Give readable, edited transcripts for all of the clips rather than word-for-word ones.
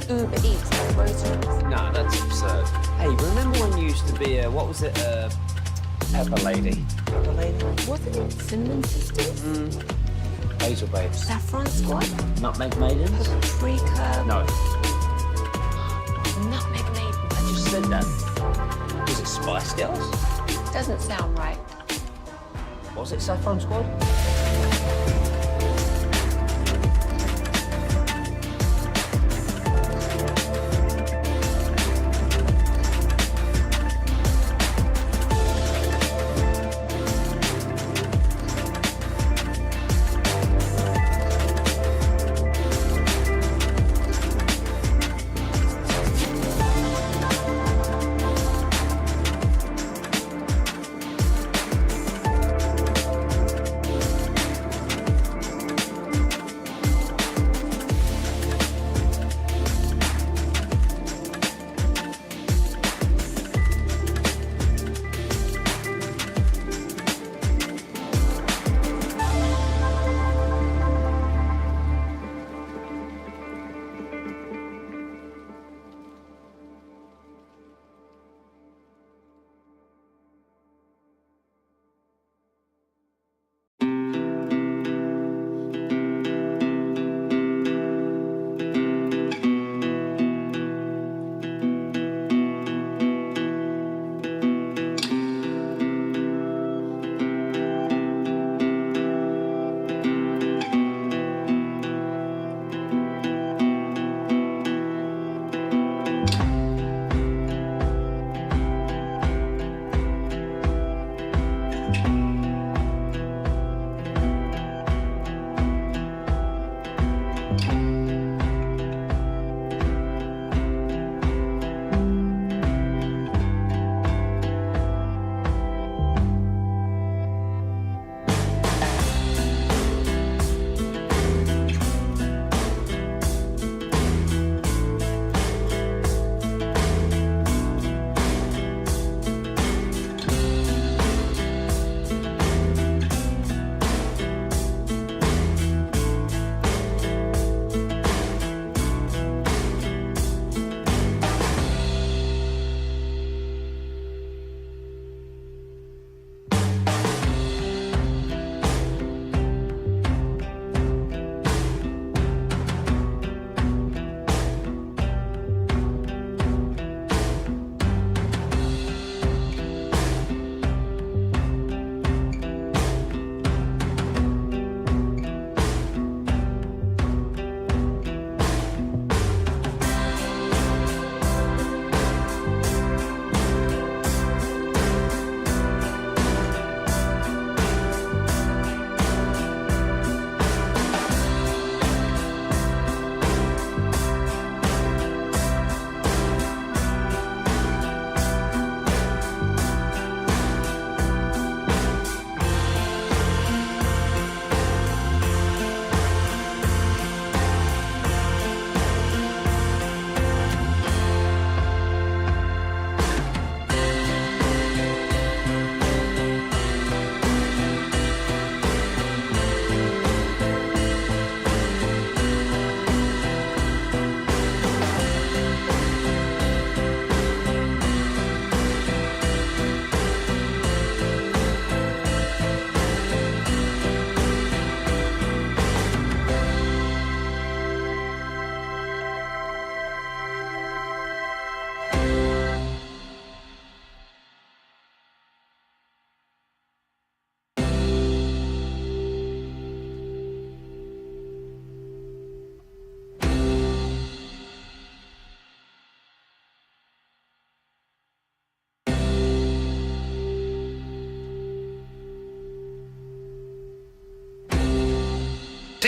the Uber Eats, the groceries. No, that's absurd. Hey, remember when you used to be Pepper Lady? Pepper Lady? Wasn't it Cinnamon Sisters? Hazel Babes. Saffron Squad? Nutmeg Maidens? Paprika? No. Nutmeg Maiden. I just said that. Was it Spice Girls? Doesn't sound right. Was it Saffron Squad?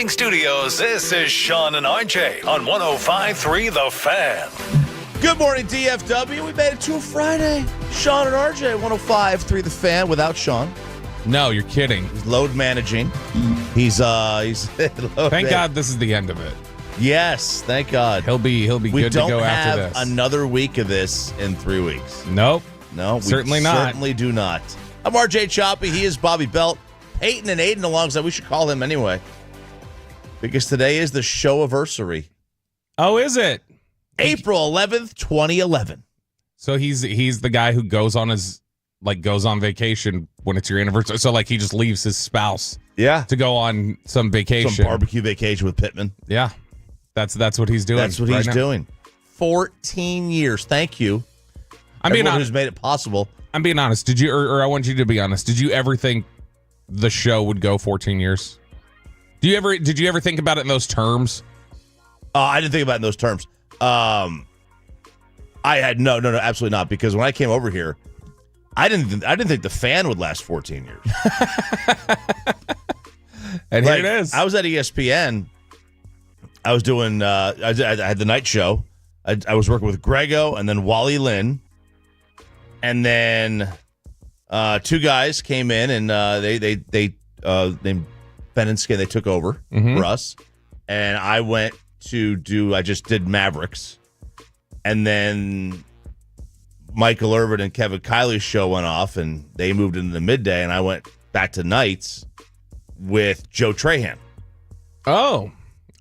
Studios, this is Sean and RJ on 105.3 The Fan. Good morning, DFW. We made it to a Friday. Sean and RJ, 105.3 The Fan without Sean. No, you're kidding. He's load managing. He's Thank God this is the end of it. Yes, thank God. He'll be good to go after this. We don't have another week of this in 3 weeks. Nope. No, we certainly not. Certainly do not. I'm RJ Choppy. He is Bobby Belt. Peyton and Aiden alongside. We should call him anyway. Because today is the show-iversary. Oh, is it? April 11th, 2011. So he's the guy who goes on vacation when it's your anniversary. So like he just leaves his spouse to go on some vacation. Some barbecue vacation with Pittman. Yeah. That's what he's doing. That's what he's doing. 14 years. Thank you. Everyone who's made it possible. I'm being honest. Did you, or I want you to be honest, did you ever think the show would go 14 years? Did you ever think about it in those terms? I didn't think about it in those terms. I had no, absolutely not. Because when I came over here, I didn't think the fan would last 14 years. And here it is. I was at ESPN. I was doing. I had the night show. I was working with Grego and then Wally Lynn, and then two guys came in and they named Ben and Skin. They took over for us, and I went to do. I just did Mavericks, and then Michael Irvin and Kevin Kiley's show went off, and they moved into the midday, and I went back to nights with Joe Trahan. Oh,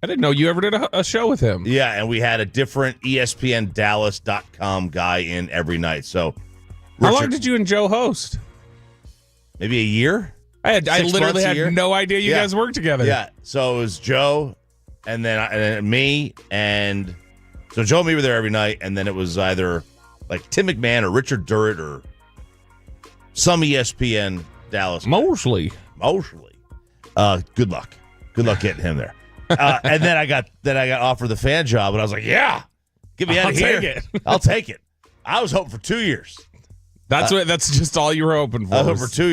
I didn't know you ever did a show with him. Yeah, and we had a different ESPNDallas.com guy in every night. So, how long did you and Joe host? Maybe a year. I literally had no idea you guys worked together. Yeah, so it was Joe, and then me, and so Joe and me were there every night, and then it was either like Tim McMahon or Richard Durrett or some ESPN Dallas. Mosley. Good luck getting him there. And then I got offered the fan job, and I was like, "Yeah, get me out of here. I'll take it." I was hoping for 2 years. That's just all you were hoping for. I was hoping for 2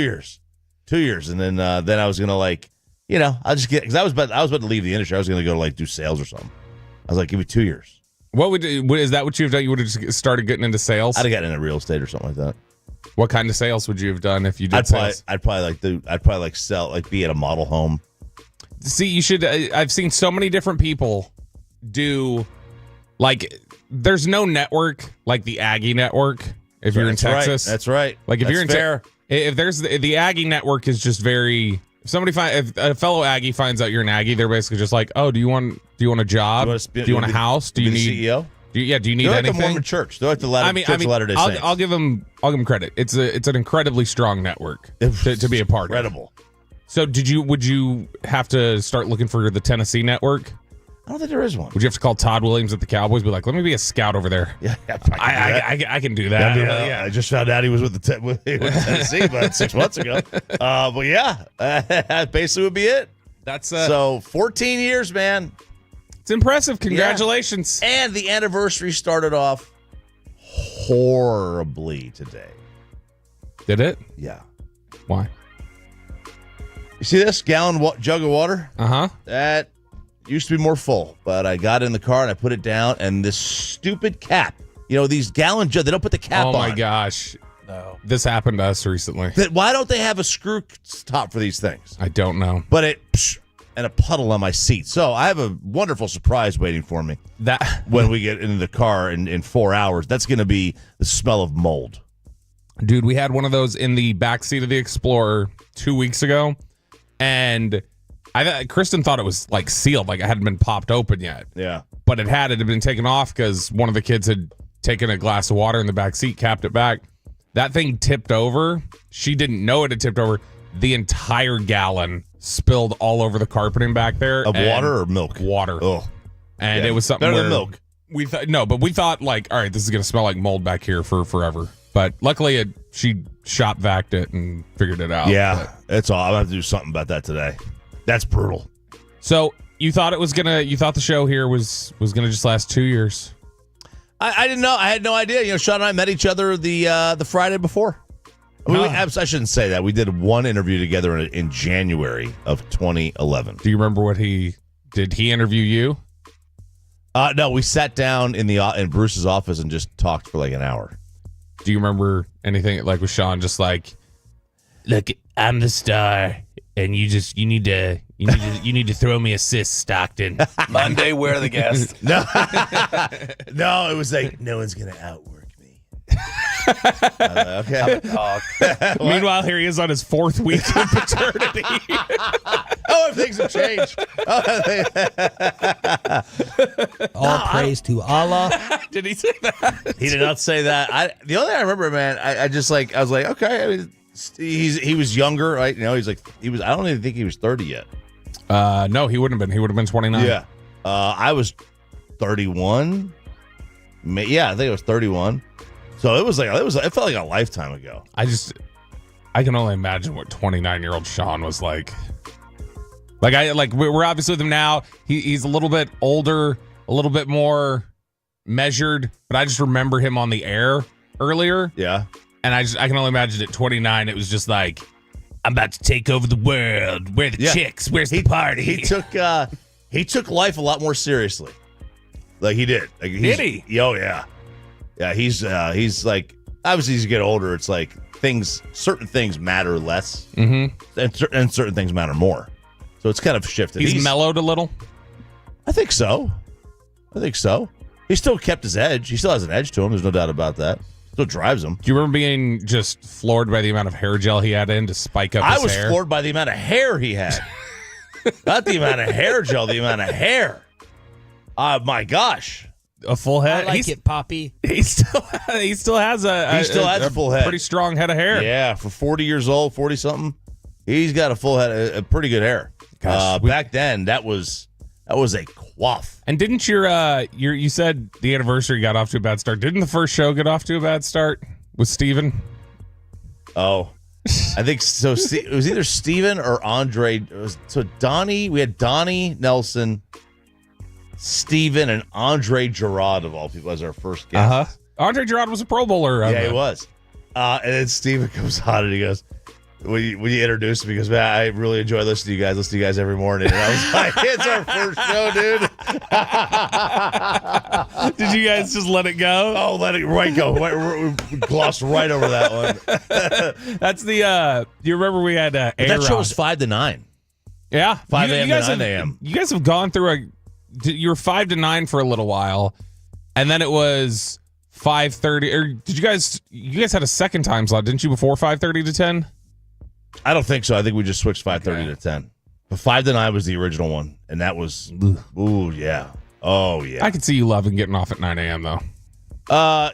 years, and then I was gonna I'll just get because I was about to leave the industry. I was gonna go do sales or something. I was like, "Give me 2 years." Is that what you've done? You would have just started getting into sales? I'd have gotten into real estate or something like that. What kind of sales would you have done if you did sales? I'd probably sell, be at a model home. See, you should. I've seen so many different people do, there's no network like the Aggie Network. If you're in Texas, that's right. Like if you're in if there's the Aggie Network is just very. If a fellow Aggie finds out you're an Aggie, they're basically just like, oh, do you want a job? Do you want a house? Do you need CEO? Do you need they're anything? Like the Mormon Church. They're like the Latter-day Saints. I'll give them credit. It's an incredibly strong network to be a part of. Incredible. So would you have to start looking for the Tennessee network? I don't think there is one. Would you have to call Todd Williams at the Cowboys? Be like, let me be a scout over there. Yeah, I can do that. I just found out he was with Tennessee about 6 months ago. But yeah, that basically would be it. That's so 14 years, man. It's impressive. Congratulations. Yeah. And the anniversary started off horribly today. Did it? Yeah. Why? You see this jug of water? Uh-huh. That used to be more full, but I got in the car and I put it down, and this stupid cap, these gallon jugs, they don't put the cap on. Oh, my gosh. No. This happened to us recently. Why don't they have a screw top for these things? I don't know. But and a puddle on my seat. So I have a wonderful surprise waiting for me. When we get into the car in 4 hours, that's going to be the smell of mold. Dude, we had one of those in the backseat of the Explorer 2 weeks ago, and Kristen thought it was sealed, it hadn't been popped open yet. Yeah. But it had been taken off because one of the kids had taken a glass of water in the back seat, capped it back. That thing tipped over. She didn't know it had tipped over. The entire gallon spilled all over the carpeting back there. Of water or milk? Water. Oh. And it was something better where than milk. We thought all right, this is going to smell like mold back here for forever. But luckily she shop vacked it and figured it out. Yeah, that's all. I'm going to have to do something about that today. That's brutal. So you thought the show here was gonna just last 2 years? I didn't know. I had no idea. Sean and I met each other the Friday before. I shouldn't say that. We did one interview together in January of 2011. Do you remember did he interview you? No, we sat down in Bruce's office and just talked for an hour. Do you remember anything with Sean just look, I'm the star and you need to throw me assists, Stockton. Monday, where the guest? No, it was no one's gonna outwork me. Okay. Meanwhile, here he is on his 4th week of paternity. Oh, if things have changed. All praise to Allah. Did he say that? He did not say that. The only thing I remember, man, I was like, okay. I mean, he was younger, right? You know, I don't even think he was 30 yet. No, he wouldn't have been. He would have been 29. Yeah. I was 31. Yeah, I think it was 31. So it felt like a lifetime ago. I can only imagine what 29-year-old Sean was like. We're obviously with him now. He's a little bit older, a little bit more measured, but I just remember him on the air earlier. Yeah. And I can only imagine at 29, it was just like, I'm about to take over the world. Where are the chicks? Where's the party? He took life a lot more seriously. Like he did. Did he? Oh yeah. Yeah, he's like, obviously as you get older, it's like certain things matter less. Mm-hmm. And certain things matter more. So it's kind of shifted. He's mellowed a little? I think so. He still kept his edge. He still has an edge to him. There's no doubt about that. Still drives him. Do you remember being just floored by the amount of hair gel he had in to spike up his hair? I was floored by the amount of hair he had. Not the amount of hair gel, the amount of hair. My gosh. A full head? I like it, Poppy. He still has a full head. Pretty strong head of hair. Yeah, for 40 years old, 40-something, he's got a full head, a pretty good hair. Gosh, back then, that was a quaff. And didn't you said the anniversary got off to a bad start? Didn't the first show get off to a bad start with Steven? Oh, I think so. It was either Steven or Andre. We had Donnie Nelson, Steven, and Andre Gerard of all people as our first guest. Andre Gerard was a Pro Bowler. Yeah, he was. And then Steven comes on and he goes, when you introduced me, he goes, man, I really enjoy listening to you guys. Listen to you guys every morning. And I was like, it's our first show, dude. Did you guys just let it go? Oh, let it go. We glossed right over that one. That's the, you remember we had that show was 5 to 9. Yeah. 5 a.m. to 9 a.m. You guys have gone through you were 5 to 9 for a little while, and then it was 5:30. Or did you guys had a second time slot, didn't you, before 5:30 to 10? I don't think so. I think we just switched 5:30 to 10. But 5 to 9 was the original one, and that was yeah. Oh yeah. I could see you loving getting off at 9 a.m. though.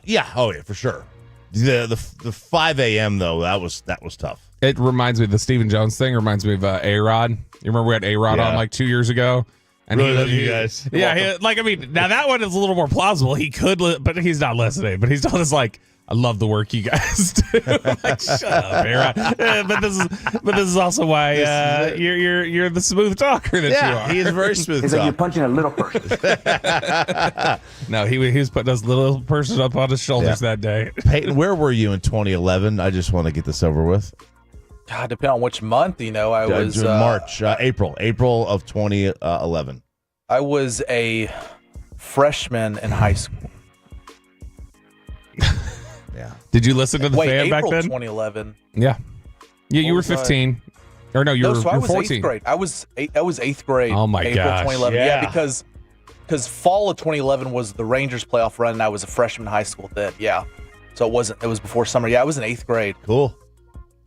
Yeah. Oh yeah, for sure. The 5 a.m. though, that was tough. It reminds me of the Stephen Jones thing. Reminds me of A-Rod. You remember we had A-Rod on like 2 years ago? And really love you guys. Yeah, now that one is a little more plausible. He could, but he's not listening. But he's told us like, I love the work you guys do. Like, shut up, A-Rod. But this is also why you're the smooth talker that you are. He is a very smooth. He's like, you're punching a little person. No, he was putting those little person up on his shoulders that day. Peyton, where were you in 2011? I just want to get this over with. God, depending on which month, I was March, April of 2011. I was a freshman in high school. Yeah. Did you listen to the fan April back then? 2011. Yeah. Yeah, you were 15. Or no, you were 14. I was 8th grade. I was 8th grade. Oh my April gosh. 2011. Yeah, because fall of 2011 was the Rangers playoff run, and I was a freshman in high school then. Yeah. So it was before summer. Yeah, I was in 8th grade. Cool.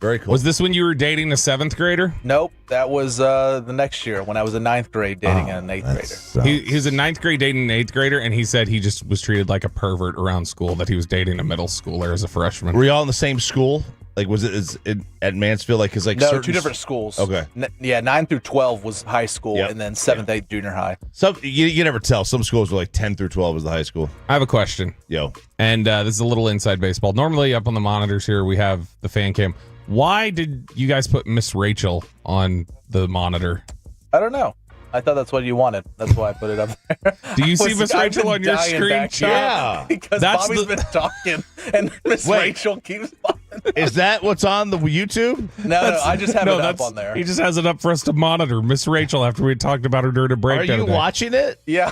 Very cool. Was this when you were dating a 7th grader? Nope. That was the next year when I was in 9th grade dating an 8th grader. He was in 9th grade dating an 8th grader, and he said he just was treated like a pervert around school, that he was dating a middle schooler as a freshman. Were you all in the same school? Like, was it at Mansfield? Like, because no, two different schools. Okay. 9 through 12 was high school, and then 7th, 8th, junior high. So you never tell. Some schools were like 10 through 12 was the high school. I have a question. Yo. And this is a little inside baseball. Normally up on the monitors here, we have the fan cam. Why did you guys put Miss Rachel on the monitor? I don't know. I thought that's what you wanted. That's why I put it up there. Do you see Miss Rachel on your screen? Yeah. Because Bobby's been talking, and Miss Rachel keeps popping. Is that what's on the YouTube? No, I just have it up on there. He just has it up for us to monitor. Miss Rachel, after we talked about her during a break. Are you watching it? Yeah.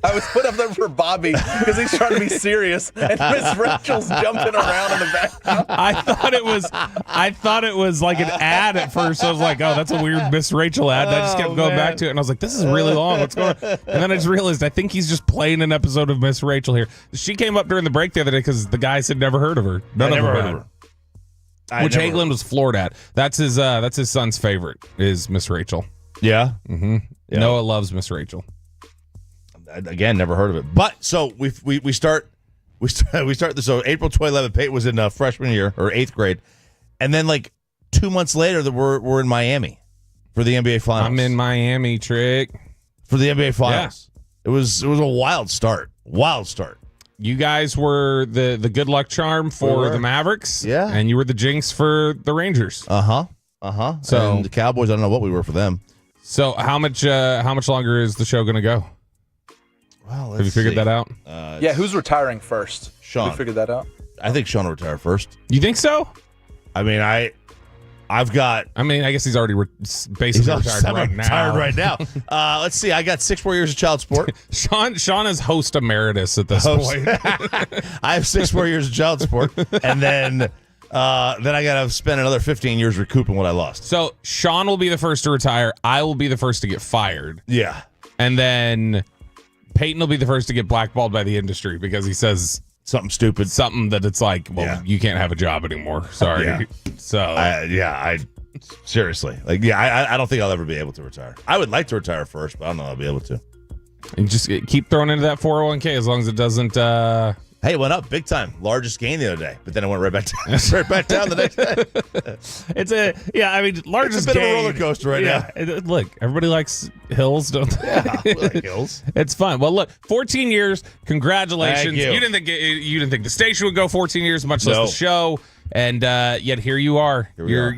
I was put up there for Bobby because he's trying to be serious, and Miss Rachel's jumping around in the background. I thought it was like an ad at first. I was like, oh, that's a weird Miss Rachel ad. And I just kept going back to it, and I was like, this is really long. What's going on? And then I just realized I think he's just playing an episode of Miss Rachel here. She came up during the break the other day because the guys had never heard of her. None of them heard had. of her. Which Hagelin was floored at. That's his son's favorite is Miss Rachel. Yeah. Mm-hmm. Yeah. Noah loves Miss Rachel. Again, never heard of it. But so we start this. So April 2011, Peyton was in freshman year or 8th grade, and then like 2 months later, we're in Miami for the NBA Finals. I'm in Miami, Trick. For the NBA Finals. Yeah. It was a wild start. Wild start. You guys were the good luck charm for the Mavericks. Yeah. And you were the jinx for the Rangers. So and the Cowboys, I don't know what we were for them. So how much longer is the show going to go? Well, have you figured that out? Yeah, who's retiring first? Sean. We figured that out. I think Sean will retire first. You think so? I mean, I've got. I mean, I guess he's already basically retired right now. Let's see. I got 6 more years of child support. Sean is host emeritus at this point. I have 6 more years of child support, and then I got to spend another 15 years recouping what I lost. So Sean will be the first to retire. I will be the first to get fired. Yeah, and then Peyton will be the first to get blackballed by the industry because he says something stupid, something that it's like, well, you can't have a job anymore. Sorry. Yeah. So I seriously, like, I don't think I'll ever be able to retire. I would like to retire first, but I don't know if I'll be able to. And just keep throwing into that 401k as long as it doesn't. Hey, it went up big time. Largest gain the other day, but then it went right back down, right back down the next day. Largest it's a bit gain. of a roller coaster right now. Look, everybody likes hills, don't they? Yeah, we like hills. It's fun. Well, look, 14 years. Congratulations. Thank you. You didn't think the station would go 14 years, much less the show. And yet here you are. You're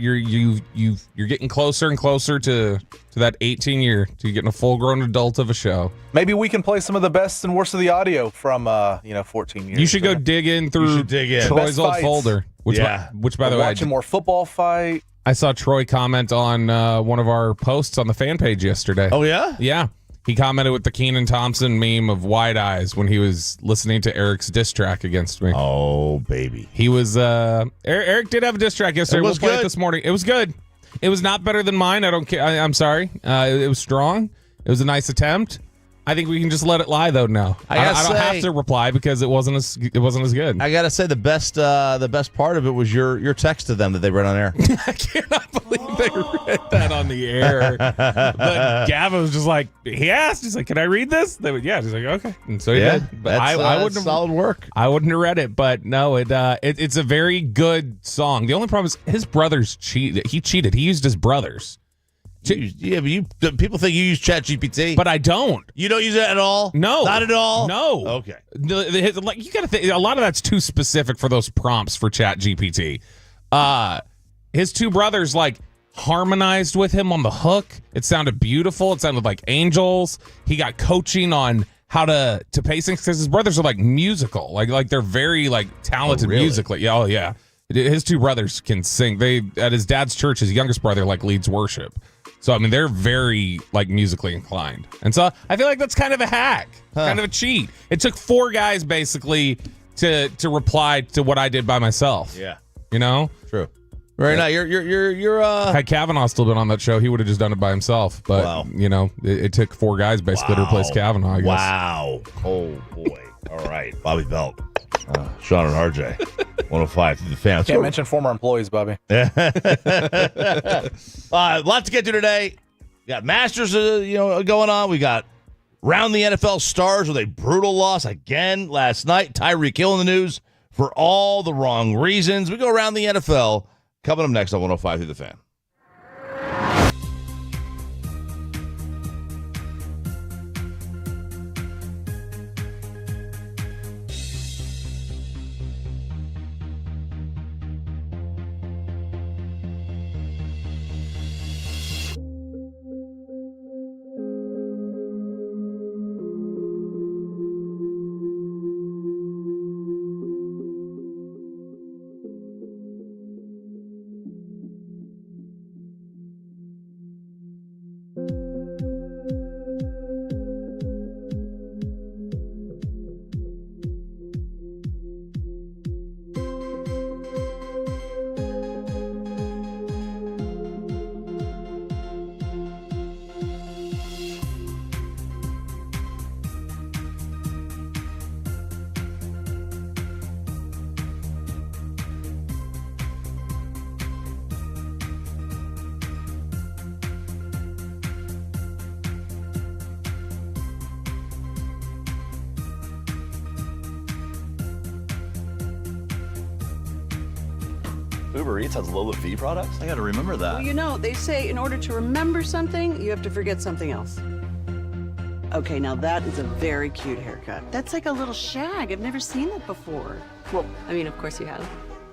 getting closer and closer to that 18 year to getting a full grown adult of a show. Maybe we can play some of the best and worst of the audio from 14 years. You should go dig in through Troy's old folder. Which by the way, watching more football fight. I saw Troy comment on one of our posts on the fan page yesterday. Oh yeah, yeah. He commented with the Keenan Thompson meme of wide eyes when he was listening to Eric's diss track against me. Oh, baby. He was, Eric did have a diss track yesterday. We'll play it this morning. It was good. It was not better than mine. I don't care. I'm sorry. It was strong. It was a nice attempt. I think we can just let it lie though now. I don't have to reply because it wasn't as good. I gotta say the best part of it was your text to them that they read on air. I cannot believe they read that on the air. But Gavin was just like, he asked, he's like, "Can I read this?" They would, yeah. He's like, "Okay," and so he did. But I wouldn't have, solid work. I wouldn't have read it, but no, it's a very good song. The only problem is his brothers cheated. He cheated. He used his brothers. Yeah, but people think you use ChatGPT, but I don't. You don't use it at all? No, not at all. No. Okay. You got to think a lot of that's too specific for those prompts for ChatGPT. His two brothers harmonized with him on the hook. It sounded beautiful. It sounded like angels. He got coaching on how to pace things because his brothers are musical. Like they're very talented musically. Yeah, oh yeah. His two brothers can sing. They at his dad's church. His youngest brother leads worship. So, I mean, they're very, musically inclined. And so I feel like that's kind of a hack, kind of a cheat. It took 4 guys, basically, to reply to what I did by myself. Yeah. You know? True. Right now, you're Had Kavanaugh still been on that show, he would have just done it by himself. But, it took 4 guys, basically, to replace Kavanaugh, I guess. Wow. Oh, boy. All right. Bobby Belt. Sean and RJ. 105 through the fan. Can't mention former employees, Bobby. A lot to get to today. We got Masters, going on. We got round the NFL stars with a brutal loss again last night. Tyreek Hill in the news for all the wrong reasons. We go around the NFL. Coming up next on 105 through the fan. Uber Eats has low fee products? I gotta remember that. Well, you know, they say in order to remember something, you have to forget something else. Okay, now that is a very cute haircut. That's like a little shag. I've never seen that before. Well, I mean, of course you have.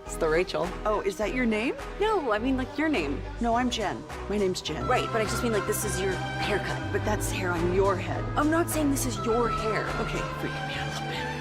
It's the Rachel. Oh, is that your name? No, I mean like your name. No, I'm Jen. My name's Jen. Right, but I just mean like this is your haircut. But that's hair on your head. I'm not saying this is your hair. Okay, freaking me out a little bit.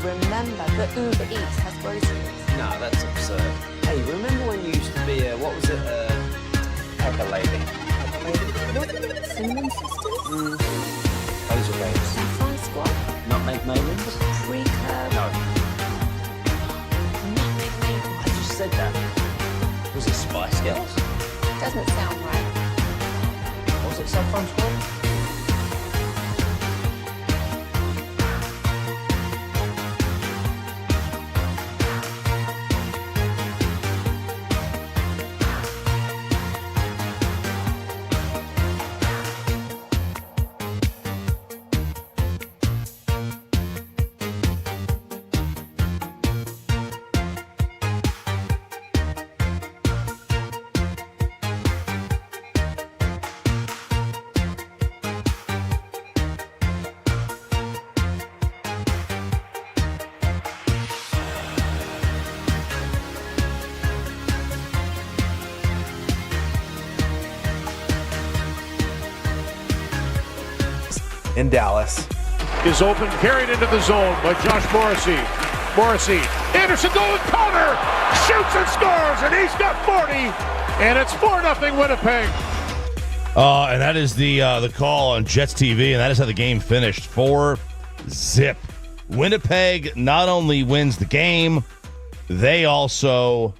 remember that Uber Eats has groceries. No, that's absurd. Hey, remember when you used to be what was it, Pepper Lady? Cinnamon Sisters? Those are babes. Sapphire Squad? Nutmeg Maidens? Pre-curb? No, Nutmeg Maidens? I just said that. Was it Spice Girls? Doesn't sound right. in Dallas. Is open, carried into the zone by Josh Morrissey. Anderson going counter, shoots and scores, and he's got 40, and it's 4-0 Winnipeg. And that is the call on Jets TV, and that is how the game finished. 4-0. Winnipeg not only wins the game, they also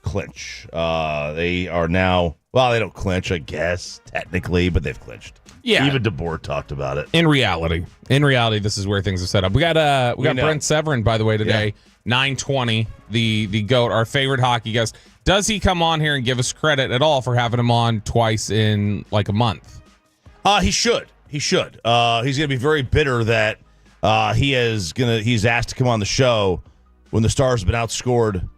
clinch. They are now, well, they don't clinch, I guess, technically, but they've clinched. Yeah. Even DeBoer talked about it. In reality, this is where things are set up. We got Brent Severin, by the way, today. 9:20, the GOAT, our favorite hockey guest. Does he come on here and give us credit at all for having him on twice in like a month? He should. He's gonna be very bitter that he's asked to come on the show when the Stars have been outscored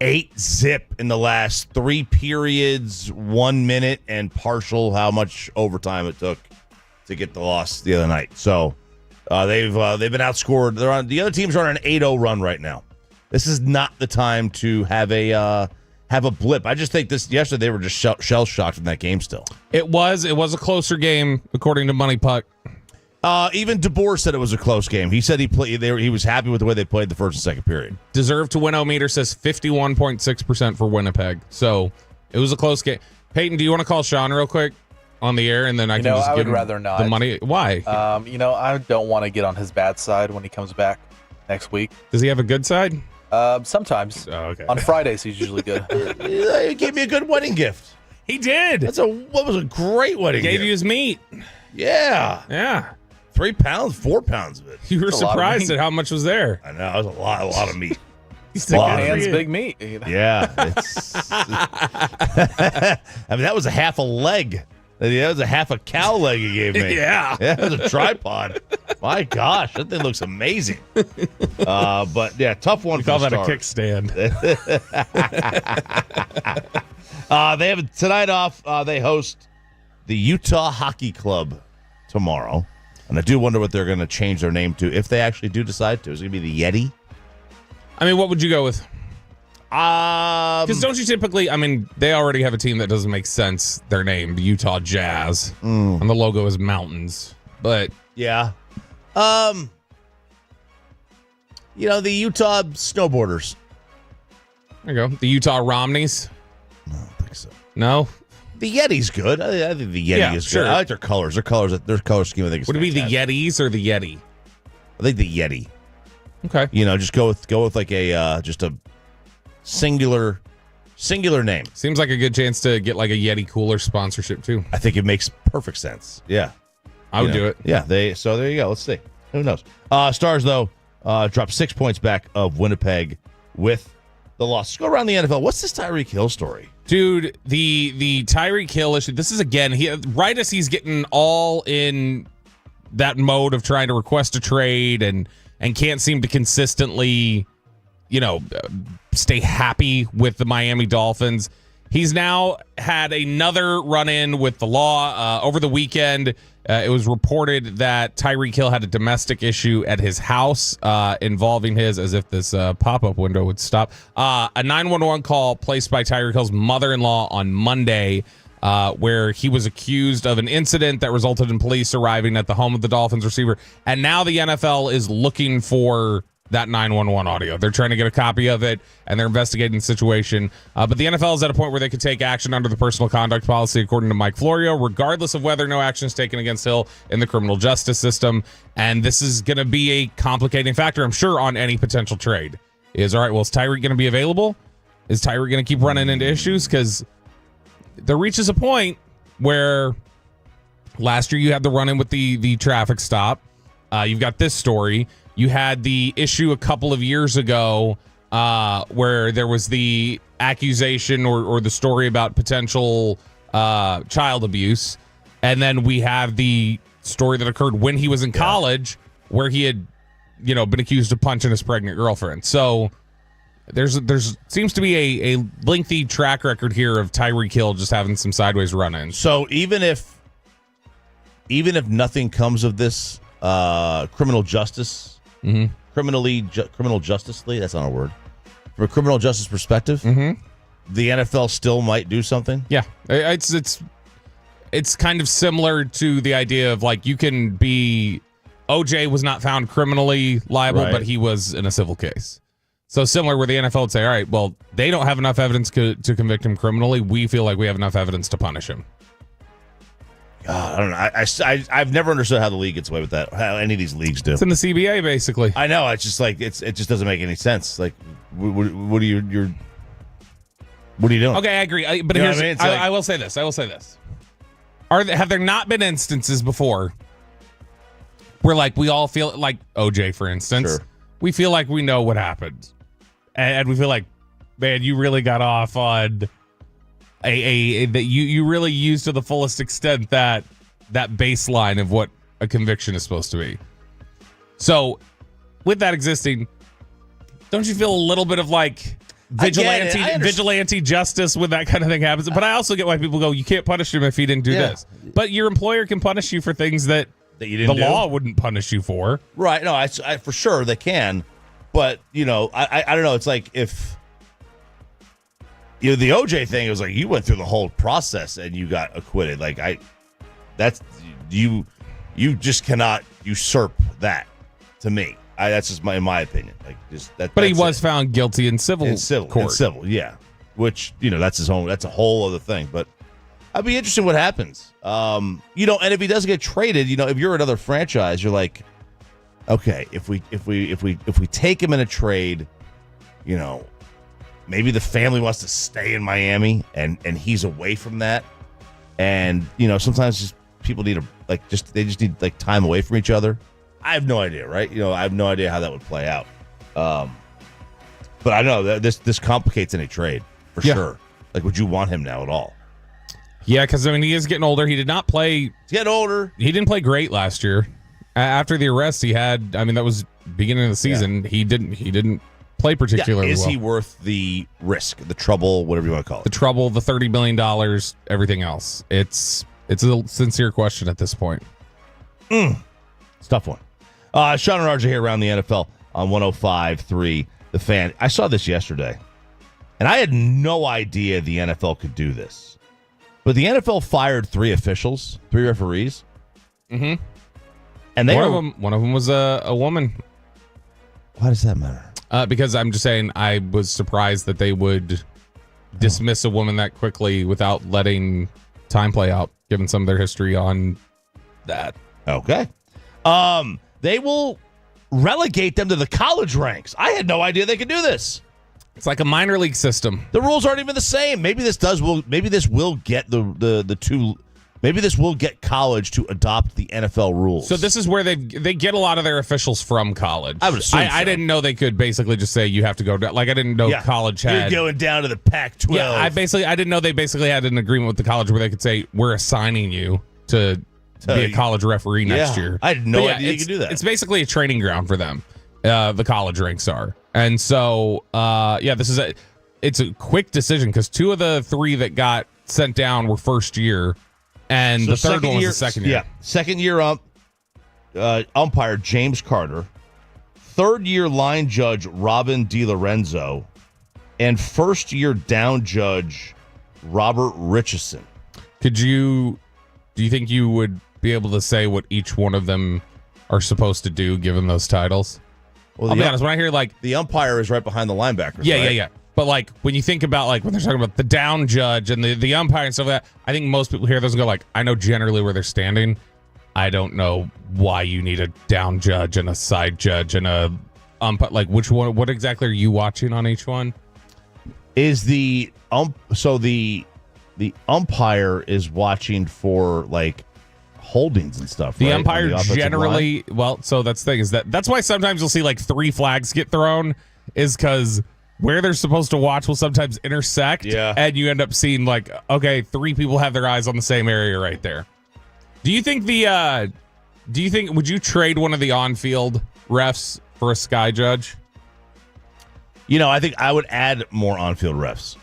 8-0 in the last 3 periods, 1 minute, and partial how much overtime it took to get the loss the other night. So they've been outscored. The other teams are on an 8-0 run right now. This is not the time to have a blip. I just think yesterday they were just shell shocked in that game. Still, it was a closer game according to Money Puck. Even DeBoer said it was a close game. He said he was happy with the way they played the first and second period. Deserve to win meter says 51.6% for Winnipeg. So it was a close game. Peyton, do you want to call Sean real quick on the air, and then I can just give him rather not. the money? Why? I don't want to get on his bad side when he comes back next week. Does he have a good side? Sometimes. Oh, okay. On Fridays, he's usually good. He gave me a good wedding gift. He did. What was a great wedding gift. Gave you his meat. Yeah. 3 pounds, 4 pounds of it. You were surprised at how much was there. I know. It was a lot of meat. He's hands, big meat. Yeah. I mean, that was a half a leg. That was a half a cow leg he gave me. Yeah. It was a tripod. My gosh, that thing looks amazing. But yeah, tough one. We for call the that a Stars. kickstand. They have tonight off. They host the Utah Hockey Club tomorrow. And I do wonder what they're going to change their name to if they actually do decide to. Is it going to be the Yeti? I mean, what would you go with? Because don't you typically, they already have a team that doesn't make sense, their name, the Utah Jazz. And the logo is mountains. But yeah. The Utah Snowboarders. There you go. The Utah Romneys? I don't think so. No? The Yeti's good. I think the Yeti is good. I like their colors. Their color scheme, I think, is Would it be the fantastic. Yetis or the Yeti? I think the Yeti. Okay. Just go with like a just a singular name. Seems like a good chance to get like a Yeti cooler sponsorship too. I think it makes perfect sense. Yeah. I would do it. Yeah, so there you go. Let's see. Who knows? Stars, though, dropped 6 points back of Winnipeg with the loss. Let's go around the NFL. What's this Tyreek Hill story? Dude, the Tyreek Hill issue, this is, again, right as he's getting all in that mode of trying to request a trade and can't seem to consistently, stay happy with the Miami Dolphins. He's now had another run-in with the law. Over the weekend, it was reported that Tyreek Hill had a domestic issue at his house involving as if this pop-up window would stop, a 911 call placed by Tyreek Hill's mother-in-law on Monday, where he was accused of an incident that resulted in police arriving at the home of the Dolphins receiver. And now the NFL is looking for that 911 audio. They're trying to get a copy of it, and they're investigating the situation. But the NFL is at a point where they could take action under the personal conduct policy, according to Mike Florio, regardless of whether no action is taken against Hill in the criminal justice system. And this is going to be a complicating factor, I'm sure, on any potential trade. Is, all right, well, is Tyreek going to be available? Is Tyreek going to keep running into issues? Because there reaches a point where last year you had the run-in with the traffic stop. You've got this story. You had the issue a couple of years ago where there was the accusation or the story about potential child abuse. And then we have the story that occurred when he was in college where he had, been accused of punching his pregnant girlfriend. So there's seems to be a lengthy track record here of Tyreek Hill just having some sideways run-ins. So even if nothing comes of this criminal justice, criminal justice league, that's not a word. From a criminal justice perspective, the NFL still might do something. Yeah, it's it's kind of similar to the idea of like you can be OJ was not found criminally liable, but he was in a civil case. So similar where the NFL would say, all right, well, they don't have enough evidence to convict him criminally. We feel like we have enough evidence to punish him. God, I don't know. I've never understood how the league gets away with that. How any of these leagues do. It's in the CBA, basically. I know. It's just like it just doesn't make any sense. Like, what are you doing? Okay, I agree. But here's, I will say this. Have there not been instances before where like we all feel like OJ, for instance, we feel like we know what happened, and we feel like, man, you really got off on that you really used to the fullest extent that baseline of what a conviction is supposed to be. So with that existing, don't you feel a little bit of like vigilante justice when that kind of thing happens? But I also get why people go, you can't punish him if he didn't do this. But your employer can punish you for things that you didn't the law wouldn't punish you for. Right. No, I for sure they can. But, you know, I don't know. It's like if, you know, the OJ thing, it was like you went through the whole process and you got acquitted. Like you just cannot usurp that to me. That's just in my opinion. Like just that. But he was found guilty in civil court. In civil, yeah. Which, you know, that's a whole other thing. But I'd be interested in what happens. You know, and if he does get traded, you know, if you're another franchise, you're like, okay, if we take him in a trade, you know, maybe the family wants to stay in Miami and he's away from that. And, you know, sometimes just people need they just need like time away from each other. I have no idea, right? You know, I have no idea how that would play out. But I know that this complicates any trade for sure. Like, would you want him now at all? Yeah, because I mean, he is getting older. He did not play. He's getting older. He didn't play great last year. After the arrest, he had. I mean, that was beginning of the season. Yeah. He didn't play particularly well. Is he worth the risk, the trouble, whatever you want to call it? The trouble, the $30 million, everything else. It's a sincere question at this point. It's a tough one. Sean and RJ here around the NFL on 105.3 The Fan. I saw this yesterday, and I had no idea the NFL could do this. But the NFL fired 3 referees. Mm-hmm. And one of them was a woman. Why does that matter? Because I'm just saying, I was surprised that they would dismiss a woman that quickly without letting time play out, given some of their history on that. Okay. They will relegate them to the college ranks. I had no idea they could do this. It's like a minor league system. The rules aren't even the same. Maybe this will get maybe this will get college to adopt the NFL rules. So this is where they get a lot of their officials from college. I would assume I didn't know they could basically just say you have to go down. Like I didn't know college had. You're going down to the Pac-12. Yeah, I didn't know they basically had an agreement with the college where they could say we're assigning you to be a college referee next year. I had no idea you could do that. It's basically a training ground for them. The college ranks are. And so, it's a quick decision because 2 of the 3 that got sent down were first year, and the third one was the second year. Yeah, second year umpire James Carter, third year line judge Robin DiLorenzo, and first year down judge Robert Richardson. Do you think you would be able to say what each one of them are supposed to do given those titles? Well, I'll be honest, when I hear like the umpire is right behind the linebackers. Yeah. But like when you think about like when they're talking about the down judge and the umpire and stuff like that, I think most people hear those and go like, I know generally where they're standing. I don't know why you need a down judge and a side judge and a umpire. Like which one? What exactly are you watching on each one? Is the umpire is watching for like holdings and stuff. The right? umpire generally, so that's the thing is that's why sometimes you'll see like 3 flags get thrown is because where they're supposed to watch will sometimes intersect. Yeah. And you end up seeing like, okay, 3 people have their eyes on the same area right there. Would you trade one of the on-field refs for a sky judge? You know, I think I would add more on-field refs.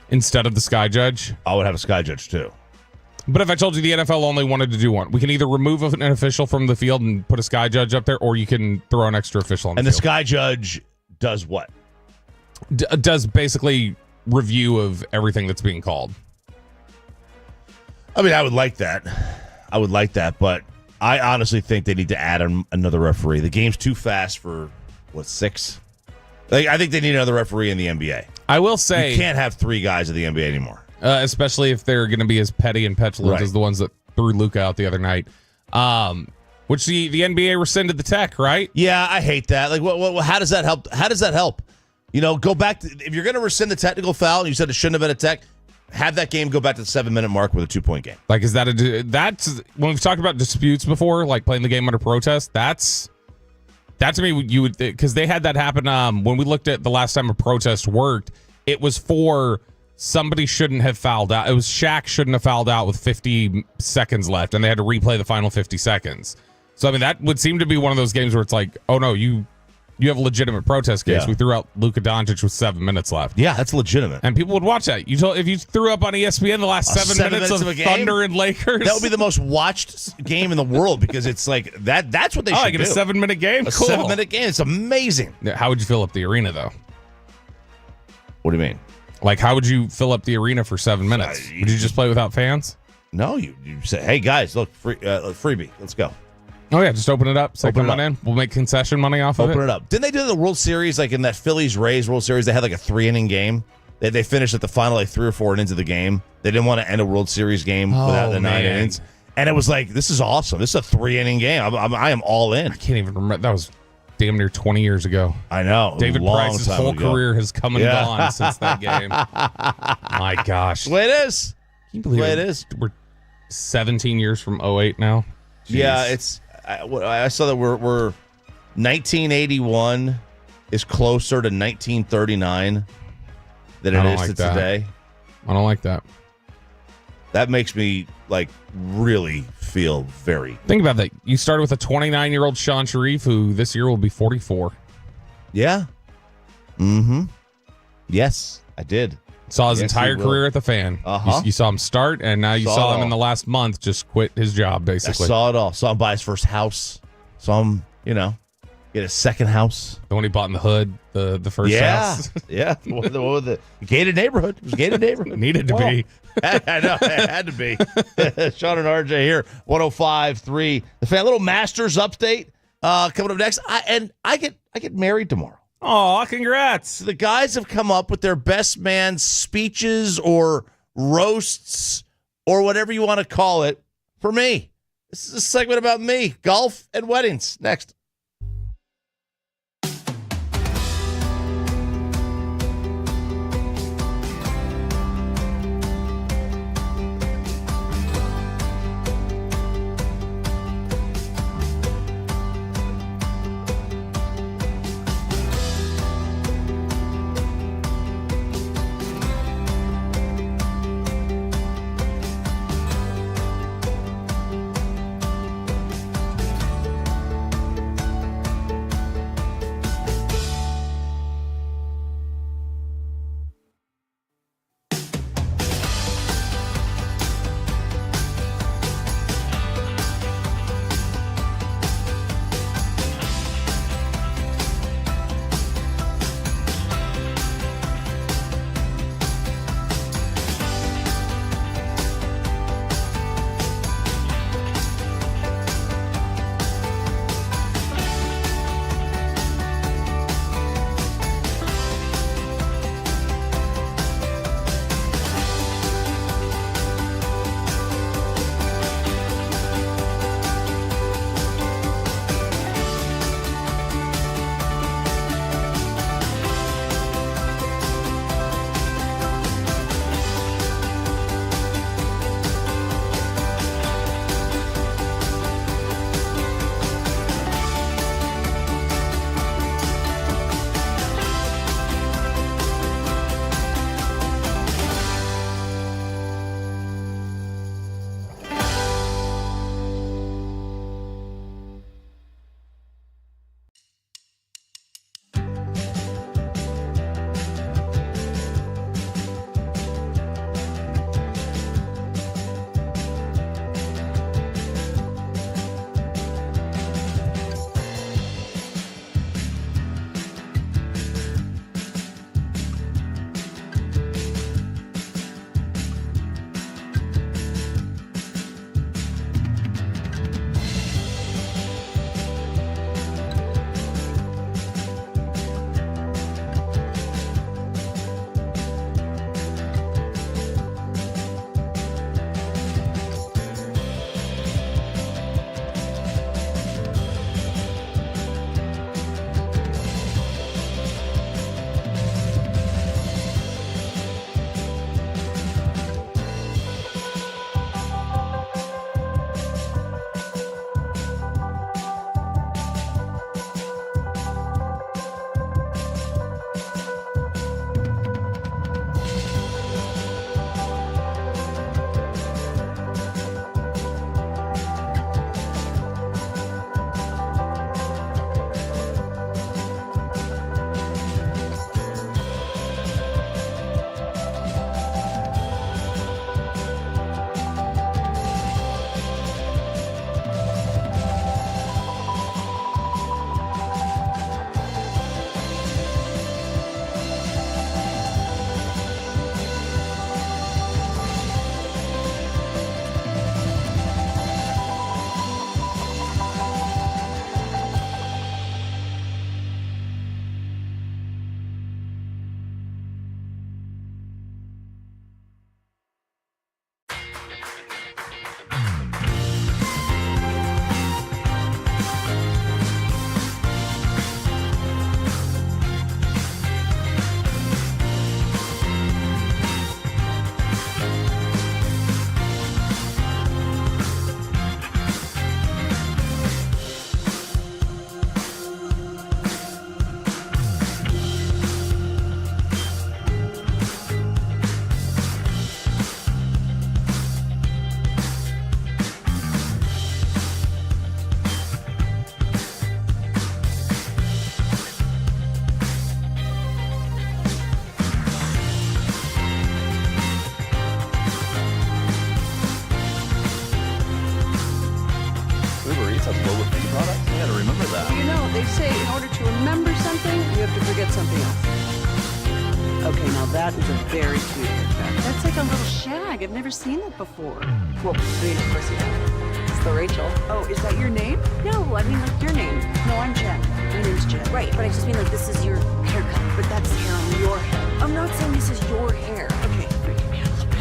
Instead of the sky judge? I would have a sky judge too. But if I told you the NFL only wanted to do one, we can either remove an official from the field and put a sky judge up there, or you can throw an extra official on the field. And the sky judge does what? Does basically review of everything that's being called. I mean, I would like that. But I honestly think they need to add another referee. The game's too fast for, 6? I think they need another referee in the NBA. I will say, you can't have 3 guys in the NBA anymore. Especially if they're going to be as petty and petulant Right. as the ones that threw Luka out the other night. Which the NBA rescinded the tech, right? Yeah, I hate that. Like, how does that help? How does that help? Go back to, if you're going to rescind the technical foul and you said it shouldn't have been a tech, have that game go back to the 7-minute mark with a 2-point game. Like, is that's when we've talked about disputes before, like playing the game under protest. That to me, you would, because they had that happen when we looked at the last time a protest worked. It was for somebody shouldn't have fouled out. It was Shaq shouldn't have fouled out with 50 seconds left, and they had to replay the final 50 seconds. So, I mean, that would seem to be one of those games where it's like, oh, no, you have a legitimate protest case. Yeah. We threw out Luka Doncic with 7 minutes left. Yeah, that's legitimate. And people would watch that. If you threw up on ESPN the last 7 minutes of a game? Thunder and Lakers. That would be the most watched game in the world because it's like that's what they should do. A 7-minute game? A Cool. 7-minute game. It's amazing. How would you fill up the arena, though? What do you mean? Like, how would you fill up the arena for 7 minutes? Would you just play without fans? No, you say, hey, guys, look, freebie. Let's go. Oh, yeah, just open it up. Say, Open come it on up. in. We'll make concession money off of Open it up. Didn't they do the World Series, like in that Phillies-Rays World Series? They had like a 3-inning game. They finished at the final like 3 or 4 innings of the game. They didn't want to end a World Series game without the 9 innings. And it was like, this is awesome. This is a 3-inning game. I am all in. I can't even remember. That was damn near 20 years ago. I know. David Price's whole career has come and Yeah. gone since that game. My gosh. The way it is. Can you believe the way it is. We're 17 years from 08 now. Jeez. Yeah, it's. I saw that we're 1981 is closer to 1939 than it is to today. I don't like that. That makes me like really feel very. Think about that. You started with a 29-year-old Sean Sharif, who this year will be 44. Yeah. Mm-hmm. Yes, I did. Saw his Yes, entire he will. career at the Fan. Uh-huh. You saw him start, and now you Saw saw it him in all. the last month just quit his job, I basically. saw it all. Saw him buy his first house. Saw him, get a second house. The one he bought in the hood, the first house. Yeah. The gated neighborhood. It was a gated neighborhood. Needed to be. I know. It had to be. Sean and RJ here. 105.3. The Fan. Little Masters update coming up next. I get married tomorrow. Aw, congrats. So the guys have come up with their best man speeches or roasts or whatever you want to call it for me. This is a segment about me, golf, and weddings. Next. order to remember something, you have to forget something else. Okay, now that is a very cute haircut. That's like a little shag. I've never seen that before. Well, I mean, of course you have. It's the Rachel. Oh, is that your name? No, I mean like your name. No, I'm Jen. My name's Jen. Right, but I just mean like this is your haircut. But that's hair on your head. I'm not saying this is your hair. Okay, freaking me out a little bit.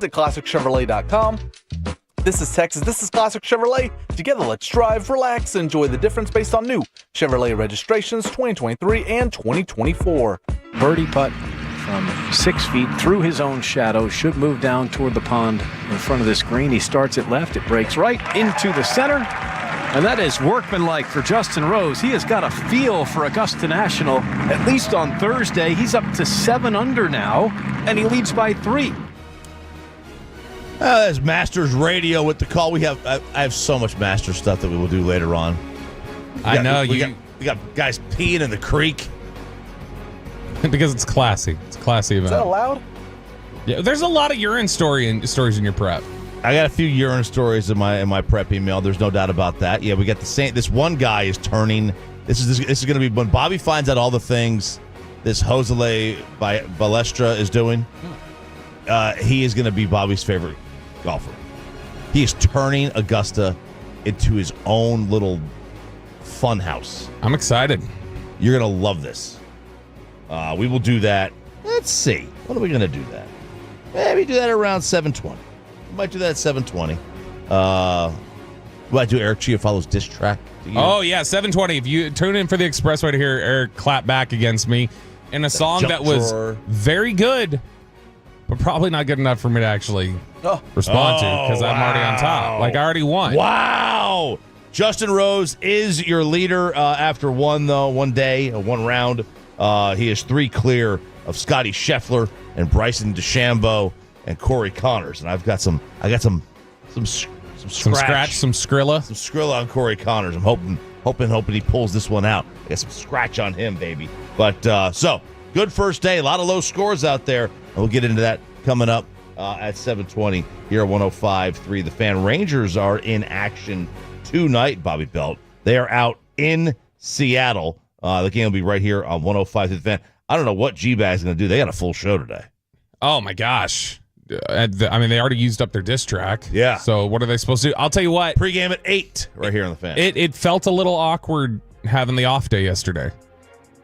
At ClassicChevrolet.com. This is Texas. This is Classic Chevrolet. Together, let's drive, relax, and enjoy the difference based on new Chevrolet registrations 2023 and 2024. Birdie putt from 6 feet through his own shadow. Should move down toward the pond in front of this green. He starts it left. It breaks right into the center. And that is workmanlike for Justin Rose. He has got a feel for Augusta National, at least on Thursday. He's up to 7 under now, and he leads by 3. That's Masters Radio with the call. I have so much Masters stuff that we will do later on. I know we got guys peeing in the creek because it's classy. It's a classy event. Is that allowed? Yeah, there's a lot of urine stories in your prep. I got a few urine stories in my prep email. There's no doubt about that. Yeah, we got the same. This one guy is turning. This is going to be when Bobby finds out all the things this Jose Balestra is doing. He is going to be Bobby's favorite golfer. He is turning Augusta into his own little fun house. I'm excited. You're going to love this. We will do that. Let's see. What are we going to do that? Maybe do that around 7:20. We might do that at 7:20. Might do Eric Chiafalo's diss track. Oh, yeah, 7:20. If you tune in for the Expressway to hear Eric clap back against me in a song that was very good, but probably not good enough for me to actually respond to because I'm already on top. Like, I already won. Wow. Justin Rose is your leader after one day, one round. He is 3 clear of Scotty Scheffler and Bryson DeChambeau and Corey Connors. And I got some scratch, some Skrilla. Some Skrilla on Corey Connors. I'm hoping he pulls this one out. I got some scratch on him, baby. But so good first day. A lot of low scores out there. And we'll get into that coming up at 7:20 here at 105.3 The Fan. Rangers are in action tonight, Bobby Belt. They are out in Seattle. The game will be right here on 105.3 The Fan. I don't know what G-Bag's going to do. They got a full show today. Oh, my gosh. I mean, they already used up their diss track. Yeah. So what are they supposed to do? I'll tell you what. Pre-game at 8 right here on The Fan. It felt a little awkward having the off day yesterday.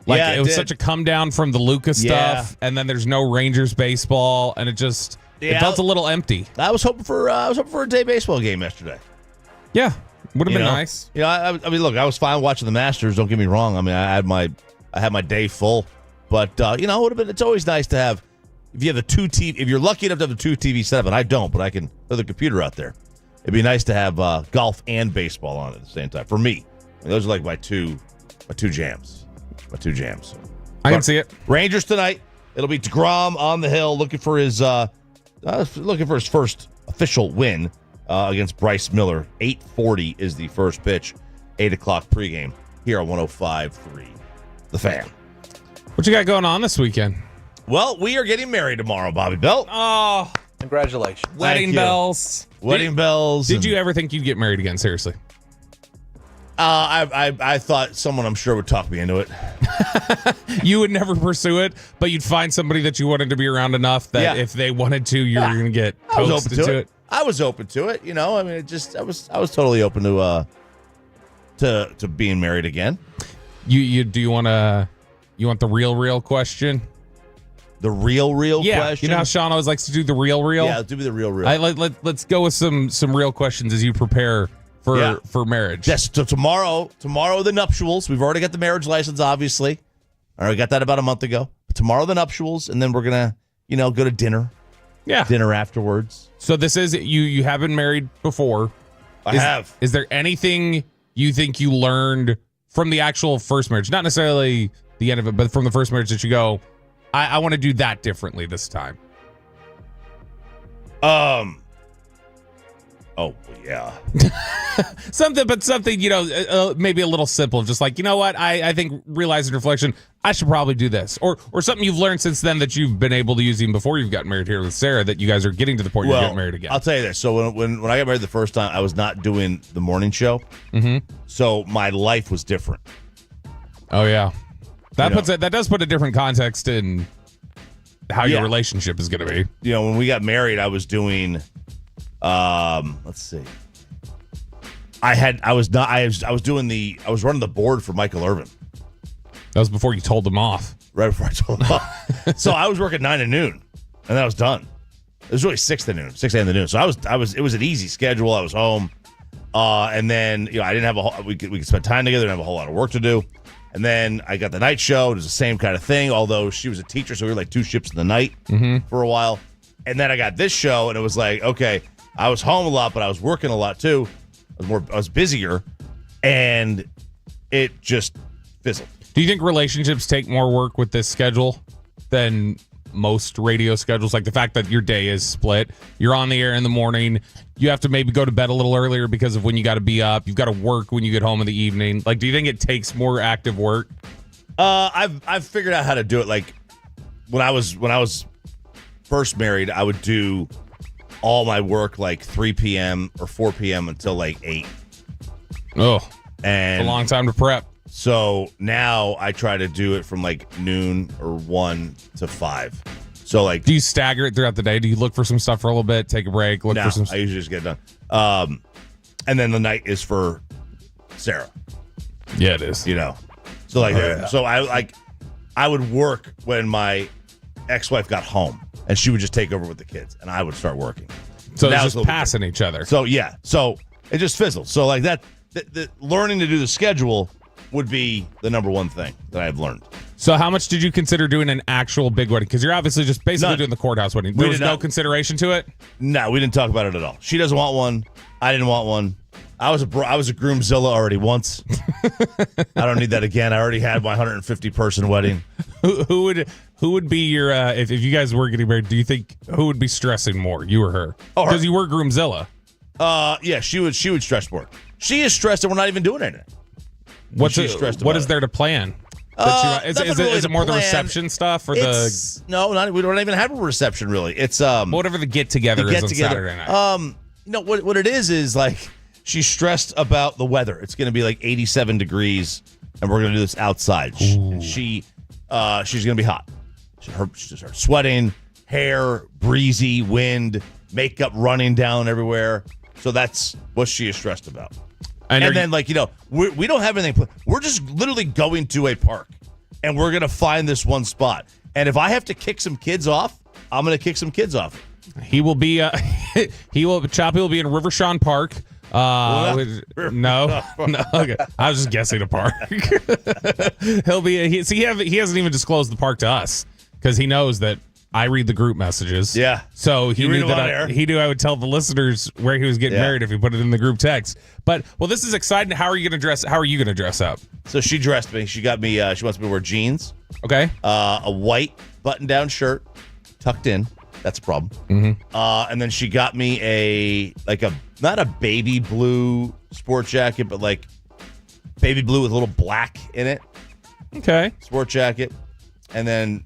Like, it was such a come down from the Lucas stuff, and then there's no Rangers baseball, and it felt a little empty. I was hoping for a day baseball game yesterday. Yeah, would have been nice. I mean, look, I was fine watching the Masters. Don't get me wrong. I mean, I had my day full, but it would have been. It's always nice to have if you have the 2 TV. If you're lucky enough to have the 2 TV setup, and I don't, but I can throw the computer out there. It'd be nice to have golf and baseball on at the same time. For me, those are like my two jams. My 2 jams. I can see it. Rangers tonight. It'll be deGrom on the hill looking for his first official win against Bryce Miller. 8:40 is the first pitch. 8 o'clock pregame here on 105.3 The Fan. What you got going on this weekend? Well, we are getting married tomorrow, Bobby Belt. Oh, congratulations! Wedding bells. Wedding bells. Did you ever think you'd get married again? Seriously. I thought someone I'm sure would talk me into it. You would never pursue it, but you'd find somebody that you wanted to be around enough that if they wanted to, you were going to get coaxed into it. I was open to it. I mean, I was totally open to being married again. You want the real question? The real question? You know how Sean always likes to do the real? Yeah, do the real. Let's go with some real questions as you prepare for marriage. Yes. So tomorrow the nuptials. We've already got the marriage license, obviously. All right, we got that about a month ago. Tomorrow the nuptials, and then we're gonna, go to dinner. Yeah, dinner afterwards. So this is you have been married before. I have. Is there anything you think you learned from the actual first marriage? Not necessarily the end of it, but from the first marriage that you go, I want to do that differently this time. Oh, yeah. something, maybe a little simple. Just like, you know what? I think realizing reflection, I should probably do this. Or something you've learned since then that you've been able to use even before you've gotten married here with Sarah, that you guys are getting to the point you're getting married again. I'll tell you this. So when I got married the first time, I was not doing the morning show. Mm-hmm. So my life was different. Oh, yeah. That does put a different context in how your relationship is going to be. When we got married, I was doing... let's see. I was running the board for Michael Irvin. That was before you told them off. Right before I told them off. So I was working 9 to noon, and then I was done. It was really 6 to noon, 6 a.m. to noon. So it was an easy schedule. I was home, and then I didn't have we could spend time together. Didn't have a whole lot of work to do. And then I got the night show. It was the same kind of thing. Although she was a teacher, so we were like 2 shifts in the night for a while. And then I got this show, and it was like, okay. I was home a lot, but I was working a lot too. I was busier, and it just fizzled. Do you think relationships take more work with this schedule than most radio schedules? Like the fact that your day is split, you're on the air in the morning, you have to maybe go to bed a little earlier because of when you got to be up. You've got to work when you get home in the evening. Like, do you think it takes more active work? I've figured out how to do it. Like when I was first married, I would do all my work like 3 p.m. or 4 p.m. until like 8. Oh, and it's a long time to prep. So now I try to do it from like noon or 1 to 5. So like, do you stagger it throughout the day? Do you look for some stuff for a little bit, take a break, look for some? I usually just get it done. And then the night is for Sarah. Yeah, it is. So like, so I would work when my ex-wife got home. And she would just take over with the kids, and I would start working. So it's just passing each other. So yeah, so it just fizzled. So like that, the learning to do the schedule would be the number one thing that I've learned. So how much did you consider doing an actual big wedding? Because you're obviously just basically doing the courthouse wedding. There was no consideration to it? No, we didn't talk about it at all. She doesn't want one. I didn't want one. I was a groomzilla already once. I don't need that again. I already had my 150 person wedding. Who would be your if you guys were getting married? Do you think who would be stressing more, you or her? Because you were groomzilla. Yeah, she would stress more. She is stressed, and we're not even doing anything. What is there to plan? Is it more the reception stuff or no? We don't even have a reception really. It's whatever the get together is on Saturday night. What it is like. She's stressed about the weather. It's going to be like 87 degrees, and we're going to do this outside. And she's going to be hot. She starts sweating, hair, breezy, wind, makeup running down everywhere. So that's what she is stressed about. And then, we don't have anything. We're just literally going to a park, and we're going to find this one spot. And if I have to kick some kids off, I'm going to kick some kids off. He will be, Choppy will be in Rivershawn Park. No. Okay. I was just guessing a park. He hasn't even disclosed the park to us because he knows that I read the group messages. Yeah. So he knew that he knew I would tell the listeners where he was getting married if he put it in the group text. But this is exciting. How are you going to dress up? So she dressed me. She got me. She wants me to wear jeans. Okay. A white button-down shirt, tucked in. That's a problem. Mm-hmm. And then she got me not a baby blue sport jacket, but like baby blue with a little black in it. Okay. Sport jacket. And then,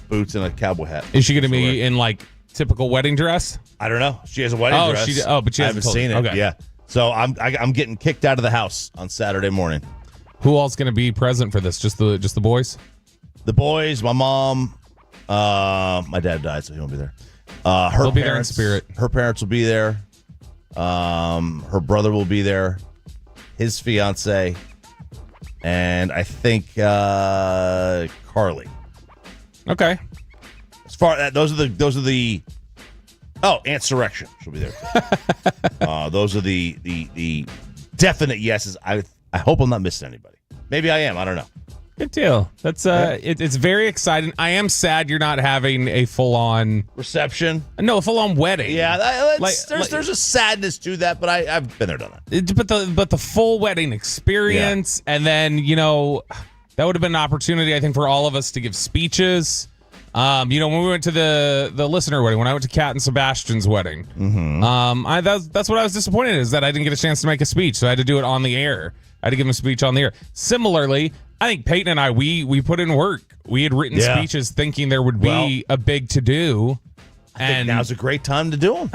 boots and a cowboy hat. Is she going to be in like typical wedding dress? I don't know. She has a wedding dress. But she hasn't seen it. Okay. Yeah. So I'm getting kicked out of the house on Saturday morning. Who all's going to be present for this? Just the boys? The boys, my mom. My dad died, so he won't be there. He'll be there in spirit. Her parents will be there. Her brother will be there. His fiance, and I think Carly. Okay. As far those are the Oh, Insurrection. She'll be there too. Those are the definite yeses. I hope I'm not missing anybody. Maybe I am. I don't know. Good deal. That's it's very exciting. I am sad you're not having a full-on reception. No, a full-on wedding. Yeah, there's a sadness to that, but I've been there, done it. But the full wedding experience, and then that would have been an opportunity, I think, for all of us to give speeches. When we went to the listener wedding, when I went to Kat and Sebastian's wedding, that's what I was disappointed in, is that I didn't get a chance to make a speech, so I had to do it on the air. I had to give him a speech on the air. Similarly, I think Peyton and I, we put in work. We had written speeches thinking there would be a big to-do. I think now's a great time to do them.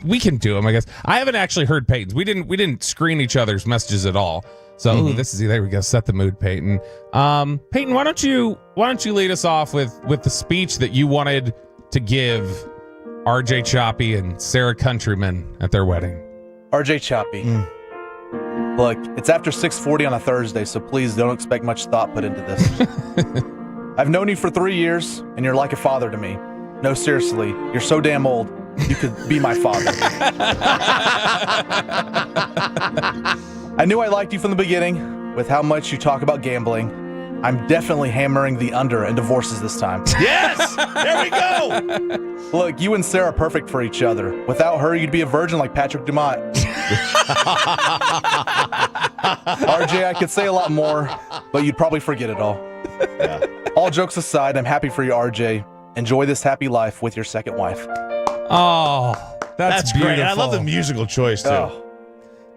We can do them, I guess. I haven't actually heard Peyton's. We didn't screen each other's messages at all. So there we go. Set the mood, Peyton. Peyton, why don't you lead us off with the speech that you wanted to give RJ Choppy and Sarah Countryman at their wedding? RJ Choppy. Look, it's after 6:40 on a Thursday, so please don't expect much thought put into this. I've known you for 3 years, and you're like a father to me. No, seriously, you're so damn old. You could be my father. I knew I liked you from the beginning with how much you talk about gambling. I'm definitely hammering the under in divorces this time. Yes! There we go! Look, you and Sarah are perfect for each other. Without her, you'd be a virgin like Patrick Dumont. RJ, I could say a lot more, but you'd probably forget it all. Yeah. All jokes aside, I'm happy for you, RJ. Enjoy this happy life with your second wife. Oh, that's great. I love the musical choice, too. Oh.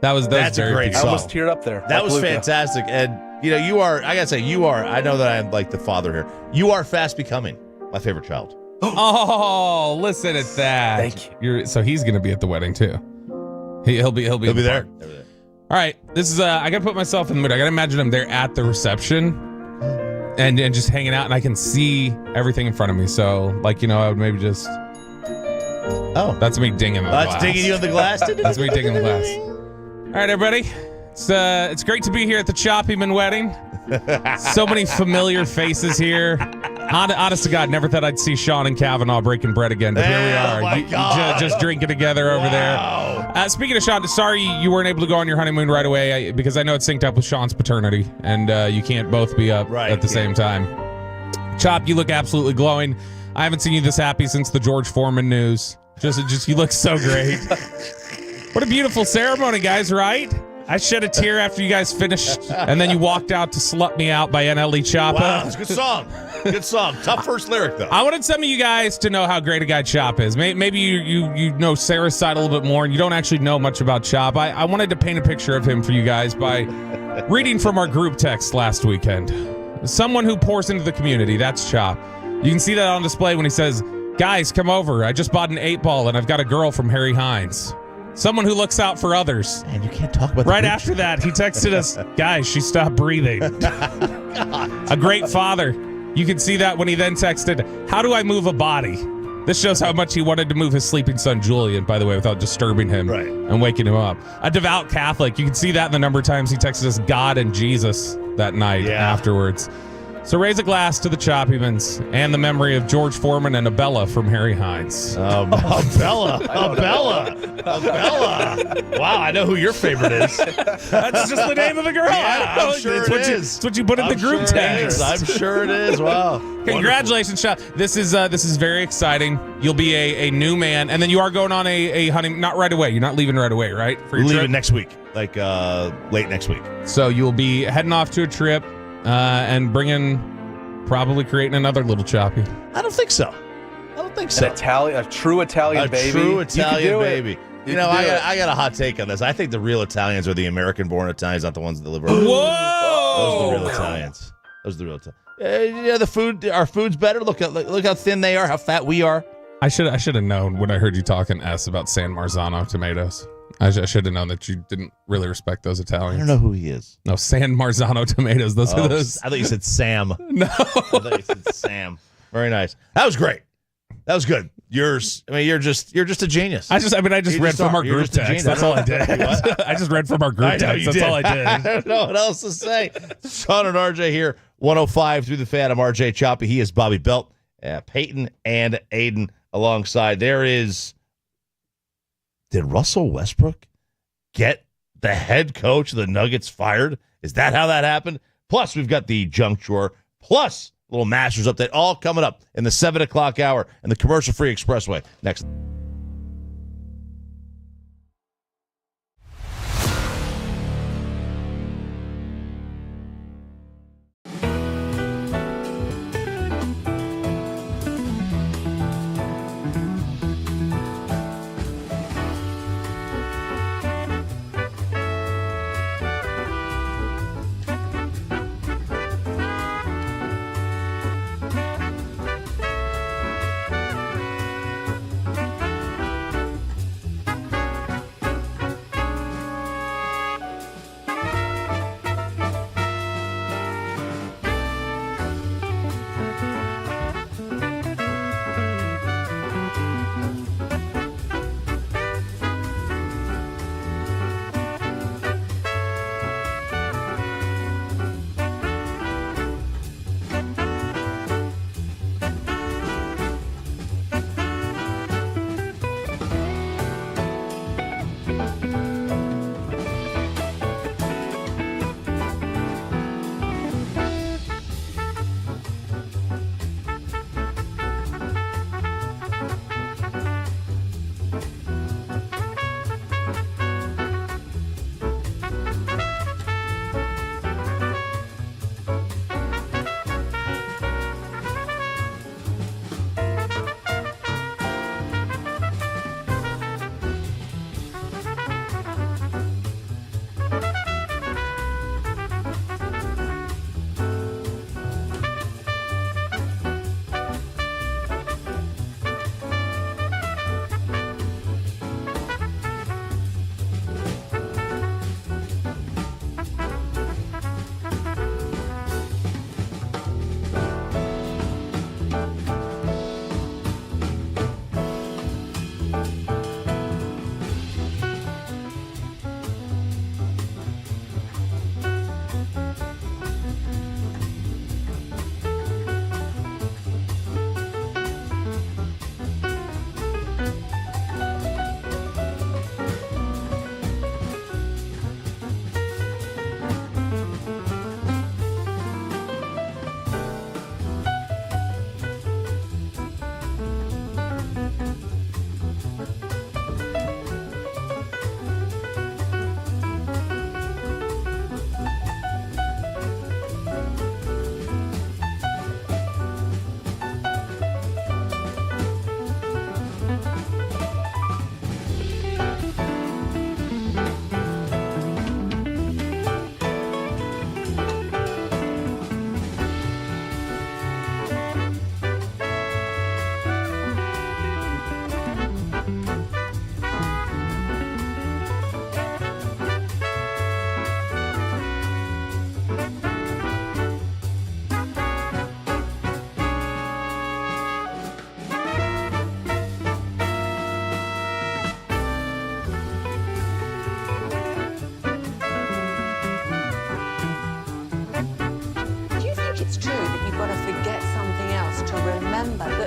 That's a great song. I almost teared up there. That was fantastic. And, you are, I gotta say, I know that I'm like the father here. You are fast becoming my favorite child. Oh, listen at that. Thank you. So he's going to be at the wedding, too. He'll be there. All right. This is, I got to put myself in the mood. I got to imagine I'm there at the reception and just hanging out, and I can see everything in front of me. So, I would maybe just. Oh, that's me dinging the glass. That's dinging you on the glass? That's me dinging the glass. All right, everybody. It's great to be here at the Choppyman wedding. So many familiar faces here. Honest to God, never thought I'd see Sean and Kavanaugh breaking bread again, but here we are. My God. Just drinking together over there. Speaking of Sean, sorry you weren't able to go on your honeymoon right away because I know it's synced up with Sean's paternity, and you can't both be up at the same time. Chop, you look absolutely glowing. I haven't seen you this happy since the George Foreman news. Just you look so great. What a beautiful ceremony, guys, right? I shed a tear after you guys finished, and then you walked out to Slut Me Out by NLE Choppa. Wow, that's a good song. Good song. Tough first lyric, though. I wanted some of you guys to know how great a guy Chop is. Maybe you know Sarah's side a little bit more, and you don't actually know much about Chop. I wanted to paint a picture of him for you guys by reading from our group text last weekend. Someone who pours into the community, that's Chop. You can see that on display when he says, "Guys, come over. I just bought an 8-ball, and I've got a girl from Harry Hines." Someone who looks out for others. And you can't talk about right after that, he texted us, "Guys, she stopped breathing." A great father. You can see that when he then texted, "How do I move a body?" This shows how much he wanted to move his sleeping son, Julian, by the way, without disturbing him and waking him up. A devout Catholic. You can see that in the number of times he texted us God and Jesus that night afterwards. So raise a glass to the Choppymans and the memory of George Foreman and Abella from Harry Hines. Abella. Wow, I know who your favorite is. That's just the name of the girl. Yeah, I'm sure it's what you put in the group text. I'm sure it is. Wow. Congratulations, Chop. This is very exciting. You'll be a new man, and then you are going on a honeymoon. Not right away. You're not leaving right away, right? For your trip? Next week, like late next week. So you'll be heading off to a trip. And probably creating another little Choppy. I don't think so. A true Italian baby. A true Italian baby. I got a hot take on this. I think the real Italians are the American-born Italians, not the ones that live around. Whoa! Those are the real Italians. The food. Our food's better. Look how thin they are. How fat we are. I should have known when I heard you talking about San Marzano tomatoes. I should have known that you didn't really respect those Italians. I don't know who he is. No, San Marzano tomatoes. Those are those. I thought you said Sam. No. I thought you said Sam. Very nice. That was great. That was good. You're just a genius. I just read from our group text. That's all I did. I just read from our group text. That's all I did. I don't know what else to say. Sean and RJ here, 105 through the fan. I'm RJ Choppy. He is Bobby Belt, Peyton, and Aiden alongside. There is Did Russell Westbrook get the head coach of the Nuggets fired? Is that how that happened? Plus, we've got the junk drawer, plus a little Masters update, all coming up in the 7 o'clock hour in the commercial-free Expressway. Next.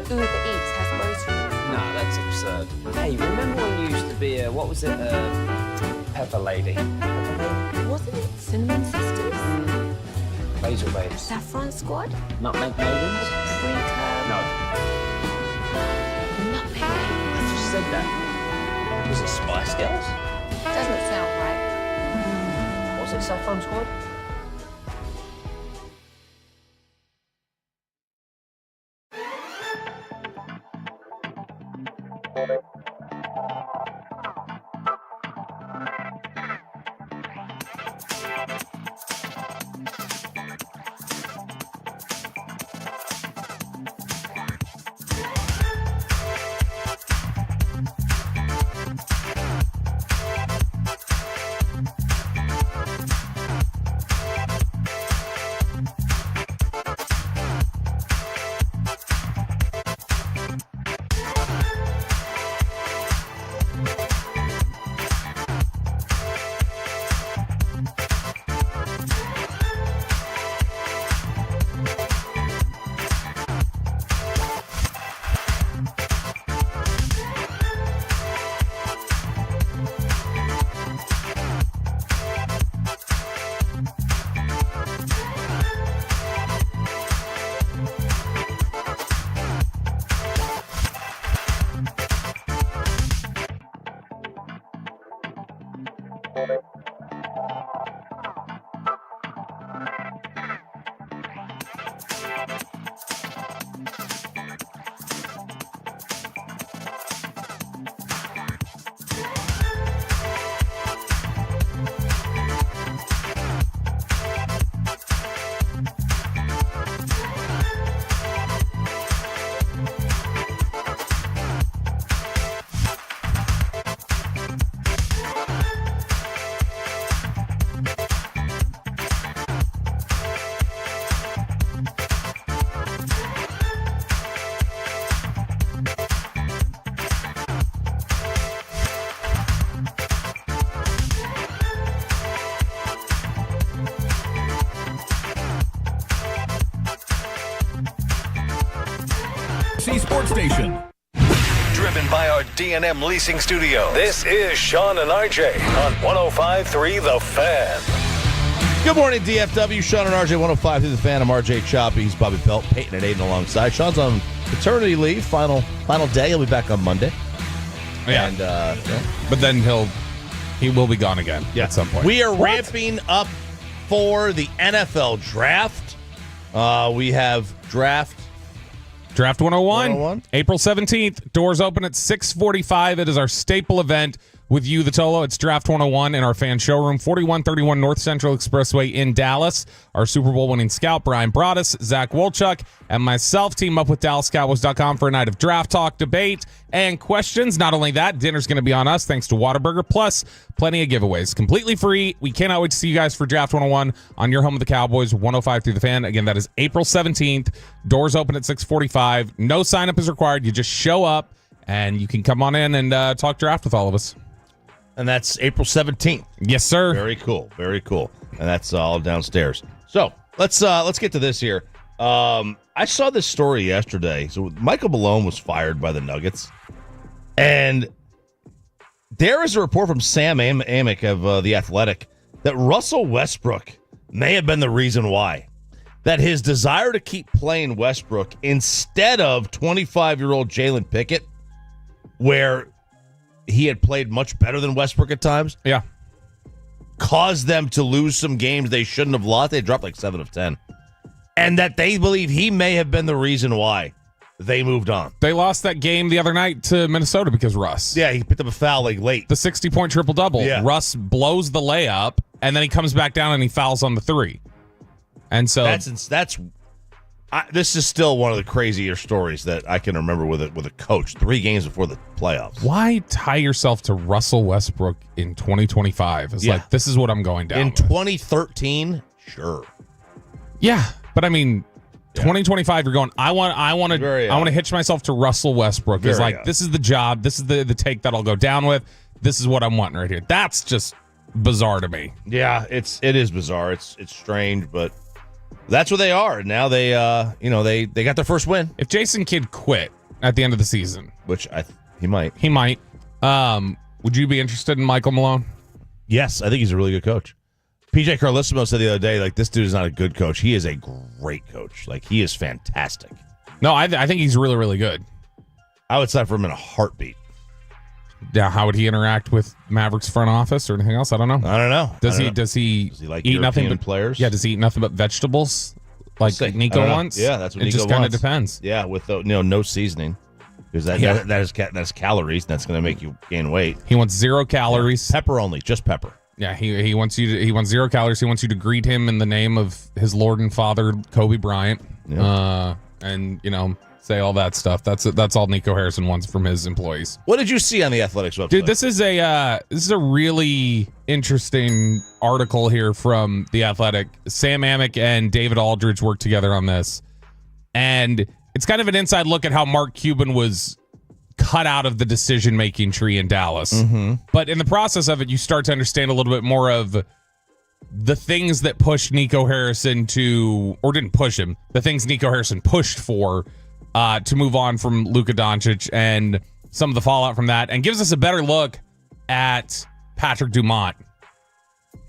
Uber Eats has groceries. No, that's absurd. Hey, remember when you used to be a, what was it, Pepper Lady? Pepper Lady? Wasn't it Cinnamon Sisters? Basil Babes. Saffron Squad? Nutmeg Maidens? Freaker? No. Nutmeg I Maidens? just said that. Was it Spice Girls? Doesn't sound right. Was it Saffron Squad? sports station. Driven by our D&M Leasing Studio, this is Sean and RJ on 105.3 The Fan. Good morning, DFW. Sean and RJ, 105 through The Fan. I'm RJ Choppy. He's Bobby Pelt, Peyton and Aiden alongside. Sean's on paternity leave, final day. He'll be back on Monday. Yeah. And, But then he will be gone again at some point. We are ramping up for the NFL draft. We have Draft 101, April 17th. Doors open at 6:45. It is our staple event with you, the Tolo. It's Draft 101 in our fan showroom, 4131 North Central Expressway in Dallas. Our Super Bowl winning scout, Brian Broaddus, Zach Wolchuk, and myself team up with DallasCowboys.com for a night of draft talk, debate, and questions. Not only that, dinner's going to be on us thanks to Whataburger, plus plenty of giveaways. Completely free. We cannot wait to see you guys for Draft 101 on your home of the Cowboys, 105 through The Fan. Again, that is April 17th. Doors open at 6:45. No sign-up is required. You just show up, and you can come on in and talk draft with all of us. And that's April 17th. Yes, sir. Very cool. Very cool. And that's all downstairs. So let's get to this here. I saw this story yesterday. So Michael Malone was fired by the Nuggets. And there is a report from Sam Amick of The Athletic that Russell Westbrook may have been the reason why. That his desire to keep playing Westbrook instead of 25-year-old Jalen Pickett, where he had played much better than Westbrook at times. Yeah. Caused them to lose some games they shouldn't have lost. They dropped like 7 of 10. And that they believe he may have been the reason why they moved on. They lost that game the other night to Minnesota because Russ. Yeah, he picked up a foul like late. The 60-point triple-double. Yeah. Russ blows the layup, and then he comes back down and he fouls on the 3. And so this is still one of the crazier stories that I can remember with a coach 3 games before the playoffs. Why tie yourself to Russell Westbrook in 2025? It's like, this is what I'm going down in with. 2013, sure. Yeah, but I mean, 2025, you're going, I want to hitch myself to Russell Westbrook. It's like, this is the job. This is the take that I'll go down with. This is what I'm wanting right here. That's just bizarre to me. Yeah, it is bizarre. It's strange, but that's what they are. Now they got their first win. If Jason Kidd quit at the end of the season, which he might. Would you be interested in Michael Malone? Yes, I think he's a really good coach. PJ Carlissimo said the other day, like, this dude is not a good coach. He is a great coach. Like, he is fantastic. No, I think he's really, really good. I would sign for him in a heartbeat. Yeah, how would he interact with Mavericks front office or anything else? I don't know. Does he like eat nothing but players? Yeah, does he eat nothing but vegetables like Nico wants? Yeah, that's what it Nico just kind of wants. depends. Yeah, with no seasoning. Because that's calories, and that's going to make you gain weight. He wants 0 calories. Pepper only, just pepper. Yeah, he wants 0 calories. He wants you to greet him in the name of his Lord and Father Kobe Bryant. Yeah. And say all that stuff. That's all Nico Harrison wants from his employees. What did you see on the Athletics website? Dude, this is a really interesting article here from the Athletic. Sam Amick and David Aldridge worked together on this, and it's kind of an inside look at how Mark Cuban was cut out of the decision-making tree in Dallas. Mm-hmm. But in the process of it, you start to understand a little bit more of the things that pushed Nico Harrison didn't push him, the things Nico Harrison pushed for to move on from Luka Doncic and some of the fallout from that, and gives us a better look at Patrick Dumont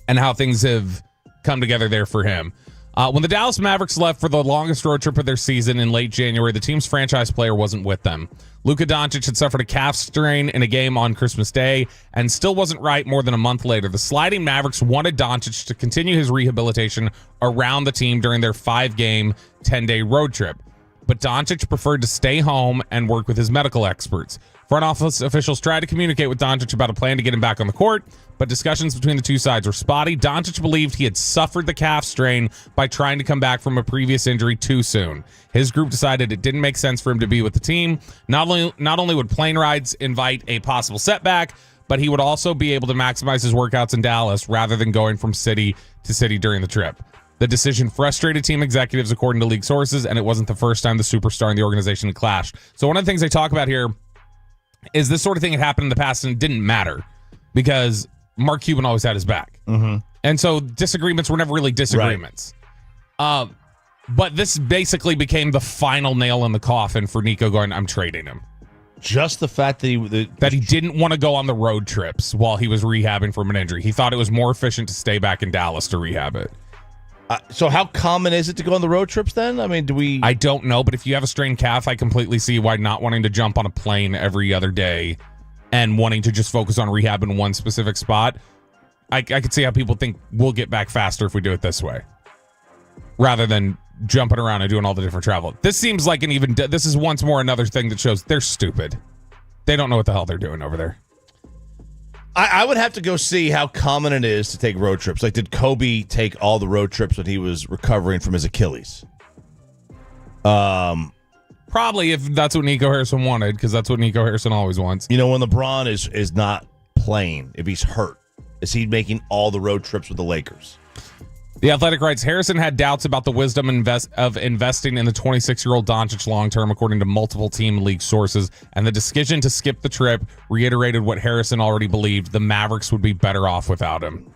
and how things have come together there for him. When the Dallas Mavericks left for the longest road trip of their season in late January, the team's franchise player wasn't with them. Luka Doncic had suffered a calf strain in a game on Christmas Day and still wasn't right more than a month later. The sliding Mavericks wanted Doncic to continue his rehabilitation around the team during their 5-game, 10-day road trip. But Doncic preferred to stay home and work with his medical experts. Front office officials tried to communicate with Doncic about a plan to get him back on the court, but discussions between the two sides were spotty. Doncic believed he had suffered the calf strain by trying to come back from a previous injury too soon. His group decided it didn't make sense for him to be with the team. Not only would plane rides invite a possible setback, but he would also be able to maximize his workouts in Dallas rather than going from city to city during the trip. The decision frustrated team executives, according to league sources, and it wasn't the first time the superstar and the organization had clashed. So one of the things they talk about here is this sort of thing had happened in the past and it didn't matter because Mark Cuban always had his back. Mm-hmm. And so disagreements were never really disagreements. Right. But this basically became the final nail in the coffin for Nico going, I'm trading him. Just the fact that he didn't want to go on the road trips while he was rehabbing from an injury. He thought it was more efficient to stay back in Dallas to rehab it. So how common is it to go on the road trips then? I mean, I don't know, but if you have a strained calf, I completely see why not wanting to jump on a plane every other day and wanting to just focus on rehab in one specific spot. I could see how people think we'll get back faster if we do it this way, rather than jumping around and doing all the different travel. This seems like this is once more another thing that shows they're stupid. They don't know what the hell they're doing over there. I would have to go see how common it is to take road trips. Like, did Kobe take all the road trips when he was recovering from his Achilles? Probably, if that's what Nico Harrison wanted, because that's what Nico Harrison always wants. You know, when LeBron is not playing, if he's hurt, is he making all the road trips with the Lakers? The Athletic writes, Harrison had doubts about the wisdom of investing in the 26-year-old Doncic long-term, according to multiple team league sources, and the decision to skip the trip reiterated what Harrison already believed: the Mavericks would be better off without him.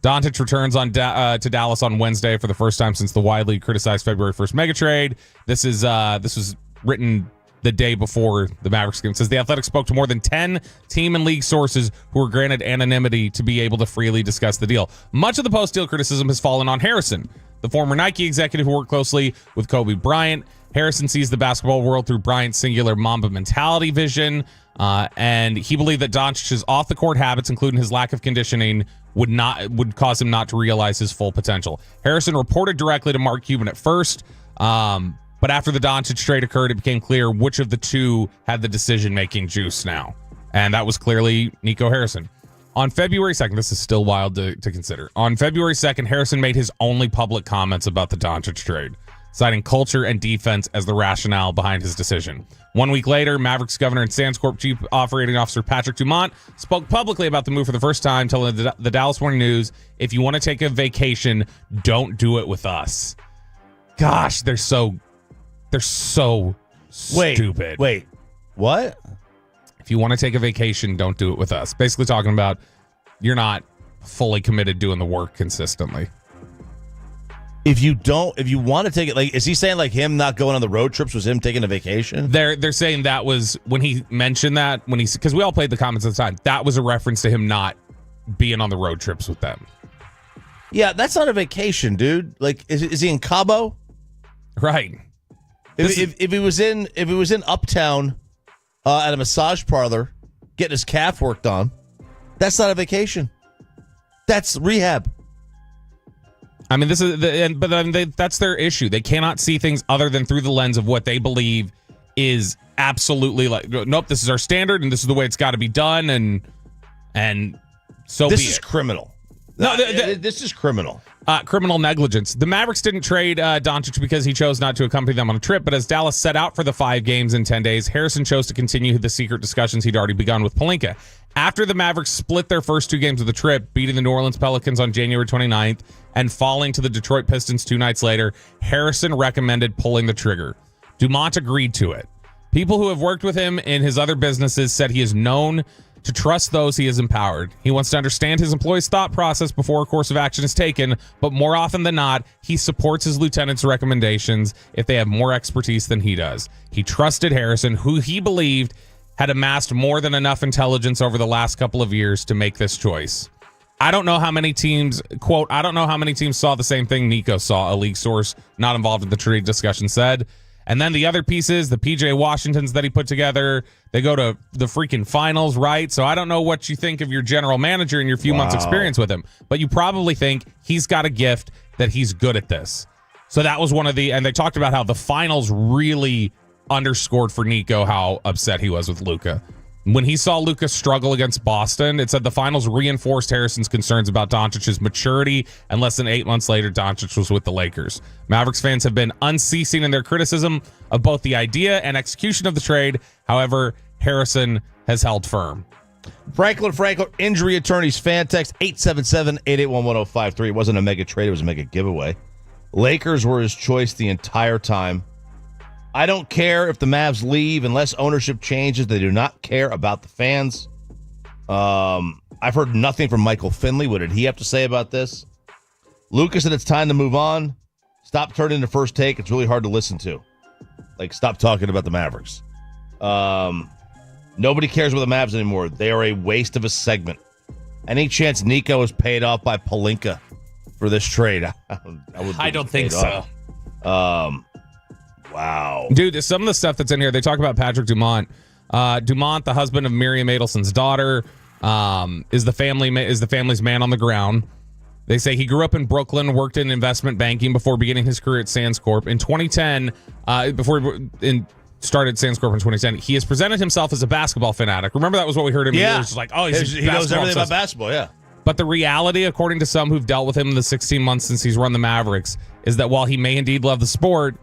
Doncic returns to Dallas on Wednesday for the first time since the widely criticized February 1st mega trade. This was written the day before the Mavericks game. It says the Athletic spoke to more than 10 team and league sources who were granted anonymity to be able to freely discuss the deal. Much of the post-deal criticism has fallen on Harrison, the former Nike executive who worked closely with Kobe Bryant. Harrison sees the basketball world through Bryant's singular Mamba mentality vision, and he believed that Doncic's off-the-court habits, including his lack of conditioning, would cause him not to realize his full potential. Harrison reported directly to Mark Cuban at first, but after the Doncic trade occurred, it became clear which of the two had the decision-making juice now. And that was clearly Nico Harrison. On February 2nd, this is still wild to consider. On February 2nd, Harrison made his only public comments about the Doncic trade, citing culture and defense as the rationale behind his decision. 1 week later, Mavericks governor and Sands Corp Chief Operating Officer Patrick Dumont spoke publicly about the move for the first time, telling the Dallas Morning News, if you want to take a vacation, don't do it with us. Gosh, they're so stupid. Wait, what? If you want to take a vacation, don't do it with us. Basically talking about you're not fully committed doing the work consistently. If you want to take it, like, is he saying like him not going on the road trips was him taking a vacation? They're saying that was when he mentioned that, because we all played the comments at the time, that was a reference to him not being on the road trips with them. Yeah, that's not a vacation, dude. Like, is he in Cabo? Right. If he was in Uptown at a massage parlor getting his calf worked on, that's not a vacation. That's rehab. I mean, that's their issue. They cannot see things other than through the lens of what they believe is absolutely like, nope, this is our standard and this is the way it's got to be done, and so this be is it. Criminal. No, this is criminal. Criminal negligence. The Mavericks didn't trade Doncic because he chose not to accompany them on a trip, but as Dallas set out for the 5 games in 10 days, Harrison chose to continue the secret discussions he'd already begun with Pelinka. After the Mavericks split their first 2 games of the trip, beating the New Orleans Pelicans on January 29th and falling to the Detroit Pistons 2 nights later, Harrison recommended pulling the trigger. Dumont agreed to it. People who have worked with him in his other businesses said he is known to trust those he has empowered. He wants to understand his employees' thought process before a course of action is taken, but more often than not, he supports his lieutenants' recommendations if they have more expertise than he does. He trusted Harrison, who he believed had amassed more than enough intelligence over the last couple of years to make this choice. I don't know how many teams, quote, I don't know how many teams saw the same thing Nico saw, a league source not involved in the trade discussion said. And then the other pieces, the PJ Washingtons that he put together, they go to the freaking finals, right? So I don't know what you think of your general manager and your few months experience with him, but you probably think he's got a gift that he's good at this. So that was one of and they talked about how the finals really underscored for Nico how upset he was with Luka. When he saw Luka struggle against Boston, it said the finals reinforced Harrison's concerns about Doncic's maturity, and less than 8 months later, Doncic was with the Lakers. Mavericks fans have been unceasing in their criticism of both the idea and execution of the trade. However, Harrison has held firm. Franklin, injury attorneys, fan text 877-881-1053. It wasn't a mega trade, it was a mega giveaway. Lakers were his choice the entire time. I don't care if the Mavs leave unless ownership changes. They do not care about the fans. I've heard nothing from Michael Finley. What did he have to say about this? Lucas said it's time to move on. Stop turning to First Take. It's really hard to listen to. Like, stop talking about the Mavericks. Nobody cares about the Mavs anymore. They are a waste of a segment. Any chance Nico is paid off by Pelinka for this trade? I don't think so. Wow. Dude, some of the stuff that's in here, they talk about Patrick Dumont. Dumont, the husband of Miriam Adelson's daughter, is the family's man on the ground. They say he grew up in Brooklyn, worked in investment banking before beginning his career at Sands Corp. In 2010, started Sands Corp in 2010, he has presented himself as a basketball fanatic. Remember that was what we heard him do? It was just like, oh, he knows everything about basketball, yeah. But the reality, according to some who've dealt with him in the 16 months since he's run the Mavericks, is that while he may indeed love the sport,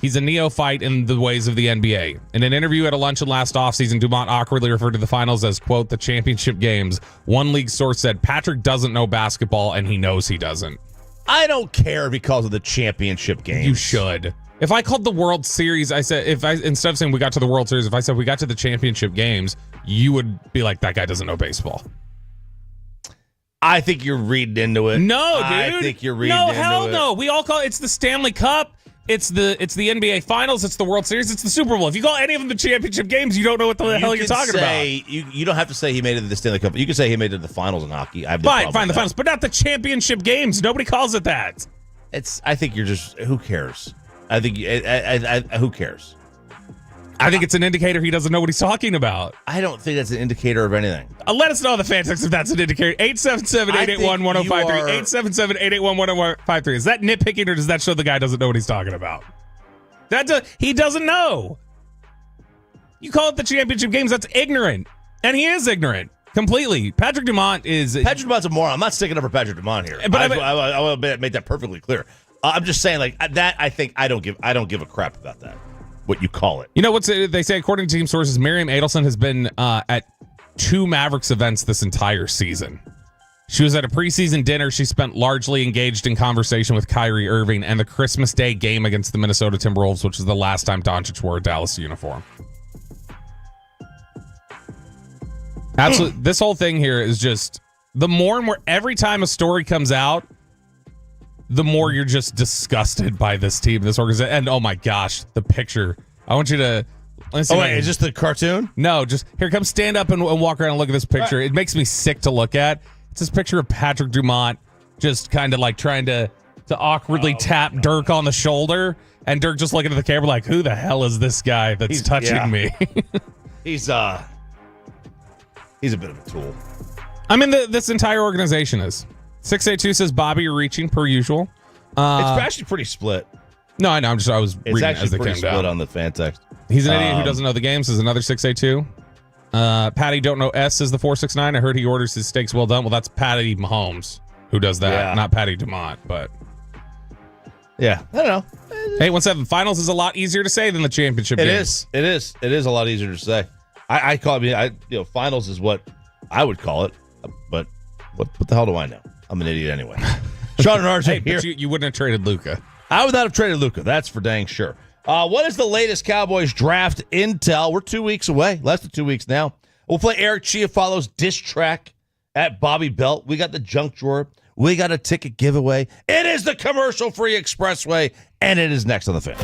he's a neophyte in the ways of the NBA. In an interview at a luncheon last offseason, Dumont awkwardly referred to the finals as, quote, the championship games. One league source said, Patrick doesn't know basketball, and he knows he doesn't. I don't care because of the championship games. You should. If I called the World Series, instead of saying we got to the World Series, if I said we got to the championship games, you would be like, that guy doesn't know baseball. I think you're reading into it. No, dude. I think you're reading into it. No, hell no. We all call it's the Stanley Cup. It's the NBA Finals. It's the World Series. It's the Super Bowl. If you call any of them the championship games, you don't know what the hell you're talking about. You don't have to say he made it to the Stanley Cup. You can say he made it to the finals in hockey. I have Fine, the finals, but not the championship games. Nobody calls it that. I think you're just. Who cares? I think. Who cares? I think it's an indicator he doesn't know what he's talking about. I don't think that's an indicator of anything. Let us know in the fan text if that's an indicator. 877-881-1053. 877-881-1053. Is that nitpicking or does that show the guy doesn't know what he's talking about? He doesn't know. You call it the championship games, that's ignorant. And he is ignorant. Completely. Patrick Dumont's a moron. I'm not sticking up for Patrick Dumont here. But I will make that perfectly clear. I'm just saying, like that. I think I don't give a crap about that. What you call it. You know what's they say according to team sources, Miriam Adelson has been at 2 Mavericks events this entire season. She was at a preseason dinner. She spent largely engaged in conversation with Kyrie Irving and the Christmas Day game against the Minnesota Timberwolves, which is the last time Doncic wore a Dallas uniform. Absolutely. This whole thing here is just the more and more every time a story comes out, the more you're just disgusted by this team, this organization. And oh my gosh, the picture. I want you to. Is this the cartoon? No, just here, come stand up and walk around and look at this picture. It makes me sick to look at. It's this picture of Patrick Dumont just kind of like trying to awkwardly tap Dirk on the shoulder. And Dirk just looking at the camera like, who the hell is this guy that's touching me? He's a bit of a tool. I mean, this entire organization is. 682 says, Bobby, you're reaching per usual. It's actually pretty split. No, I know. I was reading actually as they pretty came split down. On the fan text. He's an idiot who doesn't know the games. Is another 682. Patty don't know S is the 469. I heard he orders his steaks well done. Well, that's Patty Mahomes who does that, not Patty Dumont. But yeah, I don't know. 817 finals is a lot easier to say than the championship. It is a lot easier to say. I call it. Finals is what I would call it. But what the hell do I know? I'm an idiot anyway. Sean and RJ here. But you wouldn't have traded Luka. I would not have traded Luka. That's for dang sure. What is the latest Cowboys draft intel? We're 2 weeks away. Less than 2 weeks now. We'll play Eric Chiafalo's diss track at Bobby Belt. We got the junk drawer. We got a ticket giveaway. It is the commercial-free expressway, and it is next on the Fan.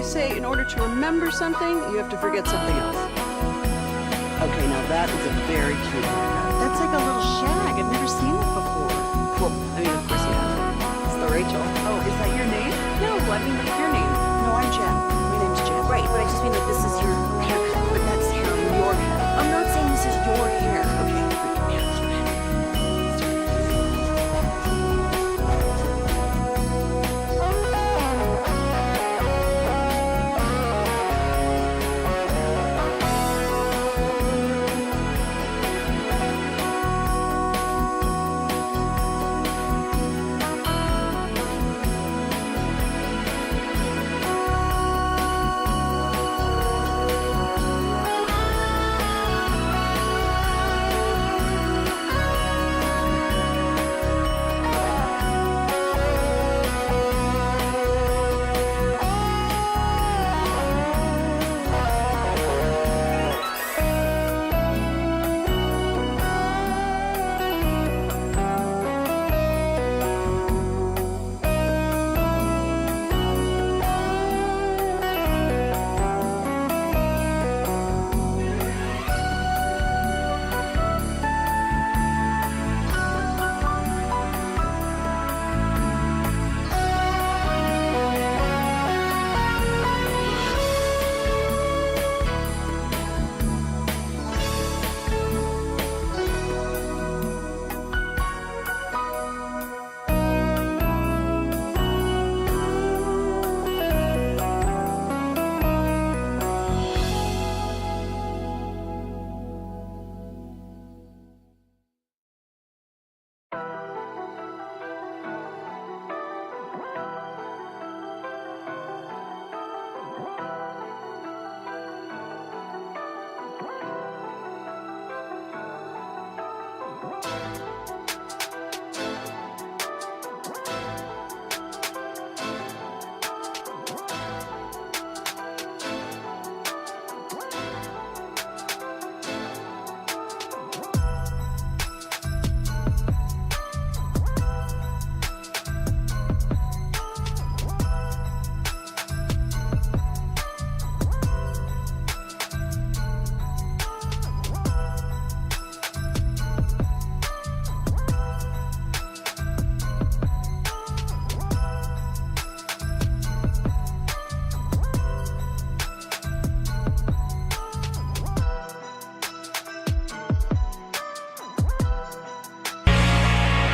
say in order to remember something, you have to forget something else. Okay, now that is a very cute haircut. That's like a little shag. I've never seen that before. Well, I mean, of course you have. It's the Rachel. Oh, is that your name? No, I mean, like your name. No, I'm Jen. My name's Jen. Right, but I just mean like this is your haircut. But that's hair on your head. I'm not saying this is your hair. Okay, yeah, it's your head.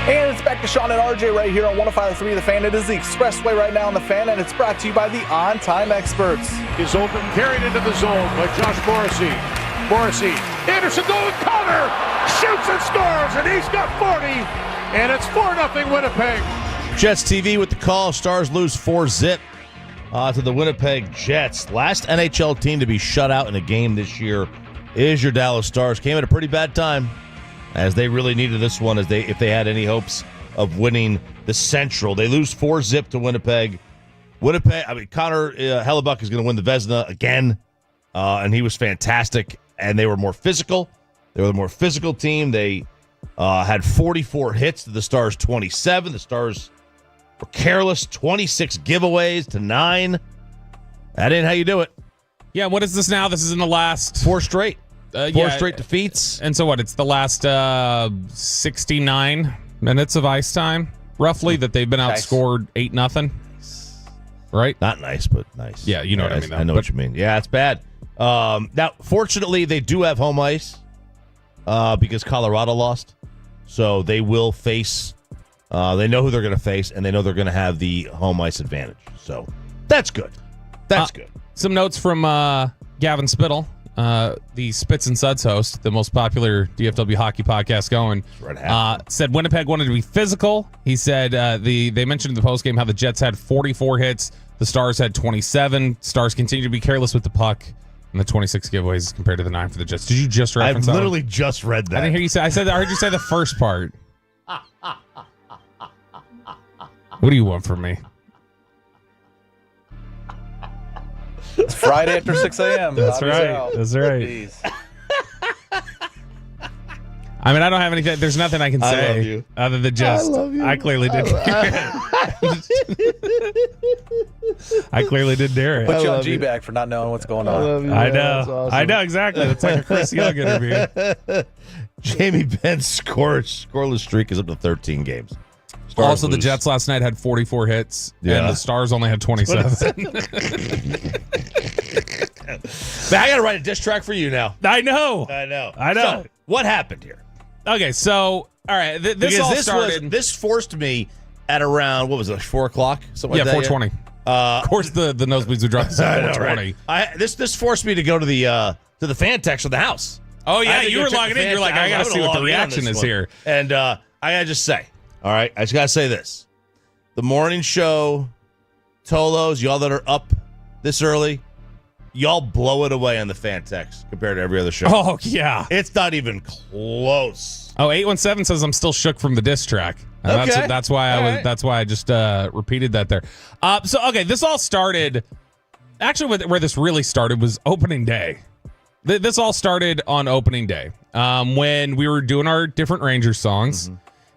And it's back to Sean and RJ right here on 105.3 The Fan. It is the Expressway right now on The Fan, and it's brought to you by the On-Time Experts. Is open, carried into the zone by Josh Morrissey. Morrissey, Anderson going corner, shoots and scores, and he's got 40, and it's 4-0 Winnipeg. Jets TV with the call. Stars lose 4-0 to the Winnipeg Jets. Last NHL team to be shut out in a game this year is your Dallas Stars. Came at a pretty bad time, as they really needed this one if they had any hopes of winning the Central. They lose 4-0 to Winnipeg. Connor Hellebuck is going to win the Vezina again, and he was fantastic. And they were more physical. They were the more physical team. They had 44 hits to the Stars' 27. The Stars were careless, 26 giveaways to 9. That ain't how you do it. Yeah, what is this now? This is in the last... 4 straight. Four straight defeats. And so what? It's the last 69 minutes of ice time, roughly, that they've been outscored 8-0. Right? Not nice, but nice. Yeah, you know what I mean. I know what you mean. Yeah, it's bad. Now, fortunately, they do have home ice because Colorado lost. So they will face, they know who they're going to face, and they know they're going to have the home ice advantage. So that's good. That's good. Some notes from Gavin Spittle, the Spits and Suds host, the most popular DFW hockey podcast going, said Winnipeg wanted to be physical. He said they mentioned in the postgame how the Jets had 44 hits. The Stars had 27. Stars continue to be careless with the puck. And the 26 giveaways compared to the 9 for the Jets. Did you just reference that? I literally just read that. I didn't hear you say. I heard you say the first part. What do you want from me? It's Friday after 6 a.m. That's right. That's right. I mean, I don't have anything. There's nothing I can say other than just. I clearly didn't hear it. I clearly didn't dare it. Put you on G-Bag for not knowing what's going on. I know. I know exactly. That's like a Chris Young interview. Jamie Benn's scoreless streak is up to 13 games. Also, the Jets last night had 44 hits, and the Stars only had 27. But I got to write a diss track for you now. I know. So, what happened here? Okay, so, all right. This forced me at around, what was it, 4 o'clock? Something like that, 4:20. Of course, the nosebleeds would drop to 4:20. Right? This forced me to go to the fan text of the house. Oh, yeah, you were logging in. You're like, I got to see what the reaction is here. And I got to just say, all right, I just got to say this. The morning show, Tolos, y'all that are up this early, y'all blow it away on the fan text compared to every other show. Oh, yeah. It's not even close. Oh, 817 says I'm still shook from the diss track. Okay. That's why that's why I just repeated that there. This all started, actually where this really started was opening day. This all started on opening day when we were doing our different Rangers songs,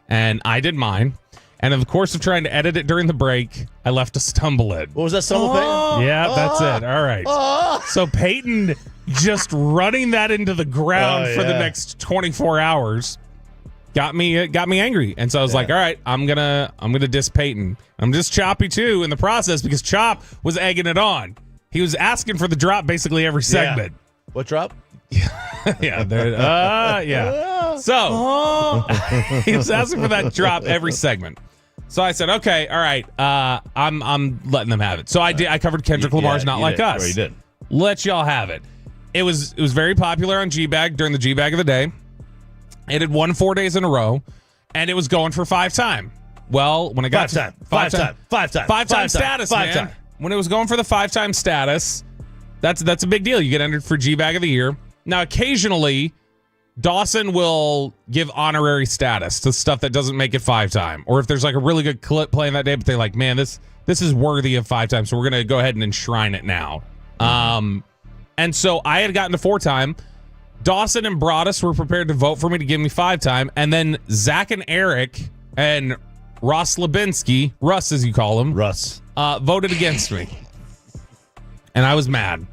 and I did mine. And in the course of trying to edit it during the break, I left a stumble in. What was that stumble, Peyton? Yeah, that's it. All right. So Peyton just running that into the ground for the next 24 hours got me angry. And so I was like, all right, I'm gonna diss Peyton. I'm just Choppy too in the process because Chop was egging it on. He was asking for the drop basically every segment. Yeah. What drop? So he was asking for that drop every segment. So I said, okay, all right, I'm letting them have it. So I did. I covered Kendrick Lamar's "Not Like Us." Well, you did. Let y'all have it. It was very popular on G-Bag during the G-Bag of the day. It had won 4 days in a row, and it was going for 5-time. Well, when it got five time status, five man. time. When it was going for the 5-time status, that's a big deal. You get entered for G-Bag of the year. Now, occasionally, Dawson will give honorary status to stuff that doesn't make it 5-time. Or if there's like a really good clip playing that day, but they're like, man, this is worthy of 5-time, so we're going to go ahead and enshrine it now. And so I had gotten to 4-time. Dawson and Broadus were prepared to vote for me to give me 5-time. And then Zach and Eric and Ross Lebinsky, Russ as you call him, voted against me. And I was mad.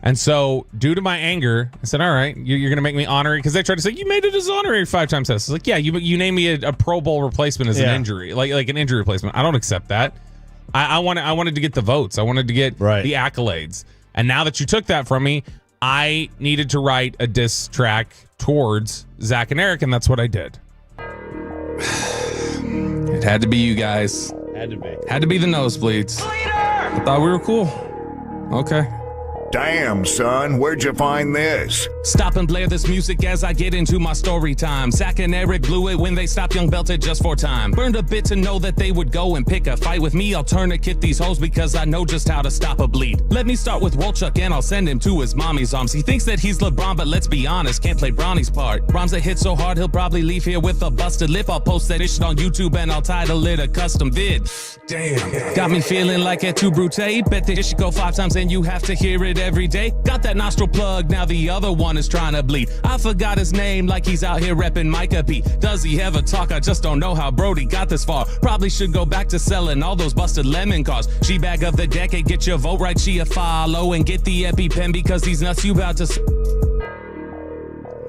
And so, due to my anger, I said, all right, you're going to make me honorary. Because they tried to say, you made it as honorary 5-time status. I was like, yeah, you named me a Pro Bowl replacement as an injury, like an injury replacement. I don't accept that. I wanted to get the votes. I wanted to get the accolades. And now that you took that from me, I needed to write a diss track towards Zach and Eric, and that's what I did. It had to be you guys. Had to be the nosebleeds. I thought we were cool. Okay. Damn, son, where'd you find this? Stop and blare this music as I get into my story time. Zach and Eric blew it when they stopped Young Belted just for time. Burned a bit to know that they would go and pick a fight with me. I'll tourniquet these hoes because I know just how to stop a bleed. Let me start with Wolchuk and I'll send him to his mommy's arms. He thinks that he's LeBron, but let's be honest, can't play Bronny's part. Rhymes that hit so hard, he'll probably leave here with a busted lip. I'll post that shit on YouTube and I'll title it a custom vid. Damn. Got me feeling like a two brute. Bet this should go 5 times and you have to hear it every day. Got that nostril plug, now the other one is trying to bleed. I forgot his name like he's out here repping Micah P. Does he ever talk? I just don't know how Brody got this far. Probably should go back to selling all those busted lemon cars. G-Bag of the decade, get your vote right, she a follow. And get the EpiPen because these nuts you about to...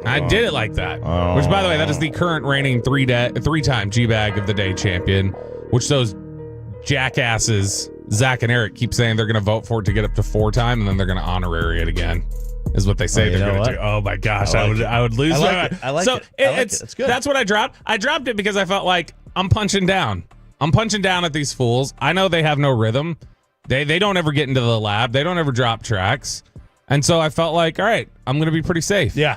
I did it like that. Which, by the way, that is the current reigning 3-time G-Bag of the day champion, which those jackasses... Zach and Eric keep saying they're going to vote for it to get up to 4-time, and then they're going to honorary it again, is what they say they're going to do. Oh my gosh, I would lose my mind. I like it. It's good. That's what I dropped. I dropped it because I felt like I'm punching down. I'm punching down at these fools. I know they have no rhythm. They don't ever get into the lab. They don't ever drop tracks. And so I felt like, all right, I'm going to be pretty safe. Yeah.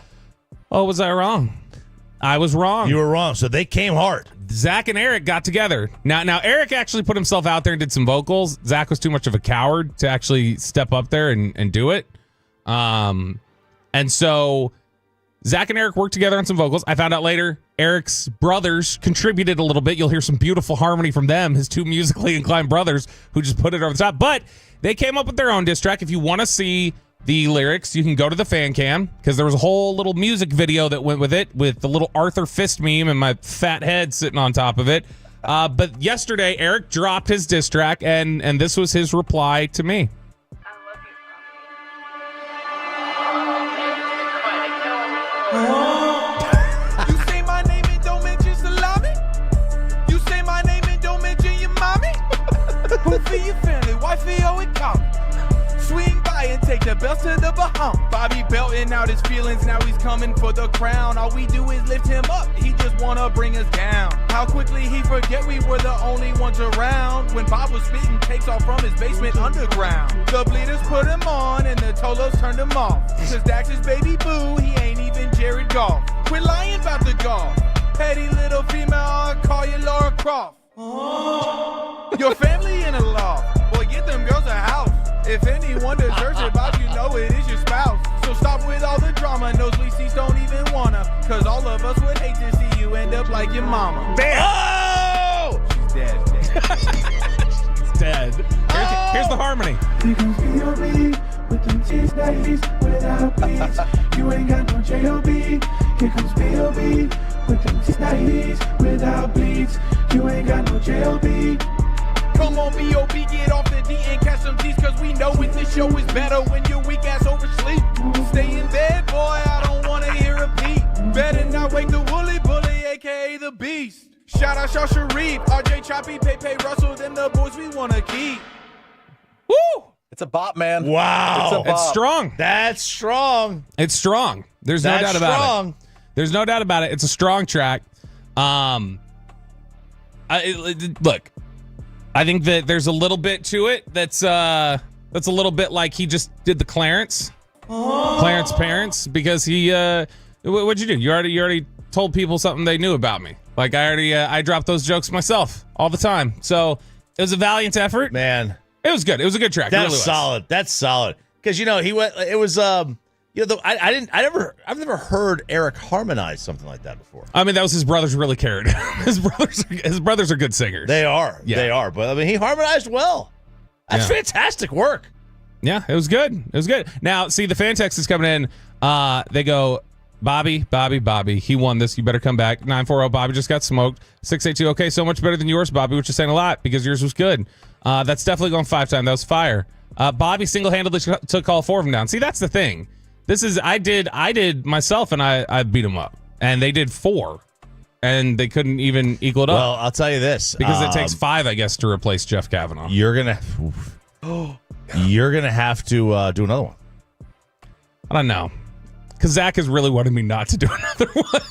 Oh, was I wrong? I was wrong. You were wrong. So they came hard. Zach and Eric got together. Now Eric actually put himself out there and did some vocals. Zach was too much of a coward to actually step up there and do it. And so Zach and Eric worked together on some vocals. I found out later Eric's brothers contributed a little bit. You'll hear some beautiful harmony from them, his two musically inclined brothers who just put it over the top. But they came up with their own diss track. If you want to see the lyrics, you can go to the fan cam because there was a whole little music video that went with it with the little Arthur Fist meme and my fat head sitting on top of it. But yesterday, Eric dropped his diss track, and this was his reply to me. You say my name and don't mention salami? You say my name and don't mention your mommy? Who for your family? Why for your economy? Swing by and take the belt to the Bahamas. Bobby belting out his feelings, now he's coming for the crown. All we do is lift him up, he just wanna bring us down. How quickly he forget we were the only ones around. When Bob was spitting takes off from his basement underground. The bleeders put him on and the Tolos turned him off. Cause Dax is baby boo, he ain't even Jared Goff. Quit lying about the golf. Petty little female, I'll call you Laura Croft. Your family in a loft, boy get them girls a house. If anyone deserves it, Bob, you know it is your spouse. So stop with all the drama, nosebleed seats don't even wanna. Cause all of us would hate to see you end up like your mama. Damn! Oh! She's dead. She's dead. Here's the harmony. With them T's, days, without beats. You ain't got no J.O.B. Here comes B.O.B. With them T's, days, without beats. You ain't got no J.O.B. Come on, B.O.B., get off the D and catch some G's, cause we know when this show is better when your weak ass oversleep. Stay in bed, boy, I don't wanna hear a peep. Better not wake the woolly bully, aka the beast. Shout out Shaw Sharif, RJ Choppy, Pepe Russell, them the boys we wanna keep. Woo! It's a bop, man. Wow. It's a bop. It's strong. That's strong. It's strong. There's no doubt about it. There's no doubt about it. It's a strong track. Look, I think that there's a little bit to it that's a little bit like he just did the Clarence parents, because he what'd you do? You already told people something they knew about me. Like I dropped those jokes myself all the time. So it was a valiant effort, man. It was good. It was a good track. That's really solid. That's solid. Because he went. It was I've never heard Eric harmonize something like that before. I mean, that was his brothers really cared. His brothers are good singers. They are. Yeah. They are. But I mean, he harmonized well. That's fantastic work. Yeah, it was good. It was good. Now, see, the fan text is coming in. They go, Bobby, he won this. You better come back. 940, Bobby just got smoked. 682, okay, so much better than yours, Bobby, which is saying a lot because yours was good. That's definitely going 5-time. That was fire. Bobby single-handedly took all 4 of them down. See, that's the thing. I did myself, and I beat them up. And they did 4. And they couldn't even equal it up. Well, I'll tell you this. Because it takes 5, I guess, to replace Jeff Kavanaugh. You're going to have to do another one. I don't know. Because Zach has really wanted me not to do another one.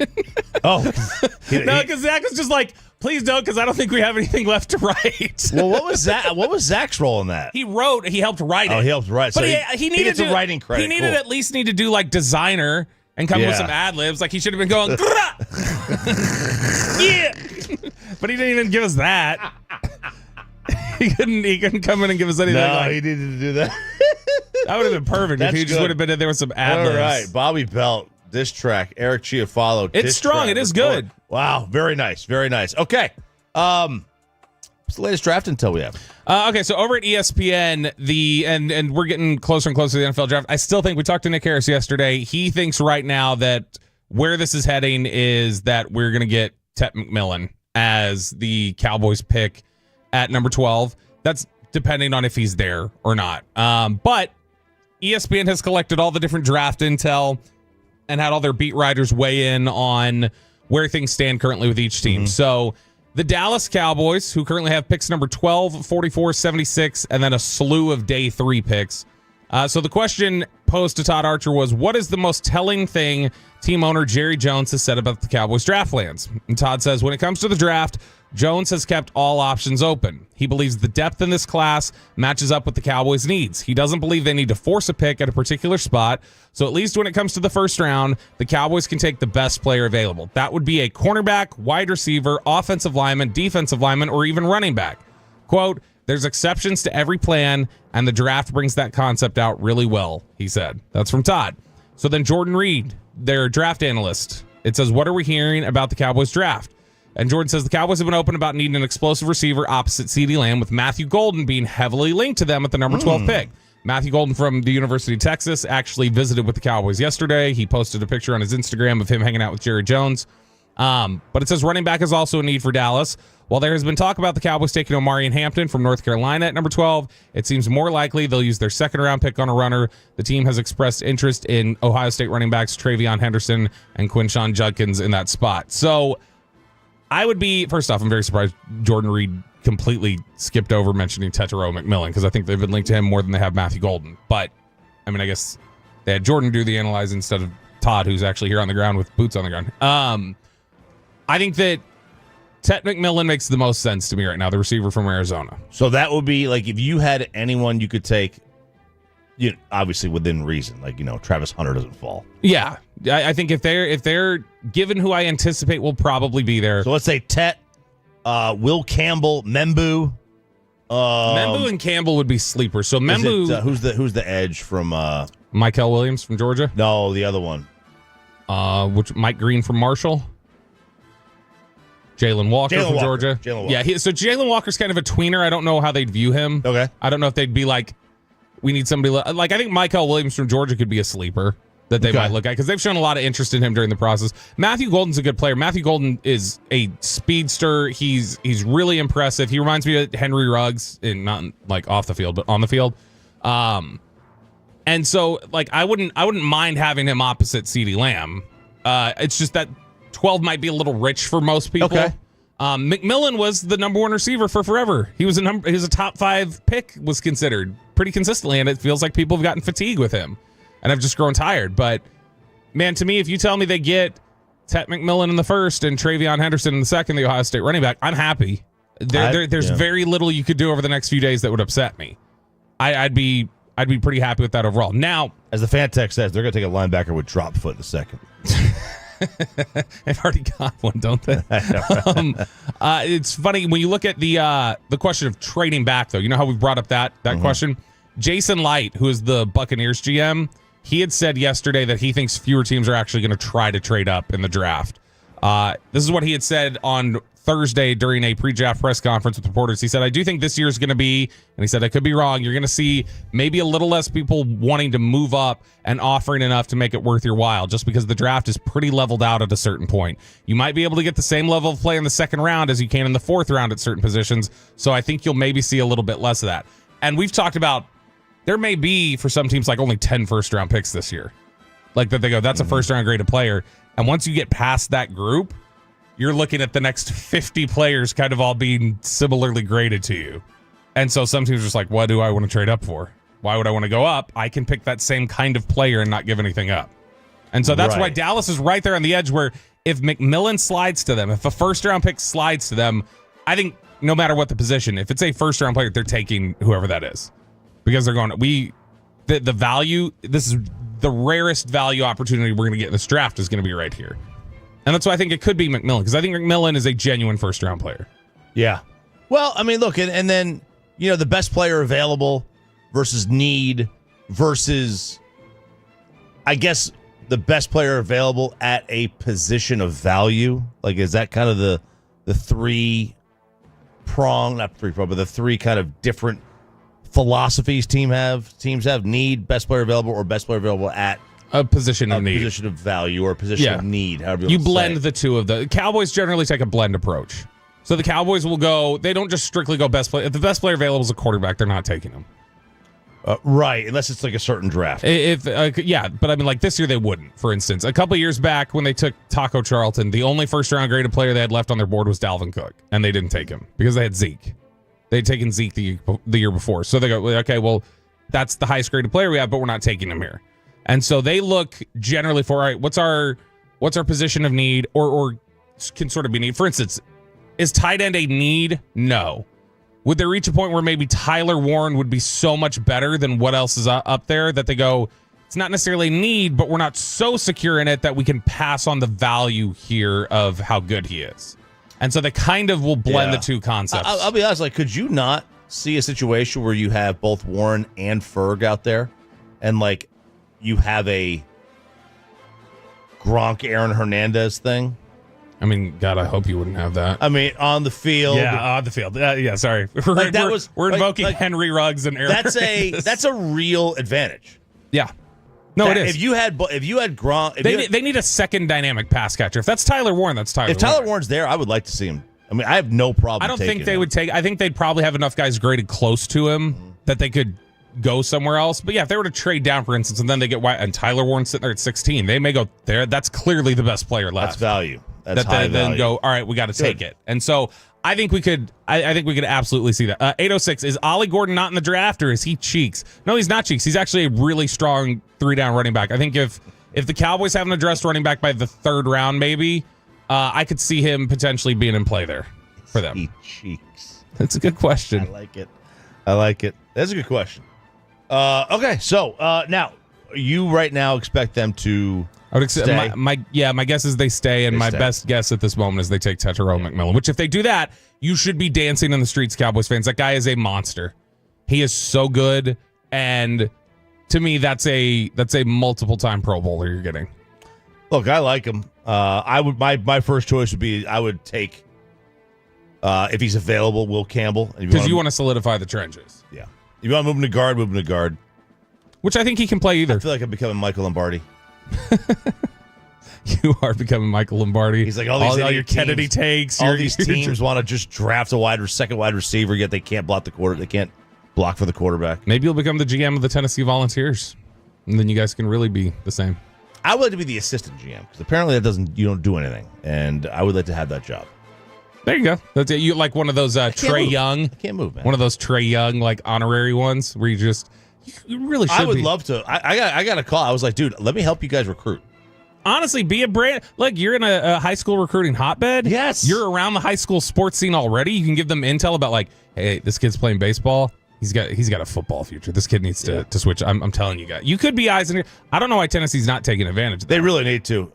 No, because Zach was just like, please don't, because I don't think we have anything left to write. Well, what was Zach's role in that? He helped write it. Oh, he helped write. But so he needed some writing credit. He needed at least need to do like designer and come with some ad libs. Like he should have been going, yeah. But he didn't even give us that. He couldn't come in and give us anything. No, he needed to do that. That would have been perfect if he just would have been in there with some ad libs. All right, Bobby Belt, diss track, Eric Chiafalo. It's strong. It is good. Wow, very nice, very nice. Okay, what's the latest draft intel we have? Okay, so over at ESPN, and we're getting closer and closer to the NFL draft. I still think we talked to Nick Harris yesterday. He thinks right now that where this is heading is that we're going to get Tet McMillan as the Cowboys pick at number 12. That's depending on if he's there or not. But ESPN has collected all the different draft intel and had all their beat writers weigh in on where things stand currently with each team. So the Dallas Cowboys, who currently have picks number 12, 44, 76, and then a slew of day 3 picks. So the question posed to Todd Archer was, what is the most telling thing team owner Jerry Jones has said about the Cowboys draft plans? And Todd says, when it comes to the draft, Jones has kept all options open. He believes the depth in this class matches up with the Cowboys' needs. He doesn't believe they need to force a pick at a particular spot. So at least when it comes to the first round, the Cowboys can take the best player available. That would be a cornerback, wide receiver, offensive lineman, defensive lineman, or even running back. Quote, there's exceptions to every plan, and the draft brings that concept out really well, he said. That's from Todd. So then Jordan Reed, their draft analyst, it says, what are we hearing about the Cowboys draft? And Jordan says the Cowboys have been open about needing an explosive receiver opposite CeeDee Lamb, with Matthew Golden being heavily linked to them at the number 12 pick. Matthew Golden from the University of Texas actually visited with the Cowboys yesterday. He posted a picture on his Instagram of him hanging out with Jerry Jones. But it says running back is also a need for Dallas. While there has been talk about the Cowboys taking Omarion Hampton from North Carolina at number 12, it seems more likely they'll use their second-round pick on a runner. The team has expressed interest in Ohio State running backs Travion Henderson and Quinshon Judkins in that spot. So I would be, first off, I'm very surprised Jordan Reed completely skipped over mentioning Tetairoa McMillan because I think they've been linked to him more than they have Matthew Golden. But, I mean, I guess they had Jordan do the analyze instead of Todd, who's actually here on the ground with boots on the ground. I think that Tet McMillan makes the most sense to me right now, the receiver from Arizona. So that would be like if you had anyone you could take, obviously within reason, like Travis Hunter doesn't fall. Yeah, I think if they're given who I anticipate will probably be there. So let's say Tet, Will Campbell, Membu. Membu and Campbell would be sleepers. So Membu, who's the edge from Mykel Williams from Georgia? No, the other one. Which Mike Green from Marshall? Jalen Walker from Georgia. Yeah, so Jalen Walker's kind of a tweener. I don't know how they'd view him. Okay. I don't know if they'd be like, we need somebody like I think Mykel Williams from Georgia could be a sleeper that they might look at because they've shown a lot of interest in him during the process. Matthew Golden's a good player. Matthew Golden is a speedster. He's really impressive. He reminds me of Henry Ruggs, not like off the field, but on the field. And so like I wouldn't mind having him opposite CeeDee Lamb. It's just that 12 might be a little rich for most people. Okay. McMillan was the number one receiver for forever. He was a top 5 pick, was considered pretty consistently, and it feels like people have gotten fatigued with him and have just grown tired. But man, to me, if you tell me they get Tet McMillan in the first and Travion Henderson in the second, the Ohio State running back, I'm happy. There's very little you could do over the next few days that would upset me. I'd be pretty happy with that overall. Now, as the fan text says, they're going to take a linebacker with drop foot in the second. They've already got one, don't they? It's funny when you look at the question of trading back, though. You know how we brought up that question? Jason Light, who is the Buccaneers GM, he had said yesterday that he thinks fewer teams are actually going to try to trade up in the draft. This is what he had said on Thursday during a pre-draft press conference with reporters. He said, I do think this year is going to be, and he said, I could be wrong, you're going to see maybe a little less people wanting to move up and offering enough to make it worth your while, just because the draft is pretty leveled out at a certain point. You might be able to get the same level of play in the second round as you can in the fourth round at certain positions, so I think you'll maybe see a little bit less of that. And we've talked about, there may be, for some teams, like only 10 first-round picks this year. Like that they go, that's a first-round graded player. And once you get past that group, you're looking at the next 50 players kind of all being similarly graded to you. And so some teams are just like, what do I want to trade up for? Why would I want to go up? I can pick that same kind of player and not give anything up. And so that's why Dallas is right there on the edge where if McMillan slides to them, if a first-round pick slides to them, I think no matter what the position, if it's a first-round player, they're taking whoever that is. Because they're going, the value, this is the rarest value opportunity we're going to get in this draft is going to be right here. And that's why I think it could be McMillan, because I think McMillan is a genuine first-round player. Yeah. Well, I mean, look, and then, the best player available versus need versus, I guess, the best player available at a position of value. Like, is that kind of the three-prong, not three-prong, but the three kind of different philosophies teams have? Need, best player available, or best player available at a position of need, position of value, or a position of need. However you blend the two of the Cowboys generally take a blend approach. So the Cowboys will go. They don't just strictly go best player. If the best player available is a quarterback, they're not taking him. Right, unless it's like a certain draft. But I mean, like this year they wouldn't. For instance, a couple of years back when they took Taco Charlton, the only first-round graded player they had left on their board was Dalvin Cook, and they didn't take him because they had Zeke. They'd taken Zeke the year before, so they go, okay, well, that's the highest graded player we have, but we're not taking him here. And so they look generally for, all right, what's our position of need or can sort of be need. For instance, is tight end a need? No. Would they reach a point where maybe Tyler Warren would be so much better than what else is up there that they go, it's not necessarily a need, but we're not so secure in it that we can pass on the value here of how good he is. And so they kind of will blend the two concepts. I'll be honest, like, could you not see a situation where you have both Warren and Ferg out there and, like, you have a Gronk, Aaron Hernandez thing? I mean, God, I hope you wouldn't have that. I mean, on the field. Yeah, on the field. Sorry. We're invoking Henry Ruggs and Aaron Hernandez. That's a real advantage. Yeah. No, it is. If you had Gronk, they need a second dynamic pass catcher. If that's Tyler Warren, that's Tyler. If Tyler Warren's there, I would like to see him. I mean, I have no problem. I don't think they would take. I think they'd probably have enough guys graded close to him that they could go somewhere else. But yeah, if they were to trade down, for instance, and then they get White and Tyler Warren sitting there at 16, they may go there. That's clearly the best player left. That's value. That's that high they then value. go. All right, we got to take it. And so I think we could. I think we could absolutely see that. 806 is Ollie Gordon not in the draft, or is he Cheeks? No, he's not Cheeks. He's actually a really strong 3-down running back. I think if the Cowboys haven't addressed running back by the 3rd round, maybe I could see him potentially being in play there for them. He Cheeks. That's a good question. I like it. That's a good question. Okay, so now you right now expect them to. I would accept my guess is they stay, and my stay. best guess at this moment is they take Tetairoa McMillan. Which, if they do that, you should be dancing in the streets, Cowboys fans. That guy is a monster. He is so good, and to me, that's a multiple-time Pro Bowler you're getting. Look, I like him. I would my first choice would be I would take if he's available, Will Campbell, because you want to solidify the trenches. Yeah, if you want to move him to guard, which I think he can play either. I feel like I'm becoming Michael Lombardi. You are becoming Michael Lombardi. He's like all your Kennedy takes. All these teams want to just draft a second wide receiver, yet they can't block They can't block for the quarterback. Maybe you'll become the GM of the Tennessee Volunteers, and then you guys can really be the same. I would like to be the assistant GM because apparently you don't do anything, and I would like to have that job. There you go. That's it. You like one of those Trey Young. I can't move, man. One of those Trey Young like honorary ones where you really should. I would love to. I got a call. I was like, dude, let me help you guys recruit. Honestly, be a brand. Like, you're in a high school recruiting hotbed. Yes. You're around the high school sports scene already. You can give them intel about, like, hey, this kid's playing baseball. He's got a football future. This kid needs to switch. I'm telling you guys. You could be eyes in here. I don't know why Tennessee's not taking advantage of that. They really need to.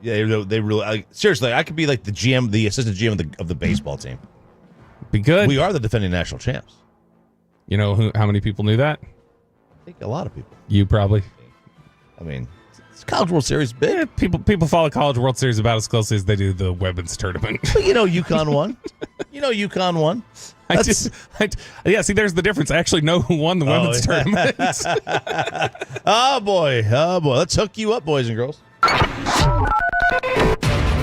They really seriously, I could be like the GM, the assistant GM of the baseball team. Be good. We are the defending national champs. You know how many people knew that? I think a lot of people. You probably. I mean, it's College World Series big. Yeah, people follow College World Series about as closely as they do the women's tournament. But UConn won. UConn won. See, there's the difference. I actually know who won the women's tournament. Oh boy. Let's hook you up, boys and girls.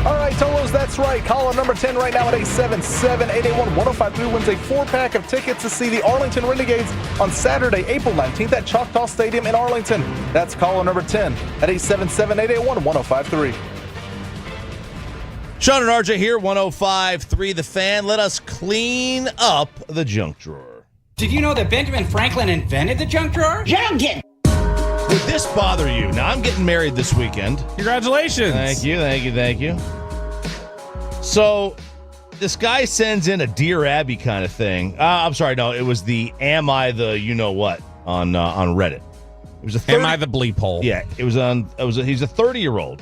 All right, Tolos, that's right. Caller number 10 right now at 877-881-1053 wins a 4-pack of tickets to see the Arlington Renegades on Saturday, April 19th at Choctaw Stadium in Arlington. That's caller number 10 at 877-881-1053. Sean and RJ here, 105.3 The Fan. Let us clean up the junk drawer. Did you know that Benjamin Franklin invented the junk drawer? Junkin! Would this bother you? Now, I'm getting married this weekend. Congratulations. Thank you. So, this guy sends in a Dear Abby kind of thing. I'm sorry, no, it was the Am I the you-know-what on Reddit. It was Am I the bleep hole? Yeah, he's a 30-year-old.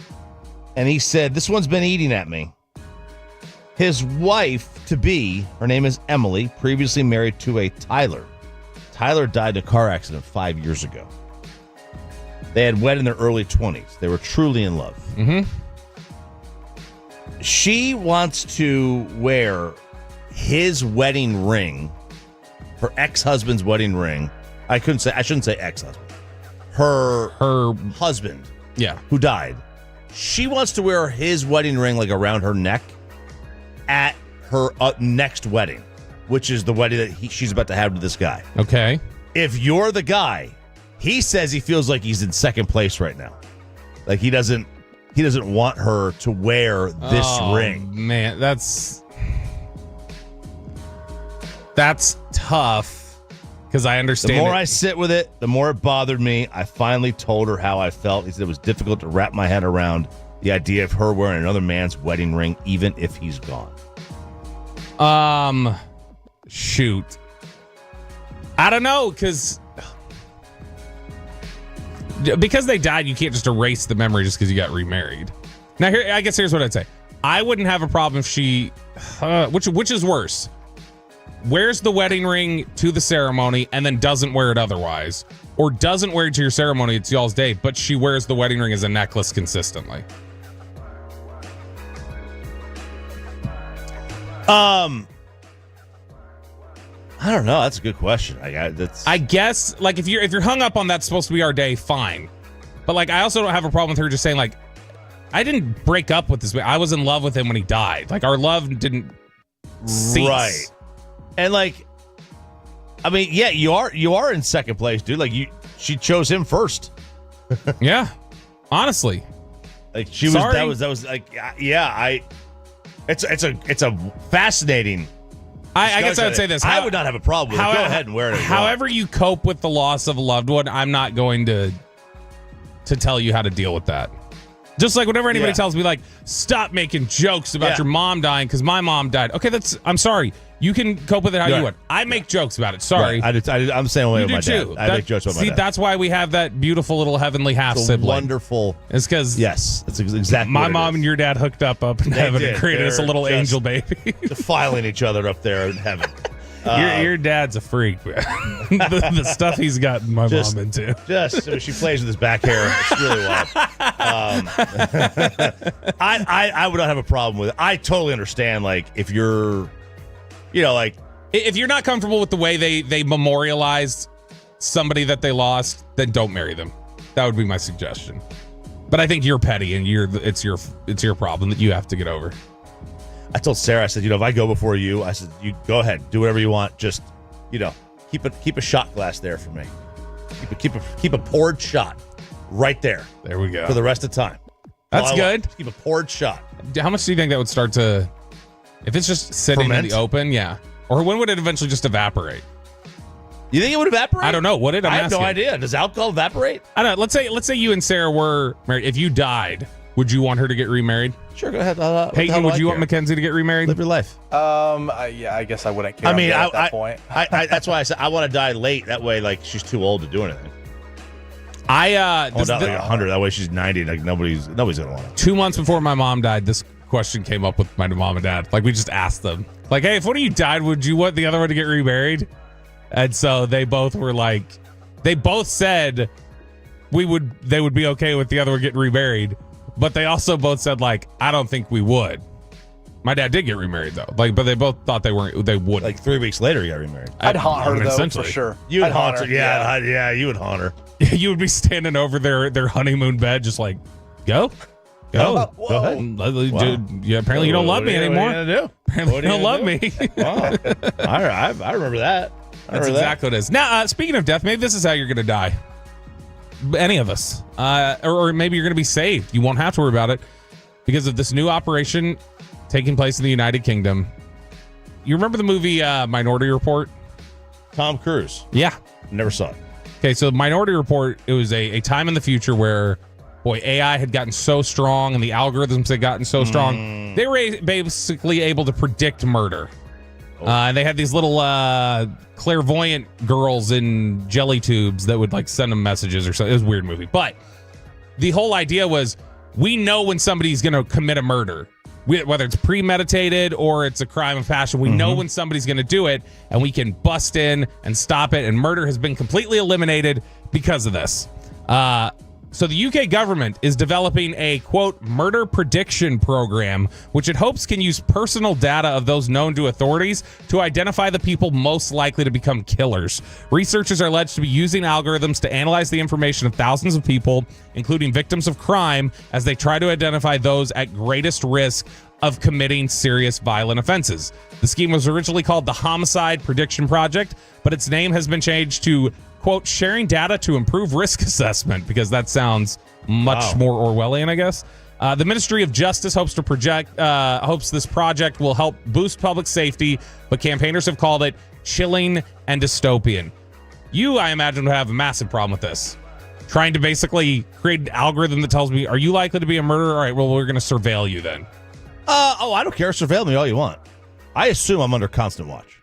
And he said, this one's been eating at me. His wife-to-be, her name is Emily, previously married to a Tyler. Tyler died in a car accident 5 years ago. They had wed in their early 20s. They were truly in love. Mm-hmm. She wants to wear his wedding ring, her ex-husband's wedding ring. I shouldn't say ex-husband. Her husband. Yeah. Who died. She wants to wear his wedding ring like around her neck at her next wedding, which is the wedding that she's about to have with this guy. Okay. If you're the guy, he says he feels like he's in second place right now. Like he doesn't want her to wear this ring. Man, that's tough. Because I understand. The more I sit with it, the more it bothered me. I finally told her how I felt. He said it was difficult to wrap my head around the idea of her wearing another man's wedding ring, even if he's gone. Shoot. I don't know, because they died, you can't just erase the memory just because you got remarried. Now, here's what I'd say. I wouldn't have a problem if she, which is worse, wears the wedding ring to the ceremony and then doesn't wear it otherwise, or doesn't wear it to your ceremony, it's y'all's day, but she wears the wedding ring as a necklace consistently. I don't know. That's a good question. I guess, like, if you're hung up on that's supposed to be our day, fine. But like, I also don't have a problem with her just saying like, I didn't break up with this man. I was in love with him when he died. Like, our love didn't cease. Right. And like, I mean, yeah, you are in second place, dude. Like she chose him first. Yeah. Honestly. Like she was that was like, yeah, it's a fascinating. I guess I would say this. I would not have a problem with it. Go ahead and wear it. However you cope with the loss of a loved one, I'm not going to tell you how to deal with that. Just like whenever anybody tells me, like, stop making jokes about your mom dying because my mom died. Okay, I'm sorry. You can cope with it how you want. I make jokes about it. Sorry. Right. I'm the same way with my too. dad. I make jokes about my dad. That's why we have that beautiful little heavenly half-sibling. Wonderful. It's because that's exactly my mom and your dad hooked up in heaven and created us a little angel baby. Defiling each other up there in heaven. Your dad's a freak, man. the stuff he's gotten my mom into. She plays with his back hair. It's really wild. I would not have a problem with it. I totally understand, like, if you're, like, if you're not comfortable with the way they memorialized somebody that they lost, then don't marry them. That would be my suggestion. But I think you're petty, and it's your problem that you have to get over. I told Sarah, I said, if I go before you, I said, you go ahead, do whatever you want. Just, keep a shot glass there for me. Keep a poured shot right there. There we go. For the rest of the time. That's good. Keep a poured shot. How much do you think that would start to, if it's just sitting in the open? Yeah. Or when would it eventually just evaporate? You think it would evaporate? I don't know. Would it? I have no idea. Does alcohol evaporate? I don't know. Let's say you and Sarah were married. If you died, would you want her to get remarried? Sure, go ahead. Peyton, would you want Mackenzie to get remarried? Live your life. I guess I wouldn't care. At that point. That's why I said I want to die late. That way, like, she's too old to do anything. I want to die like 100. That way, she's 90. Like nobody's gonna want it. 2 months before my mom died, this question came up with my mom and dad. Like, we just asked them, like, hey, if one of you died, would you want the other one to get remarried? And so they both were like, they both said they would be okay with the other one getting remarried. But they also both said, like, I don't think we would. My dad did get remarried, though. Like, but they both thought they wouldn't. Like 3 weeks later, he got remarried. I'd haunt her, though, for sure. You would haunt her. Yeah, you would haunt her. You would be standing over their honeymoon bed, just like, go ahead. Wow. Yeah, apparently you don't love me anymore. What are you gonna do? Apparently you don't love me. Wow. I remember that. That's exactly what it is. Now, speaking of death, maybe this is how you're going to die. Any of us. Or maybe you're going to be saved. You won't have to worry about it because of this new operation taking place in the United Kingdom. You remember the movie Minority Report? Tom Cruise. Yeah. Never saw it. Okay, so Minority Report, it was a time in the future where, AI had gotten so strong and the algorithms had gotten so strong. They were basically able to predict murder. And they had these little clairvoyant girls in jelly tubes that would like send them messages or something. It was a weird movie. But the whole idea was we know when somebody's going to commit a murder, whether it's premeditated or it's a crime of passion. We know when somebody's going to do it, and we can bust in and stop it. And murder has been completely eliminated because of this. So the UK government is developing a, quote, murder prediction program, which it hopes can use personal data of those known to authorities to identify the people most likely to become killers. Researchers are alleged to be using algorithms to analyze the information of thousands of people, including victims of crime, as they try to identify those at greatest risk of committing serious violent offenses. The scheme was originally called the Homicide Prediction Project, but its name has been changed to, quote, sharing data to improve risk assessment, because that sounds much more Orwellian, I guess. The Ministry of Justice hopes this project will help boost public safety, but campaigners have called it chilling and dystopian. You, I imagine, would have a massive problem with this. Trying to basically create an algorithm that tells me, are you likely to be a murderer? All right, well, we're going to surveil you then. I don't care. Surveil me all you want. I assume I'm under constant watch.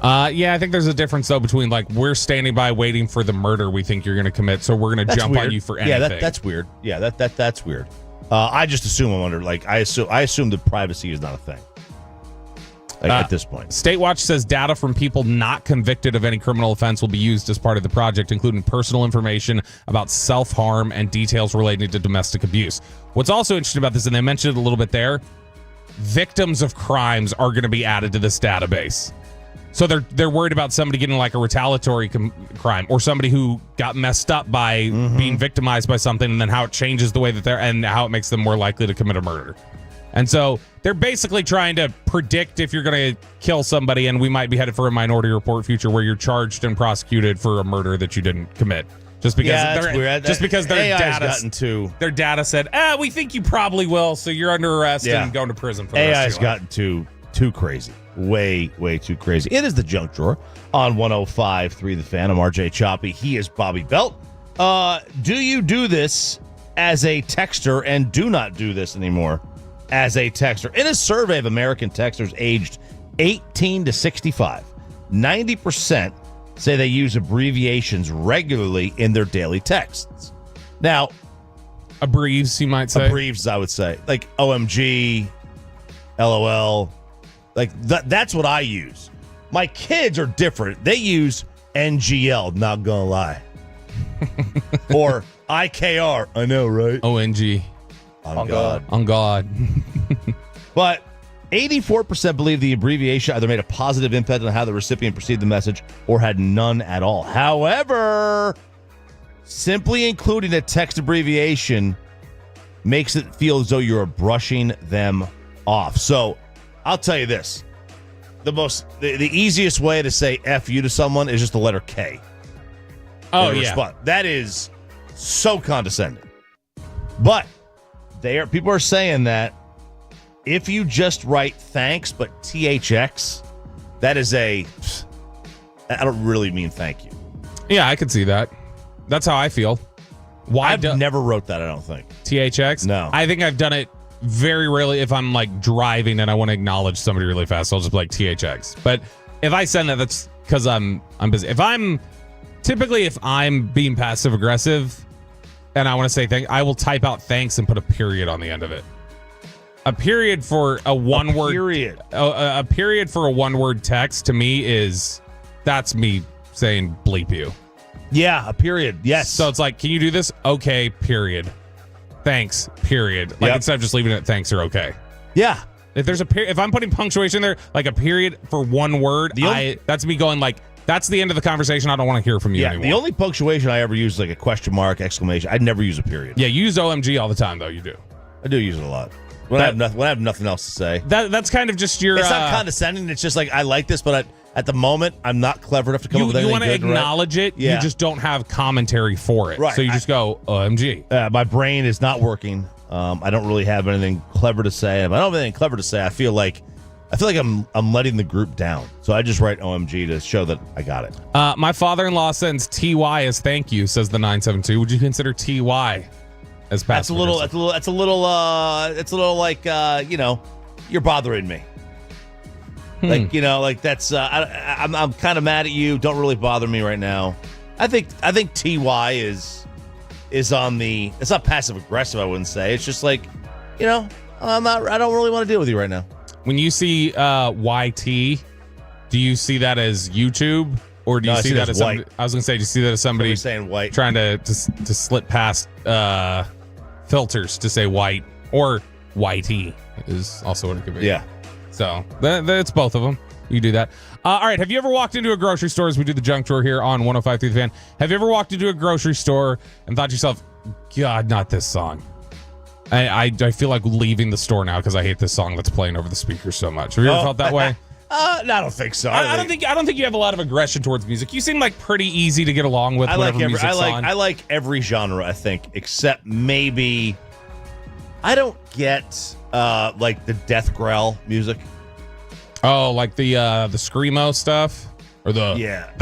Yeah, I think there's a difference, though, between, like, we're standing by waiting for the murder we think you're going to commit, so we're going to jump on you for anything. Yeah, that's weird. Yeah, that's weird. I just assume I'm under, like, I assume that privacy is not a thing. Like, at this point. State Watch says data from people not convicted of any criminal offense will be used as part of the project, including personal information about self-harm and details relating to domestic abuse. What's also interesting about this, and they mentioned it a little bit there, victims of crimes are going to be added to this database. So they're worried about somebody getting like a retaliatory crime or somebody who got messed up by being victimized by something, and then how it changes the way that and how it makes them more likely to commit a murder. And so they're basically trying to predict if you're going to kill somebody, and we might be headed for a Minority Report future where you're charged and prosecuted for a murder that you didn't commit. Just because their data said, we think you probably will, so you're under arrest and going to prison for the rest of your life. AI's gotten too crazy. Way too crazy. It is the Junk Drawer on 105.3 The Fan. I'm RJ Choppy. He is Bobby Belt. Do you do this as a texter, and do not do this anymore as a texter? In a survey of American texters aged 18 to 65, 90% say they use abbreviations regularly in their daily texts. Now, abbreves, you might say. Abbreves, I would say. Like OMG, LOL. Like, that's what I use. My kids are different. They use NGL, not gonna lie. Or IKR. I know, right? ONG. On God. On God. But 84% believe the abbreviation either made a positive impact on how the recipient perceived the message or had none at all. However, simply including a text abbreviation makes it feel as though you're brushing them off. So I'll tell you this. The easiest way to say F you to someone is just the letter K. Oh, yeah. That is so condescending. But people are saying that if you just write thanks, but THX, that is I don't really mean thank you. Yeah, I can see that. That's how I feel. I've never wrote that, I don't think. THX? No. I think I've done it very rarely if I'm like driving and I want to acknowledge somebody really fast. I'll just be like THX. But if I send that, that's because I'm busy. If I'm being passive aggressive and I want to say thank, I will type out thanks and put a period on the end of it. A period for a one word period. A period for a one word text to me that's me saying bleep you. Yeah, a period. Yes. So it's like, can you do this? Okay, period. Thanks, period. Like instead of just leaving it thanks or okay. Yeah. If there's if I'm putting punctuation there, like a period for one word, that's me going like, that's the end of the conversation. I don't want to hear from you anymore. The only punctuation I ever use is like a question mark, exclamation. I'd never use a period. Yeah, you use OMG all the time though. You do. I do use it a lot. When I have nothing else to say. That's kind of just your... It's not condescending. It's just like, I like this, but at the moment, I'm not clever enough to come up with anything. You want to acknowledge it. Yeah. You just don't have commentary for it. Right. So you just go, OMG. My brain is not working. I don't really have anything clever to say. If I don't have anything clever to say, I feel like I'm letting the group down. So I just write OMG to show that I got it. My father-in-law sends TY as thank you, says the 972. Would you consider TY as passive? It's a little like you're bothering me. Like, like that's I'm kind of mad at you. Don't really bother me right now. I think TY is on the, it's not passive aggressive, I wouldn't say. It's just like, I don't really want to deal with you right now. When you see YT, do you see that as YouTube? Or do you see that as somebody, I was going to say, do you see that as somebody saying white, trying to slip past filters to say white, or YT is also what it could be. Yeah. So it's both of them. You do that. All right. Have you ever walked into a grocery store, as we do the junk drawer here on 105.3 The Fan? Have you ever walked into a grocery store and thought to yourself, God, not this song? I feel like leaving the store now because I hate this song that's playing over the speakers so much. Have you ever felt that way? No, I don't think so. I don't think you have a lot of aggression towards music. You seem like pretty easy to get along with. I like every genre, I think, except maybe I don't get like the death growl music. Oh, like the screamo stuff, or the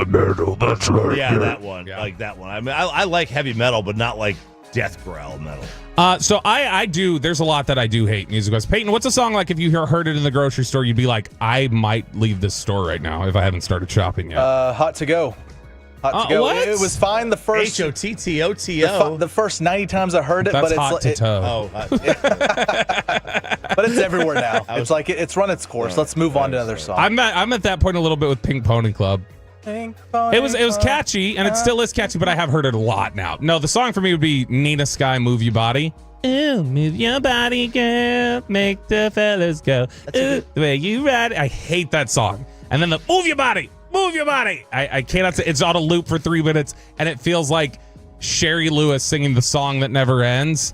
metal. That's right. Yeah, that one. Yeah. Like that one. I mean, I like heavy metal, but not like death growl metal. So I do. There's a lot that I do hate music-wise. Peyton, what's a song like if you heard it in the grocery store, you'd be like, I might leave this store right now if I haven't started shopping yet? Hot to Go. Hot to Go. What? It was fine the first HOTTOTO. The first 90 times I heard it, That's but hot to toe. But it's everywhere now. It's like it's run its course. Let's move on to another song. I'm at that point a little bit with Pink Pony Club. It was catchy, and it still is catchy, but I have heard it a lot now. No, the song for me would be Nina Sky, Move Your Body. Ooh, move your body, girl, make the fellas go. Ooh, the way you ride it. I hate that song. And then the move your body. I cannot say it's on a loop for 3 minutes, and it feels like Sherry Lewis singing the song that never ends.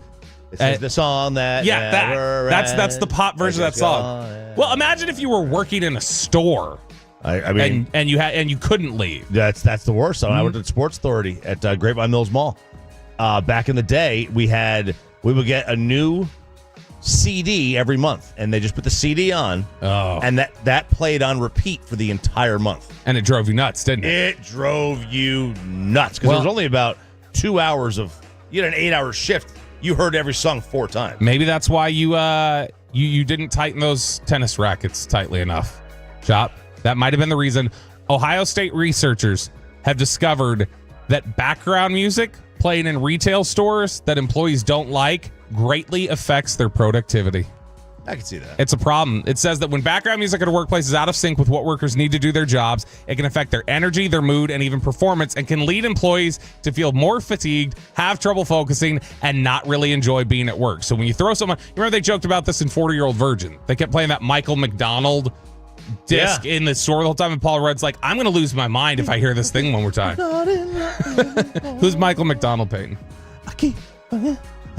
It says the song that never that's the pop version of that song. Well, imagine if you were working in a store. I mean, and you couldn't leave. That's the worst. I worked at Sports Authority at Grapevine Mills Mall. Back in the day, we would get a new CD every month, and they just put the CD on, and that played on repeat for the entire month. And it drove you nuts, didn't it? It drove you nuts because it was only about 2 hours of. You had an 8-hour shift. You heard every song 4 times. Maybe that's why you didn't tighten those tennis rackets tightly enough, Chop. That might have been the reason. Ohio State researchers have discovered that background music playing in retail stores that employees don't like greatly affects their productivity. I can see that. It's a problem. It says that when background music at a workplace is out of sync with what workers need to do their jobs, it can affect their energy, their mood, and even performance, and can lead employees to feel more fatigued, have trouble focusing, and not really enjoy being at work. So when you throw someone, you remember they joked about this in 40-Year-Old Virgin. They kept playing that Michael McDonald disc in the store the whole time, and Paul Rudd's like, I'm going to lose my mind if I hear this thing one more time. Who's Michael McDonald, Peyton?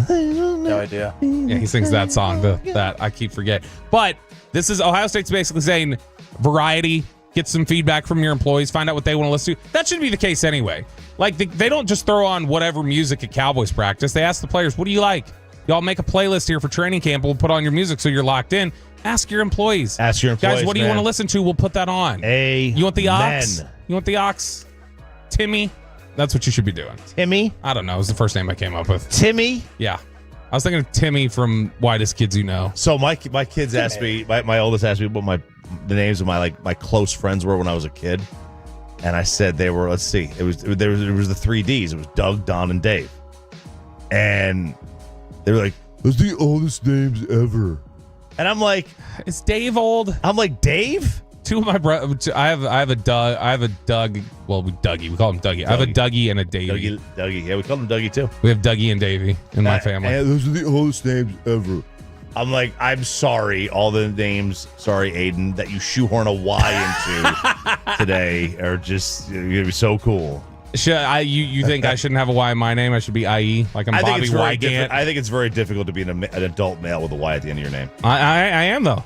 No idea. Yeah, he sings that song, that I keep forgetting. But this is Ohio State's basically saying variety, get some feedback from your employees, find out what they want to listen to. That should be the case anyway. Like, they don't just throw on whatever music at Cowboys practice. They ask the players, what do you like? Y'all make a playlist here for training camp. We'll put on your music so you're locked in. Ask your employees. Guys, what do you want to listen to? We'll put that on. You want the ox? You want the ox? Timmy? That's what you should be doing. Timmy? I don't know. It was the first name I came up with. Timmy? Yeah. I was thinking of Timmy from Whitest Kids You Know. So my kids asked me, my oldest asked me what the names of my close friends were when I was a kid. And I said they were, let's see, it was the 3 Ds. It was Doug, Don, and Dave. And they were like, those are the oldest names ever. And I'm like, is Dave old? I'm like, Dave? Two of my brothers. I have a Doug. Well, Dougie. We call him Dougie. I have a Dougie and a Davey. Dougie. Yeah, we call him Dougie too. We have Dougie and Davey in my family. And those are the oldest names ever. I'm like, I'm sorry, all the names. Sorry, Aiden, that you shoehorn a Y into today are just you're gonna be so cool. You think I shouldn't have a Y in my name? I should be IE, like I'm Bobby Wygant. I think it's very difficult to be an adult male with a Y at the end of your name. I am though.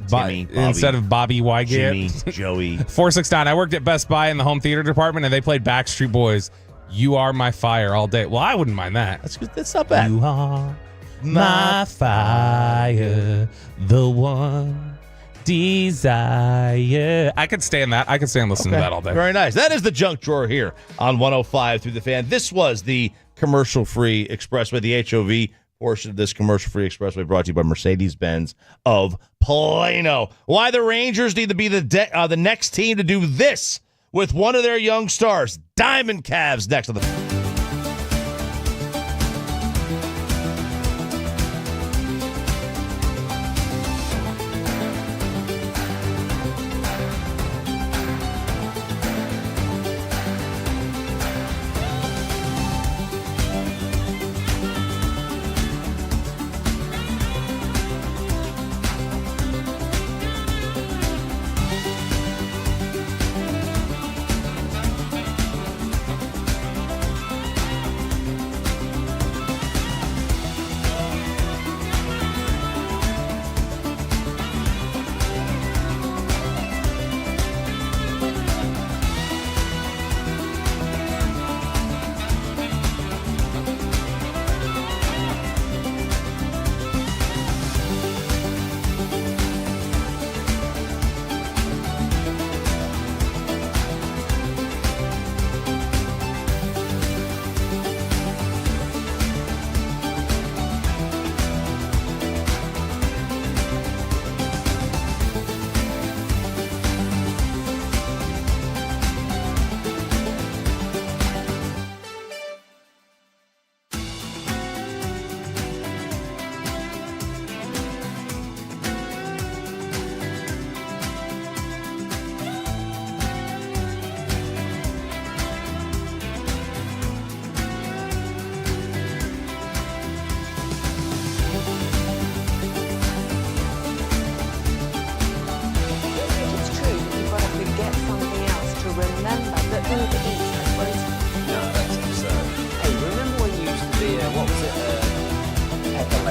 Timmy, Bobby, instead of Bobby Wygant. Jimmy, Joey. 469. I worked at Best Buy in the home theater department, and they played Backstreet Boys. You Are My Fire all day. Well, I wouldn't mind that. That's good. That's not bad. You are my fire, the one desire. I could stand that. I could stand listening to that all day. Very nice. That is the junk drawer here on 105 through the Fan. This was the commercial-free expressway, the HOV portion of this commercial-free expressway brought to you by Mercedes-Benz of Plano. Why the Rangers need to be the next team to do this with one of their young stars. Diamond Cavs next on the...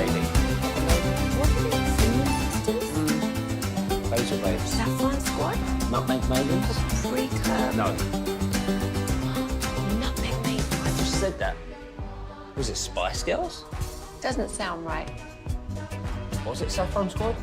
lady. Those are babes. Saffron Squad? Nutmeg maidens? Pre-curb. No. Nutmeg Maidens. I just said that. Was it Spice Girls? Doesn't sound right. Was it Saffron Squad?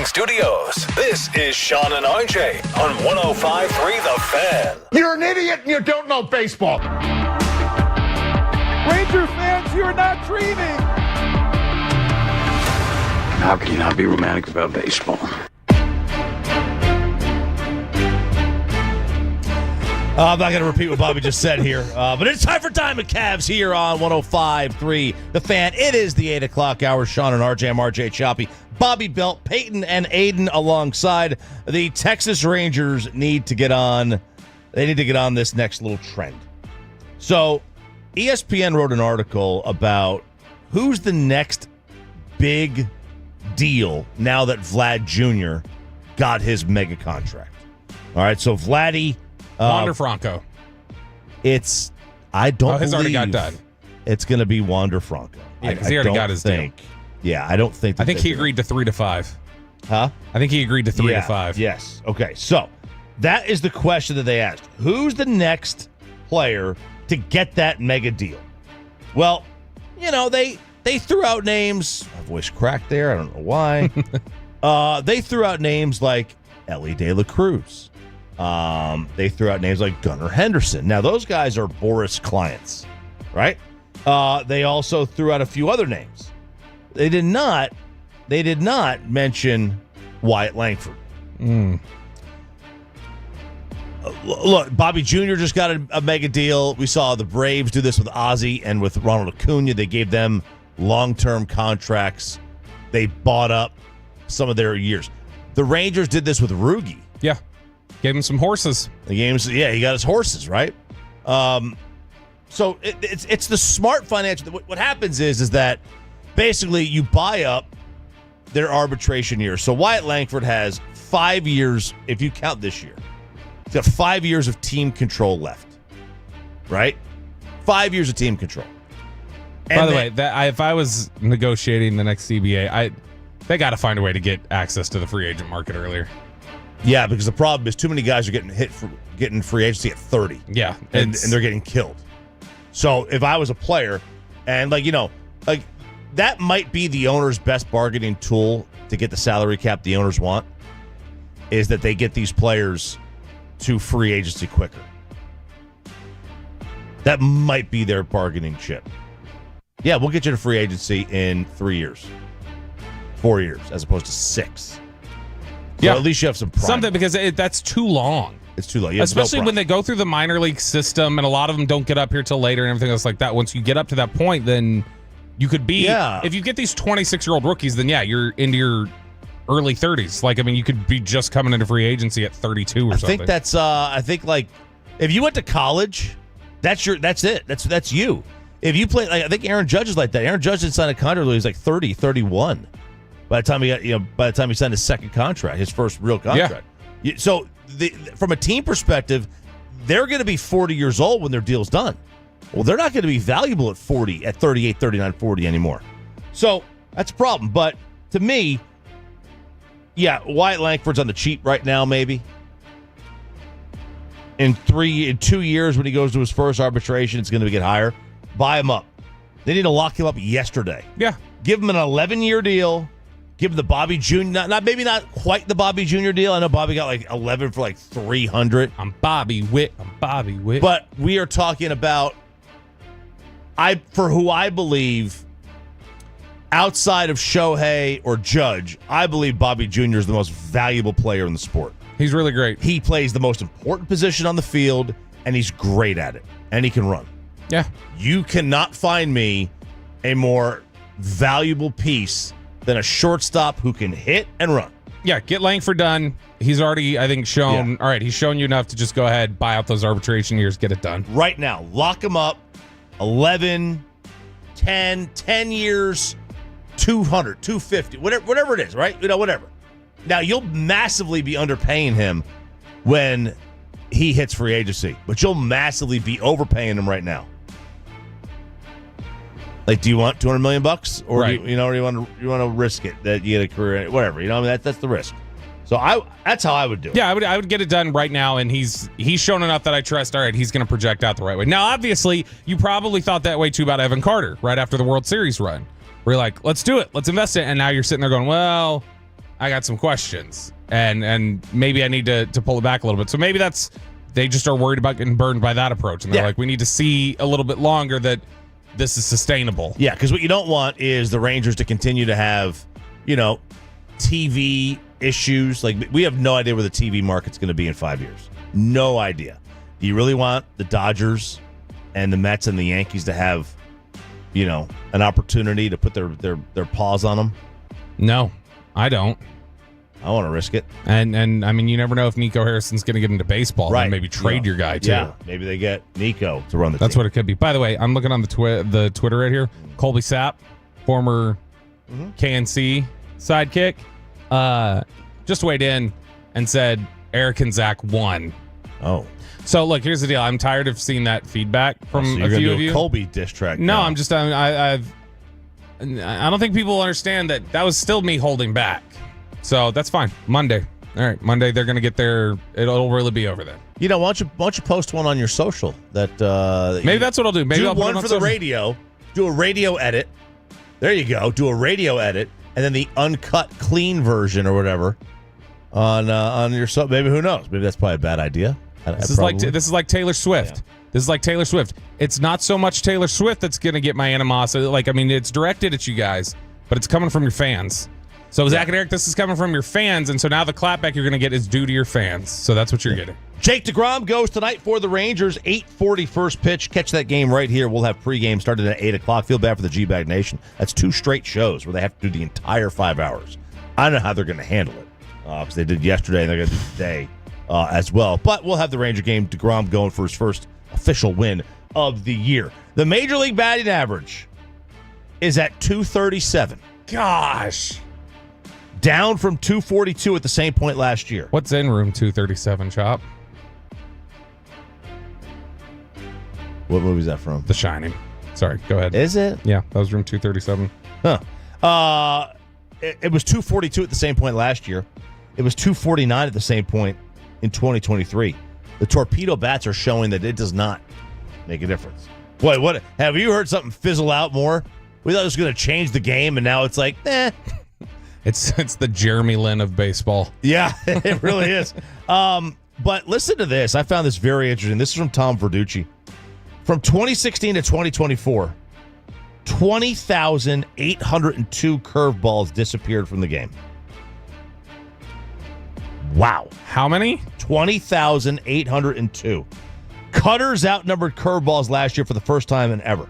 Studios. This is Sean and RJ on 105.3 The Fan. You're an idiot and you don't know baseball. Ranger fans, you're not dreaming. How can you not be romantic about baseball? I'm not going to repeat what Bobby just said here, but it's time for Diamond Cavs here on 105.3 The Fan. It is the 8 o'clock hour. Sean and RJ, I'm RJ Choppy, Bobby Belt, Peyton, and Aiden alongside. The Texas Rangers need to get on. They need to get on this next little trend. So ESPN wrote an article about who's the next big deal now that Vlad Jr. got his mega contract. All right, so Vladdy. Wander Franco. I don't his already believe got done. It's going to be Wander Franco. Yeah, because he already got his deal. Yeah, I don't think. I think he agreed to 3 to 5. Huh? I think he agreed to 3 to 5. Yes. Okay. So that is the question that they asked. Who's the next player to get that mega deal? Well, they threw out names. My voice cracked there. I don't know why. They threw out names like Ellie De La Cruz. They threw out names like Gunnar Henderson. Now, those guys are Boris clients, right? They also threw out a few other names. They did not mention Wyatt Langford. Look, Bobby Jr. just got a mega deal. We saw the Braves do this with Ozzie and with Ronald Acuna. They gave them long-term contracts. They bought up some of their years. The Rangers did this with Rugi. Yeah. Gave him some horses. He got his horses, right? So it's the smart financial. What happens is that basically you buy up their arbitration years. So Wyatt Langford has 5 years, if you count this year. He's got 5 years of team control left, right? 5 years of team control. By the way, if I was negotiating the next CBA, they got to find a way to get access to the free agent market earlier. Yeah, because the problem is too many guys are getting free agency at 30. Yeah, and they're getting killed. So if I was a player, and that might be the owner's best bargaining tool to get the salary cap the owners want, is that they get these players to free agency quicker. That might be their bargaining chip. Yeah, we'll get you to free agency in 3 years, 4 years, as opposed to 6. So at least you have some prime. Something, because that's too long. It's too long. Especially when they go through the minor league system, and a lot of them don't get up here till later and everything else like that. Once you get up to that point, then you could be. Yeah. If you get these 26-year-old rookies, then you're into your early 30s. You could be just coming into free agency at 32 or something. I think that's. I think if you went to college, that's it. That's you. If you play, I think Aaron Judge is like that. Aaron Judge didn't sign a contract until he was 30, 31. By the time he signed his second contract, his first real contract. Yeah. So from a team perspective, they're going to be 40 years old when their deal's done. Well, they're not going to be valuable at 40, at 38, 39, 40 anymore. So that's a problem. But to me, Wyatt Langford's on the cheap right now, maybe. In 2 years, when he goes to his first arbitration, it's going to get higher. Buy him up. They need to lock him up yesterday. Yeah. Give him an 11-year deal. Give him the Bobby Jr. Maybe not quite the Bobby Jr. deal. I know Bobby got 11 for $300. I'm Bobby Witt. But we are talking about for who I believe outside of Shohei or Judge, I believe Bobby Jr. is the most valuable player in the sport. He's really great. He plays the most important position on the field, and he's great at it, and he can run. Yeah. You cannot find me a more valuable piece than a shortstop who can hit and run. Yeah, get Langford done. He's already, I think, shown. All right, he's shown you enough to just go ahead, buy out those arbitration years, get it done. Right now, lock him up. 11, 10 years, 200, 250, whatever it is, right? Whatever. Now, you'll massively be underpaying him when he hits free agency, but you'll massively be overpaying him right now. Do you want $200 million, or right. or you want to risk it that you get a career, whatever? That's the risk. So that's how I would do it. Yeah, I would get it done right now, and he's shown enough that I trust. All right, he's going to project out the right way. Now, obviously, you probably thought that way too about Evan Carter right after the World Series run. We're like, let's do it, let's invest it, and now you're sitting there going, well, I got some questions, and maybe I need to pull it back a little bit. So maybe they just are worried about getting burned by that approach, and they're like, we need to see a little bit longer that this is sustainable. Yeah, because what you don't want is the Rangers to continue to have, TV issues. We have no idea where the TV market's going to be in 5 years. No idea. Do you really want the Dodgers and the Mets and the Yankees to have, an opportunity to put their paws on them? No. I don't. I want to risk it. And I mean, you never know if Nico Harrison's going to get into baseball. Right. And maybe trade your guy, too. Yeah, maybe they get Nico to run the That's team. what it could be. By the way, I'm looking on the Twitter right here. Colby Sapp, former KNC sidekick, just weighed in and said Eric and Zach won. Oh. So, look, here's the deal. I'm tired of seeing that feedback from So a you're gonna few do of you. Colby diss track. No, now. I'm just, I don't think people understand that was still me holding back. So that's fine. Monday. All right. Monday, they're going to get their, it'll really be over then. You know, why don't you post one on your social that maybe that's what I'll do. Maybe do I'll put one it on for the social. radio. Do a radio edit. There you go. Do a radio edit, and then the uncut, clean version or whatever on your so. Maybe who knows? Maybe that's probably a bad idea. This is like Taylor Swift. Yeah. This is like Taylor Swift. It's not so much Taylor Swift that's going to get my animosity. Like, I mean, it's directed at you guys, but it's coming from your fans. So, Zach and Eric, this is coming from your fans, and so now the clapback you're going to get is due to your fans. So that's what you're getting. Jake deGrom goes tonight for the Rangers. 8:40 first pitch. Catch that game right here. We'll have pregame started at 8 o'clock. Feel bad for the G-Bag Nation. That's 2 straight shows where they have to do the entire 5 hours. I don't know how they're going to handle it because they did yesterday and they're going to do today as well. But we'll have the Ranger game. deGrom going for his first official win of the year. The Major League batting average is at 237. Gosh. Down from 242 at the same point last year. What's in room 237, Chop? What movie is that from? The Shining. Sorry, go ahead. Is it? Yeah, that was room 237. Huh. It was 242 at the same point last year. It was 249 at the same point in 2023. The torpedo bats are showing that it does not make a difference. Boy, what have you heard something fizzle out more? We thought it was going to change the game, and now it's like, It's the Jeremy Lin of baseball. Yeah, it really is. But listen to this. I found this very interesting. This is from Tom Verducci. From 2016 to 2024, 20,802 curveballs disappeared from the game. Wow. How many? 20,802. Cutters outnumbered curveballs last year for the first time in ever.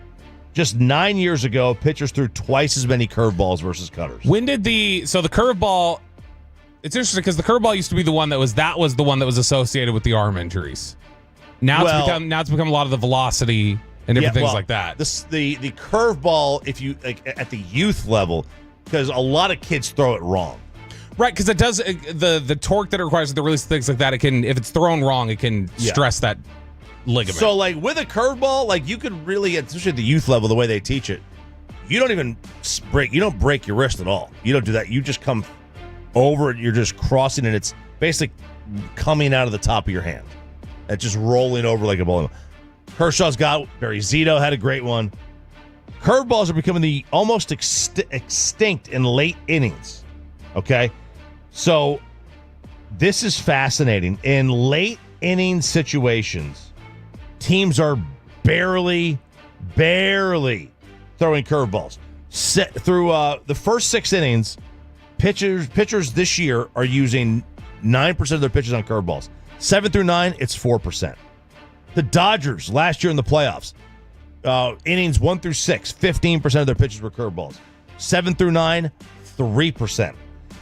Just 9 years ago, pitchers threw twice as many curveballs versus cutters. When did the curveball? It's interesting because the curveball used to be the one that was the one that was associated with the arm injuries. Now it's become a lot of the velocity and different things like that. The curveball, if you like at the youth level, because a lot of kids throw it wrong. Right, because it does the torque that it requires to release things like that. It can, if it's thrown wrong, it can stress that ligament. So, like with a curveball, like you could really, especially at the youth level, the way they teach it, you don't even break. You don't break your wrist at all. You don't do that. You just come over it. You're just crossing, and it's basically coming out of the top of your hand. It's just rolling over like a bowling ball. Kershaw's got. Barry Zito had a great one. Curveballs are becoming the almost extinct in late innings. Okay, so this is fascinating. In late inning situations, teams are barely throwing curveballs. Through the first 6 innings, pitchers this year are using 9% of their pitches on curveballs. 7 through 9, it's 4%. The Dodgers last year in the playoffs, innings 1 through 6, 15% of their pitches were curveballs. 7 through 9, 3%.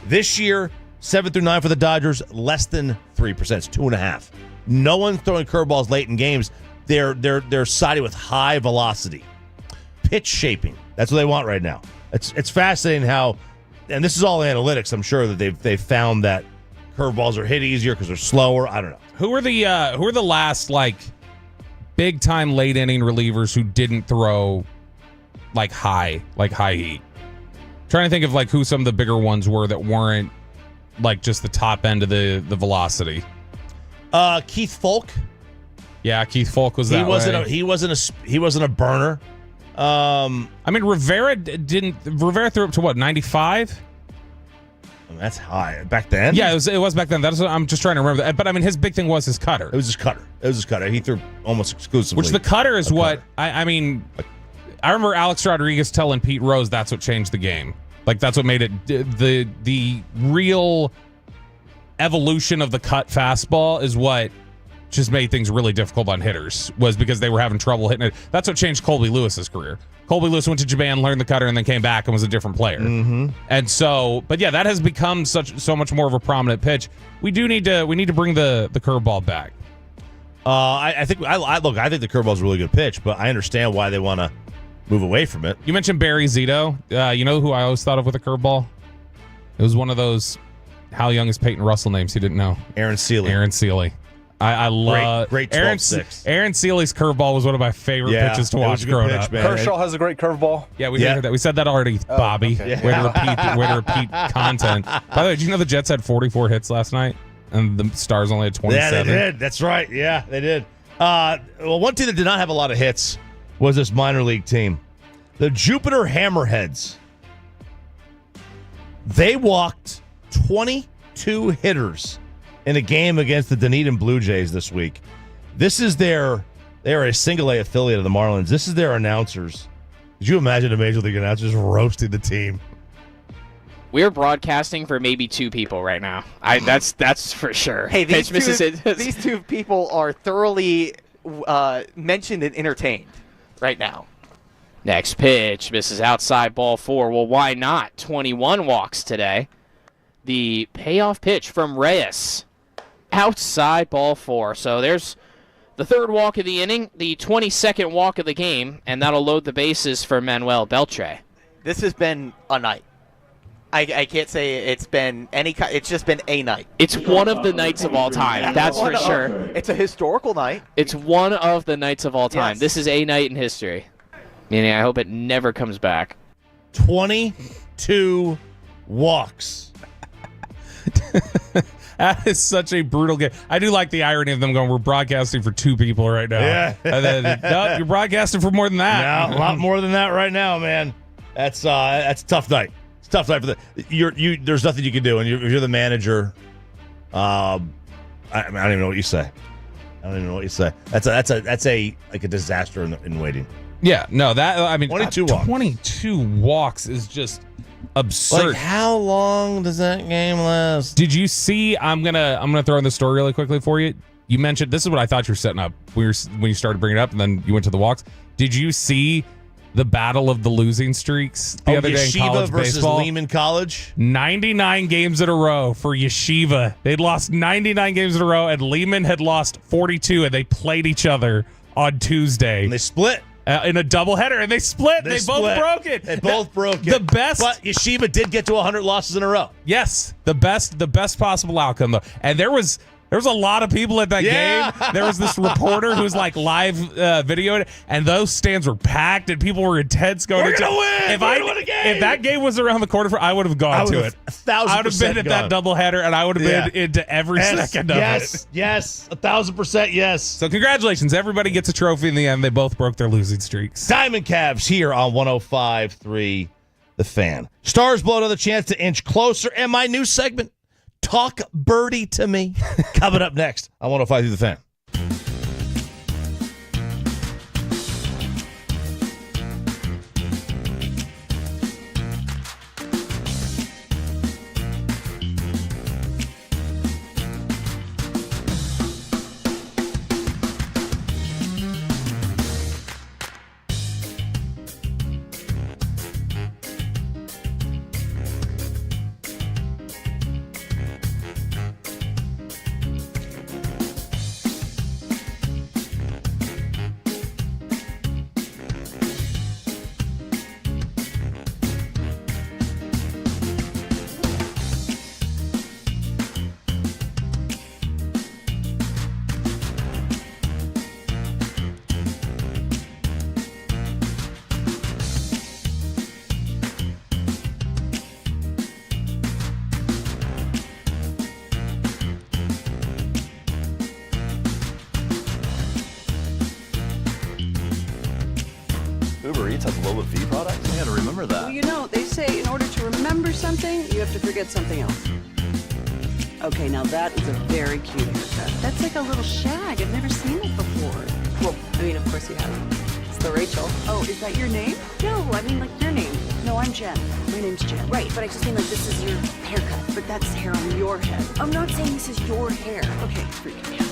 This year, 7 through 9 for the Dodgers, less than 3%. It's 2.5%. No one's throwing curveballs late in games. They're siding with high velocity. Pitch shaping. That's what they want right now. It's fascinating how, and this is all analytics. I'm sure that they've found that curveballs are hit easier because they're slower. I don't know. Who are the last like big time late inning relievers who didn't throw like high heat? Trying to think of like who some of the bigger ones were that weren't like just the top end of the velocity. Keith Folk. Yeah, Keith Folk was that way. He wasn't a burner. I mean, Rivera threw up to what, 95? That's high back then. Yeah, it was back then. That's what I'm just trying to remember that. But I mean, his big thing was his cutter. It was his cutter. He threw almost exclusively. Which the cutter is what I mean. I remember Alex Rodriguez telling Pete Rose that's what changed the game. Like that's what made it the real evolution of the cut fastball is what just made things really difficult on hitters was because they were having trouble hitting it. That's what changed Colby Lewis's career. Colby Lewis went to Japan, learned the cutter, and then came back and was a different player. And so, but yeah, that has become so much more of a prominent pitch. We need to bring the curveball back. I think the curveball is a really good pitch, but I understand why they want to move away from it. You mentioned Barry Zito. You know who I always thought of with a curveball? It was one of those How Young is Peyton Russell names you didn't know. Aaron Seeley. I love great 12-6. Aaron Seeley's curveball was one of my favorite pitches to watch growing up. Kershaw has a great curveball. Yeah, we heard that. We said that already, Bobby. Okay. Way to repeat content. By the way, did you know the Jets had 44 hits last night and the Stars only had 27? Yeah, they did. That's right. Yeah, they did. Well, one team that did not have a lot of hits was this minor league team, the Jupiter Hammerheads. They walked 22 hitters in a game against the Dunedin Blue Jays this week. They are a single A affiliate of the Marlins. This is their announcers. Could you imagine a major league announcer just roasting the team? We're broadcasting for maybe two people right now. That's for sure. Hey, these two people are thoroughly mentioned and entertained right now. Next pitch misses outside, ball 4. Well, why not? 21 walks today. The payoff pitch from Reyes. Outside, ball 4. So there's the third walk of the inning, the 22nd walk of the game, and that'll load the bases for Manuel Beltre. This has been a night. I can't say it's been any. It's just been a night. It's one of the nights of all time. That's for sure. It's a historical night. It's one of the nights of all time. Yes. This is a night in history. Meaning, I hope it never comes back. 22 walks. That is such a brutal game. I do like the irony of them going, we're broadcasting for two people right now. Yeah. And then, no, you're broadcasting for more than that. No, a lot more than that right now, man. That's a tough night. It's a tough night for there's nothing you can do. And if you're the manager, I don't even know what you say. That's a disaster in waiting. Yeah, no, 22 walks. 22 walks is just absurd. Like, how long does that game last? Did you see? I'm gonna throw in the story really quickly for you. You mentioned this is what I thought you were setting up. When you started bringing it up, and then you went to the walks. Did you see the battle of the losing streaks the other day in college versus baseball? Lehman College. 99 games in a row for Yeshiva. They'd lost 99 games in a row, and Lehman had lost 42, and they played each other on Tuesday. And they split. In a doubleheader, and they split. They both broke it. They both broke it. The best. But Yeshiva did get to 100 losses in a row. Yes, the best possible outcome though. And there was a lot of people at that game. There was this reporter who was like live videoing it, and those stands were packed, and people were intense going. We're gonna win. We're gonna win a game. If that game was around the corner, I would have gone to it. 1,000%. I would have been at that doubleheader, and I would have been into every second of it. Yes, 1,000% yes. So congratulations, everybody gets a trophy in the end. They both broke their losing streaks. Diamond Cavs here on 105.3 The Fan. Stars blow another chance to inch closer, and my new segment, Talk Birdie to Me, coming up next on 105.3 The Fan. Uber Eats has Lola V products? I gotta remember that. Well, you know, they say in order to remember something, you have to forget something else. Okay, now that is a very cute haircut. That's like a little shag. I've never seen it before. Well, I mean, of course you have. It's the Rachel. Oh, is that your name? No, I mean like your name. No, I'm Jen. My name's Jen. Right, but I just mean like this is your haircut. But that's hair on your head. I'm not saying this is your hair. Okay, freak me out.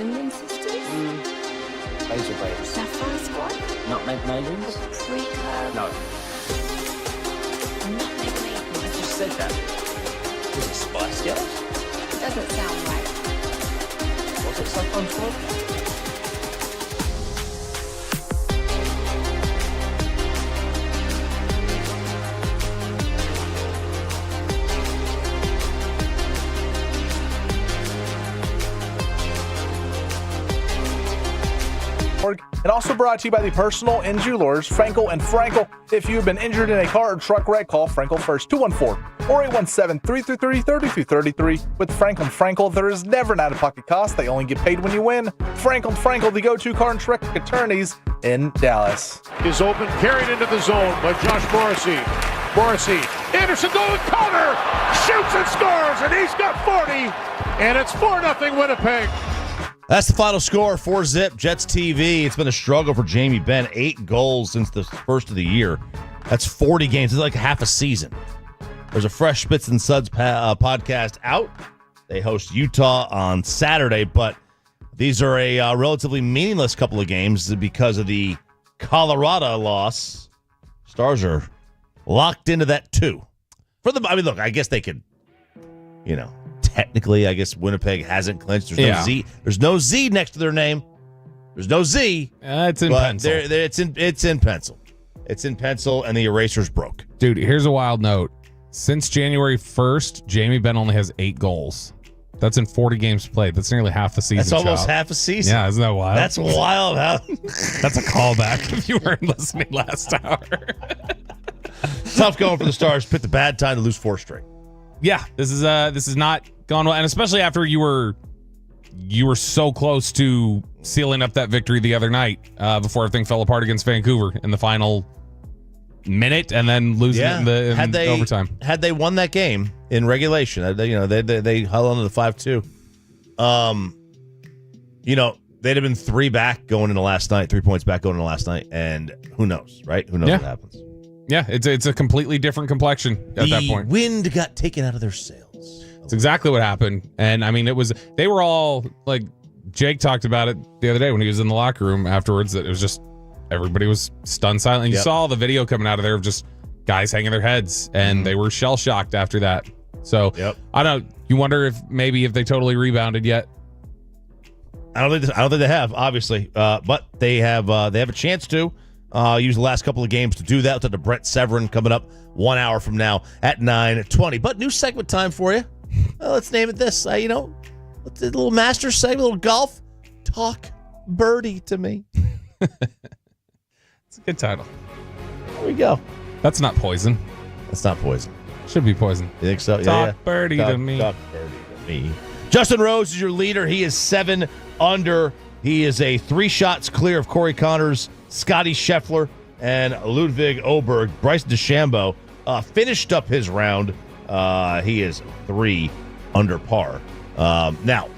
Finland sisters? Basil Babes. Sapphire Squad? Nutmeg Maidens? Paprika? No. Nutmeg Maiden? I just said that. Was it Spice Girls? Doesn't sound right. Was it Sapphire Squad? And also brought to you by the personal injury lawyers, Frankel and Frankel. If you've been injured in a car or truck wreck, call Frankel first, 214-417-333-3233. With Frankel and Frankel, there is never an out-of-pocket cost. They only get paid when you win. Frankel and Frankel, the go-to car and truck attorneys in Dallas. Is open, carried into the zone by Josh Morrissey. Morrissey, Anderson going corner, shoots and scores, and he's got 40, and it's 4-0 Winnipeg. That's the final score for Zip Jets TV. It's been a struggle for Jamie Benn. 8 goals since the first of the year. That's 40 games. It's like half a season. There's a fresh Spits and Suds podcast out. They host Utah on Saturday, but these are a relatively meaningless couple of games because of the Colorado loss. Stars are locked into that too. Look, I guess they could, technically, I guess Winnipeg hasn't clinched. There's no Z. There's no Z next to their name. There's no Z. It's in pencil. It's in pencil. It's in pencil, and the eraser's broke. Dude, here's a wild note. Since January 1st, Jamie Benn only has 8 goals. That's in 40 games played. That's nearly half the season. That's almost half a season. Yeah, isn't that wild? That's wild. That's a callback if you weren't listening last hour. Tough going for the Stars. Picked the bad time to lose 4 straight. Yeah, this is not gone well, and especially after you were so close to sealing up that victory the other night before everything fell apart against Vancouver in the final minute, and then losing it in overtime. Had they won that game in regulation, they held on to the 5-2. They'd have been 3 back going into last night, 3 points back going into last night, and who knows, right? Who knows what happens? Yeah, it's a completely different complexion at that point. The wind got taken out of their sails. That's exactly what happened. And I mean, they were all like, Jake talked about it the other day when he was in the locker room afterwards, that it was just, everybody was stunned silent. And you saw the video coming out of there of just guys hanging their heads, and they were shell shocked after that. So I don't know. You wonder if they totally rebounded yet. I don't think they have, obviously, but they have a chance to. Use the last couple of games to do that. We'll talk to Brett Severin coming up 1 hour from now at 9:20. But new segment time for you. Let's name it this. Let's do a little Masters segment, a little golf. Talk birdie to me. It's a good title. There we go. That's not poison. That's not poison. Should be poison. You think so? Talk birdie to me. Talk birdie to me. Justin Rose is your leader. He is 7 under. He is a 3 shots clear of Corey Connors, Scotty Scheffler, and Ludwig Oberg. Bryson DeChambeau finished up his round. He is 3 under par. Now,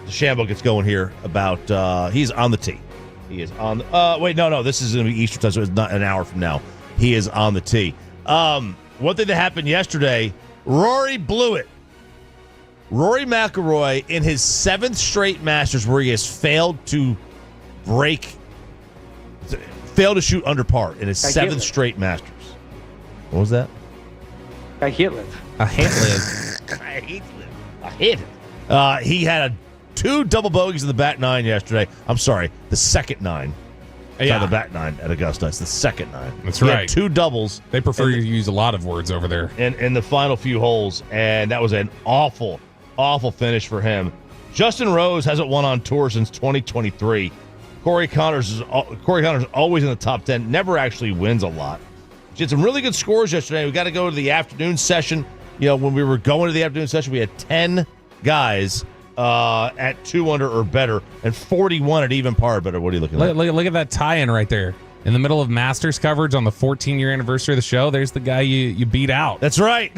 DeChambeau gets going here about he's on the tee. He is on no, this is going to be Easter time, so it's not an hour from now. He is on the tee. One thing that happened yesterday, Rory blew it. Rory McIlroy in his 7th straight Masters where he has failed to shoot under par in his 7th straight Masters. What was that? I hit it. He had 2 double bogeys in the back 9 yesterday. I'm sorry, the second 9. Yeah. Not the back 9 at Augusta. It's the second 9. That's he right. Had 2 doubles. They prefer you to use a lot of words over there. In the final few holes, and that was an awful finish for him. Justin Rose hasn't won on tour since 2023. Corey Connors is always in the top 10. Never actually wins a lot. She had some really good scores yesterday. We got to go to the afternoon session. When we were going to the afternoon session, we had 10 guys at 2 under or better, and 41 at even par or better. What are you looking at? Look at that tie-in right there. In the middle of Masters coverage on the 14-year anniversary of the show, there's the guy you beat out. That's right.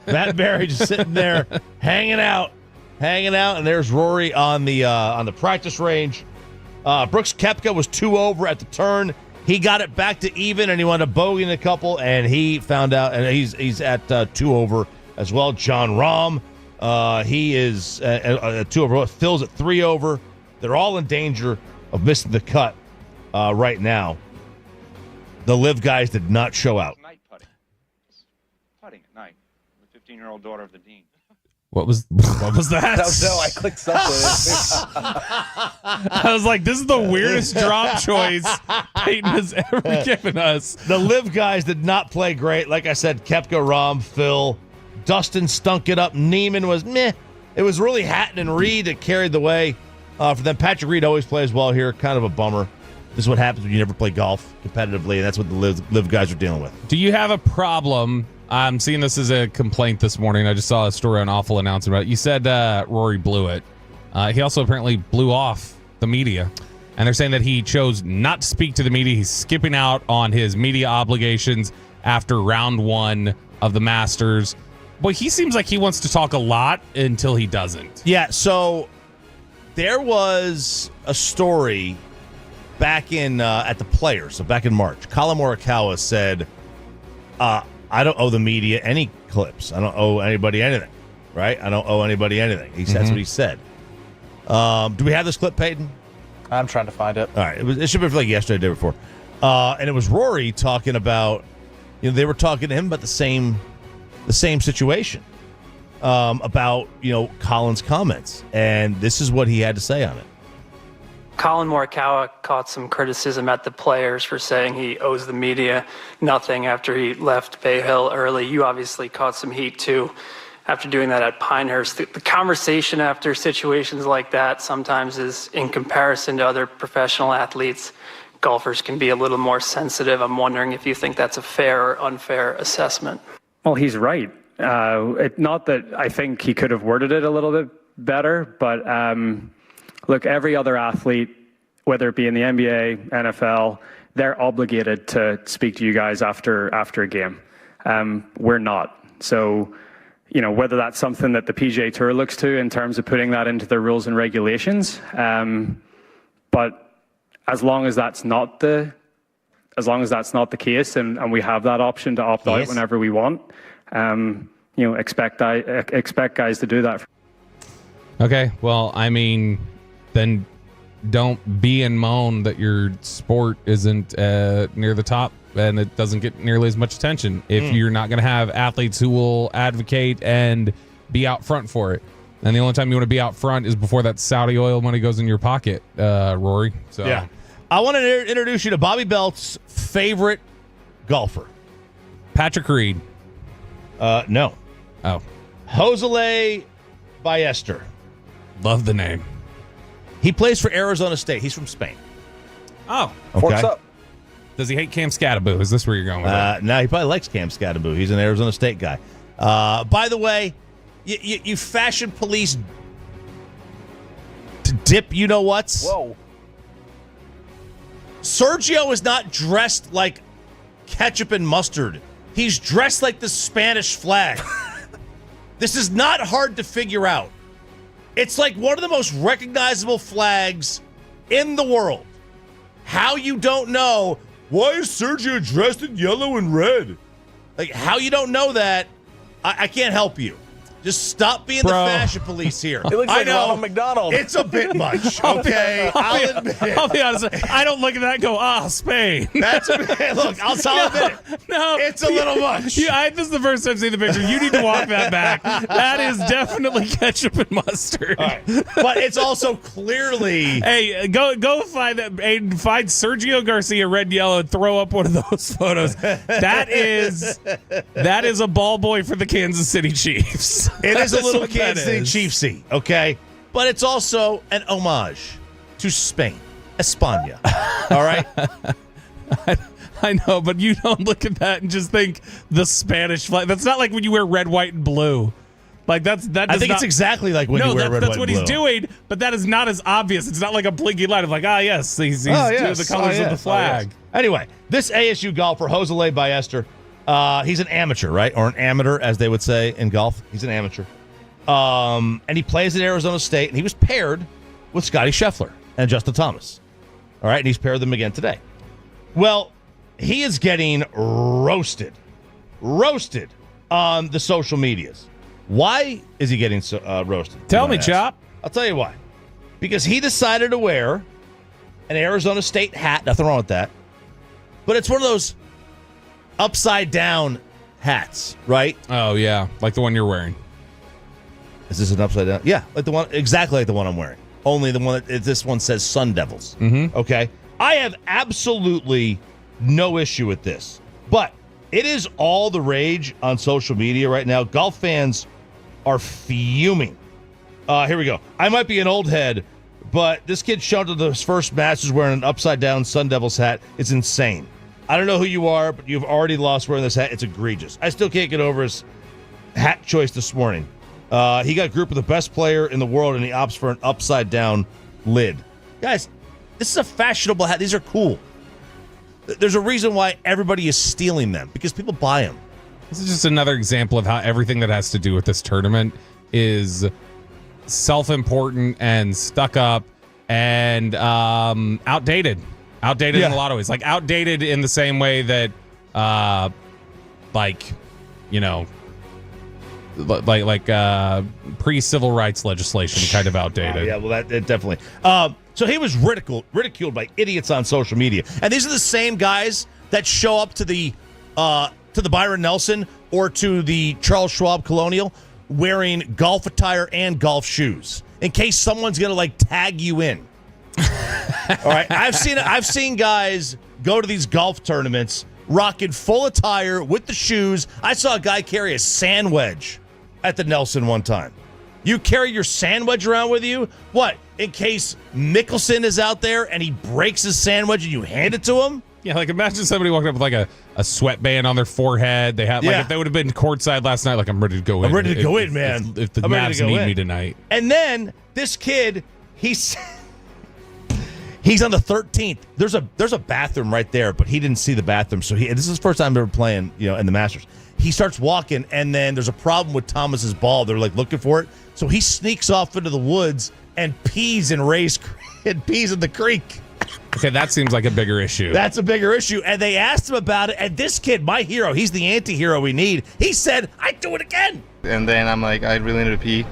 Matt Berry just sitting there hanging out, and there's Rory on the practice range. Brooks Koepka was 2 over at the turn. He got it back to even, and he wanted to bogey in a couple, and he found out, and he's at 2 over as well. John Rahm, he is at 2 over. Phil's at 3 over. they're all in danger of missing the cut right now. The live guys did not show out. Putting at night. The 15-year-old daughter of the dean. What was that? No, I clicked something. I was like, this is the weirdest drop choice Peyton has ever given us. The live guys did not play great. Like I said, Koepka, Rahm, Phil, Dustin stunk it up. Neiman was meh. It was really Hatton and Reed that carried the way for them. Patrick Reed always plays well here. Kind of a bummer. This is what happens when you never play golf competitively, and that's what the live guys are dealing with. Do you have a problem? I'm seeing this as a complaint this morning. I just saw a story on Awful announcing about it. You said Rory blew it. He also apparently blew off the media. And they're saying that he chose not to speak to the media. He's skipping out on his media obligations after round 1 of the Masters. Boy, he seems like he wants to talk a lot until he doesn't. Yeah, so there was a story back in at the Players, so back in March. Colin Morikawa said, I don't owe the media any clips. I don't owe anybody anything, right? I don't owe anybody anything. That's what he said. Do we have this clip, Peyton? I'm trying to find it. All right. It should be like yesterday, the day before. And it was Rory talking about, they were talking to him about the same situation about, Colin's comments. And this is what he had to say on it. Colin Morikawa caught some criticism at the Players for saying he owes the media nothing after he left Bay Hill early. You obviously caught some heat too after doing that at Pinehurst. The conversation after situations like that sometimes is, in comparison to other professional athletes, golfers can be a little more sensitive. I'm wondering if you think that's a fair or unfair assessment. Well, he's right. Not that I think he could have worded it a little bit better, but look, every other athlete, whether it be in the NBA, NFL, they're obligated to speak to you guys after a game. We're not. So, whether that's something that the PGA Tour looks to in terms of putting that into their rules and regulations, but as long as that's not the case, and we have that option to opt out whenever we want, expect guys to do that. Okay, well, I mean, then don't be and moan that your sport isn't near the top and it doesn't get nearly as much attention if you're not going to have athletes who will advocate and be out front for it. And the only time you want to be out front is before that Saudi oil money goes in your pocket, Rory. So yeah. I want to introduce you to Bobby Belt's favorite golfer. Patrick Reed. No. Oh. Josele Ballester. Love the name. He plays for Arizona State. He's from Spain. Oh. Okay. Forks up. Does he hate Cam Scattaboo? Is this where you're going with it? No, he probably likes Cam Scattaboo. He's an Arizona State guy. By the way, you fashion police dip you-know-whats. Whoa. Sergio is not dressed like ketchup and mustard. He's dressed like the Spanish flag. This is not hard to figure out. It's like one of the most recognizable flags in the world. How you don't know, why is Sergio dressed in yellow and red? Like, how you don't know that, I can't help you. Just stop being the fashion police here. It looks I like know Ronald McDonald. It's a bit much, okay? I'll admit it. I'll be honest. I don't look at that and go, Spain. That's a bit, look, I'll admit it. No. It's a little much. This is the first time I've seen the picture. You need to walk that back. That is definitely ketchup and mustard. All right. But it's also clearly... Hey, go find that. Aiden, find Sergio Garcia red, yellow, and throw up one of those photos. That is a ball boy for the Kansas City Chiefs. It is a little what that Kansas City is. Chiefsy, okay? But it's also an homage to Spain, España. All right? I know, but you don't look at that and just think the Spanish flag. That's not like when you wear red, white, and blue. Like that. I think it's exactly like when you wear red, that's white, what and he's blue. doing, but that is not as obvious. It's not like a blinking light of like, yes, he's doing the colors of the flag. Anyway, this ASU golfer, Josele Ballester, he's an amateur, right? Or an amateur, as they would say in golf. He's an amateur. And he plays at Arizona State, and he was paired with Scotty Scheffler and Justin Thomas. All right, and he's paired them again today. Well, he is getting roasted on the social medias. Why is he getting roasted? Tell me, Chop. I'll tell you why. because he decided to wear an Arizona State hat. Nothing wrong with that. But it's one of those upside down hats, right? Oh, yeah. Like the one you're wearing. Is this an upside down? Yeah, like the one, exactly like the one I'm wearing. Only the one that this one says Sun Devils. Mm-hmm. Okay. I have absolutely no issue with this, but it is all the rage on social media right now. Golf fans are fuming. Here we go. I might be an old head, but this kid showed up to his first Masters wearing an upside-down Sun Devils hat. It's insane. I don't know who you are, but you've already lost wearing this hat. It's egregious. I still can't get over his hat choice this morning. He got grouped with the best player in the world, and he opts for an upside-down lid. Guys, this is a fashionable hat. These are cool. There's a reason why everybody is stealing them, because people buy them. This is just another example of how everything that has to do with this tournament is self-important and stuck up and outdated. Outdated in a lot of ways. Like outdated in the same way that pre-civil rights legislation kind of outdated. Yeah, well, that definitely. So he was ridiculed by idiots on social media, and these are the same guys that show up to the Byron Nelson or to the Charles Schwab Colonial wearing golf attire and golf shoes in case someone's gonna tag you in. All right, I've seen guys go to these golf tournaments rocking full attire with the shoes. I saw a guy carry a sand wedge at the Nelson one time. You carry your sand wedge around with you? What, in case Mickelson is out there and he breaks his sand wedge and you hand it to him? Yeah, imagine somebody walking up with a sweatband on their forehead. They had if they would have been courtside last night, I'm ready to go in. I'm ready to go in, man. If the Mavs need me tonight. And then this kid, he's on the 13th. There's a bathroom right there, but he didn't see the bathroom. So this is his first time ever playing, in the Masters. He starts walking, and then there's a problem with Thomas's ball. They're looking for it. So he sneaks off into the woods and pees in the creek. Okay, that seems like a bigger issue. That's a bigger issue. And they asked him about it. And this kid, my hero, he's the anti-hero we need. He said, I'd do it again. And then I'm like, I really need to pee.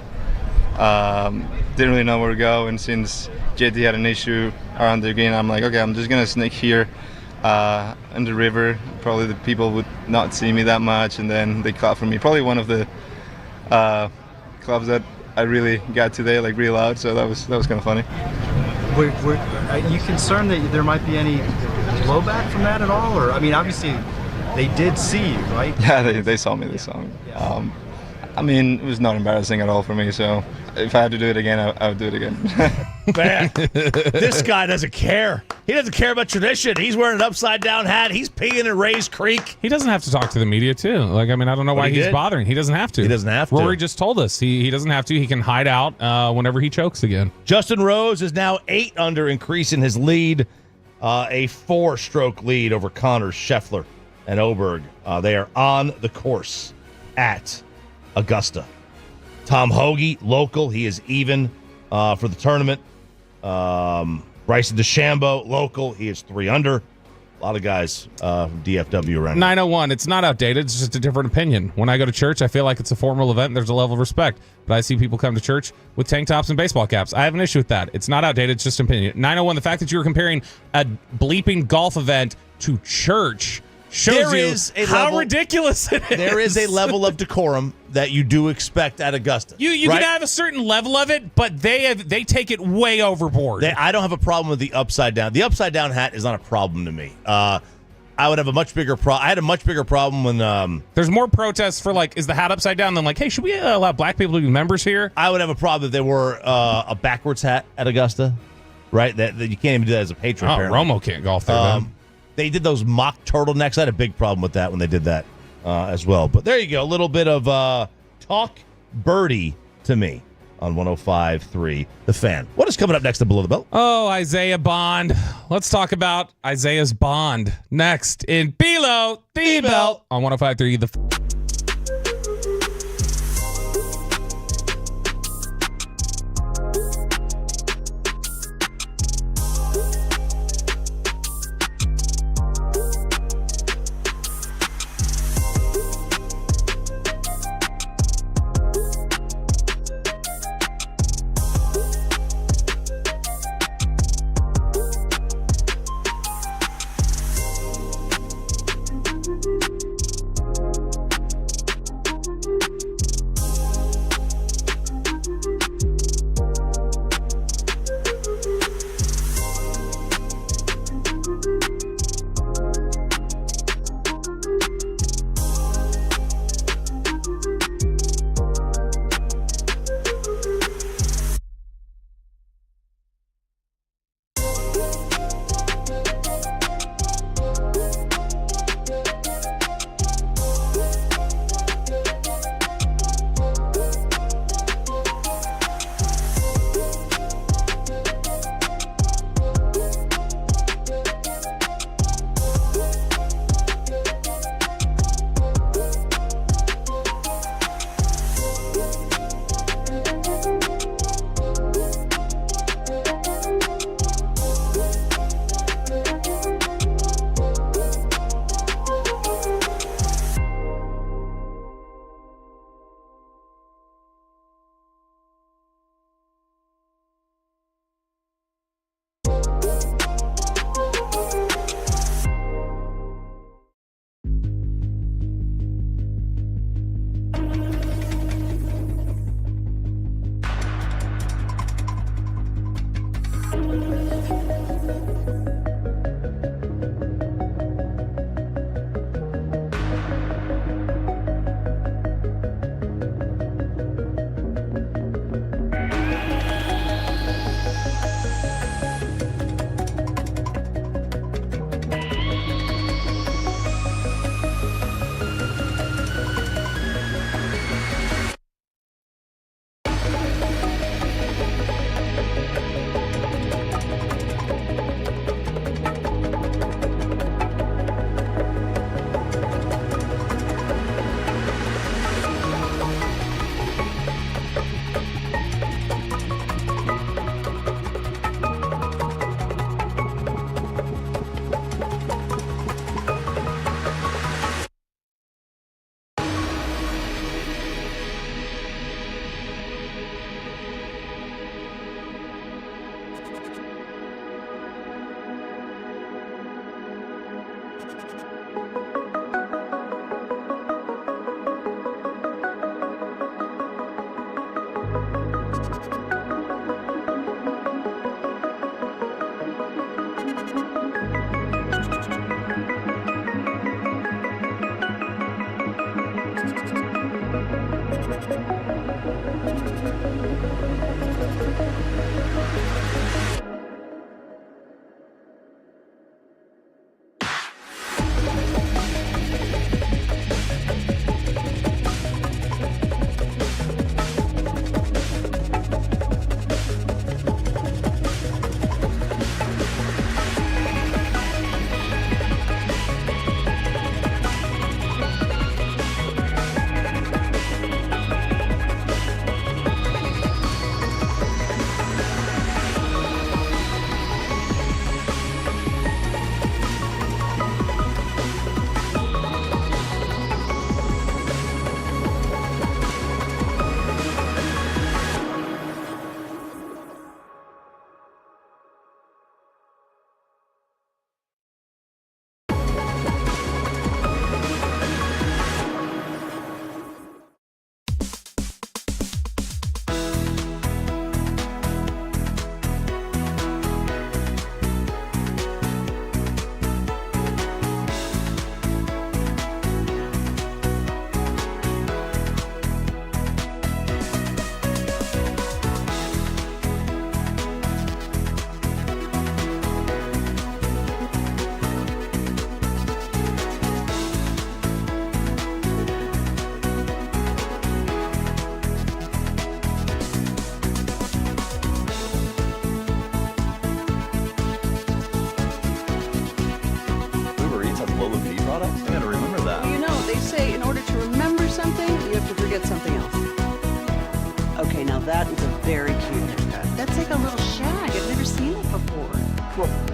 Didn't really know where to go. And since JT had an issue around the green, I'm like, okay, I'm just going to sneak here in the river. Probably the people would not see me that much. And then they clap for me. Probably one of the clubs that I really got today, really loud. So that was kind of funny. Are you concerned that there might be any blowback from that at all? Or, obviously, they did see you, right? Yeah, they saw me. Yeah. It was not embarrassing at all for me. So if I had to do it again, I would do it again. Man, this guy doesn't care. He doesn't care about tradition. He's wearing an upside-down hat. He's peeing in Ray's Creek. He doesn't have to talk to the media, too. I don't know why he's bothering. He doesn't have to. He doesn't have to. Rory just told us he doesn't have to. He can hide out whenever he chokes again. Justin Rose is now 8 under, increasing his lead, a 4-stroke lead over Connor Scheffler and Oberg. They are on the course at Augusta. Tom Hoagie, local. He is even for the tournament. Bryson DeChambeau, local. He is 3 under. A lot of guys from DFW around. 901. It's not outdated. It's just a different opinion. When I go to church, I feel like it's a formal event. And there's a level of respect. But I see people come to church with tank tops and baseball caps. I have an issue with that. It's not outdated. It's just an opinion. 901. The fact that you were comparing a bleeping golf event to church shows how ridiculous it is. There is a level of decorum that you do expect at Augusta. You right? can have a certain level of it, but they take it way overboard. I don't have a problem with the upside down. The upside down hat is not a problem to me. I would have a much bigger problem. I had a much bigger problem when there's more protests for is the hat upside down than hey, should we allow black people to be members here? I would have a problem if they wore a backwards hat at Augusta, right? That you can't even do that as a patron. Romo can't golf there. Then. They did those mock turtlenecks. I had a big problem with that when they did that as well. But there you go. A little bit of talk birdie to me on 105.3 The Fan. What is coming up next to Below the Belt? Oh, Isaiah Bond. Let's talk about Isaiah's Bond next in Below the Belt on 105.3 The Fan.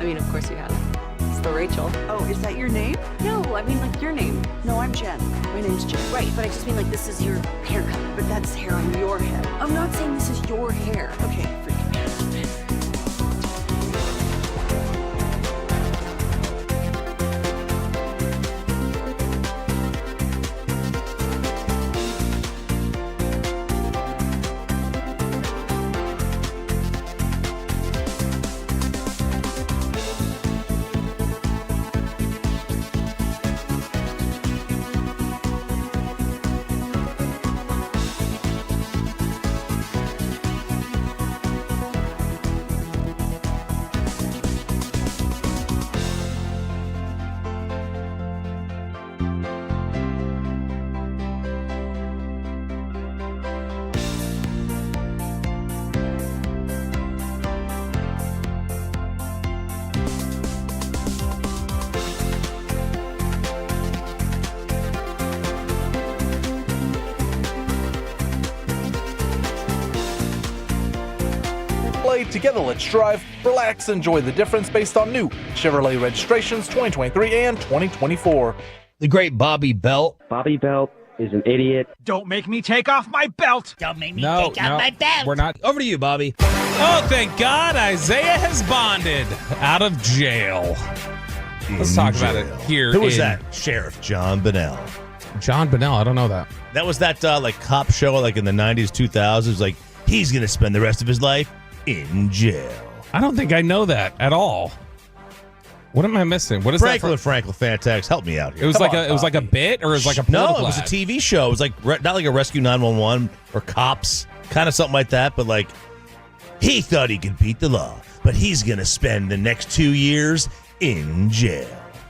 I mean, of course you have. It's the Rachel. Oh, is that your name? No, I mean like your name. No, I'm Jen. My name's Jen. Right, but I just mean like this is your haircut. But that's hair on your head. I'm not saying this is your hair. Okay, forgive me. Together, let's drive, relax, enjoy the difference based on new Chevrolet registrations 2023 and 2024. The great Bobby Belt. Bobby Belt is an idiot. Don't make me take off my belt. Don't make me No, take off no, my belt. we're not. Over to you, Bobby. Oh, thank God, Isaiah has bonded out of jail. Let's talk about it here. Who was in- that? Sheriff John Bonnell. John Bonnell. I don't know that. That was that like cop show like in the 90s, 2000s. Like he's going to spend the rest of his life in jail. I don't think I know that at all. What am I missing? What is Franklin that? Franklin Fantax, help me out here. It was like a bit, or it was like a political No, it was a ad? TV show. It was like not like a Rescue 911 or Cops, kind of something like that. But like he thought he could beat the law, but he's gonna spend the next 2 years in jail.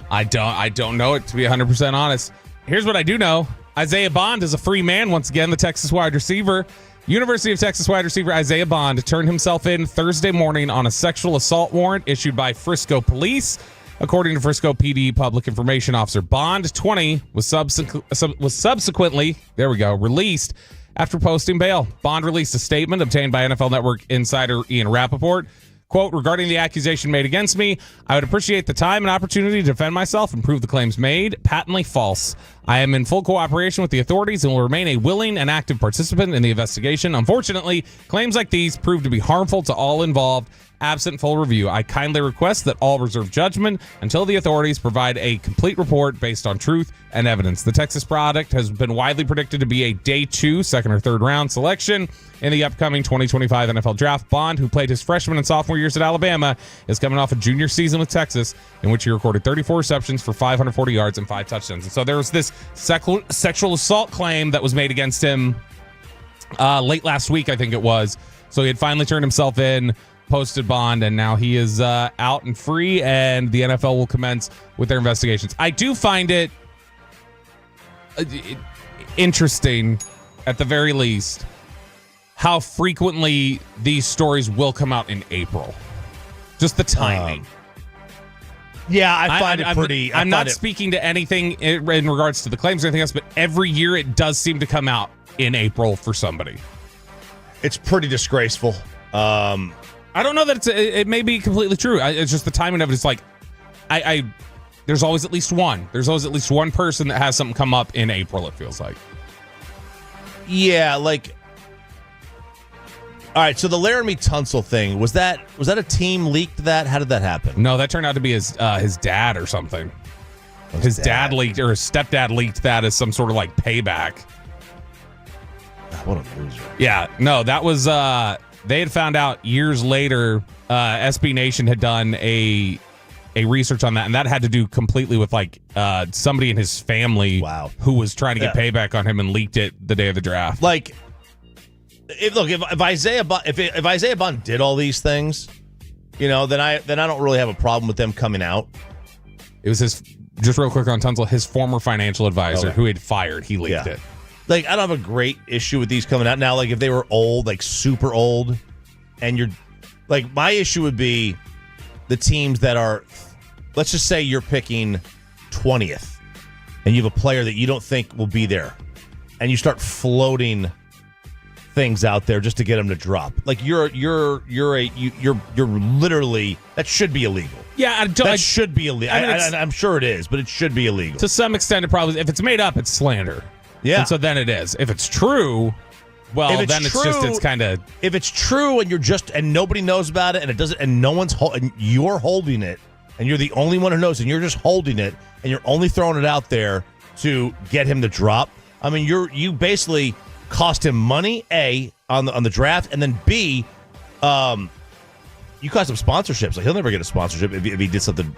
I don't know it, to be 100% honest. Here's what I do know: Isaiah Bond is a free man once again. The Texas wide receiver. University of Texas wide receiver Isaiah Bond turned himself in Thursday morning on a sexual assault warrant issued by Frisco police. According to Frisco PD public information officer, Bond, 20, was subsequently, released after posting bail. Bond released a statement obtained by NFL Network insider Ian Rappaport. Quote, regarding the accusation made against me, I would appreciate the time and opportunity to defend myself and prove the claims made patently false. I am in full cooperation with the authorities and will remain a willing and active participant in the investigation. Unfortunately, claims like these prove to be harmful to all involved. Absent full review, I kindly request that all reserve judgment until the authorities provide a complete report based on truth and evidence. The Texas product has been widely predicted to be a day 2, second or third round selection in the upcoming 2025 NFL Draft. Bond, who played his freshman and sophomore years at Alabama, is coming off a junior season with Texas in which he recorded 34 receptions for 540 yards and 5 touchdowns. And so there was this sexual assault claim that was made against him late last week, I think it was. So he had finally turned himself in, posted bond, and now he is out and free, and the NFL will commence with their investigations. I do find it interesting, at the very least, how frequently these stories will come out in April. Just the timing. Yeah, I find it pretty... I'm not speaking to anything in regards to the claims or anything else, but every year it does seem to come out in April for somebody. It's pretty disgraceful. I don't know that it may be completely true. It's just the timing of it. It's like, there's always at least one. There's always at least one person that has something come up in April, it feels like. Yeah, like... All right, so the Laramie Tunsil thing, was that a team leaked that? How did that happen? No, that turned out to be his dad or something. His dad leaked, or his stepdad leaked that as some sort of like payback. What a loser. Yeah, no, that was... They had found out years later, SB Nation had done a research on that, and that had to do completely with like somebody in his family who was trying to get payback on him and leaked it the day of the draft. Like, if Isaiah Bond did all these things, then I don't really have a problem with them coming out. It was his, just real quick on Tunsil, his former financial advisor who had fired. He leaked it. Like, I don't have a great issue with these coming out now. Like, if they were old, like super old, and you're like, my issue would be the teams that are, let's just say you're picking 20th, and you have a player that you don't think will be there, and you start floating things out there just to get him to drop. Like you're literally, that should be illegal. Yeah, that should be illegal. I mean, I'm sure it is, but it should be illegal. To some extent, it probably, if it's made up, it's slander. Yeah. And so then it is. If it's true, well, then it's kind of. If it's true and nobody knows about it and it doesn't, and no one's and you're holding it and you're the only one who knows and you're just holding it and you're only throwing it out there to get him to drop. I mean, you basically cost him money, A, on the draft, and then B, you cost him sponsorships. Like he'll never get a sponsorship if he did something,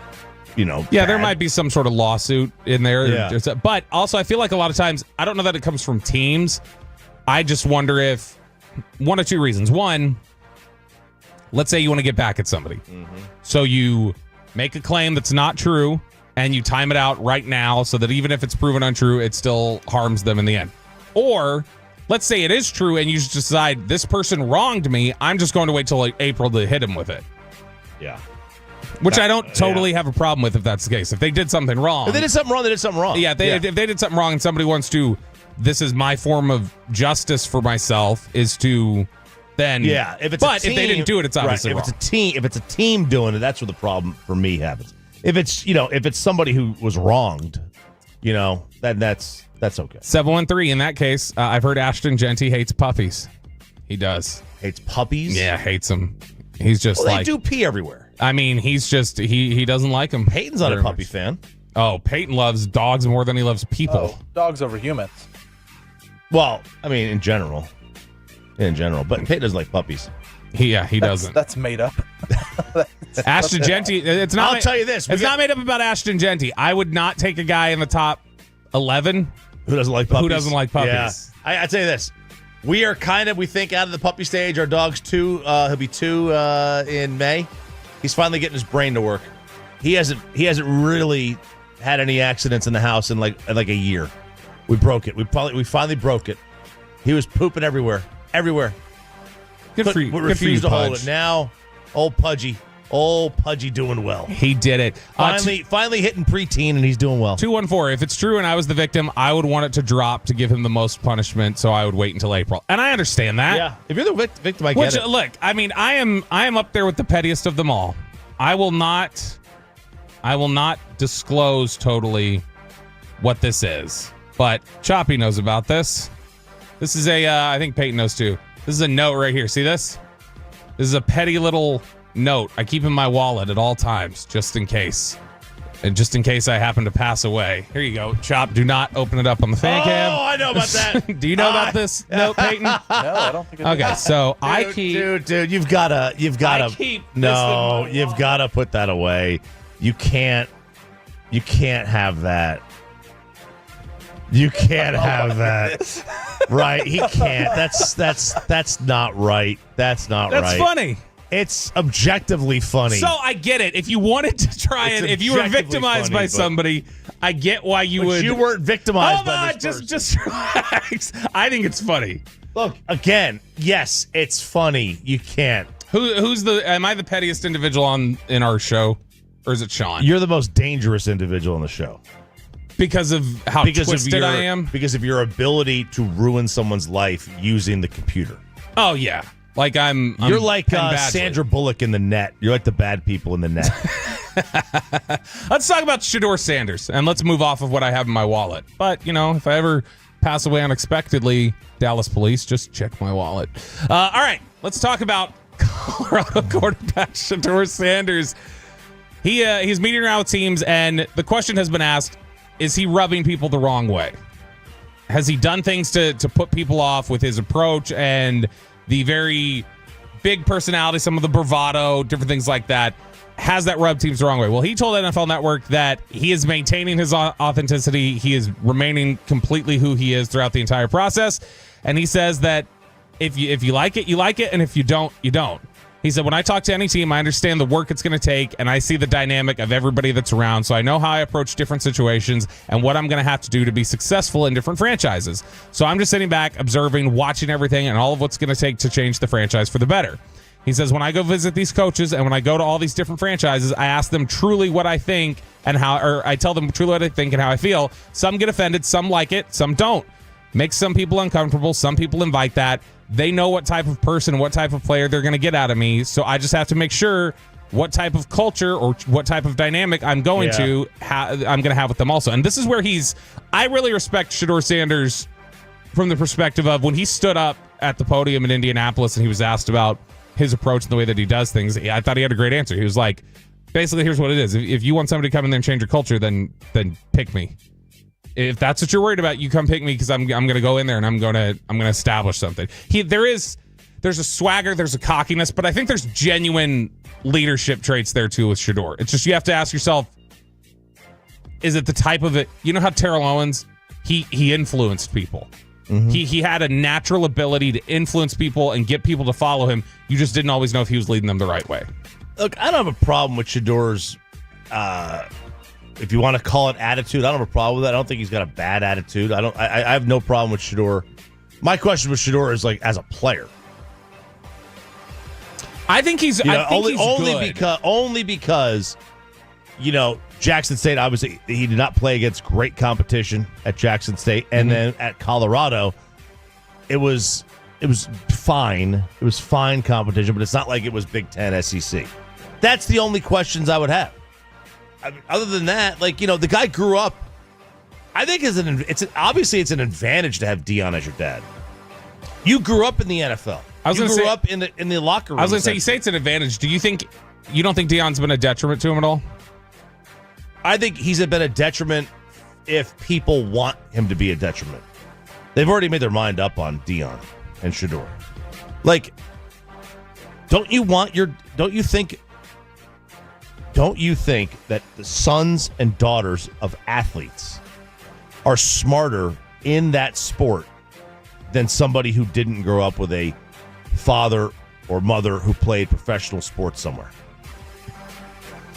Yeah, bad. there might be some sort of lawsuit in there. Yeah. But also, I feel like a lot of times, I don't know that it comes from teams. I just wonder if one of two reasons. One, let's say you want to get back at somebody. Mm-hmm. So you make a claim that's not true and you time it out right now so that even if it's proven untrue, it still harms them in the end. Or let's say it is true and you just decide this person wronged me. I'm just going to wait till like April to hit him with it. Yeah. Which I don't totally have a problem with if that's the case. If they did something wrong. If they did something wrong, they did something wrong. Yeah, if they did something wrong and somebody wants to, this is my form of justice for myself, is to then. Yeah, if it's if they didn't do it, it's obviously right. wrong. If it's a team doing it, that's where the problem for me happens. If it's somebody who was wronged, then that's okay. 713. In that case, I've heard Ashton Genty hates puppies. He does. Hates puppies? Yeah, hates them. He's just they do pee everywhere. I mean, he's just he doesn't like them. Peyton's not a puppy fan. Oh, Peyton loves dogs more than he loves people. Dogs over humans. Well, I mean, in general, but Peyton doesn't like puppies. He doesn't. That's made up. Ashton Genty. It's not. I'll tell you this. It's not made up about Ashton Genty. I would not take a guy in the top 11 who doesn't like puppies. Who doesn't like puppies? Yeah. I tell you this. We are we think out of the puppy stage. Our dog's 2. He'll be 2 in May. He's finally getting his brain to work. He hasn't really had any accidents in the house in like a year. We broke it. We finally broke it. He was pooping everywhere. Good for you. We refused to hold Pudge. it. Now, old Pudgy doing well. He did it. Finally hitting preteen, and he's doing well. 214. If it's true and I was the victim, I would want it to drop to give him the most punishment, so I would wait until April. And I understand that. Yeah. If you're the victim, I get it. Look, I mean, I am up there with the pettiest of them all. I will not disclose totally what this is, but Choppy knows about this. This is I think Peyton knows too. This is a note right here. See this? This is a petty little note I keep in my wallet at all times, just in case. And just in case I happen to pass away. Here you go. Chop, do not open it up on the fan cam. Oh, I know about that. Do you know about this note, Peyton? No, I don't think I do. Okay, so I Dude, keep... Dude, you've got to... No, this you've got to put that away. You can't have that. You can't have that. Right? He can't. That's not right. That's not right. That's funny. It's objectively funny. So I get it. If you wanted to try it, if you were victimized by somebody, I get why you would. You weren't victimized by this person. Just relax. I think it's funny. Look, again, yes, it's funny. You can't. Am I the pettiest individual in our show? Or is it Sean? You're the most dangerous individual in the show. Because of how twisted I am? Because of your ability to ruin someone's life using the computer. Oh, yeah. Like You're like Sandra Bullock in The Net. You're like the bad people in The Net. Let's talk about Shedeur Sanders, and let's move off of what I have in my wallet. But, if I ever pass away unexpectedly, Dallas police, just check my wallet. All right, let's talk about Colorado quarterback Shedeur Sanders. He's meeting around with teams, and the question has been asked, is he rubbing people the wrong way? Has he done things to put people off with his approach and the very big personality, some of the bravado, different things like that? Has that rubbed teams the wrong way? Well, he told NFL Network that he is maintaining his authenticity. He is remaining completely who he is throughout the entire process. And he says that if you like it, you like it. And if you don't, you don't. He said, when I talk to any team, I understand the work it's going to take, and I see the dynamic of everybody that's around, so I know how I approach different situations and what I'm going to have to do to be successful in different franchises. So I'm just sitting back, observing, watching everything, and all of what's going to take to change the franchise for the better. He says, when I go visit these coaches and when I go to all these different franchises, I ask them truly what I think and how, or I tell them truly what I think and how I feel. Some get offended, some like it, some don't. Makes some people uncomfortable. Some people invite that. They know what type of person, what type of player they're going to get out of me. So I just have to make sure what type of culture or what type of dynamic I'm going to I'm going to have with them also. And this is where I really respect Shedeur Sanders from the perspective of when he stood up at the podium in Indianapolis and he was asked about his approach and the way that he does things. I thought he had a great answer. He was like, basically, here's what it is. If you want somebody to come in there and change your culture, then pick me. If that's what you're worried about, you come pick me because I'm going to go in there and I'm going to establish something. There's a swagger, there's a cockiness, but I think there's genuine leadership traits there too with Shedeur. It's just you have to ask yourself, is it the type of it? You know how Terrell Owens, he influenced people. Mm-hmm. He had a natural ability to influence people and get people to follow him. You just didn't always know if he was leading them the right way. Look, I don't have a problem with Shedeur's, if you want to call it attitude. I don't have a problem with that. I don't think he's got a bad attitude. I have no problem with Shedeur. My question with Shedeur is like as a player. I think he's only because Jackson State, obviously he did not play against great competition at Jackson State, and then at Colorado it was fine. It was fine competition, but it's not like it was Big Ten SEC. That's the only questions I would have. I mean, other than that, the guy grew up. I think obviously it's an advantage to have Deion as your dad. You grew up in the NFL. You grew up in the locker room. I was going to say, you say it's an advantage. You don't think Deion's been a detriment to him at all? I think he's been a detriment if people want him to be a detriment. They've already made their mind up on Deion and Shedeur. Don't you think that the sons and daughters of athletes are smarter in that sport than somebody who didn't grow up with a father or mother who played professional sports somewhere?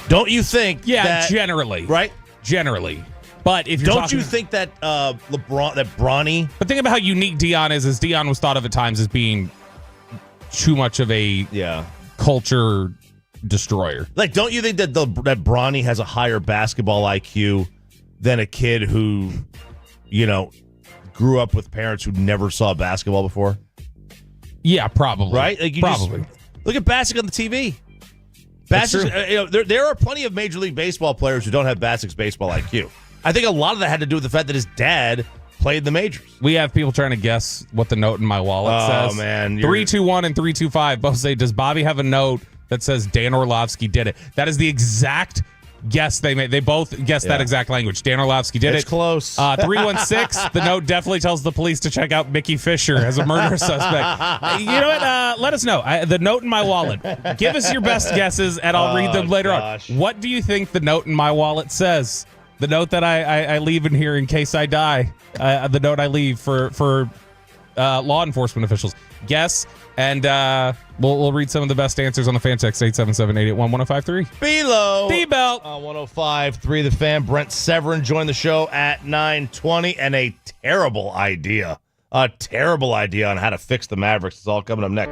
Don't you think? Yeah, that, generally, right? Generally, but if you're you think that Bronny? But think about how unique Deion is. As Deion was thought of at times as being too much of a culture destroyer. Don't you think that that Bronny has a higher basketball IQ than a kid who, grew up with parents who never saw basketball before? Yeah, probably. Right? Probably. Look at Bassick on the TV. Bassick, there are plenty of Major League Baseball players who don't have Bassick's baseball IQ. I think a lot of that had to do with the fact that his dad played the majors. We have people trying to guess what the note in my wallet says. Oh, man. 321 and 325 both say, does Bobby have a note that says Dan Orlovsky did it? That is the exact guess they made. They both guessed that exact language. Dan Orlovsky did it. It's close. 316, the note definitely tells the police to check out Mickey Fisher as a murder suspect. You know what? Let us know. The note in my wallet. Give us your best guesses, and I'll read them later on. What do you think the note in my wallet says? The note that I leave in here in case I die. The note I leave for law enforcement officials. Guess, and we'll read some of the best answers on the fan text 877-881-1053. Below B-Belt 105.3 The Fan. Brent Severin joined the show at 9:20, and a terrible idea on how to fix the Mavericks is all coming up next.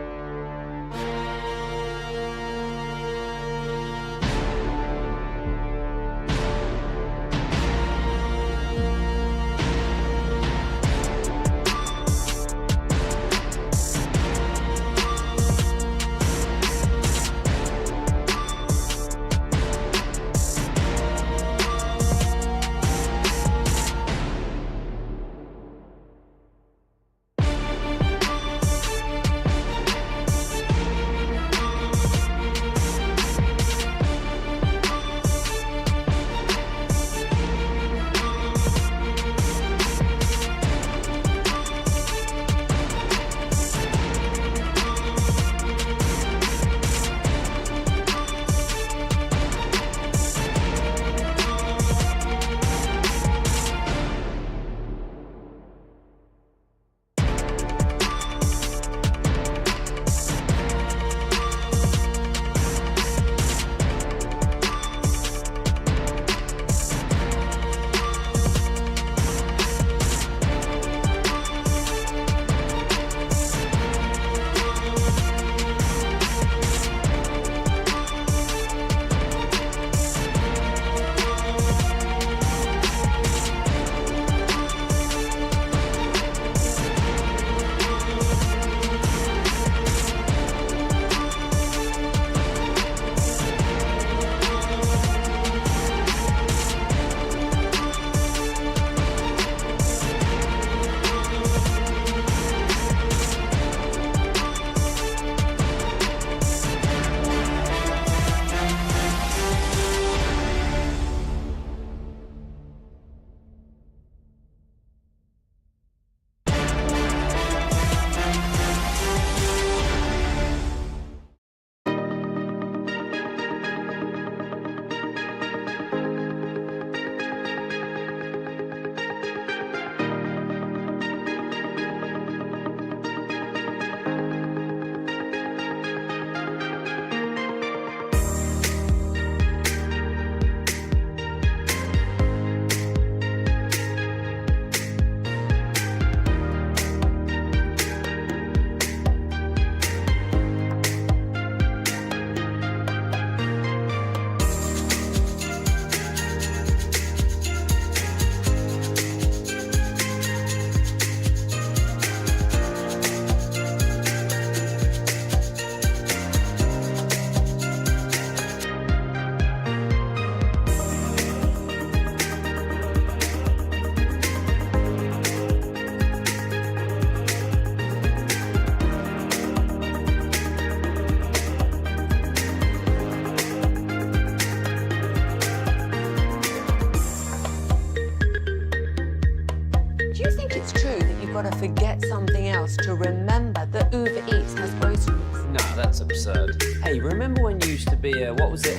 absurd. Hey, remember when you used to be a, what was it,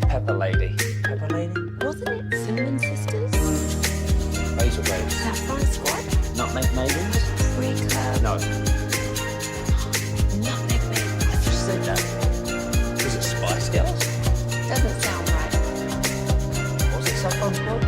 Pepper Lady? Pepper Lady? Wasn't it Cinnamon Sisters? Basil Babies. Saffron Squad? Nutmeg Maidens? Free Club? No. Nutmeg Maidens. I just said that. Was it Spice Girls? Doesn't sound right. Was it Saffron Squad?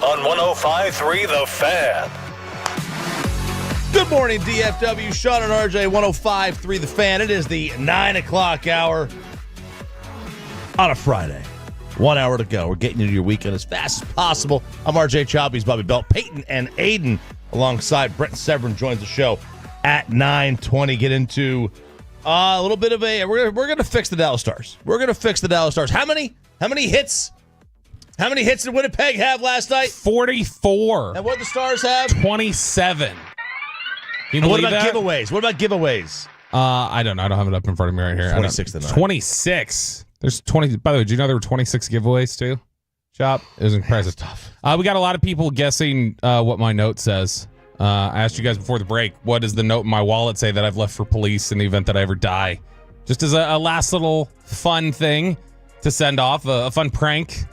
On 105.3 The Fan. Good morning, DFW. Sean and RJ, 105.3 The Fan. It is the 9 o'clock hour on a Friday. 1 hour to go. We're getting into your weekend as fast as possible. I'm RJ Choppy's Bobby Belt. Peyton and Aiden alongside Brent Severin joins the show at 9:20. Get into a little bit of a... We're going to fix the Dallas Stars. We're going to fix the Dallas Stars. How many hits? How many hits did Winnipeg have last night? 44. And what did the Stars have? 27. And what about giveaways? What about giveaways? I don't know. I don't have it up in front of me right here. 26 tonight. 26. There's 20. By the way, do you know there were 26 giveaways too? Shop. It was impressive. Tough. We got a lot of people guessing what my note says. I asked you guys before the break, what does the note in my wallet say that I've left for police in the event that I ever die? Just as a last little fun thing to send off, a fun prank.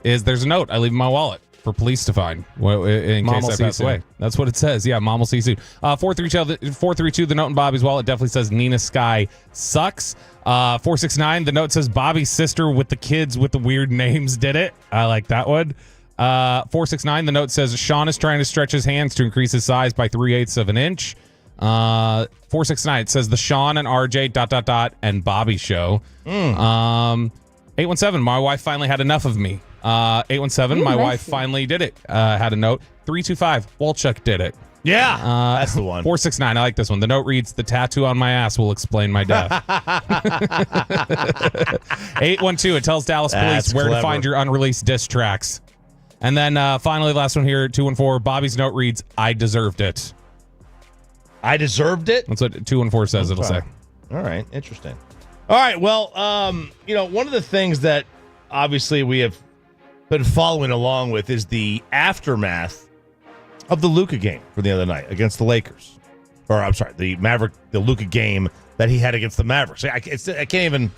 There's a note I leave in my wallet for police to find in case I pass away. That's what it says. Yeah, Mom will see you soon. 432, the note in Bobby's wallet definitely says Nina Sky sucks. 469, the note says Bobby's sister with the kids with the weird names did it. I like that one. 469, the note says Sean is trying to stretch his hands to increase his size by 3/8 of an inch. 469, it says the Sean and RJ ... and Bobby show. 817, my wife finally had enough of me. 817, my wife finally did it. Had a note. 325, Walchuk did it. Yeah, that's the one. 469, I like this one. The note reads, the tattoo on my ass will explain my death. 812, it tells Dallas police where to find your unreleased diss tracks. And then finally, last one here, 214, Bobby's note reads, I deserved it. I deserved it? That's what 214 says. It'll say. All right, interesting. All right, well, one of the things that obviously we have been following along with is the aftermath of the Luka game for the other night against the Lakers. Or, I'm sorry, the Luka game that he had against the Mavericks. I can't even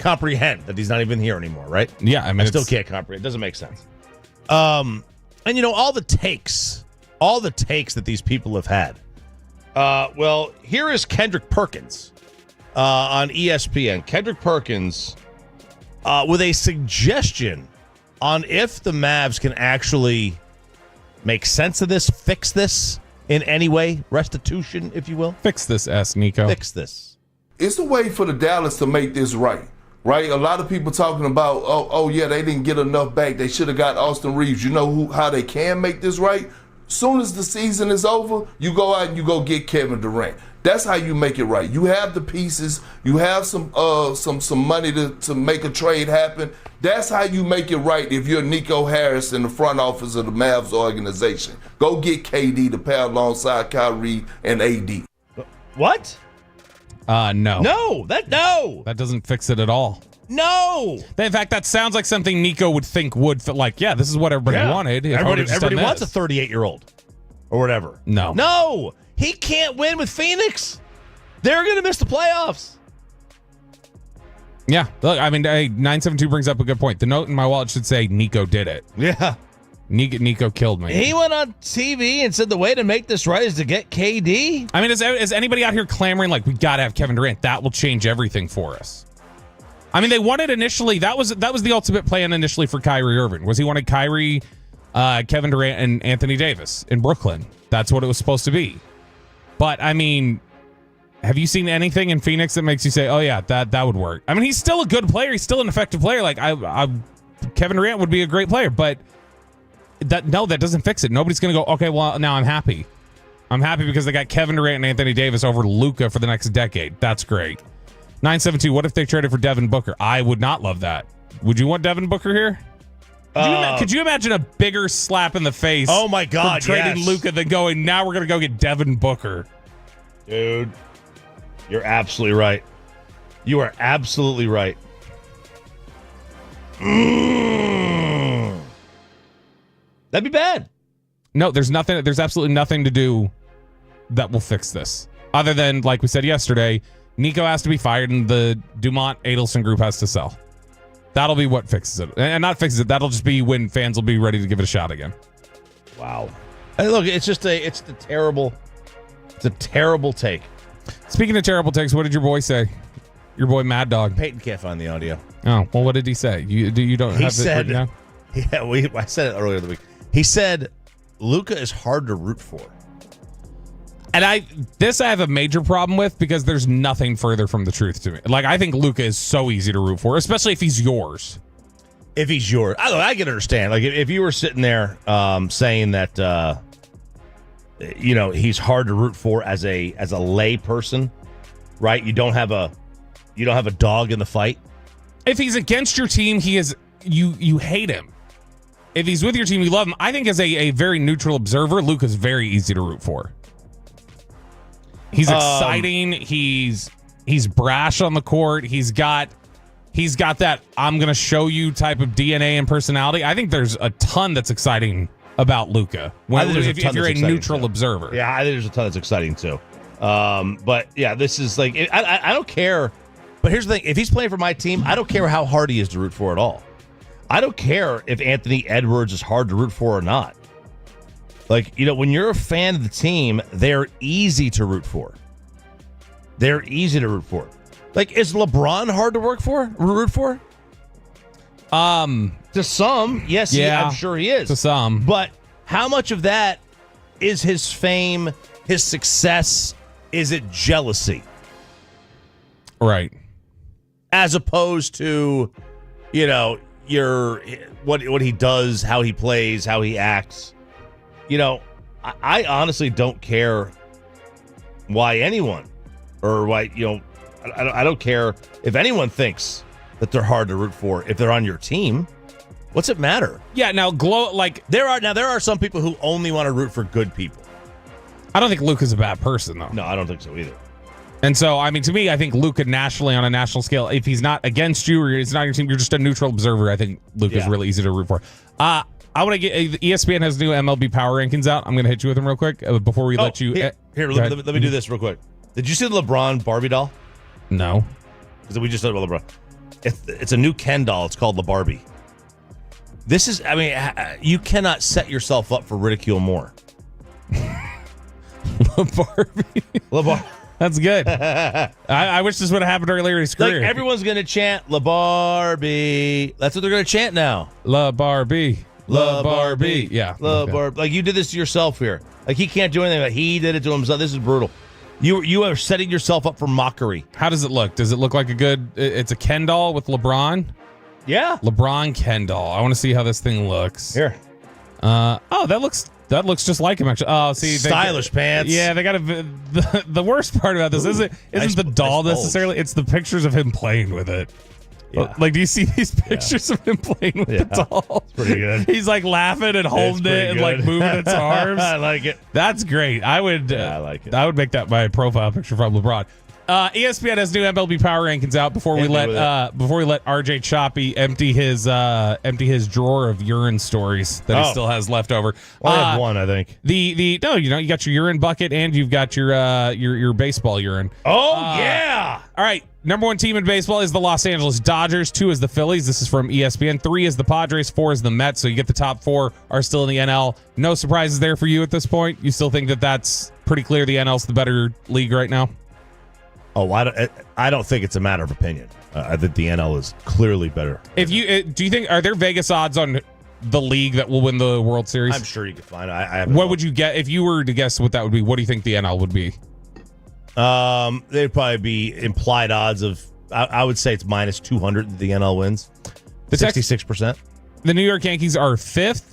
comprehend that he's not even here anymore, right? Yeah, I mean, I still can't comprehend. It doesn't make sense. And all the takes that these people have had. Well, here is Kendrick Perkins on ESPN. Kendrick Perkins with a suggestion on if the Mavs can actually make sense of this, fix this in any way, restitution, if you will. Fix this, Nico. Fix this. It's a way for the Dallas to make this right. A lot of people talking about, oh yeah, they didn't get enough back. They should have got Austin Reeves. You know how they can make this right? Soon as the season is over, you go out and you go get Kevin Durant. That's how you make it right. You have the pieces. You have some money to make a trade happen. That's how you make it right if you're Nico Harris in the front office of the Mavs organization. Go get KD to pair alongside Kyrie and AD. What? No. No. That doesn't fix it at all. No. In fact, that sounds like something Nico would think would fit. Like, yeah, this is what everybody wanted. Everybody wants a 38-year-old or whatever. No. He can't win with Phoenix. They're going to miss the playoffs. Yeah. Look, I mean, 972 brings up a good point. The note in my wallet should say Nico did it. Yeah. Nico killed me. He went on TV and said the way to make this right is to get KD. I mean, is anybody out here clamoring like we got to have Kevin Durant? That will change everything for us. I mean, they wanted initially, that was the ultimate plan initially for Kyrie Irving. Was he wanted Kyrie, Kevin Durant, and Anthony Davis in Brooklyn. That's what it was supposed to be. But, I mean, have you seen anything in Phoenix that makes you say, oh, yeah, that would work? I mean, he's still a good player. He's still an effective player. Like, Kevin Durant would be a great player. But, that doesn't fix it. Nobody's going to go, okay, well, now I'm happy. I'm happy because they got Kevin Durant and Anthony Davis over Luka for the next decade. That's great. 972, what if they traded for Devin Booker? I would not love that. Would you want Devin Booker here? Could you imagine a bigger slap in the face? Oh my God! From trading yes. Luka than going, now we're gonna go get Devin Booker. Dude, you're absolutely right. You are absolutely right. That'd be bad. No, there's absolutely nothing to do that will fix this. Other than, like we said yesterday, Nico has to be fired and the Dumont Adelson group has to sell. That'll be what fixes it. And not fixes it, that'll just be when fans will be ready to give it a shot again. Wow. Hey, look, it's a terrible take. Speaking of terrible takes, what did your boy say? Your boy Mad Dog. Peyton can't find the audio. Oh, well, what did he say? You don't have it written down? Yeah, I said it earlier in the week. He said, Luka is hard to root for. And I have a major problem with because there's nothing further from the truth to me. Like, I think Luka is so easy to root for, especially if he's yours. If he's yours. I can understand. Like, if you were sitting there saying that, he's hard to root for as a lay person, right? You don't have a dog in the fight. If he's against your team, he is you hate him. If he's with your team, you love him. I think as a very neutral observer, Luka's very easy to root for. He's exciting. He's brash on the court. He's got that I'm going to show you type of DNA and personality. I think there's a ton that's exciting about Luka if you're a neutral observer. Yeah, I think there's a ton that's exciting too. But yeah, this is like I don't care. But here's the thing: if he's playing for my team, I don't care how hard he is to root for at all. I don't care if Anthony Edwards is hard to root for or not. Like, when you're a fan of the team, they're easy to root for. They're easy to root for. Like, is LeBron hard to root for? To some, yes, yeah, I'm sure he is. To some. But how much of that is his fame, his success? Is it jealousy? Right. As opposed to, what he does, how he plays, how he acts. I honestly don't care why anyone or why, I don't care if anyone thinks that they're hard to root for if they're on your team. What's it matter? Yeah, now there are some people who only want to root for good people. I don't think Luka's a bad person though. No, I don't think so either. And so, I mean, to me, I think Luka nationally on a national scale, if he's not against you or he's not on your team, you're just a neutral observer. I think Luka's really easy to root for. I want to get ESPN has new MLB power rankings out. I'm going to hit you with them real quick before we let you. Here, let me do this real quick. Did you see the LeBron Barbie doll? No. Because we just talked about LeBron. It's a new Ken doll. It's called LaBarbie. This is, I mean, you cannot set yourself up for ridicule more. LaBarbie. That's good. I wish this would have happened earlier in his career. Like, everyone's going to chant LaBarbie. That's what they're going to chant now. LaBarbie. LaBarbie. Yeah. LaBarbie. Like, you did this to yourself here. Like, he can't do anything. Like, he did it to himself. This is brutal. You are setting yourself up for mockery. How does it look? Does it look like it's a Ken doll with LeBron? Yeah. LeBron Ken doll. I want to see how this thing looks. Here. That looks just like him, actually. Oh, see, stylish pants. Yeah, they got the worst part about this isn't the doll necessarily. It's the pictures of him playing with it. Yeah. Like, do you see these pictures of him playing with the doll? It's pretty good. He's like laughing and holding it and like moving its arms. I like it. That's great. I would like it. I would make that my profile picture from LeBron. ESPN has new MLB power rankings out before we let RJ Choppy empty his drawer of urine stories that he still has left over. I have one, I think. You got your urine bucket and you've got your baseball urine. Oh yeah. All right. Number 1 team in baseball is the Los Angeles Dodgers. 2 is the Phillies. This is from ESPN. 3 is the Padres. 4 is the Mets. So you get the top 4 are still in the NL. No surprises there for you at this point. You still think that that's pretty clear. The NL's the better league right now. Oh, I don't think it's a matter of opinion. I think the NL is clearly better. If you do you think, are there Vegas odds on the league that will win the World Series? I'm sure you could find. What would you get if you were to guess what that would be? What do you think the NL would be? They'd probably be implied odds of. I would say it's minus 200 that the NL wins. 66%. The New York Yankees are 5th.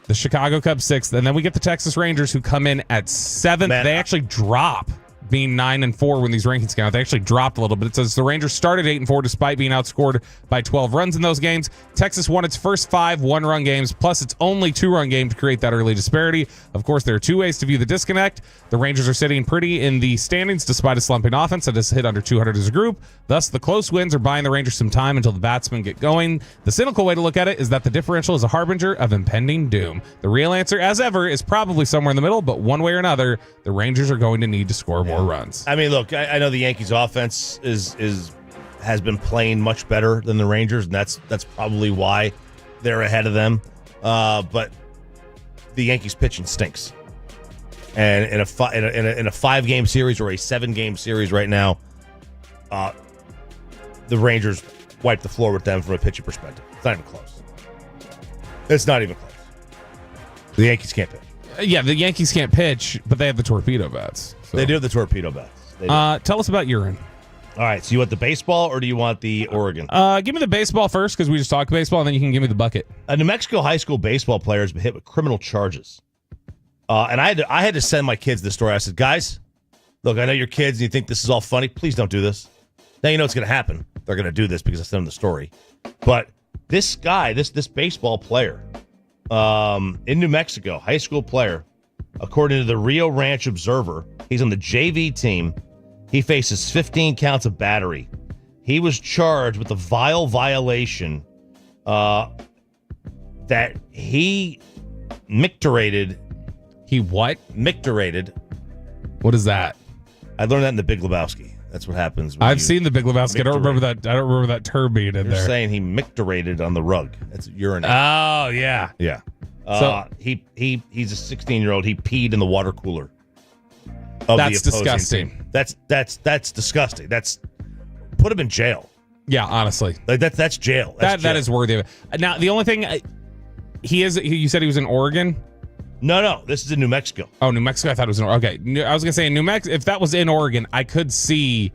The Chicago Cubs 6th, and then we get the Texas Rangers who come in at 7th. They actually drop, being 9-4 when these rankings count. They actually dropped a little bit. It says the Rangers started 8-4 despite being outscored by 12 runs in those games. Texas won its first 5 one-run games, plus its only 2-run game to create that early disparity. Of course, there are 2 ways to view the disconnect. The Rangers are sitting pretty in the standings despite a slumping offense that has hit under 200 as a group. Thus, the close wins are buying the Rangers some time until the batsmen get going. The cynical way to look at it is that the differential is a harbinger of impending doom. The real answer, as ever, is probably somewhere in the middle, but one way or another, the Rangers are going to need to score more runs. I mean, look, I know the Yankees' offense has been playing much better than the Rangers, and that's probably why they're ahead of them. But the Yankees' pitching stinks, and in a 5-game series or a 7-game series right now, the Rangers wipe the floor with them from a pitching perspective. It's not even close. It's not even close. The Yankees can't pitch. Yeah, the Yankees can't pitch, but they have the torpedo bats. So. They do have the torpedo bats. Tell us about urine. All right, so you want the baseball or do you want the Oregon? Give me the baseball first because we just talked baseball, and then you can give me the bucket. A New Mexico high school baseball player has been hit with criminal charges. And I had to send my kids this story. I said, guys, look, I know you're kids and you think this is all funny. Please don't do this. Now you know what's going to happen. They're going to do this because I sent them the story. But this guy, this baseball player in New Mexico, high school player, according to the Rio Ranch Observer, he's on the JV team. He faces 15 counts of battery. He was charged with a vile violation that he micturated. He what? Micturated. What is that? I learned that in The Big Lebowski. That's what happens. I've seen The Big Lebowski. I don't remember that term being in there. They're saying he micturated on the rug. That's urine. Oh yeah, yeah. So he's a 16-year-old. He peed in the water cooler. That's disgusting. Team. That's disgusting. That's put him in jail. Yeah, honestly, like that's jail. That is worthy of it. Now the only thing you said he was in Oregon. No, this is in New Mexico. Oh, New Mexico. I thought it was in Oregon. Okay, I was gonna say in New Mexico. If that was in Oregon, I could see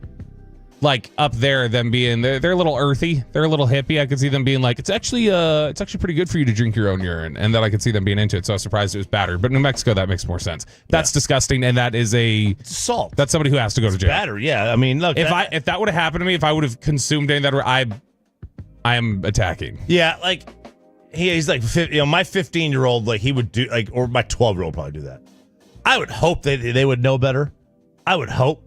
like up there them being they're a little earthy, they're a little hippie. I could see them being like it's actually pretty good for you to drink your own urine, and that I could see them being into it. So I was surprised it was battered. But New Mexico, that makes more sense. That's disgusting, and that is assault. That's somebody who has to go to jail. Battery, yeah. I mean, look, if that would have happened to me, if I would have consumed anything that I am attacking. Yeah, like. He's like, my 15-year-old, like he would do, like, or my 12-year-old probably do that. I would hope they would know better. I would hope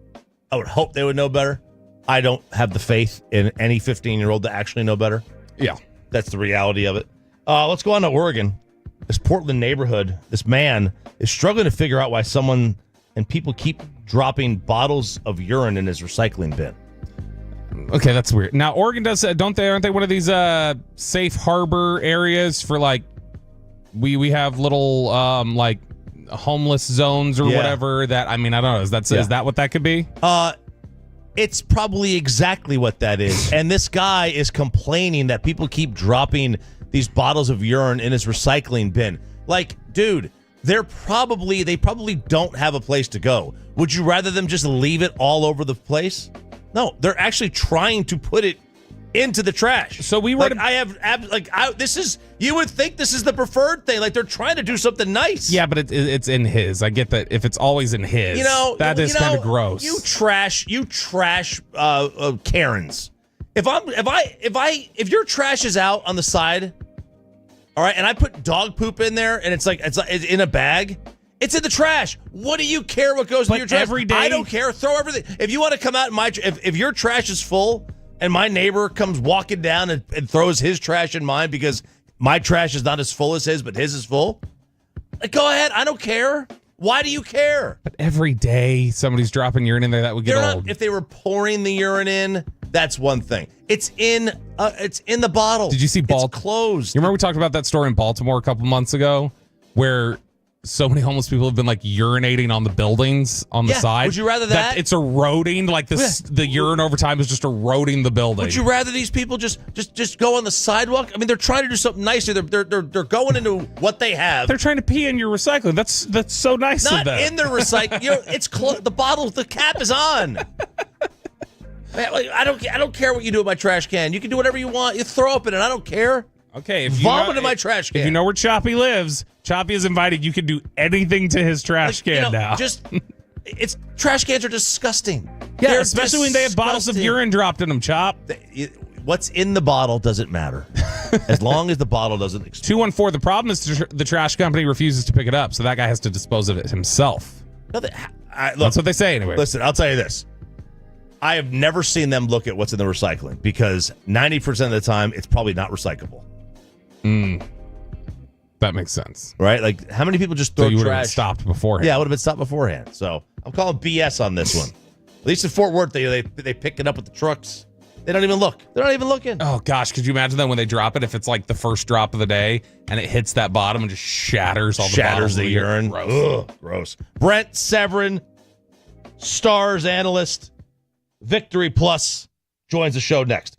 they would know better. I don't have the faith in any 15-year-old to actually know better. Yeah, that's the reality of it. Let's go on to Oregon. This Portland neighborhood, this man is struggling to figure out why someone and people keep dropping bottles of urine in his recycling bin. Okay, that's weird. Now Oregon does, aren't they one of these safe harbor areas for like we have little like homeless zones or whatever that, I mean, I don't know. Is that what that could be? It's probably exactly what that is. And this guy is complaining that people keep dropping these bottles of urine in his recycling bin. Like, dude, they probably don't have a place to go. Would you rather them just leave it all over the place? No, they're actually trying to put it into the trash. So we were. You would think this is the preferred thing. Like they're trying to do something nice. Yeah, but it's in his. I get that if it's always in his. That is kind of gross. You trash Karens. If your trash is out on the side, all right, and I put dog poop in there, and it's in a bag. It's in the trash. What do you care what goes in your trash? Every day, I don't care. Throw everything. If you want to come out in if your trash is full and my neighbor comes walking down and throws his trash in mine because my trash is not as full as his, but his is full, like, go ahead. I don't care. Why do you care? But every day somebody's dropping urine in there, that would get old. If they were pouring the urine in, that's one thing. It's in the bottle. Did you see It's closed. You remember we talked about that story in Baltimore a couple months ago where so many homeless people have been like urinating on the buildings on the side. Would you rather that? It's eroding, like the urine over time is just eroding the building. Would you rather these people just go on the sidewalk? I mean, they're trying to do something nice here. They're going into what they have. They're trying to pee in your recycling. That's so nice of them. Not in their recycling. It's the bottle. The cap is on. Man, like, I don't care what you do with my trash can. You can do whatever you want. You throw up in it. I don't care. Okay, if vomit in my trash can. If you know where Choppy lives, Choppy is invited. You can do anything to his trash can now. Trash cans are disgusting. Yeah, They're especially when they have bottles of urine dropped in them, Chop. What's in the bottle doesn't matter. As long as the bottle doesn't explode. 214, the problem is the trash company refuses to pick it up, so that guy has to dispose of it himself. Look, that's what they say anyway. Listen, I'll tell you this. I have never seen them look at what's in the recycling because 90% of the time, it's probably not recyclable. That makes sense. Right? Like, how many people just throw you would have trash? been stopped beforehand. Yeah, I would have been stopped beforehand. So I'm calling BS on this one. At least in Fort Worth, they pick it up with the trucks. They don't even look. They're not even looking. Oh, gosh. Could you imagine that when they drop it, if it's like the first drop of the day and it hits that bottom and just shatters all the bottles the urine. Gross. Ugh, gross. Brent Severin, Stars analyst, Victory Plus, joins the show next.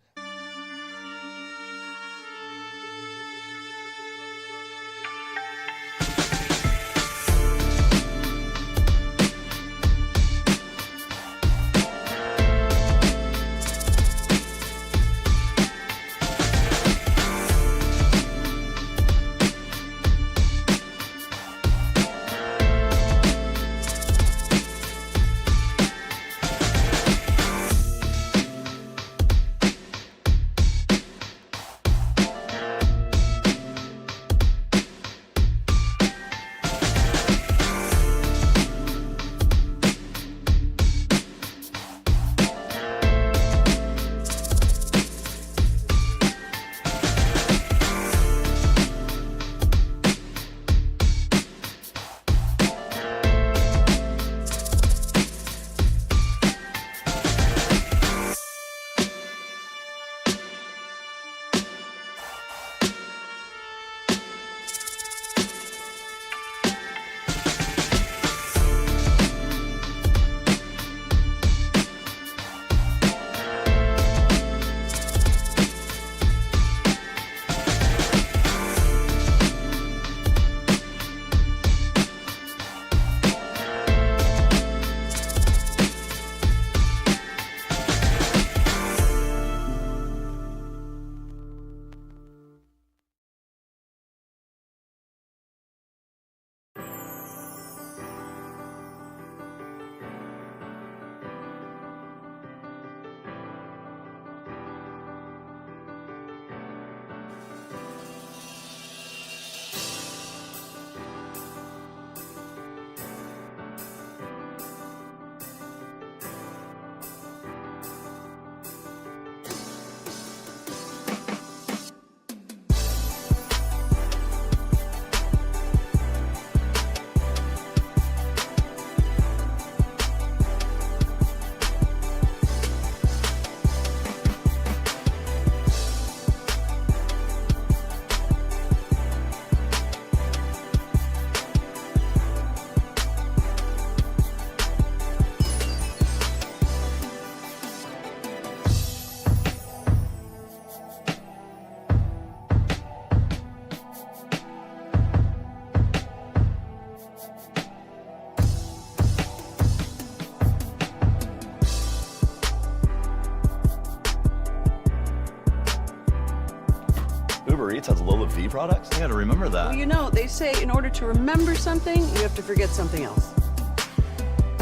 Uber Eats has low fee products? I gotta remember that. Well, you know, they say in order to remember something, you have to forget something else.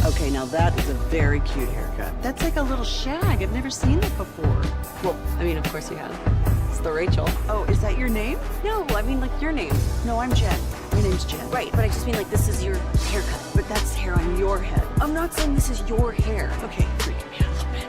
Okay, now that is a very cute haircut. That's like a little shag. I've never seen it before. Well, I mean, of course you have. It's the Rachel. Oh, is that your name? No, I mean, like your name. No, I'm Jen. My name's Jen. Right, but I just mean like this is your haircut. But that's hair on your head. I'm not saying this is your hair. Okay, freaking me out a little bit.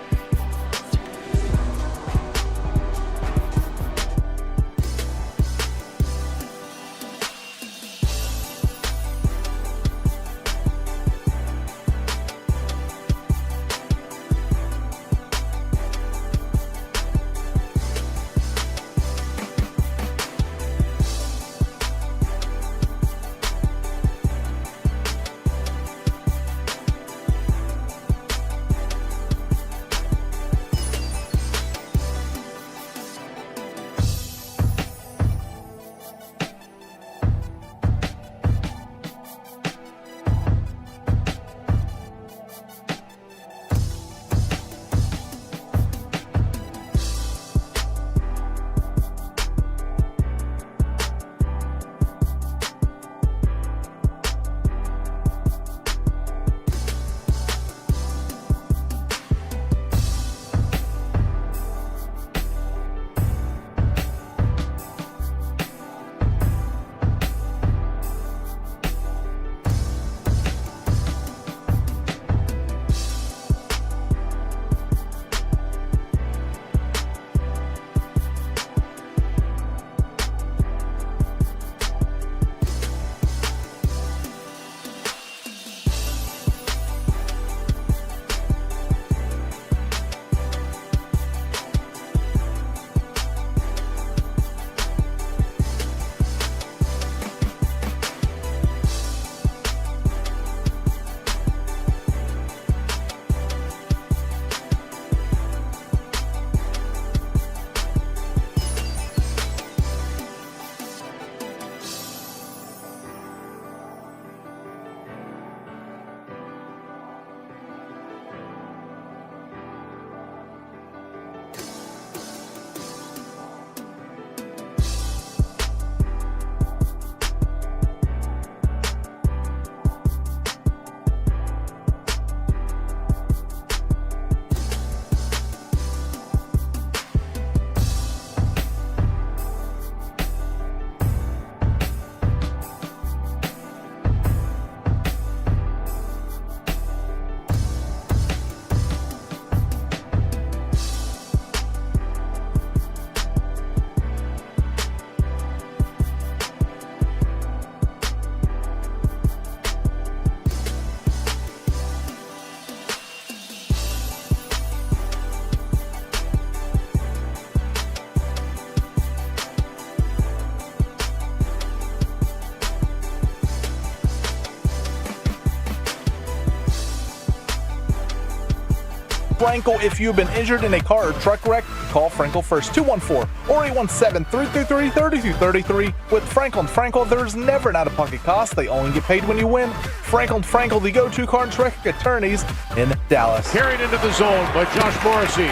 Frankel, if you've been injured in a car or truck wreck, call Frankel first. 214 or 817-333-3233. With Frankel and Frankel, there's never an out-of-pocket cost. They only get paid when you win. Frankel and Frankel, the go-to car and truck attorneys in Dallas. Carried into the zone by Josh Morrissey.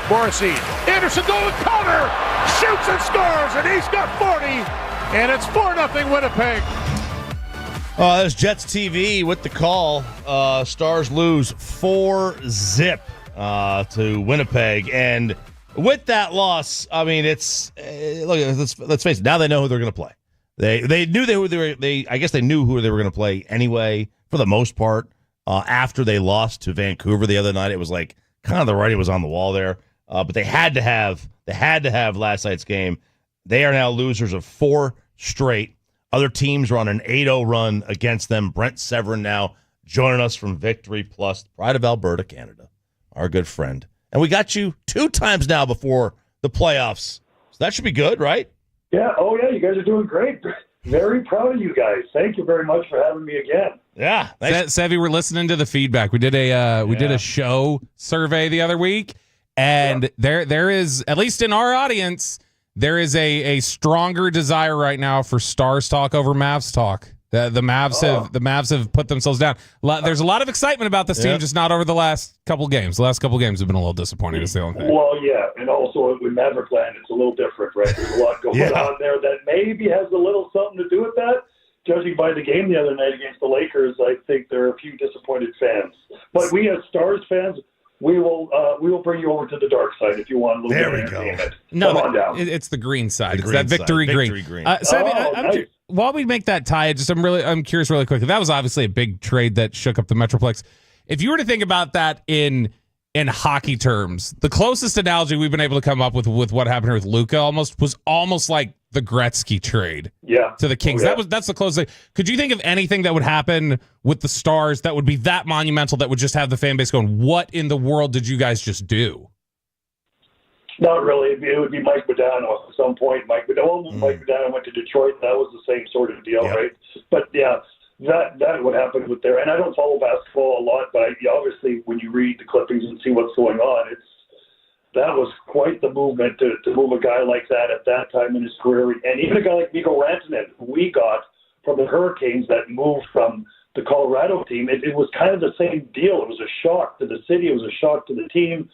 Morrissey, Anderson going counter, shoots and scores, and he's got 40, and it's 4-0 Winnipeg. There's Jets TV with the call. Stars lose 4-0 to Winnipeg, and with that loss, I mean, it's look. Let's face it. Now they know who they're going to play. They knew I guess they knew who they were going to play anyway, for the most part. After they lost to Vancouver the other night, it was like kind of the writing was on the wall there. But they had to have last night's game. They are now losers of 4 straight. Other teams are on an 8-0 run against them. Brent Severin now joining us from Victory Plus, Pride of Alberta, Canada, our good friend. And we got you 2 times now before the playoffs. So that should be good, right? Yeah. Oh, yeah. You guys are doing great. Very proud of you guys. Thank you very much for having me again. Yeah. Sevy, we're listening to the feedback. We did a show survey the other week, and there is, at least in our audience, there is a stronger desire right now for Stars talk over Mavs talk. The Mavs have put themselves down. There's a lot of excitement about this team, just not over the last couple games. The last couple games have been a little disappointing. Is the only thing. Well, yeah, and also with Maverickland, it's a little different, right? There's a lot going on there that maybe has a little something to do with that. Judging by the game the other night against the Lakers, I think there are a few disappointed fans. But we as Stars fans, we will bring you over to the dark side if you want a little bit of entertainment. No, come on down. It's the green side. The It's green that victory side. green. Victory green. Sammy, Nice. while we make that tie, I'm curious really quickly. That was obviously a big trade that shook up the Metroplex. If you were to think about that in hockey terms, the closest analogy we've been able to come up with what happened here with Luka was almost like the Gretzky trade to the Kings. That's the closest. Could you think of anything that would happen with the Stars that would be that monumental that would just have the fan base going, what in the world did you guys just do? Not really. It would be Mike Modano at some point. Mike Modano went to Detroit. That was the same sort of deal, right? But yeah, that would happen with there. And I don't follow basketball a lot, but obviously when you read the clippings and see what's going on, that was quite the movement to move a guy like that at that time in his career. And even a guy like Mikko Rantanen, who we got from the Hurricanes that moved from the Colorado team, it was kind of the same deal. It was a shock to the city. It was a shock to the team.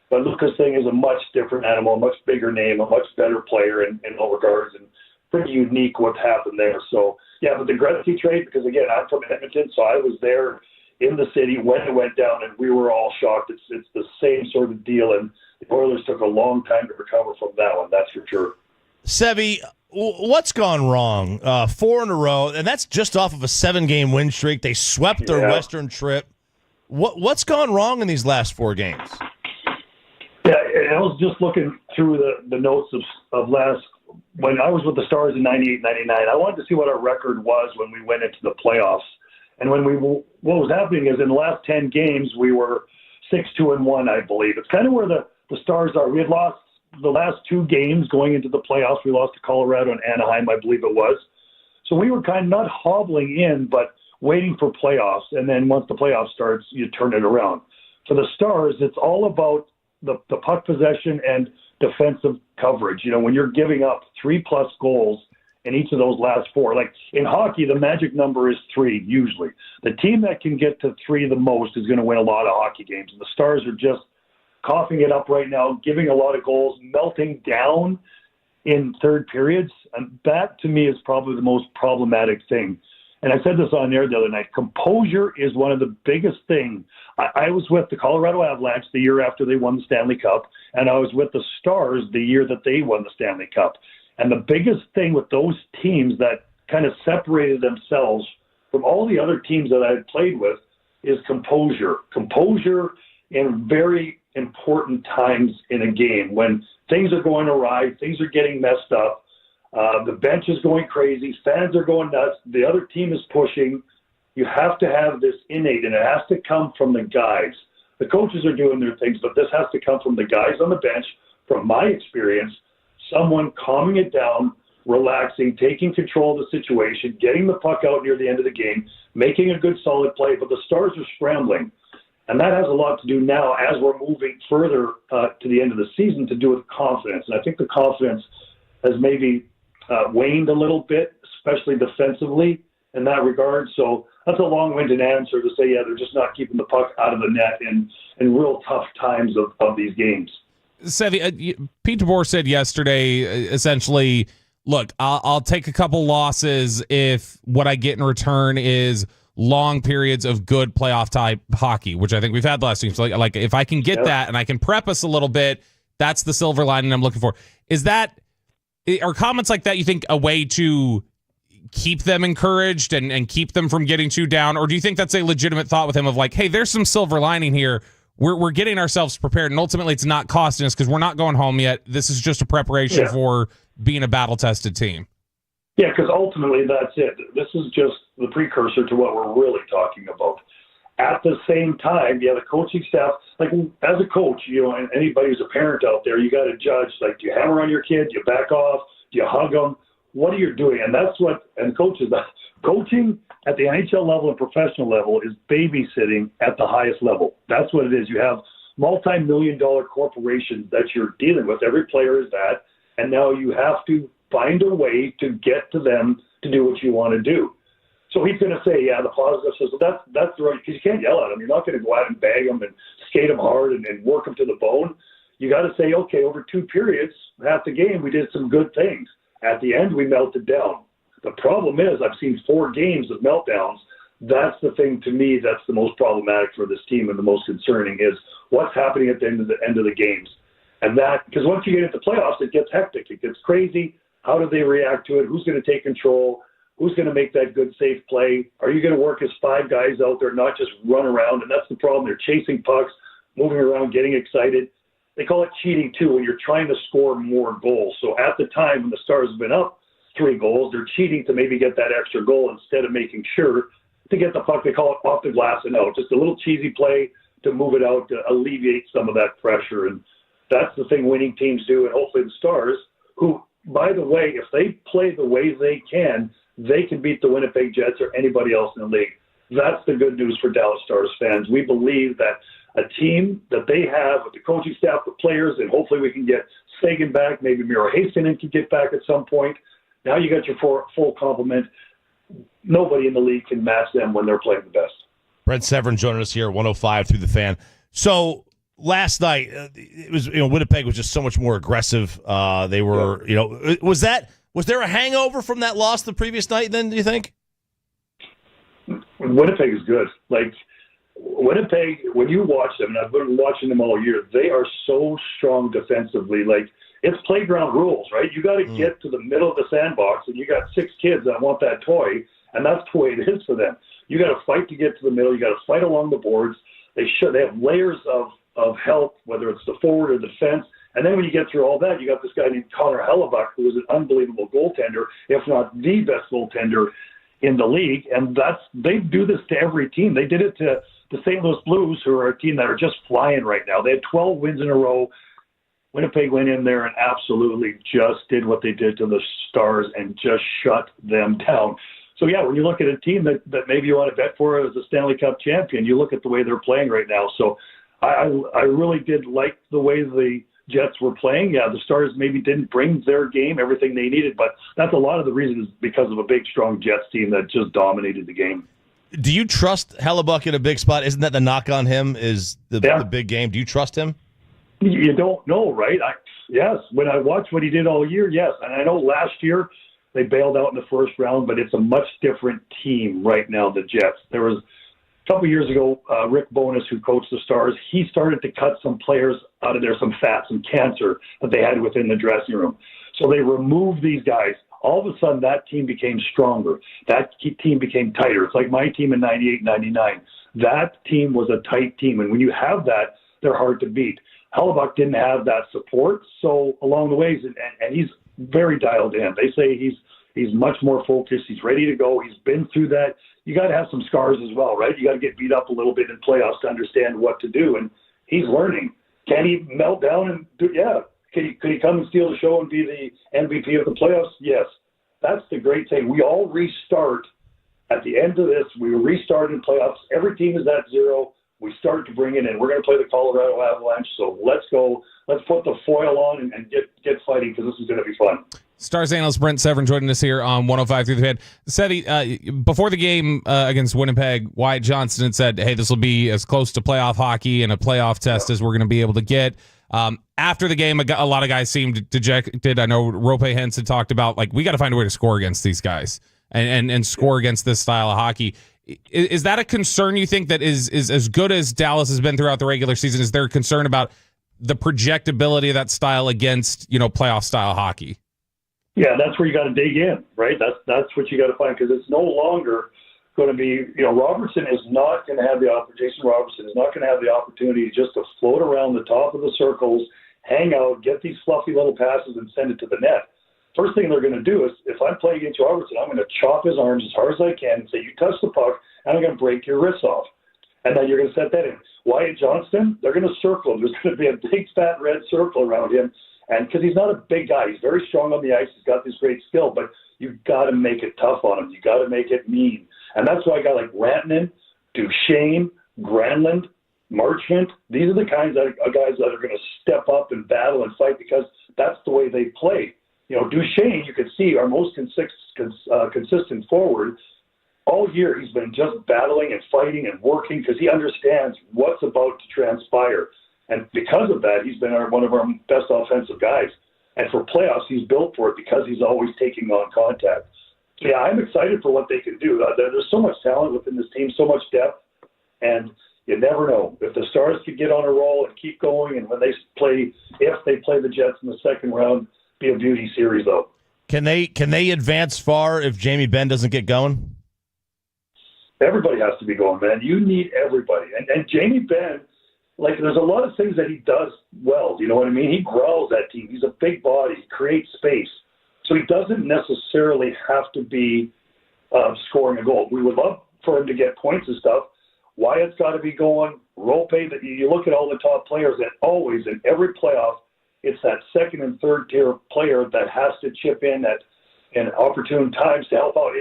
But Lucas Thing is a much different animal, a much bigger name, a much better player in all regards, and pretty unique what's happened there. So, yeah, but the Gretzky trade, because, again, I'm from Edmonton, so I was there in the city when it went down, and we were all shocked. It's the same sort of deal, and the Oilers took a long time to recover from that one, that's for sure. Sevy, what's gone wrong? 4 in a row, and that's just off of a 7-game win streak. They swept their Western trip. What's gone wrong in these last 4 games? Yeah, and I was just looking through the notes of when I was with the Stars in 98, 99. I wanted to see what our record was when we went into the playoffs. And what was happening is in the last 10 games, we were 6-2-1, I believe. It's kind of where the Stars are. We had lost the last 2 games going into the playoffs. We lost to Colorado and Anaheim, I believe it was. So we were kind of not hobbling in, but waiting for playoffs. And then once the playoffs starts, you turn it around. For the Stars, it's all about the puck possession and defensive coverage. You know, when you're giving up 3+ goals in each of those last 4, like in hockey, the magic number is 3 usually. The team that can get to 3 the most is going to win a lot of hockey games. And the Stars are just coughing it up right now, giving a lot of goals, melting down in third periods. And that, to me, is probably the most problematic thing. And I said this on air the other night. Composure is one of the biggest things. I was with the Colorado Avalanche the year after they won the Stanley Cup, and I was with the Stars the year that they won the Stanley Cup. And the biggest thing with those teams that kind of separated themselves from all the other teams that I had played with is composure. Composure in very important times in a game when things are going awry, things are getting messed up. The bench is going crazy. Fans are going nuts. The other team is pushing. You have to have this innate, and it has to come from the guys. The coaches are doing their things, but this has to come from the guys on the bench. From my experience, someone calming it down, relaxing, taking control of the situation, getting the puck out near the end of the game, making a good solid play. But the Stars are scrambling, and that has a lot to do now as we're moving further to the end of the season to do with confidence. And I think the confidence has maybe waned a little bit, especially defensively in that regard. So that's a long-winded answer to say, yeah, they're just not keeping the puck out of the net in real tough times of these games. Sevy, Pete DeBoer said yesterday, essentially, look, I'll take a couple losses if what I get in return is long periods of good playoff-type hockey, which I think we've had the last 2 games. Like if I can get that and I can prep us a little bit, that's the silver lining I'm looking for. Are comments like that, you think, a way to keep them encouraged and keep them from getting too down? Or do you think that's a legitimate thought with him of like, hey, there's some silver lining here. We're getting ourselves prepared, and ultimately it's not costing us because we're not going home yet. This is just a preparation for being a battle-tested team. Yeah, because ultimately that's it. This is just the precursor to what we're really talking about. At the same time, the coaching staff, like as a coach, and anybody who's a parent out there, you got to judge, like, do you hammer on your kid? Do you back off? Do you hug them? What are you doing? And that's coaching at the NHL level and professional level is babysitting at the highest level. That's what it is. You have multi-million-dollar corporations that you're dealing with. Every player is that. And now you have to find a way to get to them to do what you want to do. So he's going to say, yeah, the positive. So that's the right, because you can't yell at him. You're not going to go out and bag him and skate him hard and work him to the bone. You got to say, okay, over 2 periods, half the game, we did some good things. At the end, we melted down. The problem is I've seen 4 games of meltdowns. That's the thing to me that's the most problematic for this team and the most concerning is what's happening at the end of the games. And that, because once you get into playoffs, it gets hectic. It gets crazy. How do they react to it? Who's going to take control? Who's going to make that good, safe play? Are you going to work as 5 guys out there, not just run around? And that's the problem. They're chasing pucks, moving around, getting excited. They call it cheating, too, when you're trying to score more goals. So at the time when the Stars have been up 3 goals, they're cheating to maybe get that extra goal instead of making sure to get the puck. They call it off the glass and out. Just a little cheesy play to move it out to alleviate some of that pressure. And that's the thing winning teams do, and hopefully the Stars, who, by the way, if they play the way they can beat the Winnipeg Jets or anybody else in the league. That's the good news for Dallas Stars fans. We believe that a team that they have with the coaching staff, the players, and hopefully we can get Sagan back, maybe Miro Heiskanen can get back at some point. Now you got your full complement. Nobody in the league can match them when they're playing the best. Brent Severin joining us here at 105 through the Fan. So last night, it was Winnipeg was just so much more aggressive. They were, was there a hangover from that loss the previous night then, do you think? Winnipeg is good. Like, Winnipeg, when you watch them, and I've been watching them all year, they are so strong defensively. Like, it's playground rules, right? You got to get to the middle of the sandbox, and you got 6 kids that want that toy, and that's the way it is for them. You got to fight to get to the middle. You got to fight along the boards. They have layers of help, whether it's the forward or the defense. And then when you get through all that, you got this guy named Connor Hellebuck, who is an unbelievable goaltender, if not the best goaltender in the league. And they do this to every team. They did it to the St. Louis Blues, who are a team that are just flying right now. They had 12 wins in a row. Winnipeg went in there and absolutely just did what they did to the Stars and just shut them down. So, yeah, when you look at a team that maybe you want to bet for as a Stanley Cup champion, you look at the way they're playing right now. So I really did like the way the Jets were playing. Yeah, the Stars maybe didn't bring their game, everything they needed, but that's a lot of the reasons because of a big, strong Jets team that just dominated the game. Do you trust Hellebuck in a big spot? Isn't that the knock on him is the big game? Do you trust him? You don't know, right? Yes. When I watched what he did all year, yes. And I know last year they bailed out in the first round, but it's a much different team right now, the Jets. There was a couple of years ago, Rick Bowness, who coached the Stars, he started to cut some players out of there, some fat, some cancer that they had within the dressing room. So they removed these guys. All of a sudden, that team became stronger. That team became tighter. It's like my team in 98, 99. That team was a tight team. And when you have that, they're hard to beat. Hellebuck didn't have that support. So along the ways, and he's very dialed in. They say he's much more focused. He's ready to go. He's been through that. You got to have some scars as well, right? You got to get beat up a little bit in playoffs to understand what to do. And he's learning. Can he melt down and do? Yeah. Could he come and steal the show and be the MVP of the playoffs? Yes. That's the great thing. We all restart at the end of this. We restart in playoffs. Every team is at 0. We start to bring it in. We're going to play the Colorado Avalanche, so let's go. Let's put the foil on and get fighting because this is going to be fun. Stars analyst Brent Severin joining us here on 105 through the Fan. Said before the game against Winnipeg, Wyatt Johnston had said, hey, this will be as close to playoff hockey and a playoff test as we're going to be able to get. After the game, a lot of guys seemed dejected. I know Rope Henson talked about, like, we got to find a way to score against these guys and score against this style of hockey. Is that a concern you think that is as good as Dallas has been throughout the regular season? Is there a concern about the projectability of that style against, playoff style hockey? Yeah, that's where you got to dig in, right? That's what you got to find because it's no longer going to be, Robertson is not going to have the opportunity. Jason Robertson is not going to have the opportunity just to float around the top of the circles, hang out, get these fluffy little passes, and send it to the net. First thing they're going to do is, if I'm playing against Robertson, I'm going to chop his arms as hard as I can and say, you touch the puck, and I'm going to break your wrists off. And then you're going to set that in. Wyatt Johnston, they're going to circle him. There's going to be a big, fat, red circle around him. And because he's not a big guy, he's very strong on the ice. He's got this great skill, but you've got to make it tough on him. You got to make it mean. And that's why a guy like Rantanen, Duchesne, Granlund, Marchment, these are the kinds of guys that are going to step up and battle and fight because that's the way they play. Duchesne, you can see, our most consistent forward, all year he's been just battling and fighting and working because he understands what's about to transpire. And because of that, he's been one of our best offensive guys. And for playoffs, he's built for it because he's always taking on contact. So, yeah, I'm excited for what they can do. There's so much talent within this team, so much depth, and you never know. If the Stars could get on a roll and keep going, and when if they play the Jets in the second round, be a beauty series, though. Can they advance far if Jamie Benn doesn't get going? Everybody has to be going, man. You need everybody. And Jamie Benn, there's a lot of things that he does well. You know what I mean? He growls that team. He's a big body. He creates space. So he doesn't necessarily have to be scoring a goal. We would love for him to get points and stuff. Wyatt's got to be going. Rope, you look at all the top players, and always in every playoff, it's that second and third tier player that has to chip in at opportune times to help out.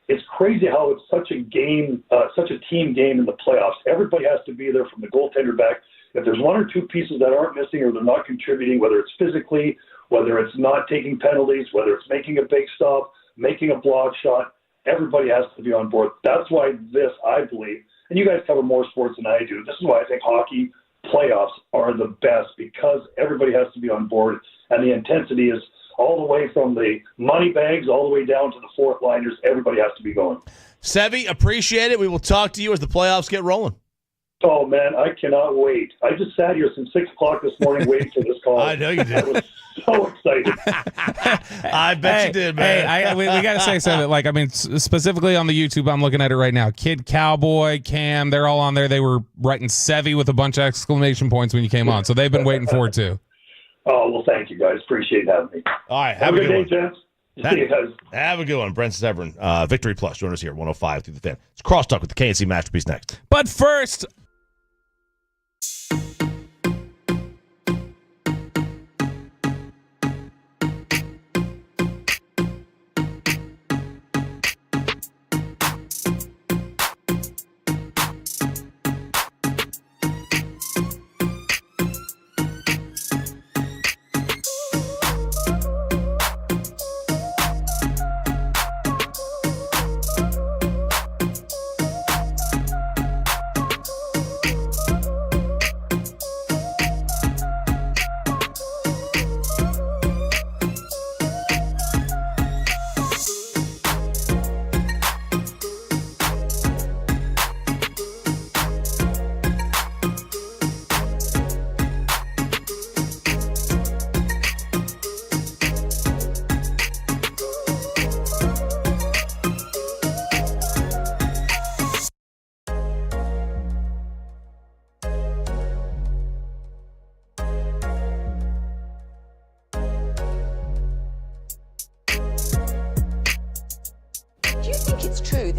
It's crazy how it's such a game, such a team game in the playoffs. Everybody has to be there from the goaltender back. If there's one or two pieces that aren't missing or they're not contributing, whether it's physically, whether it's not taking penalties, whether it's making a big stop, making a block shot, everybody has to be on board. That's why this, I believe, and you guys cover more sports than I do, this is why I think hockey playoffs are the best, because everybody has to be on board, and the intensity is all the way from the money bags all the way down to the fourth liners. Everybody has to be going. Sevy, appreciate it. We will talk to you as the playoffs get rolling. Oh, man, I cannot wait. I just sat here since 6 o'clock this morning waiting for this call. I know you did. I was so excited. I bet you did, man. Hey, we got to say something. Specifically on the YouTube, I'm looking at it right now. Kid Cowboy, Cam, they're all on there. They were writing Sevy with a bunch of exclamation points when you came on. So they've been waiting for it, too. Oh, well, thank you, guys. Appreciate having me. All right, have a good day, one. gents. See you guys. Have a good one. Brent Severin, Victory Plus. Join us here, 105 through the Fan. It's Crosstalk with the KNC Masterpiece next. But first...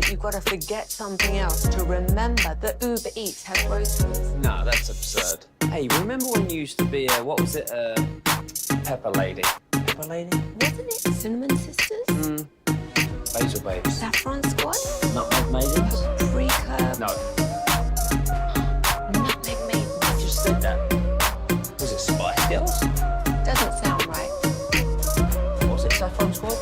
You've got to forget something else to remember that Uber Eats has groceries. No, that's absurd. Hey, remember when you used to be what was it, Pepper Lady? Pepper Lady? Wasn't it Cinnamon Sisters? Basil Babes. Saffron Squad? Nutmeg Maidens? Paprika? No. Nutmeg Maidens. I just said that. Was it Spice Girls? Doesn't sound right. Was it Saffron Squad?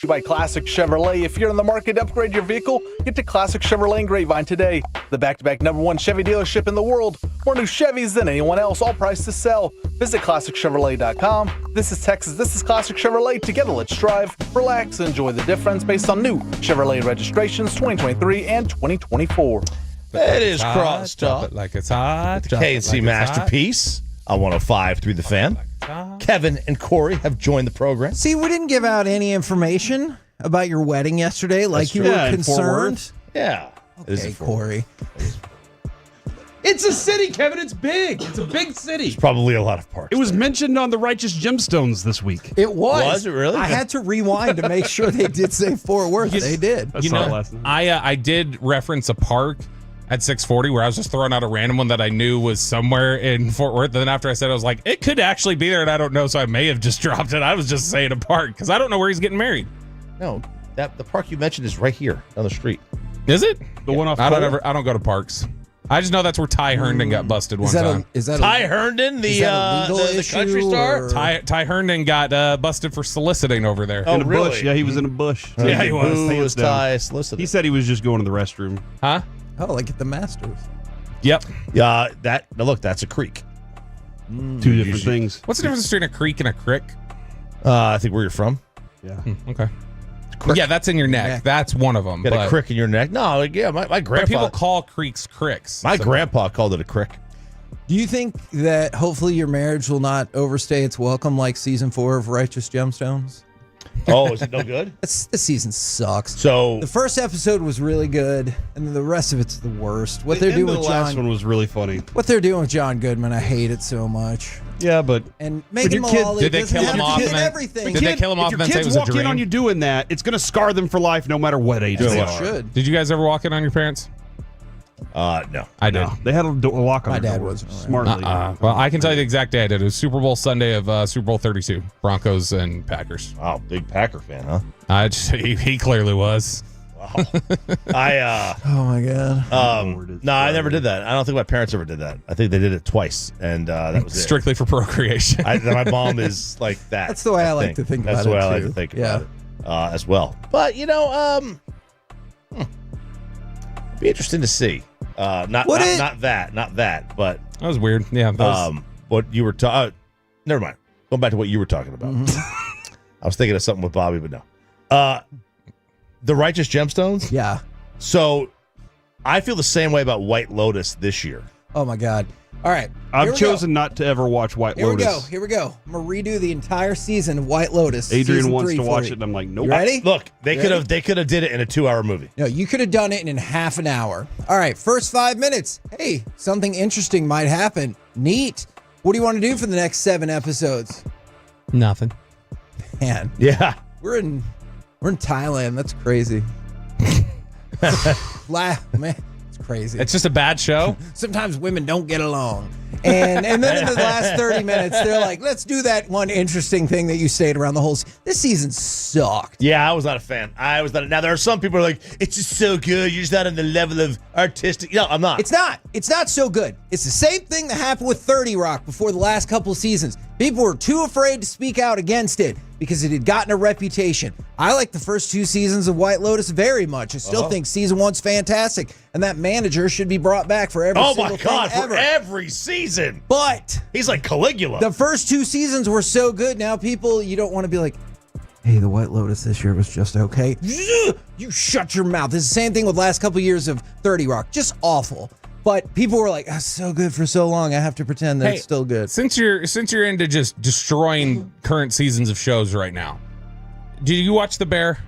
you by Classic Chevrolet. If you're in the market to upgrade your vehicle, get to Classic Chevrolet in Grapevine today. The back-to-back #1 Chevy dealership in the world. More new Chevys than anyone else, all priced to sell. Visit ClassicChevrolet.com. This is Texas. This is Classic Chevrolet. Together, let's drive, relax, and enjoy the difference based on new Chevrolet registrations 2023 and 2024. It is Crosstalk. Like it's hot. KNC Masterpiece on 105.3 The Fan. Kevin and Corey have joined the program. See, we didn't give out any information about your wedding yesterday, like you were concerned. Yeah. Okay, Corey. It's a city, Kevin. It's big. It's a big city. There's probably a lot of parks. It was mentioned on the Righteous Gemstones this week. It was. Was it really? I had to rewind to make sure they did say Fort Worth. They did. I saw it last night. I did reference a park at 640 where I was just throwing out a random one that I knew was somewhere in Fort Worth. And then after I said it, I was like, it could actually be there, and I don't know, so I may have just dropped it. I was just saying a park because I don't know where he's getting married. No, the park you mentioned is right here down the street. Is it? The one off I don't go to parks. I just know that's where Ty Herndon got busted one time. Ty Herndon, the country star? Ty Herndon got busted for soliciting over there. In a bush. Yeah, he was in a bush. Yeah, he was. Who was Ty soliciting? He said he was just going to the restroom. Huh? Oh, like at the Masters. Yep. Yeah, look, that's a creek. Two different things. What's the difference between a creek and a crick? I think where you're from. Yeah. Okay. Yeah, that's in your neck. That's one of them. Got a crick in your neck? No, yeah, my grandpa. But people call creeks cricks. My grandpa called it a crick. Do you think that hopefully your marriage will not overstay its welcome like season 4 of Righteous Gemstones? Oh, is it no good? This season sucks. So the first episode was really good, and then the rest of it's the worst. What they're doing with the last one was really funny. What they're doing with John Goodman, I hate it so much. Yeah, but and Megan Mullally doesn't have to get everything. Did they kill him off and then say it was a walk in dream? on you doing that, it's going to scar them for life, no matter what age they are. Should. Did you guys ever walk in on your parents? No. I did. No, they had a lock on My their dad door. wasn't around. Smartly. Well, I can tell you the exact day I did. It was Super Bowl Sunday of Super Bowl 32, Broncos and Packers. Wow, big Packer fan, huh? He clearly was. Wow. Oh my god. No, I never did that. I don't think my parents ever did that. I think they did it twice, and that was strictly for procreation. My mom is like that. That's the way I like to think about it. That's the way I like too. to think about it as well. But it'd be interesting to see. Not that, but that was weird. Yeah. What you were talking. Never mind. Going back to what you were talking about. I was thinking of something with Bobby, but no. The Righteous Gemstones. Yeah. So, I feel the same way about White Lotus this year. Oh my god. All right. I've chosen not to ever watch White Lotus. Here we go. I'm gonna redo the entire season of White Lotus. Adrian wants to watch it, and I'm like, nope. You ready? Look, they could have did it in a 2-hour movie. No, you could have done it in half an hour. All right, first 5 minutes. Hey, something interesting might happen. Neat. What do you want to do for the next 7 episodes? Nothing. Man. Yeah. We're in Thailand. That's crazy. Man, it's crazy. It's just a bad show. Sometimes women don't get along. And then in the last 30 minutes, they're like, let's do that one interesting thing that you stayed around the whole This season sucked. Yeah, I was not a fan. Now, there are some people who are like, it's just so good. You're just not on the level of artistic. No, I'm not. It's not. It's not so good. It's the same thing that happened with 30 Rock before the last couple of seasons. People were too afraid to speak out against it because it had gotten a reputation. I like the first 2 seasons of White Lotus very much. I still think season 1's fantastic, and that manager should be brought back for every single thing ever. For every season. But he's like Caligula. The first 2 seasons were so good. Now people, you don't want to be like, hey, the White Lotus this year was just okay. You shut your mouth. It's the same thing with the last couple years of 30 Rock. Just awful. But people were like, that's so good for so long. I have to pretend that it's still good. Since you're into just destroying current seasons of shows right now, did you watch The Bear?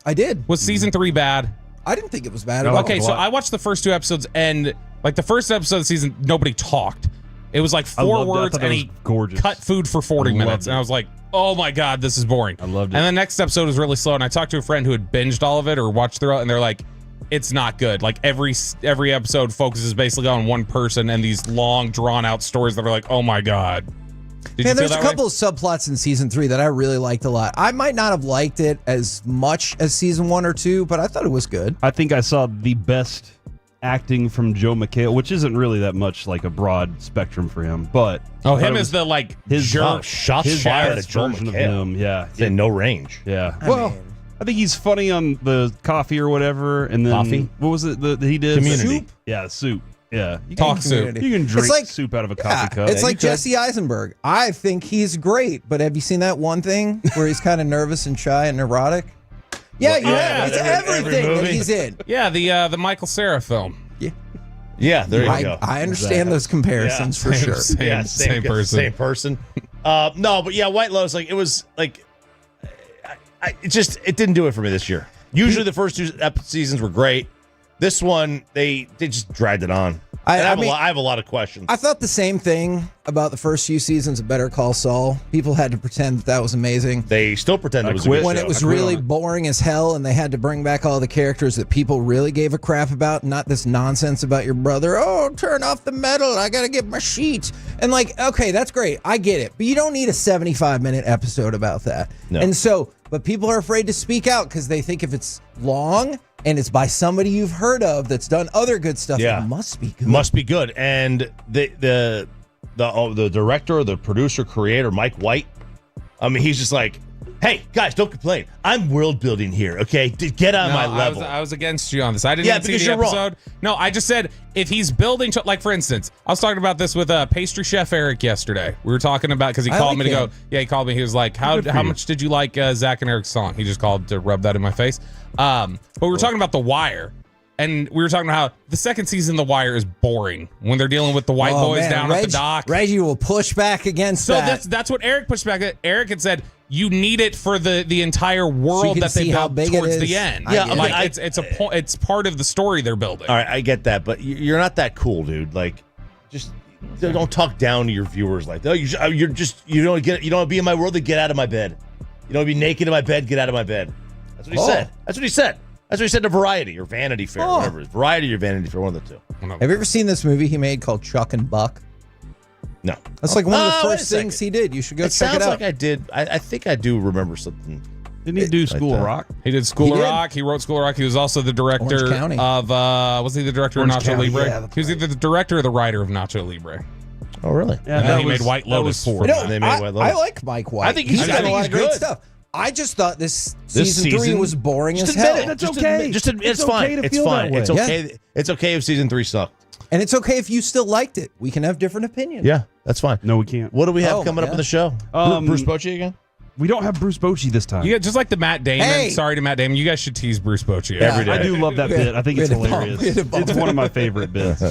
I did. Was season 3 bad? I didn't think it was bad at all. Okay, so I watched the first 2 episodes, and like the first episode of the season, nobody talked. It was like 4 words, and he cut food for 40 minutes. And I was like, oh my God, this is boring. I loved it. And the next episode was really slow, and I talked to a friend who had binged all of it or watched through it, and they're like, it's not good. Like every episode focuses basically on one person and these long, drawn-out stories that are like, oh my God. There's a couple of subplots in season 3 that I really liked a lot. I might not have liked it as much as season 1 or 2, but I thought it was good. I think I saw the best acting from Joe McHale, which isn't really that much like a broad spectrum for him, but him as the like shots fired at Joe version McHale. of him, yeah, in no range. Yeah, I mean, I think he's funny on the coffee or whatever, and then Coffee? what was it that he did? Community. Soup? Yeah, soup. Yeah, you Talk can, soup. You can drink It's like- soup out of a coffee cup. It's Yeah, like you could. Jesse Eisenberg. I think he's great, but have you seen that one thing where he's kind of nervous and shy and neurotic? Yeah, you have. It's everything that he's in. Yeah, the Michael Cera film. Yeah, there you go. I understand those comparisons for sure. Same person. Same person. No, but yeah, White Lotus, like it was like, it didn't do it for me this year. Usually the first two seasons were great. This one, they just dragged it on. I have a lot of questions. I thought the same thing about the first few seasons of Better Call Saul. People had to pretend that was amazing. They still pretend it was a good show. When it was really boring as hell and they had to bring back all the characters that people really gave a crap about, not this nonsense about your brother. Oh, turn off the metal. I got to get my sheets. And like, okay, that's great. I get it. But you don't need a 75-minute episode about that. No. And so, but people are afraid to speak out because they think if it's long and it's by somebody you've heard of that's done other good stuff, it must be good. Must be good. And the director, the producer, creator, Mike White, I mean, he's just like, hey, guys, don't complain. I'm world building here, okay? Get on my level. I was against you on this. I didn't see the episode. Wrong. No, I just said if he's building, like for instance, I was talking about this with pastry chef Eric yesterday. We were talking about because he called me to go. Yeah, he called me. He was like, "How much did you like Zach and Eric's song?" He just called to rub that in my face. But we were talking about The Wire. And we were talking about how the second season of The Wire is boring when they're dealing with the white boys down at the dock. Reggie will push back against that. So that's what Eric pushed back at. Eric had said, you need it for the entire world that they built towards the end. Yeah, like it's part of the story they're building. All right, I get that, but you're not that cool, dude. Like, just don't talk down to your viewers like that. Oh, you don't be in my world, then get out of my bed. You don't be naked in my bed, get out of my bed. That's what he said. That's what he said. That's what he said to Variety or Vanity Fair, whatever. Variety or Vanity Fair, one of the two. Have you ever seen this movie he made called Chuck and Buck? No. That's like one of the first things he did. You should go check it out. It sounds like I did. I think I do remember something. Didn't he do School of Rock? He did School of Rock. He wrote School of Rock. He was also the director of, was he the director of Nacho Libre? Yeah, he was either the director or the writer of Nacho Libre. Oh, really? Yeah, and then he made White Lotus 4. I like Mike White. I think he's got a lot of great good stuff. I just thought this season 3 was boring as hell. That's okay. It's fine. It's fine. It's okay. It's okay if season 3 sucked. And it's okay if you still liked it. We can have different opinions. Yeah, that's fine. No, we can't. What do we have coming up in the show? Bruce Bochy again? We don't have Bruce Bochy this time. Yeah, just like the Matt Damon. Hey. Sorry to Matt Damon. You guys should tease Bruce Bochy every day. I do love that bit. I think it's hilarious. It's one of my favorite bits.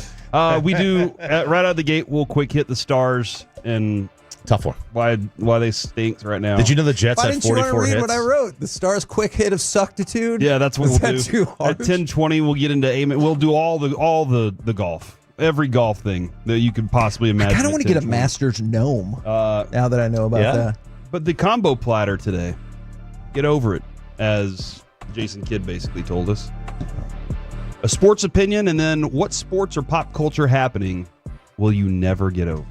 We do, right out of the gate, we'll quick hit the Stars and... Tough one. Why they stink right now. Did you know the Jets Why had didn't you 44 want to read hits? what I wrote? The Stars' quick hit of suctitude? Yeah, that's what Is we'll that do. too harsh? At 10:20, we'll get into aim. We'll do all the golf. Every golf thing that you could possibly imagine. I kind of want to get a Masters gnome now that I know about that. But the combo platter today, get over it, as Jason Kidd basically told us. A sports opinion, and then what sports or pop culture happening will you never get over?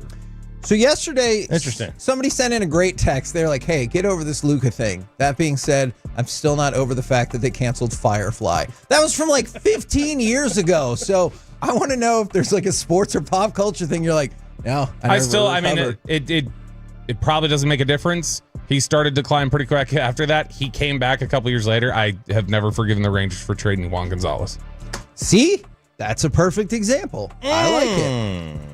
So yesterday, Interesting. Somebody sent in a great text. They're like, hey, get over this Luca thing. That being said, I'm still not over the fact that they canceled Firefly. That was from like 15 years ago. So I want to know if there's like a sports or pop culture thing. You're like, no. It probably doesn't make a difference. He started declining pretty quick after that. He came back a couple years later. I have never forgiven the Rangers for trading Juan Gonzalez. See? That's a perfect example. I like it.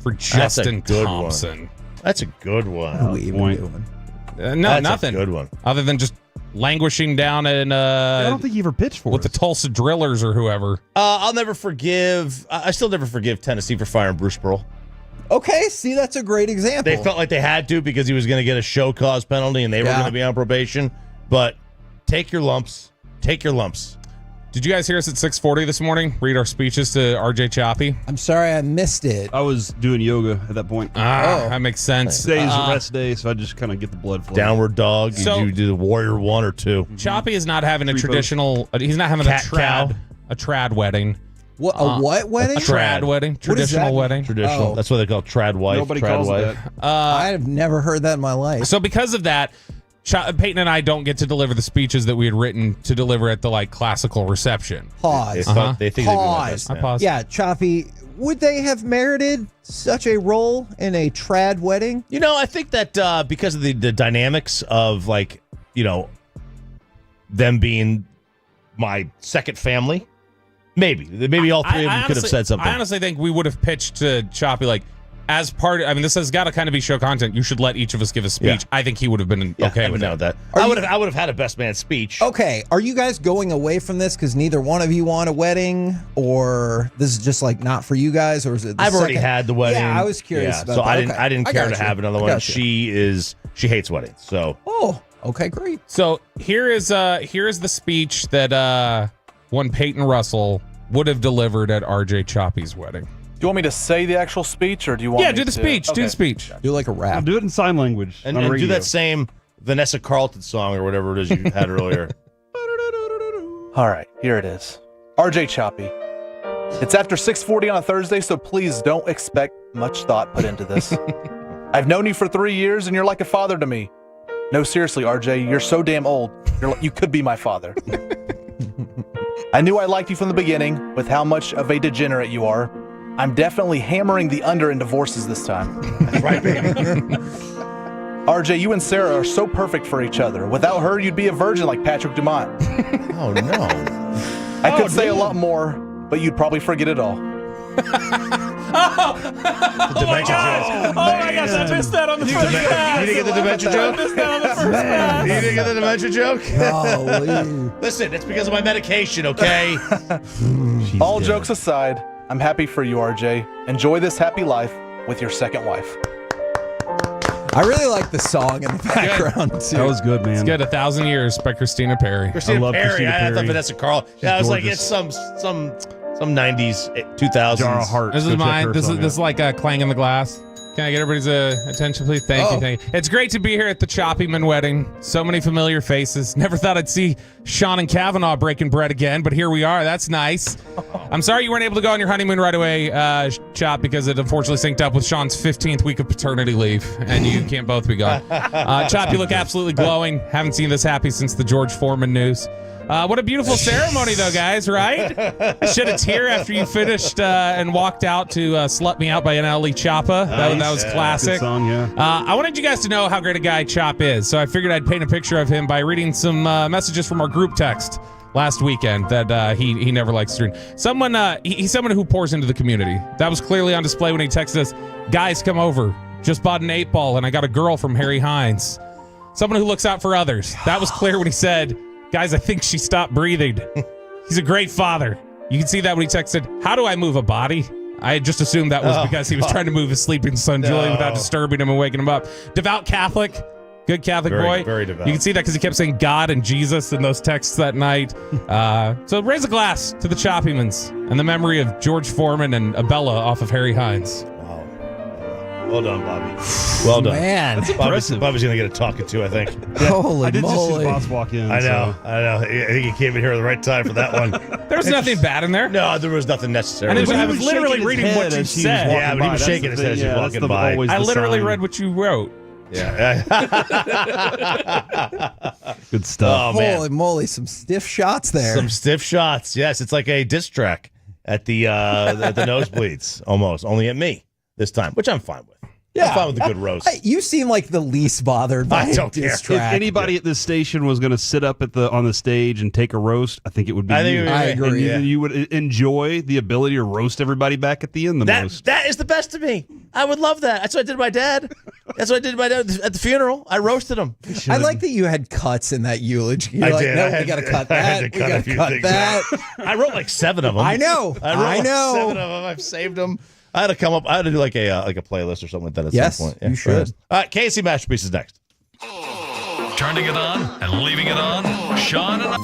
For Justin Thompson. That's a good one. What are we even doing? Nothing. That's a good one. Other than just languishing down in I don't think he ever pitched for with the Tulsa Drillers or whoever. I'll never forgive. I still never forgive Tennessee for firing Bruce Pearl. Okay, see, that's a great example. They felt like they had to because he was going to get a show cause penalty and they were going to be on probation. But take your lumps. Take your lumps. Did you guys hear us at 6:40 this morning? Read our speeches to RJ Choppy? I'm sorry I missed it. I was doing yoga at that point. That makes sense. Today's a rest day, so I just kind of get the blood flowing. Downward dog. So- Did you do the Warrior 1 or 2? Choppy is not having a Free traditional. He's not having Cat cow. a trad wedding. What a what wedding? A trad wedding. What does that Traditional mean? wedding. Traditional. Oh. That's what they call trad wife. Nobody trad calls wife. it that. I have never heard that in my life. So because of that, Peyton and I don't get to deliver the speeches that we had written to deliver at the classical reception. Pause. They think they're doing that Pause. now. I paused. Yeah, Choppy, would they have merited such a role in a trad wedding? You know, I think that because of the dynamics of them being my second family. Maybe all three of them could have said something. I honestly think we would have pitched to Choppy like, as part of, I mean, this has got to kind of be show content. You should let each of us give a speech. Yeah. I think he would have been okay with that. I would have had a best man speech. Okay, are you guys going away from this because neither one of you want a wedding, or this is just like not for you guys, or is it? I've already had the wedding. Yeah, I was curious about so that. I didn't care to have another one. you. She hates weddings. So okay, great. So here is the speech that one Peyton Russell would have delivered at RJ Choppy's wedding. Do you want me to say the actual speech, or do you want? Yeah, me do the to? speech. Okay. Do the speech. Do like a rap. I'll do it in sign language. and on do radio. that same Vanessa Carlton song or whatever it is you had earlier. All right, here it is. RJ Choppy. It's after 6:40 on a Thursday, so please don't expect much thought put into this. I've known you for 3 years, and you're like a father to me. No, seriously, RJ, you're so damn old. You could be my father. I knew I liked you from the beginning, with how much of a degenerate you are. I'm definitely hammering the under in divorces this time. That's right, baby. RJ, you and Sarah are so perfect for each other. Without her, you'd be a virgin like Patrick Dumont. Oh, no. I could say a lot more, but you'd probably forget it all. Dementia joke. Oh my gosh, I missed that on the first pass. You didn't get the dementia joke? I missed that on the first pass. You didn't get the dementia joke? Golly. Listen, it's because of my medication, okay? All jokes aside, I'm happy for you, RJ. Enjoy this happy life with your second wife. I really like the song in the background too. That was good, man. It's good. 1,000 Years by Christina Perry. Christina love Perry. Christina I thought Perry. Vanessa Carl. Yeah, I was like, it's some 90s, 2000s. Jar of Hearts. This Go is check mine. her This song is out. like a clang in the glass. Can I get everybody's attention, please? Thank you. Thank you. It's great to be here at the Choppyman wedding. So many familiar faces. Never thought I'd see Sean and Kavanaugh breaking bread again, but here we are. That's nice. I'm sorry you weren't able to go on your honeymoon right away, Chop, because it unfortunately synced up with Sean's 15th week of paternity leave, and you can't both be gone. Chop, you look absolutely glowing. Haven't seen this happy since the George Foreman news. What a beautiful ceremony, though, guys, right? I shed a tear after you finished and walked out to Slut Me Out by NLE Choppa. That was classic. Good song, yeah. I wanted you guys to know how great a guy Chop is, so I figured I'd paint a picture of him by reading some messages from our group text last weekend that he never likes to read. He's someone who pours into the community. That was clearly on display when he texted us, "Guys, come over. Just bought an 8-ball, and I got a girl from Harry Hines." Someone who looks out for others. That was clear when he said, "Guys, I think she stopped breathing." He's a great father. You can see that when he texted, "How do I move a body?" I had just assumed that was because he was trying to move his sleeping son, Julian, without disturbing him and waking him up. Devout Catholic. Good Catholic boy. Very devout. You can see that because he kept saying God and Jesus in those texts that night. So raise a glass to the Choppymans and the memory of George Foreman and Abella off of Harry Hines. Well done, Bobby. Well done. Man. That's impressive. Bobby's going to get a talking to, I think. Holy I did just see moly. the boss walk in. I know. so- I know. I think he came in here at the right time for that one. There was nothing bad in there. No, there was nothing necessary. And But he I was literally shaking his reading head what you as he was said. walking Yeah, but he by. was That's shaking the his thing. head as he was Yeah, walking that's by. always I the literally sign. read what you wrote. Yeah. Good stuff. Oh, man. Holy moly, some stiff shots there. Some stiff shots. Yes, it's like a diss track at the nosebleeds, almost. Only at me this time, which I'm fine with. Yeah. I'm fine with the good roast. Hey, you seem like the least bothered by I don't a diss care. If track. anybody at this station was going to sit up on the stage and take a roast, I think it would be I think you. it would be I me. agree. And Yeah. you would enjoy the ability to roast everybody back at the end the most. That is the best of me. I would love that. That's what I did to my dad. That's what I did to my dad at the funeral. I roasted him. I like that you had cuts in that eulogy. You're I like, did. no, I had- we got to cut I had that. to We cut a got to few cut things that. I wrote like 7 of them. I know. I wrote I know. 7 of them. I've saved them. I had to come up. I had to do like a playlist or something like that at Yes, some point. you should. All right, KC Masterpieces next. Turning it on and leaving it on. Sean and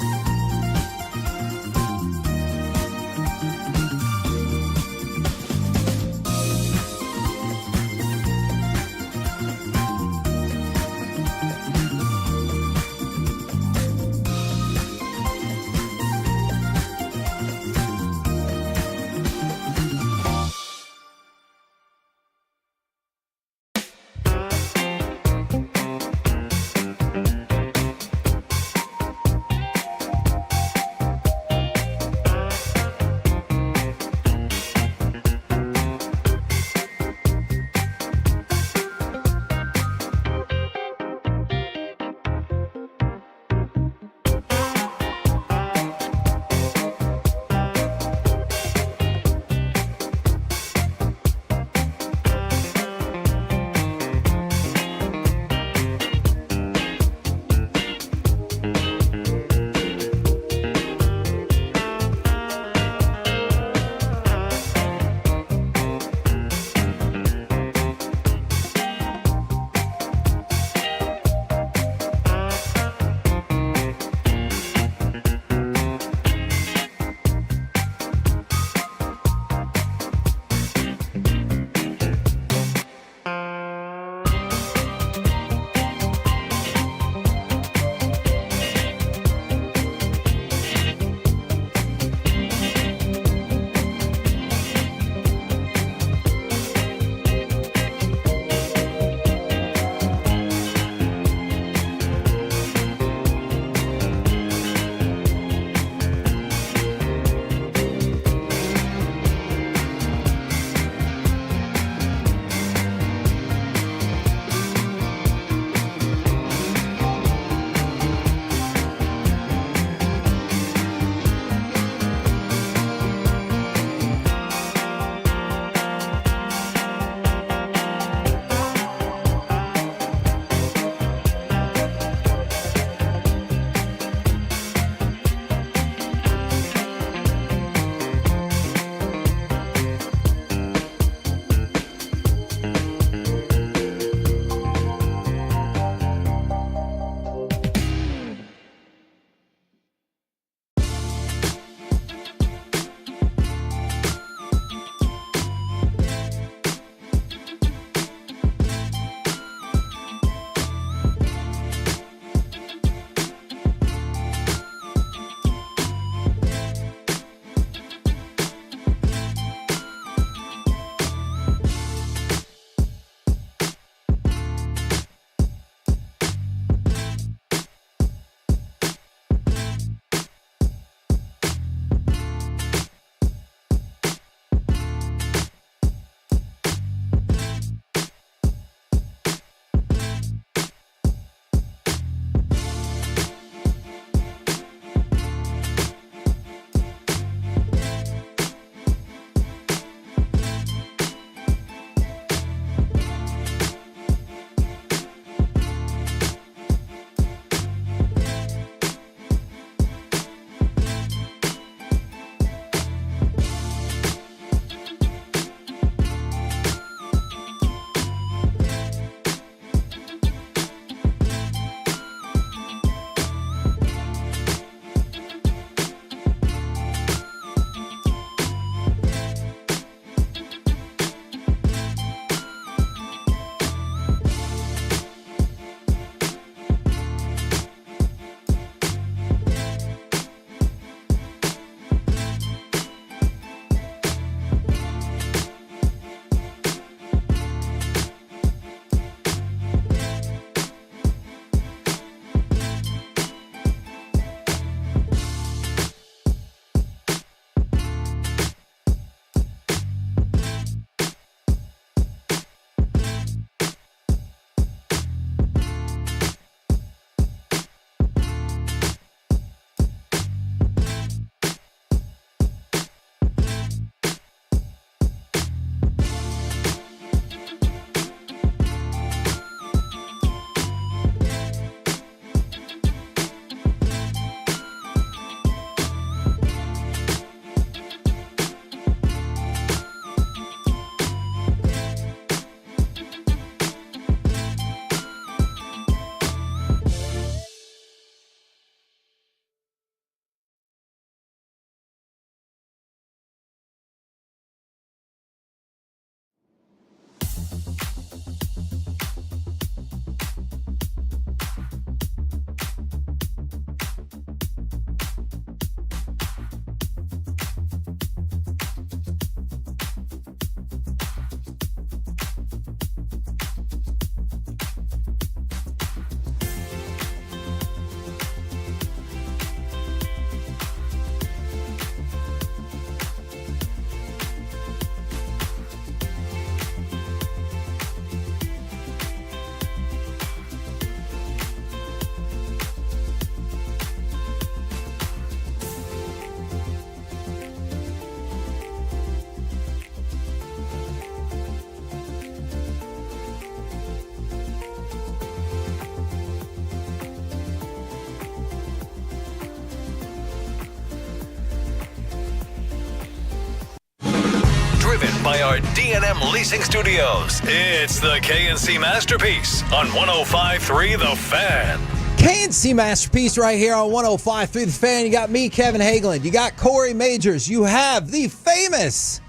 our D&M Leasing Studios. It's the KNC Masterpiece on 105.3 The Fan. KNC Masterpiece right here on 105.3 The Fan. You got me, Kevin Hageland. You got Corey Majors. You have the famous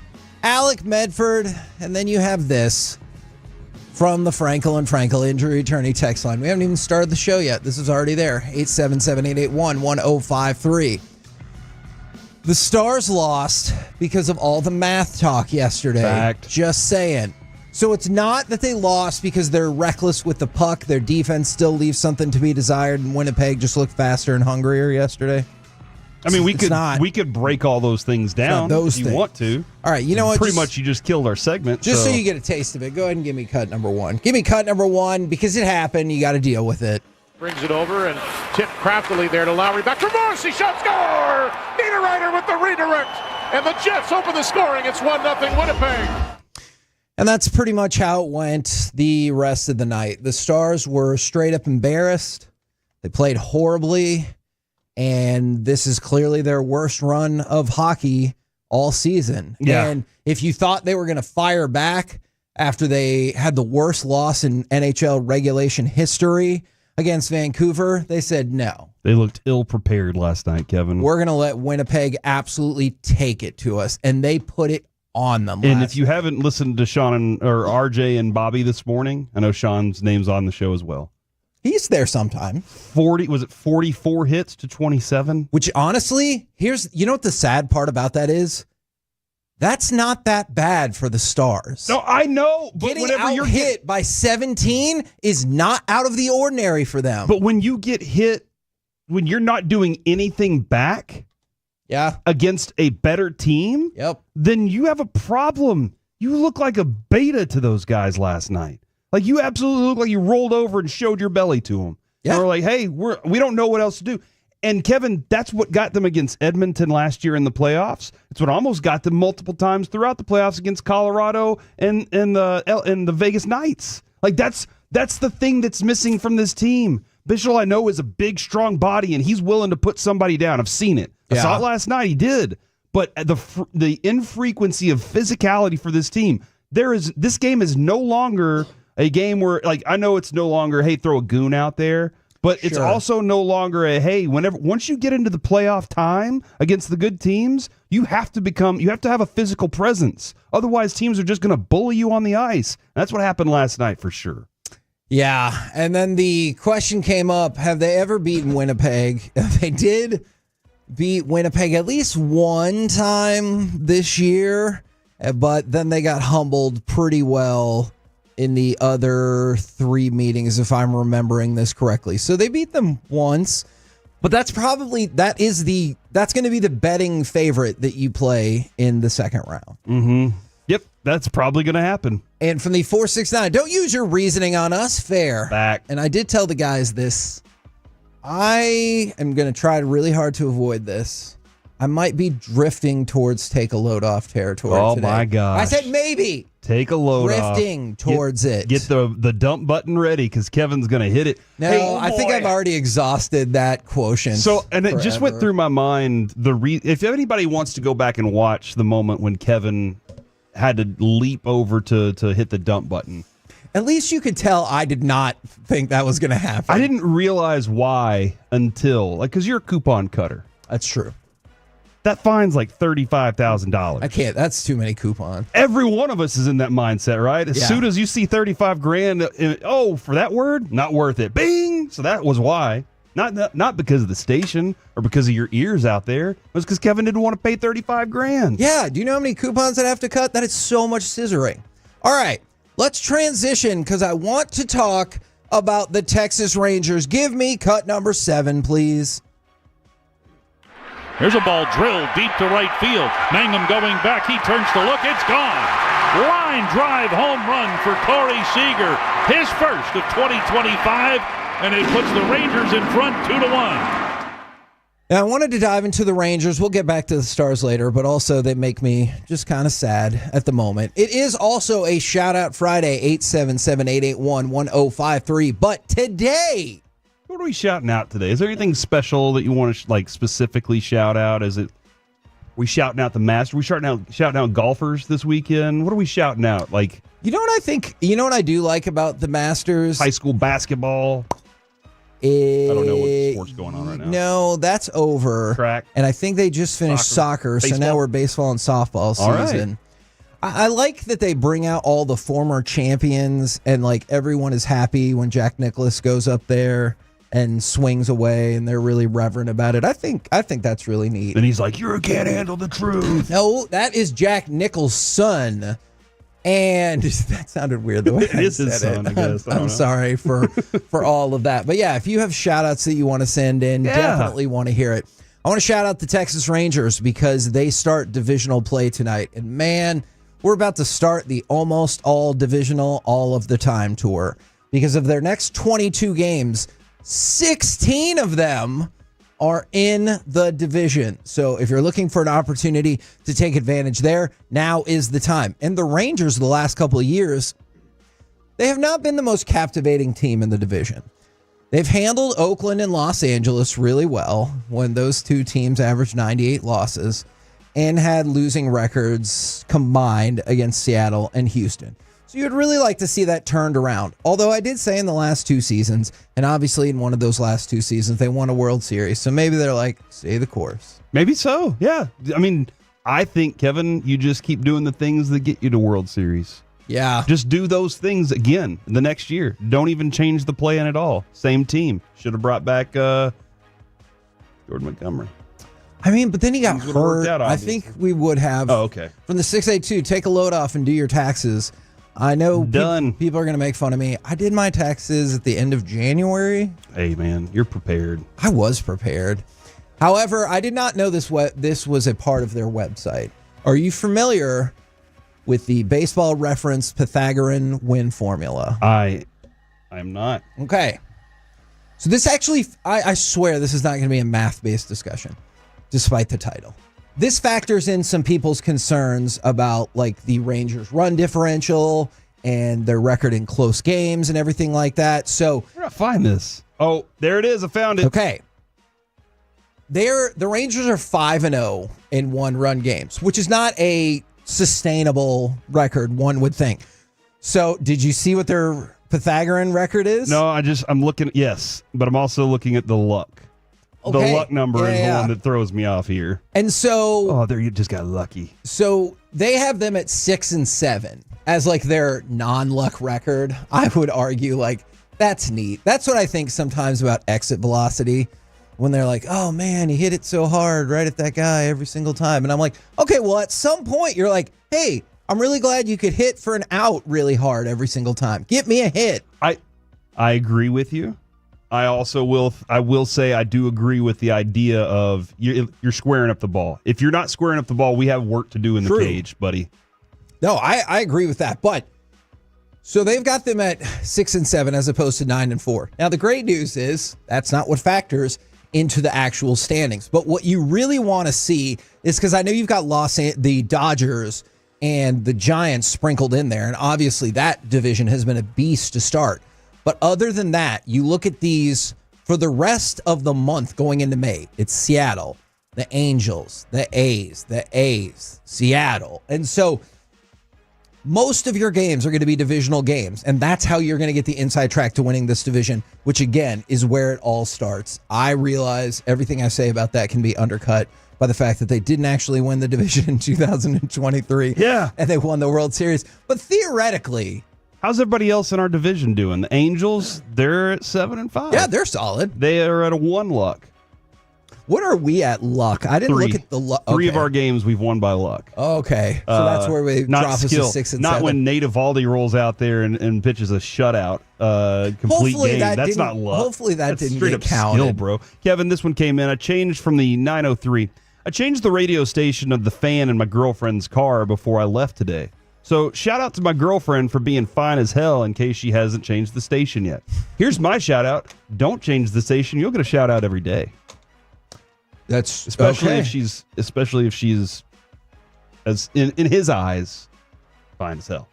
Alec Medford. And then you have this from the Frankel and Frankel Injury Attorney text line. We haven't even started the show yet. This is already there. 877-881-1053. The Stars lost because of all the math talk yesterday. Fact. Just saying. So it's not that they lost because they're reckless with the puck. Their defense still leaves something to be desired, and Winnipeg just looked faster and hungrier yesterday. I mean, we could break all those things down if you want to. All right, you know what? Pretty much you just killed our segment. Just so you get a taste of it, go ahead and give me cut number one. Give me cut number one because it happened. You got to deal with it. Brings it over and tipped craftily there to Lowry. Back to Morrissey. Shot, score! Niederreiter with the redirect. And the Jets open the scoring. It's 1-0 Winnipeg. And that's pretty much how it went the rest of the night. The Stars were straight up embarrassed. They played horribly. And this is clearly their worst run of hockey all season. Yeah. And if you thought they were going to fire back after they had the worst loss in NHL regulation history against Vancouver, they said no. They looked ill-prepared last night, Kevin. We're going to let Winnipeg absolutely take it to us. And they put it on them. And if you haven't listened to Sean or RJ and Bobby this morning, I know Sean's name's on the show as well. He's there sometime. 44 hits to 27? Which honestly, you know what the sad part about that is? That's not that bad for the Stars. No, I know. But getting whenever out you're hit by 17 is not out of the ordinary for them. But when you get hit, when you're not doing anything back against a better team, then you have a problem. You look like a beta to those guys last night. Like, you absolutely look like you rolled over and showed your belly to them. Yeah. And we're like, hey, we don't know what else to do. And, Kevin, that's what got them against Edmonton last year in the playoffs. It's what almost got them multiple times throughout the playoffs against Colorado and the Vegas Knights. Like, that's the thing that's missing from this team. Bichel, I know, is a big, strong body, and he's willing to put somebody down. I've seen it. I saw it last night. He did. But the infrequency of physicality for this team, this game is no longer a game where, like, I know it's no longer, hey, throw a goon out there, but it's also no longer a, hey, once you get into the playoff time against the good teams, you have to have a physical presence. Otherwise, teams are just going to bully you on the ice. And that's what happened last night for sure. Yeah, and then the question came up, have they ever beaten Winnipeg? They did beat Winnipeg at least one time this year, but then they got humbled pretty well in the other three meetings, if I'm remembering this correctly. So they beat them once, but that's going to be the betting favorite that you play in the second round. Mm-hmm. Yep, that's probably going to happen. And from the 469, don't use your reasoning on us. Fair. Back. And I did tell the guys this. I am going to try really hard to avoid this. I might be drifting towards take a load off territory today. My gosh. I said maybe. Take a load off. Drifting towards it. Get the dump button ready because Kevin's going to hit it. No, I think I've already exhausted that quotion. So, and it just went through my mind. If anybody wants to go back and watch the moment when Kevin had to leap over to hit the dump button. At least you could tell I did not think that was going to happen. I didn't realize why until, because you're a coupon cutter. That's true. That fine's like $35,000. I can't. That's too many coupons. Every one of us is in that mindset, right? As soon as you see $35,000, for that word, not worth it. Bing! So that was why. Not because of the station or because of your ears out there. It was because Kevin didn't want to pay $35,000. Yeah. Do you know how many coupons I have to cut? That is so much scissoring. All right. Let's transition because I want to talk about the Texas Rangers. Give me cut number 7, please. Here's a ball drilled deep to right field. Mangum going back. He turns to look. It's gone. Line drive home run for Corey Seager. His first of 2025, and it puts the Rangers in front 2-1. Now, I wanted to dive into the Rangers. We'll get back to the Stars later, but also they make me just kind of sad at the moment. It is also a Shout-Out Friday, 877-881-1053. But today... What are we shouting out today? Is there anything special that you want to specifically shout out? Is it We shouting out the Masters. We shouting out golfers this weekend. What are we shouting out? Like, you know what I think? You know what I do like about the Masters? High school basketball. I don't know what sport's going on right now. No, that's over. Track. And I think they just finished soccer, so now we're baseball and softball season. I like that they bring out all the former champions, and like everyone is happy when Jack Nicklaus goes up there and swings away, and they're really reverent about it. I think that's really neat. And he's like, "You can't handle the truth." No, that is Jack Nicklaus' son. And that sounded weird the way it is his son, I guess. I'm sorry for all of that. But yeah, if you have shout outs that you want to send in, definitely want to hear it. I want to shout out the Texas Rangers because they start divisional play tonight. And man, we're about to start the almost all divisional all of the time tour because of their next 22 games. 16 of them are in the division. So if you're looking for an opportunity to take advantage there, now is the time. And the Rangers the last couple of years, they have not been the most captivating team in the division. They've handled Oakland and Los Angeles really well when those two teams averaged 98 losses and had losing records combined against Seattle and Houston. So you'd really like to see that turned around. Although I did say in the last two seasons, and obviously in one of those last two seasons, they won a World Series. So maybe they're like, stay the course. Maybe so, yeah. I mean, I think, Kevin, you just keep doing the things that get you to World Series. Yeah. Just do those things again the next year. Don't even change the plan at all. Same team. Should have brought back Jordan Montgomery. I mean, but then he got hurt. I think we would have. Oh, okay. From the 682, take a load off and do your taxes. I know people are going to make fun of me. I did my taxes at the end of January. Hey, man, you're prepared. I was prepared. However, I did not know this was a part of their website. Are you familiar with the Baseball Reference Pythagorean win formula? I'm not. Okay. So this actually, I swear this is not going to be a math-based discussion, despite the title. This factors in some people's concerns about like the Rangers' run differential and their record in close games and everything like that. So where do I find this? Oh, there it is. I found it. Okay. The Rangers are 5-0 in one-run games, which is not a sustainable record, one would think. So did you see what their Pythagorean record is? No, I'm looking. Yes, but I'm also looking at the luck. Okay. The luck number is the one that throws me off here. And so, there you just got lucky. So they have them at 6-7 as like their non-luck record. I would argue like that's neat. That's what I think sometimes about exit velocity when they're like, oh man, he hit it so hard right at that guy every single time. And I'm like, okay, well at some point you're like, hey, I'm really glad you could hit for an out really hard every single time. Get me a hit. I agree with you. I also will say I do agree with the idea of you're squaring up the ball. If you're not squaring up the ball, we have work to do in the cage, buddy. No, I agree with that. But so they've got them at 6-7 as opposed to 9-4. Now the great news is that's not what factors into the actual standings. But what you really want to see is because I know you've got the Dodgers and the Giants sprinkled in there, and obviously that division has been a beast to start. But other than that, you look at these for the rest of the month going into May. It's Seattle, the Angels, the A's, Seattle. And so most of your games are going to be divisional games. And that's how you're going to get the inside track to winning this division, which again is where it all starts. I realize everything I say about that can be undercut by the fact that they didn't actually win the division in 2023. Yeah. And they won the World Series. But theoretically, how's everybody else in our division doing? The Angels, they're at 7-5. Yeah, they're solid. They are at a 1 luck. What are we at luck? I didn't look at the luck. Three of our games we've won by luck. Okay. So that's where we drop us to 6-7. Not when Nate Eovaldi rolls out there and pitches a shutout, complete game. That's not luck. Hopefully that's didn't straight get up counted. Skill, bro. Kevin, this one came in. I changed from the 903. I changed the radio station of the fan in my girlfriend's car before I left today. So shout out to my girlfriend for being fine as hell in case she hasn't changed the station yet. Here's my shout out. Don't change the station. You'll get a shout out every day. That's especially if she's as in his eyes fine as hell.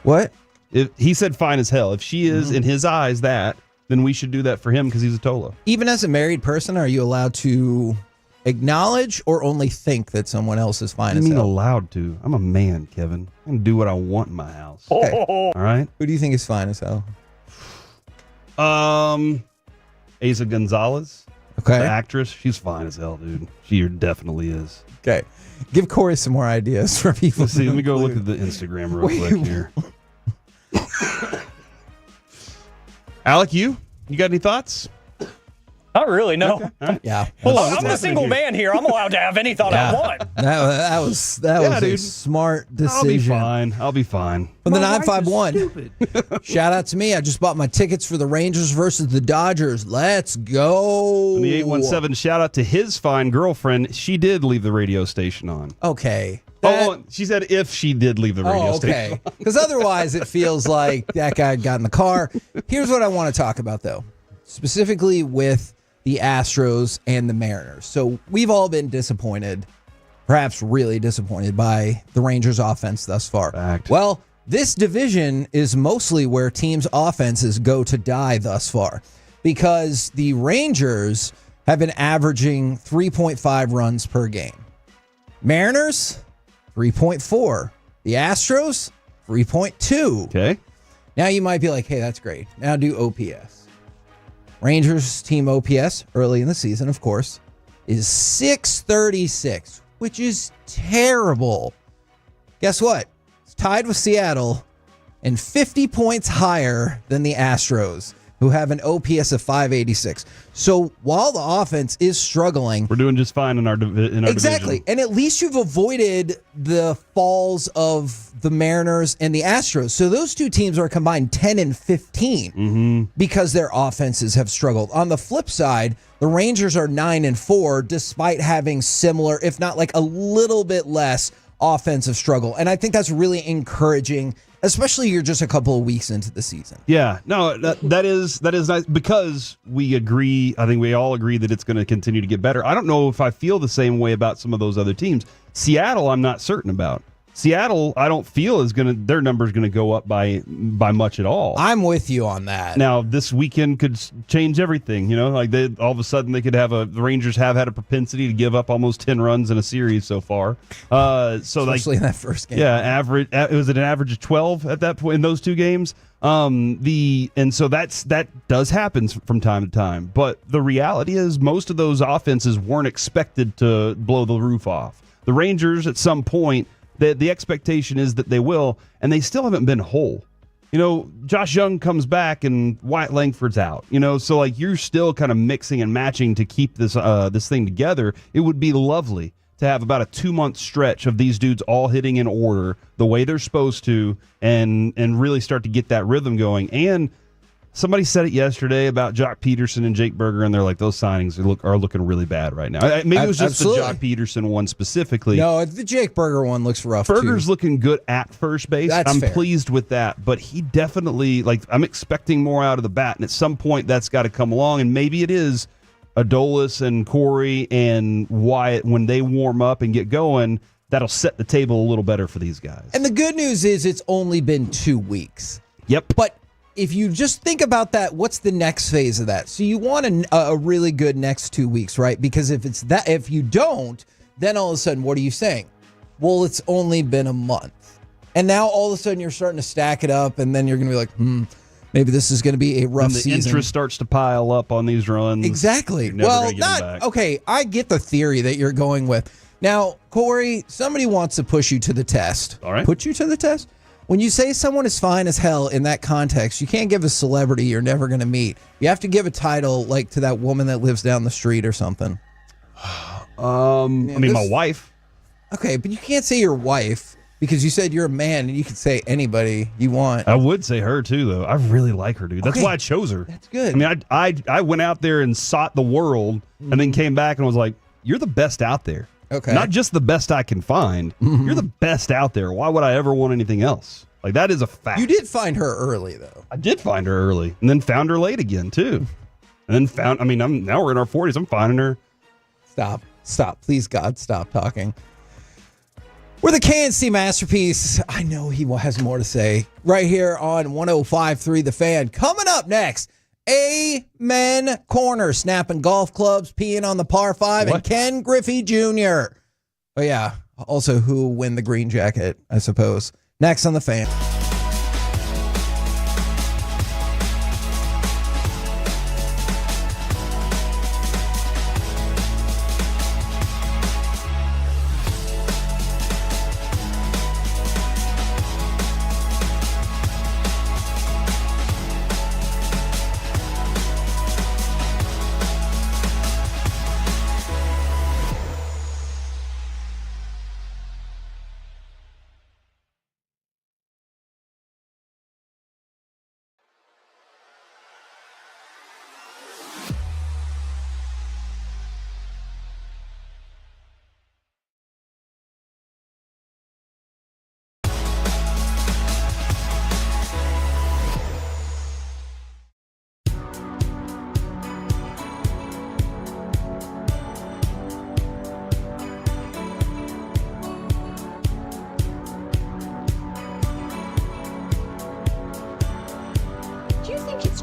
What? If he said fine as hell. If she is in his eyes that, then we should do that for him because he's a Tolo. Even as a married person, are you allowed to acknowledge or only think that someone else is fine I as mean hell? allowed to. I'm a man, Kevin. I can do what I want in my house. Okay. All right. Who do you think is fine as hell? Asa Gonzalez. Okay. The actress. She's fine as hell, dude. She definitely is. Okay. Give Corey some more ideas for people. Let's see. Let me go look at the Instagram real quick here. Alec, you got any thoughts? Not really, no. Okay. All right. Yeah. Hold on. I'm a single man here. I'm allowed to have any thought I want. That was a smart decision. I'll be fine. From the 951. Shout out to me. I just bought my tickets for the Rangers versus the Dodgers. Let's go. And the 817, shout out to his fine girlfriend. She did leave the radio station on. Okay. She said if she did leave the radio station. Okay. Because otherwise it feels like that guy got in the car. Here's what I want to talk about, though, specifically with the Astros and the Mariners. So we've all been disappointed, perhaps really disappointed by the Rangers offense thus far. Fact. Well, this division is mostly where teams' offenses go to die thus far, because the Rangers have been averaging 3.5 runs per game. Mariners, 3.4. The Astros, 3.2. Okay. Now you might be like, hey, that's great. Now do OPS. Rangers team OPS early in the season, of course, is 636, which is terrible. Guess what? It's tied with Seattle and 50 points higher than the Astros, who have an OPS of 586. So while the offense is struggling, we're doing just fine in our division. Exactly. And at least you've avoided the falls of the Mariners and the Astros. So those two teams are combined 10 and 15 because their offenses have struggled. On the flip side, the Rangers are 9 and 4 despite having similar, if not like a little bit less, offensive struggle. And I think that's really encouraging, especially you're just a couple of weeks into the season. Yeah, no, that is nice because we agree. I think we all agree that it's going to continue to get better. I don't know if I feel the same way about some of those other teams. Seattle, I'm not certain about. Seattle, I don't feel their number is going to go up by much at all. I'm with you on that. Now, this weekend could change everything. You know, like all of a sudden they could have the Rangers have had a propensity to give up almost 10 runs in a series so far. Especially in that first game. Yeah, it was an average of 12 at that point in those two games. And so that does happen from time to time. But the reality is most of those offenses weren't expected to blow the roof off. The Rangers at some point, the expectation is that they will, and they still haven't been whole. You know, Josh Young comes back and Wyatt Langford's out. You know, so like you're still kind of mixing and matching to keep this thing together. It would be lovely to have about a 2-month stretch of these dudes all hitting in order the way they're supposed to, and really start to get that rhythm going. And somebody said it yesterday about Jock Peterson and Jake Berger, and they're like, those signings are looking really bad right now. Maybe it was just the Jock Peterson one specifically. No, the Jake Berger one looks rough, Berger's too. looking good at first base. I'm pleased with that, but he definitely, I'm expecting more out of the bat, and at some point that's got to come along, and maybe it is Adolis and Corey and Wyatt, when they warm up and get going, that'll set the table a little better for these guys. And the good news is it's only been 2 weeks. Yep. But if you just think about that, what's the next phase of that? So you want a really good next 2 weeks, right? Because if you don't, then all of a sudden, what are you saying? Well, it's only been a month. And now all of a sudden you're starting to stack it up, and then you're going to be like, maybe this is going to be a rough and the season. interest starts to pile up on these runs. Exactly. Well, okay, I get the theory that you're going with. Now, Corey, somebody wants to push you to the test. All right. Put you to the test? When you say someone is fine as hell in that context, you can't give a celebrity you're never going to meet. You have to give a title like to that woman that lives down the street or something. My wife. Okay, but you can't say your wife because you said you're a man and you can say anybody you want. I would say her too, though. I really like her, dude. That's Okay. why I chose her. That's good. I mean, I went out there and sought the world, and then came back and was like, "You're the best out there." Okay. Not just the best I can find. You're the best out there. Why would I ever want anything else? Like, that is a fact. You did find her early, though. I did find her early, and then found her late again too. And then now we're in our 40s. I'm finding her. Stop. Please, God, stop talking. We're the KNC Masterpiece. I know he has more to say right here on 105.3 The Fan. Coming up next, Amen Corner, snapping golf clubs, peeing on the par 5, and Ken Griffey Jr. Oh, yeah. Also, who will win the green jacket, I suppose. Next on The Fan.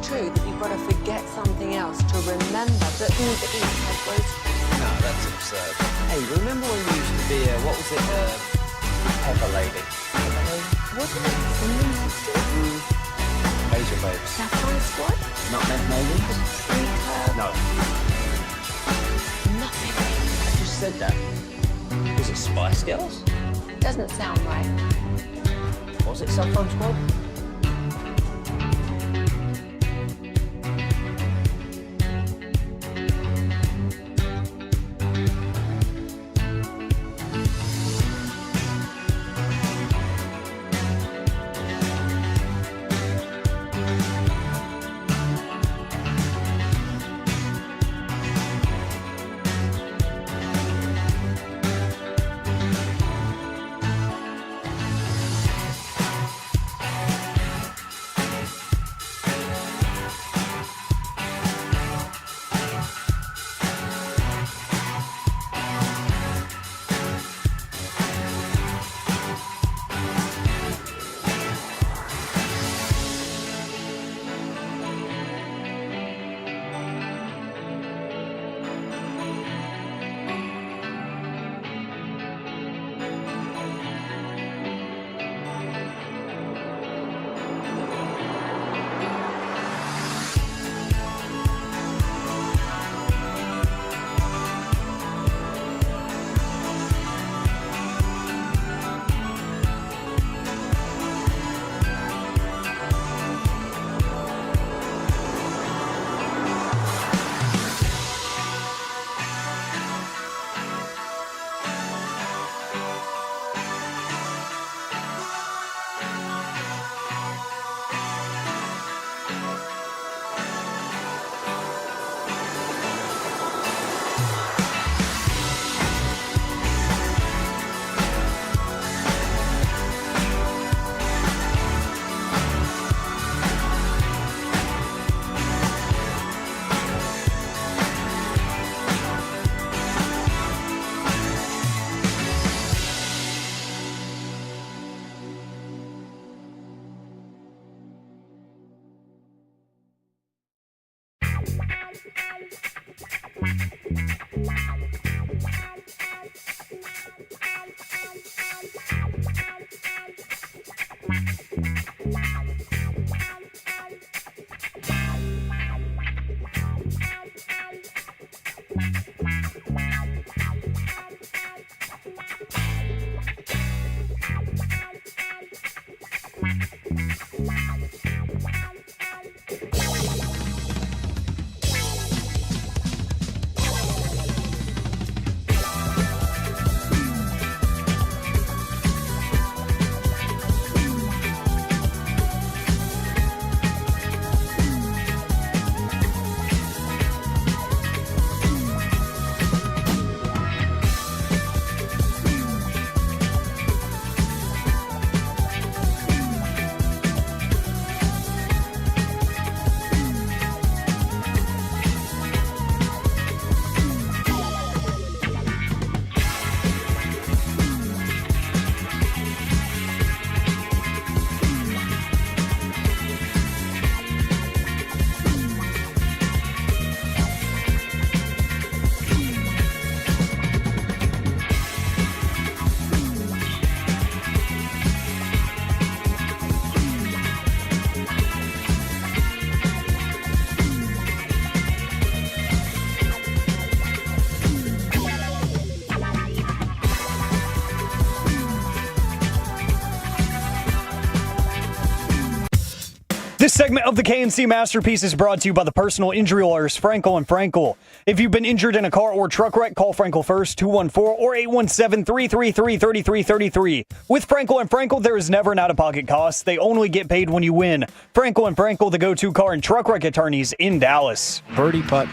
True that you've got to forget something else to remember that Uber Eats has roast. No, that's absurd. Hey, remember when you used to be what was it, Pepper Lady? Pepper Lady? What is it? Singing Sisters? Asia Babes. Sapphire Squad? Not meant maybe? No. Nothing. I just said that. Was it Spice Girls? Doesn't sound right. Was it Sapphire Squad? segment of the KNC Masterpiece is brought to you by the personal injury lawyers Frankel & Frankel. If you've been injured in a car or truck wreck, call Frankel first, 214 or 817-333-3333. With Frankel & Frankel, there is never an out-of-pocket cost. They only get paid when you win. Frankel & Frankel, the go-to car and truck wreck attorneys in Dallas. Birdie putt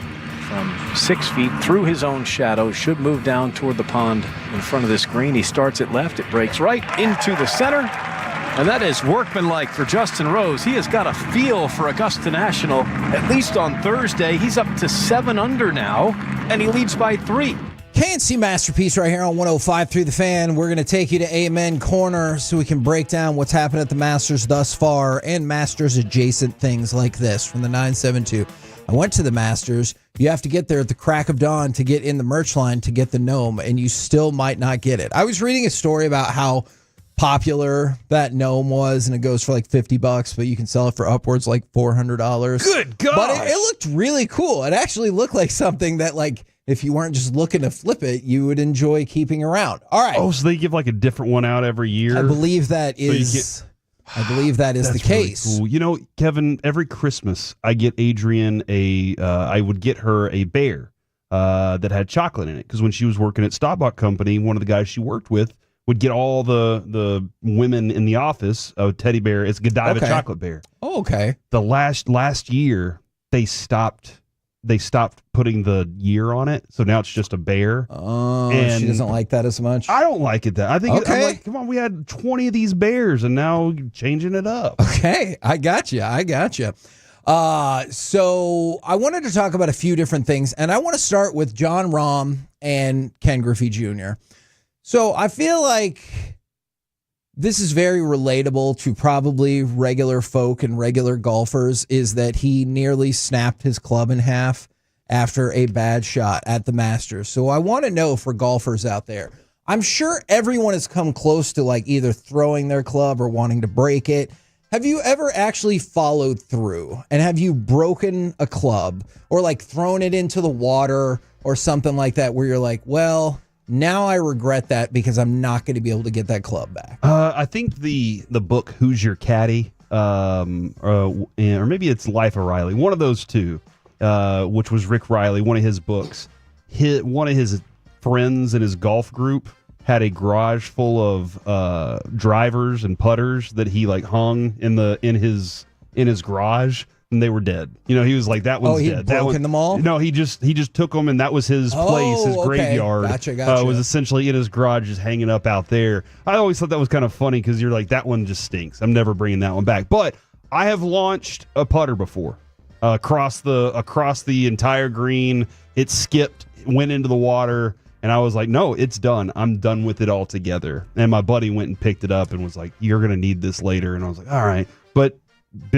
from 6 feet through his own shadow. Should move down toward the pond in front of this green. He starts it left. It breaks right into the center. And that is workmanlike for Justin Rose. He has got a feel for Augusta National, at least on Thursday. He's up to 7 under now, and he leads by 3. KNC Masterpiece right here on 105.3 The Fan. We're going to take you to Amen Corner so we can break down what's happened at the Masters thus far and Masters-adjacent things like this from the 972. I went to the Masters. You have to get there at the crack of dawn to get in the merch line to get the gnome, and you still might not get it. I was reading a story about how popular that gnome was, and it goes for like $50, but you can sell it for upwards like $400. Good God! But it looked really cool. It actually looked like something that, like, if you weren't just looking to flip it, you would enjoy keeping around. All right. Oh, so they give like a different one out every year? I believe that is. I believe that is the case. Really cool. You know, Kevin, every Christmas I get Adrian I would get her a bear that had chocolate in it, because when she was working at Staubach Company, one of the guys she worked with would get all the women in the office a teddy bear. It's a Godiva chocolate bear. Oh, okay. The last year they stopped putting the year on it, so now it's just a bear. Oh, and she doesn't like that as much. I don't like it that. I think I'm like, come on, we had 20 of these bears, and now you're changing it up. Okay, I got you. So I wanted to talk about a few different things, and I want to start with John Rahm and Ken Griffey Jr. So I feel like this is very relatable to probably regular folk and regular golfers, is that he nearly snapped his club in half after a bad shot at the Masters. So I want to know, for golfers out there, I'm sure everyone has come close to like either throwing their club or wanting to break it. Have you ever actually followed through, and have you broken a club or like thrown it into the water or something like that, where you're like, well, now I regret that because I'm not going to be able to get that club back? I think the book Who's Your Caddy, or maybe it's Life of Riley, one of those two, which was Rick Riley, one of his books. One of his friends in his golf group had a garage full of drivers and putters that he like hung in his garage. And they were dead. You know, he was like, that one's dead. Broken them all? No, he just took them, and that was his place, his graveyard. Gotcha. Was essentially in his garage, just hanging up out there. I always thought that was kind of funny, because you're like, that one just stinks. I'm never bringing that one back. But I have launched a putter before across the entire green. It skipped, went into the water, and I was like, no, it's done. I'm done with it altogether. And my buddy went and picked it up and was like, you're going to need this later. And I was like, all right. But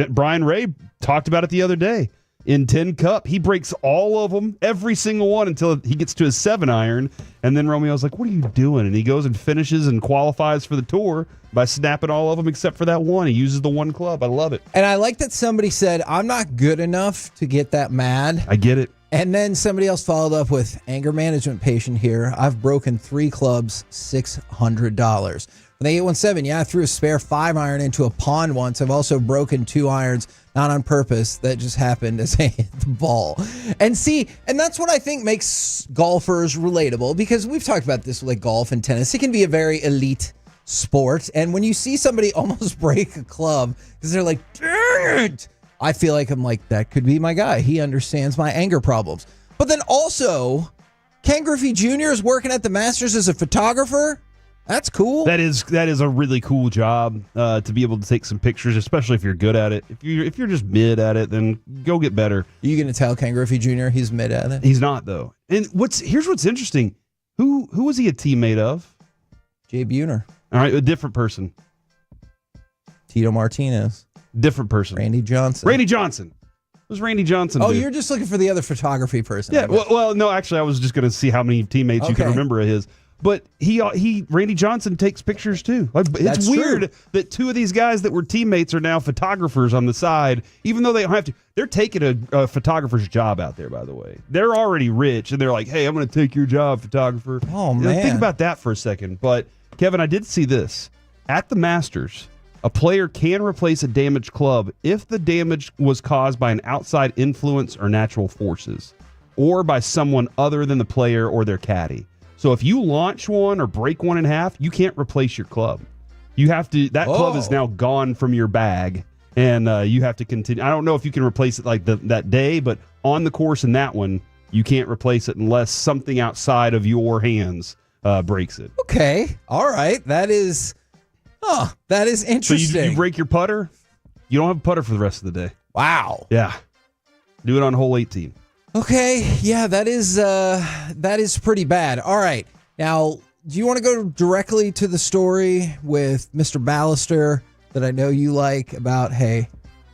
Brian Ray talked about it the other day. In 10 Cup, he breaks all of them, every single one, until he gets to his 7-iron. And then Romeo's like, what are you doing? And he goes and finishes and qualifies for the tour by snapping all of them except for that one. He uses the one club. I love it. And I like that somebody said, I'm not good enough to get that mad. I get it. And then somebody else followed up with, anger management patient here. I've broken 3 clubs, $600. From the 817, yeah, I threw a spare 5-iron into a pond once. I've also broken 2 irons, not on purpose. That just happened as I hit the ball. And that's what I think makes golfers relatable, because we've talked about this with like golf and tennis. It can be a very elite sport. And when you see somebody almost break a club because they're like, dang it, I feel like I'm like, that could be my guy. He understands my anger problems. But then also, Ken Griffey Jr. is working at the Masters as a photographer. That's cool. That is a really cool job to be able to take some pictures, especially if you're good at it. If you're just mid at it, then go get better. Are you going to tell Ken Griffey Jr. he's mid at it? He's not, though. And here's what's interesting. Who was he a teammate of? Jay Buhner. All right, a different person. Tito Martinez. Different person. Randy Johnson. It was Randy Johnson. Oh, dude. You're just looking for the other photography person. Yeah. Well, no, actually, I was just going to see how many teammates you can remember of his. But Randy Johnson takes pictures too. Like, it's weird that 2 of these guys that were teammates are now photographers on the side, even though they don't have to. They're taking a photographer's job out there, by the way. They're already rich, and they're like, hey, I'm going to take your job, photographer. Oh, man. Think about that for a second. But, Kevin, I did see this. At the Masters, A player can replace a damaged club if the damage was caused by an outside influence or natural forces, or by someone other than the player or their caddy. So if you launch one or break one in half, you can't replace your club. You have to. That club is now gone from your bag, and you have to continue. I don't know if you can replace it like that day, but on the course in that one, you can't replace it unless something outside of your hands breaks it. Okay, all right, that is interesting. So you break your putter, you don't have a putter for the rest of the day. Wow. Yeah, do it on hole 18. Okay, yeah, that is pretty bad. All right, now, do you want to go directly to the story with Mr. Ballister that I know you like about, hey,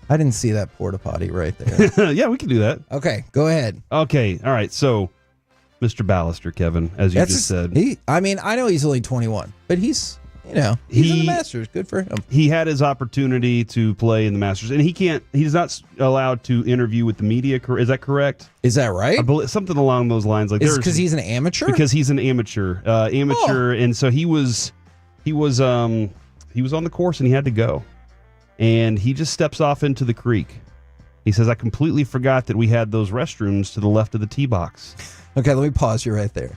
I didn't see that porta potty right there. Yeah, we can do that. Okay, go ahead. Okay, all right, so Mr. Ballister, Kevin, as you just said. I know he's only 21, but he's in the Masters. Good for him. He had his opportunity to play in the Masters, and he's not allowed to interview with the media. Is that correct? Is that right? I believe something along those lines. Like, because he's an amateur? Because he's an amateur. And so he was on the course and he had to go. And he just steps off into the creek. He says, I completely forgot that we had those restrooms to the left of the tee box. Okay, let me pause you right there.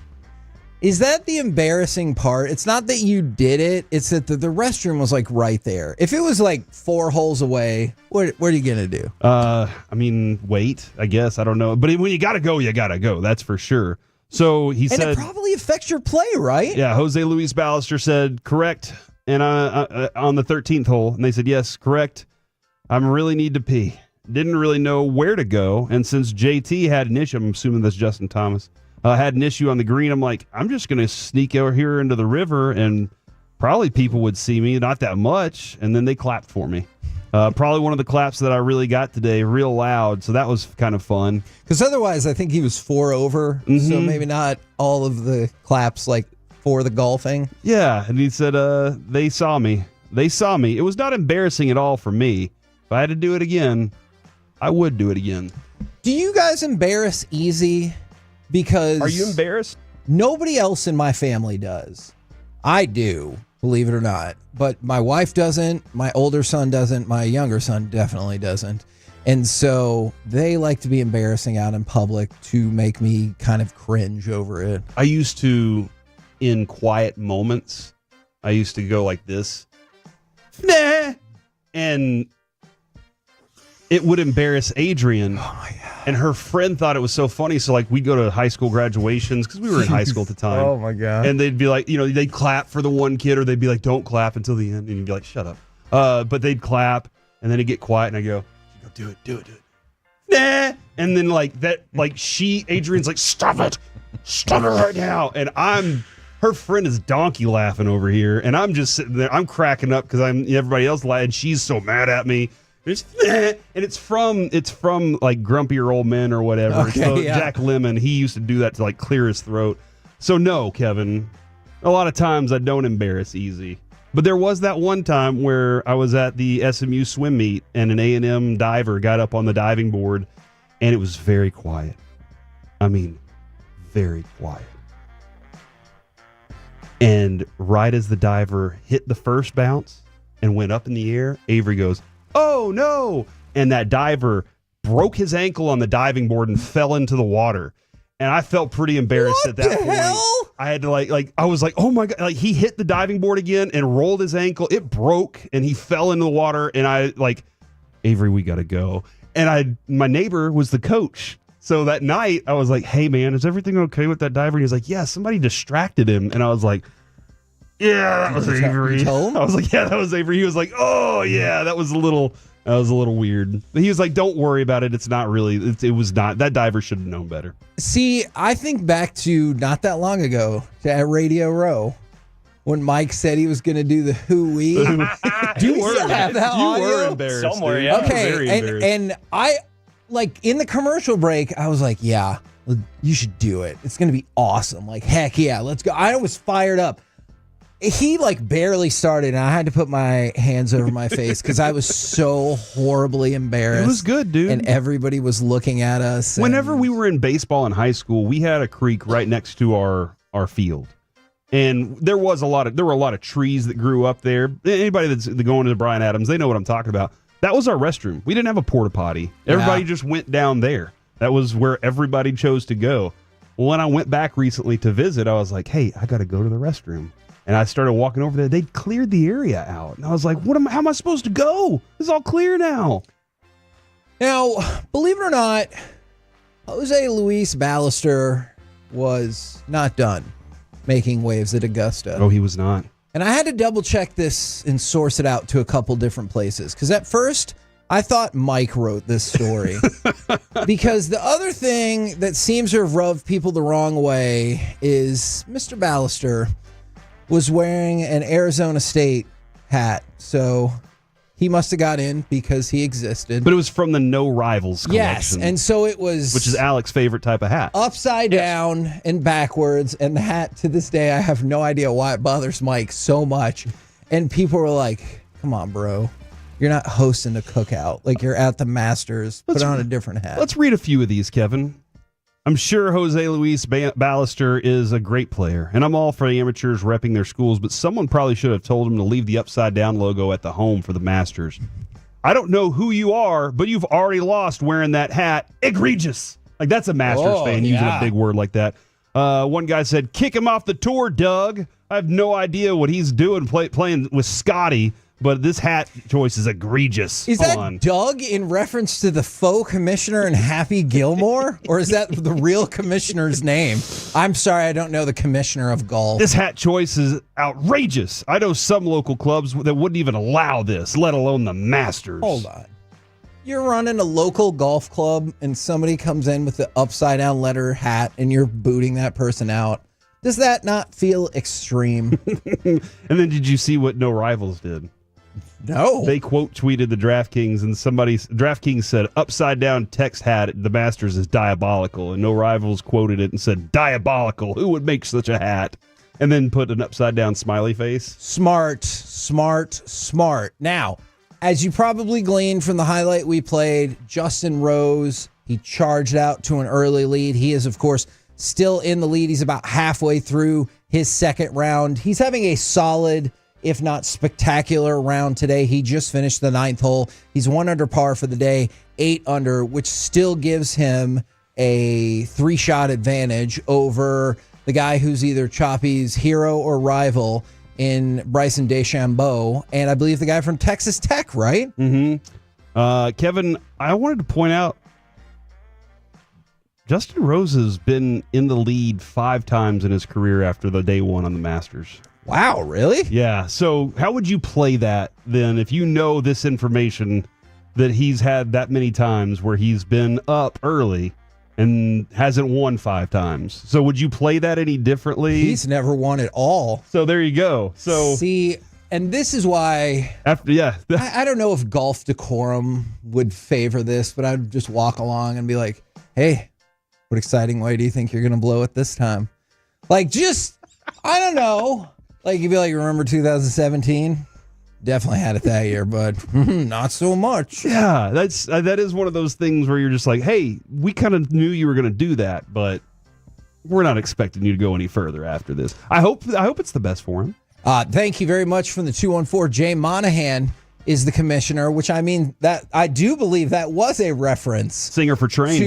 Is that the embarrassing part? It's not that you did it. It's that the restroom was like right there. If it was like 4 holes away, what are you going to do? Wait, I guess. I don't know. But when you got to go, you got to go. That's for sure. So he said. And it probably affects your play, right? Yeah, Jose Luis Ballister said, correct. And on the 13th hole, and they said, yes, correct. I really need to pee. Didn't really know where to go. And since JT had an issue, I'm assuming that's Justin Thomas, had an issue on the green, I'm like, I'm just going to sneak over here into the river and probably people would see me, not that much. And then they clapped for me. Probably one of the claps that I really got today, real loud. So that was kind of fun. Because otherwise, I think he was 4 over. Mm-hmm. So maybe not all of the claps like for the golfing. Yeah. And he said, they saw me. They saw me. It was not embarrassing at all for me. If I had to do it again, I would do it again. Do you guys embarrass easy? Because are you embarrassed? Nobody else in my family does. I do, believe it or not. But my wife doesn't. My older son doesn't. My younger son definitely doesn't. And so they like to be embarrassing out in public to make me kind of cringe over it. I used to, in quiet moments, I used to go like this. Nah. And it would embarrass Adrian. Oh my God. And her friend thought it was so funny. So, like, we'd go to high school graduations because we were in high school at the time. Oh, my God. And they'd be like, they'd clap for the one kid, or they'd be like, don't clap until the end. And you'd be like, shut up. But they'd clap, and then it'd get quiet, and I'd go, do it. Nah. And then, Adrian's like, stop it right now. And her friend is donkey laughing over here, and I'm just sitting there. I'm cracking up because everybody else laughing, and she's so mad at me. And it's from like Grumpier Old Men or whatever. Okay, so yeah. Jack Lemmon, he used to do that to like clear his throat. So no, Kevin, a lot of times I don't embarrass easy. But there was that one time where I was at the SMU swim meet and an A&M diver got up on the diving board and it was very quiet. I mean, very quiet. And right as the diver hit the first bounce and went up in the air, Avery goes, oh no! And that diver broke his ankle on the diving board and fell into the water. And I felt pretty embarrassed at that point. Hell? I had to I was like, oh my God, like he hit the diving board again and rolled his ankle. It broke and he fell into the water. And I Avery, we gotta go. And my neighbor was the coach. So that night I was like, hey man, is everything okay with that diver? And he was like, yeah, somebody distracted him. And I was like, yeah, that was Avery. I was like, yeah, that was Avery. He was like, oh yeah, that was a little weird. But he was like, don't worry about it. It's not really, it was not, that diver should have known better. See, I think back to not that long ago at Radio Row when Mike said he was going to do the hoo-wee. Do you still have that audio? You were embarrassed. Somewhere, yeah. Okay, and I, like, in the commercial break, I was like, yeah, you should do it. It's going to be awesome. Like, heck yeah, let's go. I was fired up. He barely started, and I had to put my hands over my face because I was so horribly embarrassed. It was good, dude. And everybody was looking at us. Whenever we were in baseball in high school, we had a creek right next to our field. And there were a lot of trees that grew up there. Anybody that's going to the Bryan Adams, they know what I'm talking about. That was our restroom. We didn't have a porta potty. Everybody just went down there. That was where everybody chose to go. When I went back recently to visit, I was like, hey, I got to go to the restroom. And I started walking over there. They'd cleared the area out. And I was like, how am I supposed to go? It's all clear now. Now, believe it or not, Jose Luis Ballester was not done making waves at Augusta. Oh, he was not. And I had to double check this and source it out to a couple different places. Because at first, I thought Mike wrote this story. Because the other thing that seems to have rubbed people the wrong way is Mr. Ballester was wearing an Arizona State hat. So he must have got in because he existed. But it was from the No Rivals collection. Yes, and so it was... Which is Alex's favorite type of hat. Upside down and backwards. And the hat, to this day, I have no idea why it bothers Mike so much. And people were like, come on, bro. You're not hosting a cookout. Like, you're at the Masters. Put on a different hat. Let's read a few of these, Kevin. I'm sure Jose Luis Ballester is a great player, and I'm all for the amateurs repping their schools, but someone probably should have told him to leave the upside-down logo at the home for the Masters. I don't know who you are, but you've already lost wearing that hat. Egregious. Like, that's a Masters fan using a big word like that. One guy said, kick him off the tour, Doug. I have no idea what he's doing playing with Scotty, but this hat choice is egregious. Is that Doug in reference to the faux commissioner in Happy Gilmore? Or is that the real commissioner's name? I'm sorry, I don't know the commissioner of golf. This hat choice is outrageous. I know some local clubs that wouldn't even allow this, let alone the Masters. Hold on. You're running a local golf club and somebody comes in with the upside down letter hat and you're booting that person out. Does that not feel extreme? And then did you see what No Rivals did? No. They quote tweeted the DraftKings, and DraftKings said, upside down text hat at the Masters is diabolical. And No Rivals quoted it and said, diabolical. Who would make such a hat? And then put an upside down smiley face. Smart. Now, as you probably gleaned from the highlight we played, Justin Rose, he charged out to an early lead. He is, of course, still in the lead. He's about halfway through his second round. He's having a solid, if not spectacular, round today. He just finished the 9th hole. He's 1 under par for the day, 8 under, which still gives him a 3-shot advantage over the guy who's either Choppy's hero or rival in Bryson DeChambeau, and I believe the guy from Texas Tech, right? Mm-hmm. Kevin, I wanted to point out, Justin Rose has been in the lead 5 times in his career after the day one on the Masters. Wow, really? Yeah. So how would you play that then if you know this information that he's had that many times where he's been up early and hasn't won 5 times? So would you play that any differently? He's never won at all. So there you go. So see, and this is why I don't know if golf decorum would favor this, but I'd just walk along and be like, hey, what exciting way do you think you're going to blow it this time? Like, just, I don't know. Like, you'd be like, remember 2017? Definitely had it that year, but not so much. Yeah, that is one of those things where you're just like, hey, we kind of knew you were going to do that, but we're not expecting you to go any further after this. I hope it's the best for him. Thank you very much from the 214. Jay Monahan is the commissioner, which I mean, that I do believe that was a reference. Singer for Train.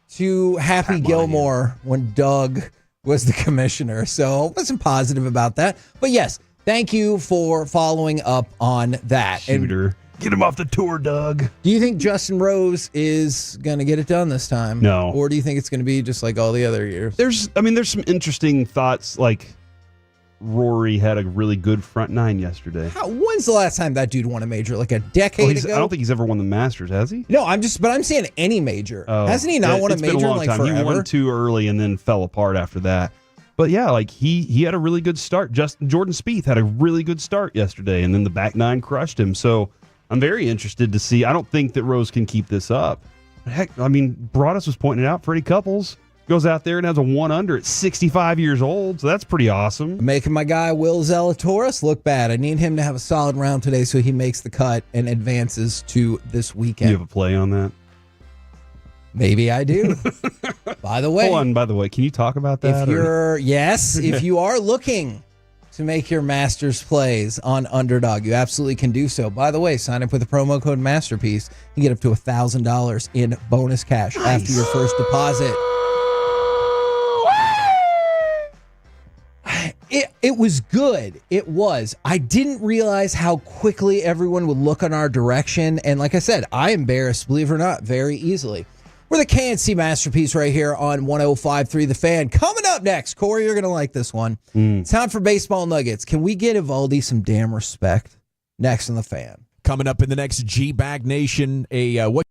To Happy Gilmore when Doug was the commissioner. So I wasn't positive about that. But yes, thank you for following up on that. Shooter. Get him off the tour, Doug. Do you think Justin Rose is going to get it done this time? No. Or do you think it's going to be just like all the other years? There's some interesting thoughts. Like Rory had a really good front 9 yesterday. When's the last time that dude won a major? Like a decade ago? I don't think he's ever won the Masters, has he? No, I'm saying any major. Hasn't he not won a major in like time. Forever? He won 2 early and then fell apart after that. But yeah, like he had a really good start. Jordan Spieth had a really good start yesterday, and then the back 9 crushed him. So I'm very interested to see. I don't think that Rose can keep this up. But heck, I mean, Broadus was pointing it out. Freddie Couples goes out there and has a 1 under at 65 years old. So that's pretty awesome. Making my guy Will Zalatoris look bad. I need him to have a solid round today so he makes the cut and advances to this weekend. You have a play on that? Maybe I do. By the way, Hold on, by the way, can you talk about that? if you are looking to make your Masters plays on Underdog, you absolutely can do so. By the way, sign up with the promo code Masterpiece and get up to $1,000 in bonus cash after your first deposit. It was good. It was. I didn't realize how quickly everyone would look in our direction. And like I said, I embarrassed, believe it or not, very easily. We're the KNC Masterpiece right here on 105.3 The Fan. Coming up next, Corey, you're going to like this one. It's time for Baseball Nuggets. Can we get Evaldi some damn respect? Next on The Fan. Coming up in the next G-Bag Nation, what?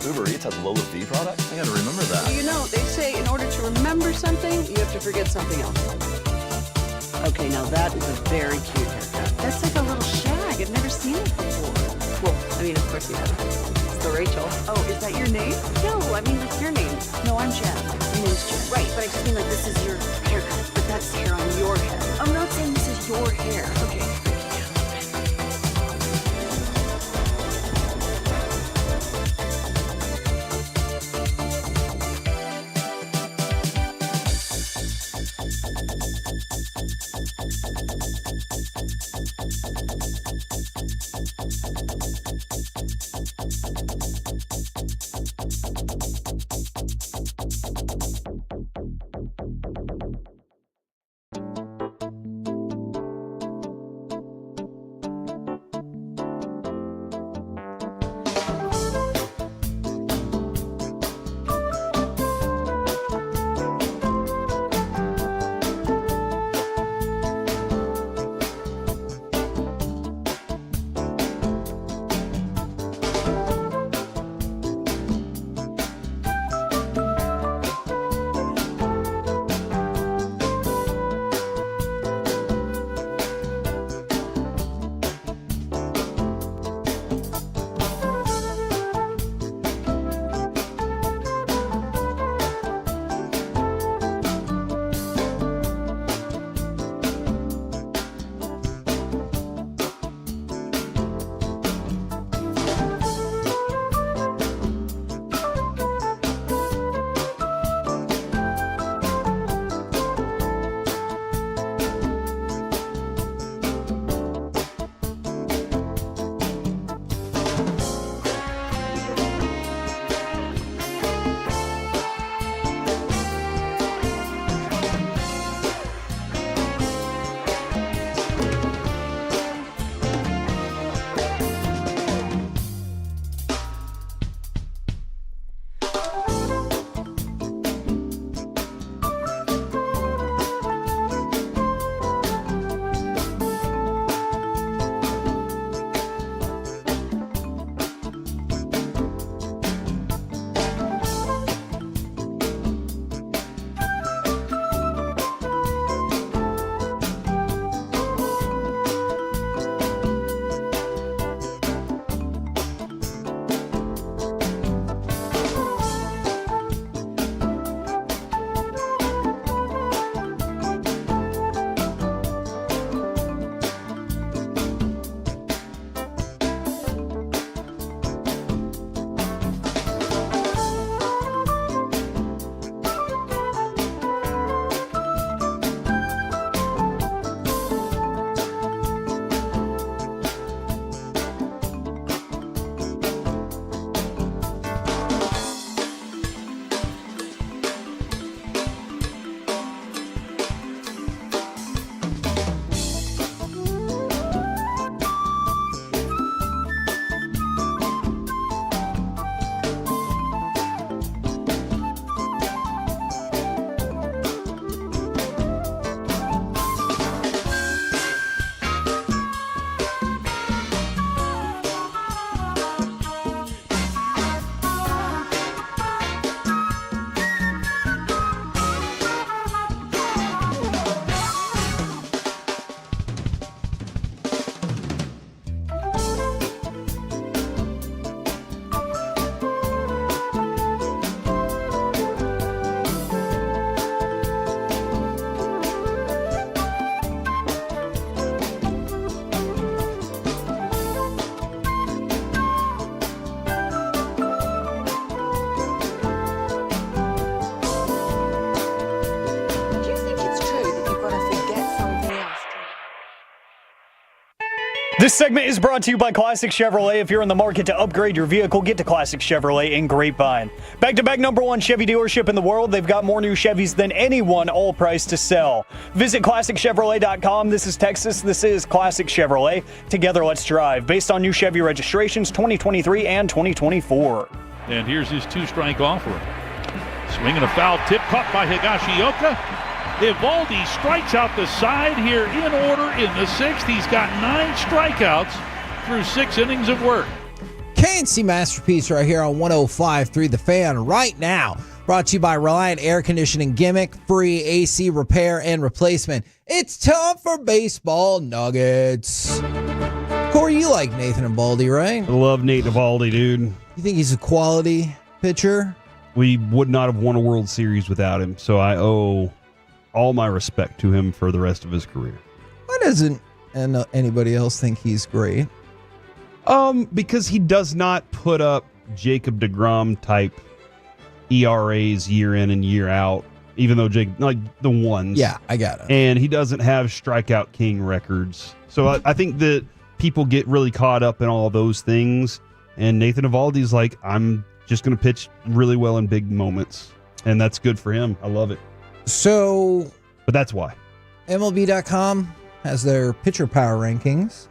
Uber Eats has lower fee products? I gotta remember that. You know, they say in order to remember something, you have to forget something else. Okay, now that is a very cute haircut. That's like a little shag. I've never seen it before. Well, I mean, of course you have. It's the Rachel. Oh, is that your name? No, I mean, that's your name. No, I'm Jen. My name's Jen. Right, but I just mean like this is your haircut. But that's hair on your head. I'm not saying this is your hair. Okay. This segment is brought to you by Classic Chevrolet. If you're in the market to upgrade your vehicle, get to Classic Chevrolet in Grapevine. Back-to-back #1 Chevy dealership in the world. They've got more new Chevys than anyone, all priced to sell. Visit ClassicChevrolet.com. This is Texas. This is Classic Chevrolet. Together, let's drive. Based on new Chevy registrations 2023 and 2024. And here's his 2-strike offer. Swinging a foul tip caught by Higashioka. Evaldi strikes out the side here in order in the 6th. He's got 9 strikeouts through 6 innings of work. KNC Masterpiece right here on 105.3 The Fan right now. Brought to you by Reliant Air Conditioning Gimmick, free AC repair and replacement. It's time for baseball nuggets. Corey, you like Nathan Eovaldi, right? I love Nate Eovaldi, dude. You think he's a quality pitcher? We would not have won a World Series without him, so I owe all my respect to him for the rest of his career. Why doesn't anybody else think he's great? Because he does not put up Jacob deGrom type ERAs year in and year out, even though like the ones. Yeah, I got it. And he doesn't have strikeout king records. So I think that people get really caught up in all those things. And Nathan Eovaldi's like, I'm just going to pitch really well in big moments. And that's good for him. I love it. But that's why. MLB.com has their pitcher power rankings.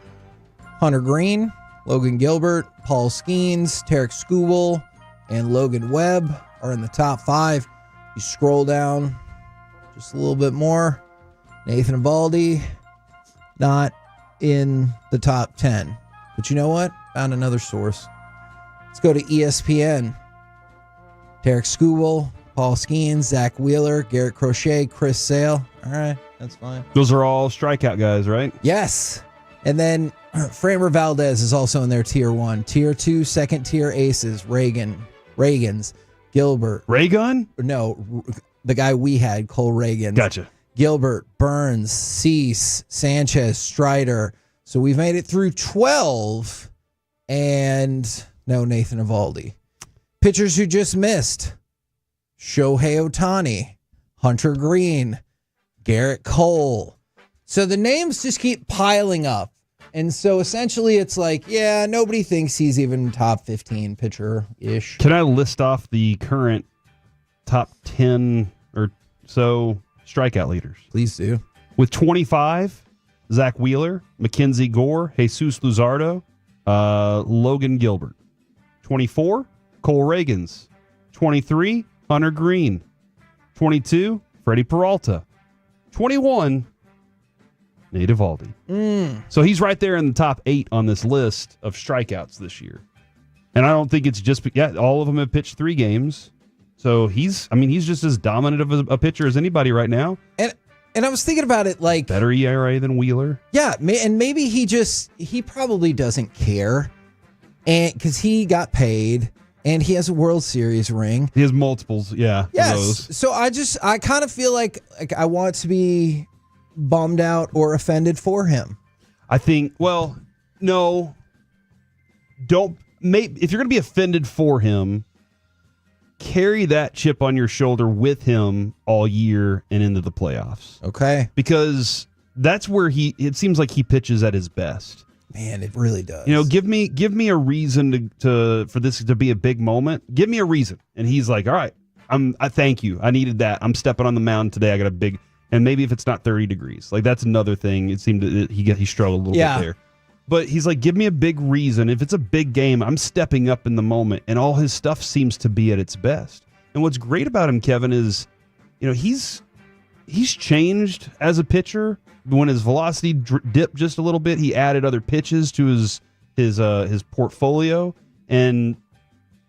Hunter Green, Logan Gilbert, Paul Skeens, Tarek Skubal, and Logan Webb are in the top 5. You scroll down just a little bit more. Nathan Eovaldi, not in the top 10. But you know what? Found another source. Let's go to ESPN. Tarek Skubal, Paul Skeens, Zach Wheeler, Garrett Crochet, Chris Sale. All right, that's fine. Those are all strikeout guys, right? Yes. And then Framber Valdez is also in their tier 1. Tier 2, second tier aces, Reagans, Gilbert. Raygun? No, the guy we had, Cole Reagans. Gotcha. Gilbert, Burns, Cease, Sanchez, Strider. So we've made it through 12 and no Nathan Eovaldi. Pitchers who just missed. Shohei Ohtani, Hunter Green, Garrett Cole. So the names just keep piling up. And so essentially it's like, yeah, nobody thinks he's even top 15 pitcher-ish. Can I list off the current top 10 or so strikeout leaders? Please do. With 25, Zach Wheeler, Mackenzie Gore, Jesus Luzardo, Logan Gilbert. 24, Cole Reagans. 23, Hunter Green. 22, Freddie Peralta. 21, Nate Eovaldi. So he's right there in the top 8 on this list of strikeouts this year. And I don't think it's just, all of them have pitched 3 games. So he's just as dominant of a pitcher as anybody right now. And I was thinking about it like... Better ERA than Wheeler. Yeah, and maybe he probably doesn't care. And because he got paid and he has a World Series ring. He has multiples, yeah. Yes. So I kind of feel like I want to be bummed out or offended for him. I think, well, no. If you're going to be offended for him, carry that chip on your shoulder with him all year and into the playoffs. Okay. Because that's where it seems like he pitches at his best. Man, it really does. Give me a reason for this to be a big moment. Give me a reason. And he's like, all right, I thank you. I needed that. I'm stepping on the mound today. I got a big, and maybe if it's not 30 degrees, like that's another thing. It seemed that he struggled a little bit there. But he's like, give me a big reason. If it's a big game, I'm stepping up in the moment. And all his stuff seems to be at its best. And what's great about him, Kevin, is, he's changed as a pitcher. When his velocity dipped just a little bit, he added other pitches to his portfolio. And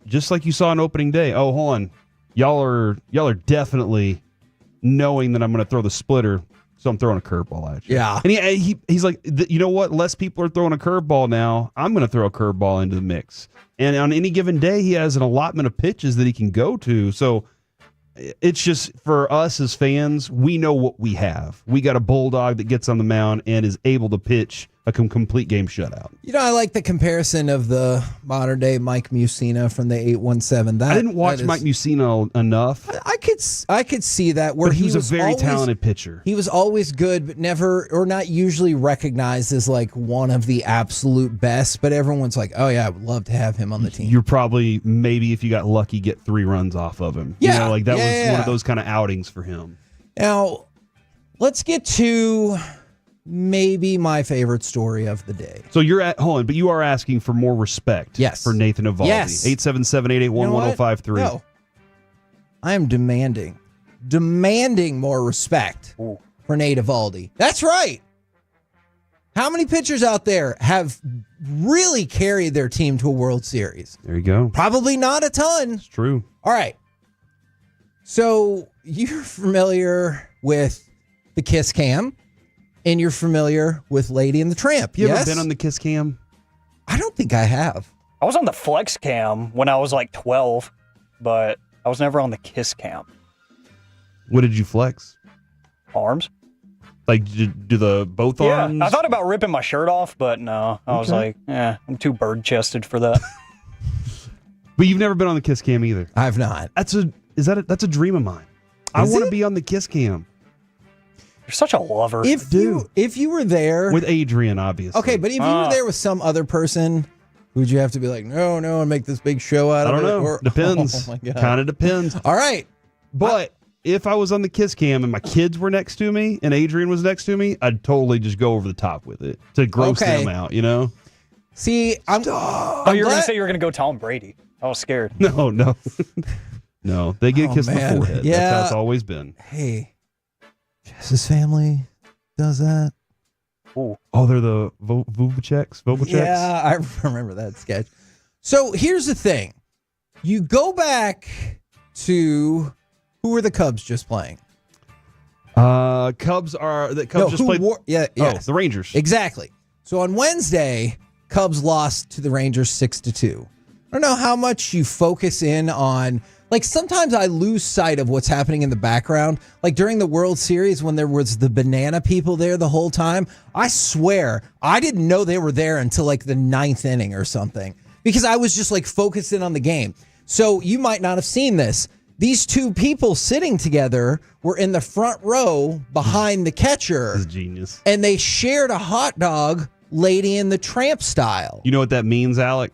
just like you saw on opening day, oh, hold on, y'all are definitely knowing that I'm going to throw the splitter. So I'm throwing a curveball at you. Yeah. And he's like, you know what? Less people are throwing a curveball now. I'm going to throw a curveball into the mix. And on any given day, he has an allotment of pitches that he can go to. So it's just, for us as fans, we know what we have. We got a bulldog that gets on the mound and is able to pitch a complete game shutout. I like the comparison of the modern day Mike Mussina from the 817. I didn't watch Mike Mussina enough. I could see that where he was a very always, talented pitcher. He was always good, but never or not usually recognized as like one of the absolute best. But everyone's like, oh yeah, I would love to have him on the team. You're probably, maybe if you got lucky, get 3 runs off of him. Yeah, you know, like that was one of those kind of outings for him. Now, let's get to maybe my favorite story of the day. So but you are asking for more respect for Nathan Eovaldi. Yes. 877-881-1053. No. I am demanding more respect for Nate Eovaldi. That's right. How many pitchers out there have really carried their team to a World Series? There you go. Probably not a ton. It's true. All right. So you're familiar with the Kiss Cam. And you're familiar with Lady and the Tramp, You ever been on the Kiss Cam? I don't think I have. I was on the Flex Cam when I was like 12, but I was never on the Kiss Cam. What did you flex? Arms. Like, do the both arms? I thought about ripping my shirt off, but no. I was like, I'm too bird-chested for that. But you've never been on the Kiss Cam either. I've not. That's a dream of mine. I want to be on the Kiss Cam. You're such a lover. If you were there with Adrian, obviously. Okay, but if you were there with some other person, would you have to be like, no, and make this big show out of it? I don't know. Or, Depends. Oh my God. Kind of depends. All right. But if I was on the Kiss Cam and my kids were next to me and Adrian was next to me, I'd totally just go over the top with it to gross them out, See, you were going to say you were going to go Tom Brady. I was scared. No. No, they get a kiss on the forehead. Yeah. That's how it's always been. Hey, Jess's family does that. Ooh. Oh, they're the vocal checks? Yeah, I remember that sketch. So here's the thing. You go back to, who were the Cubs just playing? Cubs just played. Yes. The Rangers. Exactly. So on Wednesday, Cubs lost to the Rangers 6-2. I don't know how much you focus in on. Like, sometimes I lose sight of what's happening in the background. Like, during the World Series, when there was the banana people there the whole time, I swear, I didn't know they were there until, like, the 9th inning or something. Because I was just, like, focused in on the game. So, you might not have seen this. These two people sitting together were in the front row behind the catcher. This is genius. And they shared a hot dog, Lady and the Tramp style. You know what that means, Alec?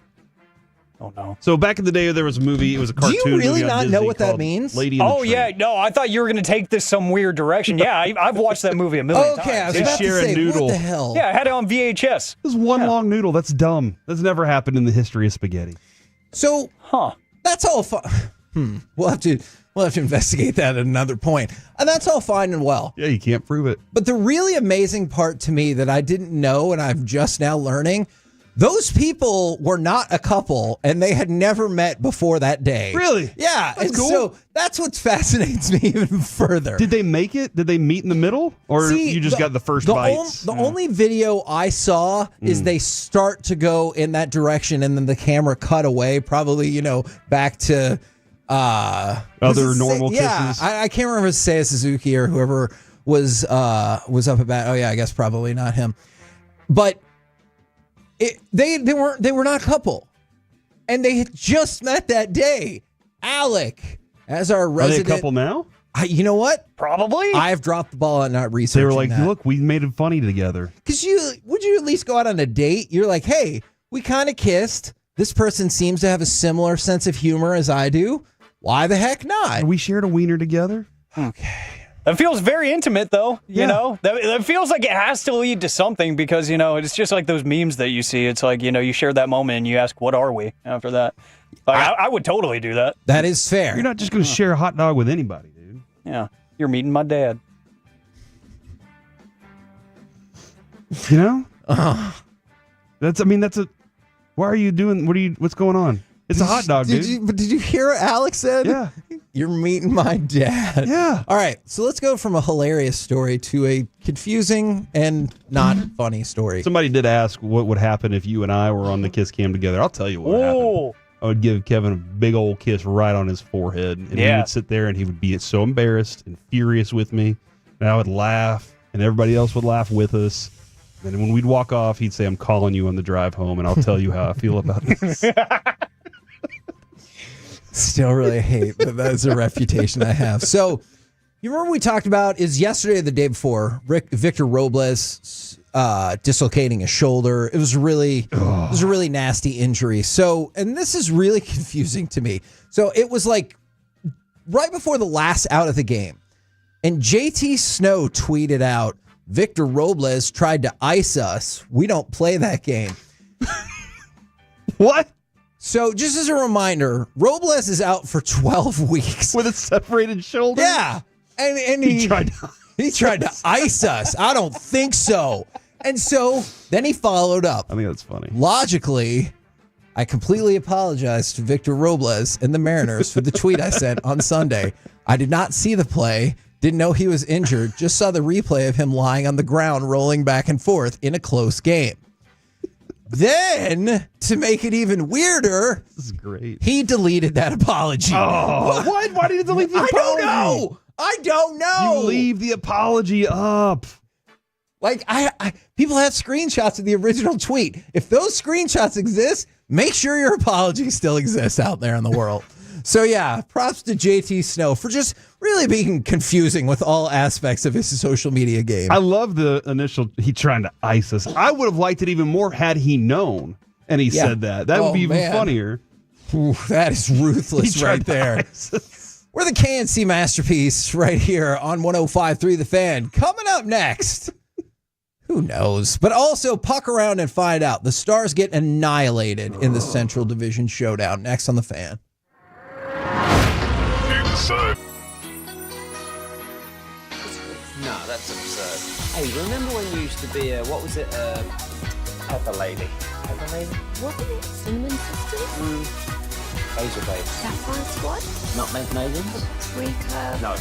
Oh, no. So back in the day, there was a movie. It was a cartoon. Do you really movie on not Disney know what that called means? Lady and the Tramp. Yeah. No, I thought you were going to take this some weird direction. Yeah, I've watched that movie a million times. Okay, I was They about share to a say, noodle. what the hell? Yeah, I had it on VHS. This is one long noodle. That's dumb. That's never happened in the history of spaghetti. So, that's all fine. We'll have to investigate that at another point. And that's all fine and well. Yeah, you can't prove it. But the really amazing part to me that I didn't know and I'm just now learning, those people were not a couple and they had never met before that day. Really? Yeah. That's and cool. So that's what fascinates me even further. Did they make it? Did they meet in the middle? Or you just got the first bites? The only video I saw is they start to go in that direction and then the camera cut away, probably, back to other normal kisses. I can't remember if it's Seiya Suzuki or whoever was up at bat. Oh yeah, I guess probably not him. But they were not a couple, and they had just met that day. Alec, as our resident, Are they a couple now? You know what? Probably. I've dropped the ball on not researching. They were like, that. look, we made it funny together. Because would you at least go out on a date? You're like, hey, we kind of kissed. This person seems to have a similar sense of humor as I do. Why the heck not? We shared a wiener together. Okay. That feels very intimate, though. You know, that feels like it has to lead to something because, it's just like those memes that you see. It's like, you share that moment and you ask, what are we after that? Like, I would totally do that. That is fair. You're not just going to share a hot dog with anybody, dude. Yeah. You're meeting my dad. That's why are you doing, what's going on? It's a hot dog, dude. Did you hear what Alex said? Yeah. You're meeting my dad. Yeah. All right. So let's go from a hilarious story to a confusing and not funny story. Somebody did ask what would happen if you and I were on the kiss cam together. I'll tell you what happened. I would give Kevin a big old kiss right on his forehead. And he would sit there and he would be so embarrassed and furious with me. And I would laugh and everybody else would laugh with us. And when we'd walk off, he'd say, I'm calling you on the drive home, and I'll tell you how I feel about this. Still really hate that that's a reputation I have. So, you remember we talked about is yesterday or the day before, Victor Robles dislocating his shoulder. It was a really nasty injury. So, and this is really confusing to me. So it was like right before the last out of the game, and JT Snow tweeted out, Victor Robles tried to ice us. We don't play that game. What? So just as a reminder, Robles is out for 12 weeks. With a separated shoulder? Yeah. And he tried to ice us. I don't think so. And so then he followed up. I think that's funny. Logically, I completely apologize to Victor Robles and the Mariners for the tweet I sent on Sunday. I did not see the play, didn't know he was injured, just saw the replay of him lying on the ground rolling back and forth in a close game. Then, to make it even weirder, this is great. He deleted that apology. Oh, what? Why did he delete the apology? I don't know. You leave the apology up. Like, I people have screenshots of the original tweet. If those screenshots exist, make sure your apology still exists out there in the world. So, yeah, props to JT Snow for just really being confusing with all aspects of his social media game. I love the initial, he trying to ice us. I would have liked it even more had he known and he said that. That would be even funnier. Ooh, that is ruthless right there. We're the KNC Masterpiece right here on 105.3 The Fan. Coming up next, who knows? But also puck around and find out. The Stars get annihilated in the Central Division Showdown. Next on The Fan. No, that's absurd. Hey, remember when you used to be a, what was it, Pepper Lady? Pepper Lady? Wasn't it Cinnamon Sisters? Razor Babes. Sapphire Squad? Nutmeg Maiden? Recurve? No.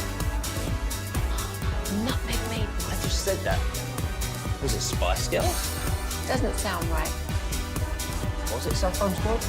Nutmeg Maiden. I just said that. Was it Spice Girls? Doesn't sound right. Was it Saffron Squad?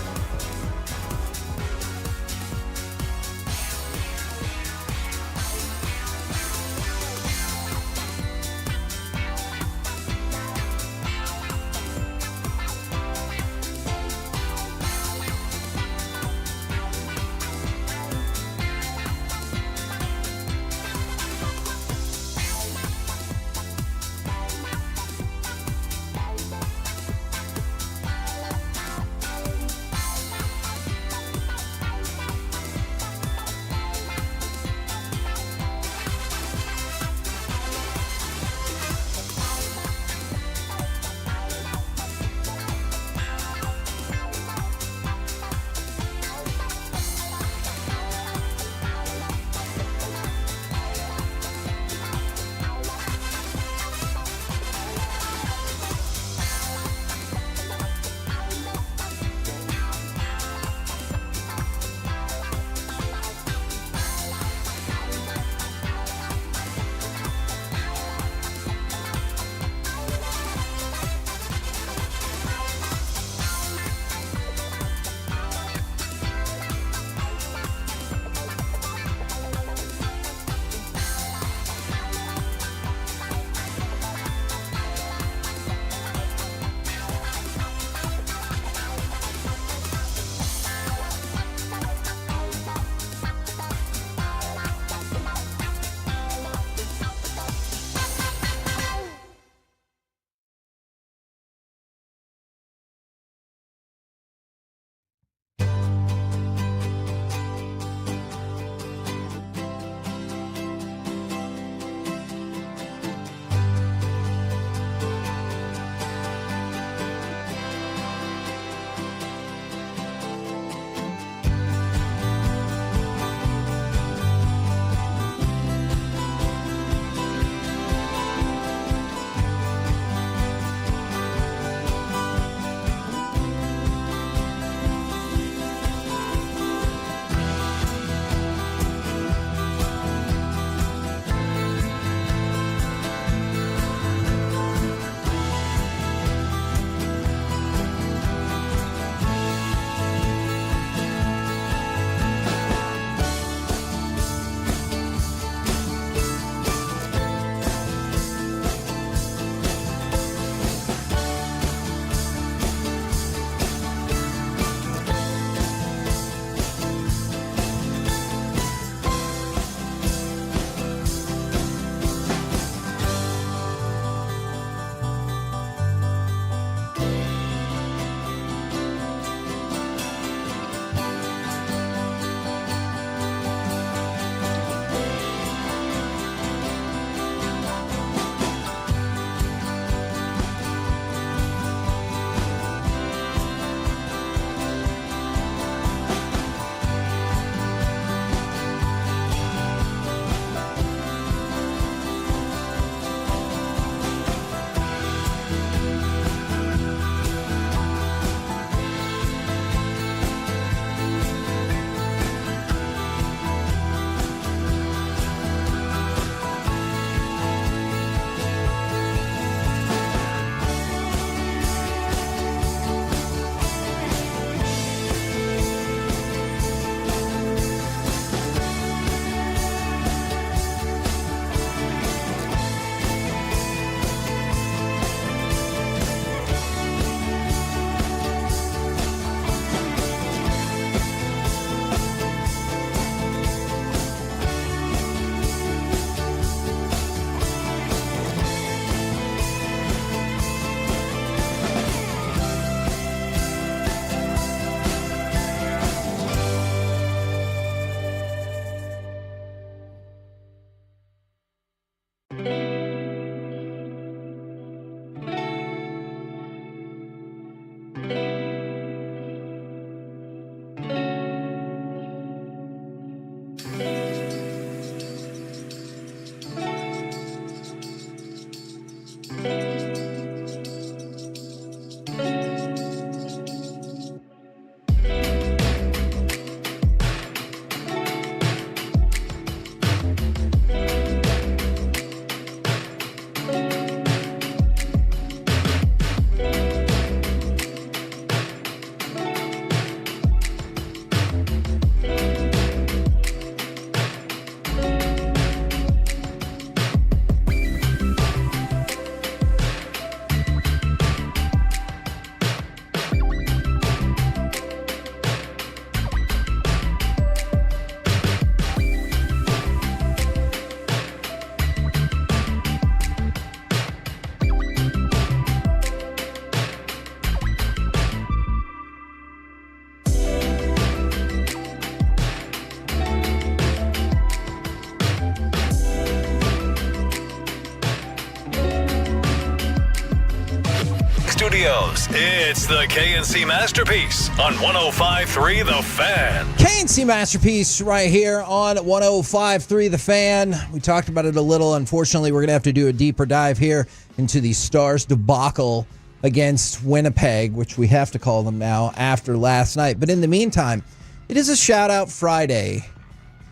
Studios. It's the KNC Masterpiece on 105.3 The Fan. KNC Masterpiece right here on 105.3 The Fan. We talked about it a little. Unfortunately, we're going to have to do a deeper dive here into the Stars debacle against Winnipeg, which we have to call them now after last night. But in the meantime, it is a shout-out Friday.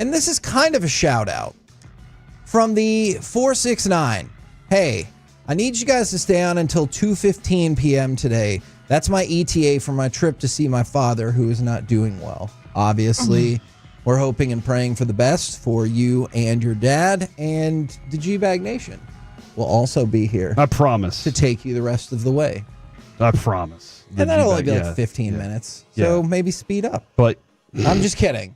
And this is kind of a shout-out from the 469. Hey, I need you guys to stay on until 2:15 p.m. today. That's my ETA for my trip to see my father, who is not doing well. Obviously, we're hoping and praying for the best for you and your dad, and the G-Bag Nation will also be here. I promise. To take you the rest of the way. I promise. And that'll only be like 15 minutes, so maybe speed up. But I'm just kidding.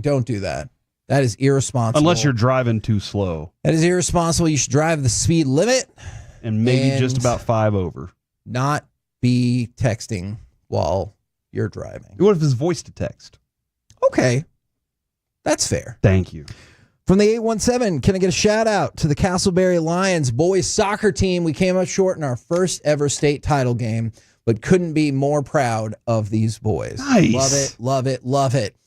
Don't do that. That is irresponsible. Unless you're driving too slow. That is irresponsible. You should drive the speed limit. And maybe just about 5 over. Not be texting while you're driving. What if it's voice to text? Okay. That's fair. Thank you. From the 817, can I get a shout out to the Castleberry Lions boys soccer team? We came up short in our first ever state title game, but couldn't be more proud of these boys. Nice. Love it, love it, love it.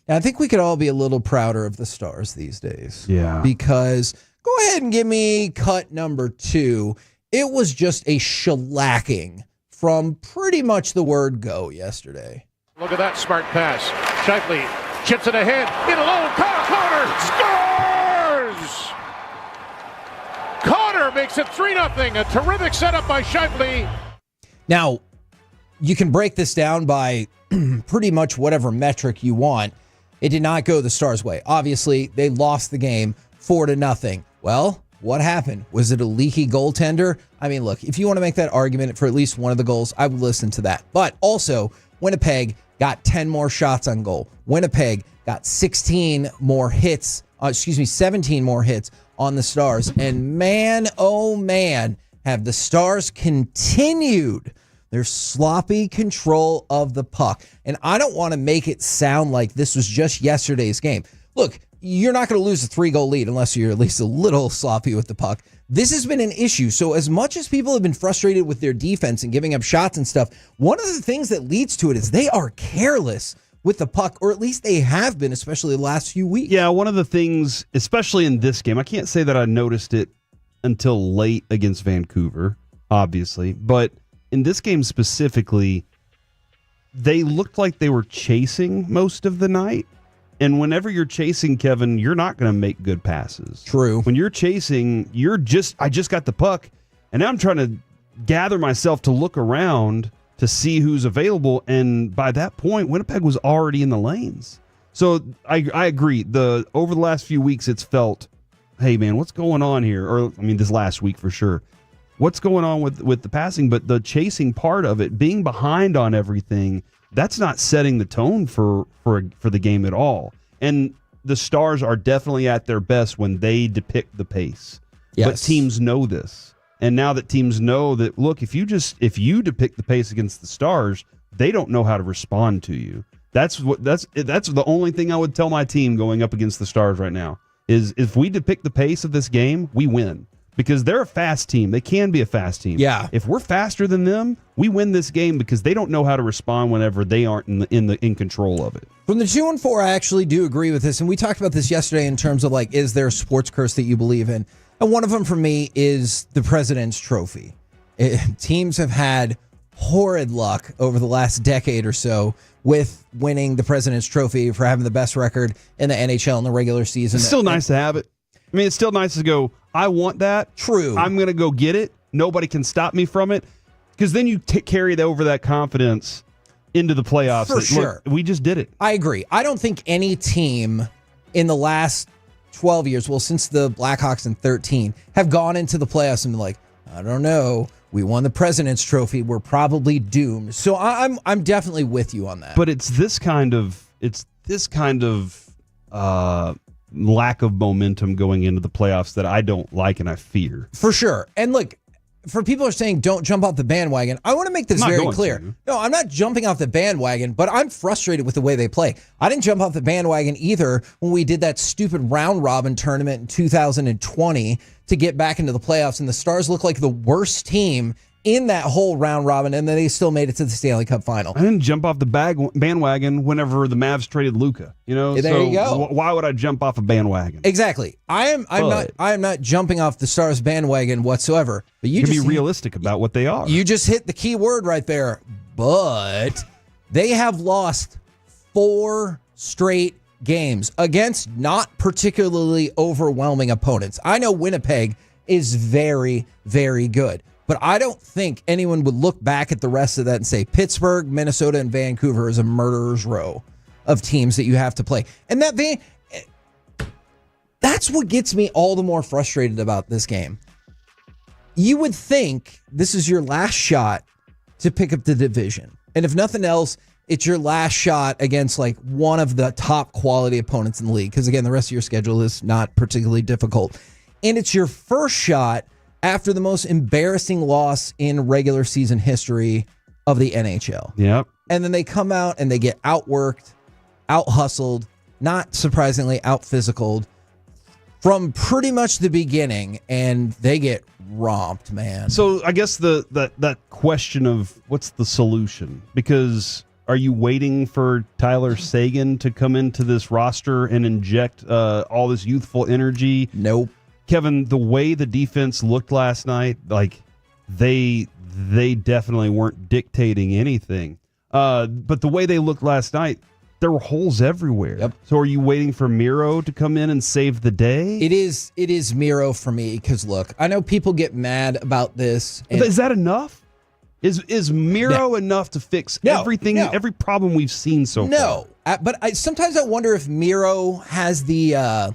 And I think we could all be a little prouder of the Stars these days. Yeah. Because go ahead and give me cut number 2. It was just a shellacking from pretty much the word go yesterday. Look at that smart pass. Shifley chips it ahead. In alone. Connor scores! Connor makes it 3-0. A terrific setup by Shifley. Now, you can break this down by pretty much whatever metric you want. It did not go the Stars' way. Obviously, they lost the game 4-0. Well, what happened? Was it a leaky goaltender? I mean, look, if you want to make that argument for at least one of the goals, I would listen to that. But also, Winnipeg got 10 more shots on goal. Winnipeg got 17 more hits on the Stars. And man, oh man, have the Stars continued their sloppy control of the puck. And I don't want to make it sound like this was just yesterday's game. Look, you're not going to lose a 3-goal lead unless you're at least a little sloppy with the puck. This has been an issue. So as much as people have been frustrated with their defense and giving up shots and stuff, one of the things that leads to it is they are careless with the puck, or at least they have been, especially the last few weeks. Yeah, one of the things, especially in this game, I can't say that I noticed it until late against Vancouver, obviously, but in this game specifically, they looked like they were chasing most of the night. And whenever you're chasing, Kevin, you're not going to make good passes. True. When you're chasing, I just got the puck, and now I'm trying to gather myself to look around to see who's available. And by that point, Winnipeg was already in the lanes. So I agree. Over the last few weeks, it's felt, hey, man, what's going on here? Or, I mean, this last week for sure. What's going on with the passing? But the chasing part of it, being behind on everything, that's not setting the tone for the game at all. And the Stars are definitely at their best when they depict the pace. Yes. But teams know this. And now that teams know that, look, if you depict the pace against the Stars, they don't know how to respond to you. That's the only thing I would tell my team going up against the Stars right now is if we depict the pace of this game, we win. Because they're a fast team. They can be a fast team. Yeah. If we're faster than them, we win this game because they don't know how to respond whenever they aren't in control of it. From the 2-4, I actually do agree with this. And we talked about this yesterday in terms of like, is there a sports curse that you believe in? And one of them for me is the President's Trophy. Teams have had horrid luck over the last decade or so with winning the President's Trophy for having the best record in the NHL in the regular season. It's still nice to have it. I mean, it's still nice to go, I want that. True. I'm going to go get it. Nobody can stop me from it. Because then you carry over that confidence into the playoffs. For sure. Look, we just did it. I agree. I don't think any team in the last 12 years, well, since the Blackhawks in 13, have gone into the playoffs and been like, I don't know. We won the President's Trophy. We're probably doomed. So I'm definitely with you on that. But it's this kind of lack of momentum going into the playoffs that I don't like and I fear. For sure. And look, for people who are saying don't jump off the bandwagon, I want to make this very clear. No, I'm not jumping off the bandwagon, but I'm frustrated with the way they play. I didn't jump off the bandwagon either when we did that stupid round robin tournament in 2020 to get back into the playoffs, and the Stars look like the worst team in that whole round robin, and then they still made it to the Stanley Cup final. I didn't jump off the bandwagon whenever the Mavs traded Luka. There you go. Why would I jump off a bandwagon? Exactly. I am not jumping off the Stars bandwagon whatsoever. But you can just be realistic about what they are. You just hit the key word right there. But they have lost 4 straight games against not particularly overwhelming opponents. I know Winnipeg is very, very good. But I don't think anyone would look back at the rest of that and say Pittsburgh, Minnesota, and Vancouver is a murderer's row of teams that you have to play. And that's what gets me all the more frustrated about this game. You would think this is your last shot to pick up the division. And if nothing else, it's your last shot against like one of the top quality opponents in the league. Because again, the rest of your schedule is not particularly difficult. And it's your first shot after the most embarrassing loss in regular season history of the NHL. Yep. And then they come out and they get outworked, out-hustled, not surprisingly out-physicaled from pretty much the beginning, and they get romped, man. So I guess that question of what's the solution? Because are you waiting for Tyler Seguin to come into this roster and inject all this youthful energy? Nope. Kevin, the way the defense looked last night, like they definitely weren't dictating anything. But the way they looked last night, there were holes everywhere. Yep. So are you waiting for Miro to come in and save the day? It is Miro for me because look, I know people get mad about this. Is that enough? Is Miro enough to fix everything, every problem we've seen so far? No, but sometimes I wonder if Miro has the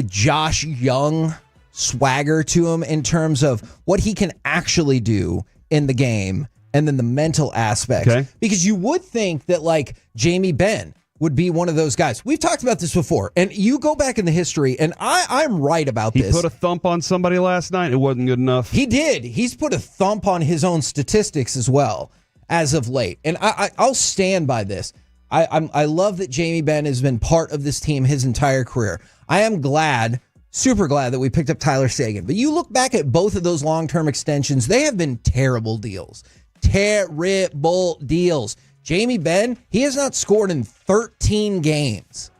Josh Young swagger to him in terms of what he can actually do in the game and then the mental aspects. Okay. Because you would think that like Jamie Benn would be one of those guys. We've talked about this before, and you go back in the history, and I'm right about this. He put a thump on somebody last night. It wasn't good enough. He did. He's put a thump on his own statistics as well as of late, and I'll stand by this. I love that Jamie Benn has been part of this team his entire career. I am glad, super glad that we picked up Tyler Seguin. But you look back at both of those long-term extensions, they have been terrible deals. Terrible deals. Jamie Benn, he has not scored in 13 games.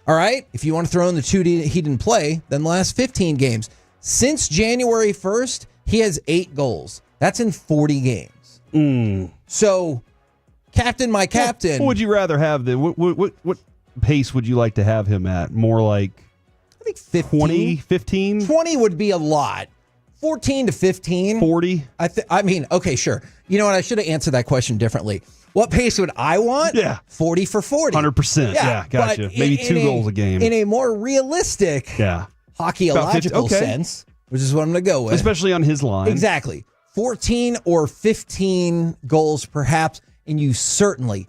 All right? If you want to throw in the 2 he didn't play, then the last 15 games. Since January 1st, he has 8 goals. That's in 40 games. So, captain, my captain. What would you rather have then? What pace would you like to have him at? More like I think 15. 20, 15? 20 would be a lot. 14 to 15. 40? I mean, okay, sure. You know what? I should have answered that question differently. What pace would I want? Yeah. 40 for 40. 100%. Yeah, gotcha. Maybe 2 goals a game. In a more realistic hockeyological sense, which is what I'm going to go with. Especially on his line. Exactly. 14 or 15 goals perhaps, and you certainly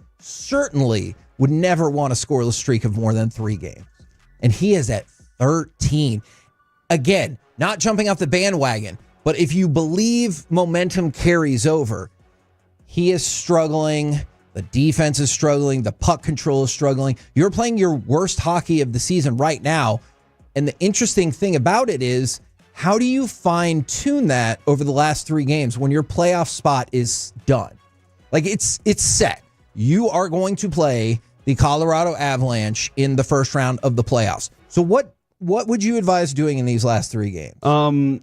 would never want a scoreless streak of more than 3 games. And he is at 13. Again, not jumping off the bandwagon, but if you believe momentum carries over, he is struggling. The defense is struggling. The puck control is struggling. You're playing your worst hockey of the season right now. And the interesting thing about it is, how do you fine tune that over the last 3 games when your playoff spot is done? Like it's set. You are going to play the Colorado Avalanche in the first round of the playoffs. So what would you advise doing in these last 3 games?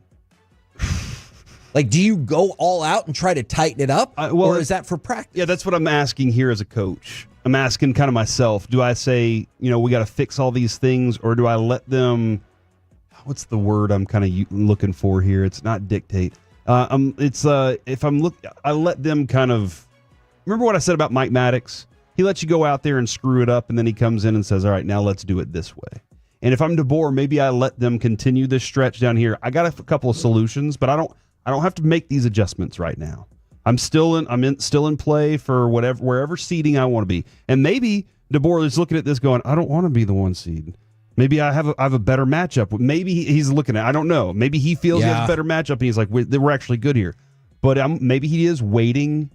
Like, do you go all out and try to tighten it up? Or is that for practice? Yeah, that's what I'm asking here as a coach. I'm asking kind of myself. Do I say, we got to fix all these things, or do I let them, what's the word I'm kind of looking for here? It's not dictate. I let them kind of, remember what I said about Mike Maddox? He lets you go out there and screw it up, and then he comes in and says, all right, now let's do it this way. And if I'm DeBoer, maybe I let them continue this stretch down here. I got a couple of solutions, but I don't have to make these adjustments right now. I'm still in play for wherever seeding I want to be. And maybe DeBoer is looking at this going, I don't want to be the 1 seed. Maybe I have a better matchup. Maybe he's looking at, I don't know. Maybe he feels he has a better matchup and he's like, we're actually good here. But maybe he is waiting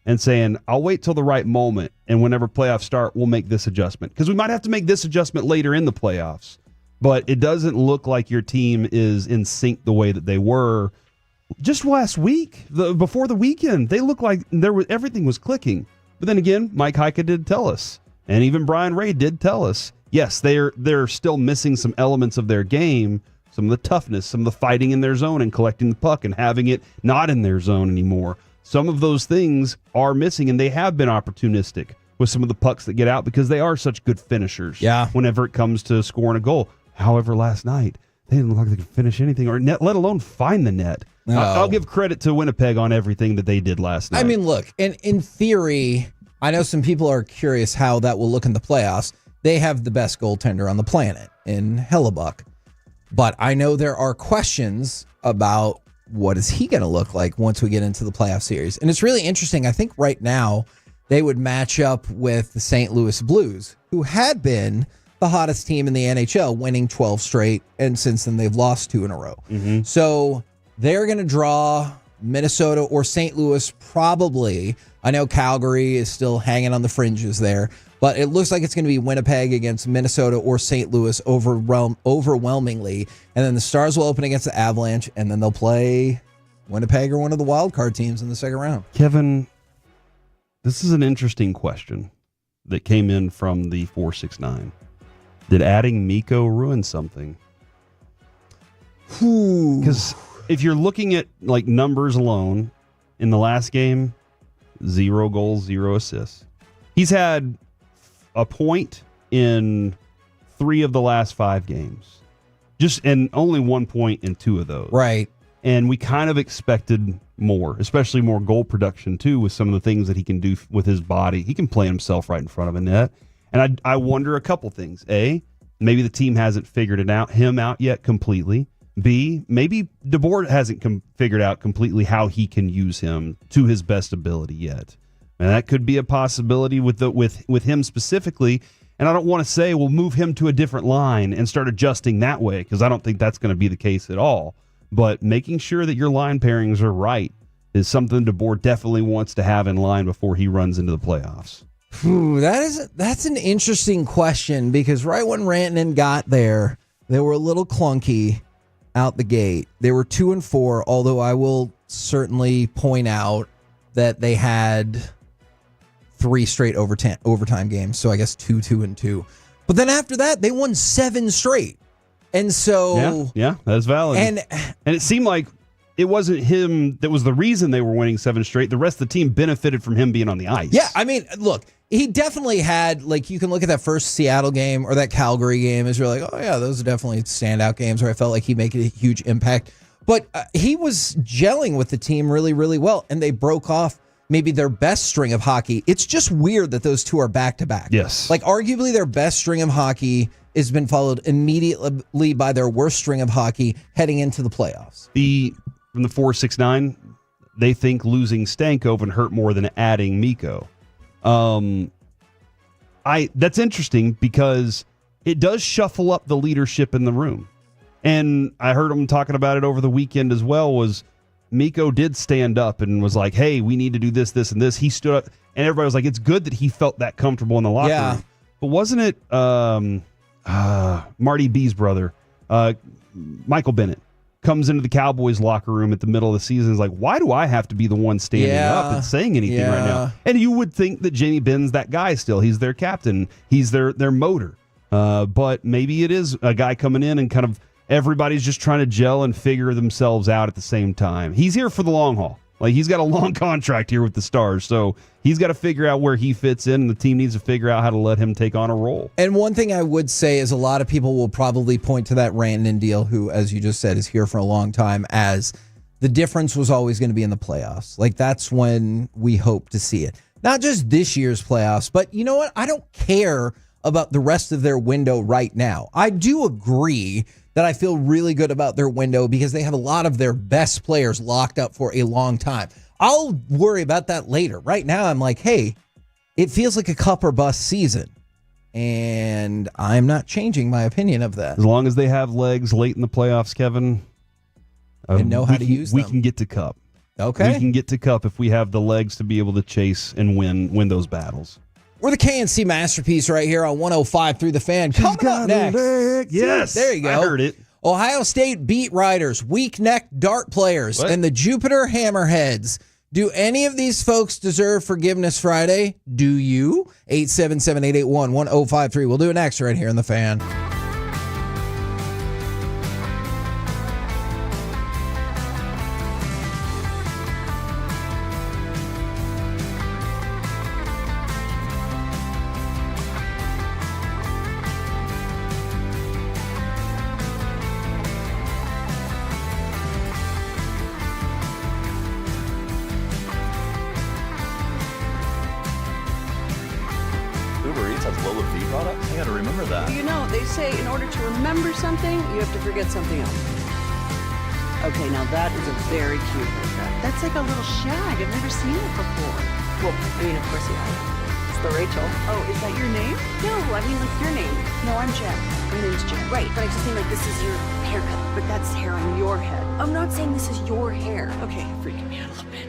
and saying, I'll wait till the right moment, and whenever playoffs start, we'll make this adjustment. Because we might have to make this adjustment later in the playoffs. but it doesn't look like your team is in sync the way that they were just last week. Before the weekend, they looked like everything was clicking. But then again, Mike Heika did tell us, and even Brian Ray did tell us, yes, they're still missing some elements of their game, some of the toughness, some of the fighting in their zone and collecting the puck and having it not in their zone anymore. Some of those things are missing, and they have been opportunistic with some of the pucks that get out because they are such good finishers. Yeah. Whenever it comes to scoring a goal. However, last night, they didn't look like they could finish anything or net, let alone find the net. No. I'll give credit to Winnipeg on everything that they did last night. I mean, look, in theory, I know some people are curious how that will look in the playoffs. They have the best goaltender on the planet in Hellebuck. But I know there are questions about what is he going to look like once we get into the playoff series. And it's really interesting. I think right now they would match up with the St. Louis Blues, who had been the hottest team in the NHL, winning 12 straight. And since then, they've lost 2 in a row. Mm-hmm. So they're going to draw Minnesota or St. Louis probably. I know Calgary is still hanging on the fringes there, but it looks like it's going to be Winnipeg against Minnesota or St. Louis overwhelmingly. And then the Stars will open against the Avalanche, and then they'll play Winnipeg or one of the wild card teams in the second round. Kevin, this is an interesting question that came in from the 469. Did adding Mikko ruin something? Because if you're looking at like numbers alone, in the last game, 0 goals, 0 assists. He's had a point in 3 of the last 5 games. And only 1 point in 2 of those. Right. And we kind of expected more, especially more goal production too, with some of the things that he can do with his body. He can play himself right in front of a net. And I wonder a couple things. A, maybe the team hasn't figured him out yet completely. B, maybe DeBoer hasn't figured out completely how he can use him to his best ability yet. And that could be a possibility with him specifically. And I don't want to say we'll move him to a different line and start adjusting that way, because I don't think that's going to be the case at all. But making sure that your line pairings are right is something DeBoer definitely wants to have in line before he runs into the playoffs. That's an interesting question, because right when Rantanen got there, they were a little clunky out the gate. They were 2-4, although I will certainly point out that they had 3 straight overtime games. So I guess 2-2. But then after that, they won 7 straight. And so yeah, that's valid. And it seemed like it wasn't him that was the reason they were winning 7 straight. The rest of the team benefited from him being on the ice. Yeah, I mean, look, he definitely had, like, you can look at that first Seattle game or that Calgary game as you're like, oh yeah, those are definitely standout games where I felt like he made a huge impact. But he was gelling with the team really, really well, and they broke off maybe their best string of hockey. It's just weird that those two are back-to-back. Yes. Like, arguably their best string of hockey has been followed immediately by their worst string of hockey heading into the playoffs. From the 469, they think losing Stankoven hurt more than adding Mikko. That's interesting because it does shuffle up the leadership in the room. And I heard him talking about it over the weekend as well, was Mikko did stand up and was like, hey, we need to do this, this, and this. He stood up, and everybody was like, it's good that he felt that comfortable in the locker room. But wasn't it Marty B's brother, Michael Bennett, comes into the Cowboys locker room at the middle of the season, is like, why do I have to be the one standing up and saying anything right now? And you would think that Jamie Benn's that guy still. He's their captain. He's their motor. But maybe it is a guy coming in and kind of everybody's just trying to gel and figure themselves out at the same time. He's here for the long haul. Like, he's got a long contract here with the Stars, so he's got to figure out where he fits in, and the team needs to figure out how to let him take on a role. And one thing I would say is a lot of people will probably point to that Rantanen deal, who, as you just said, is here for a long time, as the difference was always going to be in the playoffs. Like, that's when we hope to see it. Not just this year's playoffs, but you know what? I don't care about the rest of their window right now. I do agree that I feel really good about their window because they have a lot of their best players locked up for a long time. I'll worry about that later. Right now, I'm like, hey, it feels like a cup or bust season. And I'm not changing my opinion of that. As long as they have legs late in the playoffs, Kevin, and know how to use them. We can get to cup. Okay. We can get to cup if we have the legs to be able to chase and win those battles. We're the KNC Masterpiece right here on 105.3 The Fan. Coming up next. Yes. There you go. I heard it. Ohio State beat writers, weak-neck dart players, and the Jupiter Hammerheads. Do any of these folks deserve Forgiveness Friday? Do you? 877-881-1053. We'll do it next right here in The Fan. Uber Eats has lower fee products? I gotta remember that. You know, they say in order to remember something, you have to forget something else. Okay, now that is a very cute haircut. That's like a little shag. I've never seen it before. Well, I mean, of course you have. It's the Rachel. Oh, is that your name? No, I mean, like your name. No, I'm Jen. My name's Jen. Right, but I just mean like this is your haircut. But that's hair on your head. I'm not saying this is your hair. Okay, you're freaking me out a little bit.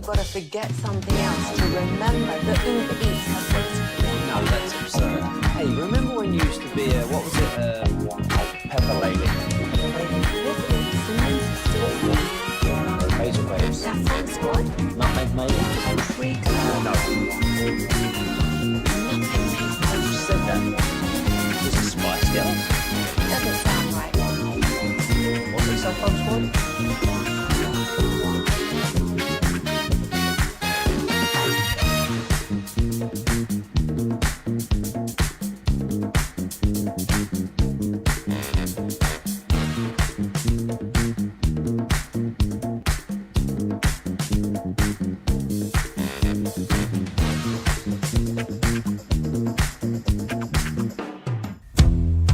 got to forget something else to remember that Uber Eats has No, that's absurd. Hey, remember when you used to be what was it, Pepper Lady? Razor Waves. That squad? Nutmeg Maiden? No. Who said that? Was it Spice Girls? Doesn't sound right. Was it Sapphire Squad?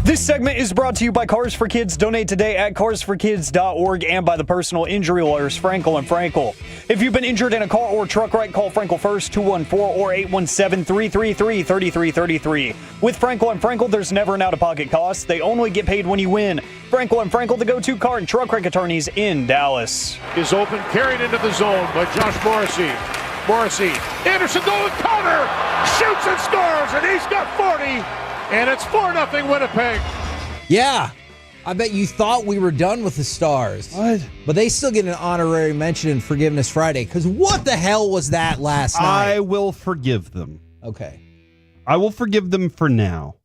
This segment is brought to you by Cars for Kids. Donate today at carsforkids.org and by the personal injury lawyers Frankel and Frankel. If you've been injured in a car or truck wreck, call Frankel first, 214 or 817-333-3333. With Frankel and Frankel, there's never an out-of-pocket cost. They only get paid when you win. Frankel and Frankel, the go-to car and truck wreck attorneys in Dallas. Is open, carried into the zone by Josh Morrissey. Anderson going counter, shoots and scores, and he's got 40. And it's 4-0 Winnipeg. Yeah. I bet you thought we were done with the Stars. What? But they still get an honorary mention in Forgiveness Friday. Because what the hell was that last night? I will forgive them. Okay. I will forgive them for now.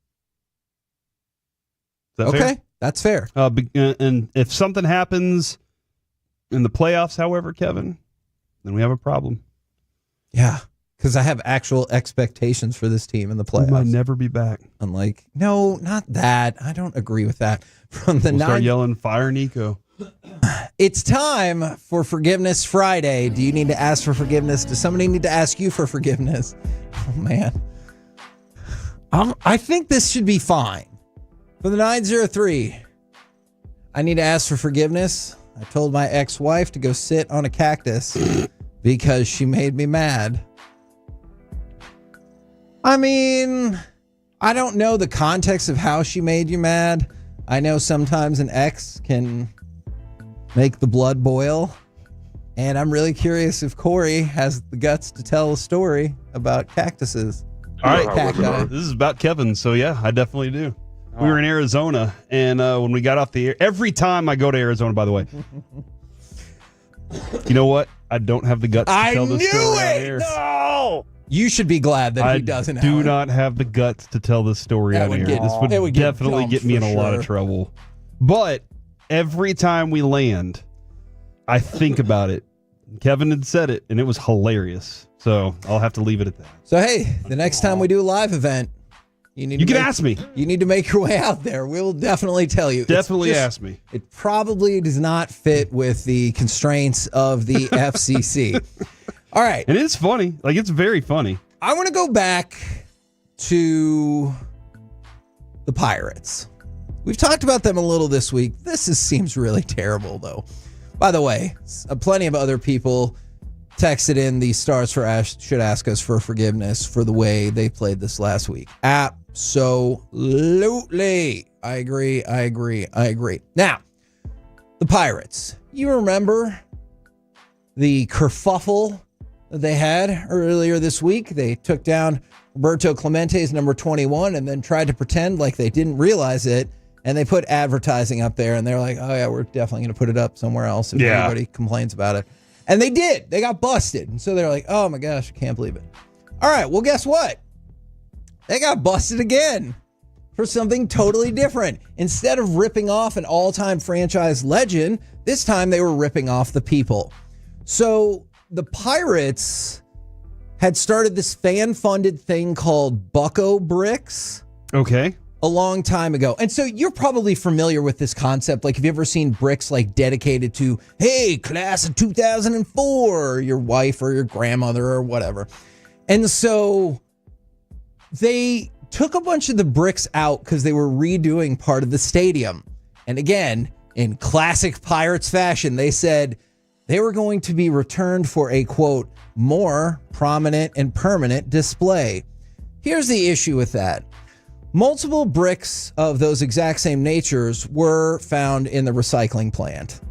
Is that fair? That's fair. And if something happens in the playoffs, however, Kevin, then we have a problem. Yeah. Because I have actual expectations for this team in the playoffs. We might never be back. Unlike, no, not that. I don't agree with that. From the we'll start yelling, fire Nico. It's time for Forgiveness Friday. Do you need to ask for forgiveness? Does somebody need to ask you for forgiveness? Oh, man. I think this should be fine. For the 903, I need to ask for forgiveness. I told my ex-wife to go sit on a cactus because she made me mad. I mean, I don't know the context of how she made you mad. I know sometimes an ex can make the blood boil. And I'm really curious if Corey has the guts to tell a story about cactuses. All right, cacti. This is about Kevin, so yeah, I definitely do. We were in Arizona, and when we got off the air, every time I go to Arizona, by the way, you know what? I don't have the guts to tell this story out here. No! You should be glad that he doesn't. I do not have the guts to tell this story out here. This would definitely get me in a lot of trouble. But every time we land, I think about it. Kevin had said it, and it was hilarious. So I'll have to leave it at that. So hey, the next time we do a live event, you can ask me. You need to make your way out there. We'll definitely tell you. Definitely ask me. It probably does not fit with the constraints of the FCC. All right. And it's funny. Like, it's very funny. I want to go back to the Pirates. We've talked about them a little this week. Seems really terrible, though. By the way, plenty of other people texted in the Stars should ask us for forgiveness for the way they played this last week. Absolutely. I agree. Now, the Pirates. You remember the kerfuffle that they had earlier this week? They took down Roberto Clemente's number 21 and then tried to pretend like they didn't realize it. And they put advertising up there and they're like, oh yeah, we're definitely going to put it up somewhere else if anybody complains about it. And they did. They got busted. And so they're like, oh my gosh, I can't believe it. All right, well, guess what? They got busted again for something totally different. Instead of ripping off an all-time franchise legend, this time they were ripping off the people. So the Pirates had started this fan-funded thing called Bucko Bricks. Okay. A long time ago. And so you're probably familiar with this concept. Like, have you ever seen bricks like dedicated to, hey, class of 2004, your wife or your grandmother or whatever? And so they took a bunch of the bricks out because they were redoing part of the stadium. And again, in classic Pirates fashion, they said they were going to be returned for a, quote, more prominent and permanent display. Here's the issue with that. Multiple bricks of those exact same natures were found in the recycling plant.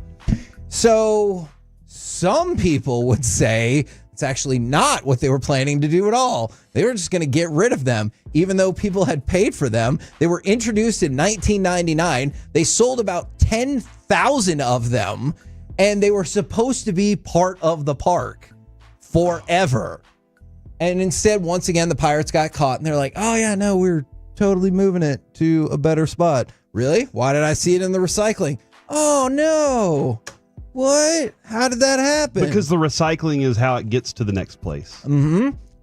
So some people would say It's actually not what they were planning to do at all. They were just going to get rid of them, even though people had paid for them. They were introduced in 1999. They sold about 10,000 of them, and they were supposed to be part of the park forever. And instead, once again, the Pirates got caught, and they're like, oh, yeah, no, we're totally moving it to a better spot. Really? Why did I see it in the recycling? Oh, no. What? How did that happen? Because the recycling is how it gets to the next place.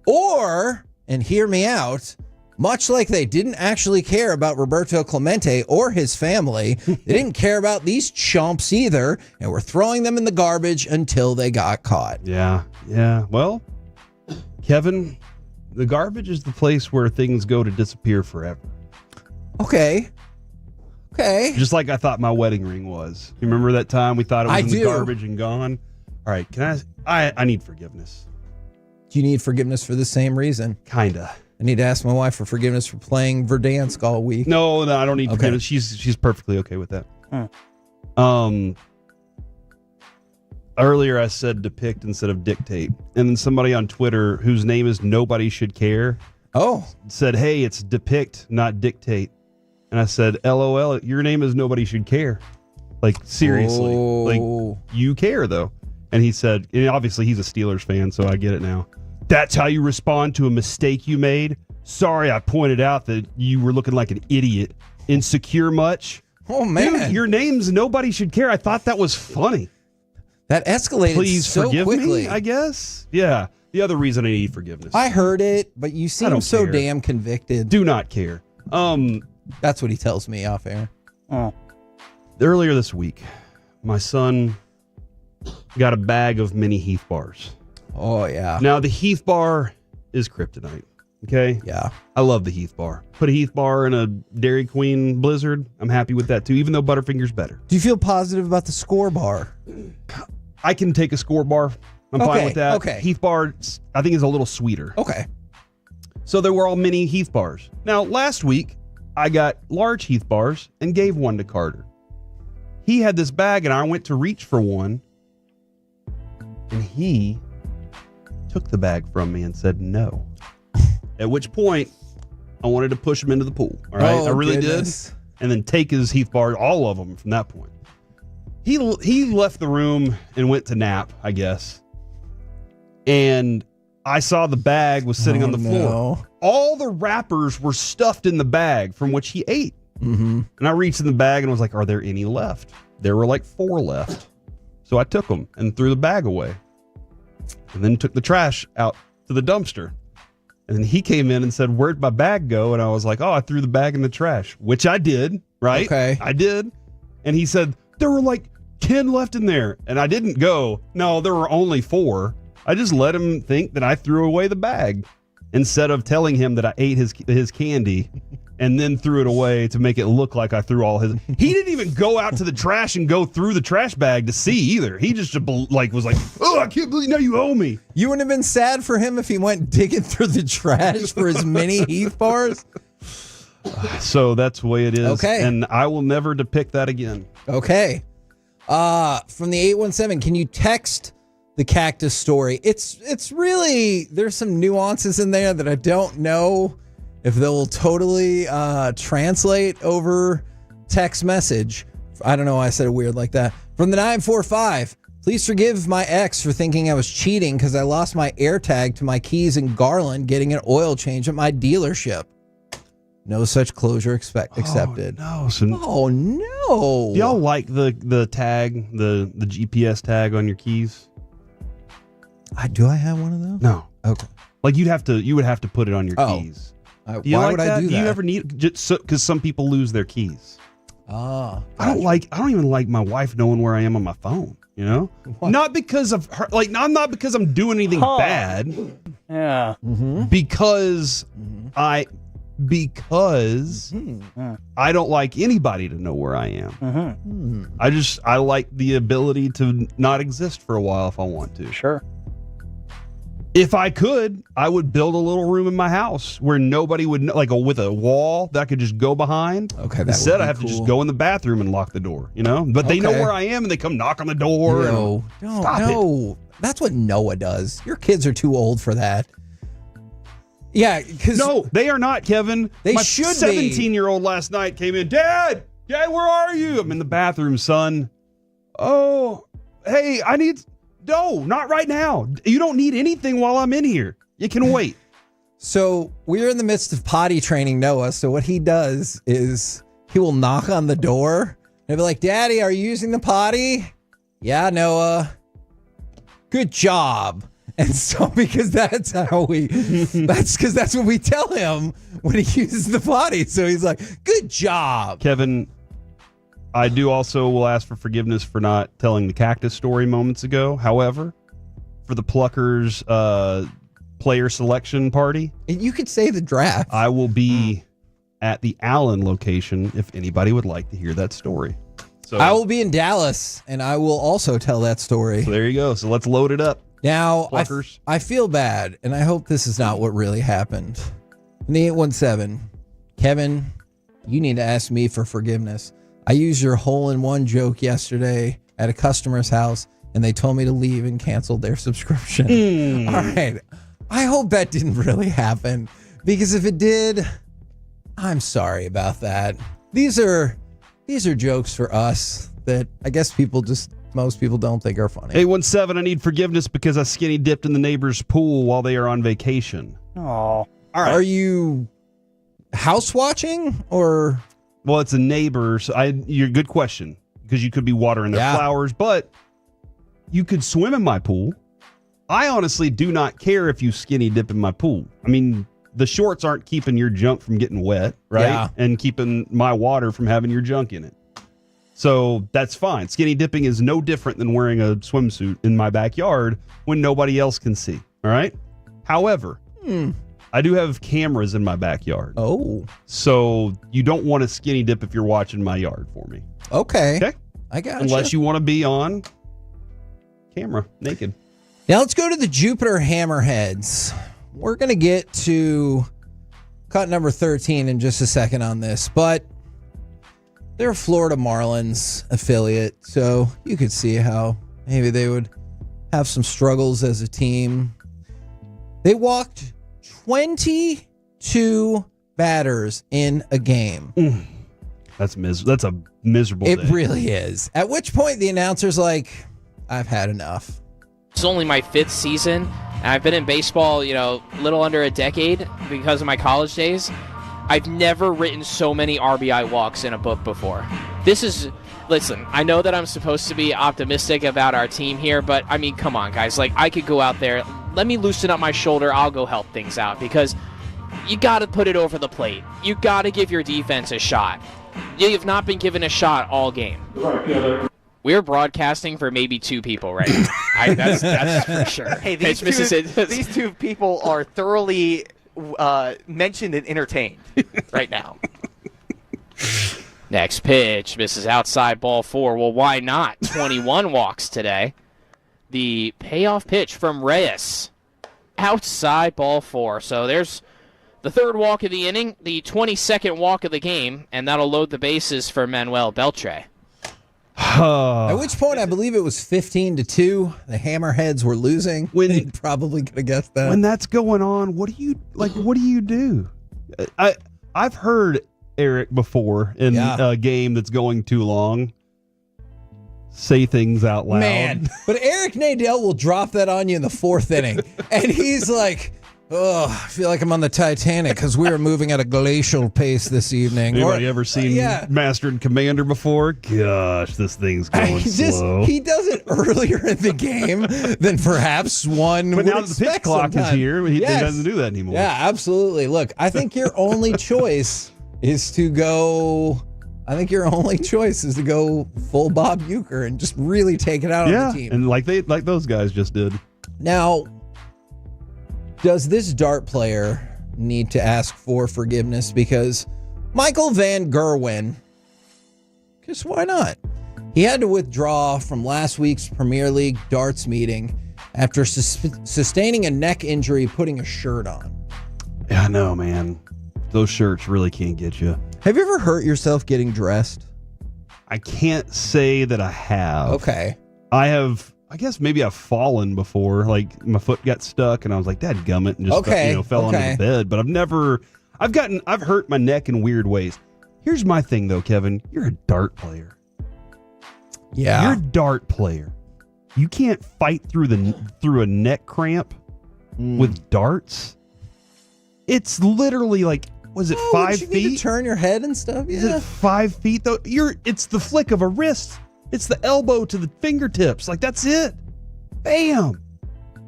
Or, and hear me out, much like they didn't actually care about Roberto Clemente or his family, they didn't care about these chumps either, and were throwing them in the garbage until they got caught. Yeah. Well, Kevin, the garbage is the place where things go to disappear forever. Okay. Just like I thought my wedding ring was. You remember that time we thought it was in the garbage and gone? All right, I need forgiveness. Do you need forgiveness for the same reason? Kinda. I need to ask my wife for forgiveness for playing Verdansk all week. No, I don't need forgiveness. She's perfectly okay with that. Earlier I said depict instead of dictate. And then somebody on Twitter whose name is Nobody Should Care said, hey, it's depict, not dictate. And I said, LOL, your name is Nobody Should Care. Like, seriously. Like, you care, though. And he said, and obviously he's a Steelers fan, so I get it now. That's how you respond to a mistake you made? Sorry, I pointed out that you were looking like an idiot. Insecure much? Oh, man. Dude, your name's Nobody Should Care. I thought that was funny. That escalated Please so forgive quickly. me, I guess. Yeah. The other reason I need forgiveness. I heard it, but you seem so care. damn convicted. Do not care. That's what he tells me off air. Earlier this week, my son got a bag of mini Heath bars. Oh, yeah. Now, the Heath bar is kryptonite, okay? Yeah. I love the Heath bar. Put a Heath bar in a Dairy Queen Blizzard. I'm happy with that, too, even though Butterfinger's better. Do you feel positive about the score bar? I can take a score bar. I'm fine with that. Okay. Heath bar, I think, is a little sweeter. Okay. So they were all mini Heath bars. Now, last week, I got large Heath bars and gave one to Carter. He had this bag, and I went to reach for one, and he took the bag from me and said no. At which point, I wanted to push him into the pool. All right, I really did. And then take his Heath bars, all of them, from that point. He left the room and went to nap, I guess. And I saw the bag was sitting on the floor. All the wrappers were stuffed in the bag from which he ate. And I reached in the bag and was like, are there any left? There were like 4 left. So I took them and threw the bag away. And then took the trash out to the dumpster. And then he came in and said, where'd my bag go? And I was like, oh, I threw the bag in the trash, which I did, right? Okay. I did. And he said, there were like 10 left in there. And I didn't go, no, there were only 4. I just let him think that I threw away the bag instead of telling him that I ate his candy and then threw it away to make it look like I threw all his. He didn't even go out to the trash and go through the trash bag to see either. He just was like, oh, I can't believe now you owe me. You wouldn't have been sad for him if he went digging through the trash for his mini Heath bars? So that's the way it is. Okay. And I will never depict that again. Okay. From the 817, can you text the cactus story? It's really, there's some nuances in there that I don't know if they will totally translate over text message. I don't know why I said it weird like that. From the 945, please forgive my ex for thinking I was cheating because I lost my AirTag to my keys in Garland getting an oil change at my dealership. No such closure accepted. Oh no. Do y'all like the tag, the GPS tag on your keys? Do I have one of those? No. Okay. Like you would have to put it on your keys. Do you why like would that? I do that? Do you ever need because some people lose their keys? Ah. I don't even like my wife knowing where I am on my phone, you know? What? Not because of her, like not because I'm doing anything bad. Yeah. Because I don't like anybody to know where I am. I like the ability to not exist for a while if I want to. Sure. If I could, I would build a little room in my house where nobody would know, like with a wall that I could just go behind. Okay, that Instead, would be I have to cool. just go in the bathroom and lock the door, you know? But they know Okay. where I am and they come knock on the door. No. That's what Noah does. Your kids are too old for that. Yeah, because no, they are not, Kevin. They My should 17-year-old last night came in. Dad, where are you? I'm in the bathroom, son. Oh, hey, no, not right now. You don't need anything while I'm in here. You can wait. So we're in the midst of potty training Noah. So what he does is he will knock on the door and he'll be like, Daddy, are you using the potty? Yeah, Noah. Good job. And so because that's what we tell him when he uses the potty. So he's like, good job. Kevin, I will ask for forgiveness for not telling the cactus story moments ago. However, for the Pluckers player selection party, and you could say the draft, I will be at the Allen location if anybody would like to hear that story. So I will be in Dallas and I will also tell that story. So there you go. So let's load it up. Now, I feel bad, and I hope this is not what really happened. In the 817, Kevin, you need to ask me for forgiveness. I used your hole-in-one joke yesterday at a customer's house, and they told me to leave and canceled their subscription. All right. I hope that didn't really happen, because if it did, I'm sorry about that. These are jokes for us that I guess most people don't think are funny. 817, I need forgiveness because I skinny dipped in the neighbor's pool while they are on vacation. Oh. All right. Are you house watching or? Well, it's a neighbor. So good question, because you could be watering their flowers, but you could swim in my pool. I honestly do not care if you skinny dip in my pool. I mean, the shorts aren't keeping your junk from getting wet, right? Yeah. And keeping my water from having your junk in it. So that's fine. Skinny dipping is no different than wearing a swimsuit in my backyard when nobody else can see. All right. However, I do have cameras in my backyard. Oh. So you don't want to skinny dip if you're watching my yard for me. Okay. Okay. I got Unless you want to be on camera naked. Now let's go to the Jupiter Hammerheads. We're going to get to cut number 13 in just a second on this, but they're a Florida Marlins affiliate, so you could see how maybe they would have some struggles as a team. They walked 22 batters in a game. That's a miserable day. It really is. At which point the announcer's like, I've had enough. It's only my 5th season, and I've been in baseball, little under a decade because of my college days. I've never written so many RBI walks in a book before. Listen, I know that I'm supposed to be optimistic about our team here, but I mean, come on, guys. I could go out there, let me loosen up my shoulder, I'll go help things out, because you got to put it over the plate. You got to give your defense a shot. You have not been given a shot all game. We're broadcasting for maybe 2 people right now. That's for sure. Hey, these two people are thoroughly mentioned and entertained right now. Next pitch, misses outside, ball 4. Well, why not? 21 walks today. The payoff pitch from Reyes. Outside, ball 4. So there's the 3rd walk of the inning, the 22nd walk of the game, and that'll load the bases for Manuel Beltre. At which point, I believe it was 15-2. The Hammerheads were losing. They probably could have guessed that. When that's going on, what do you do? I've heard Eric before in a game that's going too long say things out loud. Man, but Eric Nadell will drop that on you in the 4th inning, and he's like, "Oh, I feel like I'm on the Titanic because we are moving at a glacial pace this evening." Anybody ever seen Master and Commander before? Gosh, this thing's going slow. He does it earlier in the game than perhaps one But would now that the pitch clock is here, he doesn't do that anymore. Yeah, absolutely. Look, I think your only choice is to go. Full Bob Uecker and just really take it out on the team. And like those guys just did. Now, does this dart player need to ask for forgiveness? Because Michael Van Gerwen, because why not? He had to withdraw from last week's Premier League darts meeting after sustaining a neck injury putting a shirt on. Yeah, I know, man. Those shirts really can't get you. Have you ever hurt yourself getting dressed? I can't say that I have. Okay. I have I guess maybe I've fallen before. Like my foot got stuck and I was like, dadgummit, and just fell under the bed. But I've hurt my neck in weird ways. Here's my thing though, Kevin. You're a dart player. Yeah. You're a dart player. You can't fight through a neck cramp with darts. It's literally like, was it 5 feet? You need to turn your head and stuff. Yeah. Is it 5 feet though? It's the flick of a wrist. It's the elbow to the fingertips. Like that's it. Bam.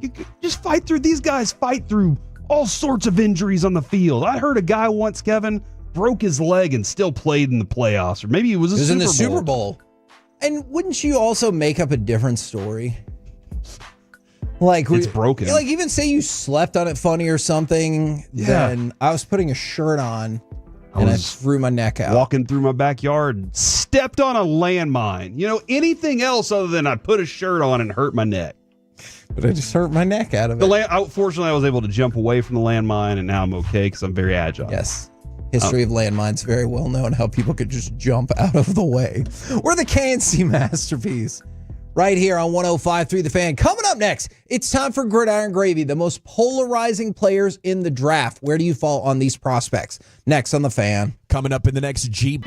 You just fight through. These guys fight through all sorts of injuries on the field. I heard a guy once, Kevin, broke his leg and still played in the playoffs, or maybe it was in the Super Bowl. And wouldn't you also make up a different story? Like it's broken. Like even say you slept on it funny or something. Yeah. Then I was putting a shirt on and I threw my neck out. Walking through my backyard, stepped on a landmine. Anything else other than I put a shirt on and hurt my neck. But I just hurt my neck out of it. Fortunately, I was able to jump away from the landmine, and now I'm okay because I'm very agile. Yes. History of landmines, very well known, how people could just jump out of the way. We're the KNC Masterpiece. Right here on 105.3 The Fan. Coming up next, it's time for Gridiron Gravy, the most polarizing players in the draft. Where do you fall on these prospects? Next on The Fan. Coming up in the next G.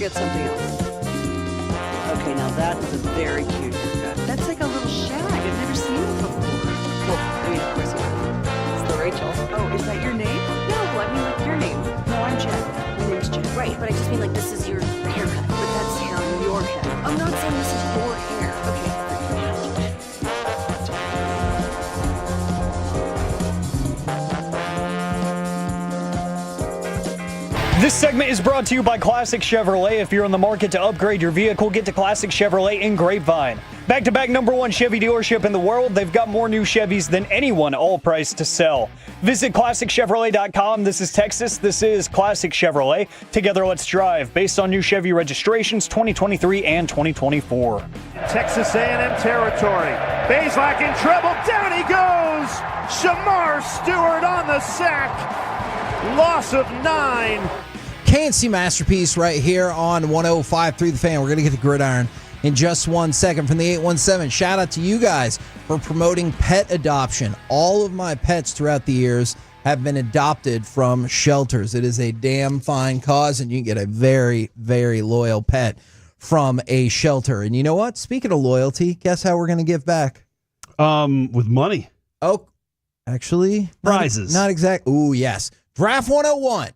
forget something else. Okay, now that is a very cute haircut. That's like a little shag. I've never seen it before. Well, I mean, of course you have. It's the Rachel. Oh, is that your name? No, I mean like your name. No, I'm Jen. My name's Jen. Right, but I just mean like this is your haircut. But that's hair on your head. I'm not saying this is your hair. Okay. This segment is brought to you by Classic Chevrolet. If you're in the market to upgrade your vehicle, get to Classic Chevrolet in Grapevine. Back-to-back #1 Chevy dealership in the world. They've got more new Chevys than anyone, all priced to sell. Visit ClassicChevrolet.com. This is Texas. This is Classic Chevrolet. Together, let's drive. Based on new Chevy registrations 2023 and 2024. Texas A&M territory. Bazelak in trouble. Down he goes. Shamar Stewart on the sack. Loss of 9. KNC Masterpiece right here on 105.3 The Fan. We're going to get the gridiron in just 1 second from the 817. Shout out to you guys for promoting pet adoption. All of my pets throughout the years have been adopted from shelters. It is a damn fine cause, and you can get a very, very loyal pet from a shelter. And you know what? Speaking of loyalty, guess how we're going to give back? With money. Oh, actually, prizes. Not exact. Ooh, yes. Draft 101.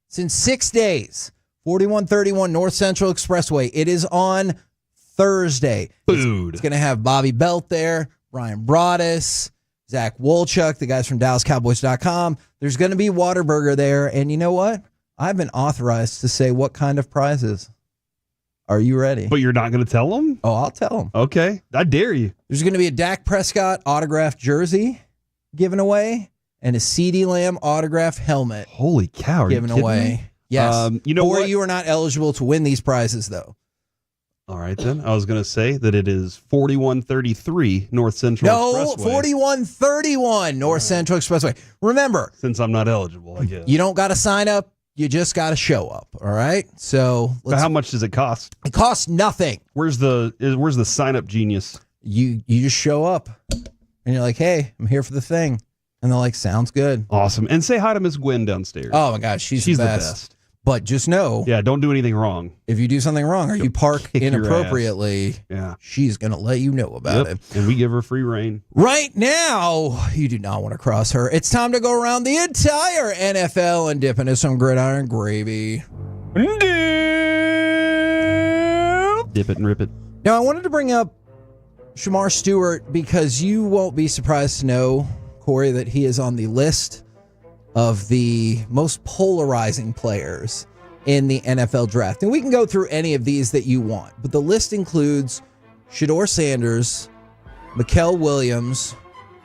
It's in 6 days. 4131 North Central Expressway. It is on Thursday. Food. It's going to have Bobby Belt there, Brian Broaddus, Zach Wolchuk, the guys from DallasCowboys.com. There's going to be Whataburger there. And you know what? I've been authorized to say what kind of prizes. Are you ready? But you're not going to tell them? Oh, I'll tell them. Okay. I dare you. There's going to be a Dak Prescott autographed jersey given away and a CeeDee Lamb autographed helmet. Holy cow. Given away. Me? Yes. You know Corey, what? you are not eligible to win these prizes, though. All right, then. I was going to say that it is 4133 North Central Expressway. 4131 North Central Expressway. Remember, since I'm not eligible, I guess. You don't got to sign up. You just got to show up. All right. So how much does it cost? It costs nothing. Where's the sign up genius? You just show up and you're like, hey, I'm here for the thing. And they're like, sounds good. Awesome. And say hi to Miss Gwen downstairs. Oh my gosh, she's the best. But just know, yeah, don't do anything wrong. If you do something wrong or you park inappropriately, she's going to let you know about it. And we give her free reign. Right now, you do not want to cross her. It's time to go around the entire NFL and dip into some gridiron gravy. Dip it and rip it. Now, I wanted to bring up Shamar Stewart because you won't be surprised to know, Corey, that he is on the list of the most polarizing players in the NFL draft. And we can go through any of these that you want, but the list includes Shedeur Sanders, Mikael Williams,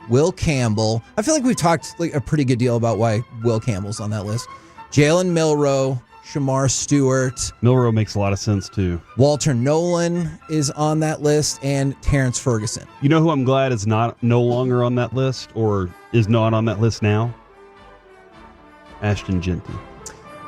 Will Campbell. I feel like we've talked like a pretty good deal about why Will Campbell's on that list. Jalen Milroe, Shamar Stewart. Milroe makes a lot of sense, too. Walter Nolan is on that list, and Terrence Ferguson. You know who I'm glad is no longer on that list, or is not on that list now? Ashton Genty.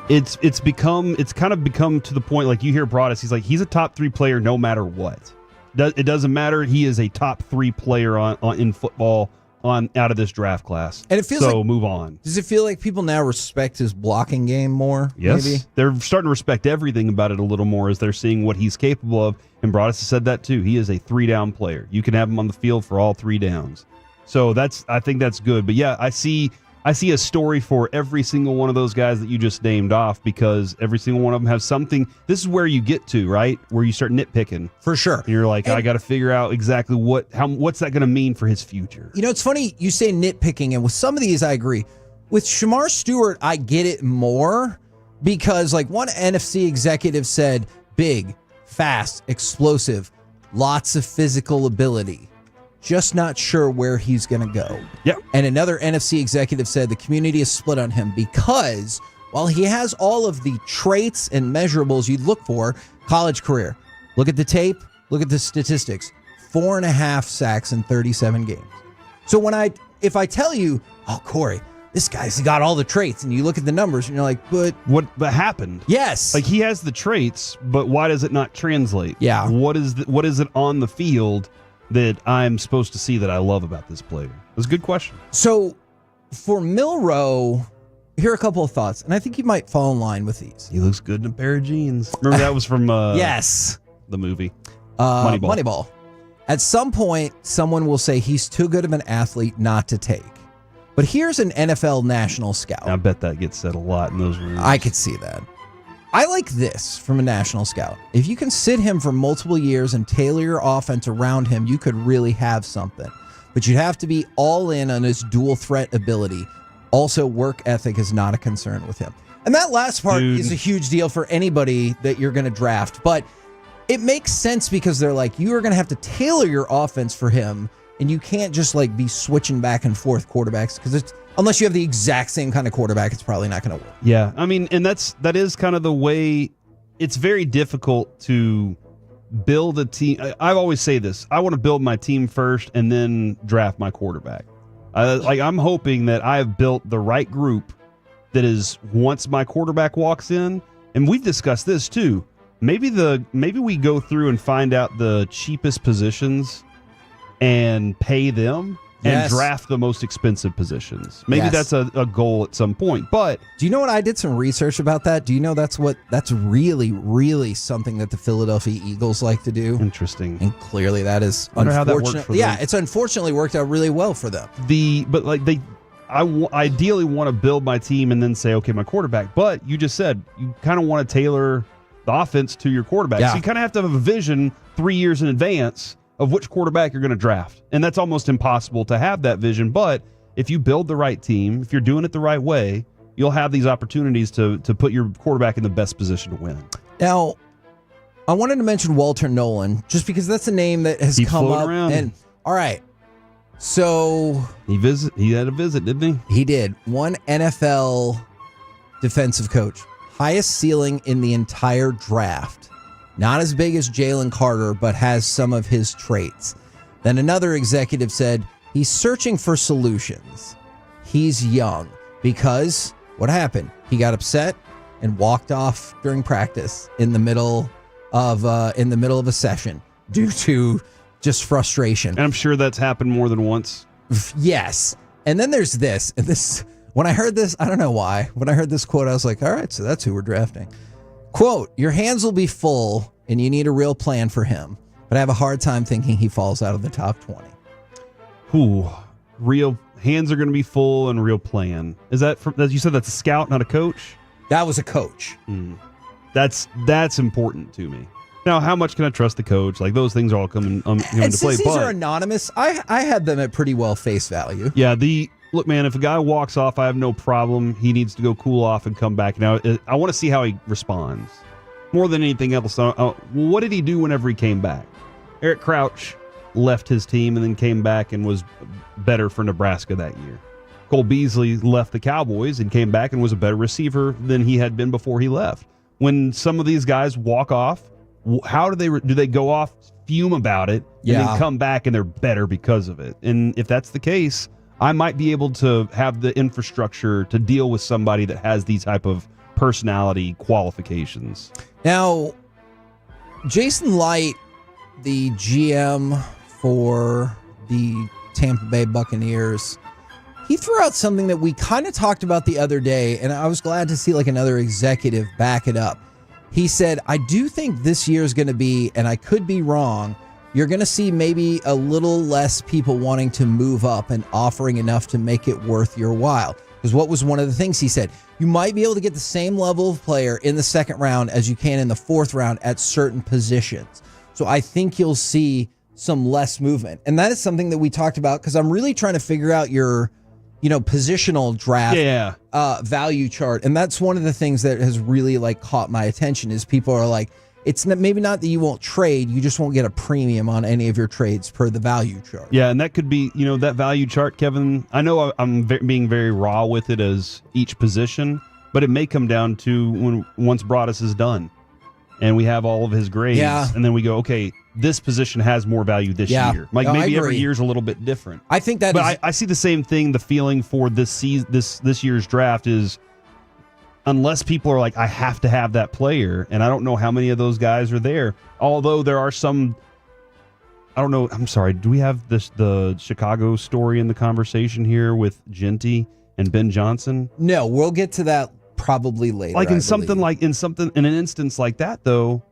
It's kind of become to the point, like you hear Broaddus, he's a top 3 player no matter what. It doesn't matter. He is a top 3 player in football out of this draft class. And it feels so move on. Does it feel like people now respect his blocking game more? Yes. Maybe? They're starting to respect everything about it a little more as they're seeing what he's capable of. And Broaddus has said that too. He is a 3-down player. You can have him on the field for all 3 downs. So I think that's good. But yeah, I see a story for every single one of those guys that you just named off, because every single one of them has something. This is where you get to, right? Where you start nitpicking. For sure. And you're like, I got to figure out exactly what's that going to mean for his future. You know, it's funny you say nitpicking, and with some of these I agree. With Shamar Stewart, I get it more because like one NFC executive said, big, fast, explosive, lots of physical ability. Just not sure where he's going to go. Yep. And another NFC executive said the community is split on him because while he has all of the traits and measurables you'd look for, college career, look at the tape, look at the statistics, 4.5 sacks in 37 games. So if I tell you, oh, Corey, this guy's got all the traits, and you look at the numbers and you're like, but happened? Yes. Like he has the traits, but why does it not translate? Yeah. What is it on the field that I'm supposed to see that I love about this player? That's a good question. So for Milroe, here are a couple of thoughts, and I think you might fall in line with these. He looks good in a pair of jeans. Remember that was from yes, the movie Moneyball. At some point, someone will say he's too good of an athlete not to take. But here's an NFL national scout. I bet that gets said a lot in those rooms. I could see that. I like this from a national scout. If you can sit him for multiple years and tailor your offense around him, you could really have something. But you'd have to be all in on his dual threat ability. Also, work ethic is not a concern with him. And that last part is a huge deal for anybody that you're going to draft. But it makes sense because they're like, you are going to have to tailor your offense for him. And you can't just like be switching back and forth quarterbacks because it's unless you have the exact same kind of quarterback, it's probably not going to work. Yeah, I mean, and that is kind of the way. It's very difficult to build a team. I always say this: I want to build my team first and then draft my quarterback. I'm hoping that I have built the right group that is once my quarterback walks in, and we've discussed this too. Maybe we go through and find out the cheapest positions and pay them and draft the most expensive positions. Maybe that's a goal at some point. But do you know what? I did some research about that. Do you know that's really, really something that the Philadelphia Eagles like to do? Interesting. And clearly that is unfortunate. Yeah, it's unfortunately worked out really well for them. I ideally want to build my team and then say, okay, my quarterback. But you just said you kind of want to tailor the offense to your quarterback. Yeah. So you kind of have to have a vision 3 years in advance of which quarterback you're going to draft. And that's almost impossible to have that vision. But if you build the right team, if you're doing it the right way, you'll have these opportunities to put your quarterback in the best position to win. Now, I wanted to mention Walter Nolan, just because that's a name that has come up. Around. And all right, so he had a visit, didn't he? He did. One NFL defensive coach, highest ceiling in the entire draft. Not as big as Jalen Carter, but has some of his traits. Then another executive said he's searching for solutions. He's young because what happened? He got upset and walked off during practice in the middle of a session due to just frustration. And I'm sure that's happened more than once. Yes. And then there's this. And this, when I heard this, I don't know why. When I heard this quote, I was like, all right, so that's who we're drafting. Quote, your hands will be full and you need a real plan for him. But I have a hard time thinking he falls out of the top 20. Ooh, real hands are going to be full and real plan. Is that as you said, that's a scout, not a coach? That was a coach. That's important to me. Now, how much can I trust the coach? Like those things all come into play. Since these are anonymous, I had them at pretty well face value. Yeah, look, man, if a guy walks off, I have no problem. He needs to go cool off and come back. Now, I want to see how he responds. More than anything else, what did he do whenever he came back? Eric Crouch left his team and then came back and was better for Nebraska that year. Cole Beasley left the Cowboys and came back and was a better receiver than he had been before he left. When some of these guys walk off, how do they go off, fume about it, and then come back and they're better because of it? And if that's the case, I might be able to have the infrastructure to deal with somebody that has these type of personality qualifications. Now, Jason Light, the GM for the Tampa Bay Buccaneers, he threw out something that we kind of talked about the other day, and I was glad to see like another executive back it up. He said, I do think this year is going to be, and I could be wrong, you're going to see maybe a little less people wanting to move up and offering enough to make it worth your while. Because what was one of the things he said? You might be able to get the same level of player in the second round as you can in the fourth round at certain positions. So I think you'll see some less movement. And that is something that we talked about because I'm really trying to figure out your, positional draft value chart. And that's one of the things that has really like caught my attention is people are like, it's maybe not that you won't trade, you just won't get a premium on any of your trades per the value chart. Yeah, and that could be, that value chart, Kevin. I know I'm being very raw with it as each position, but it may come down to once Broadus is done and we have all of his grades, and then we go, okay, this position has more value this year. Like maybe every year's a little bit different. I think that but I see the same thing. The feeling for this year's draft is, unless people are like, I have to have that player, and I don't know how many of those guys are there. Although there are some, I don't know. I'm sorry. Do we have the Chicago story in the conversation here with Genty and Ben Johnson? No, we'll get to that probably later. Like in an instance like that, though,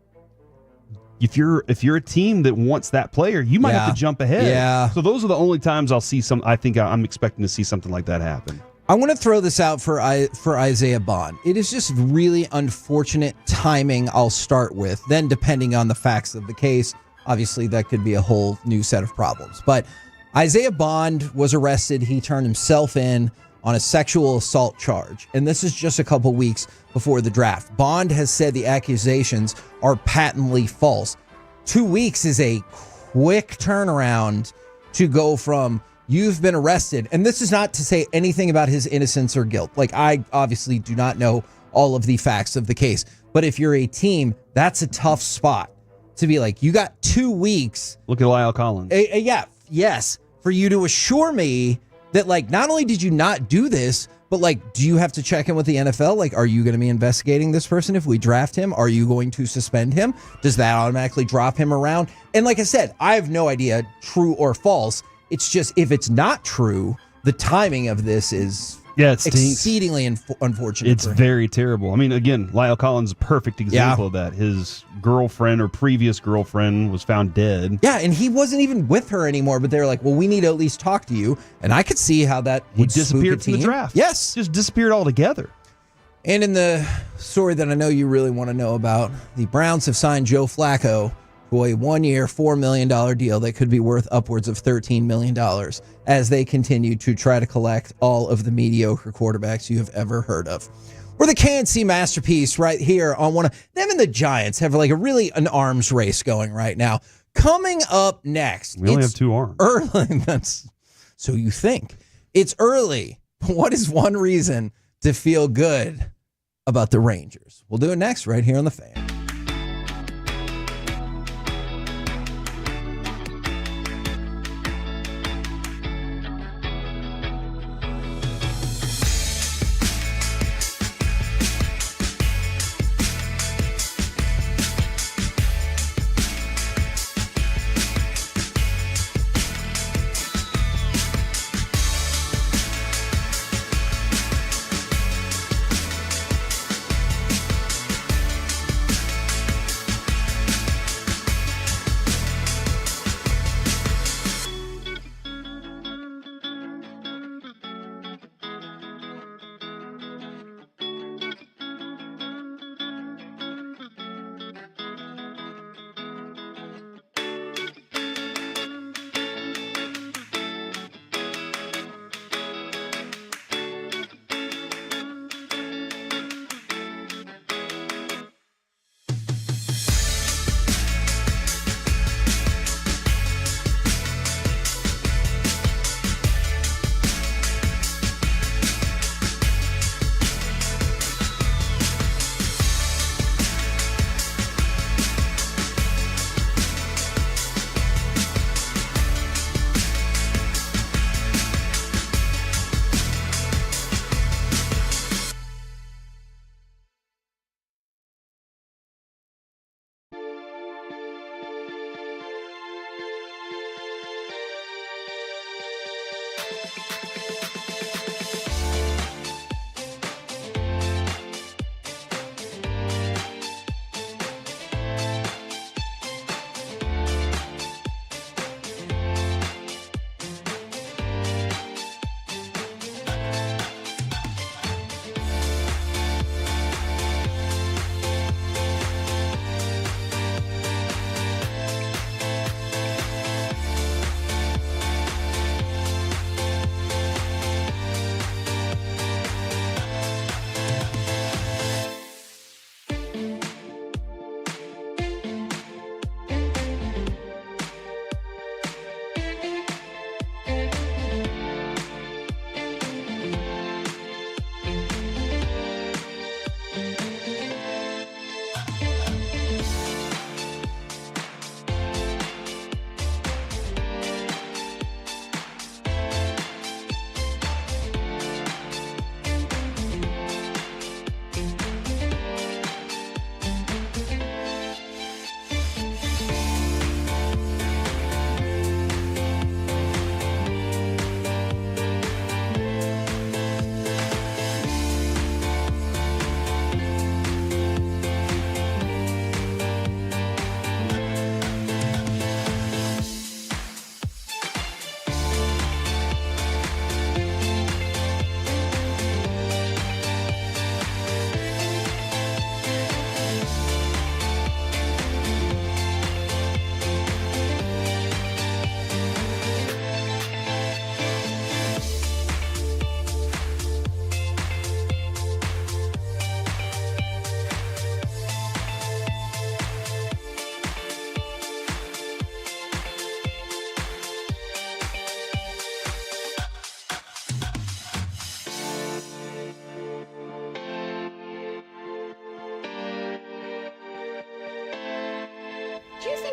if you're a team that wants that player, you might have to jump ahead. Yeah. So those are the only times I'll see some. I think I'm expecting to see something like that happen. I want to throw this out for Isaiah Bond. It is just really unfortunate timing. I'll start with. Then, depending on the facts of the case, obviously that could be a whole new set of problems. But Isaiah Bond was arrested. He turned himself in on a sexual assault charge. And this is just a couple weeks before the draft. Bond has said the accusations are patently false. 2 weeks is a quick turnaround to go from you've been arrested. And this is not to say anything about his innocence or guilt. Like, I obviously do not know all of the facts of the case. But if you're a team, that's a tough spot to be like, you got 2 weeks. Look at Lyle Collins. Yes. For you to assure me that, like, not only did you not do this, but, like, do you have to check in with the NFL? Like, are you going to be investigating this person if we draft him? Are you going to suspend him? Does that automatically drop him around? And like I said, I have no idea, true or false. It's just, if it's not true, the timing of this is exceedingly unfortunate. It's very terrible. I mean, again, Lyle Collins, perfect example of that. His girlfriend or previous girlfriend was found dead. Yeah, and he wasn't even with her anymore, but they were like, well, we need to at least talk to you. And I could see how that would disappeared spook a from the team. draft. Yes. Just disappeared altogether. And in the story that I know you really want to know about, the Browns have signed Joe Flacco to a 1-year, $4 million deal that could be worth upwards of $13 million as they continue to try to collect all of the mediocre quarterbacks you have ever heard of. We're the KNC masterpiece right here on one of them, and the Giants have like an arms race going right now. Coming up next, we only have 2 arms. Early, that's so you think. It's early. What is one reason to feel good about the Rangers? We'll do it next right here on The Fan.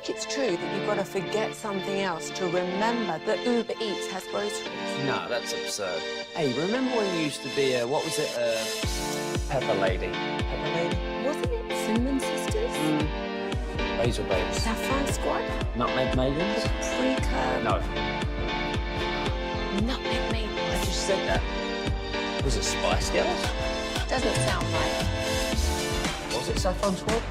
think it's true that you've got to forget something else to remember that Uber Eats has groceries? No, that's absurd. Hey, remember when you used to be a, what was it, Pepper Lady? Pepper Lady. Wasn't it Cinnamon Sisters? Basil Babes. Saffron Squad? Nutmeg Maidens? Pre-curd? No. Nutmeg Maidens. I just said that. Was it Spice Girls? Doesn't sound right. Was it Saffron Squad?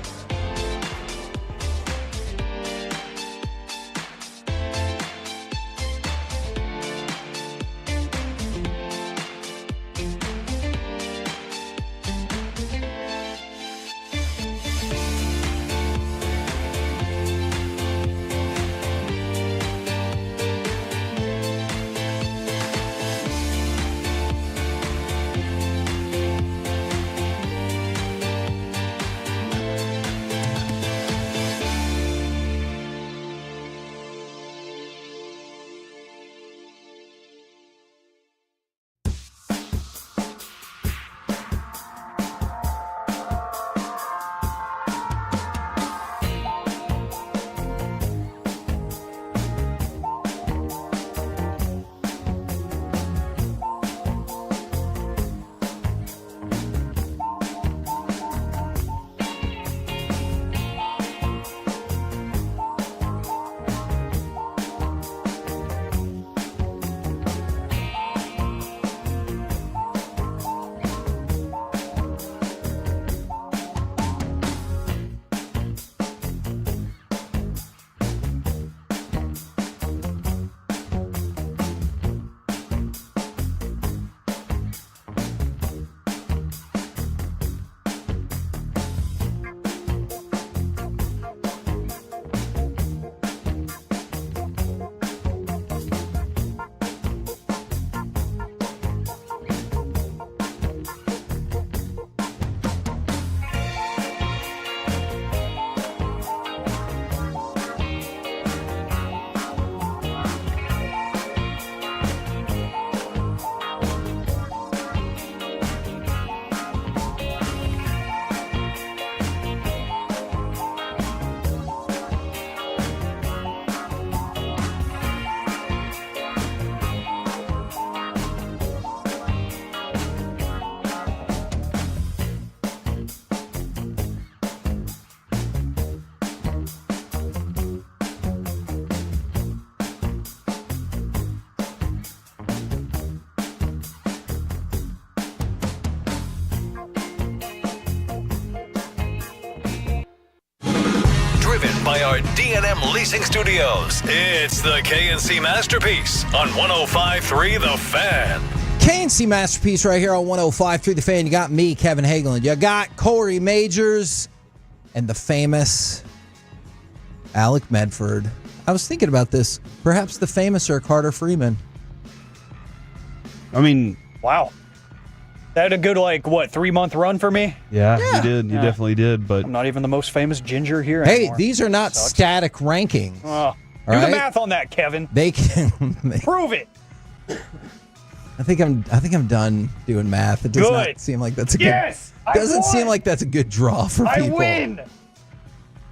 Driven by our D&M Leasing Studios, it's the KNC Masterpiece on 105.3 The Fan. KNC Masterpiece right here on 105.3 The Fan. You got me, Kevin Hageland. You got Corey Majors and the famous Alec Medford. I was thinking about this. Perhaps the famouser Carter Freeman. I mean, wow. That had a good, 3-month run for me? Yeah, you did. You definitely did. But I'm not even the most famous ginger here Hey, anymore. these are not static rankings. Oh, do right? the math on that, Kevin. They can prove it. I think I'm done doing math. It does Good. not seem like that's a Yes, good. Doesn't seem like that's a good draw for people. I win.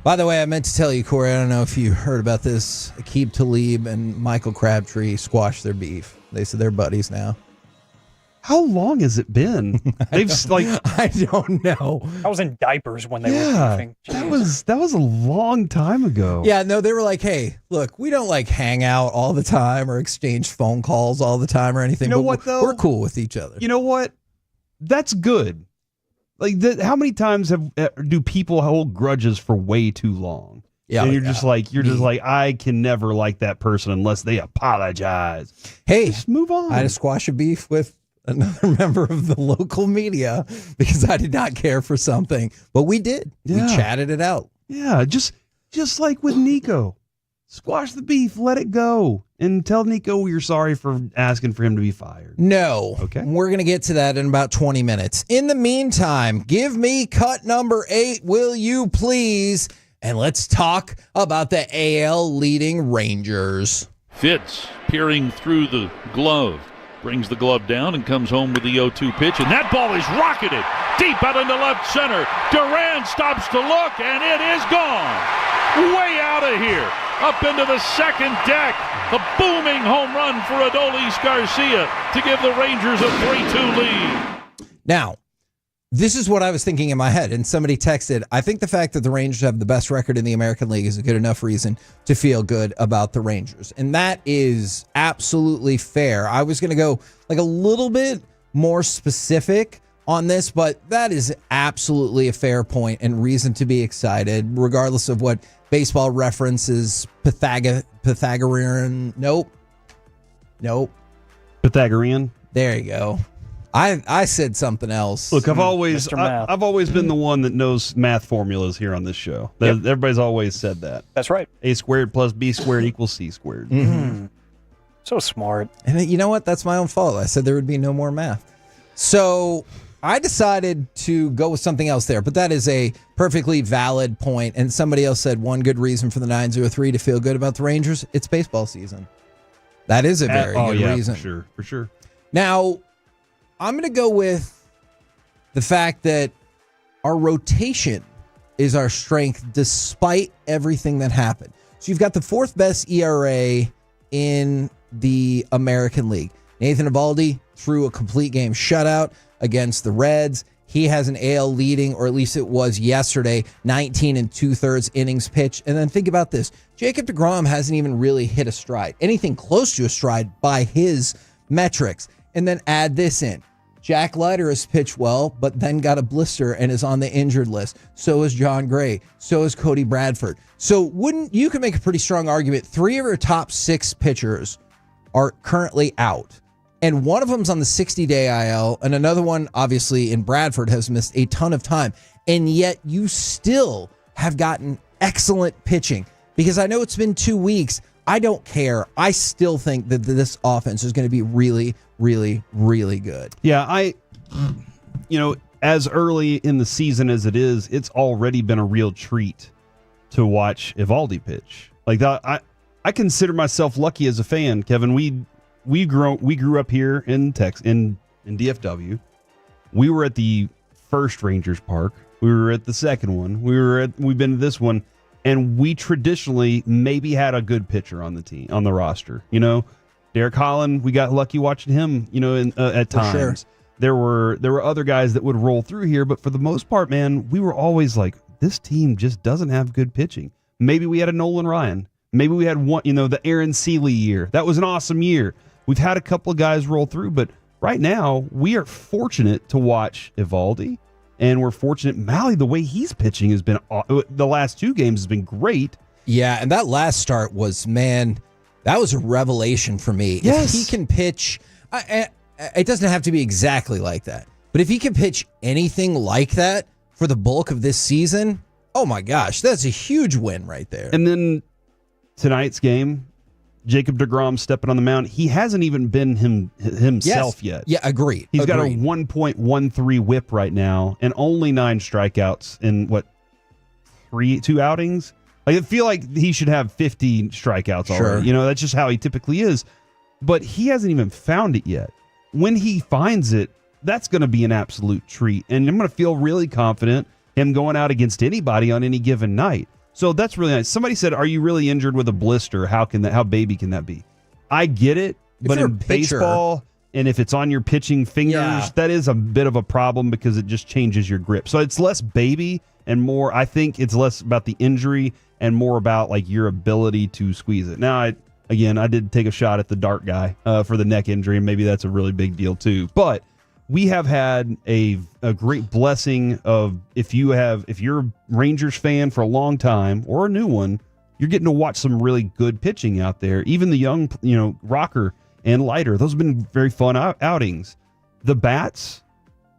By the way, I meant to tell you, Corey. I don't know if you heard about this. Aqib Talib and Michael Crabtree squashed their beef. They said they're buddies now. how long has it been? They've I don't know. I was in diapers when they were beefing. That was a long time ago. Yeah, no, they were like, hey, look, we don't hang out all the time or exchange phone calls all the time or anything. You know but what, though? We're cool with each other. You know what? That's good. How many times do people hold grudges for way too long? Yeah, and you're just like, I can never like that person unless they apologize. Hey, just move on. I had to squash a beef with another member of the local media because I did not care for something, but we did. Yeah. We chatted it out. Yeah, just like with Nico. Squash the beef, let it go, and tell Nico you're sorry for asking for him to be fired. No. Okay. We're going to get to that in about 20 minutes. In the meantime, give me cut number 8, will you please? And let's talk about the AL leading Rangers. Fitz peering through the glove. Brings the glove down and comes home with the 0-2 pitch. And that ball is rocketed deep out into left center. Duran stops to look, and it is gone. way out of here, up into the second deck. A booming home run for Adolis Garcia to give the Rangers a 3-2 lead. Now, this is what I was thinking in my head, and somebody texted, I think the fact that the Rangers have the best record in the American League is a good enough reason to feel good about the Rangers. And that is absolutely fair. I was going to go like a little bit more specific on this, but that is absolutely a fair point and reason to be excited, regardless of what Baseball Reference is Pythagorean. Nope. Pythagorean. There you go. I said something else. Look, I've always been the one that knows math formulas here on this show. Yep. Everybody's always said that. That's right. A squared plus B squared equals C squared. Mm-hmm. So smart. And you know what? That's my own fault. I said there would be no more math. So I decided to go with something else there, but that is a perfectly valid point. And somebody else said one good reason for the 903 to feel good about the Rangers, it's baseball season. That is a very good reason. For sure. Now, I'm going to go with the fact that our rotation is our strength despite everything that happened. So you've got the fourth best ERA in the American League. Nathan Eovaldi threw a complete game shutout against the Reds. He has an AL leading, or at least it was yesterday, 19 2/3 innings pitched. And then think about this. Jacob deGrom hasn't even really hit a stride, anything close to a stride by his metrics. And then add this in. Jack Leiter has pitched well, but then got a blister and is on the injured list. So is John Gray. So is Cody Bradford. So you can make a pretty strong argument. 3 of our top 6 pitchers are currently out. And one of them's on the 60-day IL, and another one, obviously, in Bradford, has missed a ton of time. And yet you still have gotten excellent pitching. Because I know it's been 2 weeks. I don't care. I still think that this offense is going to be really, really, really good. Yeah, as early in the season as it is, it's already been a real treat to watch Eovaldi pitch. Like that, I consider myself lucky as a fan, Kevin. We grew up here in DFW. We were at the first Rangers Park. We were at the second one. We've been to this one. And we traditionally maybe had a good pitcher on the team, on the roster. Derek Holland, we got lucky watching him, at times. Sure. There were other guys that would roll through here, but for the most part, man, we were always like, this team just doesn't have good pitching. Maybe we had a Nolan Ryan. Maybe we had one, the Aaron Seeley year. That was an awesome year. We've had a couple of guys roll through, but right now we are fortunate to watch Eovaldi. And we're fortunate, Malley, the way he's pitching has been, the last 2 games has been great. Yeah, and that last start was, man, that was a revelation for me. Yes. If he can pitch, it doesn't have to be exactly like that, but if he can pitch anything like that for the bulk of this season, oh my gosh, that's a huge win right there. And then tonight's game, Jacob deGrom stepping on the mound. He hasn't even been himself yet. Yeah, agreed. He's got a 1.13 whip right now and only 9 strikeouts in 2 outings? Like, I feel like he should have 50 strikeouts already. Sure. That's just how he typically is. But he hasn't even found it yet. When he finds it, that's going to be an absolute treat. And I'm going to feel really confident him going out against anybody on any given night. So that's really nice. Somebody said, "Are you really injured with a blister? How baby can that be?" I get it, but in baseball, and if it's on your pitching fingers, that is a bit of a problem because it just changes your grip. So it's less baby and more. I think it's less about the injury and more about like your ability to squeeze it. Now, I did take a shot at the dart guy for the neck injury, and maybe that's a really big deal too. But we have had a great blessing of if you're a Rangers fan for a long time or a new one, you're getting to watch some really good pitching out there. Even the young, Rocker and Leiter, those have been very fun outings. The bats,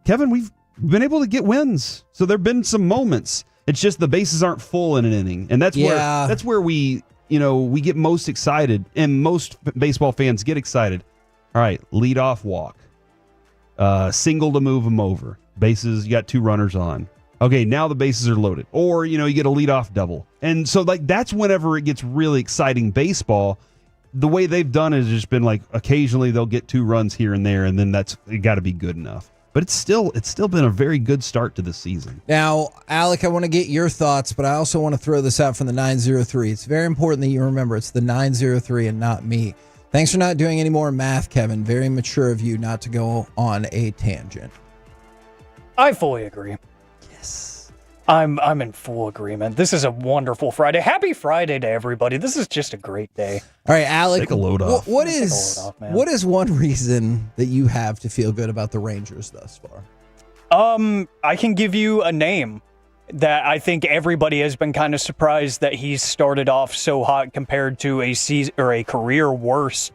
Kevin, we've been able to get wins. So there've been some moments. It's just the bases aren't full in an inning, and that's where we get most excited, and most baseball fans get excited. All right, leadoff walk. Single to move them over. Bases, you got 2 runners on. Okay, now the bases are loaded. Or, you get a leadoff double. And so, that's whenever it gets really exciting baseball. The way they've done it has just been occasionally they'll get 2 runs here and there, and then that's got to be good enough. But it's still been a very good start to the season. Now, Alec, I want to get your thoughts, but I also want to throw this out from the 903. It's very important that you remember it's the 903 and not me. Thanks for not doing any more math, Kevin. Very mature of you not to go on a tangent. I fully agree. Yes. I'm in full agreement. This is a wonderful Friday. Happy Friday to everybody. This is just a great day. All right, Alec. Take a load off. What is one reason that you have to feel good about the Rangers thus far? I can give you a name that I think everybody has been kind of surprised that he's started off so hot compared to a season or a career worse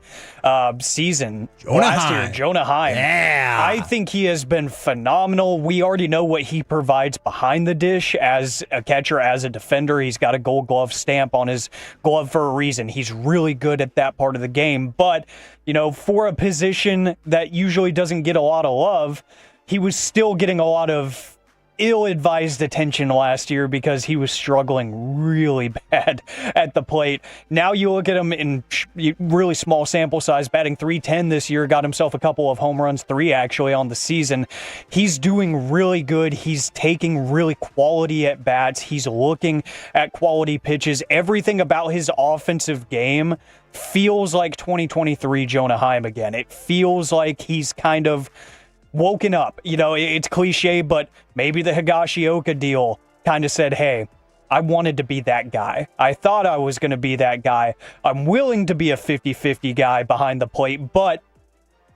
season last year. Jonah Heim. Yeah. I think he has been phenomenal. We already know what he provides behind the dish as a catcher, as a defender. He's got a Gold Glove stamp on his glove for a reason. He's really good at that part of the game. But, for a position that usually doesn't get a lot of love, he was still getting a lot of ill-advised attention last year because he was struggling really bad at the plate. Now you look at him in really small sample size, batting .310 this year, got himself a couple of home runs, 3 actually on the season. He's doing really good. He's taking really quality at bats. He's looking at quality pitches. Everything about his offensive game feels like 2023 Jonah Heim again. It feels like he's kind of woken up. It's cliche, but maybe the Higashioka deal kind of said, hey, I wanted to be that guy. I thought I was going to be that guy. I'm willing to be a 50-50 guy behind the plate, but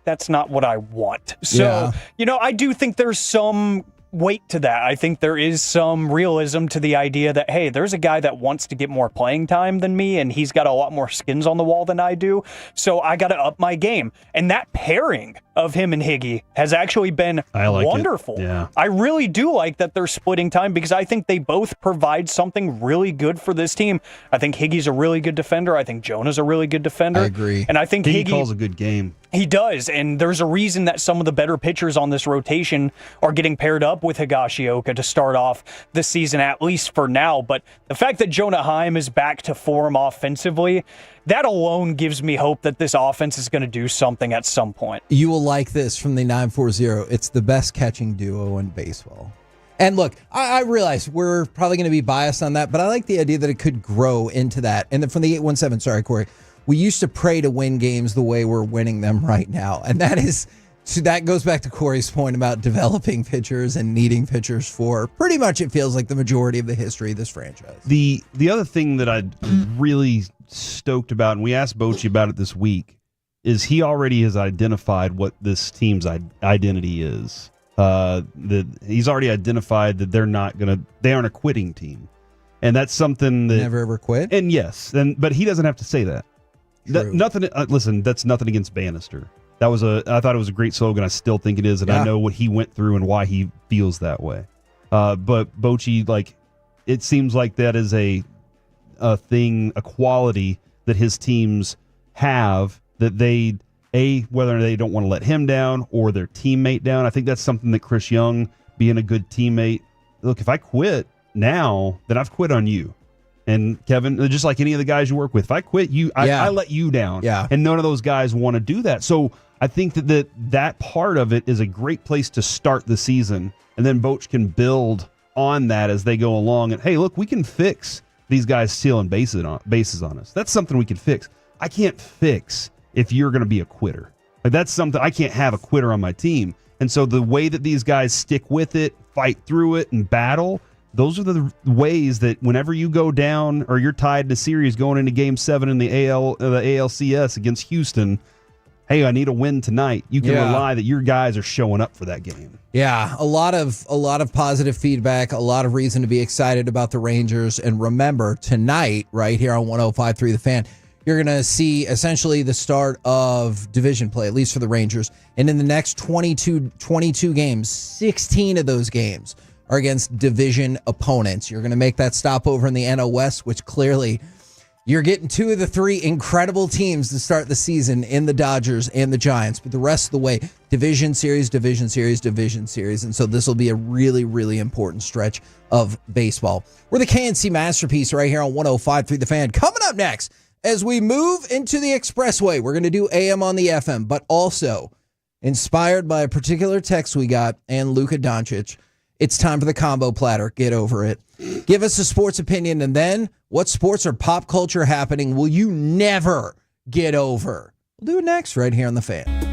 that's not what I want. So, I do think there's some weight to that. I think there is some realism to the idea that, hey, there's a guy that wants to get more playing time than me, and he's got a lot more skins on the wall than I do, so I got to up my game. And that pairing of him and Higgy has actually been wonderful. Yeah. I really do like that they're splitting time because I think they both provide something really good for this team. I think Higgy's a really good defender. I think Jonah's a really good defender. I agree. And I think Higgy calls a good game. He does, and there's a reason that some of the better pitchers on this rotation are getting paired up with Higashioka to start off the season, at least for now. But the fact that Jonah Heim is back to form offensively, that alone gives me hope that this offense is going to do something at some point. You will like this from the 940. It's the best catching duo in baseball. And look, I realize we're probably going to be biased on that, but I like the idea that it could grow into that. And then from the 817, sorry, Corey, we used to pray to win games the way we're winning them right now. And that goes back to Corey's point about developing pitchers and needing pitchers for pretty much, it feels like, the majority of the history of this franchise. The other thing that I'm really stoked about, and we asked Bochy about it this week, is he already has identified what this team's identity is. That he's already identified that they aren't a quitting team. And that's something that never ever quit. And yes, but he doesn't have to say that. Nothing. Listen, that's nothing against Bannister. I thought it was a great slogan. I still think it is, and I know what he went through and why he feels that way. But Bochy, it seems like that is a thing, a quality that his teams have, that whether they don't want to let him down or their teammate down. I think that's something that Chris Young, being a good teammate, look, if I quit now, then I've quit on you. And Kevin, just like any of the guys you work with, if I quit you, I let you down. Yeah. And none of those guys want to do that. So I think that part of it is a great place to start the season. And then Boch can build on that as they go along. And hey, look, we can fix these guys stealing bases on us. That's something we can fix. I can't fix if you're going to be a quitter. That's something I can't have a quitter on my team. And so the way that these guys stick with it, fight through it, and battle, those are the ways that whenever you go down or you're tied in a series going into Game 7 in the ALCS against Houston, hey, I need a win tonight. You can rely that your guys are showing up for that game. Yeah, a lot of positive feedback, a lot of reason to be excited about the Rangers. And remember, tonight, right here on 105.3 The Fan, you're going to see essentially the start of division play, at least for the Rangers. And in the next 22 games, 16 of those games are against division opponents. You're going to make that stop over in the NL West, which clearly you're getting 2 of the 3 incredible teams to start the season in the Dodgers and the Giants. But the rest of the way, division series. And so this will be a really, really important stretch of baseball. We're the KNC Masterpiece right here on 105.3 The Fan. Coming up next, as we move into the Expressway, we're going to do AM on the FM, but also Inspired by a particular text we got and Luka Doncic, it's time for the combo platter. Get over it. Give us a sports opinion, and then what sports or pop culture happening will you never get over? We'll do it next right here on The Fan.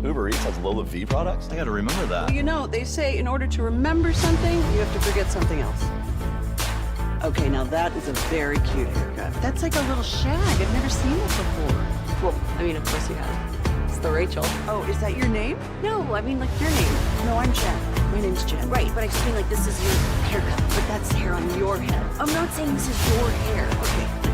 Uber Eats has Lola V products? I gotta remember that. Well, you know, they say in order to remember something, you have to forget something else. Okay, now that is a very cute haircut. That's like a little shag. I've never seen it before. Well, I mean, of course you have. It's the Rachel. Oh, is that your name? No, I mean like your name. No, I'm Jen. My name's Jen. Right, but I just mean like this is your haircut. But that's hair on your head. I'm not saying this is your hair. Okay.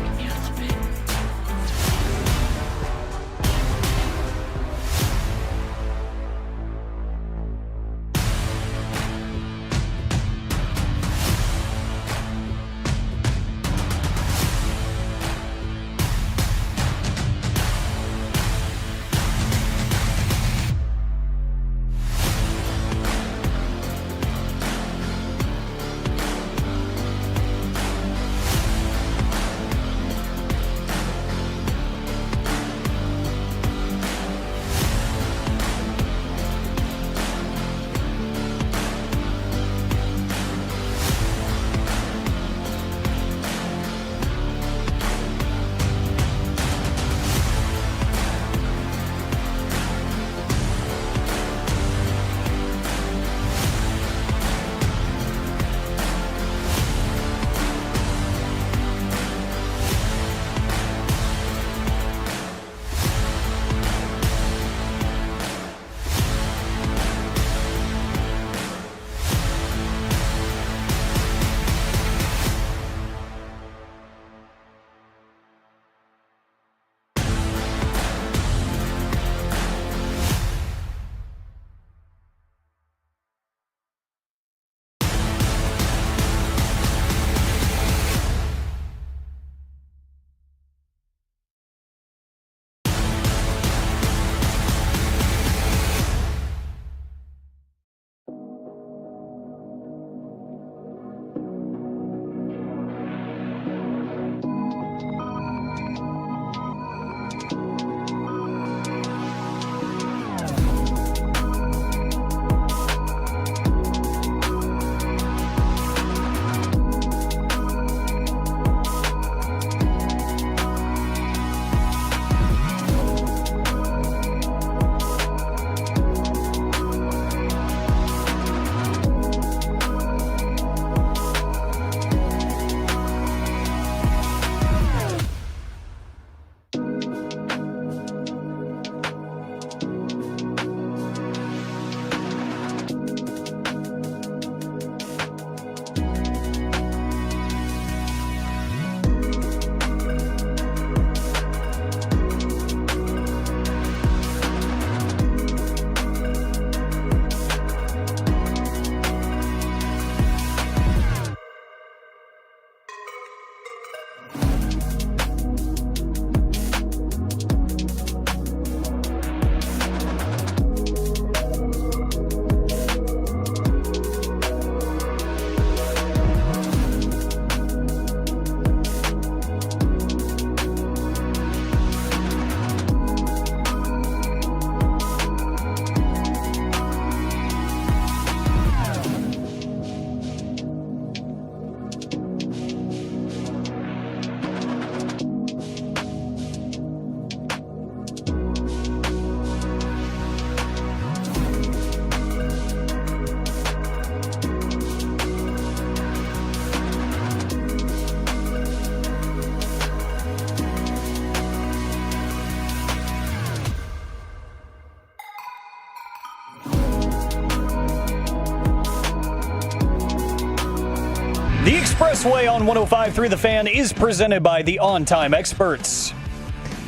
The Expressway on 105.3 The Fan is presented by the On Time Experts.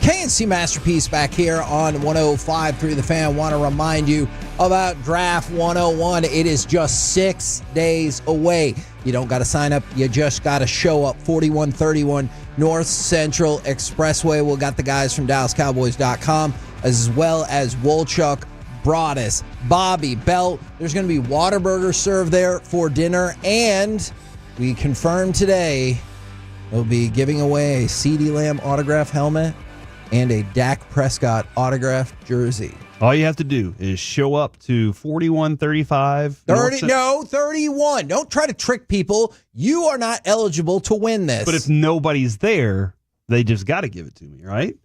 KNC Masterpiece back here on 105.3 The Fan. Want to remind you about Draft 101. It is just 6 days away. You don't got to sign up. You just got to show up. 4131 North Central Expressway. We'll got the guys from DallasCowboys.com as well as Wolchuk, Broadus, Bobby, Belt. There's going to be Whataburger served there for dinner, and we confirmed today we'll be giving away a CeeDee Lamb autograph helmet and a Dak Prescott autographed jersey. All you have to do is show up to 4135. 31. Don't try to trick people. You are not eligible to win this. But if nobody's there, they just got to give it to me, right?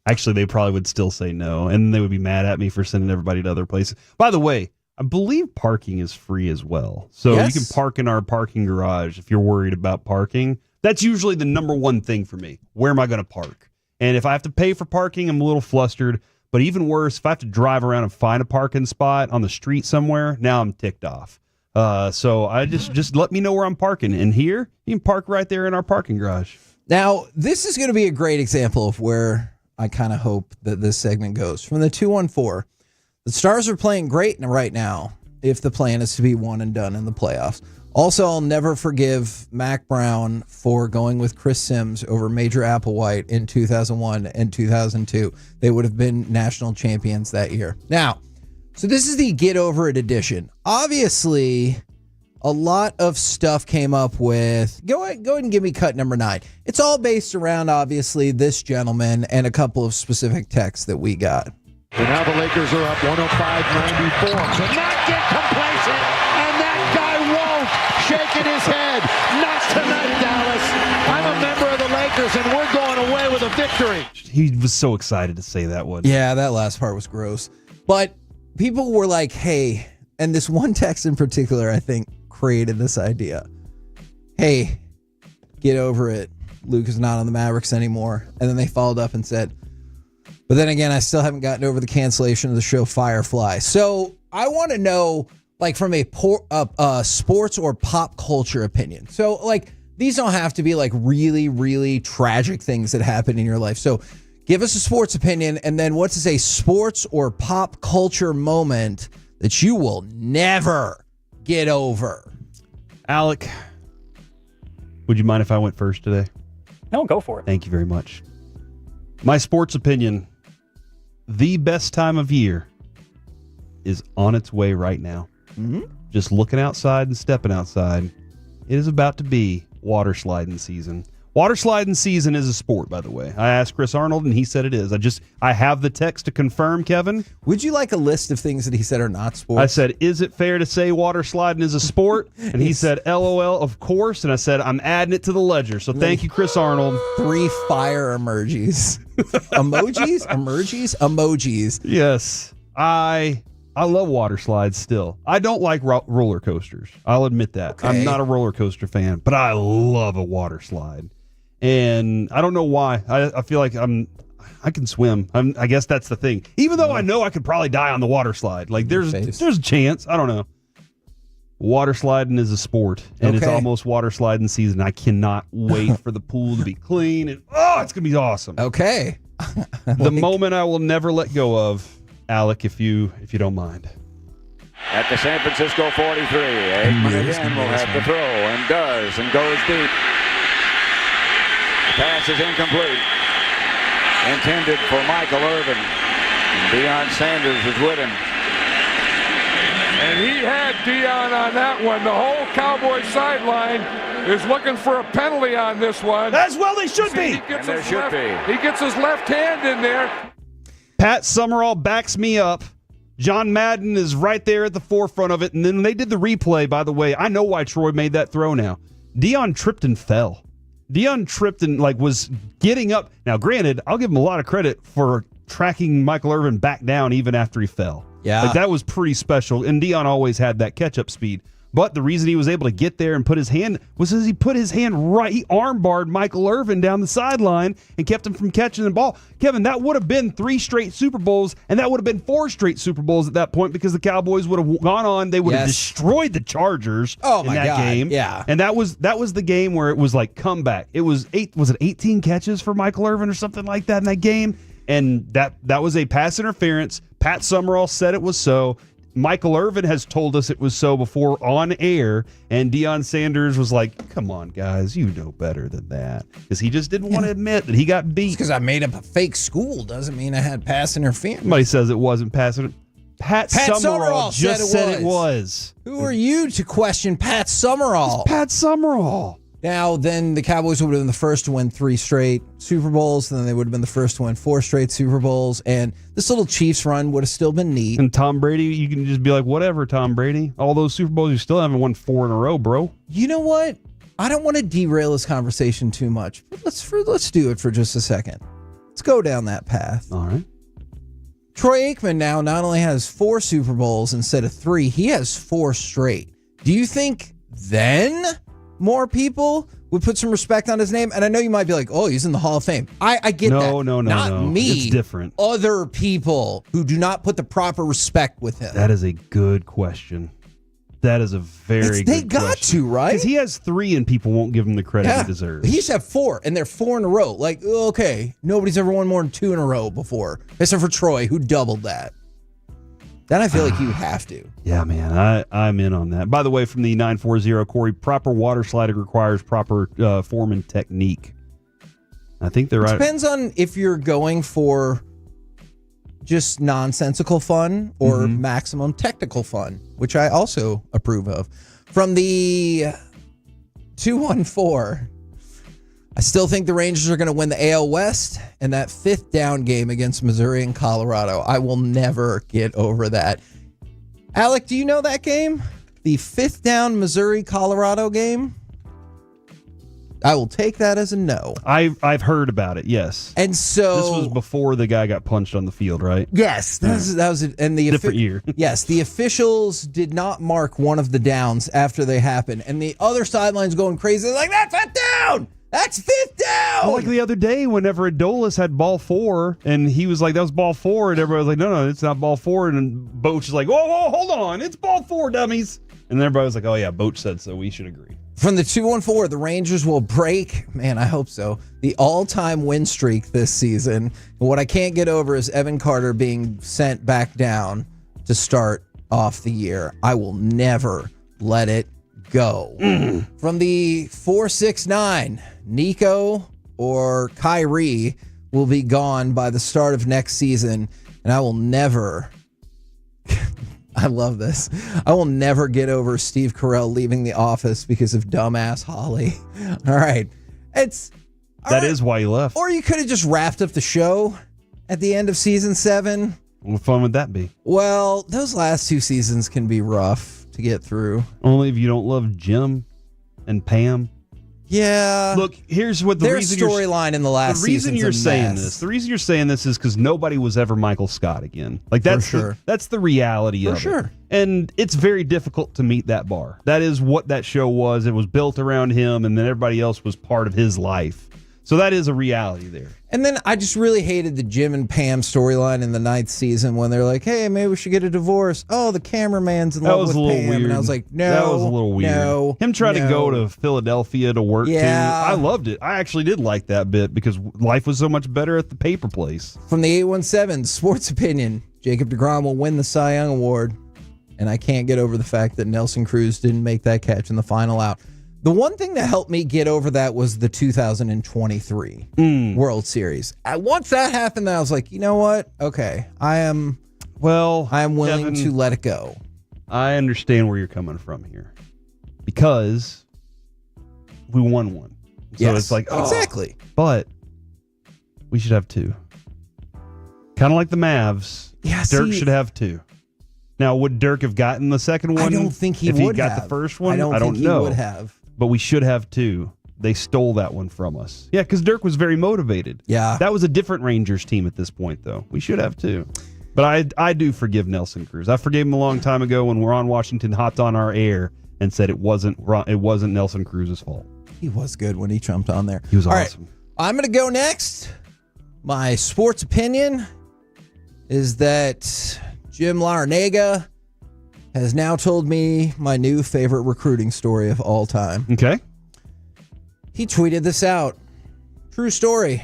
Actually, they probably would still say no, and they would be mad at me for sending everybody to other places. By the way, I believe parking is free as well. So Yes. you can park in our parking garage if you're worried about parking. That's usually the number one thing for me. Where am I going to park? And if I have to pay for parking, I'm a little flustered. But even worse, if I have to drive around and find a parking spot on the street somewhere, now I'm ticked off. So I just let me know where I'm parking. And here, you can park right there in our parking garage. Now, this is going to be a great example of where I kind of hope that this segment goes. From the 214, the Stars are playing great right now if the plan is to be one and done in the playoffs. Also, I'll never forgive Mac Brown for going with Chris Sims over Major Applewhite in 2001 and 2002. They would have been national champions that year. Now, so this is the Get Over It edition. Obviously, a lot of stuff came up with... Go ahead and give me cut number 9. It's all based around, obviously, this gentleman and a couple of specific texts that we got. And now the Lakers are up 105-94. So not get complacent, and that guy won't. Shaking his head. Not tonight, Dallas. I'm a member of the Lakers, and we're going away with a victory. He was so excited to say that one. Yeah, that last part was gross. But people were like, hey, and this one text in particular, I think, created this idea. Hey, get over it. Luke is not on the Mavericks anymore. And then they followed up and said, but then again, I still haven't gotten over the cancellation of the show Firefly. So I want to know, like, from a sports or pop culture opinion. So, like, these don't have to be, like, really, really tragic things that happen in your life. So give us a sports opinion, and then what's a sports or pop culture moment that you will never get over? Alec, would you mind if I went first today? No, go for it. Thank you very much. My sports opinion, the best time of year is on its way right now. Mm-hmm. Just looking outside and stepping outside, it is about to be water sliding season. Water sliding season is a sport, by the way. I asked Chris Arnold, and he said it is. I have the text to confirm, Kevin. Would you like a list of things that he said are not sports? I said, is it fair to say water sliding is a sport? And he said, LOL, of course. And I said, I'm adding it to the ledger. So thank you, Chris Arnold. 3 fire emojis. Emojis. Yes. I love water slides still. I don't like roller coasters. I'll admit that. Okay. I'm not a roller coaster fan, but I love a water slide. And I don't know why. I feel like I can swim. I guess that's the thing. Even though I know I could probably die on the water slide. Like there's a chance. I don't know. Water sliding is a sport, and it's almost water sliding season. I cannot wait for the pool to be clean, and it's gonna be awesome. Okay. The moment I will never let go of, Alec, if you don't mind. At the San Francisco 43, Aikman again will have to throw, and does, and goes deep. The pass is incomplete. Intended for Michael Irvin. And Deion Sanders is with him. And he had Deion on that one. The whole Cowboys sideline is looking for a penalty on this one. As well they should be. And there should be. He gets his left hand in there. Pat Summerall backs me up. John Madden is right there at the forefront of it. And then when they did the replay, by the way, I know why Troy made that throw now. Deion tripped and fell. Deion tripped and was getting up. Now, granted, I'll give him a lot of credit for tracking Michael Irvin back down even after he fell. Yeah. That was pretty special. And Deion always had that catch-up speed. But the reason he was able to get there and put his hand was because he put his hand right. He armbarred Michael Irvin down the sideline and kept him from catching the ball. Kevin, that would have been 3 straight Super Bowls, and that would have been 4 straight Super Bowls at that point because the Cowboys would have gone on. They would have destroyed the Chargers in that game. Yeah. And that was the game where it was like comeback. It was 18 catches for Michael Irvin or something like that in that game? And that was a pass interference. Pat Summerall said it was so. Michael Irvin has told us it was so before on air, and Deion Sanders was like, come on, guys, you know better than that. Because he just didn't want to admit that he got beat. Because I made up a fake school doesn't mean I had pass interference. Somebody says it wasn't pass interference. Pat Summerall just said it was. Who are you to question Pat Summerall? It's Pat Summerall. Now, then the Cowboys would have been the first to win 3 straight Super Bowls. And then they would have been the first to win 4 straight Super Bowls. And this little Chiefs run would have still been neat. And Tom Brady, you can just be like, whatever, Tom Brady. All those Super Bowls, you still haven't won 4 in a row, bro. You know what? I don't want to derail this conversation too much. But let's do it for just a second. Let's go down that path. All right. Troy Aikman now not only has 4 Super Bowls instead of 3, he has 4 straight. Do you think then more people would put some respect on his name? And I know you might be like, oh, he's in the Hall of Fame. I get that. No. Not me. It's different. Other people who do not put the proper respect with him. That is a good question. That is a very good They got question. to, right? Because he has 3 and people won't give him the credit he deserves. He used to have 4, and they're 4 in a row. Like, okay, nobody's ever won more than 2 in a row before, except for Troy, who doubled that. Then I feel like you have to. Yeah, man, I'm in on that. By the way, from the 940, Corey, proper water sliding requires proper form and technique. I think they're right. Depends on if you're going for just nonsensical fun or maximum technical fun, which I also approve of. From the 214, I still think the Rangers are going to win the AL West, and that 5th down game against Missouri and Colorado, I will never get over that. Alec, do you know that game? The 5th down Missouri-Colorado game? I will take that as a no. I've heard about it, yes. And so this was before the guy got punched on the field, right? Yes, that was it. And the different year. Yes, the officials did not mark one of the downs after they happened, and the other sideline's going crazy. They're like, that's a down. That's 5th down. Well, like the other day, whenever Adolis had ball 4, and he was like, that was ball 4, and everybody was like, no, it's not ball 4. And then Boach is like, whoa, hold on, it's ball 4, dummies. And everybody was like, oh yeah, Boach said so, we should agree. From the 214, the Rangers will break, man, I hope so, the all-time win streak this season. And what I can't get over is Evan Carter being sent back down to start off the year. I will never let it go. From the 469, Nico or Kyrie will be gone by the start of next season, and I will never I love this. I will never get over Steve Carell leaving the office because of dumbass Holly. All right. That is why he left. Or you could have just wrapped up the show at the end of season 7. What fun would that be? Well, those last 2 seasons can be rough to get through. Only if you don't love Jim and Pam. Yeah. Look, here's what the reason storyline in the last season. The reason you're saying this is because nobody was ever Michael Scott again. Like that's that's the reality of it. And it's very difficult to meet that bar. That is what that show was. It was built around him, and then everybody else was part of his life. So that is a reality there. And then I just really hated the Jim and Pam storyline in the 9th season when they're like, hey, maybe we should get a divorce. Oh, the cameraman's in love with Pam. Weird. And I was like, no. That was a little weird. No, him trying to go to Philadelphia to work too. I loved it. I actually did like that bit because life was so much better at the paper place. From the 817, Sports Opinion, Jacob deGrom will win the Cy Young Award. And I can't get over the fact that Nelson Cruz didn't make that catch in the final out. The one thing that helped me get over that was the 2023 World Series. Once that happened, I was like, you know what? Okay, I am willing to let it go. I understand where you're coming from here because we won one. So it's like, exactly. But we should have 2. Kind of like the Mavs. Yeah, Dirk should have 2. Now, would Dirk have gotten the second one? I don't think he if would he got have. the first one. I don't think know. he would have. But we should have 2. They stole that one from us. Yeah, because Dirk was very motivated. Yeah. That was a different Rangers team at this point, though. We should have 2. But I do forgive Nelson Cruz. I forgave him a long time ago when we're on Washington, hopped on our air, and said it wasn't Nelson Cruz's fault. He was good when he jumped on there. He was All awesome. right, I'm going to go next. My sports opinion is that Jim Larinaga has now told me my new favorite recruiting story of all time. Okay. He tweeted this out. True story.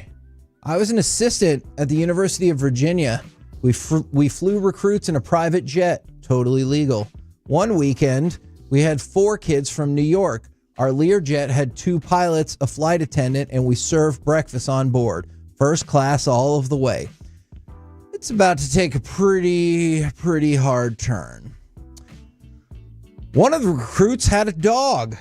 I was an assistant at the University of Virginia. We flew recruits in a private jet, totally legal. One weekend, we had 4 kids from New York. Our Learjet had 2 pilots, a flight attendant, and we served breakfast on board. First class all of the way. It's about to take a pretty hard turn. One of the recruits had a dog.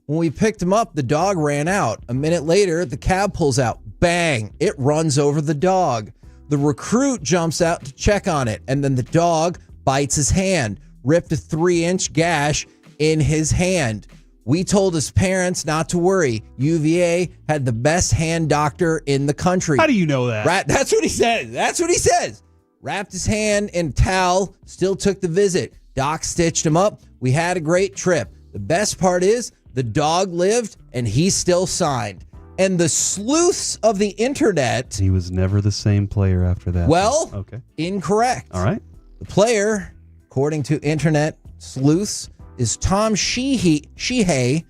When we picked him up, the dog ran out. A minute later, the cab pulls out. Bang! It runs over the dog. The recruit jumps out to check on it, and then the dog bites his hand, ripped a 3-inch gash in his hand. We told his parents not to worry. UVA had the best hand doctor in the country. How do you know that? That's what he says. That's what he says. Wrapped his hand in a towel, still took the visit. Doc stitched him up. We had a great trip. The best part is the dog lived and he still signed. And the sleuths of the internet. He was never the same player after that. Well, okay. Incorrect. All right. The player, according to internet sleuths, is Tom Sheehy,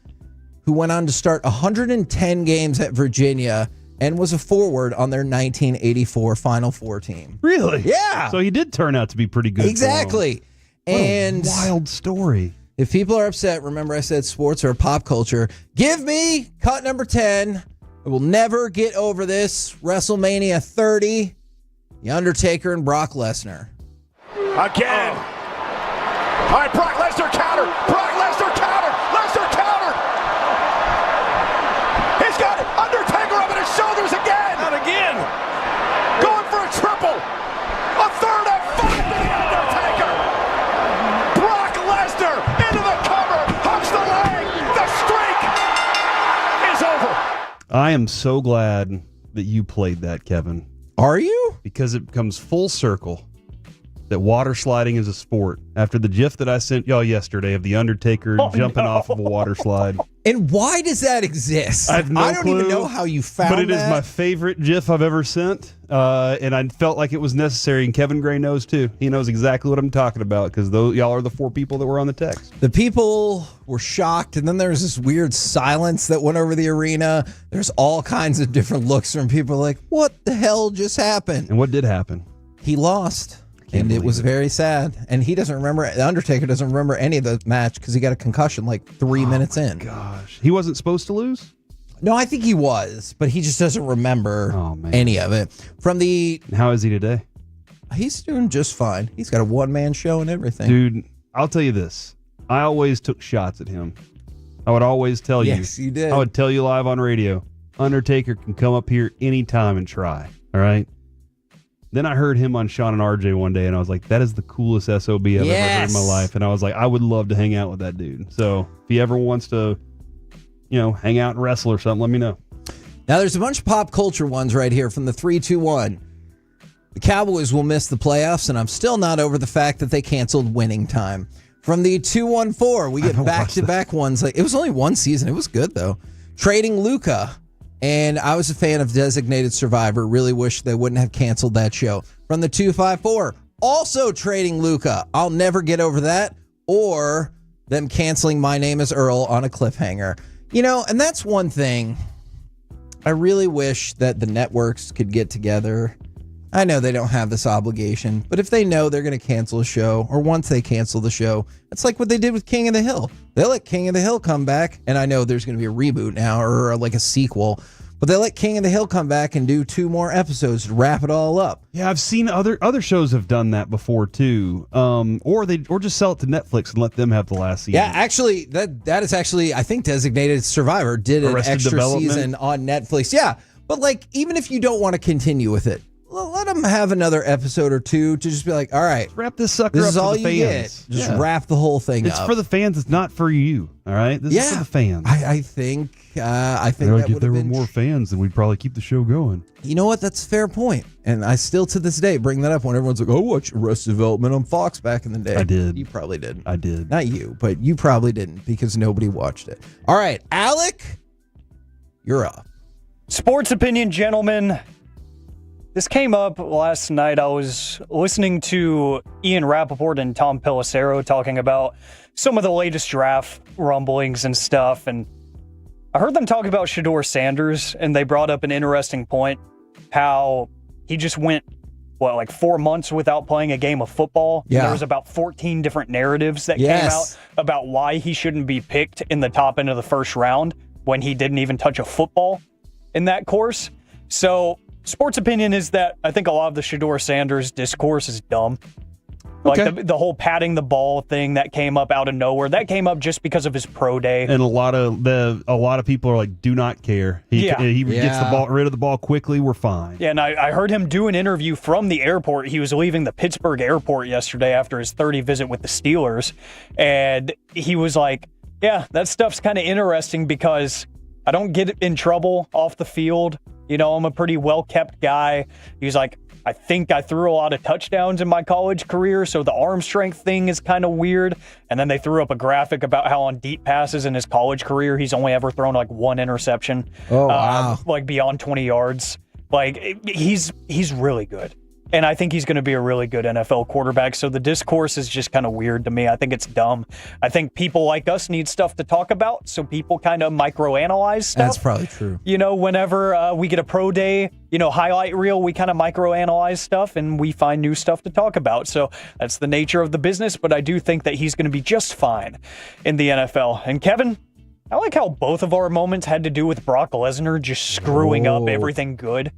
who went on to start 110 games at Virginia and was a forward on their 1984 Final Four team. Really? Yeah. So he did turn out to be pretty good. Exactly. And what a wild story. If people are upset, remember I said sports are pop culture. Give me cut number 10. I will never get over this. WrestleMania 30, The Undertaker and Brock Lesnar. Again. All right, Brock Lesnar counter. Brock Lesnar counter. Lesnar counter. He's got it. Undertaker up at his shoulders again. Not again. Going for a triple. A third and 5 to the Undertaker. Brock Lesnar into the cover. Hooks the leg. The streak is over. I am so glad that you played that, Kevin. Are you? Because it comes full circle that water sliding is a sport. After the GIF that I sent y'all yesterday of the Undertaker jumping off of a water slide. And why does that exist? I have no I don't clue, even know how you found but it is that. my favorite GIF I've ever sent. And I felt like it was necessary. And Kevin Gray knows too. He knows exactly what I'm talking about because y'all are the 4 people that were on the text. The people were shocked, and then there was this weird silence that went over the arena. There's all kinds of different looks from people like, what the hell just happened? And what did happen? He lost. And it was very sad. And he doesn't remember, the Undertaker doesn't remember any of the match because he got a concussion like 3 minutes in. Gosh. He wasn't supposed to lose? No, I think he was, but he just doesn't remember any of it. How is he today? He's doing just fine. He's got a one-man show and everything. Dude, I'll tell you this. I always took shots at him. I would always tell you. Yes, you did. I would tell you live on radio, Undertaker can come up here anytime and try. All right? Then I heard him on Sean and RJ one day, and I was like, that is the coolest SOB I've ever heard in my life. And I was like, I would love to hang out with that dude. So if he ever wants to, hang out and wrestle or something, let me know. Now, there's a bunch of pop culture ones right here from the 3-2-1. The Cowboys will miss the playoffs, and I'm still not over the fact that they canceled Winning Time. From the 2-1-4, we get back-to-back ones. Like, it was only one season. It was good, though. Trading Luka. And I was a fan of Designated Survivor. Really wish they wouldn't have canceled that show. From the 2-5-4, also trading Luka. I'll never get over that. Or them canceling My Name is Earl on a cliffhanger. And that's one thing. I really wish that the networks could get together. I know they don't have this obligation, but if they know they're going to cancel a show, or once they cancel the show, it's like what they did with King of the Hill. They let King of the Hill come back, and I know there's going to be a reboot now, or like a sequel, but they let King of the Hill come back and do 2 more episodes to wrap it all up. Yeah, I've seen other shows have done that before too, or just sell it to Netflix and let them have the last season. Yeah, actually, that is actually, I think Designated Survivor did an extra season on Netflix. Yeah, but like, even if you don't want to continue with it, let them them have another episode or two to just be like, all right, wrap this sucker this up is for all the you fans. get. Just wrap the whole thing up. It's for the fans. It's not for you. All right. This is for the fans. I think that Like, would if have there were been. more fans, then we'd probably keep the show going. You know what? That's a fair point. And I still to this day bring that up when everyone's like, oh, watch Arrested Development on Fox back in the day. I did. You probably didn't. I did. Not you, but you probably didn't because nobody watched it. All right, Alec, you're up. Sports opinion, gentlemen. This came up last night. I was listening to Ian Rappaport and Tom Pelissero talking about some of the latest draft rumblings and stuff, and I heard them talk about Shedeur Sanders, and they brought up an interesting point, how he just went, 4 months without playing a game of football. Yeah. There was about 14 different narratives that came out about why he shouldn't be picked in the top end of the first round when he didn't even touch a football in that course. So sports opinion is that I think a lot of the Shedeur Sanders discourse is dumb. Like the whole patting the ball thing that came up out of nowhere, that came up just because of his pro day. And a lot of people are like, do not care. He gets rid of the ball quickly. We're fine. Yeah, and I heard him do an interview from the airport. He was leaving the Pittsburgh airport yesterday after his 30 visit with the Steelers, and he was like, yeah, that stuff's kind of interesting because I don't get in trouble off the field. You know, I'm a pretty well-kept guy. He's like, I think I threw a lot of touchdowns in my college career, so the arm strength thing is kind of weird. And then they threw up a graphic about how on deep passes in his college career, he's only ever thrown like one interception. Oh, wow. Like beyond 20 yards. Like he's really good. And I think he's going to be a really good NFL quarterback. So the discourse is just kind of weird to me. I think it's dumb. I think people like us need stuff to talk about. So people kind of microanalyze stuff. That's probably true. You know, whenever we get a pro day, highlight reel, we kind of microanalyze stuff and we find new stuff to talk about. So that's the nature of the business. But I do think that he's going to be just fine in the NFL. And Kevin, I like how both of our moments had to do with Brock Lesnar just screwing up everything good.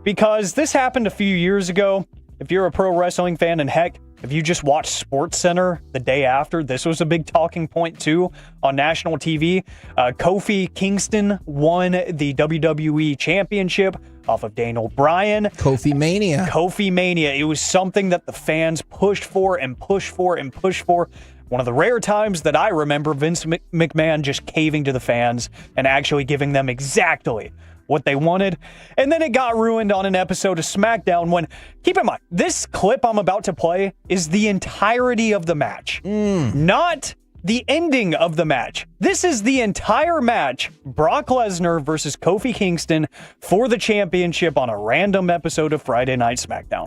Because this happened a few years ago. If you're a pro wrestling fan, and heck, if you just watched SportsCenter the day after, this was a big talking point too on national TV. Kofi Kingston won the WWE Championship off of Daniel Bryan. Kofi Mania. Kofi Mania. It was something that the fans pushed for and pushed for and pushed for. One of the rare times that I remember Vince McMahon just caving to the fans and actually giving them exactly what they wanted. And then it got ruined on an episode of SmackDown when, keep in mind, this clip I'm about to play is the entirety of the match, not the ending of the match. This is the entire match, Brock Lesnar versus Kofi Kingston for the championship on a random episode of Friday Night SmackDown.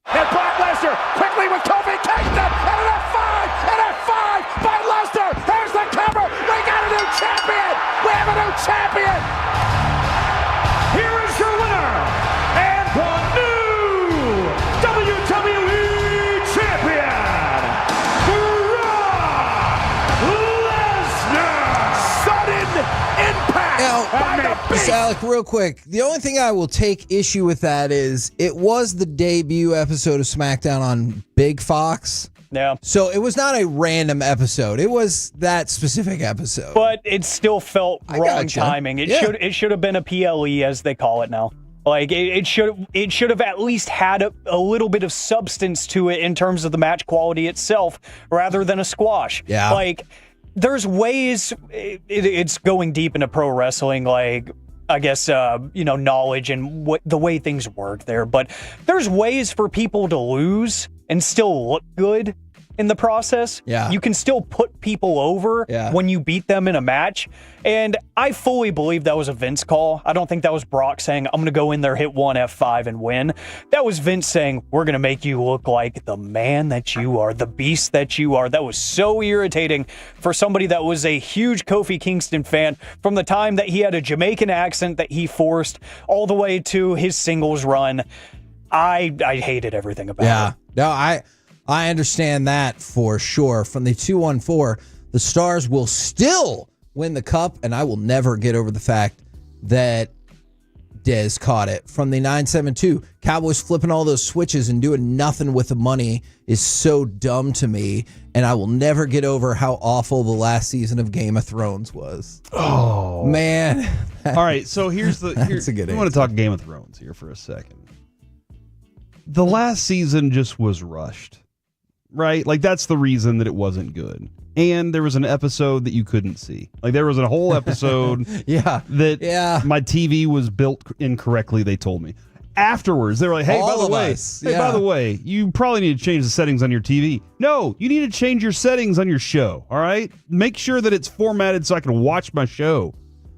And Brock Lesnar quickly with Kofi Kingston, and an F5 by Lesnar. There's the cover. We got a new champion. We have a new champion. Here is your winner and the new WWE champion, Brock Lesnar. Sudden impact. Now, Miss Alec, real quick, the only thing I will take issue with that is it was the debut episode of SmackDown on Big Fox. Yeah. So it was not a random episode. It was that specific episode. But it still felt wrong gotcha. timing. It should have been a PLE, as they call it now. Like it should have at least had a little bit of substance to it in terms of the match quality itself, rather than a squash. Yeah. Like there's ways. It's going deep into pro wrestling. Like I guess knowledge and the way things work there. But there's ways for people to lose and still look good in the process. Yeah. You can still put people over when you beat them in a match. And I fully believe that was a Vince call. I don't think that was Brock saying, I'm going to go in there, hit one F5 and win. That was Vince saying, we're going to make you look like the man that you are, the beast that you are. That was so irritating for somebody that was a huge Kofi Kingston fan from the time that he had a Jamaican accent that he forced all the way to his singles run. I hated everything about it. Yeah. No, I understand that for sure. From the 214, the Stars will still win the cup, and I will never get over the fact that Dez caught it. From the 972, Cowboys flipping all those switches and doing nothing with the money is so dumb to me, and I will never get over how awful the last season of Game of Thrones was. Oh, man. All right, so here's a good answer. I want to talk Game of Thrones here for a second. the last season just was rushed, right? Like, that's the reason that it wasn't good. And there was an episode that you couldn't see. Like, there was a whole episode that my TV was built incorrectly, they told me. Afterwards, they were like, hey, by the way, you probably need to change the settings on your TV. No, you need to change your settings on your show, all right? Make sure that it's formatted so I can watch my show.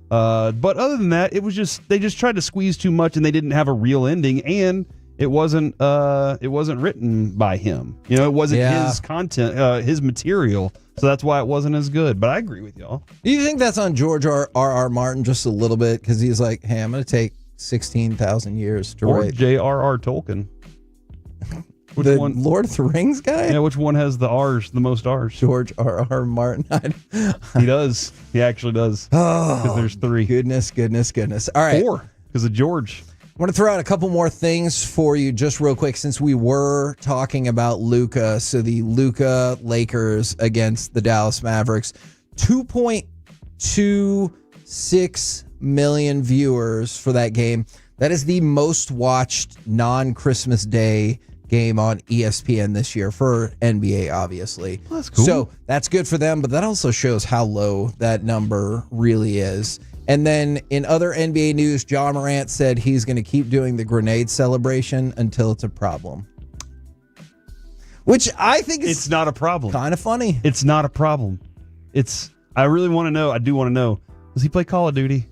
But other than that, it was just, they just tried to squeeze too much and they didn't have a real ending, and it wasn't written by him. You know, it wasn't his content, his material. So that's why it wasn't as good. But I agree with y'all. Do you think that's on George R.R. Martin just a little bit? Because he's like, hey, I'm going to take 16,000 years to write. Or J.R.R. Tolkien. Which the one? Lord of the Rings guy? Yeah, which one has the most R's? George R.R. Martin. He does. He actually does. Oh, because there's 3. Goodness. All right. 4 because of George. I want to throw out a couple more things for you just real quick since we were talking about Luka. So the Luka Lakers against the Dallas Mavericks, 2.26 million viewers for that game. That is the most watched non-Christmas Day game on ESPN this year for NBA, obviously. Well, that's cool. So that's good for them, but that also shows how low that number really is. And then in other NBA news, John Morant said he's going to keep doing the grenade celebration until it's a problem. Which I think is it's not a problem. Kind of funny. It's not a problem. I really want to know. I do want to know. Does he play Call of Duty?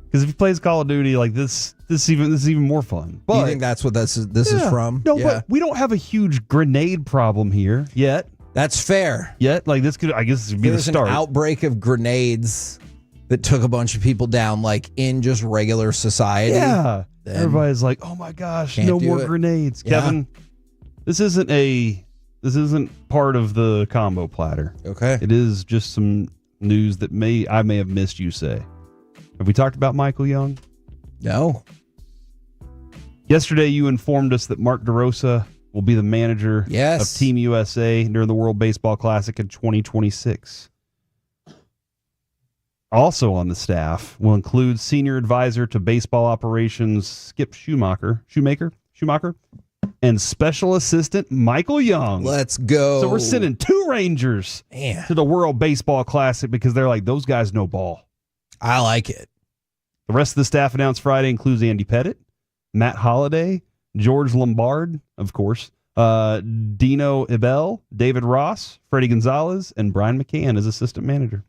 Because if he plays Call of Duty like this is even more fun. But you think that's what this is from? No, but we don't have a huge grenade problem here yet. That's fair. Yet, like this could be the start. There's an outbreak of grenades that took a bunch of people down, like in just regular society. Yeah. Everybody's like, oh my gosh, no more grenades. Yeah. Kevin, this isn't part of the combo platter. Okay. It is just some news that I may have missed you say. Have we talked about Michael Young? No. Yesterday you informed us that Mark DeRosa will be the manager of Team USA during the World Baseball Classic in 2026. Also on the staff will include senior advisor to baseball operations Skip Schumacher, and special assistant Michael Young. Let's go. So we're sending 2 Rangers to the World Baseball Classic because they're like, those guys know ball. I like it. The rest of the staff announced Friday includes Andy Pettit, Matt Holliday, George Lombard, of course, Dino Ibel, David Ross, Freddie Gonzalez, and Brian McCann as assistant manager.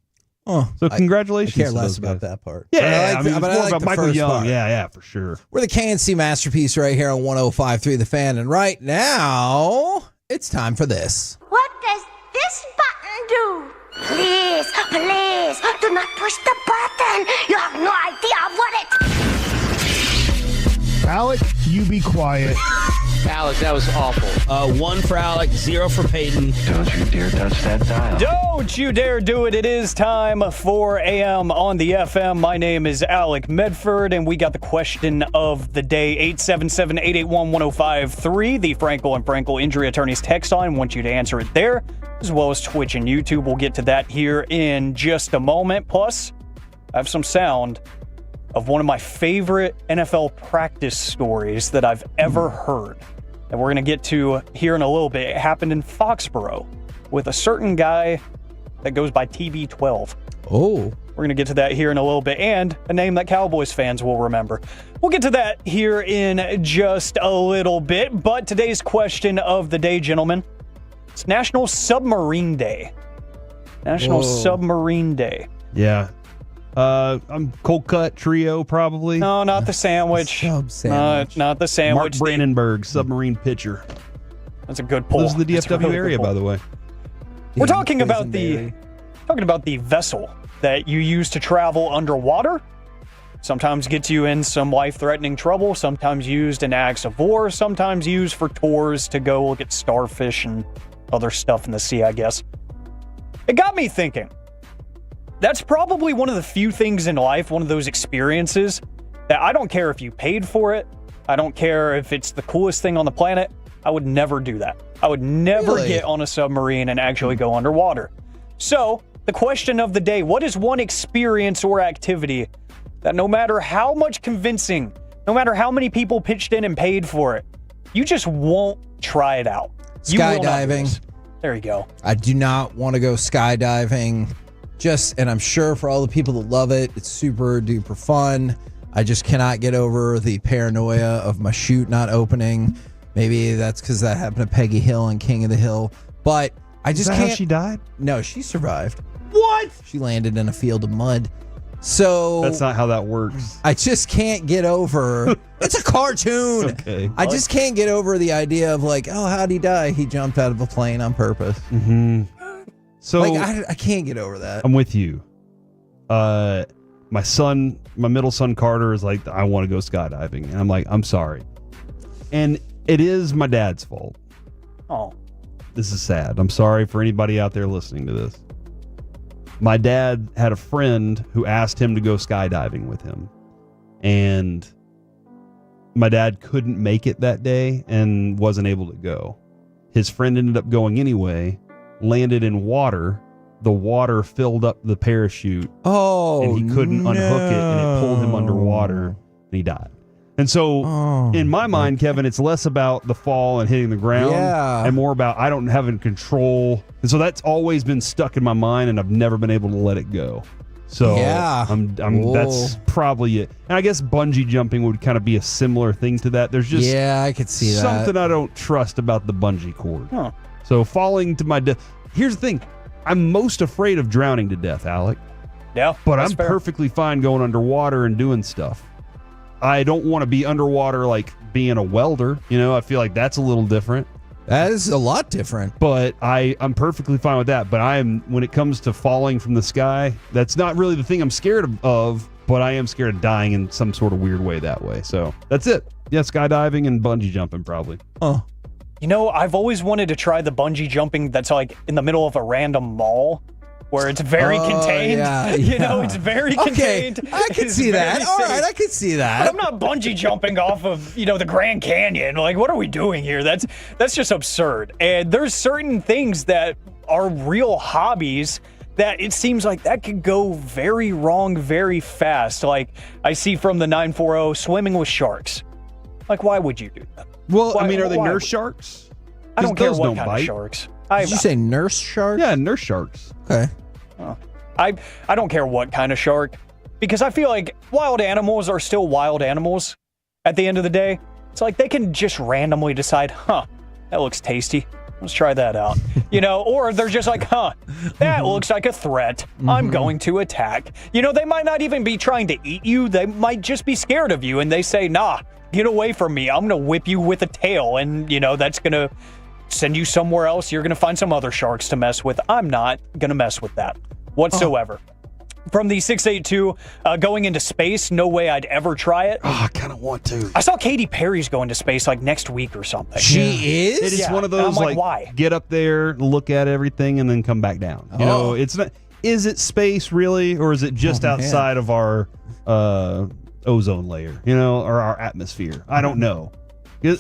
Oh, so congratulations. I care to less those about guys. that part. Yeah, but it's more about the Michael first Young. part. Yeah, for sure. We're the KNC Masterpiece right here on 105.3 The Fan, and right now it's time for this. What does this button do? Please, do not push the button. You have no idea what it... Alec, you be quiet. Alec, that was awful. 1 for Alec, 0 for Peyton. Don't you dare touch that dial. Don't you dare do it. It is time for AM on the FM. My name is Alec Medford, and we got the question of the day, 877-881-1053, the Frankel and Frankel Injury Attorneys text line. Want you to answer it there, as well as Twitch and YouTube. We'll get to that here in just a moment. Plus, I have some sound of one of my favorite NFL practice stories that I've ever heard, that we're going to get to here in a little bit. It happened in Foxborough with a certain guy that goes by TB12. Oh. We're going to get to that here in a little bit, and a name that Cowboys fans will remember. We'll get to that here in just a little bit, but today's question of the day, gentlemen, it's National Submarine Day. National Submarine Day. Yeah. I'm cold cut trio probably. No, not the sandwich. Sub sandwich. Not the sandwich. Mark Brandenburg, submarine pitcher. That's a good pull. This is the DFW really area, by the way. We're talking about the vessel that you use to travel underwater. Sometimes gets you in some life-threatening trouble. Sometimes used in acts of war. Sometimes used for tours to go look at starfish and other stuff in the sea, I guess. It got me thinking. That's probably one of the few things in life, one of those experiences, that I don't care if you paid for it. I don't care if it's the coolest thing on the planet. I would never do that. I would never get on a submarine and actually go underwater. So, the question of the day, what is one experience or activity that no matter how much convincing, no matter how many people pitched in and paid for it, You just won't try it out. You will not do Skydiving. this. There you go. I do not want to go skydiving. And I'm sure for all the people that love it, it's super duper fun. I just cannot get over the paranoia of my chute not opening. Maybe that's because that happened to Peggy Hill and King of the Hill. But I just can't. How she died? No, she survived. What? She landed in a field of mud. So That's not how that works. I just can't get over. It's a cartoon. Okay. I just can't get over the idea of like, oh, how'd he die? He jumped out of a plane on purpose. Mm-hmm. So like, I can't get over that. I'm with you. My middle son Carter is like, I want to go skydiving, and I'm like, I'm sorry, and it is my dad's fault. Oh, this is sad. I'm sorry for anybody out there listening to this. My dad had a friend who asked him to go skydiving with him, and my dad couldn't make it that day and wasn't able to go. His friend ended up going anyway, landed in water. The water filled up the parachute. Oh, and he couldn't unhook it, and it pulled him underwater, and he died. And so, in my mind, Kevin, it's less about the fall and hitting the ground, and more about I don't have control. And so that's always been stuck in my mind, and I've never been able to let it go. So that's probably it. And I guess bungee jumping would kind of be a similar thing to that. There's just I could see something that. I don't trust about the bungee cord. Huh. So falling to my death. Here's the thing. I'm most afraid of drowning to death, Alec. Yeah, but that's I'm fair. perfectly fine going underwater and doing stuff. I don't want to be underwater like being a welder. You know, I feel like that's a little different. That is a lot different. But I'm perfectly fine with that. But when it comes to falling from the sky, that's not really the thing I'm scared of, but I am scared of dying in some sort of weird way that way. So that's it. Yeah, skydiving and bungee jumping probably. Oh. You know, I've always wanted to try the bungee jumping that's like in the middle of a random mall where it's very contained. You know, it's very contained. I can see that. All right, I can see that. But I'm not bungee jumping off of, the Grand Canyon. Like, what are we doing here? That's just absurd. And there's certain things that are real hobbies that it seems like that could go very wrong very fast. Like, I see from the 940 swimming with sharks. Like, why would you do that? Well, are they nurse sharks? I don't care what kind bite. of sharks. Did you say nurse sharks? Yeah, nurse sharks. Okay. I don't care what kind of shark, because I feel like wild animals are still wild animals at the end of the day. It's like they can just randomly decide, that looks tasty. Let's try that out. Or they're just like, that looks like a threat. I'm going to attack. They might not even be trying to eat you. They might just be scared of you. And they say, nah, get away from me. I'm going to whip you with a tail. And, that's going to send you somewhere else. You're going to find some other sharks to mess with. I'm not going to mess with that whatsoever. From the 682, going into space, no way I'd ever try it. I kind of want to. I saw Katy Perry's going to space like next week or something. She is? It is one of those like why? Get up there, look at everything, and then come back down. It's not. Is it space really, or is it just outside of our ozone layer? Or our atmosphere? I don't know. I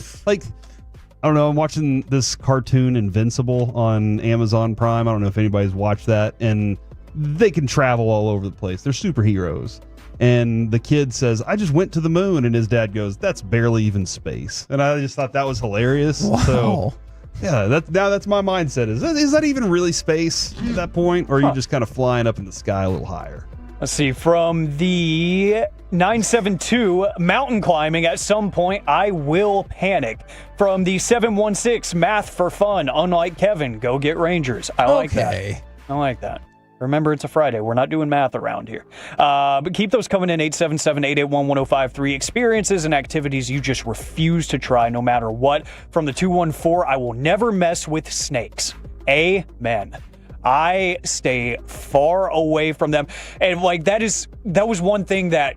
don't know. I'm watching this cartoon Invincible on Amazon Prime. I don't know if anybody's watched that, and they can travel all over the place. They're superheroes. And the kid says, I just went to the moon. And his dad goes, that's barely even space. And I just thought that was hilarious. Wow. So, yeah, that's my mindset. Is that even really space at that point? Or are you just kind of flying up in the sky a little higher? Let's see. From the 972, mountain climbing, at some point, I will panic. From the 716, math for fun. Unlike Kevin, go get Rangers. I like that. I like that. Remember, it's a Friday. We're not doing math around here. But keep those coming in, 877-881-1053. Experiences and activities you just refuse to try no matter what. From the 214, I will never mess with snakes. Amen. I stay far away from them. And that was one thing that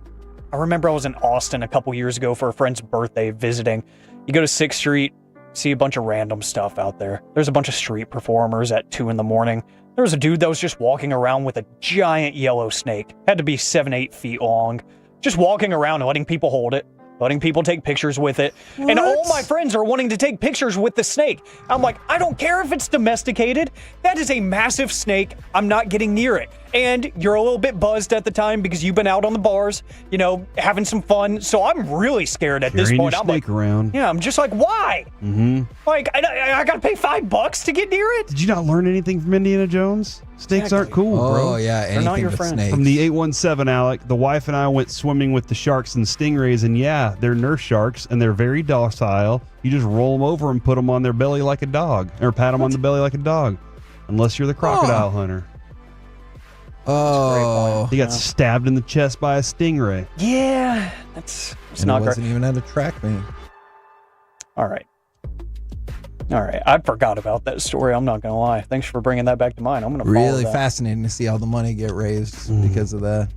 I remember. I was in Austin a couple years ago for a friend's birthday visiting. You go to 6th Street, see a bunch of random stuff out there. There's a bunch of street performers at 2 a.m. There was a dude that was just walking around with a giant yellow snake. Had to be 7-8 feet long. Just walking around, letting people hold it, letting people take pictures with it. What? And all my friends are wanting to take pictures with the snake. I'm like, I don't care if it's domesticated. That is a massive snake. I'm not getting near it. And you're a little bit buzzed at the time because you've been out on the bars, having some fun. So I'm really scared at this point. I'm like, around. Yeah, I'm just like, why? Mm-hmm. Like, I got to pay $5 to get near it? Did you not learn anything from Indiana Jones? Snakes aren't cool, bro. Oh, yeah, They're not anything your but friend. snakes. From the 817, Alec, the wife and I went swimming with the sharks and stingrays, and yeah, they're nurse sharks, and they're very docile. You just roll them over and put them on their belly like a dog, or pat them on the belly like a dog, unless you're the crocodile hunter. Oh. He got stabbed in the chest by a stingray. Yeah, it's and not it great. wasn't even at a track meet. All right. I forgot about that story. I'm not going to lie. Thanks for bringing that back to mind. I'm going to follow Really that. fascinating to see all the money get raised because of that.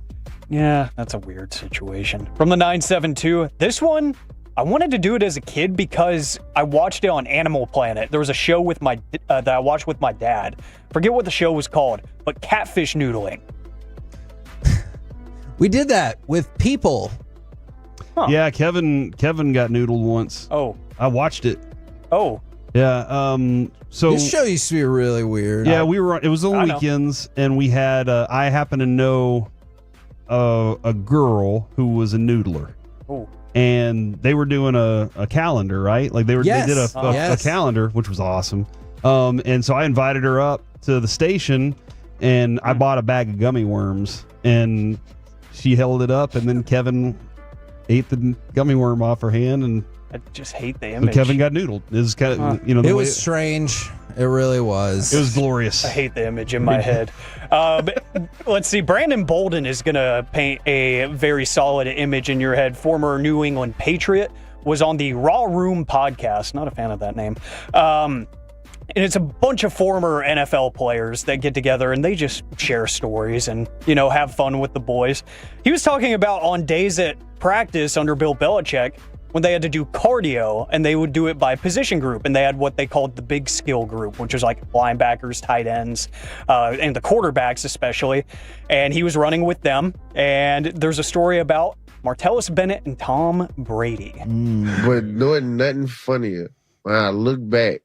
Yeah, that's a weird situation. From the 972, this one, I wanted to do it as a kid because I watched it on Animal Planet. There was a show with that I watched with my dad. Forget what the show was called, but catfish noodling. We did that with people. Huh. Yeah, Kevin got noodled once. Oh. I watched it. Oh. Yeah, so This show used to be really weird. yeah, it was on weekends, and we had I happen to know a girl who was a noodler. Oh. And they were doing a calendar, right? Like they did a calendar, which was awesome. And so I invited her up to the station, and I bought a bag of gummy worms, and she held it up, and then Kevin ate the gummy worm off her hand, and I just hate the so image. Kevin got noodled. It was kind of, It was strange. It really was. It was glorious. I hate the image in my head. Let's see. Brandon Bolden is going to paint a very solid image in your head. Former New England Patriot, was on the Raw Room podcast. Not a fan of that name. And it's a bunch of former NFL players that get together and they just share stories and, have fun with the boys. He was talking about on days at practice under Bill Belichick, when they had to do cardio, and they would do it by position group, and they had what they called the big skill group, which was like linebackers, tight ends, and the quarterbacks especially. And he was running with them, and there's a story about Martellus Bennett and Tom Brady. But nothing funnier when I look back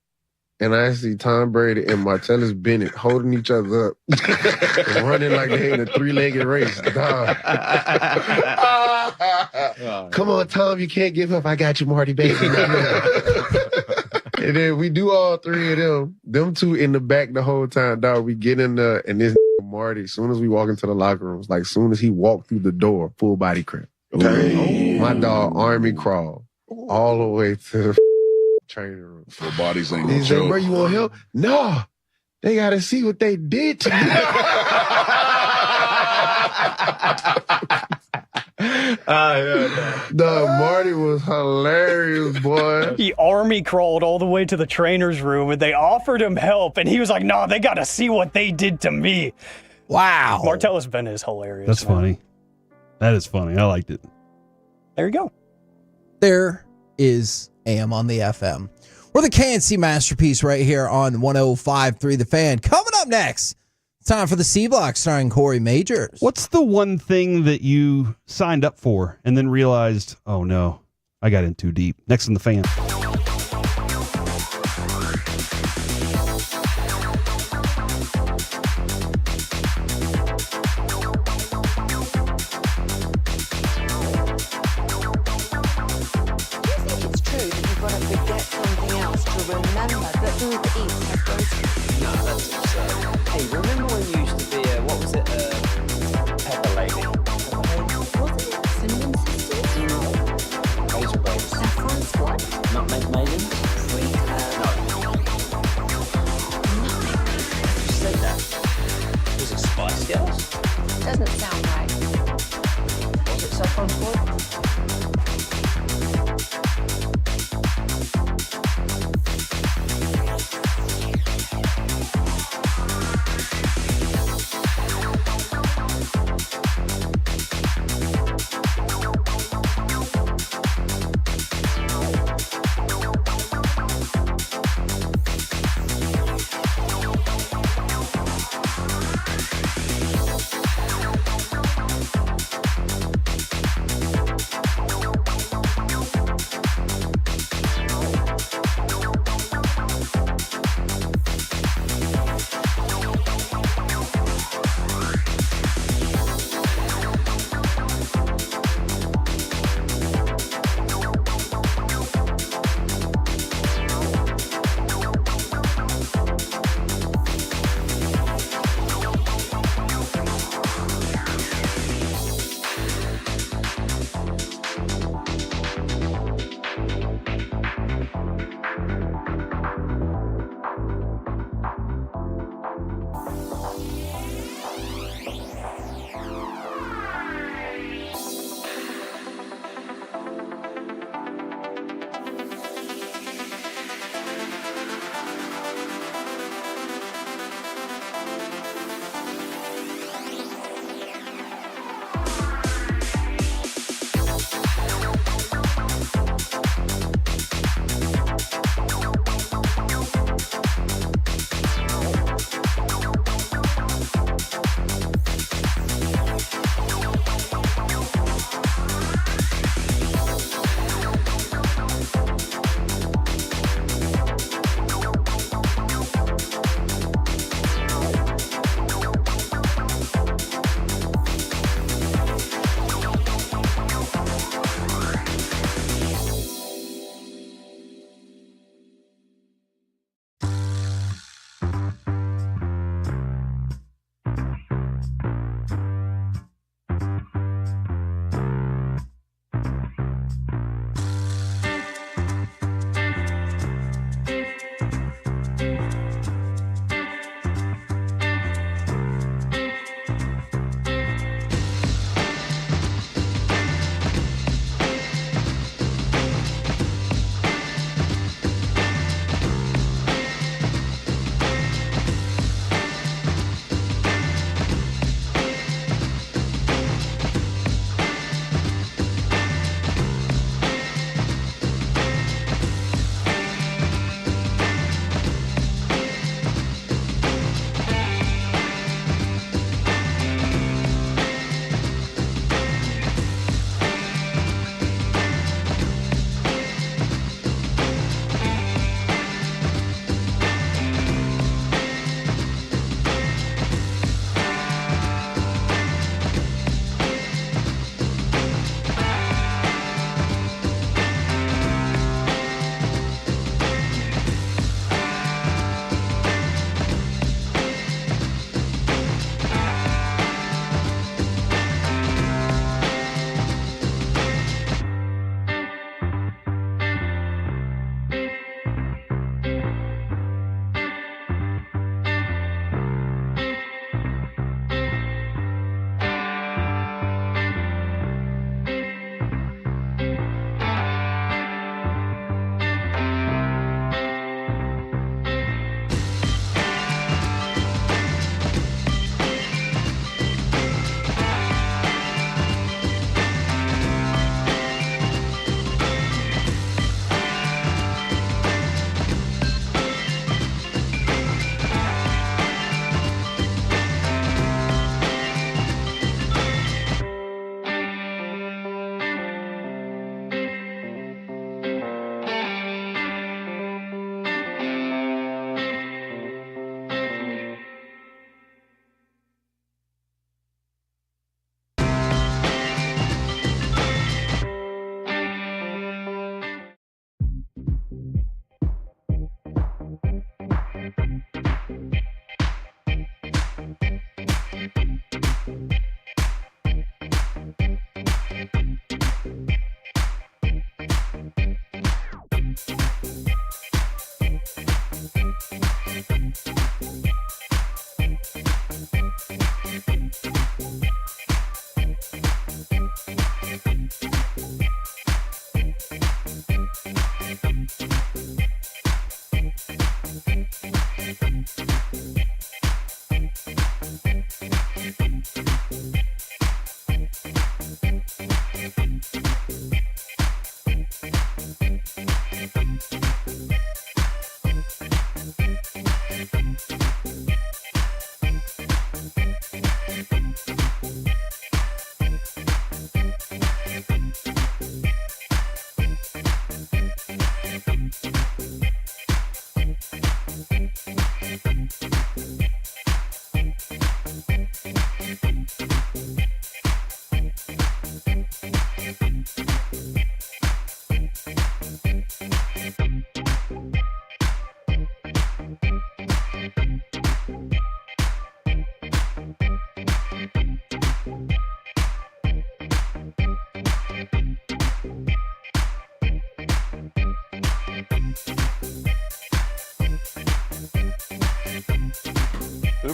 and I see Tom Brady and Martellus Bennett holding each other up, running like they in a three-legged race. Dog. Come on, Tom, you can't give up. I got you, Marty, baby. And then we do all three of them two in the back the whole time, dog. We get in there, and this Marty, as soon as we walk into the locker rooms, like as soon as he walked through the door, full body cramp. My dog army crawl all the way to the training room. Full bodies ain't He gonna said, show. bro, you want help? No. They got to see what they did to me. Marty was hilarious, boy. He army crawled all the way to the trainer's room and they offered him help. And he was like, no, they got to see what they did to me. Wow. Martellus Bennett is hilarious. That's funny. That is funny. I liked it. There you go. There is AM on the FM. We're the KNC Masterpiece right here on 105.3 The Fan. Coming up next, it's time for the C Block starring Corey Majors. What's the one thing that you signed up for and then realized, oh no, I got in too deep? Next on The Fan. Remember that Uber Eats has groceries. No, that's absurd. Hey, remember when you used to be what was it, Pepper Lady? Wasn't it Cinnamon Sisters? Razor Blades. Saffron Squad? Nutmeg Maiden? Sweet No. You said that. Was it Spice Girls? Doesn't sound right. Was it Saffron Squad?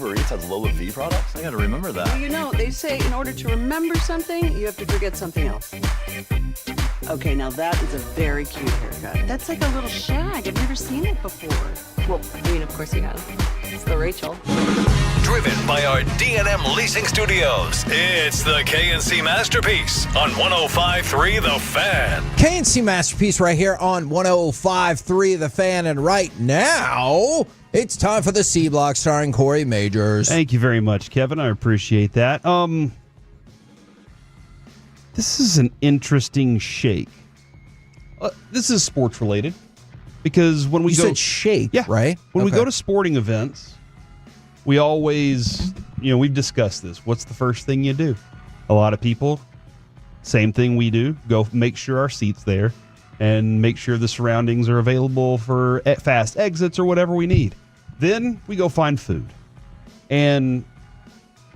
Uber Eats has Lola V products? I gotta remember that. Well, you know, they say in order to remember something, you have to forget something else. Okay, now that is a very cute haircut. That's like a little shag. I've never seen it before. Well, I mean, of course you have. It's the Rachel. Driven by our D&M Leasing Studios, it's the KNC Masterpiece on 105.3 The Fan. KNC Masterpiece right here on 105.3 The Fan. And right now, it's time for the C Block starring Corey Majors. Thank you very much, Kevin. I appreciate that. This is an interesting shake. This is sports related because when we You said shake, right? When we Okay. go to sporting events, we always, we've discussed this. What's the first thing you do? A lot of people, same thing we do, go make sure our seat's there and make sure the surroundings are available for fast exits or whatever we need. Then we go find food. And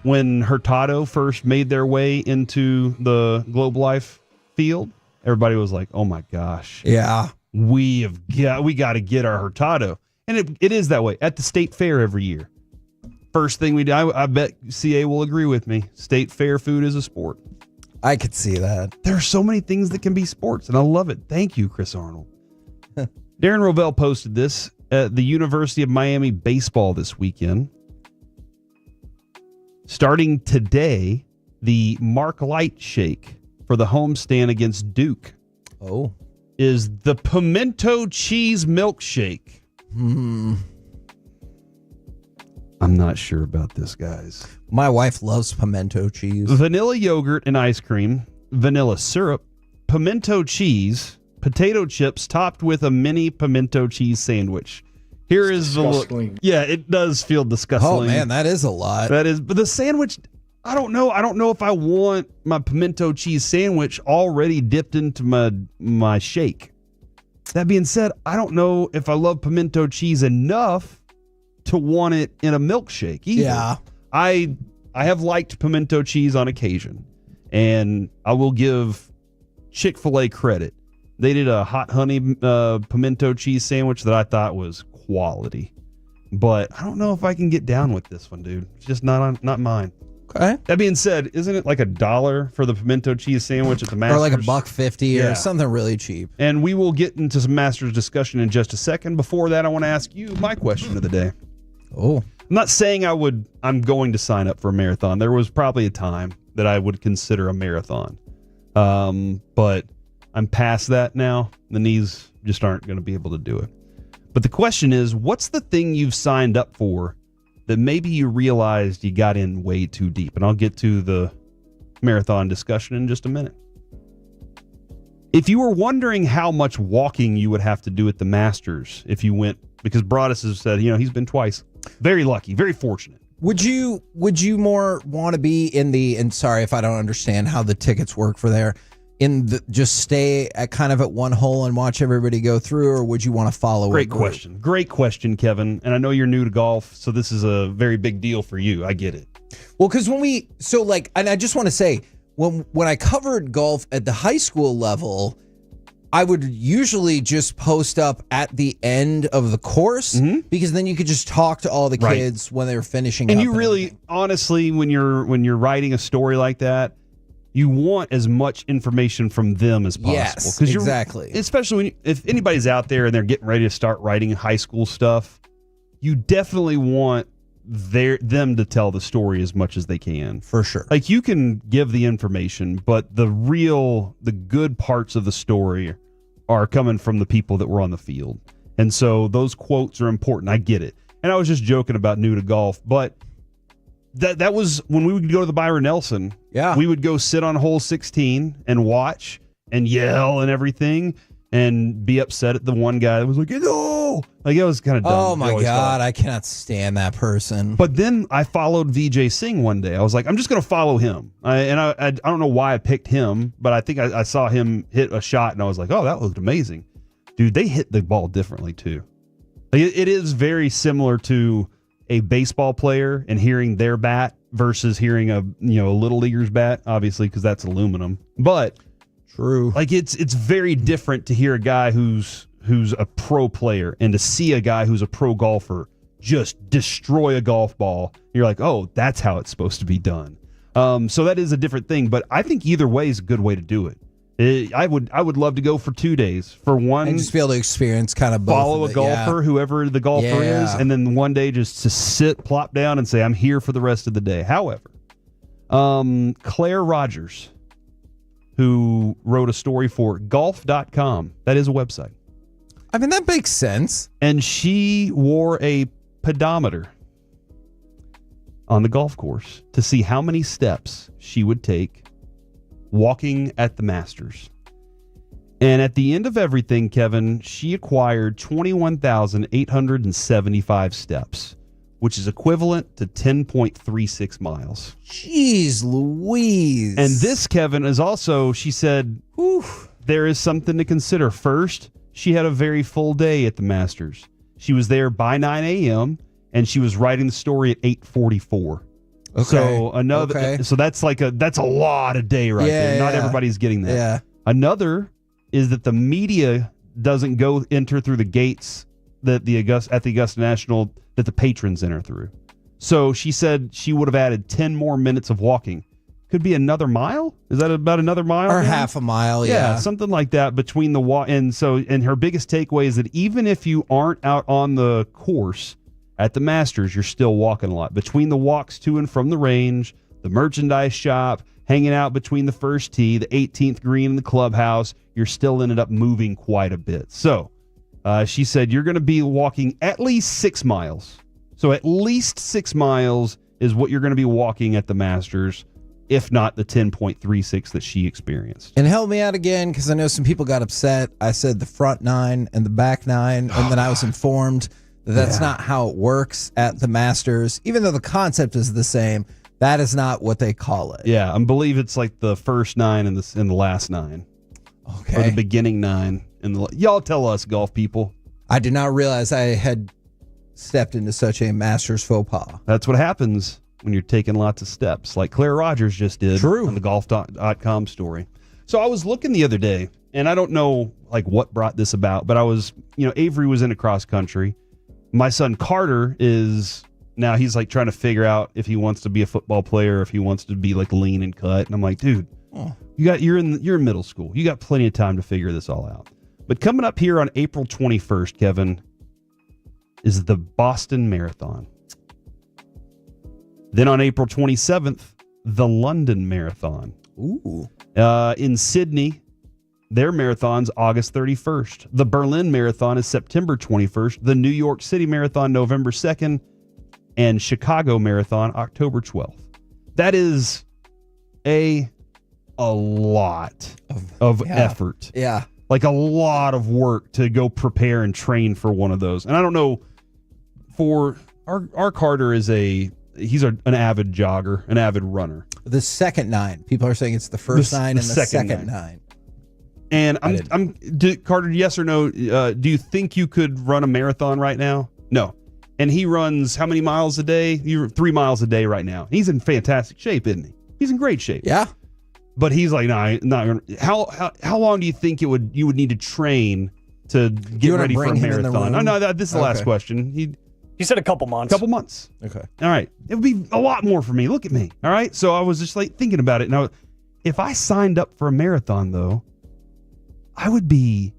when Hurtado first made their way into the Globe Life field, everybody was like, oh my gosh. Yeah. We got to get our Hurtado. And it is that way at the state fair every year. First thing we do, I bet CA will agree with me. State fair food is a sport. I could see that. There are so many things that can be sports, and I love it. Thank you, Chris Arnold. Darren Rovell posted this at the University of Miami baseball this weekend. Starting today, the Mark Light shake for the homestand against Duke is the pimento cheese milkshake. I'm not sure about this, guys. My wife loves pimento cheese. Vanilla yogurt and ice cream, vanilla syrup, pimento cheese, potato chips topped with a mini pimento cheese sandwich. Here is the look. Yeah, it does feel disgusting. Oh man, that is a lot. That is, but the sandwich, I don't know. I don't know if I want my pimento cheese sandwich already dipped into my shake. That being said, I don't know if I love pimento cheese enough to want it in a milkshake either. Yeah. I have liked pimento cheese on occasion, and I will give Chick-fil-A credit. They did a hot honey pimento cheese sandwich that I thought was quality. But I don't know if I can get down with this one, dude. It's just not mine. Okay. That being said, isn't it like $1 for the pimento cheese sandwich at the Masters? Or like $1.50 or something really cheap. And we will get into some Masters discussion in just a second. Before that, I want to ask you my question of the day. Oh. I'm not saying I'm going to sign up for a marathon. There was probably a time that I would consider a marathon. But I'm past that now. The knees just aren't going to be able to do it. But the question is, what's the thing you've signed up for that maybe you realized you got in way too deep? And I'll get to the marathon discussion in just a minute. If you were wondering how much walking you would have to do at the Masters if you went, because Broadus has said, he's been twice. Very lucky, very fortunate. Would you more want to be in and sorry if I don't understand how the tickets work for there, just stay at kind of at one hole and watch everybody go through, or would you want to follow? Great question, Kevin. And I know you're new to golf, so this is a very big deal for you. I get it. Well, because and I just want to say, when I covered golf at the high school level, I would usually just post up at the end of the course because then you could just talk to all the kids when they were finishing. And up you really, honestly, when you're writing a story like that, you want as much information from them as possible. Yes, exactly. Especially if anybody's out there and they're getting ready to start writing high school stuff, you definitely want them to tell the story as much as they can. For sure. Like, you can give the information, but the good parts of the story are coming from the people that were on the field. And so those quotes are important. I get it. And I was just joking about new to golf, but that was when we would go to the Byron Nelson. Yeah. We would go sit on hole 16 and watch and yell and everything and be upset at the one guy that was like, no! Like, it was kind of dumb. Oh my God, I cannot stand that person. But then I followed VJ Singh one day. I was like, I'm just going to follow him. I don't know why I picked him, but I think I saw him hit a shot and I was like, oh, that looked amazing. Dude, they hit the ball differently too. Like, it is very similar to a baseball player and hearing their bat versus hearing a little leaguer's bat, obviously, because that's aluminum. But true, like it's very different to hear a guy who's a pro player and to see a guy who's a pro golfer just destroy a golf ball. You're like, oh, that's how it's supposed to be done. So that is a different thing, but I think either way is a good way to do it. I would love to go for 2 days. For one, and just be able to experience kind of both. Follow of a golfer, whoever the golfer is, and then one day just to sit, plop down, and say, I'm here for the rest of the day. However, Claire Rogers, who wrote a story for golf.com, that is a website. I mean, that makes sense. And she wore a pedometer on the golf course to see how many steps she would take walking at the Masters. And at the end of everything, Kevin, she acquired 21,875 steps, which is equivalent to 10.36 miles. Jeez Louise. And this, Kevin, is also, she said, there is something to consider. First, she had a very full day at the Masters. She was there by 9 a.m., and she was writing the story at 8:44. Okay. So that's a lot of day right there. Not everybody's getting that. Yeah. Another is that the media doesn't enter through the gates that at the Augusta National that the patrons enter through. So she said she would have added 10 more minutes of walking. Could be another mile? Is that about another mile? Or half a mile, yeah. Something like that between the walk. And her biggest takeaway is that even if you aren't out on the course at the Masters, you're still walking a lot. Between the walks to and from the range, the merchandise shop, hanging out between the first tee, the 18th green, and the clubhouse, you're still ended up moving quite a bit. So she said you're going to be walking at least 6 miles. So at least 6 miles is what you're going to be walking at the Masters, if not the 10.36 that she experienced. And help me out again, because I know some people got upset. I said the front 9 and the back 9, and then I was informed that that's not how it works at the Masters. Even though the concept is the same, that is not what they call it. Yeah, I believe it's like the first 9 and the last 9. Okay. Or the beginning 9. Y'all tell us, golf people. I did not realize I had stepped into such a Masters faux pas. That's what happens when you're taking lots of steps, like Claire Rogers just did on the golf.com story. So I was looking the other day, and I don't know like what brought this about, but I was, Avery was in a cross country. My son Carter he's like trying to figure out if he wants to be a football player, or if he wants to be like lean and cut. And I'm like, dude, you're in middle school. You got plenty of time to figure this all out. But coming up here on April 21st, Kevin, is the Boston Marathon. Then on April 27th, the London Marathon. Ooh. In Sydney, their marathon's August 31st. The Berlin Marathon is September 21st. The New York City Marathon, November 2nd. And Chicago Marathon, October 12th. That is a lot of effort. Yeah. Like a lot of work to go prepare and train for one of those. And I don't know, for our Carter he's an avid jogger, an avid runner. The second 9. People are saying it's the first 9 and the second 9. And Carter, yes or no, do you think you could run a marathon right now? No. And he runs how many miles a day? 3 miles a day right now. He's in fantastic shape, isn't he? He's in great shape. Yeah. But he's like, nah, not gonna. How long do you think you would need to train to get ready for a marathon? No, this is the last question. He said a couple months. Okay. All right. It would be a lot more for me. Look at me. All right. So I was just like thinking about it. Now, if I signed up for a marathon, though, I would be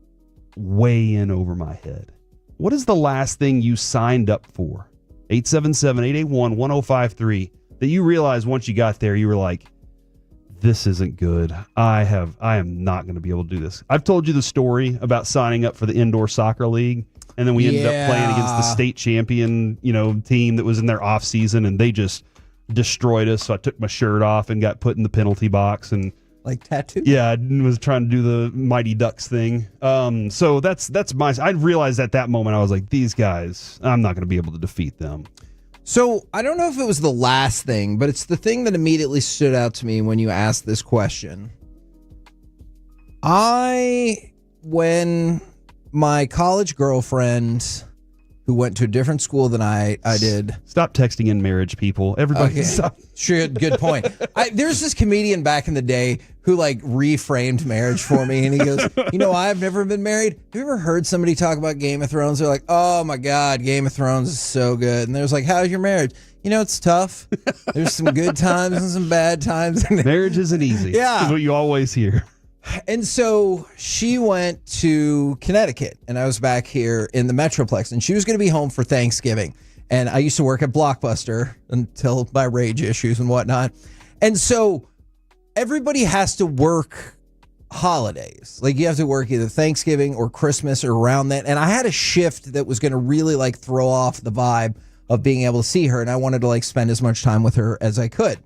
way in over my head. What is the last thing you signed up for? 877-881-1053 that you realized once you got there, you were like, this isn't good. I am not going to be able to do this. I've told you the story about signing up for the indoor soccer league, and then we ended up playing against the state champion, team that was in their off season, and they just destroyed us. So I took my shirt off and got put in the penalty box and like tattoo. Yeah, I was trying to do the Mighty Ducks thing. So that's I realized at that moment I was like, these guys, I'm not going to be able to defeat them. So I don't know if it was the last thing, but it's the thing that immediately stood out to me when you asked this question. When my college girlfriend, who went to a different school than I did. Stop texting in marriage, people. Everybody stop. Sure, good point. There's this comedian back in the day who like reframed marriage for me, and he goes, I've never been married. Have you ever heard somebody talk about Game of Thrones? They're like, oh my God, Game of Thrones is so good. And there's like, how's your marriage? It's tough. There's some good times and some bad times. Marriage isn't easy. Yeah. Is what you always hear. And so she went to Connecticut, and I was back here in the Metroplex, and she was going to be home for Thanksgiving. And I used to work at Blockbuster until my rage issues and whatnot. And so everybody has to work holidays. Like you have to work either Thanksgiving or Christmas or around that. And I had a shift that was going to really like throw off the vibe of being able to see her. And I wanted to like spend as much time with her as I could.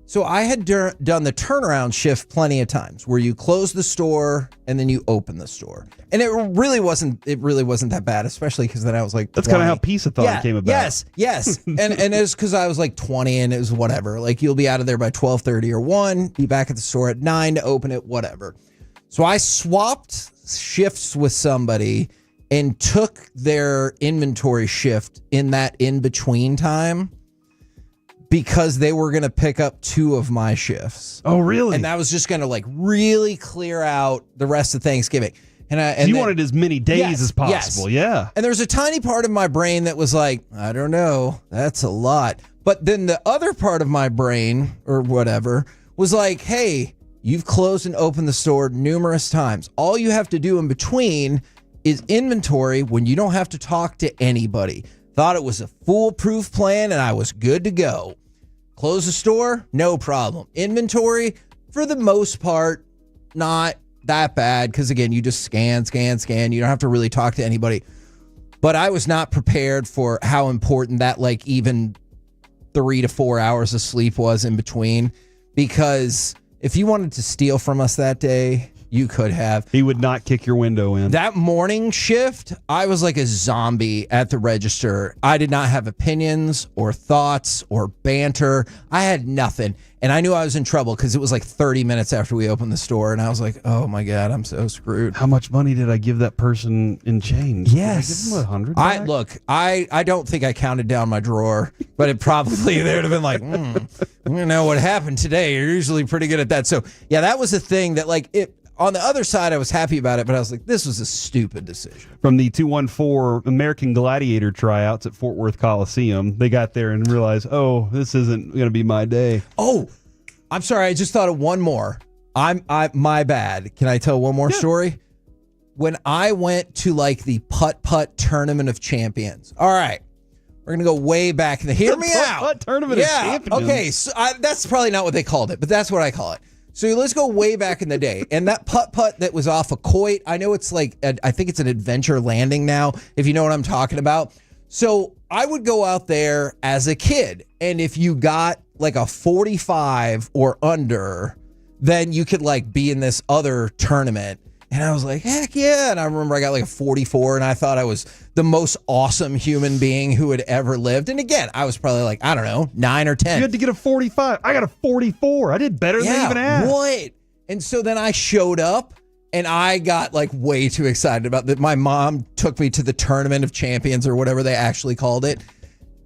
So I had done the turnaround shift plenty of times where you close the store and then you open the store. And it really wasn't that bad, especially because then I was like, that's kind of how Pizza-thon came about. Yes. and it's because I was like 20 and it was whatever. Like you'll be out of there by 12:30 or 1, be back at the store at 9 to open it, whatever. So I swapped shifts with somebody and took their inventory shift in that in-between time, because they were going to pick up 2 of my shifts. Oh, really? And that was just going to like really clear out the rest of Thanksgiving. And you wanted as many days as possible. Yes. Yeah. And there's a tiny part of my brain that was like, I don't know, that's a lot. But then the other part of my brain or whatever was like, hey, you've closed and opened the store numerous times. All you have to do in between is inventory when you don't have to talk to anybody. Thought it was a foolproof plan and I was good to go. Close the store, no problem. Inventory, for the most part, not that bad because, again, you just scan. You don't have to really talk to anybody. But I was not prepared for how important that, like, even 3 to 4 hours of sleep was in between. Because if you wanted to steal from us that day, you could have. He would not kick your window in. That morning shift, I was like a zombie at the register. I did not have opinions or thoughts or banter. I had nothing. And I knew I was in trouble because it was like 30 minutes after we opened the store. And I was like, oh my God, I'm so screwed. How much money did I give that person in change? Yes. Did I give him $100? Look, I don't think I counted down my drawer, but it probably, they would have been like, you know what happened today. You're usually pretty good at that. So yeah, that was a thing that like it. On the other side, I was happy about it, but I was like, this was a stupid decision. From the 214 American Gladiator tryouts at Fort Worth Coliseum, they got there and realized, oh, this isn't going to be my day. Oh, I'm sorry. I just thought of one more. My bad. Can I tell one more story? When I went to like the putt-putt Tournament of Champions. All right. We're going to go way back. Hear me out. Putt-putt Tournament of Champions. Okay. So that's probably not what they called it, but that's what I call it. So let's go way back in the day. And that putt-putt that was off of Coit, I know it's like, I think it's an adventure landing now, if you know what I'm talking about. So I would go out there as a kid, and if you got like a 45 or under, then you could like be in this other tournament. And I was like, heck yeah. And I remember I got like a 44 and I thought I was the most awesome human being who had ever lived. And again, I was probably like, I don't know, 9 or 10. You had to get a 45. I got a 44. I did better than they even asked. What? And so then I showed up and I got like way too excited about that. My mom took me to the Tournament of Champions or whatever they actually called it.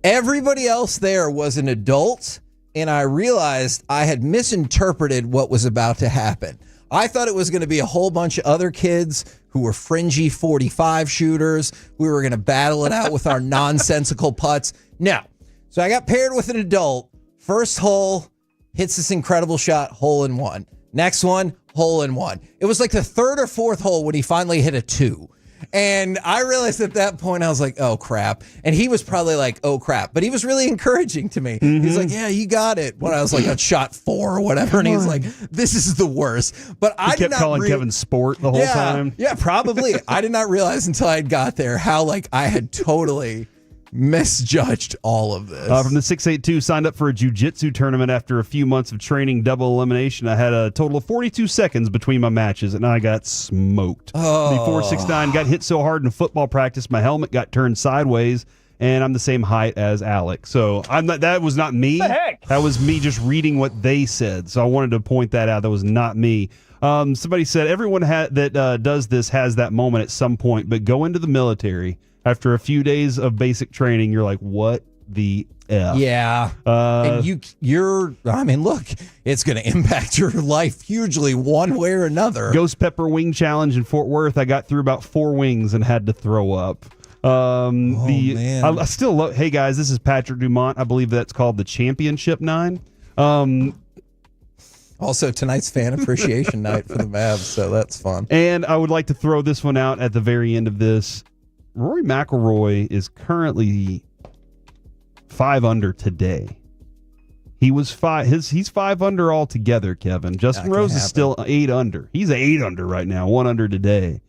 Everybody else there was an adult. And I realized I had misinterpreted what was about to happen. I thought it was going to be a whole bunch of other kids who were fringy 45 shooters. We were going to battle it out with our nonsensical putts. No. So I got paired with an adult. First hole, hits this incredible shot, hole in one. Next one, hole in one. It was like the third or fourth hole when he finally hit a 2. And I realized at that point, I was like, oh, crap. And he was probably like, oh, crap. But he was really encouraging to me. Mm-hmm. He's like, yeah, you got it. When I was like, a shot 4 or whatever. And he's like, this is the worst. But I kept calling Kevin Sport the whole time. Yeah, probably. I did not realize until I got there how like I had totally misjudged all of this. From the 682, signed up for a jiu-jitsu tournament after a few months of training double elimination. I had a total of 42 seconds between my matches, and I got smoked. Oh. The 469 got hit so hard in football practice, my helmet got turned sideways, and I'm the same height as Alec. So I'm not. That was not me. The heck? That was me just reading what they said. So I wanted to point that out. That was not me. Somebody said everyone that does this has that moment at some point, but go into the military After a few days of basic training, you're like, what the F? Yeah. And look, it's going to impact your life hugely one way or another. Ghost Pepper Wing Challenge in Fort Worth. I got through about 4 wings and had to throw up. Man. I still love. Hey guys, this is Patrick Dumont. I believe that's called the Championship 9. Also, tonight's fan appreciation night for the Mavs, so that's fun. And I would like to throw this one out at the very end of this. Rory McIlroy is currently 5 under today. He was 5. He's 5 under altogether. Kevin Justin Rose is still 8 under. He's 8 under right now. 1 under today.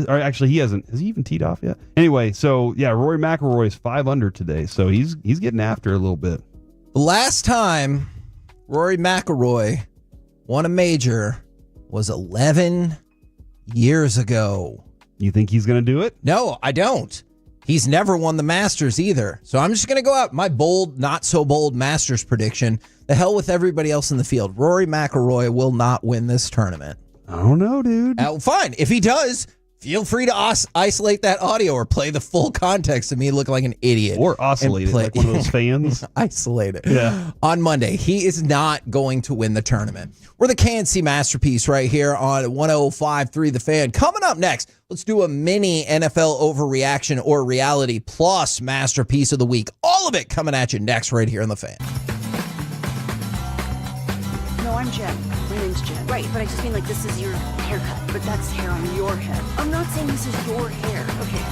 Actually, he hasn't. Has he even teed off yet? Anyway, so yeah, Rory McIlroy is 5 under today. So he's getting after it a little bit. The last time Rory McIlroy won a major was 11 years ago. You think he's going to do it? No, I don't. He's never won the Masters either. So I'm just going to go out my bold, not so bold Masters prediction. The hell with everybody else in the field. Rory McIlroy will not win this tournament. I don't know, dude. Fine. If he does, feel free to isolate that audio or play the full context of me looking like an idiot. Or oscillate it like one of those fans. Isolate it. Yeah. On Monday, he is not going to win the tournament. We're the KNC Masterpiece right here on 105.3 The Fan. Coming up next, let's do a mini NFL overreaction or reality plus Masterpiece of the Week. All of it coming at you next right here on The Fan. No, I'm Jen. My name's Jen. Right, but I just mean like this is your haircut, but that's hair on your head. I'm not saying this is your hair. Okay.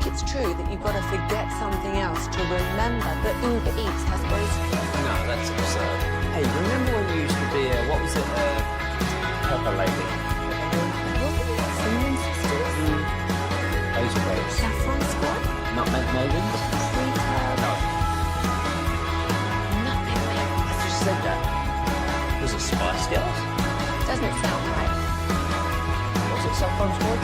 it's true that you've got to forget something else to remember that Uber Eats has groceries? No, that's absurd. Hey, remember when you used to be what was it, Pepper Lady? Cinnamon Sisters? Those grapes. Saffron Squad? Nutmeg Maidens? No. Nutmeg Maidens. I just said that. Was it Spice Girls? Doesn't sound right. Was it Saffron Squad?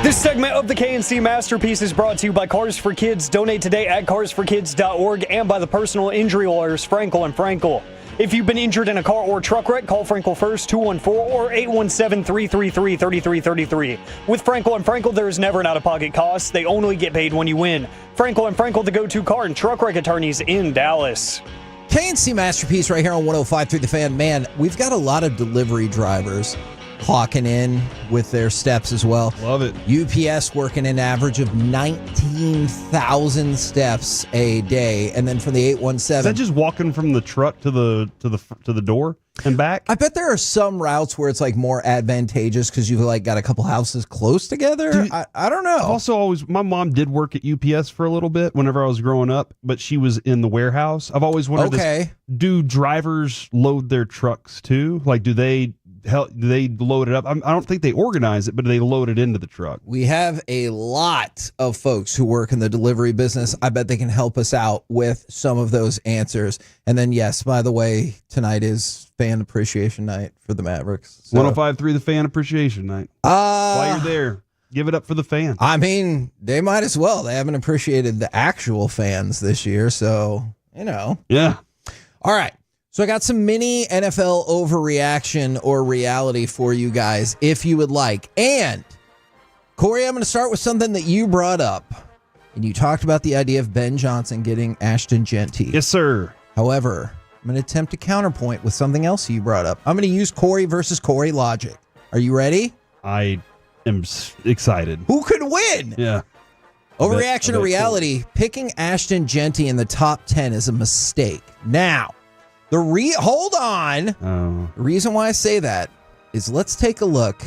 This segment of the KNC Masterpiece is brought to you by Cars for Kids. Donate today at carsforkids.org and by the personal injury lawyers Frankel & Frankel. If you've been injured in a car or truck wreck, call Frankel first, 214 or 817-333-3333. With Frankel & Frankel, there is never an out-of-pocket cost. They only get paid when you win. Frankel & Frankel, the go-to car and truck wreck attorneys in Dallas. KNC Masterpiece right here on 105.3 The Fan. Man, we've got a lot of delivery drivers clocking in with their steps as well. Love it. UPS working an average of 19,000 steps a day, and then from the 817. Is that just walking from the truck to the door and back? I bet there are some routes where it's like more advantageous because you've like got a couple houses close together. Dude, I don't know. Also, my mom did work at UPS for a little bit whenever I was growing up, but she was in the warehouse. I've always wondered, do drivers load their trucks too? Like, do they load it up? I don't think they organize it, but they load it into the truck. We have a lot of folks who work in the delivery business. I bet they can help us out with some of those answers. And then, yes, by the way, tonight is Fan Appreciation Night for the Mavericks. So. 105.3 The Fan Appreciation Night. While you're there, give it up for the fan. I mean, they might as well. They haven't appreciated the actual fans this year, so, you know. Yeah. All right. So I got some mini NFL overreaction or reality for you guys, if you would like. And, Corey, I'm going to start with something that you brought up. And you talked about the idea of Ben Johnson getting Ashton Genty. Yes, sir. However, I'm going to attempt to counterpoint with something else you brought up. I'm going to use Corey versus Corey logic. Are you ready? I am excited. Who could win? Yeah. Overreaction or reality, picking Ashton Genty in the top 10 is a mistake. Now, hold on. The reason why I say that is let's take a look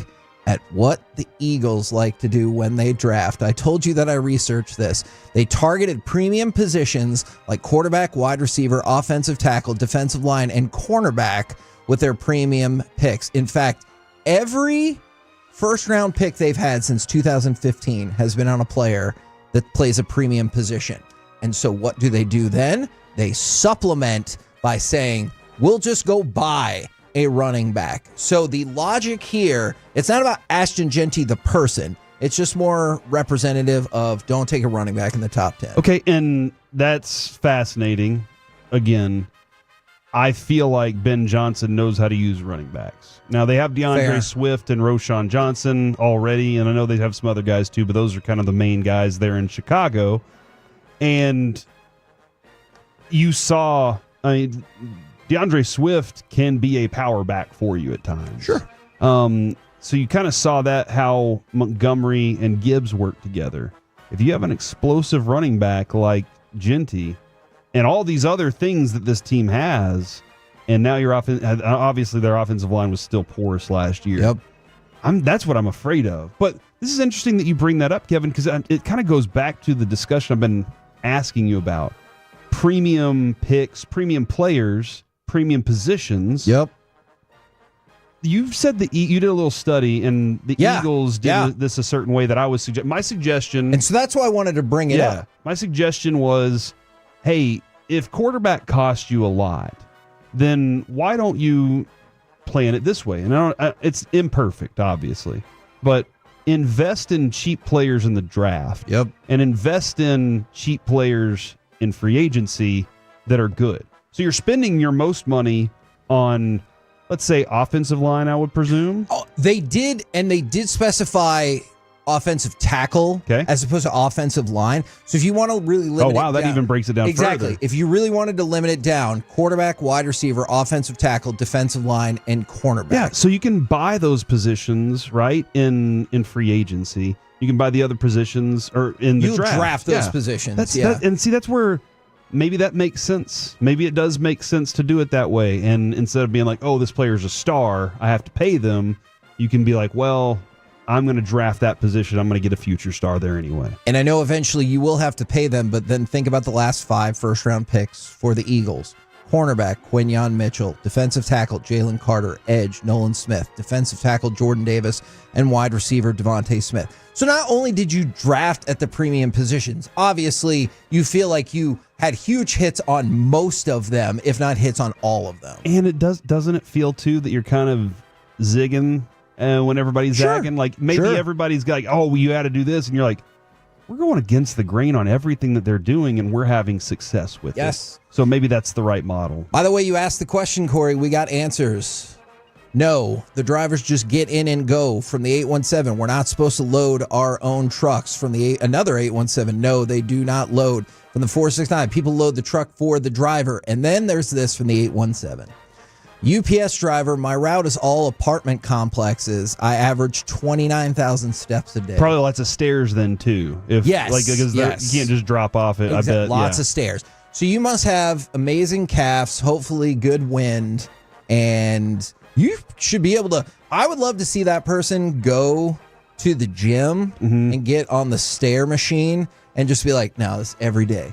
at what the Eagles like to do when they draft. I told you that I researched this. They targeted premium positions like quarterback, wide receiver, offensive tackle, defensive line, and cornerback with their premium picks. In fact, every first-round pick they've had since 2015 has been on a player that plays a premium position. And so what do they do then? They supplement by saying, we'll just go buy a running back. So the logic here, it's not about Ashton Genty, the person. It's just more representative of don't take a running back in the top 10. Okay, and that's fascinating. Again, I feel like Ben Johnson knows how to use running backs. Now, they have DeAndre Swift and Roschon Johnson already, and I know they have some other guys too, but those are kind of the main guys there in Chicago. And you saw... DeAndre Swift can be a power back for you at times. Sure. So you kind of saw that how Montgomery and Gibbs work together. If you have an explosive running back like Genty and all these other things that this team has, and now your obviously their offensive line was still porous last year. Yep. That's what I'm afraid of. But this is interesting that you bring that up, Kevin, because it kind of goes back to the discussion I've been asking you about. Premium picks, premium players, premium positions. Yep. You've said that you did a little study, and the Eagles did this a certain way that I was suggesting. My suggestion... And so that's why I wanted to bring it up. My suggestion was, hey, if quarterback costs you a lot, then why don't you plan it this way, and it's imperfect, obviously, but invest in cheap players in the draft. Yep. And invest in cheap players in free agency that are good. So you're spending your most money on, let's say, offensive line, I would presume. Oh, they did specify offensive tackle as opposed to offensive line. So if you want to really limit that even breaks it down exactly. further. If you really wanted to limit it down, quarterback, wide receiver, offensive tackle, defensive line, and cornerback. Yeah, so you can buy those positions, right, in free agency. You can buy the other positions or in the draft. You draft those positions. That's where maybe that makes sense. Maybe it does make sense to do it that way. And instead of being like, oh, this player's a star, I have to pay them, you can be like, well, I'm going to draft that position. I'm going to get a future star there anyway. And I know eventually you will have to pay them, but then think about the last 5 first-round picks for the Eagles. Cornerback, Quinyon Mitchell. Defensive tackle, Jalen Carter. Edge, Nolan Smith. Defensive tackle, Jordan Davis. And wide receiver, Devontae Smith. So not only did you draft at the premium positions, obviously you feel like you had huge hits on most of them, if not hits on all of them. And it doesn't it feel, too, that you're kind of zigging when everybody's zagging? Like, maybe everybody's got like, oh, well, you had to do this. And you're like, we're going against the grain on everything that they're doing, and we're having success with it. So maybe that's the right model. By the way, you asked the question, Corey. We got answers. No, the drivers just get in and go from the 817. We're not supposed to load our own trucks from the another 817. No, they do not load from the 469. People load the truck for the driver. And then there's this from the 817. UPS driver, my route is all apartment complexes. I average 29,000 steps a day. Probably lots of stairs then, too. Because you can't just drop off it, Exactly. I bet. Lots of stairs. So you must have amazing calves, hopefully good wind, and you should be able to. I would love to see that person go to the gym and get on the stair machine and just be like, no, this is every day.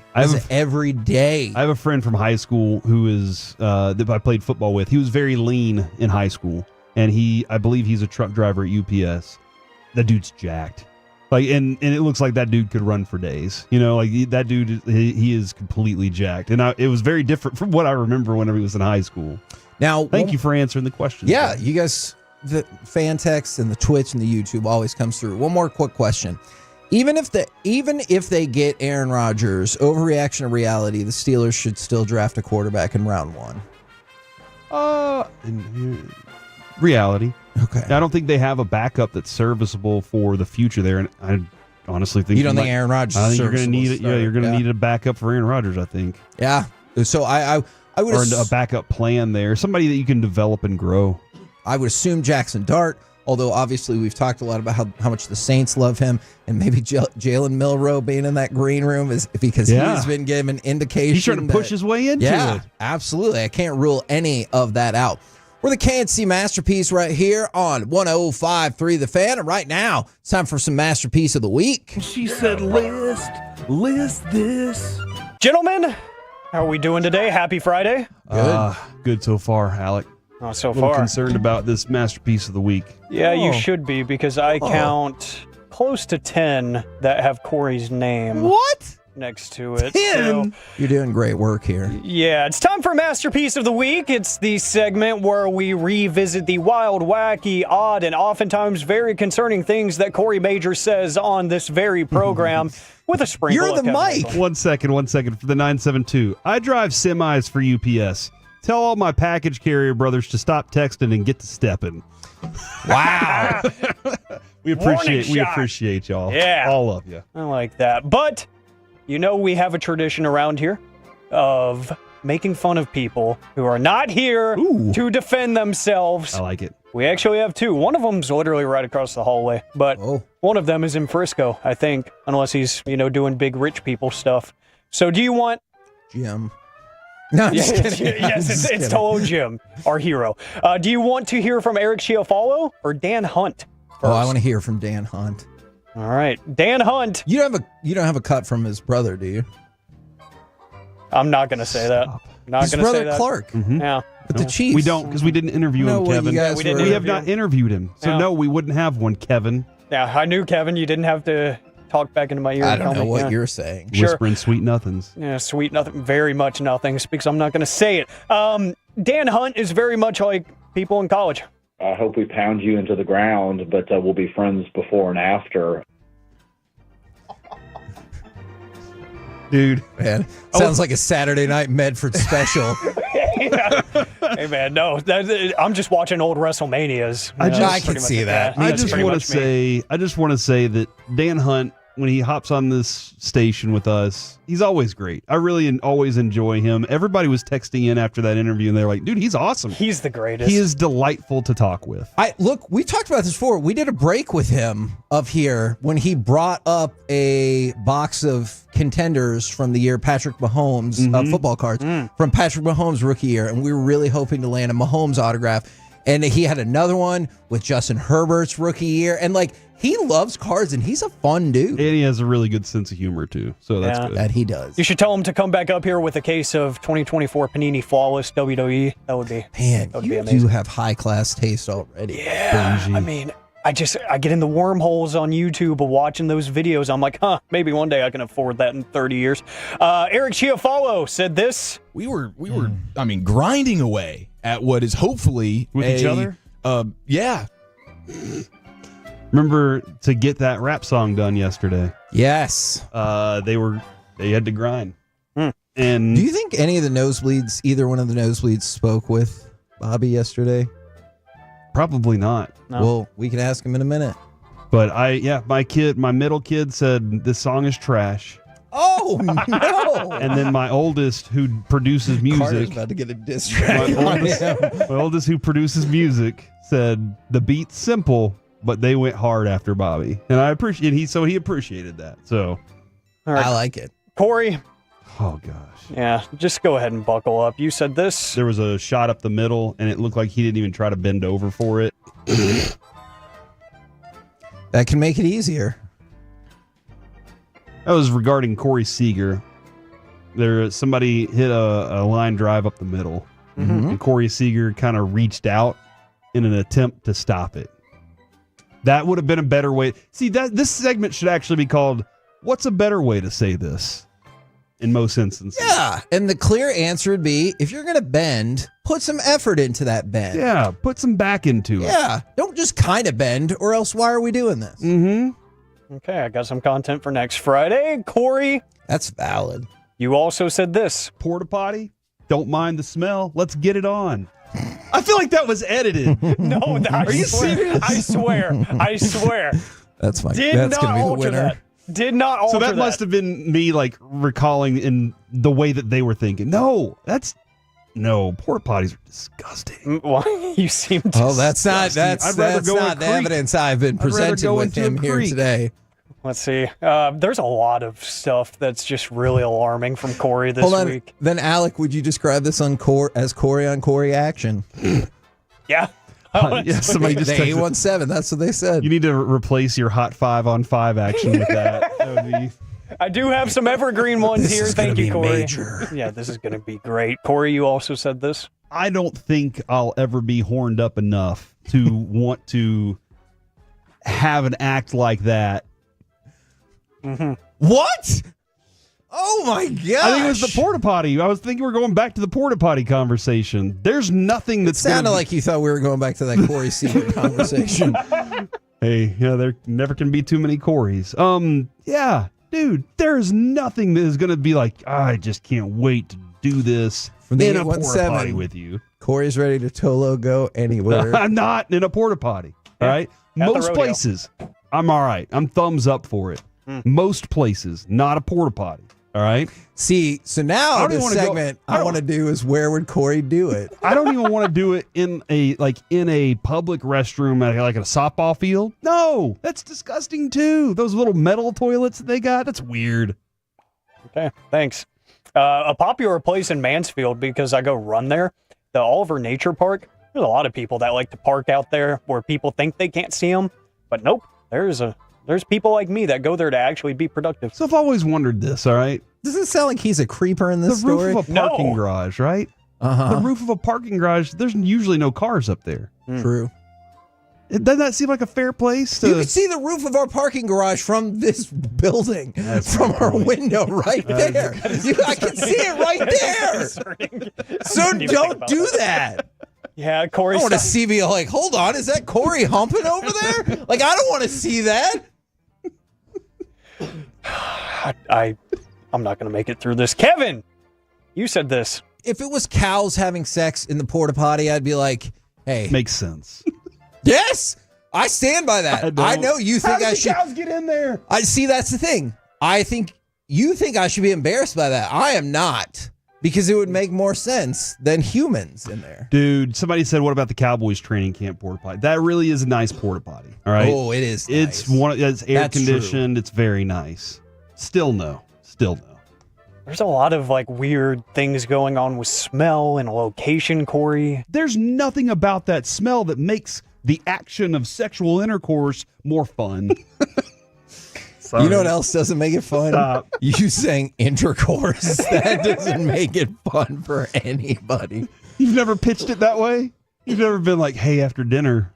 Every day. I have a friend from high school who is that I played football with. He was very lean in high school, and I believe he's a truck driver at UPS. That dude's jacked. Like, and it looks like that dude could run for days. You know, like that dude, he is completely jacked. And it was very different from what I remember whenever he was in high school. Now, thank you for answering the question. Yeah, you guys, the fan text and the Twitch and the YouTube always comes through. One more quick question. Even if they get Aaron Rodgers, overreaction to reality, the Steelers should still draft a quarterback in round 1. Reality. Okay. I don't think they have a backup that's serviceable for the future there, and I honestly think you don't think Aaron Rodgers. I think is you're going to need it. serviceable Yeah, you're going to start. need a backup for Aaron Rodgers. I think. Yeah. So I would or a backup plan there, somebody that you can develop and grow. I would assume Jackson Dart. Although obviously we've talked a lot about how much the Saints love him, and maybe Jalen Milroe being in that green room is because he's been given indication. He's trying to push his way into it. Absolutely. I can't rule any of that out. We're the KNC Masterpiece right here on 105.3 The Fan. And right now, it's time for some Masterpiece of the Week. She said, list this. Gentlemen, how are we doing today? Happy Friday. Good so far, Alec. Oh, so a little far. concerned about this Masterpiece of the Week. Yeah, you should be, because I count close to 10 that have Corey's name. What? Next to it. 10? So, You're doing great work here. yeah, it's time for Masterpiece of the Week. It's the segment where we revisit the wild, wacky, odd, and oftentimes very concerning things that Corey Major says on this very program with a sprinkle of Kevin Nickel. 1 second for the 972. I drive semis for UPS. Tell all my package carrier brothers to stop texting and get to stepping. Wow. we appreciate y'all. Yeah. All of you. I like that. But, you know, we have a tradition around here of making fun of people who are not here to defend themselves. I like it. We actually have 2. One of them's literally right across the hallway, but one of them is in Frisco, I think, unless he's, doing big rich people stuff. So do you want... Jim. No, I'm just kidding. Yes, it's Tolo Jim, our hero. Do you want to hear from Eric Chiafalo or Dan Hunt first? Oh, I want to hear from Dan Hunt. All right, Dan Hunt. You don't have a cut from his brother, do you? I'm not going to say that. His brother Clark. Yeah. But the Chiefs. We don't, because we didn't interview him, Kevin. We have not interviewed him. So, no, we wouldn't have one, Kevin. Yeah, I knew, Kevin. You didn't have to talk back into my ear. I don't know what you're saying. Sure. Whispering sweet nothings. Yeah, sweet nothing. Very much nothings, because I'm not going to say it. Dan Hunt is very much like people in college. I hope we pound you into the ground, but we'll be friends before and after. Dude, man, sounds like a Saturday Night Medford special. Yeah. Hey man, no, I'm just watching old WrestleManias. I can see that. I just want to say that Dan Hunt, when he hops on this station with us, he's always great. I really always enjoy him. Everybody was texting in after that interview, and they're like, dude, he's awesome. He's the greatest. He is delightful to talk with. Look, we talked about this before. We did a break with him up here when he brought up a box of contenders from the year Patrick Mahomes, football cards from Patrick Mahomes' rookie year, and we were really hoping to land a Mahomes autograph. And he had another one with Justin Herbert's rookie year, and he loves cards, and he's a fun dude. And he has a really good sense of humor, too. So that's good. That he does. You should tell him to come back up here with a case of 2024 Panini Flawless WWE. That would be amazing. You have high-class taste already. Yeah, I mean, I get in the wormholes on YouTube of watching those videos. I'm like, maybe one day I can afford that in 30 years. Eric Chiafalo said this. We were grinding away at what is hopefully with each other. Yeah. Remember to get that rap song done yesterday? Yes. They had to grind. And do you think any of the nosebleeds, either one of the nosebleeds, spoke with Bobby yesterday? Probably not. No. Well, we can ask him in a minute. But my middle kid said this song is trash. Oh no! And then my oldest, who produces music, Carter's about to get a diss track. My oldest, who produces music, said the beat's simple, but they went hard after Bobby, and I appreciate he appreciated that. So I like it. Corey. Oh gosh. Yeah, just go ahead and buckle up. You said this. There was a shot up the middle, and it looked like he didn't even try to bend over for it. That can make it easier. That was regarding Corey Seager. Somebody hit a line drive up the middle, and Corey Seager kind of reached out in an attempt to stop it. That would have been a better way. See, this segment should actually be called "What's a better way to say this?" In most instances. Yeah, and the clear answer would be, if you're going to bend, put some effort into that bend. Yeah, put some back into it. Yeah, don't just kind of bend, or else why are we doing this? Okay, I got some content for next Friday. Corey. That's valid. You also said this. Porta potty? Don't mind the smell. Let's get it on. I feel like that was edited. No, are you serious? I swear. That's fine. That's going to be the winner. That. Did not alter So that must have been me recalling in the way that they were thinking. No, porta potties are disgusting. Why you seem disgusting. Oh, that's not the evidence I've been presented with him here today. Let's see. There's a lot of stuff that's just really alarming from Corey this week. Then, Alec, would you describe this as Corey on Corey action? Yeah. Somebody just the 817. That's what they said. You need to replace your hot 5-on-5 action with that. That would be... I do have some evergreen ones here. Thank you, Corey. Major. Yeah, this is going to be great. Corey, you also said this. I don't think I'll ever be horned up enough to want to have an act like that. What? Oh my gosh. I think it was the porta potty. I was thinking we're going back to the porta potty conversation. There's nothing that's sounded like you thought we were going back to that Corey Seager conversation. Hey, there never can be too many Coreys. Yeah, dude, there's nothing that is going to be like, I just can't wait to do this in a porta potty with you. Corey's ready to Tolo go anywhere. I'm not in a porta potty. All right, most places, I'm all right. I'm thumbs up for it. Most places, not a porta potty. All right. See, so now the segment I want to do is where would Corey do it? I don't even want to do it in a public restroom at like a softball field. No, that's disgusting too. Those little metal toilets that they got, that's weird. Okay, thanks. A popular place in Mansfield, because I go run there, the Oliver Nature Park. There's a lot of people that like to park out there where people think they can't see them, but nope. There's people like me that go there to actually be productive. So I've always wondered this, all right? Does it sound like he's a creeper in this story? The roof of a parking garage, right? The roof of a parking garage, there's usually no cars up there. True. Doesn't that seem like a fair place? You can see the roof of our parking garage from this building, from our window right there. I can see it right there. So don't do that. Yeah, Corey. I want to see me like, hold on, is that Corey humping over there? Like, I don't want to see that. I'm not going to make it through this. Kevin, you said this. If it was cows having sex in the porta potty, I'd be like, hey. Makes sense. Yes, I stand by that. I know you think I should. Cows get in there? I see. That's the thing. I think you think I should be embarrassed by that. I am not, because it would make more sense than humans in there. Dude, somebody said, what about the Cowboys training camp porta potty? That really is a nice porta potty. All right. Oh, it is. It's nice. It's air That's conditioned. true. It's very nice. Still no. There's a lot of like weird things going on with smell and location, Corey. There's nothing about that smell that makes the action of sexual intercourse more fun. You know what else doesn't make it fun? Stop. You saying intercourse. That doesn't make it fun for anybody. You've never pitched it that way? You've never been like, hey, after dinner,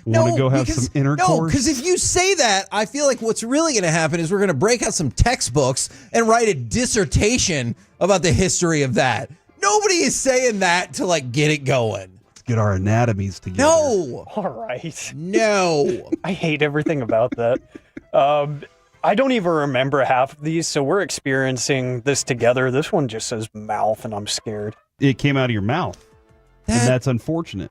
want to go have some intercourse? No, because if you say that, I feel like what's really going to happen is we're going to break out some textbooks and write a dissertation about the history of that. Nobody is saying that to like get it going. Let's get our anatomies together. No. All right. No. I hate everything about that. I don't even remember half of these, so we're experiencing this together. This one just says mouth, and I'm scared. It came out of your mouth. And that's unfortunate.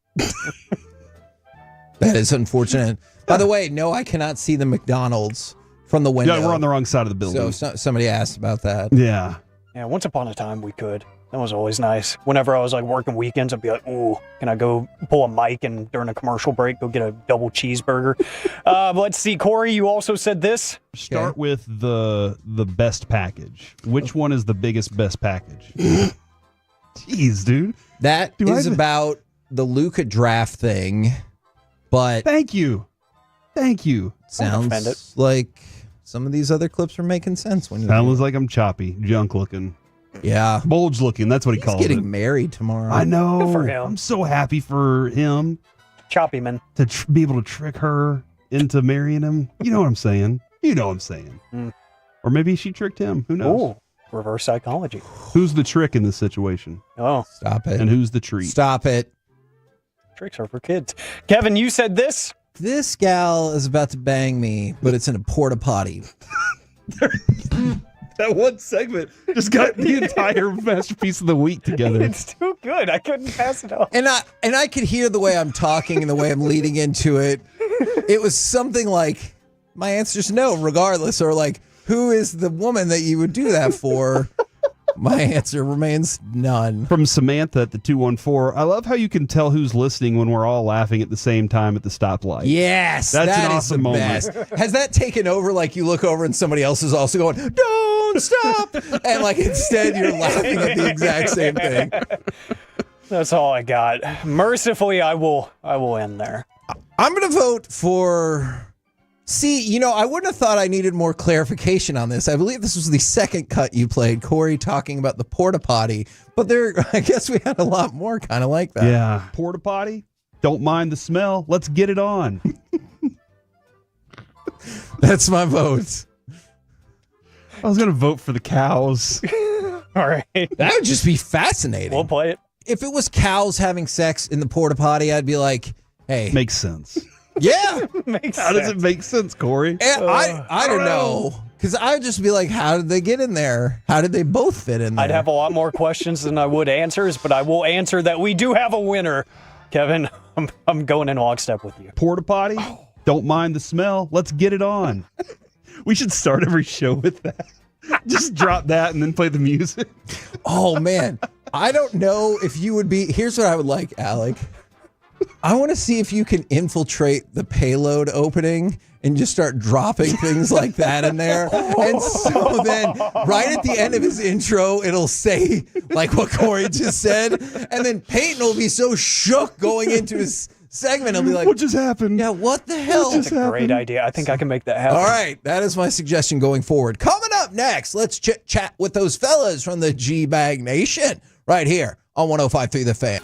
That is unfortunate. By the way, no, I cannot see the McDonald's from the window. Yeah, we're on the wrong side of the building. So somebody asked about that. Yeah. Yeah, once upon a time we could. That was always nice. Whenever I was like working weekends, I'd be like, ooh, can I go pull a mic and during a commercial break, go get a double cheeseburger? Let's see, Corey, you also said this. Start with the best package. Which one is the biggest best package? Jeez, dude. That is about the Luka draft thing, but Thank you. sounds like some of these other clips are making sense when you Sounds like I'm choppy, junk looking. Yeah. Bulge looking, that's what he calls it. He's getting married tomorrow. I know. Good for him. I'm so happy for him. Choppy man. To be able to trick her into marrying him. You know what I'm saying? Or maybe she tricked him. Who knows? Ooh, reverse psychology. Who's the trick in this situation? Oh. Stop it. And who's the treat? Stop it. Tricks are for kids. Kevin, you said this. This gal is about to bang me, but it's in a porta potty. That one segment just got the entire masterpiece of the week together. It's too good. I couldn't pass it off. And I could hear the way I'm talking and the way I'm leading into it. It was something like, my answer's no, regardless. Or like, who is the woman that you would do that for? My answer remains none. From Samantha at the 214, I love how you can tell who's listening when we're all laughing at the same time at the stoplight. Yes, That's that an is awesome the moment. best. Has that taken over? Like you look over and somebody else is also going, "Don't stop," and like instead you're laughing at the exact same thing. That's all I got. Mercifully, I will end there. I'm going to vote for. See, I wouldn't have thought I needed more clarification on this. I believe this was the second cut you played, Corey, talking about the porta potty. But I guess we had a lot more kind of like that. Yeah. Porta potty? Don't mind the smell. Let's get it on. That's my vote. I was going to vote for the cows. All right. That would just be fascinating. We'll play it. If it was cows having sex in the porta potty, I'd be like, hey. Makes sense. Yeah. How does it make sense, Corey? I don't know. Because I would just be like, how did they get in there? How did they both fit in there? I'd have a lot more questions than I would answers, but I will answer that we do have a winner. Kevin, I'm going in lockstep with you. Porta potty? Don't mind the smell. Let's get it on. We should start every show with that. Just drop that and then play the music. Oh, man. I don't know if you would be. Here's what I would like, Alec. I want to see if you can infiltrate the payload opening and just start dropping things like that in there. And so then right at the end of his intro, it'll say like what Corey just said. And then Peyton will be so shook going into his segment. He'll be like, what just happened? Yeah, what the hell? That's a great idea. I think I can make that happen. All right. That is my suggestion going forward. Coming up next, let's chit-chat with those fellas from the G-Bag Nation right here on 105.3 The Fan.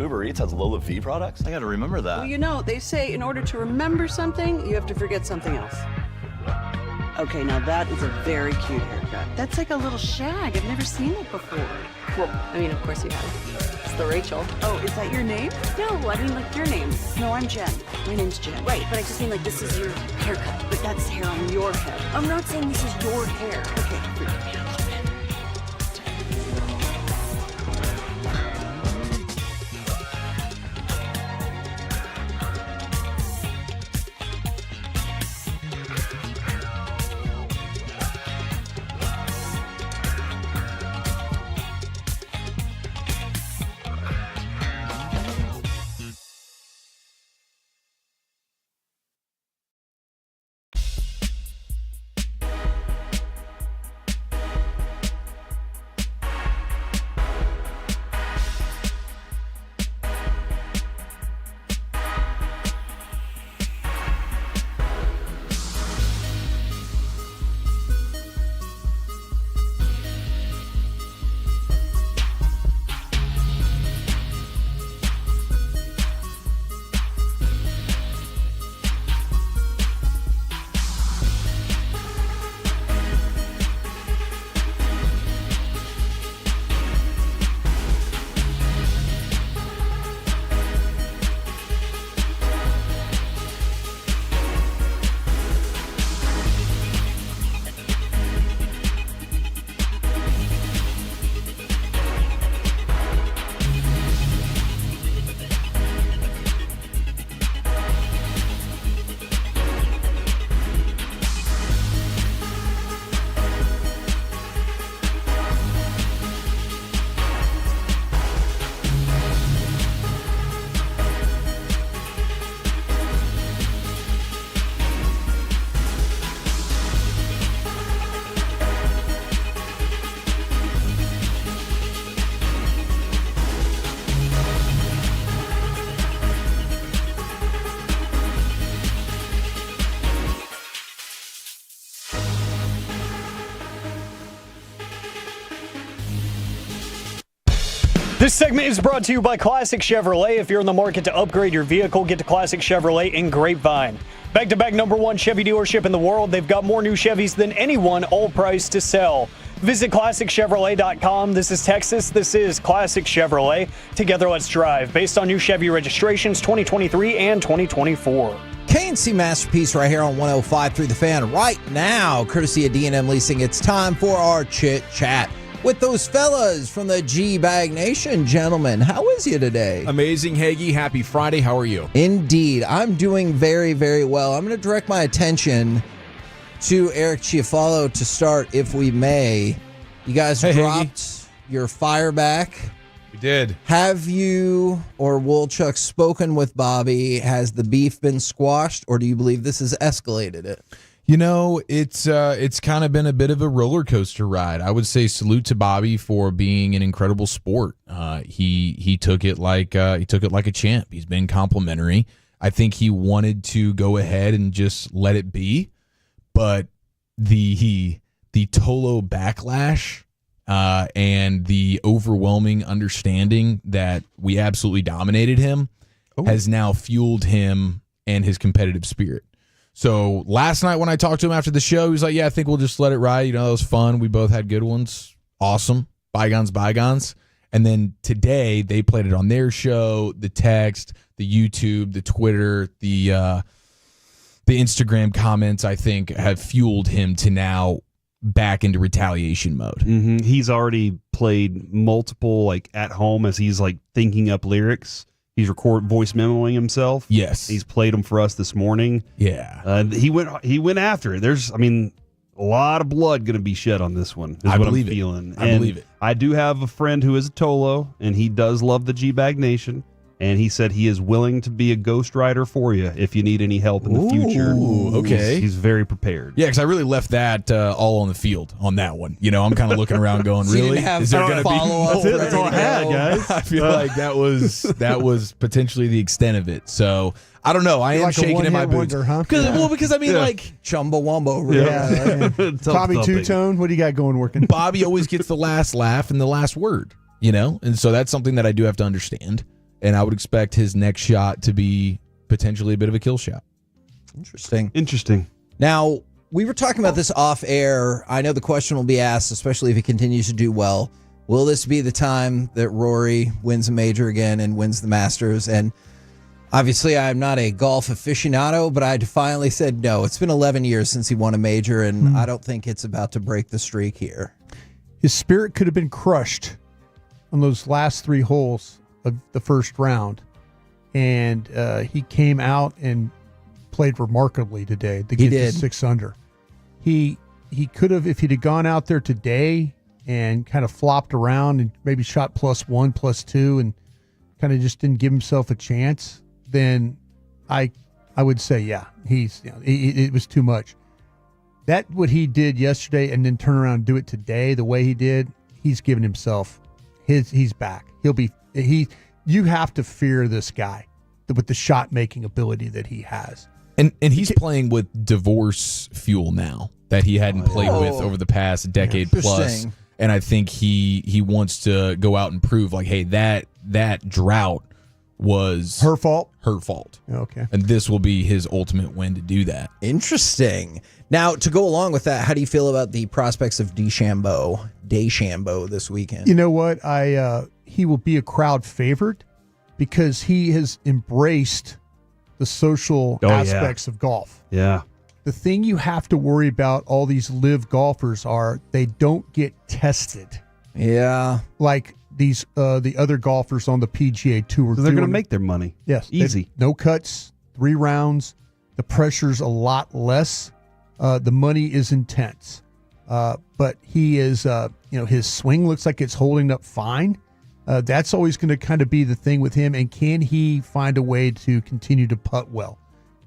Uber Eats has low fee products? I gotta remember that. Well, you know, they say in order to remember something, you have to forget something else. Okay, now that is a very cute haircut. That's like a little shag. I've never seen it before. Well, I mean, of course you have. It's the Rachel. Oh, is that your name? No, I mean, like, your name. No, I'm Jen. My name's Jen. Right, but I just mean, like, this is your haircut. But that's hair on your head. I'm not saying this is your hair. Okay, forgive me a little bit. This segment is brought to you by Classic Chevrolet. If you're in the market to upgrade your vehicle, get to Classic Chevrolet in Grapevine. Back-to-back #1 Chevy dealership in the world. They've got more new Chevys than anyone, all priced to sell. Visit ClassicChevrolet.com. This is Texas. This is Classic Chevrolet. Together, let's drive. Based on new Chevy registrations 2023 and 2024. KNC Masterpiece right here on 105.3 The Fan right now, courtesy of D&M Leasing. It's time for our chit chat with those fellas from the G-Bag Nation. Gentlemen, how is you today? Amazing, Hagee. Happy Friday. How are you? Indeed. I'm doing very, very well. I'm going to direct my attention to Eric Chiafalo to start, if we may. You guys dropped your fire back. We did. Have you or Woolchuck spoken with Bobby? Has the beef been squashed, or do you believe this has escalated it? You know, it's kind of been a bit of a roller coaster ride. I would say salute to Bobby for being an incredible sport. He took it like a champ. He's been complimentary. I think he wanted to go ahead and just let it be, but the Tolo backlash and the overwhelming understanding that we absolutely dominated him has now fueled him and his competitive spirit. So last night when I talked to him after the show, he was like, yeah, I think we'll just let it ride. You know, that was fun. We both had good ones. Awesome. Bygones, bygones. And then today they played it on their show, the text, the YouTube, the Twitter, the Instagram comments, I think, have fueled him to now back into retaliation mode. Mm-hmm. He's already played multiple, like at home as he's like thinking up lyrics. He's voice memoing himself. Yes. He's played them for us this morning. Yeah. He went after it. There's, a lot of blood going to be shed on this one. I believe I'm feeling. I believe it. I do have a friend who is a Tolo, and he does love the G-Bag Nation. And he said he is willing to be a ghostwriter for you if you need any help in the future. Okay. He's very prepared. Yeah, because I really left that all on the field on that one. You know, I'm kind of looking around going, So really? Is there going to be more? That's all I had, guys. I feel like that was potentially the extent of it. So I don't know. I am shaking in my boots. Huh? Because I mean, like Chumbawamba over Yeah. Bobby Two-Tone, what do you got going working? Bobby always gets the last laugh and the last word, you know? And so that's something that I do have to understand. and I would expect his next shot to be potentially a bit of a kill shot. Interesting. Now, we were talking about this off air. I know the question will be asked, especially if he continues to do well. Will this be the time that Rory wins a major again and wins the Masters? And obviously, I'm not a golf aficionado, but I defiantly said no. It's been 11 years since he won a major, and I don't think it's about to break the streak here. His spirit could have been crushed on those last 3 holes of the first round, and he came out and played remarkably today to get to 6 under. He could have, if he'd have gone out there today and kind of flopped around and maybe shot +1, +2, and kind of just didn't give himself a chance, then I would say, yeah, it was too much. That what he did yesterday and then turn around and do it today the way he did, he's given himself he's back. You have to fear this guy with the shot making ability that he has. And he's playing with divorce fuel now that he hadn't played with over the past decade plus. And I think he wants to go out and prove like, hey, that drought was her fault. Okay. And this will be his ultimate win to do that. Interesting. Now, to go along with that, how do you feel about the prospects of DeChambeau this weekend? You know what? He will be a crowd favorite because he has embraced the social aspects of golf. Yeah. The thing you have to worry about all these live golfers are they don't get tested. Yeah. Like these the other golfers on the PGA Tour. So they're going to make their money. Yes. Easy. No cuts, 3 rounds. The pressure's a lot less. The money is intense. But he is, his swing looks like it's holding up fine. That's always going to kind of be the thing with him. And can he find a way to continue to putt well?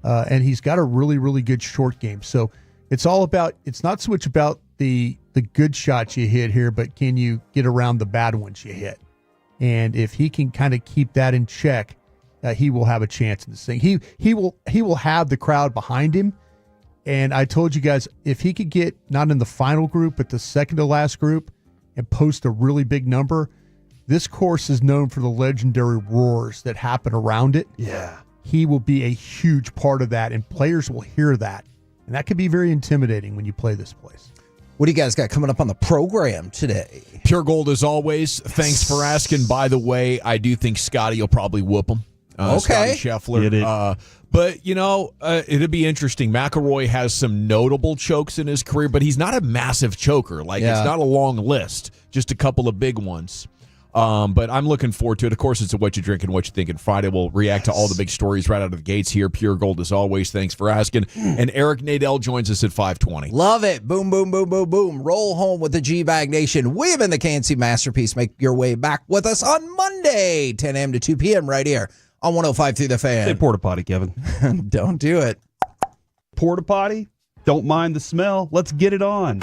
And he's got a really, really good short game. So it's not so much about the good shots you hit here, but can you get around the bad ones you hit? And if he can kind of keep that in check, he will have a chance in this thing. He will have the crowd behind him. And I told you guys, if he could get not in the final group, but the second to last group and post a really big number, this course is known for the legendary roars that happen around it. Yeah. He will be a huge part of that, and players will hear that. And that can be very intimidating when you play this place. What do you guys got coming up on the program today? Pure Gold as always. Thanks for asking. By the way, I do think Scotty will probably whoop him. Scotty Scheffler. But, it'd be interesting. McIlroy has some notable chokes in his career, but he's not a massive choker. It's not a long list, just a couple of big ones. But I'm looking forward to it. Of course, it's a What You Drinking, What You Thinking Friday. We'll react to all the big stories right out of the gates here. Pure Gold as always. Thanks for asking. And Eric Nadel joins us at 5:20. Love it. Boom, boom, boom, boom, boom. Roll home with the G-Bag Nation. We've been the KNC Masterpiece. Make your way back with us on Monday, 10 a.m. to 2 p.m. right here on 105.3 The Fan. Say porta potty, Kevin. Don't do it. Porta potty? Don't mind the smell. Let's get it on.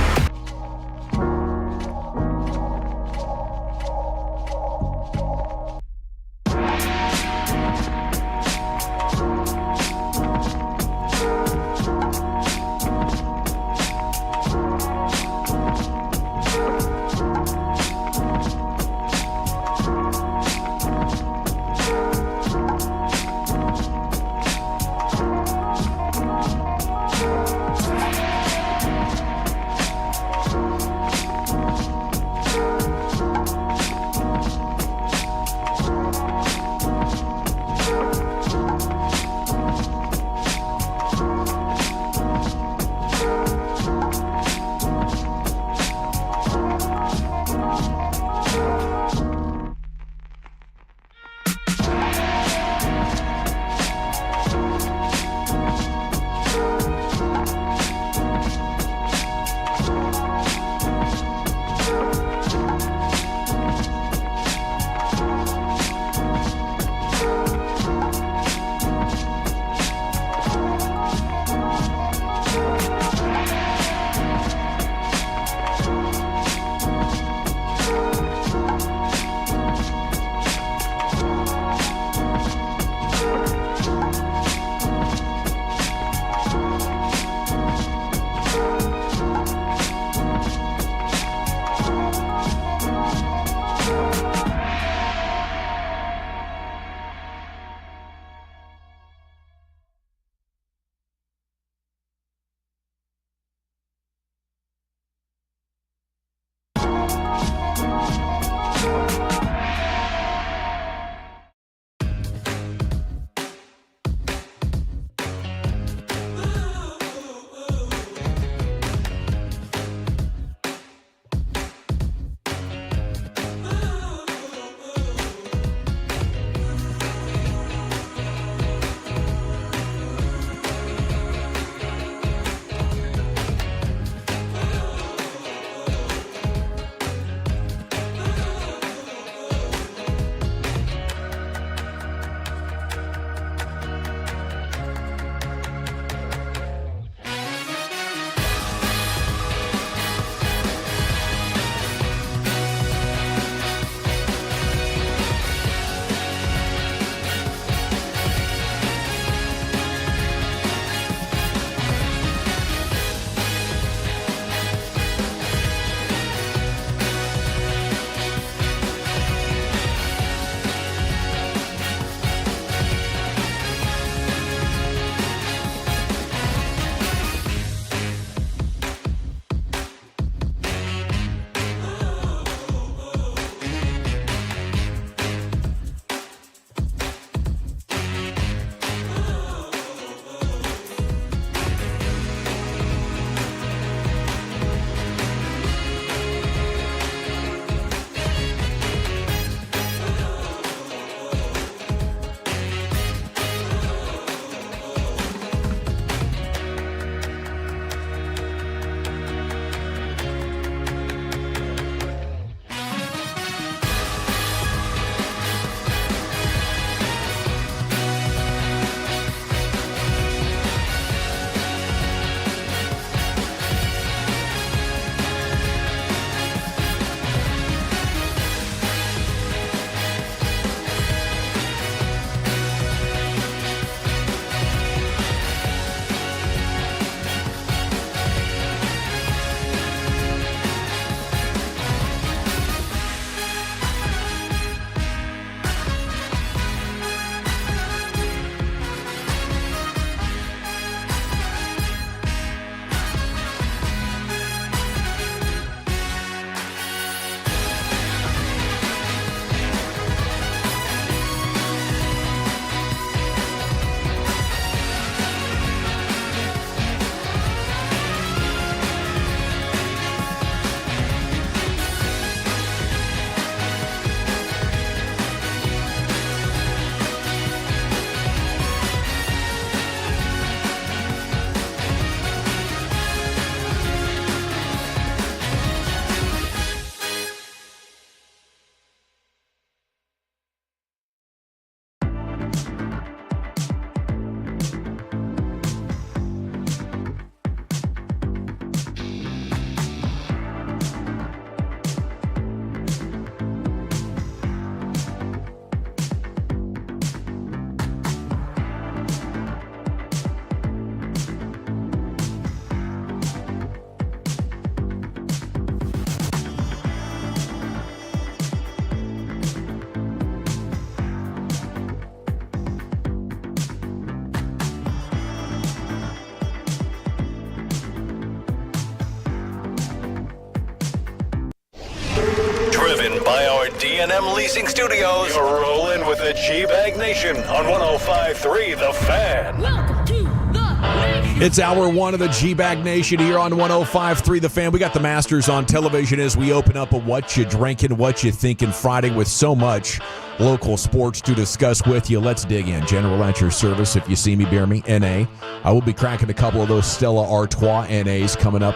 Driven by our D&M Leasing Studios, you're rolling with the G-Bag Nation on 105.3 The Fan. Welcome to the Nation. It's hour one of the G-Bag Nation here on 105.3 The Fan. We got the Masters on television as we open up a What You Drinking, What You Thinking Friday with so much local sports to discuss with you. Let's dig in. General at your service. If you see me, bear me, NA. I will be cracking a couple of those Stella Artois NAs coming up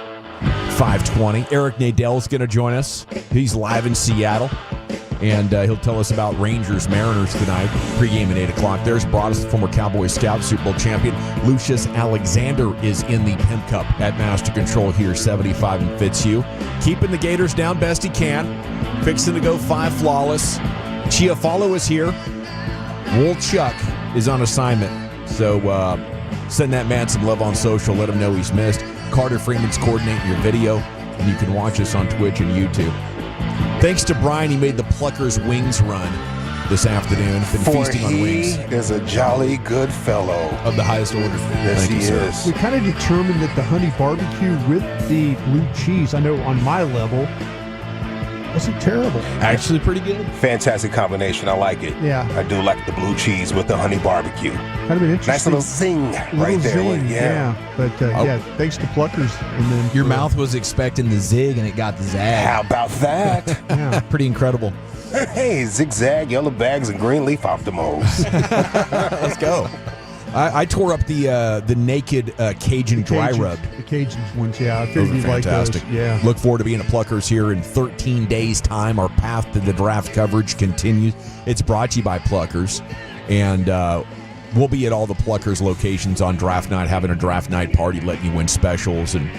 5:20. Eric Nadell's going to join us. He's live in Seattle, and he'll tell us about Rangers-Mariners tonight, pregame at 8 o'clock. There's Broadus, the former Cowboys scout, Super Bowl champion. Lucius Alexander is in the Pimp Cup at Master Control here, 75 in Fitzhugh. Keeping the Gators down best he can. Fixing to go 5 flawless. Chiafalo is here. Wolchuk is on assignment. So send that man some love on social. Let him know he's missed. Carter Freeman's coordinating your video, and you can watch us on Twitch and YouTube. Thanks to Brian, he made the Pluckers wings run this afternoon. Been feasting on wings. He is a jolly good fellow. Of the highest order. Yes, he is. We kind of determined that the honey barbecue with the blue cheese, I know on my level, wasn't terrible. Actually pretty good. Fantastic combination. I like it. Yeah. I do like the blue cheese with the honey barbecue. Kind of an interesting. Nice little zing right there. Zing, yeah. But yeah, thanks to Pluckers. And then your mouth was expecting the zig and it got the zag. How about that? Yeah, pretty incredible. Hey, zigzag, yellow bags, and green leaf optimals. Let's go. I tore up the naked Cajun dry rub. The Cajun ones, yeah. I Those figured are you'd like fantastic. those. Yeah. Look forward to being at Pluckers here in 13 days' time. Our path to the draft coverage continues. It's brought to you by Pluckers. And we'll be at all the Pluckers locations on draft night, having a draft night party, letting you win specials and,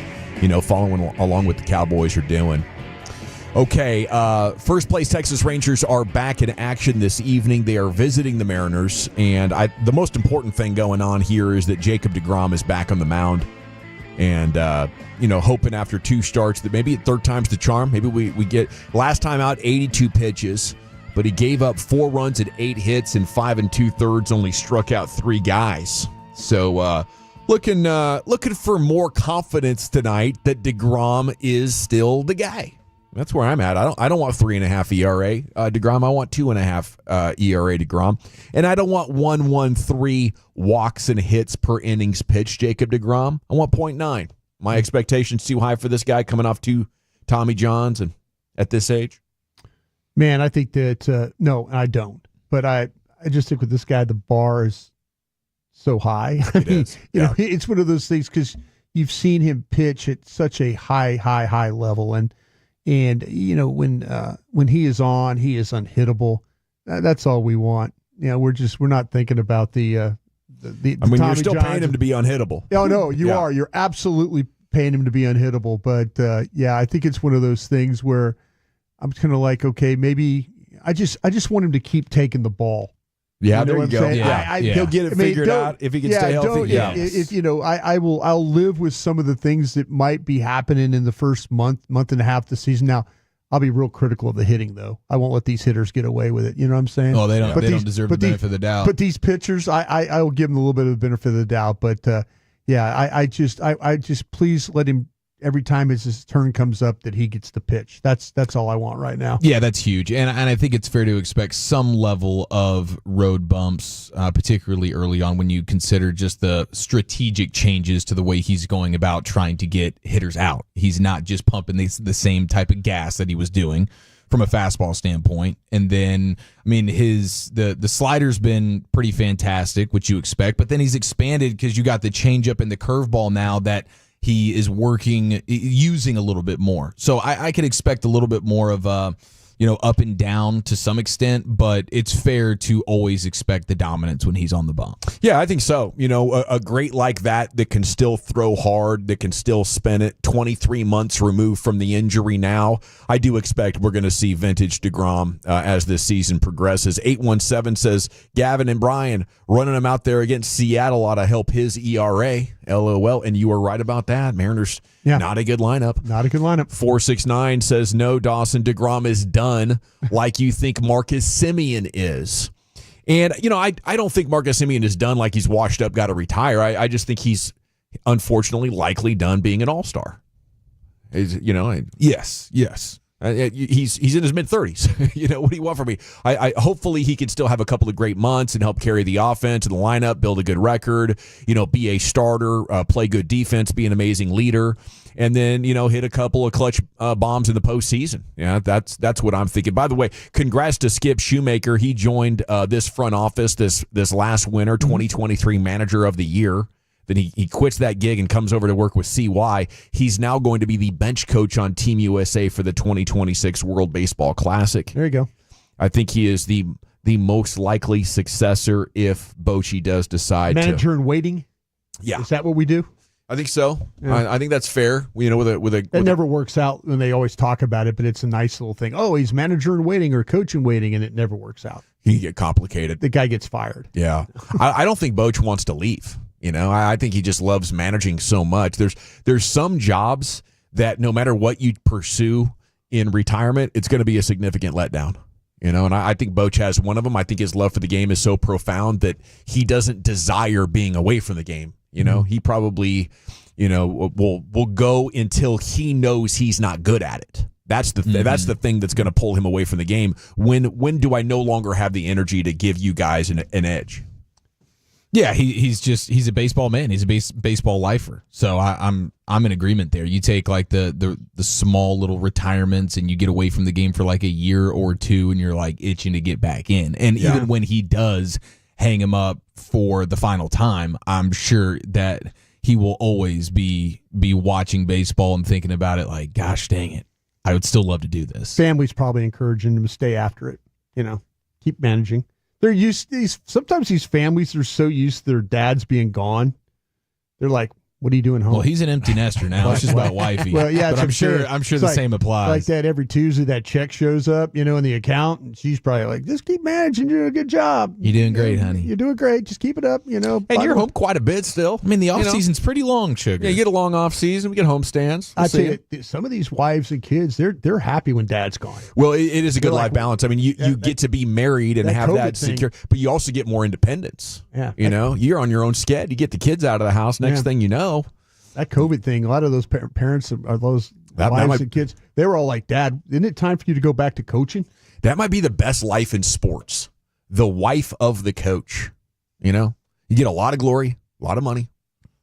following along with the Cowboys are doing. Okay, first place Texas Rangers are back in action this evening. They are visiting the Mariners, and the most important thing going on here is that Jacob deGrom is back on the mound, and hoping after 2 starts that maybe third time's the charm. Maybe we get last time out 82 pitches, but he gave up 4 runs and 8 hits in 5 2/3, only struck out 3 guys. So looking for more confidence tonight that deGrom is still the guy. That's where I'm at. I don't want 3.5 ERA deGrom. I want 2.5 ERA deGrom, and I don't want 1.13 walks and hits per innings pitched. Jacob deGrom. I want 0.9. My expectations too high for this guy coming off 2 Tommy Johns and at this age. Man, I think that no, I don't. But I just think with this guy, the bar is so high. It's one of those things because you've seen him pitch at such a high level, and when he is on, he is unhittable. That's all we want. We're not thinking about the you're Tommy still Johns. paying him to be unhittable. Oh no, you are. You're absolutely paying him to be unhittable. But I think it's one of those things where I'm kind of like, okay, maybe I just want him to keep taking the ball. Yeah, there you go. He'll get it figured out if he can stay healthy. I'll live with some of the things that might be happening in the first month and a half of the season. Now, I'll be real critical of the hitting, though. I won't let these hitters get away with it. You know what I'm saying? Oh, they don't deserve the benefit of the doubt. But these pitchers, I will give them a little bit of the benefit of the doubt. But I just please let him. Every time his turn comes up, that he gets the pitch. That's all I want right now. Yeah, that's huge, and I think it's fair to expect some level of road bumps, particularly early on when you consider just the strategic changes to the way he's going about trying to get hitters out. He's not just pumping the same type of gas that he was doing from a fastball standpoint. And then, the slider's been pretty fantastic, which you expect, but then he's expanded because you got the changeup and the curveball now that he is using a little bit more. So I could expect a little bit more of up and down to some extent, but it's fair to always expect the dominance when he's on the bump. Yeah, I think so. A great like that can still throw hard, that can still spin it, 23 months removed from the injury now. I do expect we're going to see vintage deGrom as this season progresses. 817 says, Gavin and Brian, running him out there against Seattle ought to help his ERA. LOL. And you were right about that. Mariners, not a good lineup. Not a good lineup. 469 says, no, Dawson, deGrom is done like you think Marcus Semien is. And, I don't think Marcus Semien is done like he's washed up, got to retire. I just think he's unfortunately likely done being an all-star. Yes. He's in his mid-30s. You know, what do you want from me? I hopefully he can still have a couple of great months and help carry the offense and the lineup, build a good record, you know, be a starter, play good defense, be an amazing leader, and then, you know, hit a couple of clutch bombs in the postseason. Yeah, that's what I'm thinking. By the way, congrats to Skip Shoemaker. He joined this front office this last winter, 2023 Manager of the Year. Then he quits that gig and comes over to work with CY. He's now going to be the bench coach on Team USA for the 2026 World Baseball Classic. There you go. I think he is the most likely successor if Bochy does decide Manager in waiting? Yeah. Is that what we do? I think so. Yeah. I think that's fair. You know, it never works out when they always talk about it, but it's a nice little thing. Oh, he's manager in waiting or coach in waiting, and it never works out. He can get complicated. The guy gets fired. Yeah. I don't think Boch wants to leave. You know, I think he just loves managing so much. There's some jobs that no matter what you pursue in retirement, it's going to be a significant letdown. You know, and I think Boch has one of them. I think his love for the game is so profound that he doesn't desire being away from the game. You know, he probably, you know, will go until he knows he's not good at it. That's the that's the thing that's going to pull him away from the game. When do I no longer have the energy to give you guys an edge? Yeah, he's a baseball man. He's a baseball lifer. So I'm in agreement there. You take like the small little retirements and you get away from the game for like a year or two and you're like itching to get back in. And even when he does hang him up for the final time, I'm sure that he will always be watching baseball and thinking about it like, gosh dang it, I would still love to do this. Family's probably encouraging him to stay after it. You know, keep managing. They're used to sometimes these families are so used to their dads being gone. They're like, what are you doing home? Well, he's an empty nester now. It's just about wifey. Well, yeah, but I'm sure the same applies. Like that every Tuesday, that check shows up, you know, in the account, and she's probably like, just keep managing. You're doing a good job. You're doing great, honey. You're doing great. Just keep it up, you know. And you're home quite a bit still. I mean, the off season's pretty long, Sugar. Yeah, you get a long off season. We get home stands. I tell you, some of these wives and kids, they're happy when dad's gone. Well, it is a good life balance. I mean, you get to be married and have that secure, but you also get more independence. Yeah, you know, you're on your own schedule. You get the kids out of the house. Next thing you know. That COVID thing, a lot of those parents are those wives and kids, they were all like, Dad, isn't it time for you to go back to coaching? That might be the best life in sports. The wife of the coach. You know, you get a lot of glory, a lot of money,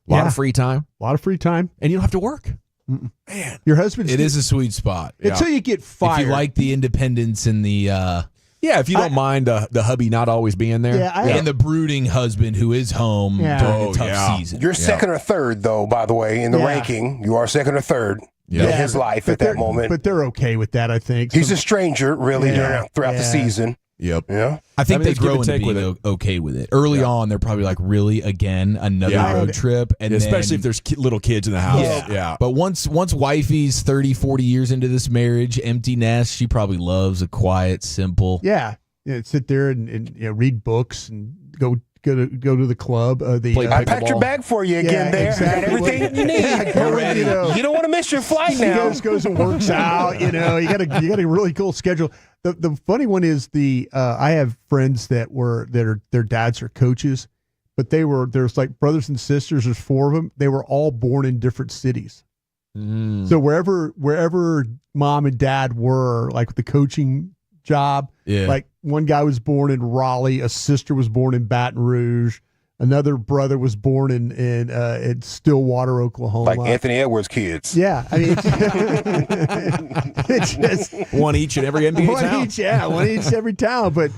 a lot of free time. A lot of free time. And you don't have to work. Mm-mm. Man. Your husband's... It is a sweet spot. Until you get fired. If you like the independence and the... Yeah, if you don't mind the hubby not always being there. And the brooding husband who is home during a tough season. You're second or third, though, by the way, in the ranking. You are second or third in his life at that moment. But they're okay with that, I think. He's a stranger, really, throughout the season. Yep. Yeah. I think they grow into being okay with it. Early on, they're probably like, really, again, another road trip? And especially if there's little kids in the house. Yeah. But once wifey's 30, 40 years into this marriage, empty nest, she probably loves a quiet, simple... Yeah. Sit there and read books and go to the club. I packed your bag for you again. There, exactly. got everything you need. You don't want to miss your flight now. He goes and works out. You know, you got a really cool schedule. The funny one is I have friends that are their dads are coaches, but there's like brothers and sisters. There's 4 of them. They were all born in different cities. So wherever mom and dad were, like the coaching job, like one guy was born in Raleigh, a sister was born in Baton Rouge, another brother was born in Stillwater, Oklahoma. Like Anthony Edwards' kids. Yeah, I mean, it's just one each in every NBA town. One each every town. But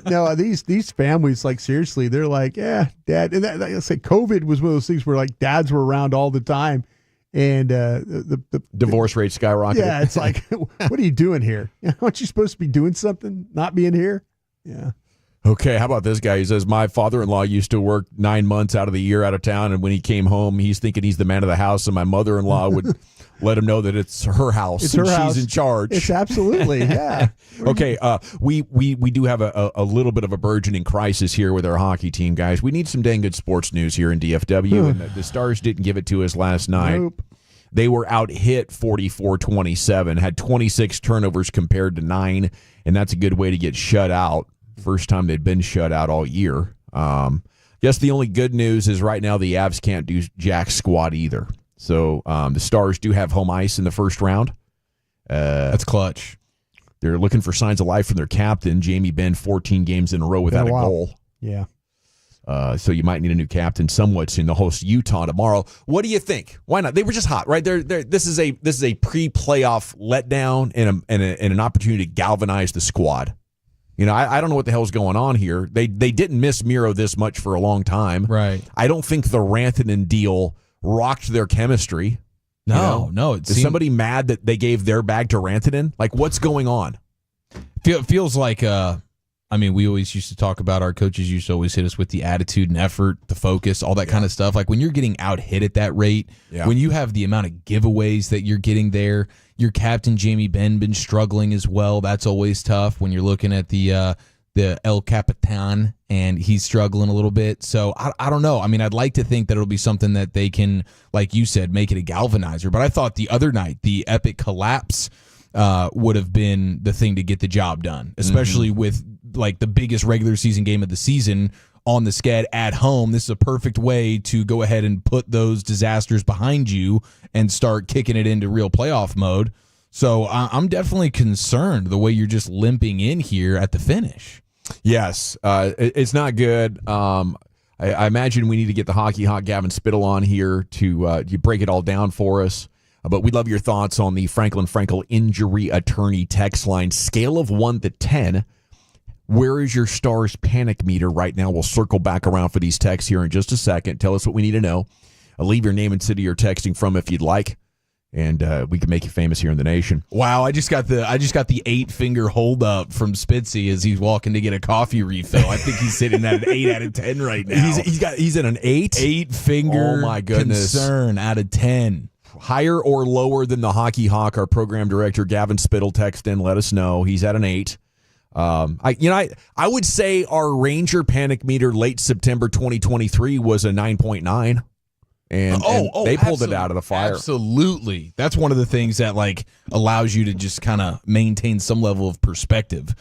no, these families, like seriously, they're like, Dad. And I say COVID was one of those things where like dads were around all the time. And the divorce rate skyrocketed. Yeah, it's like, what are you doing here? Aren't you supposed to be doing something, not being here? Yeah. Okay, how about this guy? He says, my father-in-law used to work 9 months out of the year out of town, and when he came home, he's thinking he's the man of the house, and my mother-in-law would let him know that it's her house and she's in charge. It's absolutely, yeah. Okay, we do have a little bit of a burgeoning crisis here with our hockey team, guys. We need some dang good sports news here in DFW, and the Stars didn't give it to us last night. Nope. They were out hit 44-27, had 26 turnovers compared to 9, and that's a good way to get shut out. First time they'd been shut out all year. Guess the only good news is right now the Avs can't do jack squat either. So the Stars do have home ice in the first round. That's clutch. They're looking for signs of life from their captain, Jamie Benn, 14 games in a row without a goal. Yeah. So you might need a new captain somewhat soon. They'll host Utah tomorrow. What do you think? Why not? They were just hot, right? This is a pre-playoff letdown and an opportunity to galvanize the squad. I don't know what the hell's going on here. They didn't miss Miro this much for a long time. Right. I don't think the Rantanen deal rocked their chemistry. No. Is somebody mad that they gave their bag to Rantanen? Like, what's going on? Feels like we always used to talk about, our coaches used to always hit us with the attitude and effort, the focus, all that kind of stuff. Like when you're getting out hit at that rate, when you have the amount of giveaways that you're getting there, your captain Jamie Benn been struggling as well. That's always tough when you're looking at the El Capitan and he's struggling a little bit. So I don't know. I mean, I'd like to think that it'll be something that they can, like you said, make it a galvanizer. But I thought the other night, the epic collapse would have been the thing to get the job done, especially with like the biggest regular season game of the season on the sched at home. This is a perfect way to go ahead and put those disasters behind you and start kicking it into real playoff mode. So I'm definitely concerned the way you're just limping in here at the finish. Yes, it's not good. I imagine we need to get the Hockey Hawk Gavin Spittle on here to break it all down for us. But we'd love your thoughts on the Franklin Frankel injury attorney text line. Scale of 1 to 10. Where is your Stars panic meter right now? We'll circle back around for these texts here in just a second. Tell us what we need to know. Leave your name and city you're texting from if you'd like, and we can make you famous here in the nation. Wow, I just got the 8-finger hold up from Spitzy as he's walking to get a coffee refill. I think he's sitting at an 8 out of 10 right now. He's at an 8? 8-finger oh my goodness. Concern out of 10. Higher or lower than the Hockey Hawk? Our program director Gavin Spittle text in, let us know. He's at an 8. I would say our Ranger panic meter late September 2023 was a 9.9, and they pulled it out of the fire. Absolutely, that's one of the things that like allows you to just kind of maintain some level of perspective.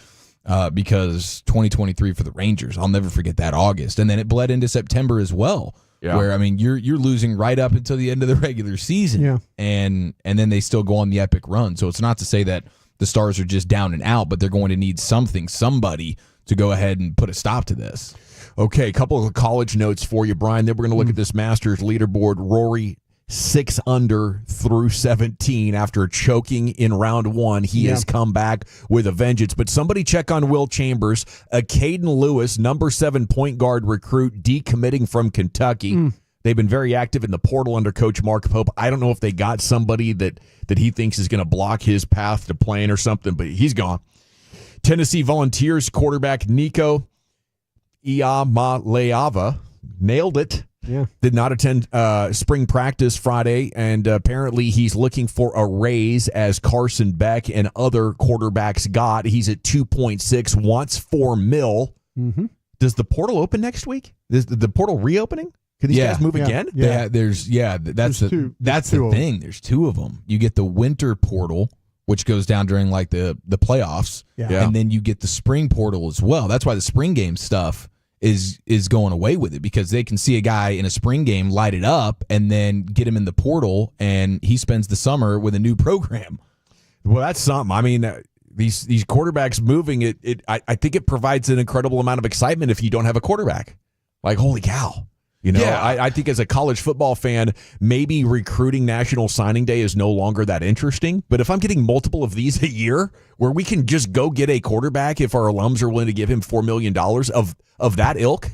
Because 2023 for the Rangers, I'll never forget that August, and then it bled into September as well. Yeah. Where I mean, you're losing right up until the end of the regular season, and then they still go on the epic run. So it's not to say that the Stars are just down and out, but they're going to need somebody to go ahead and put a stop to this. Okay, a couple of college notes for you, Brian. Then we're going to look at this Masters leaderboard. Rory 6 under through 17 after choking in round 1. He has come back with a vengeance. But somebody check on Will Chambers, a Caden Lewis, number 7 point guard recruit, decommitting from Kentucky. They've been very active in the portal under Coach Mark Pope. I don't know if they got somebody that he thinks is going to block his path to playing or something, but he's gone. Tennessee Volunteers quarterback Nico Iamaleava nailed it. Yeah. Did not attend spring practice Friday, and apparently he's looking for a raise as Carson Beck and other quarterbacks got. He's at 2.6, wants $4 million. Mm-hmm. Does the portal open next week? Is the portal reopening? Can these guys move again? Yeah, that's the thing. There's 2 of them. You get the winter portal, which goes down during like the playoffs, and then you get the spring portal as well. That's why the spring game stuff is going away with it, because they can see a guy in a spring game light it up and then get him in the portal, and he spends the summer with a new program. Well, that's something. I mean, these quarterbacks moving I think it provides an incredible amount of excitement if you don't have a quarterback. Like, holy cow. I think as a college football fan, maybe recruiting National Signing Day is no longer that interesting. But if I'm getting multiple of these a year where we can just go get a quarterback if our alums are willing to give him $4 million of that ilk,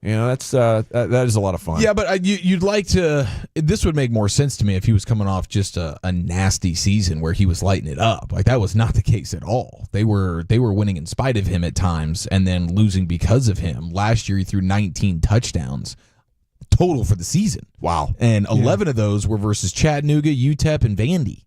that is a lot of fun. Yeah, but you'd like to – this would make more sense to me if he was coming off just a nasty season where he was lighting it up. Like, that was not the case at all. They were winning in spite of him at times and then losing because of him. Last year he threw 19 touchdowns total for the season. Wow. And 11 of those were versus Chattanooga, UTEP, and Vandy.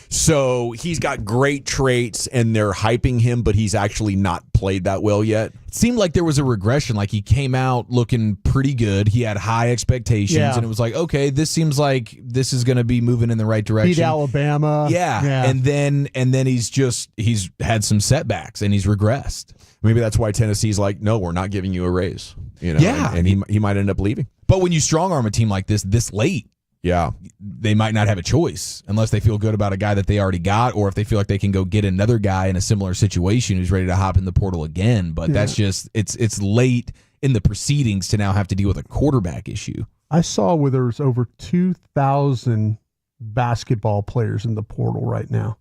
So he's got great traits and they're hyping him, but he's actually not played that well yet. It seemed like there was a regression. Like, he came out looking pretty good. He had high expectations, and it was like, okay, this seems like this is going to be moving in the right direction. Beat Alabama. Yeah. And then he's had some setbacks and he's regressed. Maybe that's why Tennessee's like, no, we're not giving you a raise. And he might end up leaving. But when you strong arm a team like this late, Yeah, they might not have a choice unless they feel good about a guy that they already got, or if they feel like they can go get another guy in a similar situation who's ready to hop in the portal again. But that's just it's late in the proceedings to now have to deal with a quarterback issue. I saw where there's over 2,000 basketball players in the portal right now.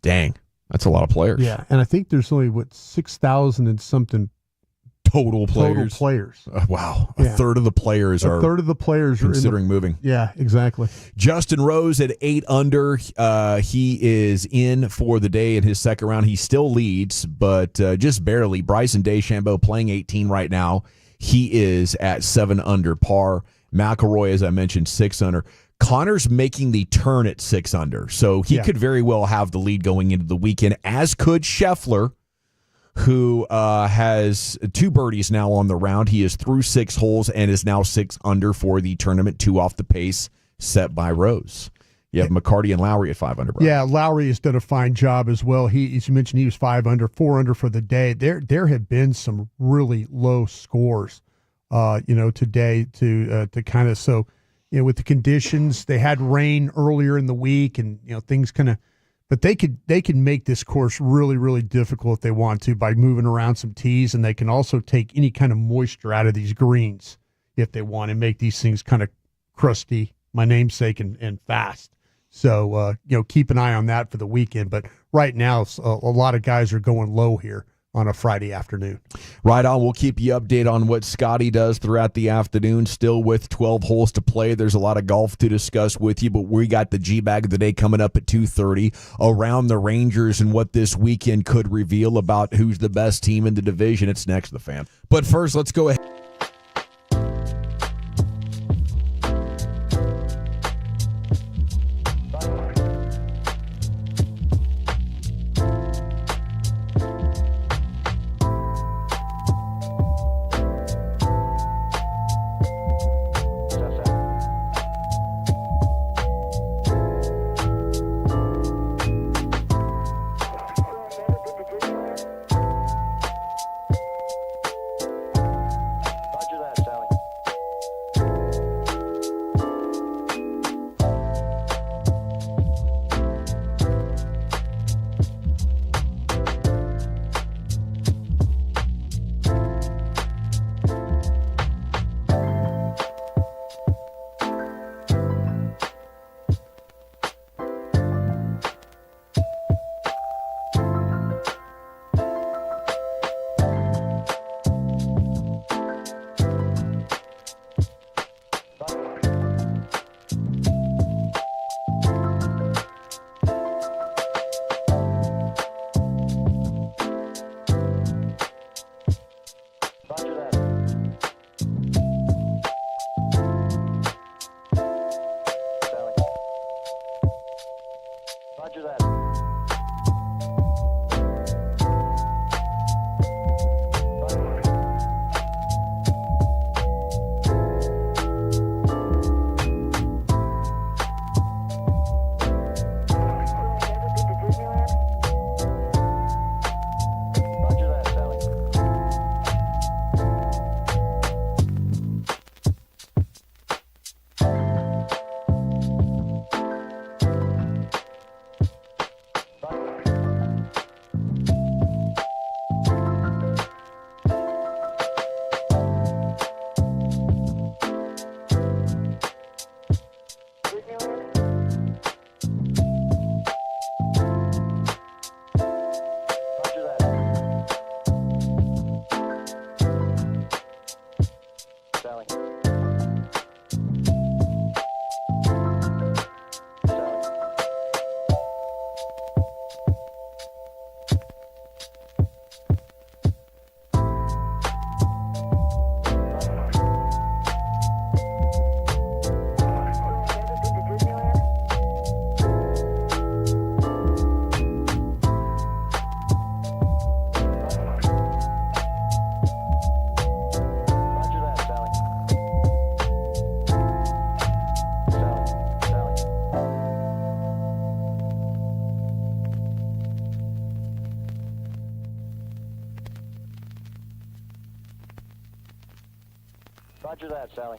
Dang, that's a lot of players. Yeah, and I think there's only 6,000 and something total players. Wow, a third of the players are considering moving. Yeah, exactly. Justin Rose at 8 under. He is in for the day in his second round. He still leads, but just barely. Bryson DeChambeau playing 18 right now. He is at 7 under par. McIlroy, as I mentioned, 6 under. Connor's making the turn at 6 under, so he could very well have the lead going into the weekend, as could Scheffler, who has 2 birdies now on the round. He is through 6 holes and is now 6 under for the tournament, 2 off the pace set by Rose. You have McCarty and Lowry at 5 under. Bro. Yeah, Lowry has done a fine job as well. He, as you mentioned, he was 5 under, 4 under for the day. There have been some really low scores, today to kind of with the conditions. They had rain earlier in the week, and things kind of. But they can make this course really, really difficult if they want to by moving around some tees, and they can also take any kind of moisture out of these greens if they want and make these things kind of crusty, my namesake, and fast. So, keep an eye on that for the weekend. But right now, a lot of guys are going low here on a Friday afternoon. Right on. We'll keep you updated on what Scotty does throughout the afternoon, still with 12 holes to play. There's a lot of golf to discuss with you, but we got the G-Bag of the day coming up at 2:30 around the Rangers and what this weekend could reveal about who's the best team in the division. It's next, The Fan. But first, let's go ahead. Roger that, Sally.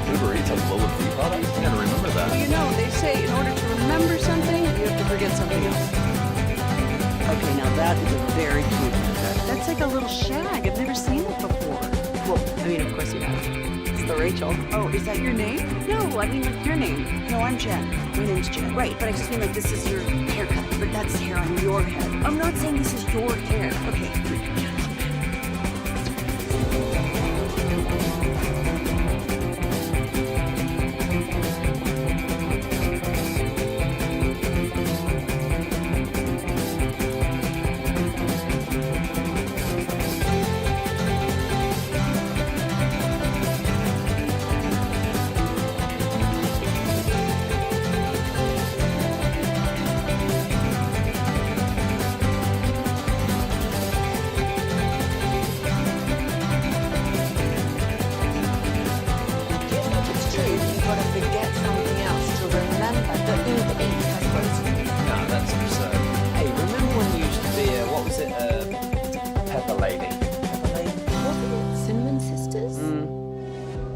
Uber Eats has lower fee products? I gotta remember that. Well, you know, they say in order to remember something, you have to forget something else. Okay, now that is a very cute haircut. That's like a little shag. I've never seen it before. Well, I mean, of course you have. It's the Rachel. Oh, is that your name? No, I mean like your name. No, I'm Jen. My name's Jen. Right, but I just mean like this is your haircut, but that's hair on your head. I'm not saying this is your hair. Okay.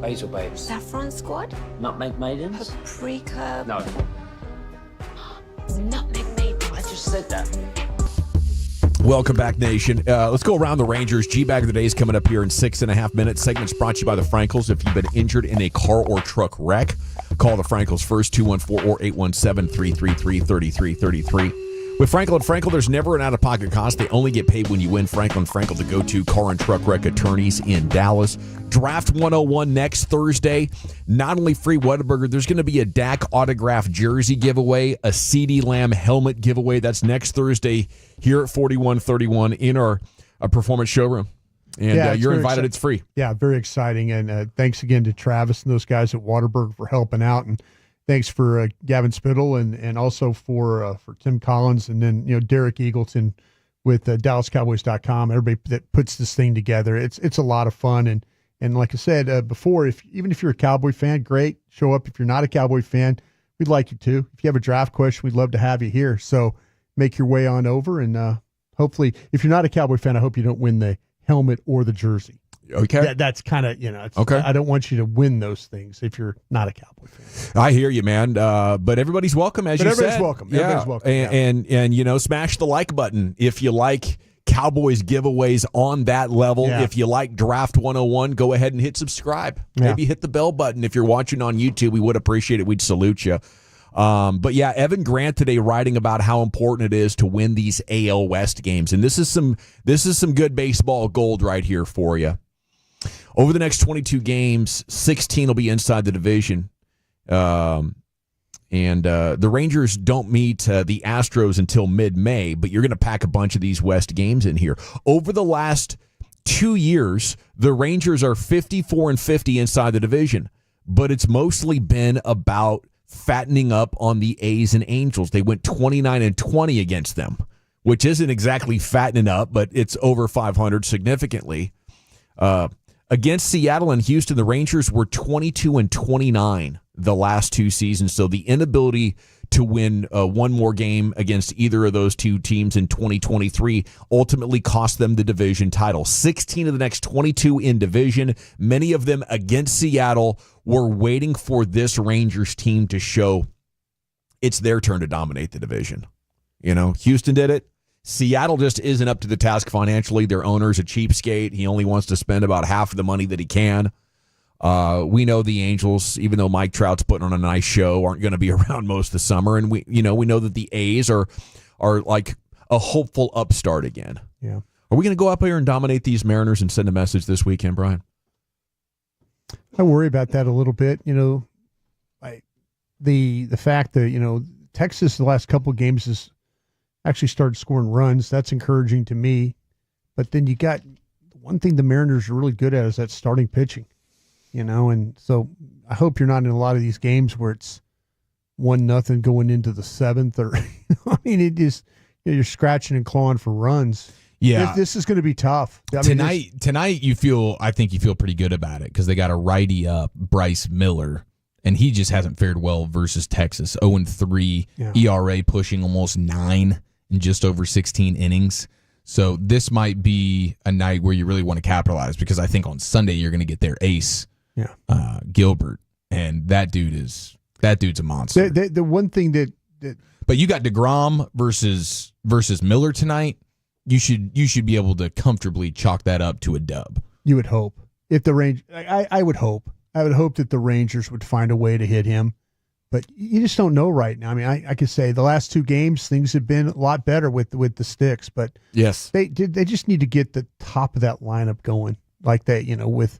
Basil babes. Saffron squad? Nutmeg maidens? Paprika? No. Nutmeg maidens. I just said that. Welcome back, Nation. Let's go around the Rangers. G-Bag of the Day is coming up here in 6.5 minutes. Segment's brought to you by the Frankels. If you've been injured in a car or truck wreck, call the Frankels first, 214 or 817-333-3333. With Frankel & Frankel, there's never an out-of-pocket cost. They only get paid when you win. Frankel & Frankel, the go-to car and truck wreck attorneys in Dallas. Draft 101 next Thursday. Not only free Whataburger, there's going to be a Dak autograph jersey giveaway, a CeeDee Lamb helmet giveaway. That's next Thursday here at 4131 in our performance showroom. And you're invited. It's free. Yeah, very exciting. And thanks again to Travis and those guys at Whataburger for helping out. And thanks for Gavin Spittle and also for Tim Collins and then Derek Eagleton with DallasCowboys.com. Everybody that puts this thing together. It's a lot of fun and like I said before, even if you're a Cowboy fan, great, show up. If you're not a Cowboy fan, we'd like you to. If you have a draft question, we'd love to have you here. So make your way on over and hopefully, if you're not a Cowboy fan, I hope you don't win the helmet or the jersey. Okay. That's kind of, okay. I don't want you to win those things if you're not a Cowboy fan. I hear you, man. But everybody's welcome, as you said. Everybody's welcome. Yeah. Everybody's welcome. And smash the like button if you like Cowboys giveaways on that level. Yeah. If you like Draft 101, go ahead and hit subscribe. Yeah. Maybe hit the bell button. If you're watching on YouTube, we would appreciate it. We'd salute you. But yeah, Evan Grant today writing about how important it is to win these AL West games. And this is some good baseball gold right here for you. Over the next 22 games, 16 will be inside the division. And the Rangers don't meet the Astros until mid-May, but you're going to pack a bunch of these West games in here. Over the last 2 years, the Rangers are 54-50 inside the division, but it's mostly been about fattening up on the A's and Angels. They went 29-20 against them, which isn't exactly fattening up, but it's over 500 significantly. Against Seattle and Houston, the Rangers were 22-29 the last two seasons. So the inability to win one more game against either of those two teams in 2023 ultimately cost them the division title. 16 of the next 22 in division, many of them against Seattle, were waiting for this Rangers team to show it's their turn to dominate the division. Houston did it. Seattle just isn't up to the task financially. Their owner's a cheapskate. He only wants to spend about half of the money that he can. We know the Angels, even though Mike Trout's putting on a nice show, aren't going to be around most of the summer, and we know that the A's are like a hopeful upstart again. Yeah. Are we going to go up here and dominate these Mariners and send a message this weekend, Brian? I worry about that a little bit. The fact that Texas the last couple of games has actually started scoring runs. That's encouraging to me. But then you got one thing the Mariners are really good at is that starting pitching. And so I hope you're not in a lot of these games where it's 1-0 going into the 7th, or I mean, it just you're scratching and clawing for runs. Yeah, this is going to be tough. Tonight, I think you feel pretty good about it because they got a righty up, Bryce Miller, and he just hasn't fared well versus Texas. 0-3 ERA, pushing almost 9 in just over 16 innings. So this might be a night where you really want to capitalize, because I think on Sunday you're going to get their ace, Gilbert, and that dude's a monster. The one thing that but you got deGrom versus Miller tonight. You should be able to comfortably chalk that up to a dub. You would hope. If the I would hope. I would hope that the Rangers would find a way to hit him. But you just don't know right now. I mean, I could say the last 2 games things have been a lot better with the sticks, but yes, they just need to get the top of that lineup going like that. With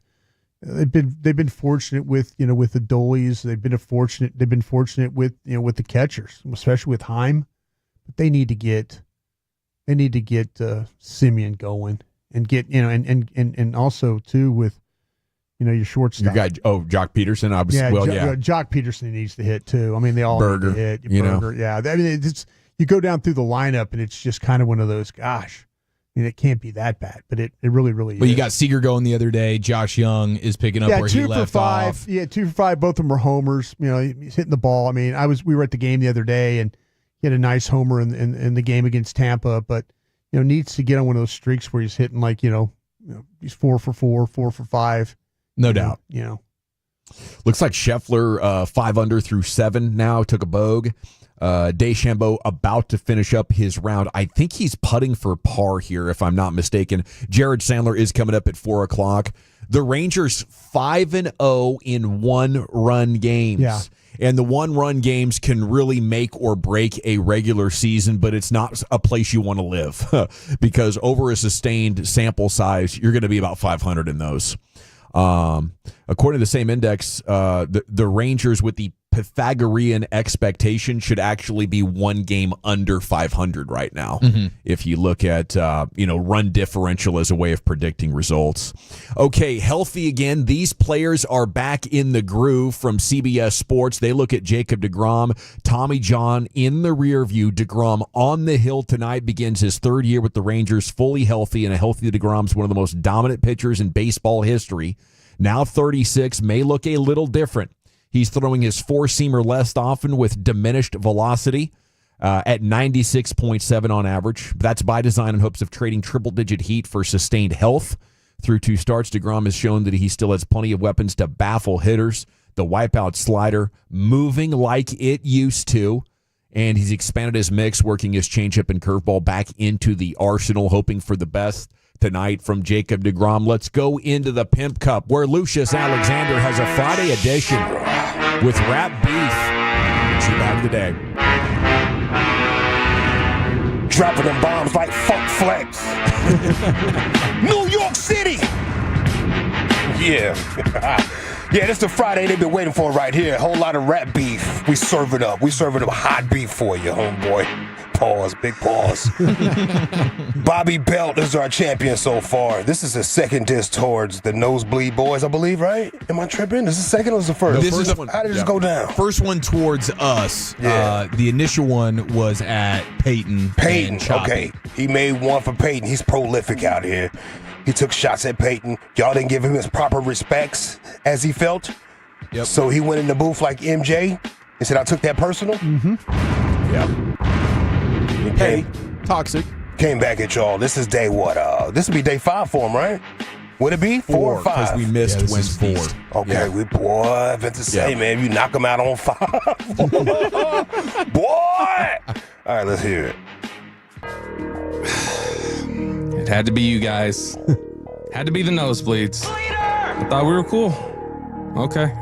they've been fortunate with the Doleys. They've been fortunate with with the catchers, especially with Heim. But they need to get Simeon going and get and also too with your shortstop. Your guy, Jock Peterson. Jock Peterson needs to hit too. I mean, they all Berger, need to hit. Berger, yeah. I mean, you go down through the lineup and it's just kind of one of those. Gosh, I mean, it can't be that bad, but it really is. But you got Seager going the other day. Josh Young is picking up where he left off. Yeah, 2 for 5. Both of them were homers. He's hitting the ball. I mean, we were at the game the other day and he had a nice homer in the game against Tampa, but needs to get on one of those streaks where he's hitting like he's 4 for 4, 4 for 5. No doubt. Looks like Scheffler 5 under through 7 now, took a bogue. DeChambeau about to finish up his round. I think he's putting for par here, if I'm not mistaken. Jared Sandler is coming up at 4 o'clock. The Rangers 5-0 in 1-run games. Yeah. And the 1-run games can really make or break a regular season, but it's not a place you want to live because over a sustained sample size, you're going to be about 500 in those. According to the same index, the Rangers with the Pythagorean expectation should actually be 1 game under 500 right now. Mm-hmm. If you look at run differential as a way of predicting results. Okay, healthy again. These players are back in the groove from CBS Sports. They look at Jacob deGrom, Tommy John in the rear view. deGrom on the hill tonight, begins his 3rd year with the Rangers, fully healthy, and a healthy deGrom's one of the most dominant pitchers in baseball history. Now 36, may look a little different. He's throwing his 4-seamer less often with diminished velocity at 96.7 on average. That's by design in hopes of trading triple-digit heat for sustained health. Through 2 starts, deGrom has shown that he still has plenty of weapons to baffle hitters. The wipeout slider moving like it used to. And he's expanded his mix, working his changeup and curveball back into the arsenal, hoping for the best tonight from Jacob deGrom. Let's go into the Pimp Cup, where Lucius Alexander has a Friday edition with Rap Beef. Shoot out of the day. Dropping them bombs like Funk Flex. New York City. Yeah. Yeah, this is the Friday they've been waiting for right here. A whole lot of rap beef. We serve it up. We serving up hot beef for you, homeboy. Pause, big pause. Bobby Belt is our champion so far. This is the second diss towards the Nosebleed Boys, I believe, right? Am I tripping? Is this the second or is the first? This is the, how did this go down? First one towards us. Yeah. The initial one was at Peyton. Peyton, okay. He made one for Peyton. He's prolific out here. He took shots at Peyton. Y'all didn't give him his proper respects as he felt. Yep. So he went in the booth like MJ and said, I took that personal. Mm-hmm. Yep. Hey, toxic. Came back at y'all. This is day what? This would be day 5 for him, right? Would it be 4 or 5? Because we missed Wednesday. 4. Okay, we boy, meant to say, man, you knock him out on 5. Boy! All right, let's hear it. It had to be you guys. Had to be the Nosebleeds. I thought we were cool. Okay.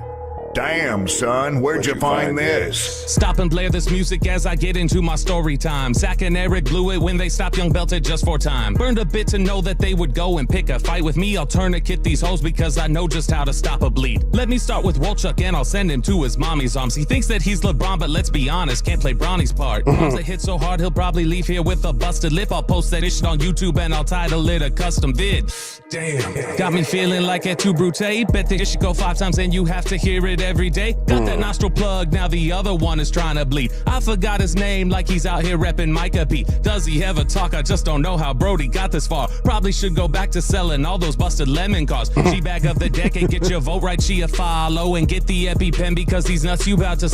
Damn, son, where'd you find this? Stop and blare this music as I get into my story time. Zach and Eric blew it when they stopped Young Belted just for time. Burned a bit to know that they would go and pick a fight with me. I'll tourniquet these hoes because I know just how to stop a bleed. Let me start with Wolchuk and I'll send him to his mommy's arms. He thinks that he's LeBron, but let's be honest, can't play Bronny's part. Once they hit so hard, he'll probably leave here with a busted lip. I'll post that shit on YouTube and I'll title it a custom vid. Damn. Got me feeling like a too brute. Bet that it should go 5 times and you have to hear it every day. Got that nostril plug, now the other one is trying to bleed. I forgot his name like he's out here repping Micah P. Does he ever talk? I just don't know how Brody got this far. Probably should go back to selling all those busted lemon cars. G-bag of the decade, get your vote right, she a follow. And get the EpiPen because these nuts you about to...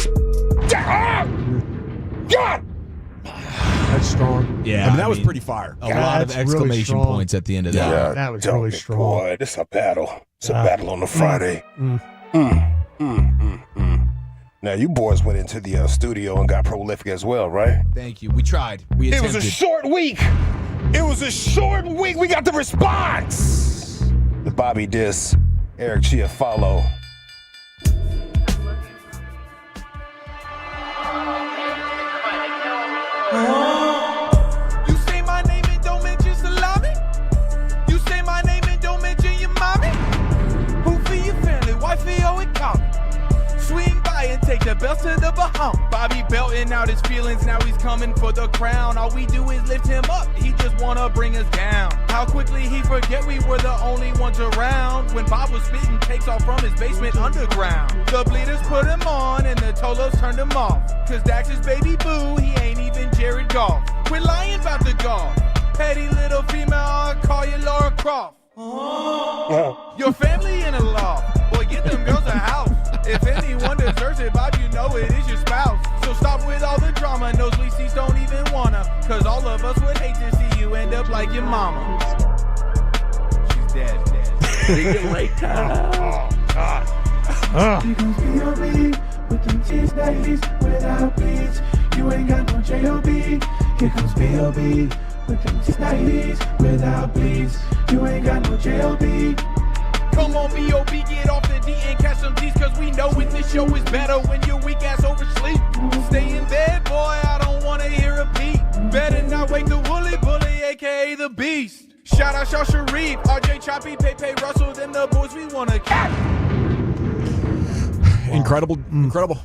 God! That's strong. Yeah, I mean, that was pretty fire. A lot of exclamation really points at the end of that. Yeah, that was really strong. Boy, this is a battle. It's a battle on the Friday. Now, you boys went into the studio and got prolific as well, right? Thank you. We tried. We attempted. It was a short week. It was a short week. We got the response. The Bobby diss, Eric Chiafalo. You say my name and don't mention salami? You say my name and don't mention your mommy? Who for your family? Wifey, oh, it call me. Swing by and take the belt to the Bahamas. Bobby belting out his feelings, now he's coming for the crown. All we do is lift him up, he just wanna bring us down. How quickly he forget we were the only ones around. When Bob was spitting takes off from his basement underground. The bleeders put him on and the Tolos turned him off. Cause Dax is baby boo, he ain't even Jared Goff. Quit lying about the golf. Petty little female, I'll call you Laura Croft. Your family in a loft. Boy, get them girls a house. If anyone deserves it, Bob, you know it is your spouse. So stop with all the drama. Nosebleed seats don't even wanna. Cause all of us would hate to see you end up like your mama. She's dead. See you later. Here comes B.O.B. with them T's, ladies, without beats. You ain't got no J.O.B. Here comes B.O.B. with them T's, ladies, without bleeds. You ain't got no J.O.B. Come on, B.O.B., get off the D and catch some D's, cause we know when this show is better when your weak ass oversleep. Stay in bed, boy, I don't wanna hear a beat. Better not wake the woolly bully, aka the beast. Shout out Shaw Sharif, RJ Choppy, Pepe Russell, them the boys we wanna catch. Incredible.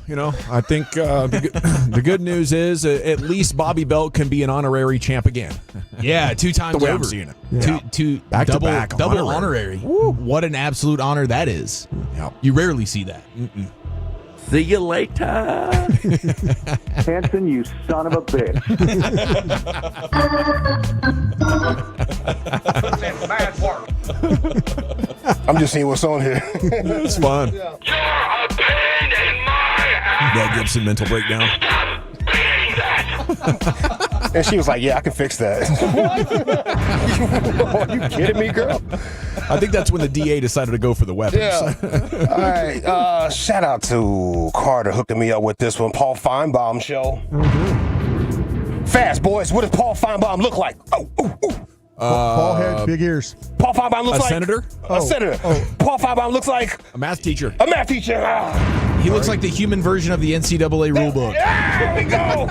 You know, I think the good news is at least Bobby Belt can be an honorary champ again. Yeah, 2 times the way over. I'm seeing it. Yeah. Two back double, to back double honorary. What an absolute honor that is. Yep. You rarely see that. See you later. Hanson, you son of a bitch. Bad work. I'm just seeing what's on here. It's fun. You're a pain in my ass. Mel Gibson mental breakdown. And she was like, yeah, I can fix that. Are you kidding me, girl? I think that's when the DA decided to go for the weapons. Yeah. All right. Shout out to Carter hooking me up with this one. Paul Feinbaum show. Mm-hmm. Fast, boys. What does Paul Feinbaum look like? Paul had big ears. Paul Feinbaum looks like senator? A senator. Paul Feinbaum looks like a math teacher. A math teacher. He looks like the human version of the NCAA rule book. There we go.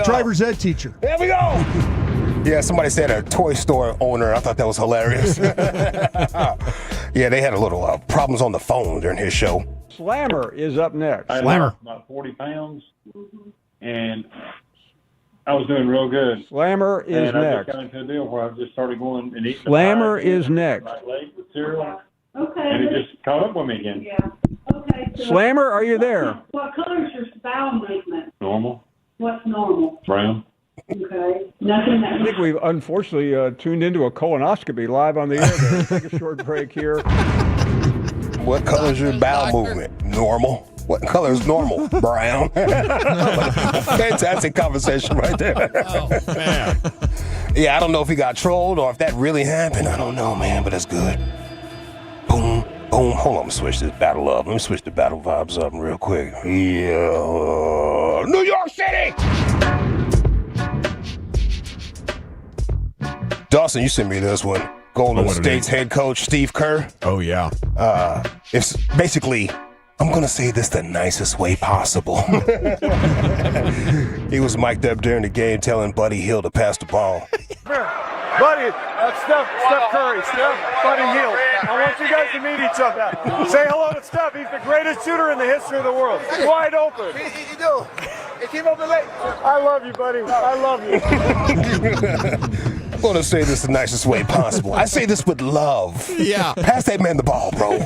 Driver's ed teacher. There we go. Yeah, somebody said a toy store owner. I thought that was hilarious. Yeah, they had a little problems on the phone during his show. Slammer is up next. I lost about 40 pounds, and I was doing real good. Slammer is and I next. just got into a deal where I just started going and eating. Slammer is next. Like late with cereal. Okay. And it just caught up with me again. Yeah. Okay. So Slammer, are you there? What color is your bowel movement? Normal. What's normal? Brown. Okay. Nothing that. I think we've unfortunately tuned into a colonoscopy live on the air there. Take a short break here. What color is your bowel movement? Normal. What color is normal? Brown. Fantastic conversation right there. Oh, man. Yeah, I don't know if he got trolled or if that really happened. I don't know, man, but it's good. Boom, boom. Hold on, let me switch this battle up. Let me switch the battle vibes up real quick. Yeah. New York City! Dawson, you sent me this one. Golden State's head coach, Steve Kerr. Oh, yeah. It's basically, I'm going to say this the nicest way possible. He was mic'd up during the game telling Buddy Hield to pass the ball. Buddy, Steph Curry, Buddy Hield. I want you guys to meet each other. Say hello to Steph. He's the greatest shooter in the history of the world. Wide open. He do. Keep up the late. I love you, buddy. I love you. I'm going to say this the nicest way possible. I say this with love. Yeah. Pass that man the ball, bro.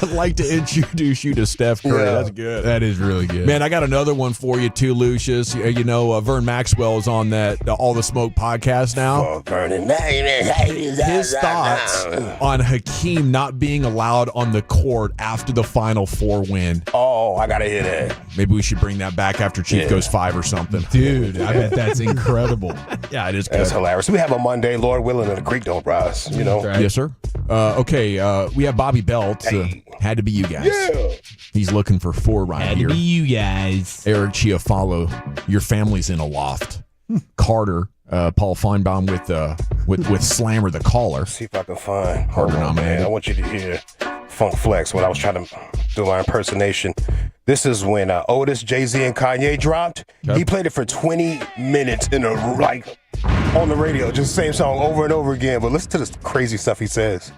I'd like to introduce you to Steph Curry. Yeah. That's good. That is really good. Man, I got another one for you too, Lucius. You know, Vern Maxwell is on that All the Smoke podcast now. Oh, Vernon. His thoughts on Hakeem not being allowed on the court after the Final Four win. Oh, I got to hear that. Maybe we should bring that back after Chief goes 5 or something. Dude, I bet that's incredible. Yeah, it is good. That's hilarious. We have a Monday, Lord willing, and the creek don't rise, you know? Yes, sir. Okay, we have Bobby Belt. Had to be you guys. Yeah. He's looking for 4 right Had here. to be you guys. Eric Chiafalo, your family's in a loft. Carter, Paul Feinbaum with Slammer the Caller. See if I can find. Carter Hold on, nominated. man. I want you to hear Funk Flex when I was trying to do my impersonation. This is when Otis, Jay-Z, and Kanye dropped. Okay. He played it for 20 minutes on the radio, just the same song over and over again. But listen to this crazy stuff he says.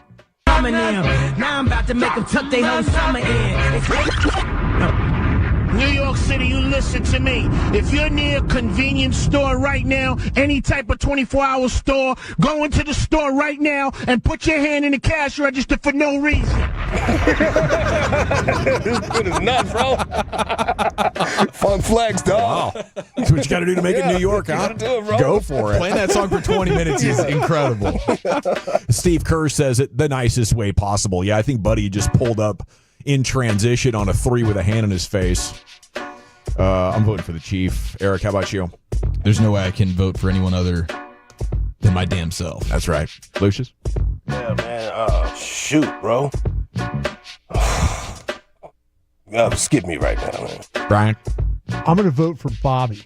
Now I'm about to make them tuck their whole summer in. New York City, you listen to me. If you're near a convenience store right now, any type of 24-hour store, go into the store right now and put your hand in the cash register for no reason. This dude is nuts, bro. Funk Flex, dog. Wow. That's what you got to do to make it New York, huh? gotta do it, bro. Go for it. Playing that song for 20 minutes is incredible. Steve Kerr says it the nicest way possible. Yeah, I think Buddy just pulled up in transition on a 3 with a hand in his face. I'm voting for the Chief. Eric, how about you? There's no way I can vote for anyone other than my damn self. That's right. Lucius? Yeah, man. Shoot, bro. Skip me right now, man. Brian? I'm going to vote for Bobby.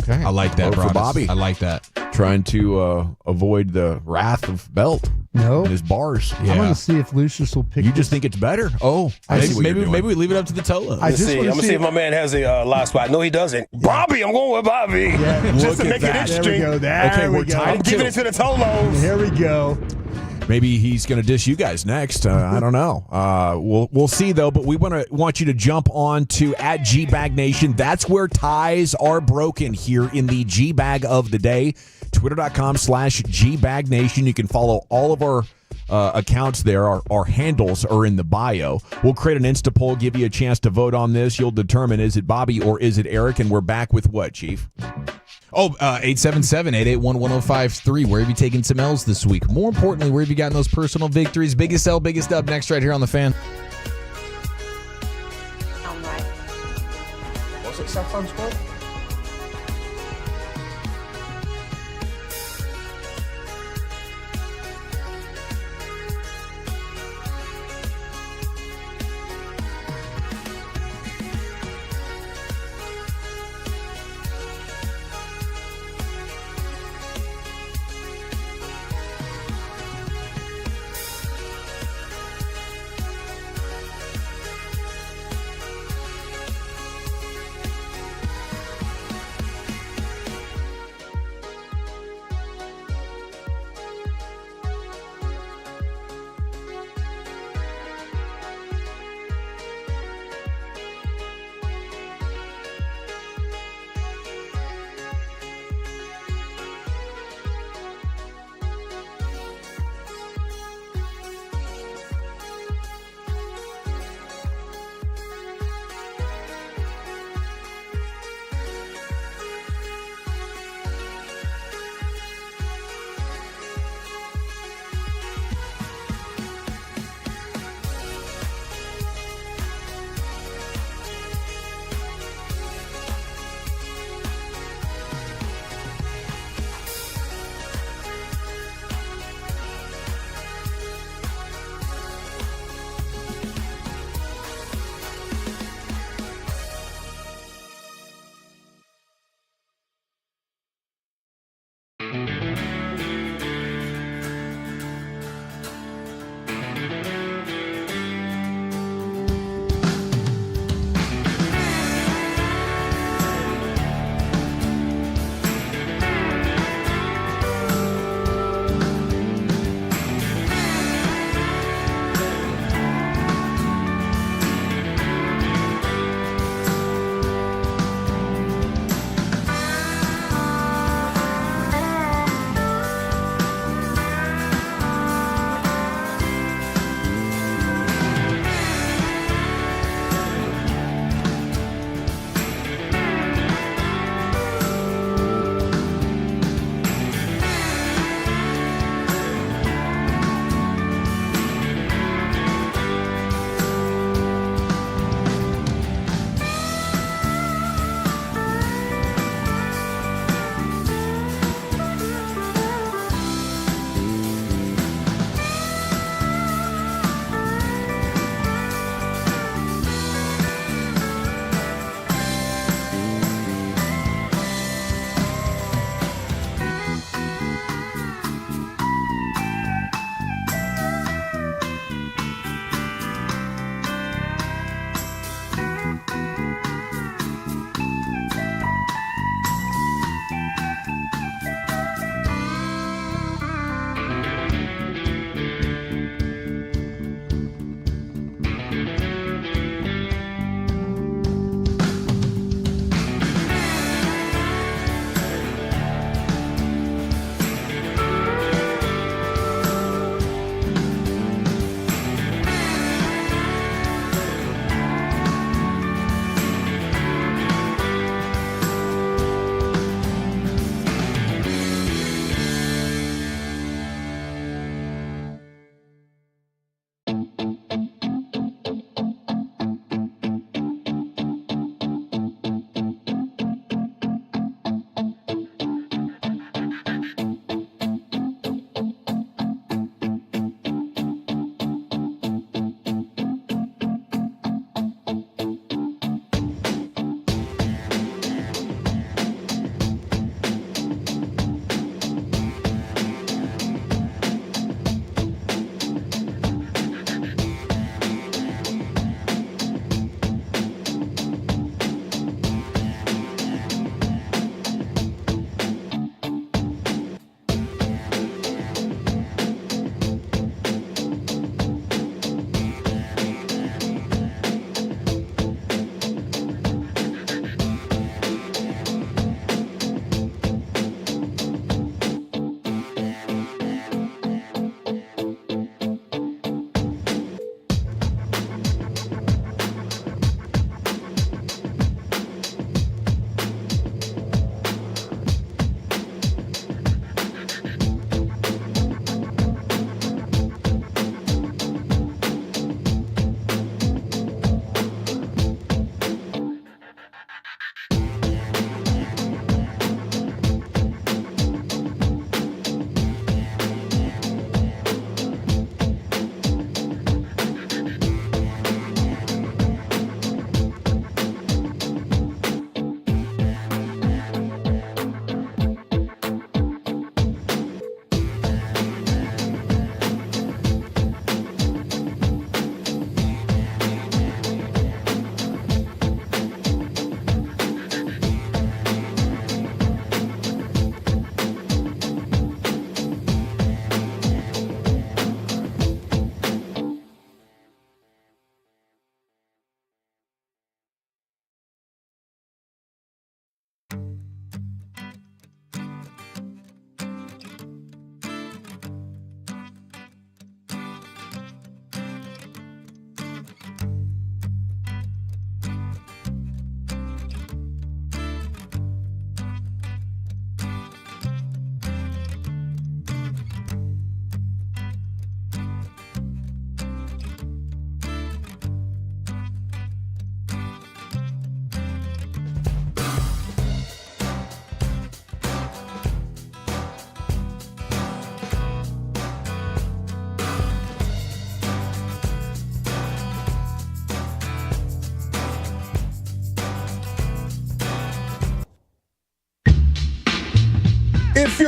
Okay. I like that, Vote for Broadus. Bobby. I like that. Trying to avoid the wrath of Belt No. and his bars. I'm going to see if Lucius will pick You just think it's better? Oh, I see what you're doing. Maybe we leave it up to the Tolo. I Let's just see. I'm wanna going to see see if my man has a live spot. No, he doesn't. Bobby, I'm going with Bobby. Yeah, Just to look make at it that. interesting. There we go. There Okay, we we're go. tied. I'm giving it to the Tolos. Here we go. Maybe he's going to dish you guys next. I don't know. We'll see though. But we want you to jump on to @GBagNation. That's where ties are broken here in the G Bag of the day. Twitter.com/GBagNation. You can follow all of our accounts there. Our handles are in the bio. We'll create an Insta poll, give you a chance to vote on this. You'll determine, is it Bobby or is it Eric? And we're back with what, Chief? 877-881-1053. Where have you taken some L's this week? More importantly, where have you gotten those personal victories? Biggest L, biggest up, next right here on The Fan. I'm right. What's it, Saffron Squad?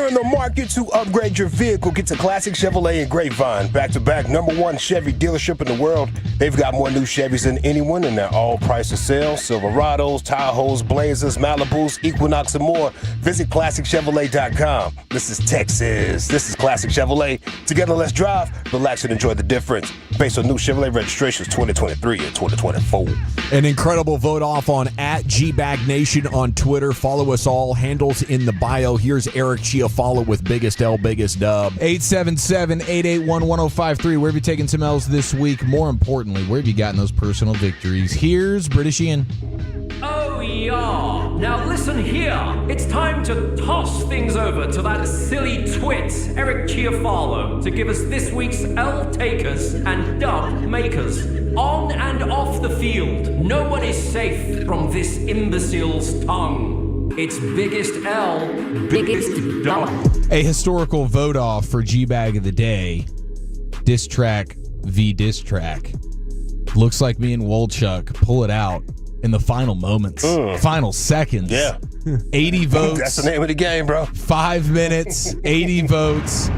you're in the market to upgrade your vehicle, get to Classic Chevrolet in Grapevine. Back-to-back #1 Chevy dealership in the world. They've got more new Chevys than anyone, and they're all priced to sell. Silverados, Tahoes, Blazers, Malibus, Equinox, and more. Visit ClassicChevrolet.com. This is Texas. This is Classic Chevrolet. Together, let's drive, relax, and enjoy the difference. Based on new Chevrolet registrations 2023 and 2024. An incredible vote off on @GBagNation on Twitter. Follow us all. Handles in the bio. Here's Eric Chiafalo with Biggest L, Biggest Dub. 877-881-1053. Where have you taken some L's this week? More importantly, where have you gotten those personal victories? Here's British Ian. Oh, yeah. Now listen here. It's time to toss things over to that silly twit, Eric Chiafalo, to give us this week's L takers and dub makers. On and off the field, no one is safe from this imbecile's tongue. It's Biggest L, Biggest Dub. A historical vote off for G-Bag of the Day. Diss track v. diss track. Looks like me and Wolchuk pull it out in the final moments, final seconds. Yeah. 80 votes. That's the name of the game, bro. 5 minutes, 80 votes,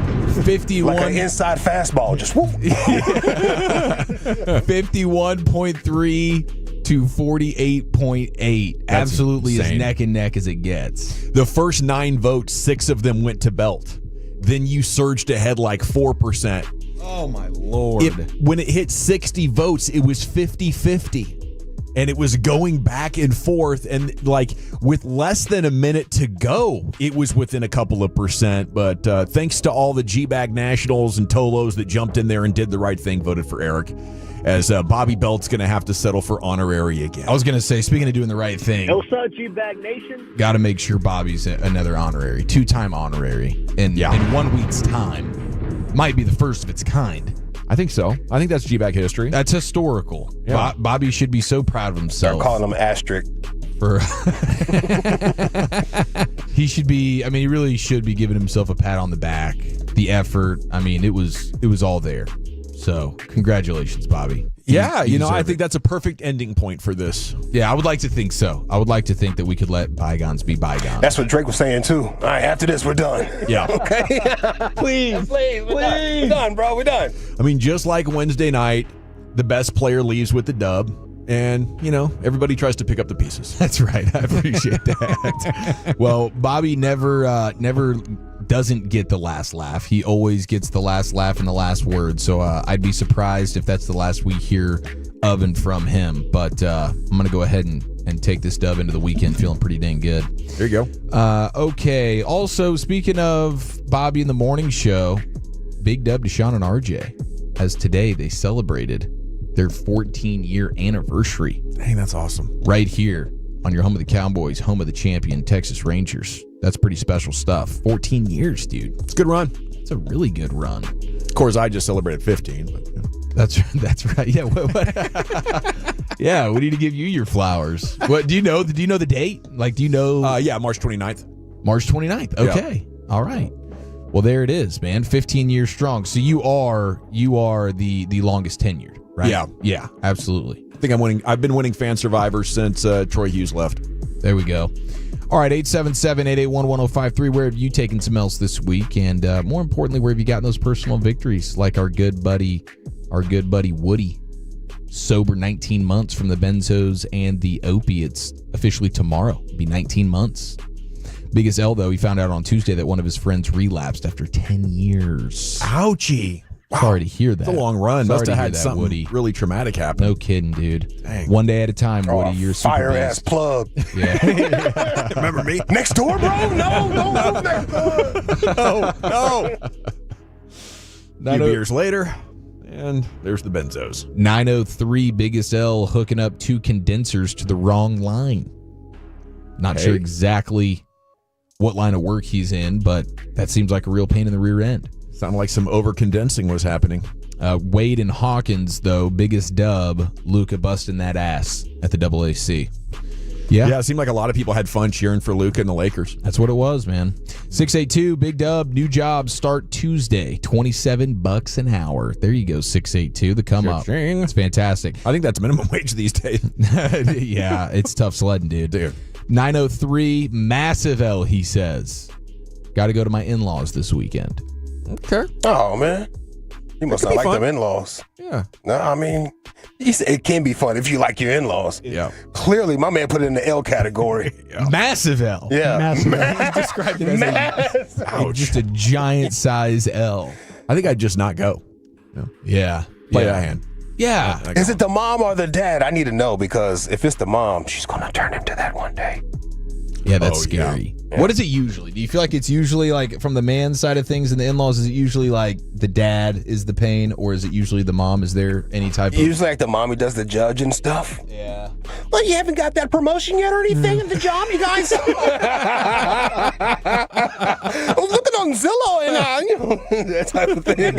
51. Like an inside fastball, just whoop. 51.3 to 48.8. Absolutely insane. as neck and neck as it gets. The first 9 votes, 6 of them went to Belt. Then you surged ahead like 4%. Oh, my Lord. When it hit 60 votes, it was 50-50. And it was going back and forth. And like with less than a minute to go, it was within a couple of percent. But thanks to all the G-Bag Nationals and Tolos that jumped in there and did the right thing, voted for Eric. As Bobby Belt's going to have to settle for honorary again. I was going to say, speaking of doing the right thing, What's up, G-Bag Nation? got to make sure Bobby's another honorary, 2-time honorary in 1 week's time. Might be the first of its kind. I think so. I think that's G-Bag history. That's historical. Yeah. Bobby should be so proud of himself. They're calling him asterisk. He should be, he really should be giving himself a pat on the back. The effort, it was all there. So, congratulations, Bobby. Yeah, You I deserve think that's a perfect ending point for this. Yeah, I would like to think so. I would like to think that we could let bygones be bygones. That's what Drake was saying, too. All right, after this, we're done. Yeah. Okay? Please. We're done, bro. We're done. Just like Wednesday night, the best player leaves with the dub. And, everybody tries to pick up the pieces. That's right. I appreciate that. Well, Bobby never doesn't get the last laugh. He always gets the last laugh and the last word. So I'd be surprised if that's the last we hear of and from him. But I'm going to go ahead and take this dub into the weekend feeling pretty dang good. There you go. Okay. Also, speaking of Bobby in the morning show, big dub to Sean and RJ, as today they celebrated their 14-year anniversary. Dang, that's awesome. Right here on your home of the Cowboys, home of the champion Texas Rangers. That's pretty special stuff. 14 years, dude. It's a good run. It's a really good run. Of course, I just celebrated 15. But That's right. Yeah. Yeah, we need to give you your flowers. What do you know? Do you know the date? Like, do you know? Yeah, March 29th. March 29th. Okay. Yeah. All right. Well, there it is, man. 15 years strong. So you are the longest tenured, right? Yeah. Yeah, absolutely. I think I'm winning. I've been winning Fan Survivor since Troy Hughes left. There we go. All right, 877-881-1053. Where have you taken some else this week? And more importantly, where have you gotten those personal victories? Like our good buddy Woody. Sober 19 months from the benzos and the opiates. Officially tomorrow. It'll be 19 months. Biggest L, though, he found out on Tuesday that one of his friends relapsed after 10 years. Ouchie. Wow. Sorry to hear that. It's a long run. Sorry Must have had that, something Woody. really traumatic happen. No kidding, dude. Dang. One day at a time, Woody. You're super Fire best. ass plug. Yeah. Remember me? Next door, bro? No, don't move next door. No. A few beers later, and there's the benzos. 903 Biggest L hooking up 2 condensers to the wrong line. Not sure exactly what line of work he's in, but that seems like a real pain in the rear end. Sounded like some over-condensing was happening. Wade and Hawkins, though, biggest dub, Luka busting that ass at the AAC. Yeah, it seemed like a lot of people had fun cheering for Luka and the Lakers. That's what it was, man. 682, big dub, new jobs start Tuesday, $27 an hour. There you go, 682, the come up. It's fantastic. I think that's minimum wage these days. Yeah, it's tough sledding, dude. 903, massive L, he says. Got to go to my in-laws this weekend. Okay. Oh, man. You must not like them in-laws. Yeah. No, I mean, it can be fun if you like your in-laws. Yeah. Clearly, my man put it in the L category. Massive L. Yeah. Massive. He's described it as just a giant size L. I think I'd just not go. Yeah. Play that hand. Yeah. Is it the mom or the dad? I need to know, because if it's the mom, she's going to turn into that one day. Yeah, that's scary. Yeah. What is it usually? Do you feel like it's usually like from the man side of things and the in-laws? Is it usually like the dad is the pain, or is it usually the mom? Is there any type of... Usually like the mommy does the judge and stuff. Yeah. Well, you haven't got that promotion yet or anything in the job, you guys? I was looking on Zillow and that type of thing.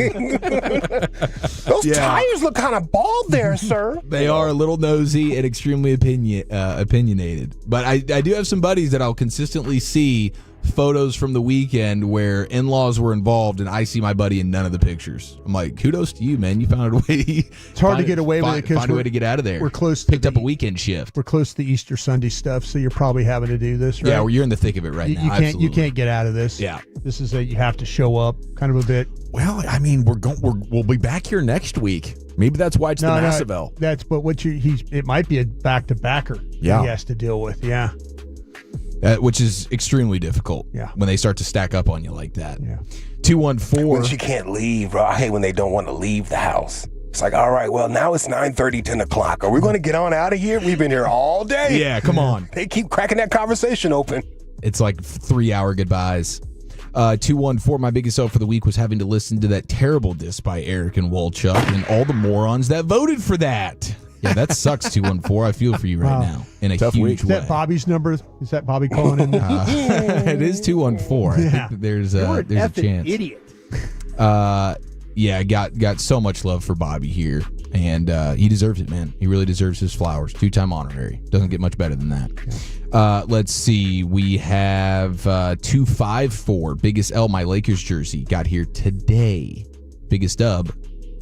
Those tires look kind of bald there, sir. They are a little nosy and extremely opinionated. But I do have some buddies that I'll consistently see photos from the weekend where in-laws were involved, and I see my buddy in none of the pictures. I'm like, kudos to you, man. You found a way. It's hard to get away with it because find a way to get out of there. We're close to picked up a weekend shift. We're close to the Easter Sunday stuff, so you're probably having to do this, right? Yeah, well, you're in the thick of it right now. You can't get out of this. Yeah, this is you have to show up, kind of a bit. Well, I mean, we'll be back here next week. Maybe that's why it's the massive L. But it might be a back-to-backer. Yeah, he has to deal with. Yeah. Which is extremely difficult. Yeah. When they start to stack up on you like that. Yeah. 214. When she can't leave, bro. I hate when they don't want to leave the house. It's like, all right, well, now it's 9:30, 10 o'clock. Are we going to get on out of here? We've been here all day. Yeah, come on. They keep cracking that conversation open. It's like 3-hour goodbyes. 214, my biggest L for the week was having to listen to that terrible diss by Eric and Wolchuk and all the morons that voted for that. Yeah, that sucks, 214. I feel for you right now in a Tough huge week. way. Is that Bobby's number? Is that Bobby calling in? It is 214. Yeah. I think there's You're an a effing chance. Idiot. Yeah, got so much love for Bobby here, and he deserves it, man. He really deserves his flowers. 2-time honorary. Doesn't get much better than that. Let's see. We have 254. Biggest L, my Lakers jersey. Got here today. Biggest dub,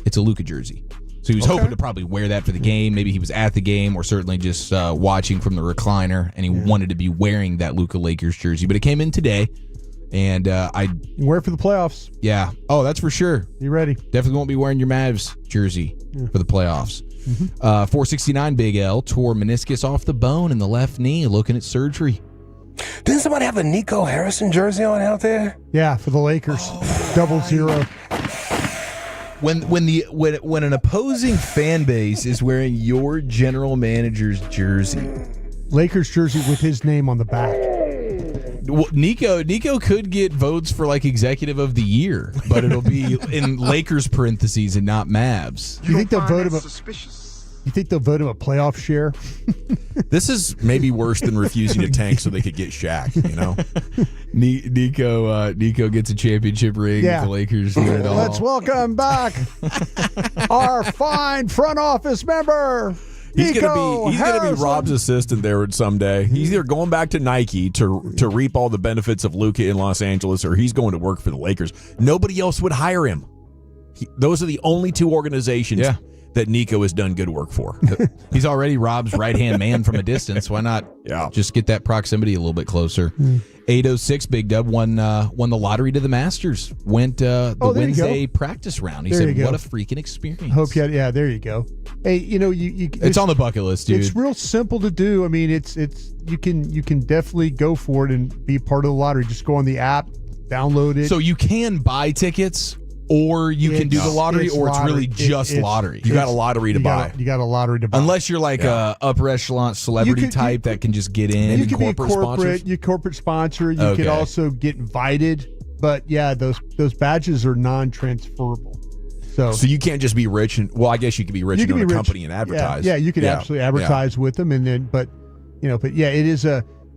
it's a Luka jersey. So he was hoping to probably wear that for the game. Maybe he was at the game or certainly just watching from the recliner, and he wanted to be wearing that Luka Lakers jersey. But it came in today, and I wear it for the playoffs. Yeah. Oh, that's for sure. You ready? Definitely won't be wearing your Mavs jersey for the playoffs. 469 Big L, tore meniscus off the bone in the left knee, looking at surgery. Didn't somebody have a Nico Harrison jersey on out there? Yeah, for the Lakers. 0-0. When an opposing fan base is wearing your general manager's jersey, Lakers jersey with his name on the back. Well, Nico could get votes for like executive of the year, but it'll be in Lakers parentheses and not Mavs. You think they'll vote him? You think they'll vote him a playoff share? This is maybe worse than refusing to tank so they could get Shaq. You know, Nico gets a championship ring. Yeah. The Lakers do it all. Let's welcome back our fine front office member. He's Nico gonna be Rob's assistant there someday. He's either going back to Nike to reap all the benefits of Luka in Los Angeles, or he's going to work for the Lakers. Nobody else would hire him. Those are the only two organizations that Nico has done good work for. He's already Rob's right-hand man from a distance. Why not just get that proximity a little bit closer? 806 Big Dub won the lottery to the Masters. Went the Wednesday practice round. He said, "What a freaking experience!" Hope you had, yeah, there you go. Hey, you know it's on the bucket list, dude. It's real simple to do. I mean, it's you can definitely go for it and be part of the lottery. Just go on the app, download it. So you can buy tickets, or you can do the lottery, or it's really just lottery. You got a lottery to buy. You got a lottery to buy. Unless you're like a upper echelon celebrity type that can just get in. You can be corporate. You corporate sponsor. You could also get invited. But yeah, those badges are non-transferable. So you can't just be rich and I guess you could be rich and own a company and advertise. Yeah, you could absolutely advertise with them, and then but yeah, it is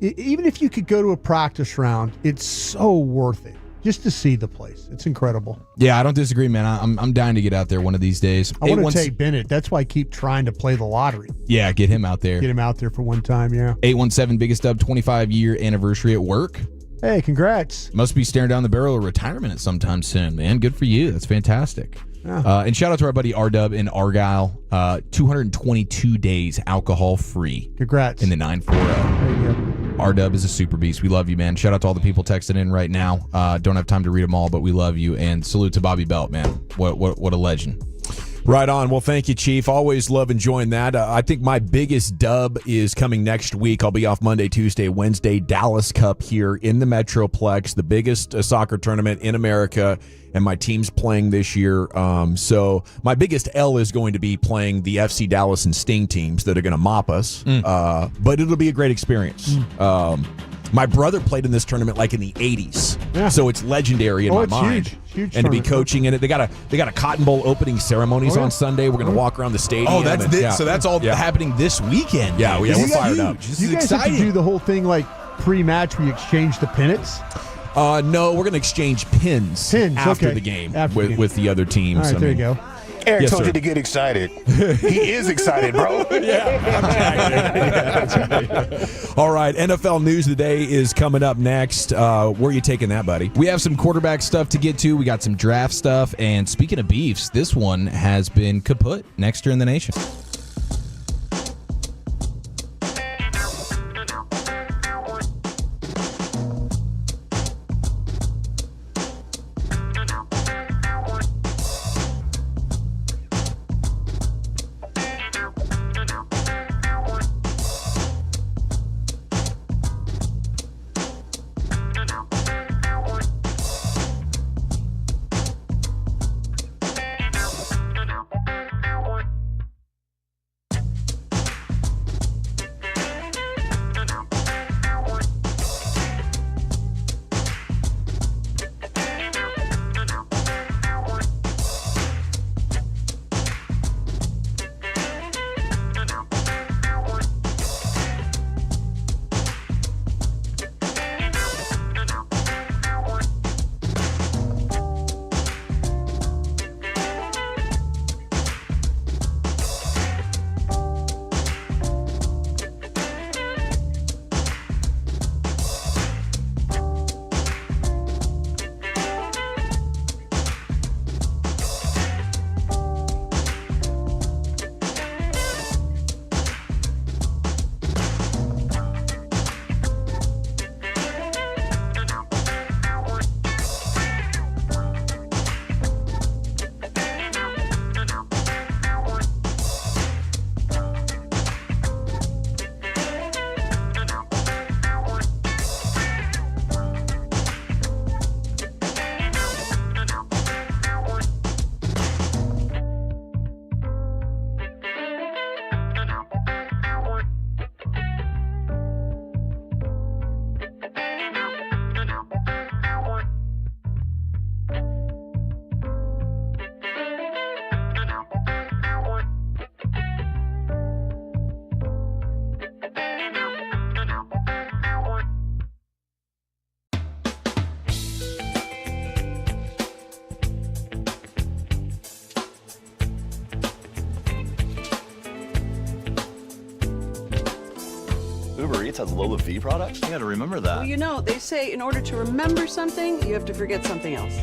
even if you could go to a practice round, it's so worth it. Just to see the place. It's incredible. Yeah, I don't disagree, man. I'm dying to get out there one of these days. I want to take Bennett. That's why I keep trying to play the lottery. Yeah, get him out there. Get him out there for one time, yeah. 817 Biggest Dub, 25-year anniversary at work. Hey, congrats. Must be staring down the barrel of retirement at some time soon, man. Good for you. That's fantastic. Yeah. And shout out to our buddy R-Dub in Argyle. 222 days alcohol-free. Congrats. In the 940. There you go. R-Dub is a super beast. We love you, man. Shout out to all the people texting in right now. Don't have time to read them all, but we love you. And salute to Bobby Belt, man. What a legend. Right on. Well, thank you, Chief. Always love enjoying that. I think my biggest dub is coming next week. I'll be off Monday, Tuesday, Wednesday. Dallas Cup here in the Metroplex, the biggest soccer tournament in America, and my team's playing this year. So my biggest L is going to be playing the FC Dallas and Sting teams that are going to mop us. But it'll be a great experience. My brother played in this tournament like in the 80s, so it's legendary in my mind. Huge and to be coaching in it, they got a Cotton Bowl opening ceremonies on Sunday. We're going to walk around the stadium. Oh, that's so that's all happening this weekend. Yeah, we're fired up. Do you guys have to do the whole thing like pre-match where you exchange the pennants? No, we're going to exchange pins after the game with the other teams. All right, there you go. Eric told you to get excited. He is excited, bro. All right, NFL news of the day is coming up next. Where are you taking that, buddy? We have some quarterback stuff to get to. We got some draft stuff. And speaking of beefs, this one has been kaput. Next year in the nation. Uber Eats has Lola V products? You gotta remember that. Well, you know, they say in order to remember something, you have to forget something else.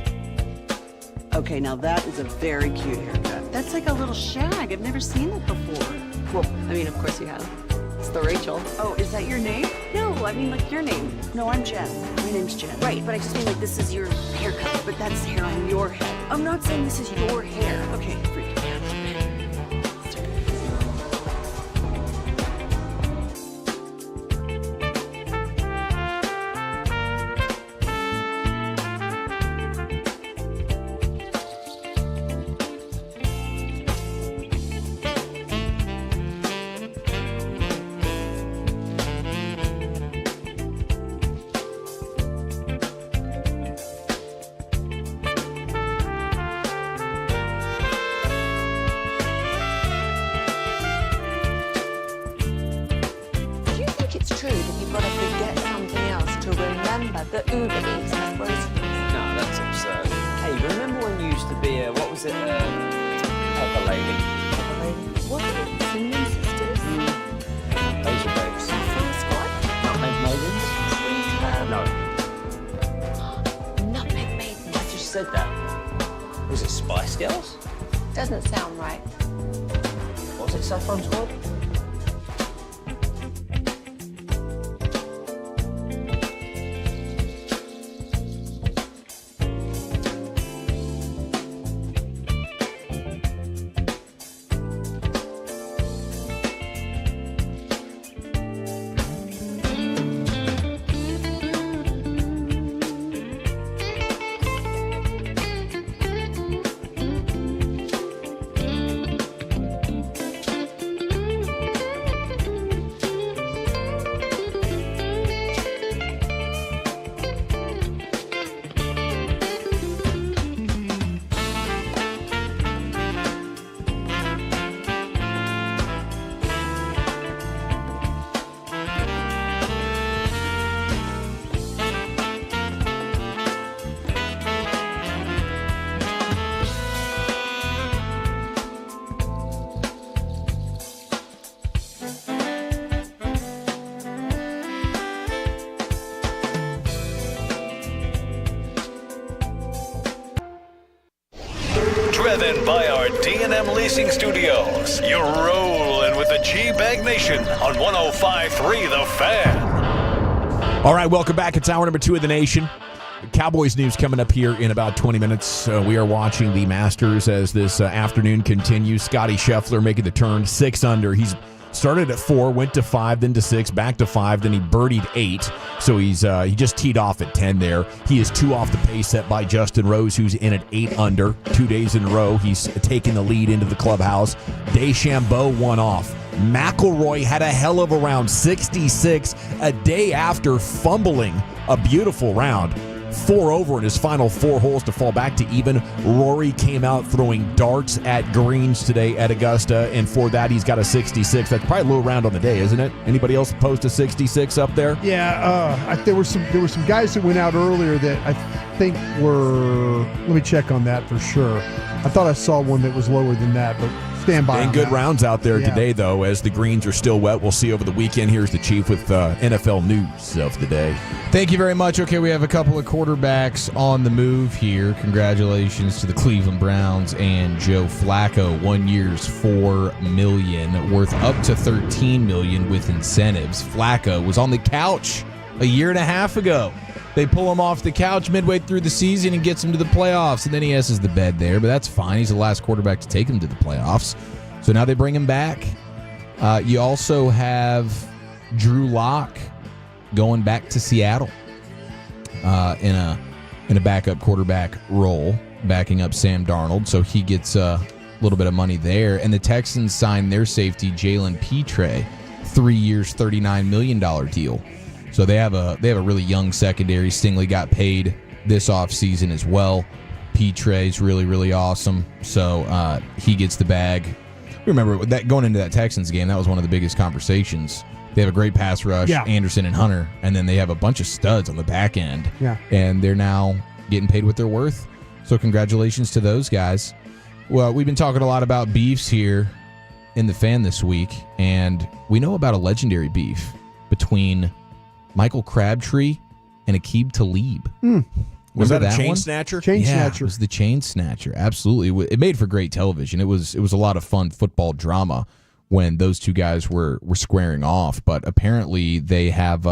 Okay, now that is a very cute haircut. That's like a little shag. I've never seen that before. Well, I mean, of course you have. It's the Rachel. Oh, is that your name? No, I mean like your name. No, I'm Jen. My name's Jen. Right, but I just mean like this is your haircut. But that's hair on your head. I'm not saying this is your hair. Okay, freak. The Uber Eats has groceries. No, that's absurd. Hey, remember when you used to be a, what was it, Pepper Lady? Pepper Lady? What? Cinnamon Sisters? Those are babes. Saffron Squad? Nutmeg Maidens? No. Nutmeg Maidens. I just said that. Was it Spice Girls? Doesn't sound right. Was it Saffron Squad? D&M Leasing Studios. You're rolling with the G-Bag Nation on 105.3 The Fan. All right, welcome back. It's hour number 2 of the Nation. Cowboys news coming up here in about 20 minutes. We are watching the Masters as this afternoon continues. Scotty Scheffler making the turn, 6 under. He's started at 4, went to 5, then to 6, back to 5, then he birdied 8. So he just teed off at 10 there. He is 2 off the pace set by Justin Rose, who's in at 8 under. 2 days in a row, he's taking the lead into the clubhouse. DeChambeau 1 off. McIlroy had a hell of a round, 66, a day after fumbling a beautiful round. 4 over in his final 4 holes to fall back to even. Rory came out throwing darts at greens today at Augusta, and for that he's got a 66. That's probably a low round on the day, isn't it? Anybody else post a 66 up there? Yeah, there were some guys that went out earlier that I think were. Let me check on that for sure. I thought I saw one that was lower than that, but stand by. And good rounds out there today, though, as the greens are still wet. We'll see over the weekend. Here's the Chief with NFL news of the day. Thank you very much. Okay, we have a couple of quarterbacks on the move here. Congratulations to the Cleveland Browns and Joe Flacco. 1 year's $4 million, worth up to $13 million with incentives. Flacco was on the couch a year and a half ago. They pull him off the couch midway through the season and gets him to the playoffs, and then he has the bed there, but that's fine. He's the last quarterback to take him to the playoffs. So now they bring him back. You also have Drew Lock going back to Seattle in a backup quarterback role, backing up Sam Darnold. So he gets a little bit of money there. And the Texans signed their safety, Jalen Petre, 3 years, $39 million deal. So they have a really young secondary. Stingley got paid this offseason as well. Petre's really, really awesome. So he gets the bag. Remember that going into that Texans game, that was one of the biggest conversations. They have a great pass rush, Anderson and Hunter, and then they have a bunch of studs on the back end. Yeah. And they're now getting paid what they're worth. So congratulations to those guys. Well, we've been talking a lot about beefs here in the Fan this week, and we know about a legendary beef between Michael Crabtree and Aqib Talib. Was that a chain one? snatcher? It was the chain snatcher. Absolutely. It made for great television. It was a lot of fun football drama when those two guys were squaring off. But apparently they have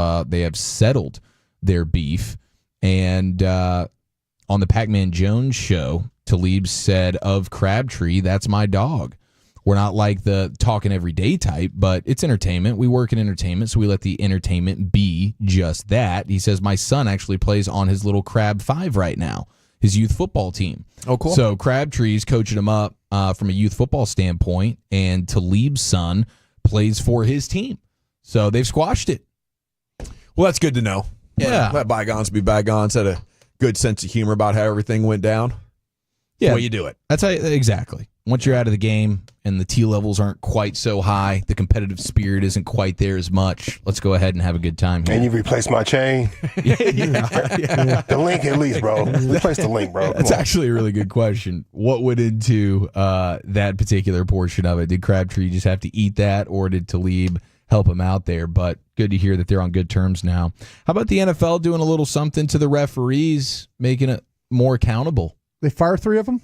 settled their beef. And on the Pac-Man Jones show, Talib said of Crabtree, "That's my dog. We're not like the talking every day type, but it's entertainment. We work in entertainment, so we let the entertainment be just that." He says, "My son actually plays on his little Crab 5 right now, his youth football team." Oh, cool. So Crabtree's coaching him up from a youth football standpoint, and Talib's son plays for his team. So they've squashed it. Well, that's good to know. Yeah. Let bygones be bygones. Had a good sense of humor about how everything went down. Yeah. Well, you do it. That's how, exactly. Once you're out of the game and the T levels aren't quite so high, the competitive spirit isn't quite there as much, let's go ahead and have a good time here. And you replaced my chain? Yeah. The link at least, bro. Replace the link, bro. That's actually a really good question. What went into that particular portion of it? Did Crabtree just have to eat that, or did Talib help him out there? But good to hear that they're on good terms now. How about the NFL doing a little something to the referees, making it more accountable? They fire 3 of them?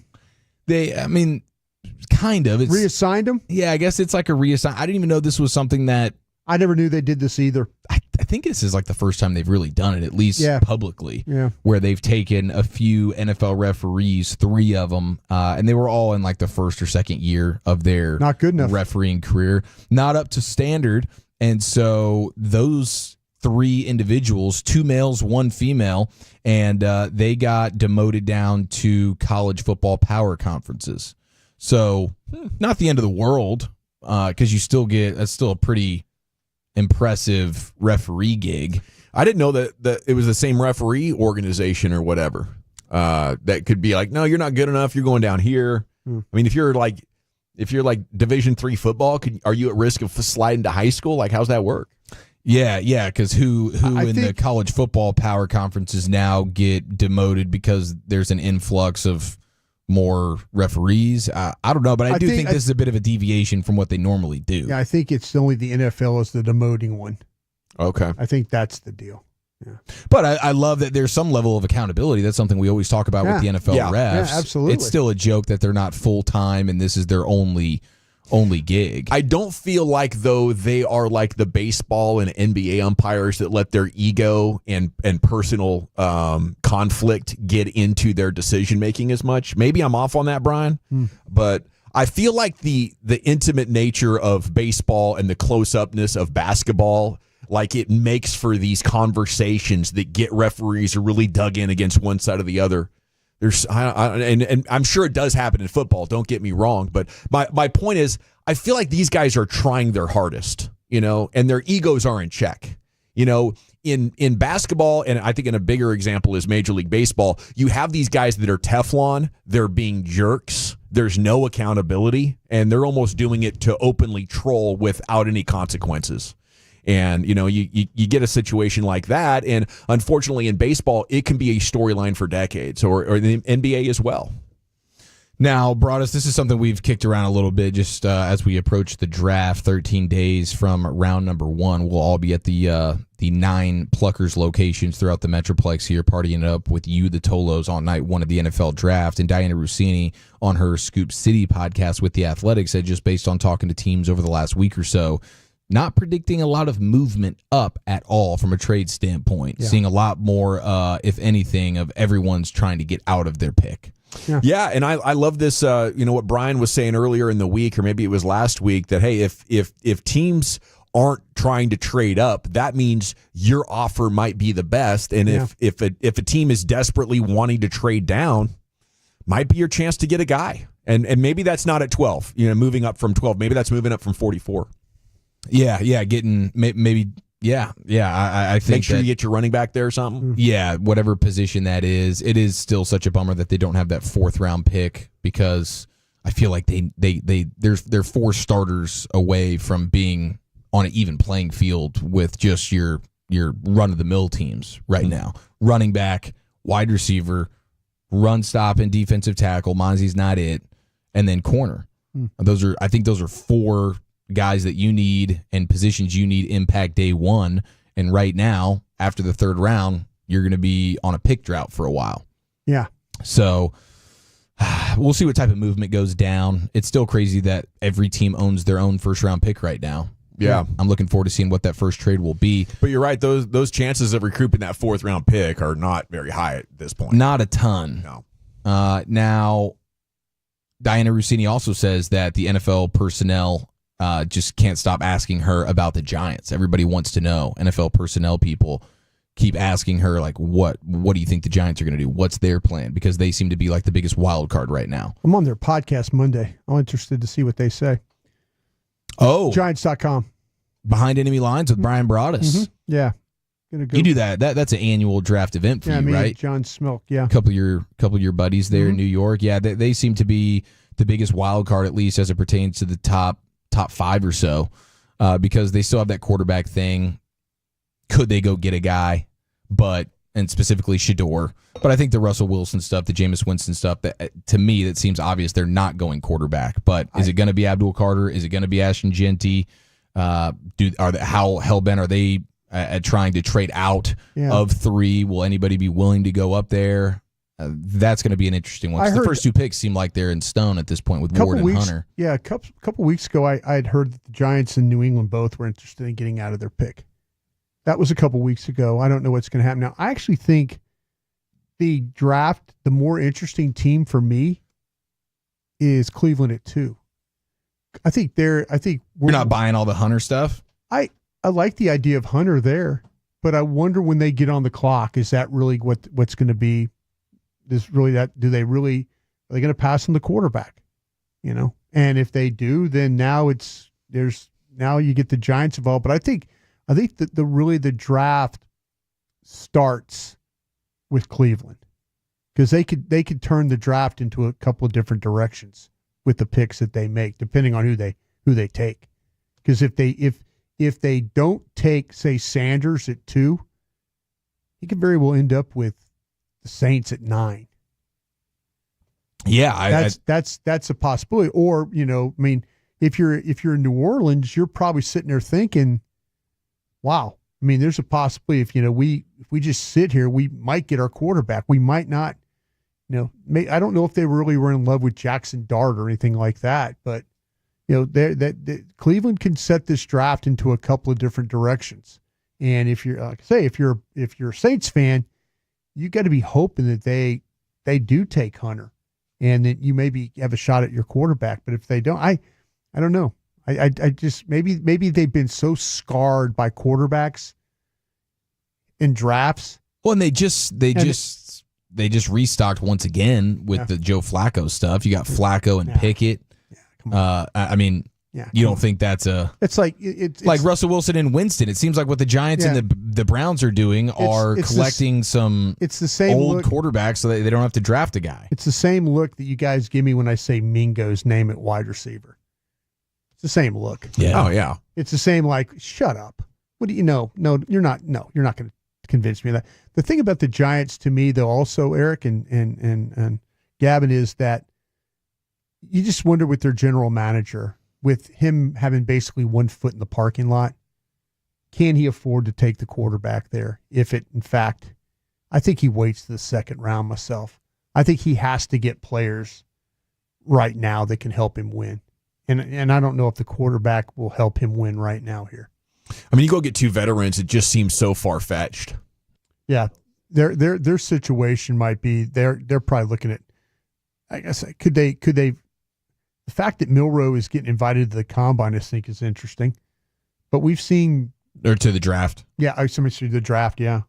Kind of. It's reassigned them? Yeah, I guess it's like a reassign. I didn't even know this was something that... I never knew they did this either. I think this is like the first time they've really done it, at least publicly, where they've taken a few NFL referees, 3 of them, and they were all in like the first or second year of their not good enough refereeing career, not up to standard. And so those 3 individuals, 2 males, 1 female, and they got demoted down to college football power conferences. So not the end of the world, because you still get, that's still a pretty impressive referee gig. I didn't know that it was the same referee organization or whatever. That could be like, no, you're not good enough. You're going down here. I mean, if you're like Division III football, are you at risk of sliding to high school? Like, how's that work? Yeah, because who in the college football power conferences now get demoted because there's an influx of more referees? I don't know, but I do think this is a bit of a deviation from what they normally do. Yeah, I think it's only the NFL is the demoting one. Okay. I think that's the deal. But I love that there's some level of accountability. That's something we always talk about with the NFL refs. Yeah, absolutely. It's still a joke that they're not full-time and this is their only gig. I don't feel like, though, they are like the baseball and NBA umpires that let their ego and personal conflict get into their decision-making as much. Maybe I'm off on that, Brian, but I feel like the intimate nature of baseball and the close-upness of basketball, like it makes for these conversations that get referees really dug in against one side or the other. And I'm sure it does happen in football. Don't get me wrong, but my point is, I feel like these guys are trying their hardest, and their egos are in check. In basketball, and I think in a bigger example is Major League Baseball, you have these guys that are Teflon. They're being jerks. There's no accountability, and they're almost doing it to openly troll without any consequences. And, you get a situation like that. And unfortunately in baseball, it can be a storyline for decades or the NBA as well. Now, Broadus, this is something we've kicked around a little bit just as we approach the draft. 13 days from round number 1, we'll all be at the 9 Pluckers locations throughout the Metroplex here, partying it up with you, the Tolos, on night 1 of the NFL draft. And Diana Rossini on her Scoop City podcast with The Athletic said, just based on talking to teams over the last week or so, not predicting a lot of movement up at all from a trade standpoint. Yeah. Seeing a lot more, if anything, of everyone's trying to get out of their pick. Yeah, and I love this. What Brian was saying earlier in the week, or maybe it was last week, that hey, if teams aren't trying to trade up, that means your offer might be the best. And if a team is desperately wanting to trade down, might be your chance to get a guy. And maybe that's not at 12. Moving up from 12. Maybe that's moving up from 44. Yeah, getting maybe. I think make sure you get your running back there or something. Yeah, whatever position that is. It is still such a bummer that they don't have that 4th round pick, because I feel like they're 4 starters away from being on an even playing field with just your run of the mill teams right now. Running back, wide receiver, run stop and defensive tackle. Monzi's not it, and then corner. I think those are 4 guys that you need and positions you need impact day 1. And right now, after the 3rd round, you're going to be on a pick drought for a while. Yeah. So we'll see what type of movement goes down. It's still crazy that every team owns their own 1st round pick right now. Yeah. I'm looking forward to seeing what that first trade will be. But you're right. Those chances of recouping that 4th round pick are not very high at this point. Not a ton. No. Now, Diana Rossini also says that the NFL personnel just can't stop asking her about the Giants. Everybody wants to know. NFL personnel people keep asking her, like, what do you think the Giants are going to do? What's their plan? Because they seem to be like the biggest wild card right now. I'm on their podcast Monday. I'm interested to see what they say. Oh. Giants.com. Behind Enemy Lines with Brian Broaddus. Mm-hmm. Yeah. You do that. That's an annual draft event for you, right? John Smilk, yeah. A couple of your buddies there in New York. Yeah, they seem to be the biggest wild card, at least as it pertains to the top 5 or so, because they still have that quarterback thing. Could they go get a guy? And specifically Shador. But I think the Russell Wilson stuff, the Jameis Winston stuff, that to me, that seems obvious they're not going quarterback. But is it going to be Abdul Carter? Is it going to be Ashton Genty? How hell-bent are they at trying to trade out of 3? Will anybody be willing to go up there? That's going to be an interesting one. The first 2 picks seem like they're in stone at this point with Ward and Hunter. Yeah, a couple weeks ago, I had heard that the Giants and New England both were interested in getting out of their pick. That was a couple weeks ago. I don't know what's going to happen now. I actually think the draft, the more interesting team for me is Cleveland at 2. I think you're not buying all the Hunter stuff. I like the idea of Hunter there, but I wonder when they get on the clock, is that really what's going to be? Are they going to pass on the quarterback? And if they do, then now you get the Giants involved. But I think that the draft starts with Cleveland, because they could turn the draft into a couple of different directions with the picks that they make, depending on who they take. Because if they don't take, say, Sanders at 2, he could very well end up with the Saints at 9. Yeah, that's a possibility. Or if you're in New Orleans, you're probably sitting there thinking, wow, I mean, there's a possibility if we just sit here, we might get our quarterback. We might not. I don't know if they really were in love with Jackson Dart or anything like that, but Cleveland can set this draft into a couple of different directions. And if you're, like I say, if you're a Saints fan, you got to be hoping that they do take Hunter, and that you maybe have a shot at your quarterback. But if they don't, I don't know. I just maybe they've been so scarred by quarterbacks in drafts. Well, and they just restocked once again with the Joe Flacco stuff. You got Flacco and Pickett. You don't think that's it's like Russell Wilson and Winston. It seems like what the Giants and the Browns are doing are collecting it's the same old quarterbacks so they don't have to draft a guy. It's the same look that you guys give me when I say Mingo's name at wide receiver. It's the same look. Yeah. Oh yeah. It's the same shut up. What do you know? No, you're not going to convince me of that. The thing about the Giants to me though also, Eric and Gavin, is that you just wonder with their general manager, with him having basically 1 foot in the parking lot, can he afford to take the quarterback there? If it, in fact, I think he waits to the second round myself. I think he has to get players right now that can help him win. And I don't know if the quarterback will help him win right now here. I mean, you go get 2 veterans, it just seems so far-fetched. Yeah. Their situation might be, they're probably looking at, I guess, could they the fact that Milroe is getting invited to the combine, I think, is interesting. But we've seen... Or to the draft. Yeah, somebody said the draft, yeah.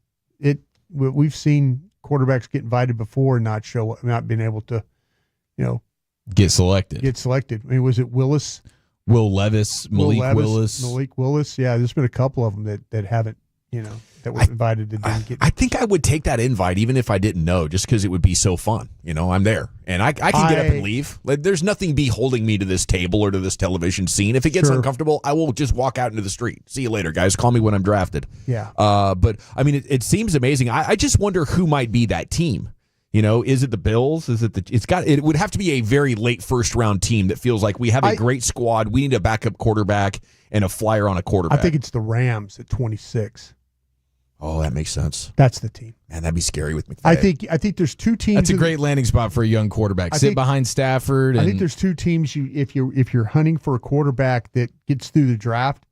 We've seen quarterbacks get invited before and not being able to, get selected. I mean, was it Willis? Will Levis, Malik Willis. Yeah, there's been a couple of them that haven't, that were invited that didn't get. I think I would take that invite even if I didn't know, just because it would be so fun. I'm there and I can get up and leave. There's nothing be holding me to this table or to this television scene. If it gets uncomfortable, I will just walk out into the street. See you later, guys. Call me when I'm drafted. Yeah. But I mean, it seems amazing. I just wonder who might be that team. Is it the Bills? Is it it would have to be a very late first round team that feels like we have a great squad. We need a backup quarterback and a flyer on a quarterback. I think it's the Rams at 26. Oh, that makes sense. That's the team. Man, that'd be scary with McVay. I think there's 2 teams. That's a great landing spot for a young quarterback. Sit behind Stafford. I think there's 2 teams. If you're hunting for a quarterback that gets through the draft,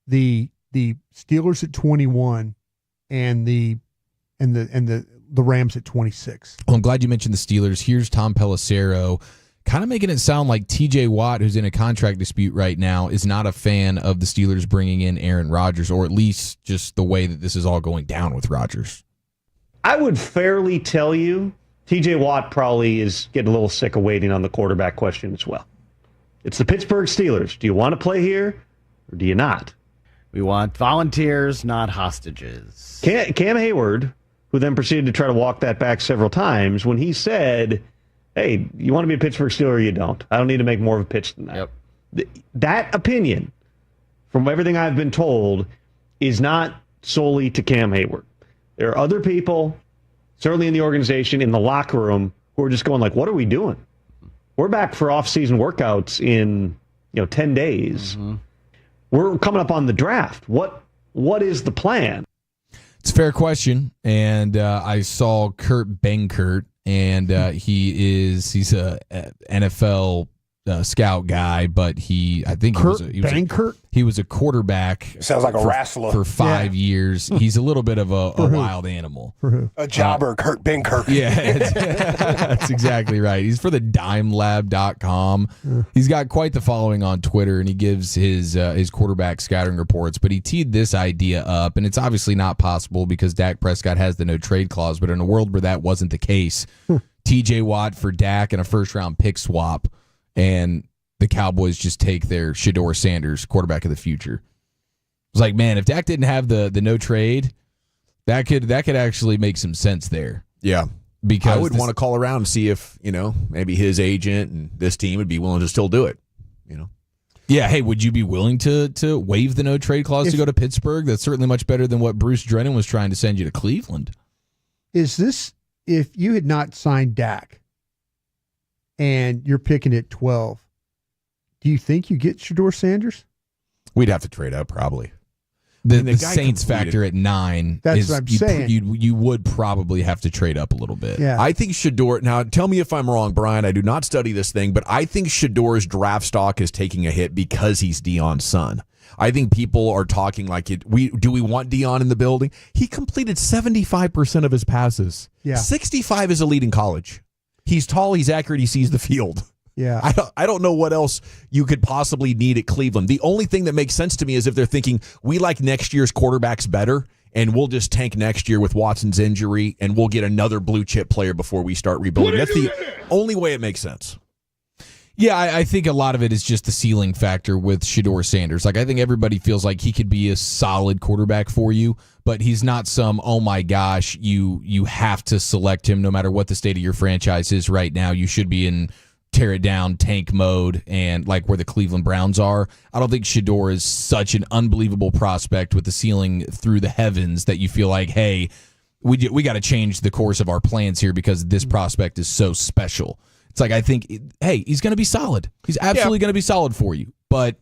the Steelers at 21, and the Rams at 26. Well, I'm glad you mentioned the Steelers. Here's Tom Pelissero, kind of making it sound like TJ Watt, who's in a contract dispute right now, is not a fan of the Steelers bringing in Aaron Rodgers, or at least just the way that this is all going down with Rodgers. I would fairly tell you TJ Watt probably is getting a little sick of waiting on the quarterback question as well. It's the Pittsburgh Steelers. Do you want to play here or do you not? We want volunteers, not hostages. Cam Hayward, who then proceeded to try to walk that back several times, when he said, hey, you want to be a Pittsburgh Steeler or you don't? I don't need to make more of a pitch than that. Yep. That opinion, from everything I've been told, is not solely to Cam Hayward. There are other people, certainly in the organization, in the locker room, who are just going like, what are we doing? We're back for off-season workouts in 10 days. Mm-hmm. We're coming up on the draft. What is the plan? It's a fair question, and I saw Kurt Benkert, and he's a NFL scout guy, but he was a quarterback. Sounds like a wrestler for 5 years. He's a little bit of a wild animal. A jobber, Kurt Benkert. Yeah, that's exactly right. He's for the dimelab.com. He's got quite the following on Twitter, and he gives his quarterback scouting reports, but he teed this idea up, and it's obviously not possible because Dak Prescott has the no trade clause, but in a world where that wasn't the case, TJ Watt for Dak and a first-round pick swap, and the Cowboys just take their Shedeur Sanders, quarterback of the future. It's like, man, if Dak didn't have the no trade, that could actually make some sense there. Yeah. Because I would want to call around and see if, maybe his agent and this team would be willing to still do it. Yeah, hey, would you be willing to waive the no trade clause to go to Pittsburgh? That's certainly much better than what Bruce Drennan was trying to send you to Cleveland. Is this, if you had not signed Dak and you're picking at 12, do you think you get Shedeur Sanders? We'd have to trade up probably. The guy Saints completed. factor at 9 That's is what I'm saying. You would probably have to trade up a little bit. Yeah. I think Shedeur. Now, tell me if I'm wrong, Brian. I do not study this thing, but I think Shedeur's draft stock is taking a hit because he's Deion's son. I think people are talking like it. Do we want Deion in the building? He completed 75% of his passes. Yeah. 65 is elite in college. He's tall. He's accurate. He sees the field. Yeah. I don't know what else you could possibly need at Cleveland. The only thing that makes sense to me is if they're thinking we like next year's quarterbacks better, and we'll just tank next year with Watson's injury, and we'll get another blue chip player before we start rebuilding. That's the only way it makes sense. Yeah, I think a lot of it is just the ceiling factor with Shedeur Sanders. Like, I think everybody feels like he could be a solid quarterback for you, but he's not some, oh my gosh, you have to select him no matter what the state of your franchise is right now. You should be in tear it down tank mode and like where the Cleveland Browns are. I don't think Shedeur is such an unbelievable prospect with the ceiling through the heavens that you feel like, hey, we got to change the course of our plans here because this prospect is so special. It's like, I think, hey, he's going to be solid. He's absolutely going to be solid for you. But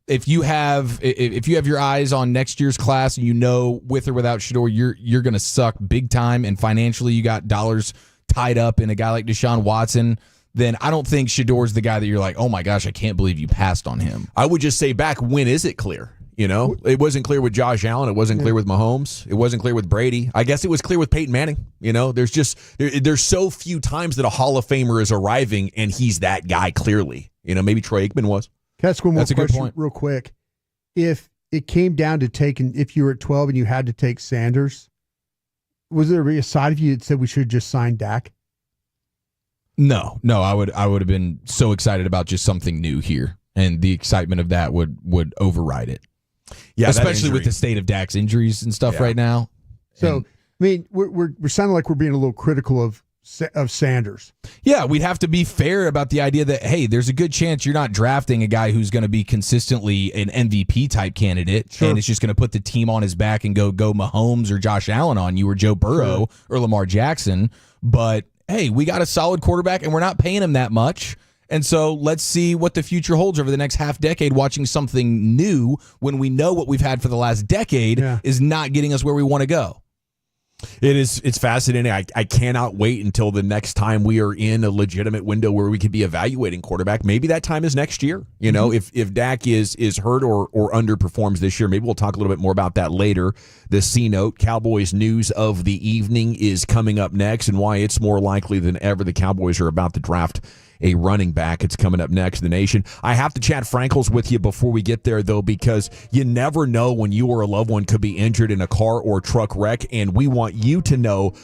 if you have your eyes on next year's class and you know with or without Shedeur, you're going to suck big time, and financially you got dollars tied up in a guy like Deshaun Watson, then I don't think Shedeur's the guy that you're like, oh my gosh, I can't believe you passed on him. I would just say back, when is it clear? You know, it wasn't clear with Josh Allen. It wasn't clear with Mahomes. It wasn't clear with Brady. I guess it was clear with Peyton Manning. You know, there's so few times that a Hall of Famer is arriving and he's that guy clearly. You know, maybe Troy Aikman was. Can I ask one more That's a good question point. real quick? If it came down to taking, if you were at 12 and you had to take Sanders, was there a side of you that said we should just sign Dak? No, I would have been so excited about just something new here, and the excitement of that would override it. Yeah, especially with the state of Dak's injuries and stuff right now. So, I mean, we're sounding like we're being a little critical of Sanders. Yeah, we'd have to be fair about the idea that, hey, there's a good chance you're not drafting a guy who's going to be consistently an MVP type candidate, and it's just going to put the team on his back and go Mahomes or Josh Allen on you or Joe Burrow or Lamar Jackson. But hey, we got a solid quarterback and we're not paying him that much. And so let's see what the future holds over the next half decade, watching something new when we know what we've had for the last decade is not getting us where we want to go. It's fascinating. I cannot wait until the next time we are in a legitimate window where we could be evaluating quarterback. Maybe that time is next year. You know, if Dak is hurt or underperforms this year, maybe we'll talk a little bit more about that later. The C-Note, Cowboys news of the evening, is coming up next, and why it's more likely than ever the Cowboys are about to draft a running back. It's coming up next in the nation. I have to chat Frankles with you before we get there, though, because you never know when you or a loved one could be injured in a car or truck wreck, and we want you to know.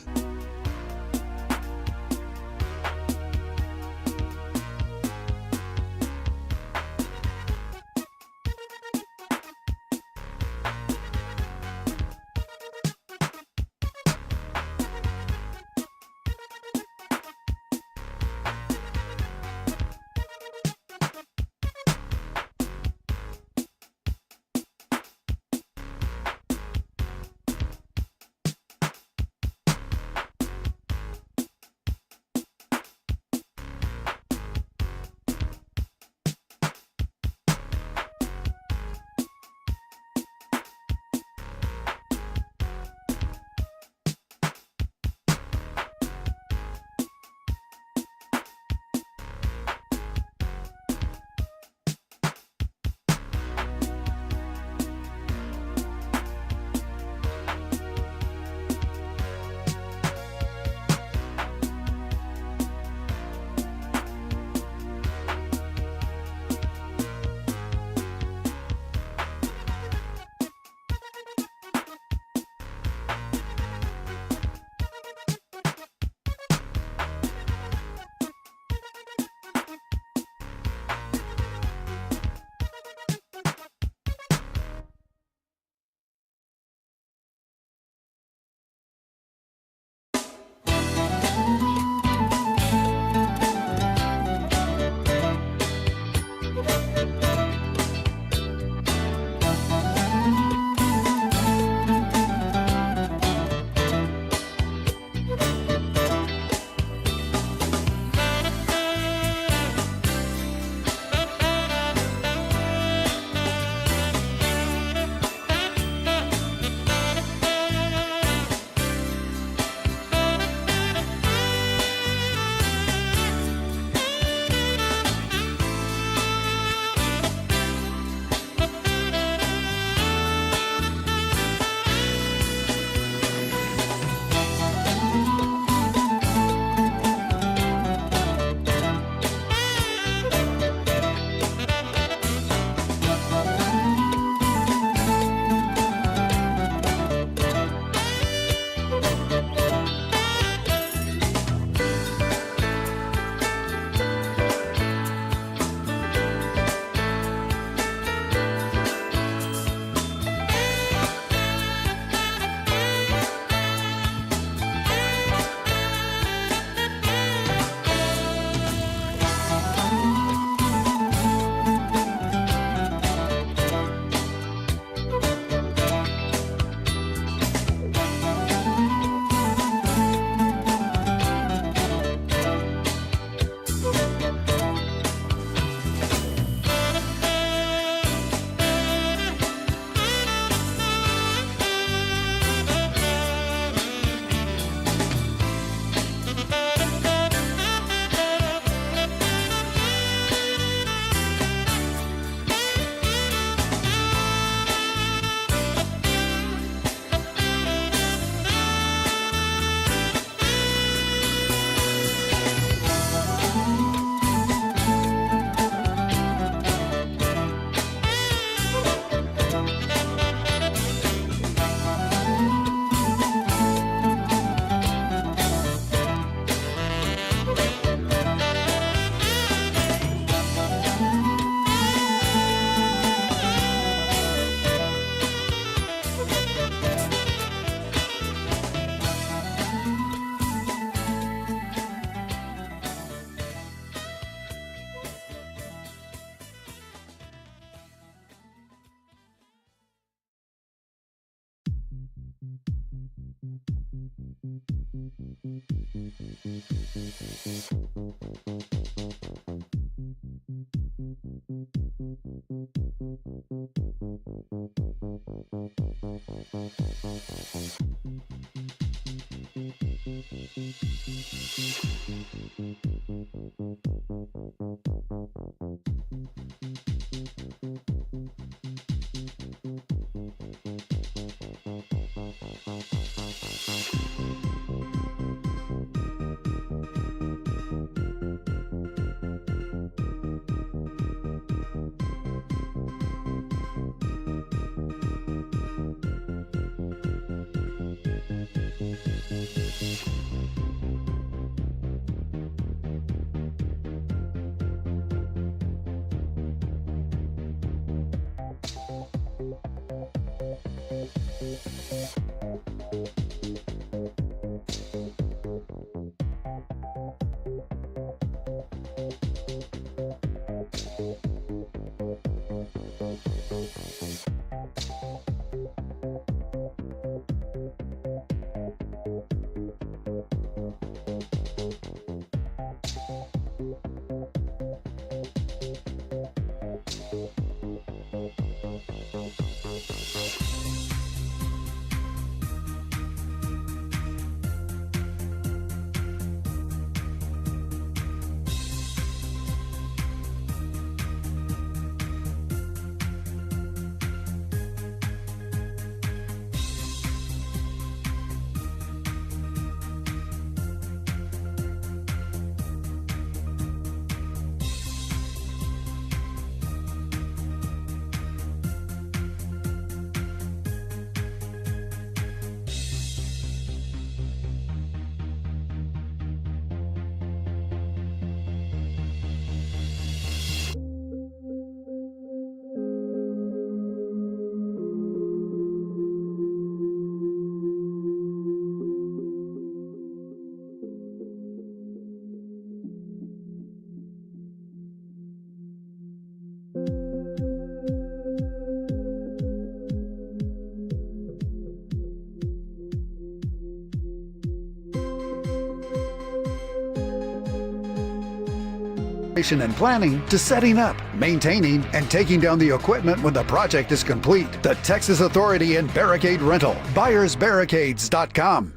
And planning to setting up, maintaining, and taking down the equipment when the project is complete. The Texas Authority in Barricade Rental. BuyersBarricades.com.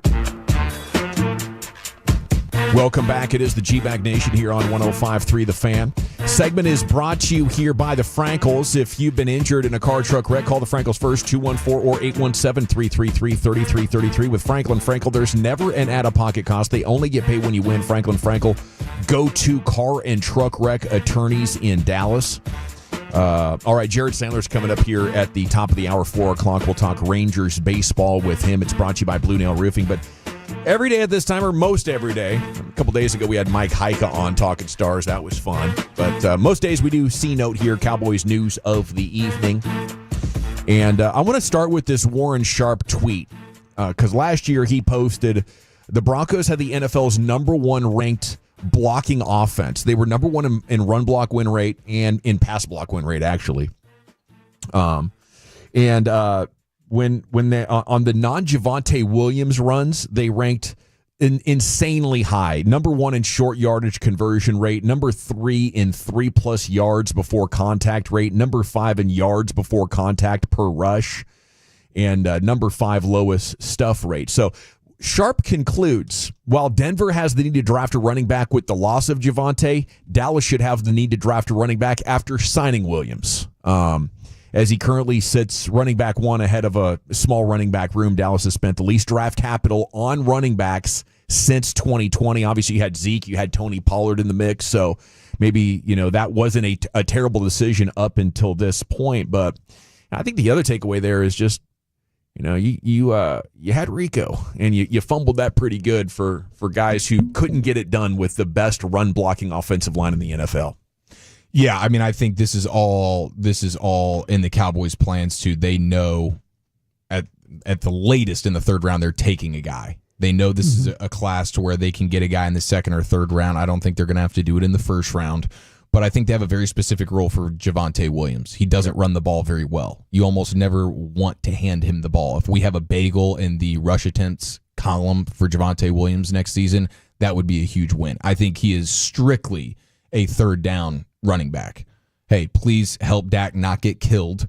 Welcome back. It is the G-Bag Nation here on 105.3 The Fan. Segment is brought to you here by the Frankels. If you've been injured in a car truck wreck, call the Frankels first, 214 or 817-333-3333. With Franklin Frankel, there's never an out-of-pocket cost. They only get paid when you win. Franklin Frankel, go-to car and truck wreck attorneys in Dallas. All right, Jared Sandler's coming up here at the top of the hour, 4 o'clock. We'll talk Rangers baseball with him. It's brought to you by Blue Nail Roofing. But every day at this time, or most every day, a couple days ago we had Mike Heika on Talking Stars. That was fun. But most days we do C-Note here, Cowboys news of the evening. And I want to start with this Warren Sharp tweet, because last year he posted the Broncos had the NFL's number one ranked blocking offense. They were number one in run block win rate and in pass block win rate, actually. When they on the non-Javonte Williams runs, they ranked insanely high. Number one in short yardage conversion rate, number 3 in 3+ yards before contact rate, number 5 in yards before contact per rush, and number 5 lowest stuff rate. So Sharp concludes, while Denver has the need to draft a running back with the loss of Javonte, Dallas should have the need to draft a running back after signing Williams. As he currently sits running back one ahead of a small running back room, Dallas has spent the least draft capital on running backs since 2020. Obviously, you had Zeke, you had Tony Pollard in the mix, so maybe that wasn't a terrible decision up until this point. But I think the other takeaway there is just, you had Rico, and you fumbled that pretty good for guys who couldn't get it done with the best run blocking offensive line in the NFL. Yeah, I mean, I think this is all in the Cowboys' plans too. They know at the latest in the third round they're taking a guy. They know this is a class to where they can get a guy in the second or third round. I don't think they're going to have to do it in the first round. but I think they have a very specific role for Javonte Williams. He doesn't run the ball very well. You almost never want to hand him the ball. If we have a bagel in the rush attempts column for Javonte Williams next season, that would be a huge win. I think he is strictly a third down running back. Hey, please help Dak not get killed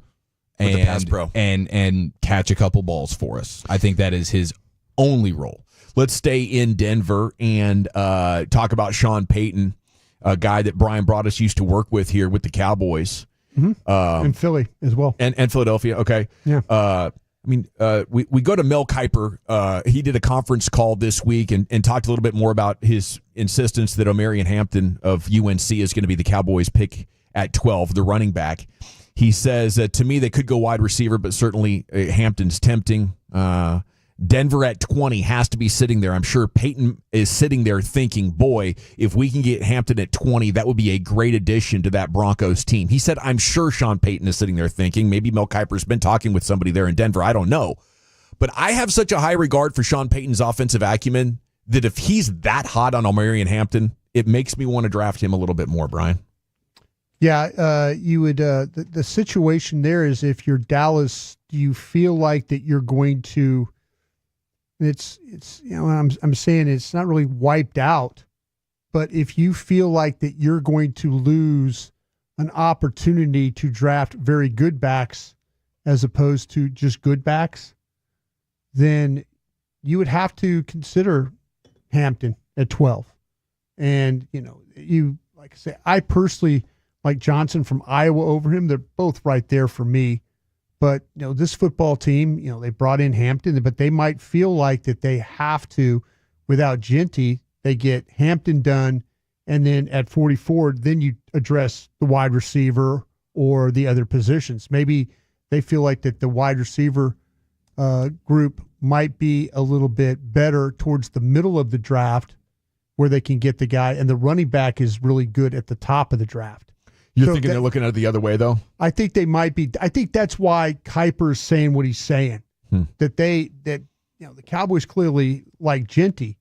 With the pass pro. and catch a couple balls for us. I think that is his only role. Let's stay in Denver and talk about Sean Payton, a guy that Brian Broaddus used to work with here with the Cowboys. And Philly as well. And Philadelphia, okay. Yeah. We go to Mel Kiper. He did a conference call this week and talked a little bit more about his insistence that Omarion Hampton of UNC is going to be the Cowboys pick at 12, the running back. He says, to me, they could go wide receiver, but certainly Hampton's tempting. Denver at 20 has to be sitting there. I'm sure Peyton is sitting there thinking, boy, if we can get Hampton at 20, that would be a great addition to that Broncos team. He said, I'm sure Sean Payton is sitting there thinking, maybe Mel Kiper's been talking with somebody there in Denver. I don't know. But I have such a high regard for Sean Payton's offensive acumen that if he's that hot on Omarion Hampton, it makes me want to draft him a little bit more, Brian. Yeah, you would. The situation there is if you're Dallas, do you feel like that you're going to? It's I'm saying it's not really wiped out, but if you feel like that you're going to lose an opportunity to draft very good backs as opposed to just good backs, then you would have to consider Hampton at 12. And you like I say, I personally like Johnson from Iowa over him. They're both right there for me. But, this football team, they brought in Hampton, but they might feel like that they have to, without Genty, they get Hampton done, and then at 44, then you address the wide receiver or the other positions. Maybe they feel like that the wide receiver group might be a little bit better towards the middle of the draft where they can get the guy, and the running back is really good at the top of the draft. You're thinking they're looking at it the other way, though? I think they might be. I think that's why Kiper's saying what he's saying. That the Cowboys clearly like Genty,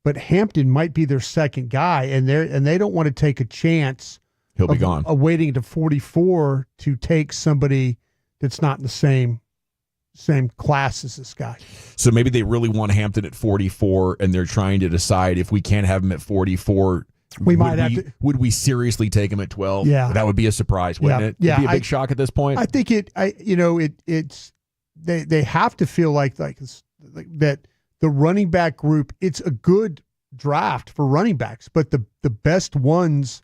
but Hampton might be their second guy, and they don't want to take a chance. He'll be gone. Of waiting to 44 to take somebody that's not in the same class as this guy. So maybe they really want Hampton at 44, and they're trying to decide if we can't have him at 44. Would we seriously take him at 12? Yeah, that would be a surprise, wouldn't it? Yeah, it'd be a big shock at this point. I think it's they have to feel like that the running back group. It's a good draft for running backs, but the best ones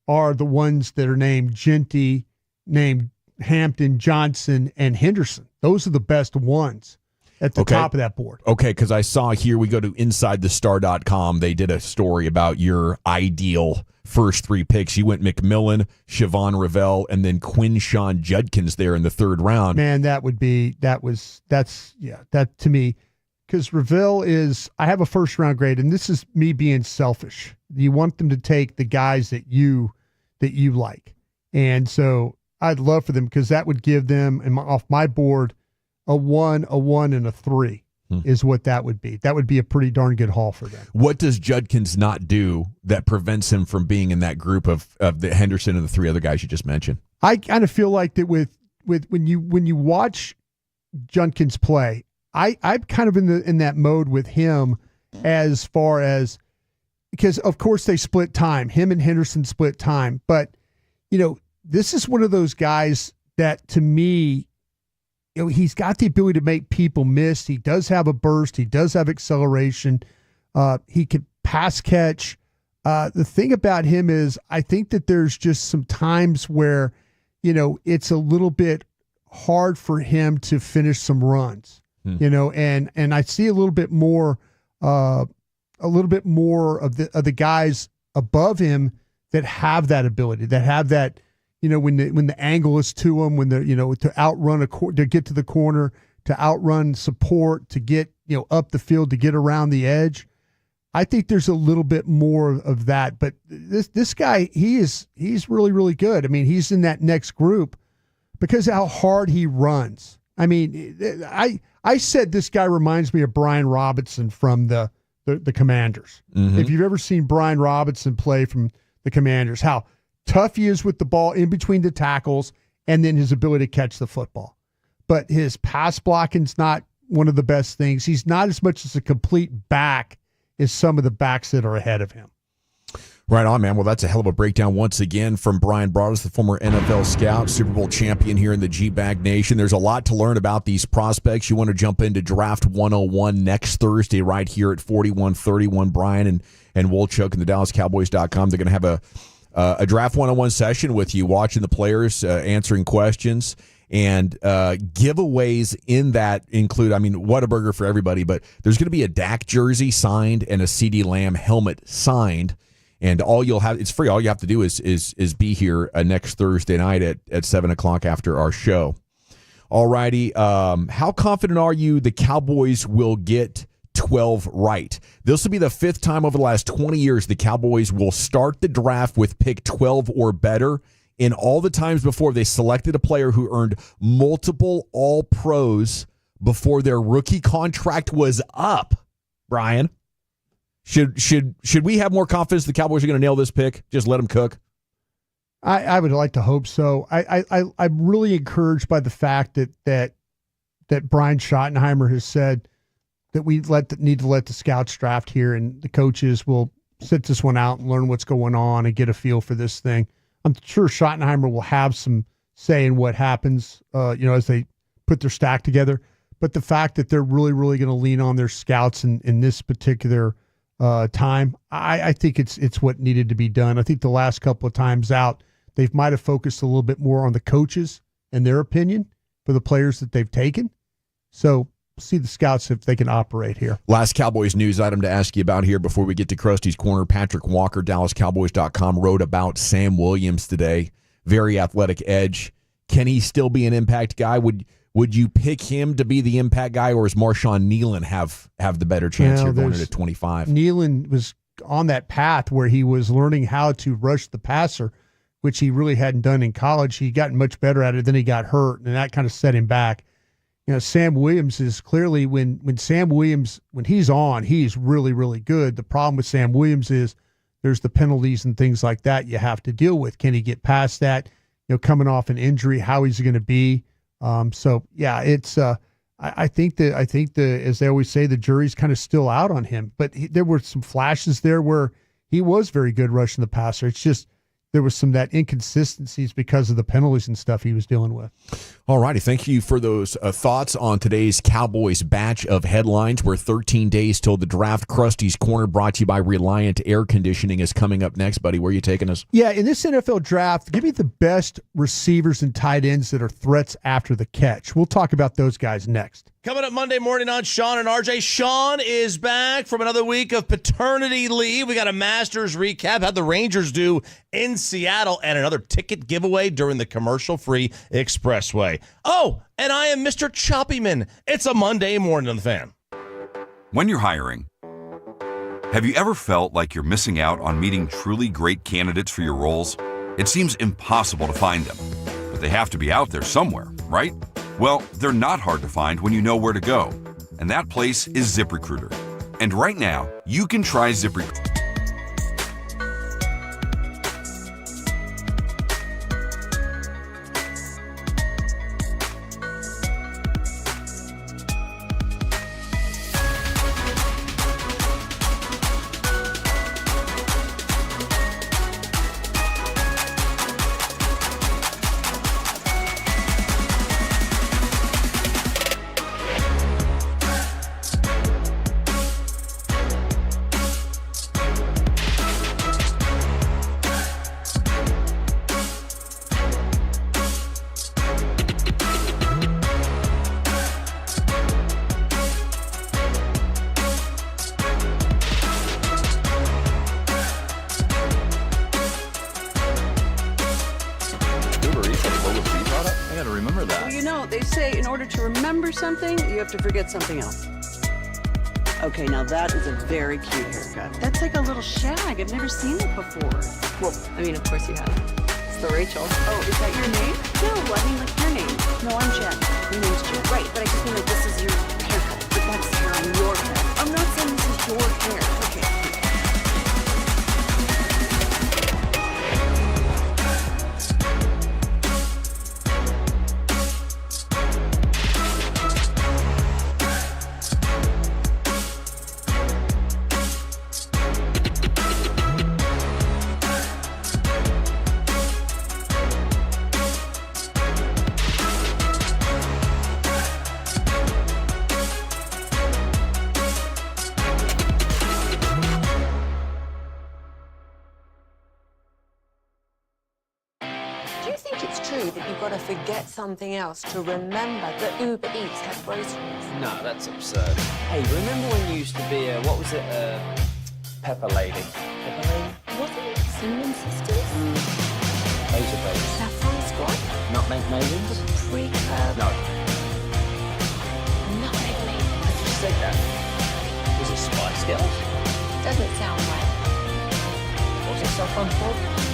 are the ones that are named Genty, named Hampton, Johnson, and Henderson. Those are the best ones at the top of that board. Okay, because I saw here, we go to InsideTheStar.com. They did a story about your ideal first three picks. You went McMillan, Siobhan Revell, and then Quinshawn Judkins there in the third round. Man, that to me, because Revell is, I have a first round grade, and this is me being selfish. You want them to take the guys that you like. And so I'd love for them, because that would give them, off my board, a 1, and a 3 is what that would be. That would be a pretty darn good haul for them. What does Judkins not do that prevents him from being in that group of the Henderson and the three other guys you just mentioned? I kind of feel like that with when you watch Judkins play, I'm kind of in that mode with him, as far as, because of course they split time. Him and Henderson split time, but this is one of those guys that, to me, he's got the ability to make people miss. He does have a burst. He does have acceleration. He can pass catch. The thing about him is, I think that there's just some times where, it's a little bit hard for him to finish some runs, and I see a little bit more of the guys above him that have that ability, that have that, when the angle is to them, when they're, to outrun to get to the corner, to outrun support, to get, up the field, to get around the edge. I think there's a little bit more of that, but this guy, he's really, really good. I mean, he's in that next group because of how hard he runs. I mean, I said this guy reminds me of Brian Robinson from the Commanders. Mm-hmm. If you've ever seen Brian Robinson play from the Commanders, how tough he is with the ball in between the tackles, and then his ability to catch the football. But his pass blocking's not one of the best things. He's not as much as a complete back as some of the backs that are ahead of him. Right on, man. Well, that's a hell of a breakdown once again from Brian Broaddus, the former NFL scout, Super Bowl champion here in the G-Bag Nation. There's a lot to learn about these prospects. You want to jump into Draft 101 next Thursday right here at 4131. Brian and Wolchuk and the DallasCowboys.com. They're going to have a Draft 101 session with you, watching the players, answering questions. And giveaways in that include, I mean, Whataburger for everybody, but there's going to be a Dak jersey signed and a CeeDee Lamb helmet signed. And all you'll have, it's free. All you have to do is be here next Thursday night at 7 o'clock after our show. All righty. How confident are you the Cowboys will get 12 right? This will be the 5th time over the last 20 years the Cowboys will start the draft with pick 12 or better. In all the times before, they selected a player who earned multiple All-Pros before their rookie contract was up. Brian? Should we have more confidence the Cowboys are going to nail this pick? Just let them cook? I would like to hope so. I'm really encouraged by the fact that Brian Schottenheimer has said that we need to let the scouts draft here, and the coaches will sit this one out and learn what's going on and get a feel for this thing. I'm sure Schottenheimer will have some say in what happens, as they put their stack together. But the fact that they're really, really going to lean on their scouts in this particular time, I think it's what needed to be done. I think the last couple of times out, they might have focused a little bit more on the coaches and their opinion for the players that they've taken. So see the scouts if they can operate here. Last Cowboys news item to ask you about here before we get to Krusty's Corner. Patrick Walker, DallasCowboys.com, wrote about Sam Williams today. Very athletic edge. Can he still be an impact guy? Would you pick him to be the impact guy, or does Marshawn Nealon have the better chance here going into 25? Nealon was on that path where he was learning how to rush the passer, which he really hadn't done in college. He got much better at it, then he got hurt, and that kind of set him back. Sam Williams is clearly, when he's on, he's really, really good. The problem with Sam Williams is there's the penalties and things like that you have to deal with. Can he get past that? Coming off an injury, how he's going to be. It's I think as they always say, the jury's kind of still out on him. But there were some flashes there where he was very good rushing the passer. It's just there was some that inconsistencies because of the penalties and stuff he was dealing with. All righty. Thank you for those thoughts on today's Cowboys batch of headlines. We're 13 days till the draft. Krusty's Corner, brought to you by Reliant Air Conditioning, is coming up next. Buddy, where are you taking us? Yeah, in this NFL draft, give me the best receivers and tight ends that are threats after the catch. We'll talk about those guys next. Coming up Monday morning on Sean and RJ. Sean is back from another week of paternity leave. We got a Masters recap, how'd the Rangers do in Seattle, and another ticket giveaway during the commercial-free Expressway. Oh, and I am Mr. Choppyman. It's a Monday morning on the Fan. When you're hiring, have you ever felt like you're missing out on meeting truly great candidates for your roles? It seems impossible to find them, but they have to be out there somewhere, right? Well, they're not hard to find when you know where to go, and that place is ZipRecruiter. And right now, you can try ZipRecruiter. To forget something else. Okay, now that is a very cute haircut. That's like a little shag. I've never seen it before. Well, I mean, of course you have. It's the Rachel. Oh, is that your name? No, I mean like your name. No, I'm Jen. Your name's Jen. Right, but I just mean like this is your haircut. But that's hair on your head. I'm not saying this is your hair. Okay. forget something else to remember that Uber Eats had groceries. No, that's absurd. Hey, remember when you used to be a, what was it, Pepper Lady? Pepper Lady? Wasn't it Cinnamon Sisters? Laser Base. Saffron Squad? Nutmeg Maidens? Pre-curb? No. Nutmeg Maidens. I just said that. Was it Spice Girls? Doesn't sound right. Was it Saffron Squad?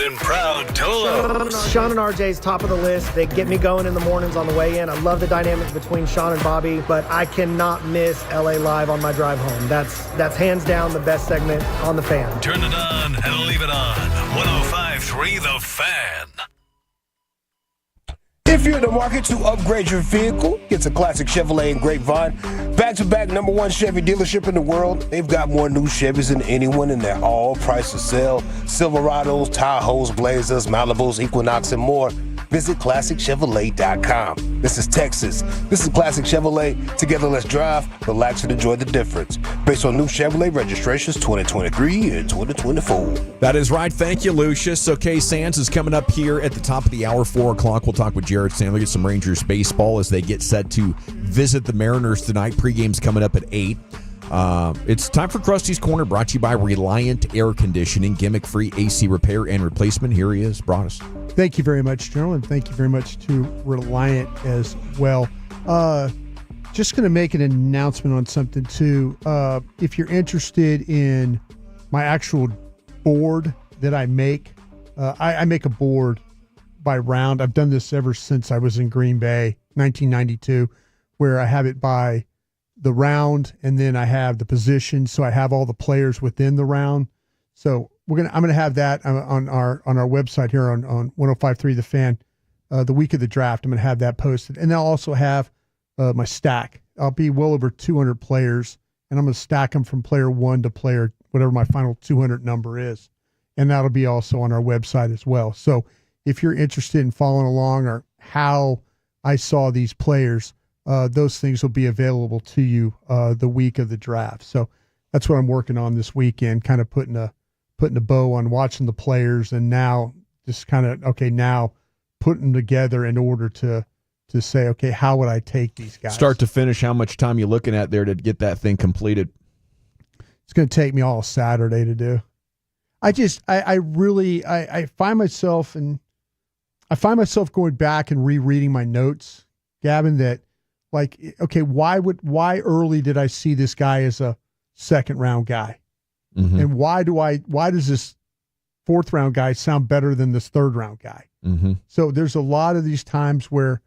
And proud Tolo. Sean and RJ's top of the list. They get me going in the mornings on the way in. I love the dynamic between Sean and Bobby, but I cannot miss LA Live on my drive home. That's hands down the best segment on the Fan. Turn it on and leave it on. 105.3 The Fan. If you're in the market to upgrade your vehicle, it's a classic Chevrolet and Grapevine. Back-to-back #1 Chevy dealership in the world. They've got more new Chevys than anyone, and they're all priced to sell. Silverados, Tahoes, Blazers, Malibus, Equinox, and more. Visit ClassicChevrolet.com. This is Texas. This is Classic Chevrolet. Together, let's drive, relax, and enjoy the difference. Based on new Chevrolet registrations 2023 and 2024. That is right. Thank you, Lucius. Okay, Sands is coming up here at the top of the hour, 4 o'clock. We'll talk with Jared Sandler, get some Rangers baseball as they get set to visit the Mariners tonight. Pregame's coming up at 8. It's time for Krusty's Corner, brought to you by Reliant Air Conditioning, gimmick-free AC repair and replacement. Here he is, Broadus. Thank you very much, General, and thank you very much to Reliant as well. Just going to make an announcement on something, too. If you're interested in my actual board that I make, I make a board by round. I've done this ever since I was in Green Bay, 1992, where I have it by the round, and then I have the position, so I have all the players within the round. So I'm gonna have that on our website here on 105.3 The Fan. The week of the draft, I'm gonna have that posted, and I'll also have my stack. I'll be well over 200 players, and I'm gonna stack them from player 1 to player whatever my final 200 number is, and that'll be also on our website as well. So if you're interested in following along or how I saw these players, those things will be available to you the week of the draft. So that's what I'm working on this weekend, kind of putting a bow on watching the players, and now just kind of, okay, now putting them together in order to say, okay, how would I take these guys? Start to finish, how much time you looking at there to get that thing completed? It's going to take me all Saturday to do. I find myself going back and rereading my notes, Gavin, that like, okay, why early did I see this guy as a second round guy? Mm-hmm. And why does this fourth round guy sound better than this third round guy? Mm-hmm. So there's a lot of these times where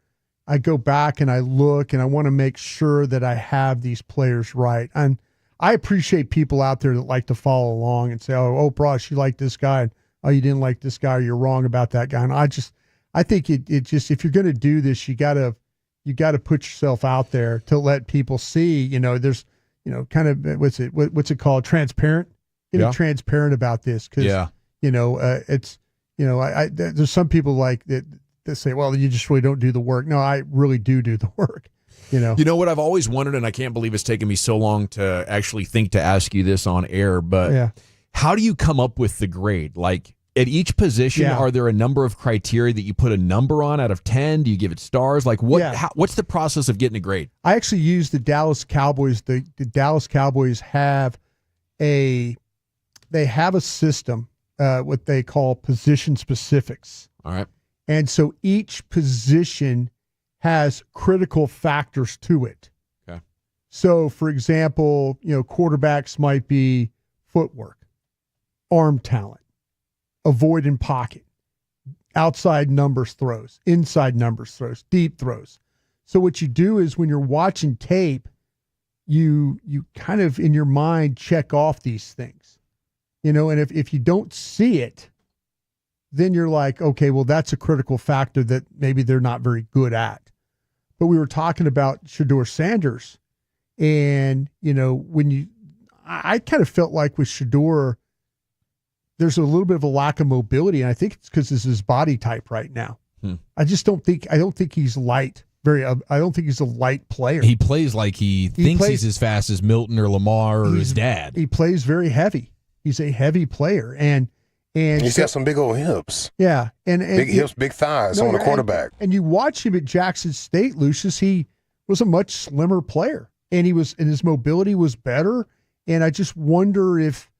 I go back and I look and I want to make sure that I have these players right. And I appreciate people out there that like to follow along and say, oh, Brosh, you like this guy. And, oh, you didn't like this guy, or you're wrong about that guy. And I think it just, if you're going to do this, you got to put yourself out there to let people see, there's, kind of, what's it called? Transparent. Getting transparent about this. Cause it's, there's some people like that say, well, you just really don't do the work. No, I really do the work. You know what I've always wondered, and I can't believe it's taken me so long to actually think to ask you this on air, but how do you come up with the grade? Like at each position, are there a number of criteria that you put a number on out of 10? Do you give it stars? Like what's the process of getting a grade? I actually use the Dallas Cowboys. The Dallas Cowboys have a system, what they call position specifics. All right. And so each position has critical factors to it. Okay. So, for example, quarterbacks might be footwork, arm talent, avoid in pocket, outside numbers throws, inside numbers throws, deep throws. So what you do is when you're watching tape, you kind of in your mind check off these things. And if you don't see it, then you're like, okay, well, that's a critical factor that maybe they're not very good at. But we were talking about Shedeur Sanders, and I kind of felt like with Shedeur, there's a little bit of a lack of mobility, and I think it's because it's his body type right now. I don't think he's light. I don't think he's a light player. He plays like he thinks he's as fast as Milton or Lamar or his dad. He plays very heavy. He's a heavy player, and he's got some big old hips. Yeah, and big hips, big thighs on a quarterback. And you watch him at Jackson State, Lucius. He was a much slimmer player, and his mobility was better. And I just wonder if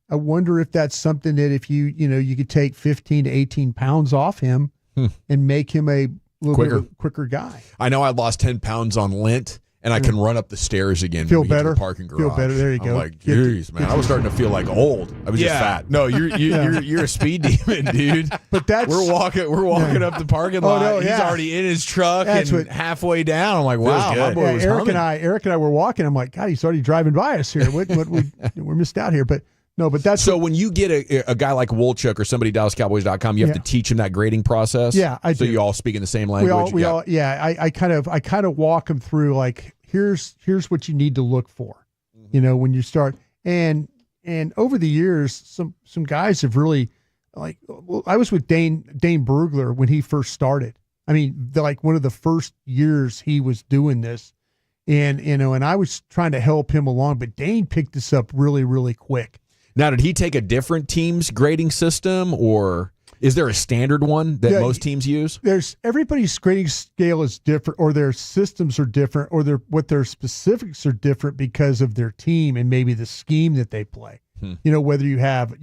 that's something that if you could take 15 to 18 pounds off him and make him a little bit of a quicker guy. I know I lost 10 pounds on Lent, and I can run up the stairs again. Feel when we get to better. the parking garage. Feel better. There you go. I'm like, geez, man, I was starting to feel like old. I was just fat. No, you're a speed demon, dude. But we're walking up the parking lot. Oh, no, He's already in his truck halfway down. I'm like, wow, my boy was Eric humming. Eric and I were walking. I'm like, God, he's already driving by us here. We're missed out here. But no, but that's so when you get a guy like Wolchuk or somebody DallasCowboys.com, you have to teach him that grading process. Yeah, I do. So you all speak in the same language. I kind of walk him through like here's what you need to look for, when you start and over the years some guys have really I was with Dane Brugler when he first started. I mean, like one of the first years he was doing this, and I was trying to help him along, but Dane picked this up really, really quick. Now, did he take a different team's grading system, or is there a standard one that most teams use? Everybody's grading scale is different, or their systems are different, or their specifics are different because of their team and maybe the scheme that they play. Whether you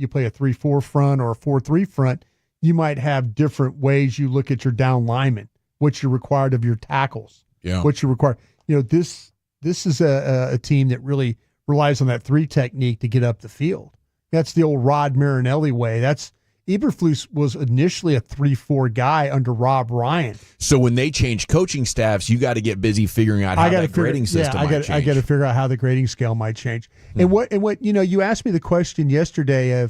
play a 3-4 front or a 4-3 front, you might have different ways you look at your down linemen, what you're required of your tackles, what you're required. This is a team that really relies on that 3 technique to get up the field. That's the old Rod Marinelli way. Eberflus was initially a 3-4 guy under Rob Ryan. So when they change coaching staffs, you got to get busy figuring out how that grading system might change. I got to figure out how the grading scale might change. And what you asked me the question yesterday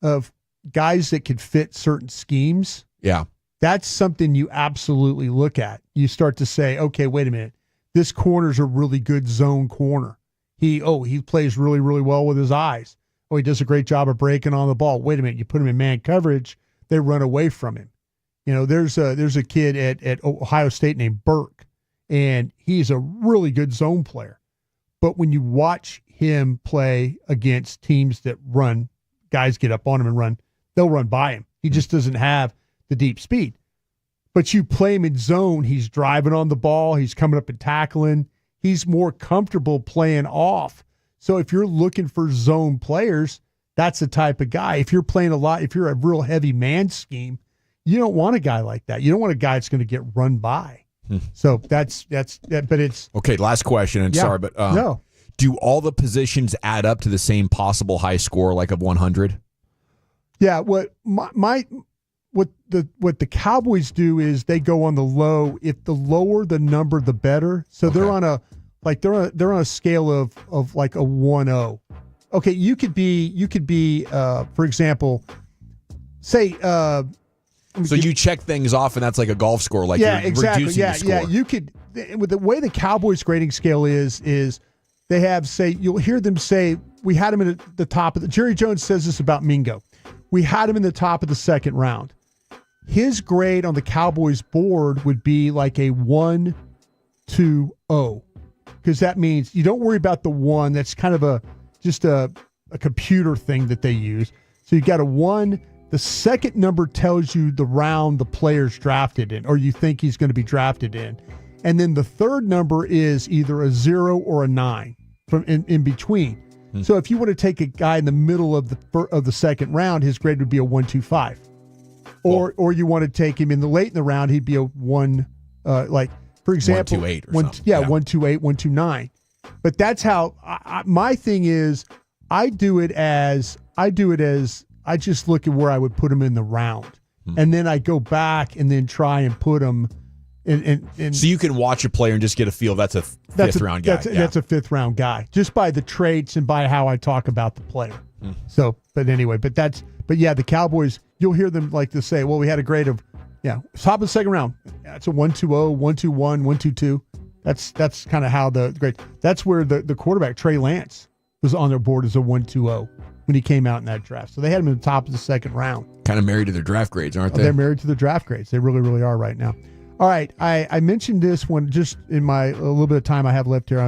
of guys that could fit certain schemes. Yeah. That's something you absolutely look at. You start to say, okay, wait a minute. This corner's a really good zone corner. He plays really, really well with his eyes. Oh, he does a great job of breaking on the ball. Wait a minute, you put him in man coverage, they run away from him. There's a kid at Ohio State named Burke, and he's a really good zone player. But when you watch him play against teams that run, guys get up on him and run, they'll run by him. He just doesn't have the deep speed. But you play him in zone, he's driving on the ball, he's coming up and tackling. He's more comfortable playing off. So if you're looking for zone players, that's the type of guy. If you're playing a lot, if you're a real heavy man scheme, you don't want a guy like that. You don't want a guy that's going to get run by. So that's but it's okay. Last question, and sorry, but no. Do all the positions add up to the same possible high score, like of 100? Yeah. What the Cowboys do is they go on the low. If the lower the number, the better. So they're on a scale of like a 1-0. Okay, you could be for example, say. So you check things off, and that's like a golf score, like you're exactly. reducing the score. Yeah, you could. With the way the Cowboys grading scale is they have, say, you'll hear them say, we had him at the top of the. Jerry Jones says this about Mingo. We had him in the top of the second round. His grade on the Cowboys board would be like a 1-2-0, because that means you don't worry about the 1. That's kind of just a computer thing that they use. So you got a 1. The second number tells you the round the player's drafted in, or you think he's going to be drafted in. And then the third number is either a 0 or a 9 from in between. So if you want to take a guy in the middle of the second round, his grade would be a 1-2-5. Or you want to take him late in the round, he'd be a 1, like for example, 1-2-8 or something. Yeah, 1-2-8, 1-2-9. But that's how my thing is. I do it as I just look at where I would put him in the round, and then I go back and then try and put him in. So you can watch a player and just get a feel that's a fifth round guy. That's a fifth round guy, just by the traits and by how I talk about the player. So, but anyway, but yeah, the Cowboys, you'll hear them like to say, well, we had a grade of, top of the second round. That's a 1-2-0, 1-2-1, 1-2-2. That's kind of how the grade. That's where the quarterback Trey Lance was on their board as a 1-2-0. When he came out in that draft. So they had him in the top of the second round. Kind of married to their draft grades, aren't they? They're married to their draft grades. They really, really are right now. All right. I mentioned this one just in my a little bit of time I have left here.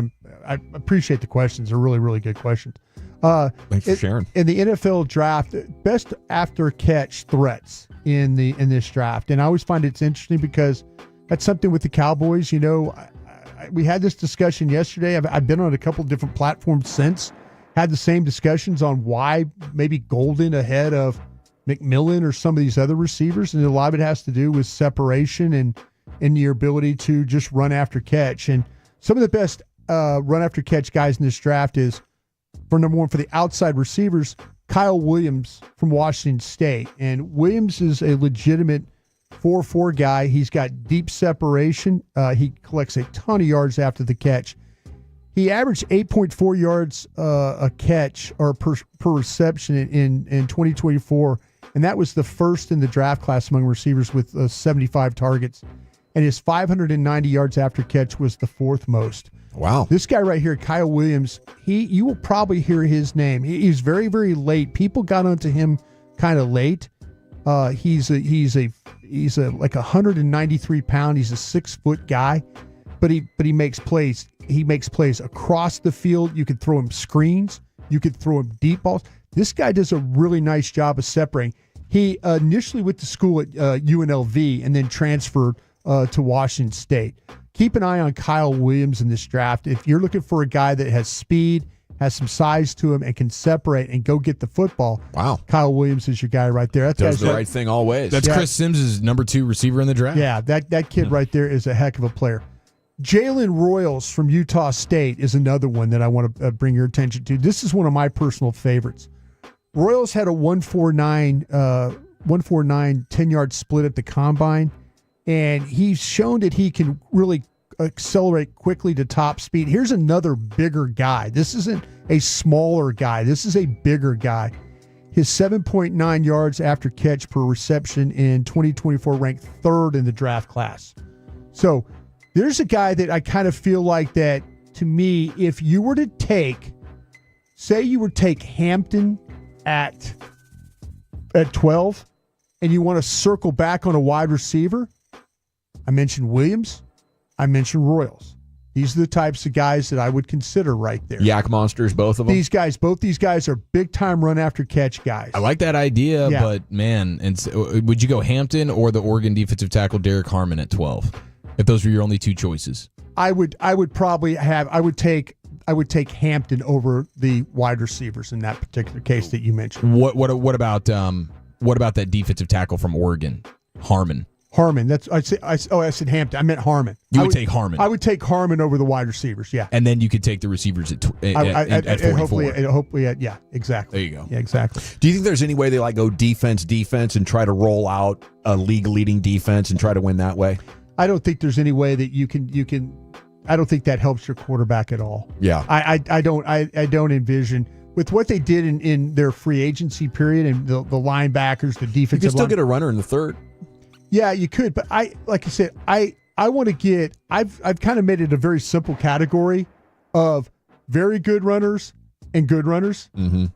I appreciate the questions. They're really, really good questions. Thanks for sharing. In the NFL draft, best after catch threats in this draft. And I always find it's interesting because that's something with the Cowboys. We had this discussion yesterday. I've been on a couple of different platforms since. Had the same discussions on why maybe Golden ahead of McMillan or some of these other receivers. And a lot of it has to do with separation and your ability to just run after catch. And some of the best run after catch guys in this draft is, for number one, for the outside receivers, Kyle Williams from Washington State. And Williams is a legitimate 4-4 guy. He's got deep separation. He collects a ton of yards after the catch. He averaged 8.4 yards a catch or per reception in 2024, and that was the first in the draft class among receivers with 75 targets. And his 590 yards after catch was the fourth most. Wow! This guy right here, Kyle Williams, you will probably hear his name. He's very, very late. People got onto him kind of late. He's like 193 pound. He's a 6-foot guy, but he makes plays. He makes plays across the field. You could throw him screens. You could throw him deep balls. This guy does a really nice job of separating. He initially went to school at UNLV and then transferred to Washington State. Keep an eye on Kyle Williams in this draft. If you're looking for a guy that has speed, has some size to him, and can separate and go get the football, wow, Kyle Williams is your guy right there. Does the right thing always. That's Chris Sims' number 2 receiver in the draft. Yeah, that kid right there is a heck of a player. Jalen Royals from Utah State is another one that I want to bring your attention to. This is one of my personal favorites. Royals had a 149 10-yard split at the combine, and he's shown that he can really accelerate quickly to top speed. Here's another bigger guy. This isn't a smaller guy. This is a bigger guy. His 7.9 yards after catch per reception in 2024 ranked 3rd in the draft class. So there's a guy that I kind of feel like that, to me, if you were to take, say you would take Hampton at 12 and you want to circle back on a wide receiver, I mentioned Williams, I mentioned Royals. These are the types of guys that I would consider right there. Yak monsters, both of them. Both these guys are big time run after catch guys. I like that idea, but man, would you go Hampton or the Oregon defensive tackle Derek Harmon at 12? If those were your only two choices, I would take Hampton over the wide receivers in that particular case that you mentioned. What about that defensive tackle from Oregon, Harmon? I said Hampton. I meant Harmon. You would take Harmon. I would take Harmon over the wide receivers. Yeah, and then you could take the receivers at 44. Hopefully, yeah, exactly. There you go. Yeah, exactly. Do you think there's any way they go defense and try to roll out a league-leading defense and try to win that way? I don't think there's any way that you can. I don't think that helps your quarterback at all. Yeah, I don't envision. With what they did in their free agency period and the linebackers, the defensive, you can still get a runner in the third. Yeah, you could, but I want to get. I've kind of made it a very simple category of very good runners and good runners. Mm-hmm.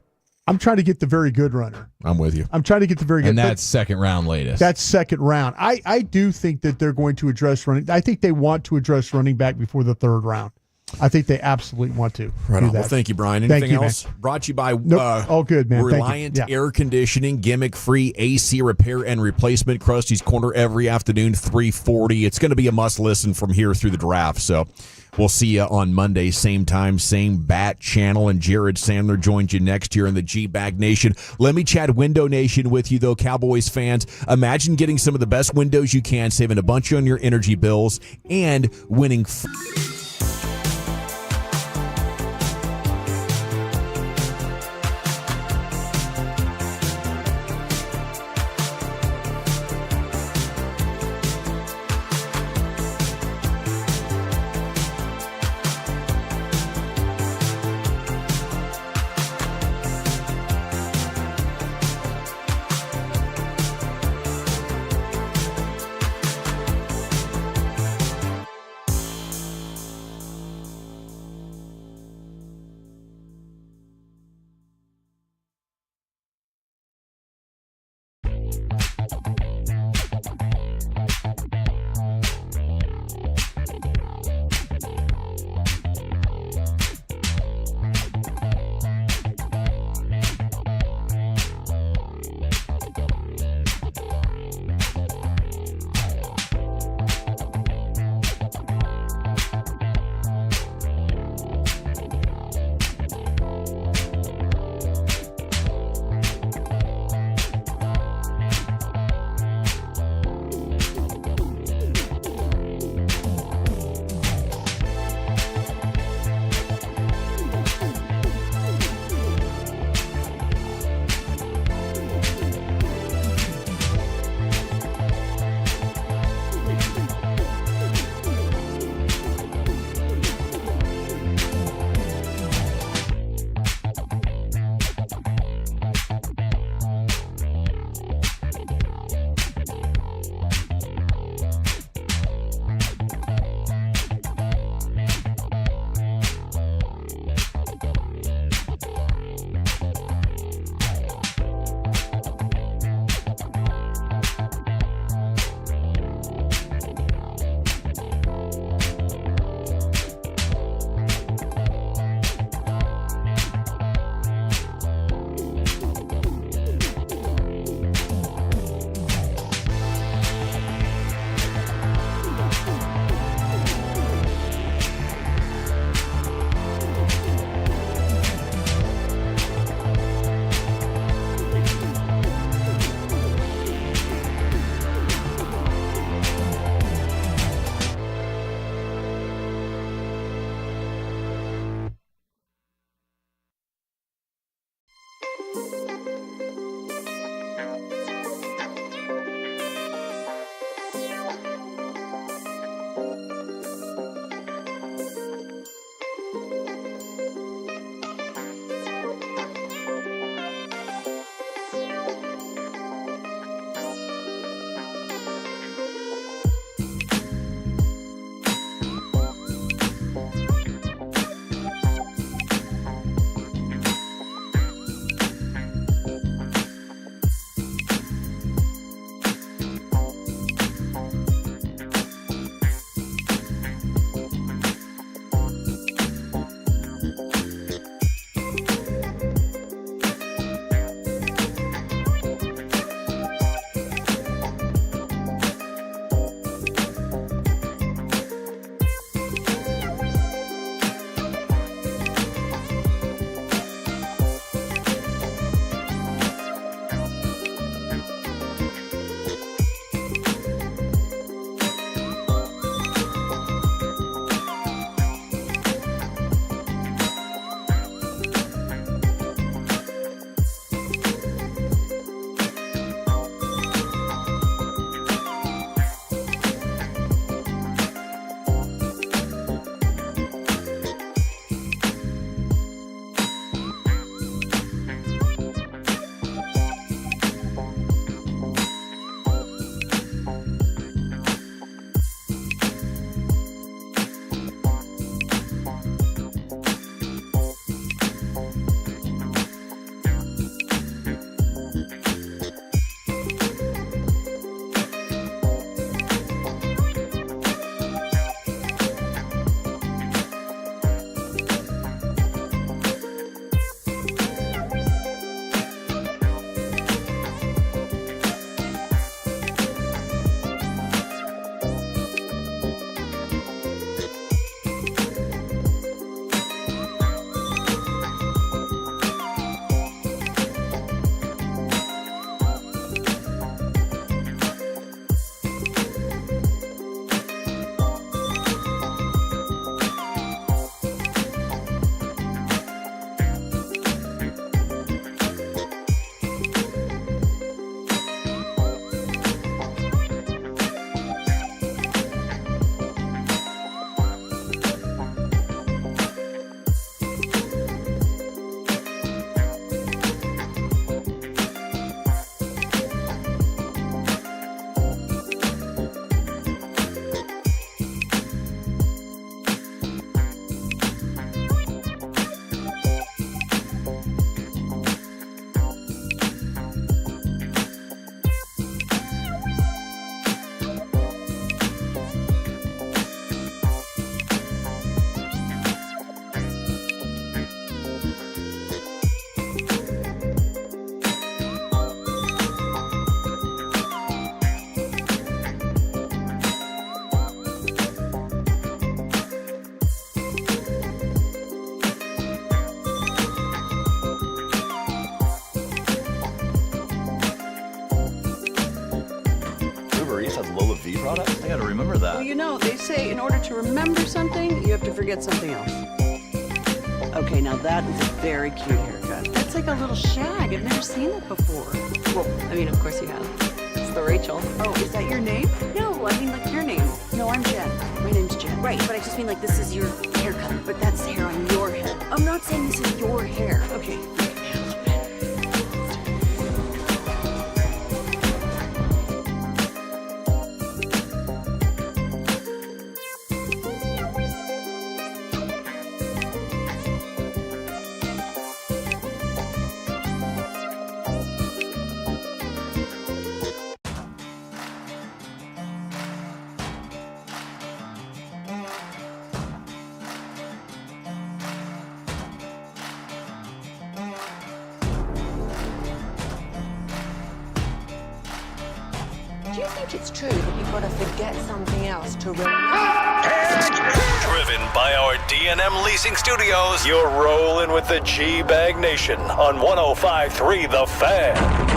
I'm trying to get the very good runner. I'm with you. I'm trying to get the very good. And that's second round latest. That's second round. I do think that they're going to address running. I think they want to address running back before the third round. I think they absolutely want to. Right do on. that. Well, thank you, Brian. Anything else? Man. Brought to you by all good, man. Reliant Air Conditioning, gimmick-free AC repair and replacement. Krusty's Corner every afternoon, 3:40. It's going to be a must-listen from here through the draft. So we'll see you on Monday, same time, same bat channel. And Jared Sandler joins you next year in the G-Bag Nation. Let me chat Window Nation with you, though, Cowboys fans. Imagine getting some of the best windows you can, saving a bunch on your energy bills, and winning Images has Lola V products? I gotta remember that. Well, you know, they say in order to remember something, you have to forget something else. Okay, now that is a very cute haircut. That's like a little shag. I've never seen it before. Well, I mean, of course you have. It's the Rachel. Oh, is that your name? No, I mean like your name. No, I'm Jen. My name's Jen. Right, but I just mean like this is your haircut. But that's hair on your head. I'm not saying this is your hair. Okay. Do you think it's true that you've got to forget something else to remember? Driven by our D&M Leasing Studios, you're rolling with the G-Bag Nation on 105.3 The Fan.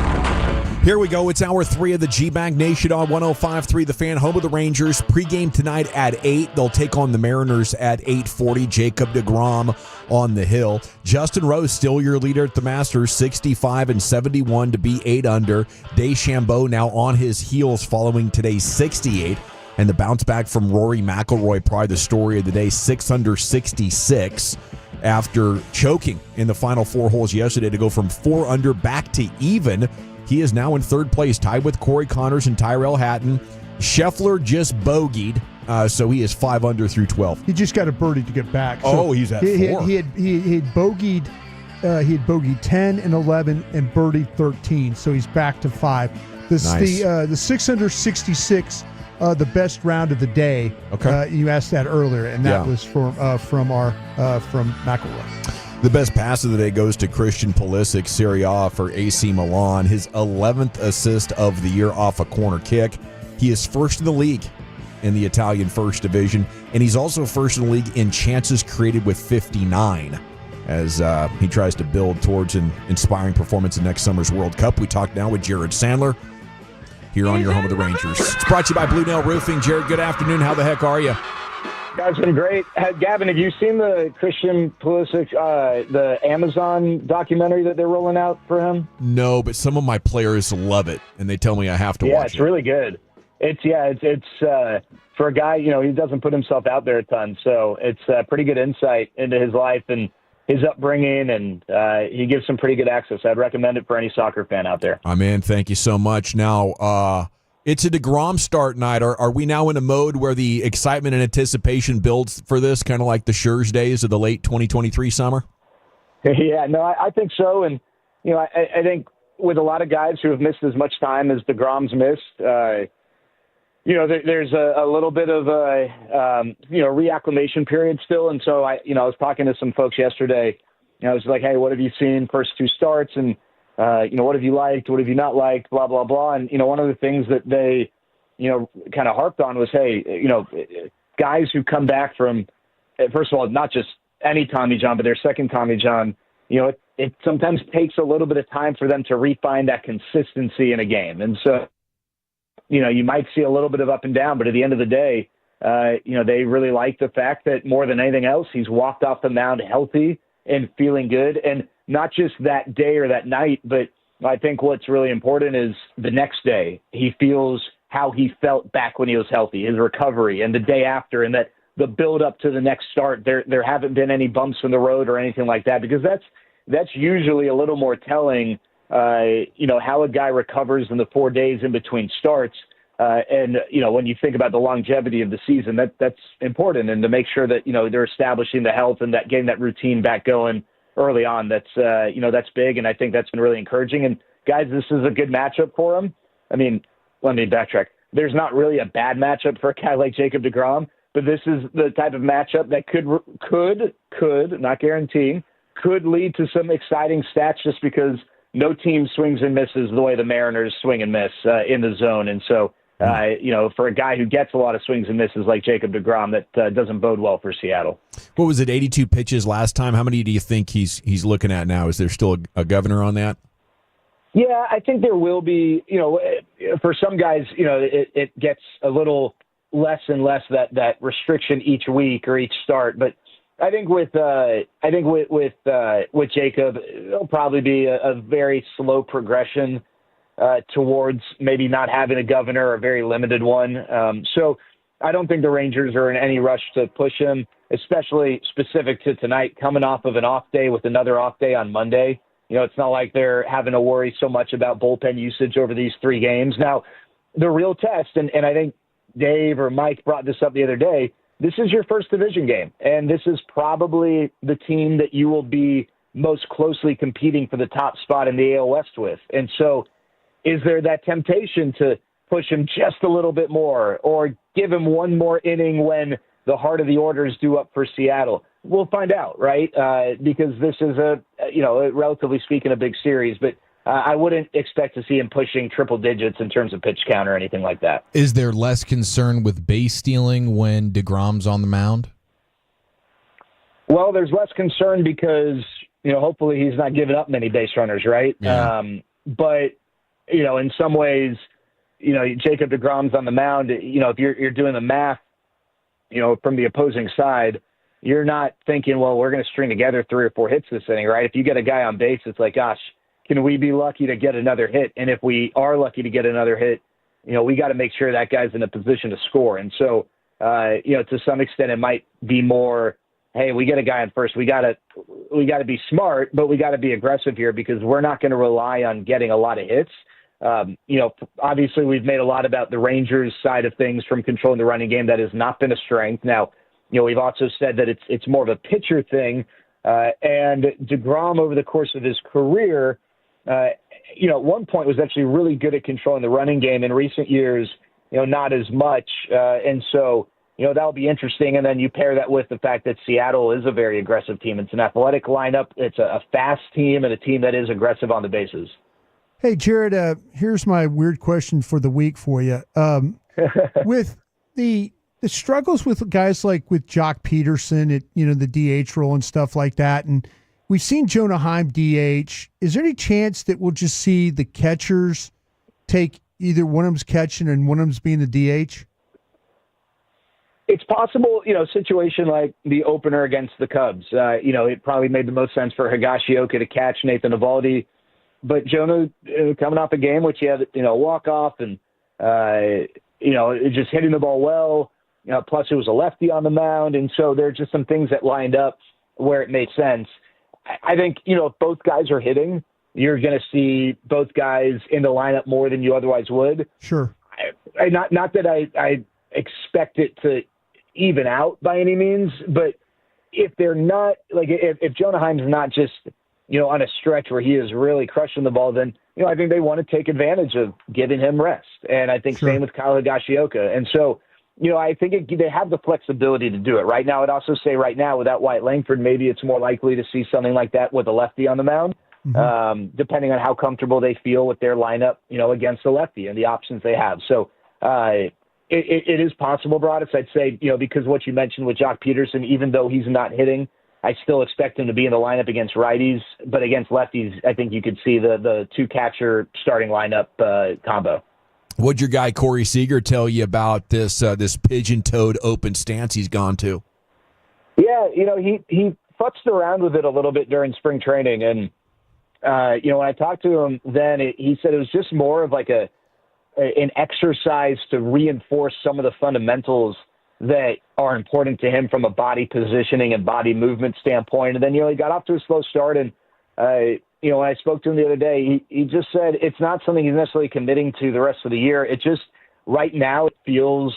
Here we go. It's hour 3 of the G-Bag Nation on 105.3 The Fan, home of the Rangers. Pre-game tonight at 8. They'll take on the Mariners at 8:40. Jacob deGrom on the hill. Justin Rose still your leader at the Masters, 65 and 71 to be 8 under. DeChambeau now on his heels following today's 68. And the bounce back from Rory McIlroy, probably the story of the day, 6 under 66 after choking in the final 4 holes yesterday to go from 4 under back to even. He is now in 3rd place, tied with Corey Connors and Tyrell Hatton. Scheffler just bogeyed, so he is 5 under through 12. He just got a birdie to get back. So he's at 4. He had bogeyed. He had bogeyed 10 and 11 and birdied 13, so he's back to 5. Nice. The 6 under 66, the best round of the day. Okay. You asked that earlier, and that was from McIlroy. The best pass of the day goes to Christian Pulisic, Serie A for AC Milan. His 11th assist of the year off a corner kick. He is first in the league in the Italian First Division, and he's also first in the league in chances created with 59 as he tries to build towards an inspiring performance in next summer's World Cup. We talk now with Jared Sandler here on your home of the Rangers. It's brought to you by Blue Nail Roofing. Jared, good afternoon. How the heck are you? Guys, been great. Gavin, have you seen the Christian Pulisic, the Amazon documentary that they're rolling out for him? No, but some of my players love it, and they tell me I have to watch it. Yeah, it's really good. It's for a guy, he doesn't put himself out there a ton, so it's pretty good insight into his life and his upbringing, and he gives some pretty good access. I'd recommend it for any soccer fan out there. I'm in. Thank you so much. Now, it's a deGrom start night. Are we now in a mode where the excitement and anticipation builds for this, kind of like the Scherz days of the late 2023 summer? Yeah, no, I think so. And, I think with a lot of guys who have missed as much time as deGrom's missed, there's a little bit of a, reacclimation period still. And so I was talking to some folks yesterday. I was like, hey, what have you seen first 2 starts? And, what have you liked? What have you not liked? Blah, blah, blah. And, one of the things that they, kind of harped on was, hey, guys who come back from, first of all, not just any Tommy John, but their second Tommy John, it sometimes takes a little bit of time for them to refine that consistency in a game. And so, you might see a little bit of up and down, but at the end of the day, they really like the fact that more than anything else, he's walked off the mound healthy and feeling good. And not just that day or that night, but I think what's really important is the next day. He feels how he felt back when he was healthy, his recovery, and the day after, and that the build up to the next start, there haven't been any bumps in the road or anything like that, because that's usually a little more telling, how a guy recovers in the 4 days in between starts. And when you think about the longevity of the season, that's important. And to make sure that, they're establishing the health and that getting that routine back going early on, that's big. And I think that's been really encouraging. And guys, this is a good matchup for him. I mean, let me backtrack. There's not really a bad matchup for a guy like Jacob deGrom, but this is the type of matchup that could, not guaranteeing, could lead to some exciting stats just because no team swings and misses the way the Mariners swing and miss in the zone. And so, for a guy who gets a lot of swings and misses like Jacob deGrom, that doesn't bode well for Seattle. What was it, 82 pitches last time? How many do you think he's looking at now? Is there still a governor on that? Yeah, I think there will be. for some guys, it gets a little less and less that restriction each week or each start. But I think with Jacob, it'll probably be a very slow progression towards maybe not having a governor or a very limited one. So I don't think the Rangers are in any rush to push him, especially specific to tonight, coming off of an off day with another off day on Monday. It's not like they're having to worry so much about bullpen usage over these 3 games. Now, the real test, and I think Dave or Mike brought this up the other day, this is your first division game, and this is probably the team that you will be most closely competing for the top spot in the AL West with. And so is there that temptation to push him just a little bit more or give him one more inning when the heart of the order is due up for Seattle? We'll find out, right? Because this is relatively speaking, a big series, but I wouldn't expect to see him pushing triple digits in terms of pitch count or anything like that. Is there less concern with base stealing when deGrom's on the mound? Well, there's less concern because, hopefully he's not giving up many base runners, right? Yeah. But, in some ways, Jacob deGrom's on the mound, if you're doing the math, from the opposing side, you're not thinking, well, we're going to string together 3 or 4 hits this inning, right? If you get a guy on base, it's like, gosh, can we be lucky to get another hit? And if we are lucky to get another hit, we got to make sure that guy's in a position to score. And so, to some extent, it might be more, hey, we get a guy on first. We got to be smart, but we got to be aggressive here because we're not going to rely on getting a lot of hits. Obviously, we've made a lot about the Rangers side of things from controlling the running game. That has not been a strength. Now, we've also said that it's more of a pitcher thing. And deGrom, over the course of his career, at one point was actually really good at controlling the running game. In recent years, not as much. And so, that'll be interesting. And then you pair that with the fact that Seattle is a very aggressive team. It's an athletic lineup. It's a fast team and a team that is aggressive on the bases. Hey, Jared, here's my weird question for the week for you. With the struggles with guys like with Jock Peterson at, the DH role and stuff like that, and we've seen Jonah Heim DH. Is there any chance that we'll just see the catchers take either one of them's catching and one of them's being the DH? It's possible, situation like the opener against the Cubs. It probably made the most sense for Higashioka to catch Nathan Eovaldi. But Jonah, coming off a game which he had, a walk-off and, just hitting the ball well, plus it was a lefty on the mound. And so there are just some things that lined up where it made sense. I think, if both guys are hitting, you're going to see both guys in the lineup more than you otherwise would. Sure. Not that I expect it to even out by any means, but if they're not, like if Jonah Heim's not just, on a stretch where he is really crushing the ball, then, I think they want to take advantage of giving him rest. And I think same with Kyle Higashioka. And so, I think they have the flexibility to do it. Right now, I'd also say right now, without Wyatt Langford, maybe it's more likely to see something like that with a lefty on the mound, depending on how comfortable they feel with their lineup, against the lefty and the options they have. So it is possible, Broadus. I'd say, because what you mentioned with Jock Peterson, even though he's not hitting, I still expect him to be in the lineup against righties, but against lefties, I think you could see the 2-catcher starting lineup combo. What'd your guy Corey Seager tell you about this pigeon-toed open stance he's gone to? Yeah, he futzed around with it a little bit during spring training, and when I talked to him then, he said it was just more of like an exercise to reinforce some of the fundamentals that are important to him from a body positioning and body movement standpoint. And then, he got off to a slow start. And, when I spoke to him the other day, he just said it's not something he's necessarily committing to the rest of the year. It just, right now, it feels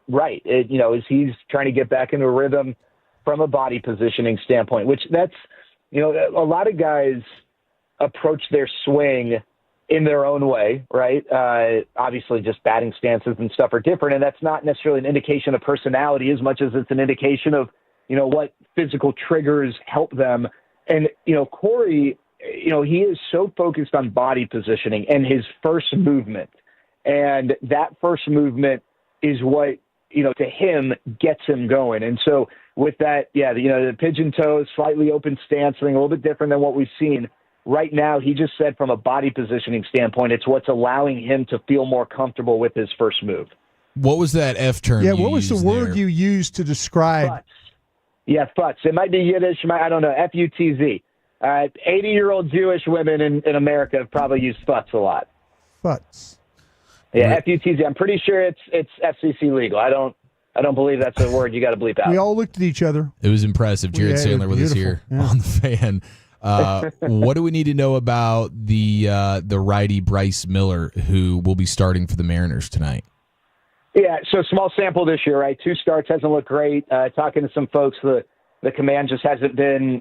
right. As he's trying to get back into a rhythm from a body positioning standpoint, which that's, a lot of guys approach their swing in their own way, right? Obviously, just batting stances and stuff are different, and that's not necessarily an indication of personality as much as it's an indication of, what physical triggers help them. And, Corey, he is so focused on body positioning and his first movement, and that first movement is what, to him gets him going. And so with that, the pigeon toe, slightly open stance, something a little bit different than what we've seen. right now, he just said from a body positioning standpoint, it's what's allowing him to feel more comfortable with his first move. What was that F term? Yeah, what was the word you used to describe? Futz. Yeah, futz. It might be Yiddish. I don't know. F-U-T-Z. 80-year-old Jewish women in America have probably used futz a lot. Futz. Yeah, F-U-T-Z. I'm pretty sure it's FCC legal. I don't believe that's a word you got to bleep out. We all looked at each other. It was impressive. Jared Sandler with us here on the Fan. What do we need to know about the righty Bryce Miller, who will be starting for the Mariners tonight? Yeah, so small sample this year, right? 2 starts, hasn't looked great. Talking to some folks, the command just hasn't been,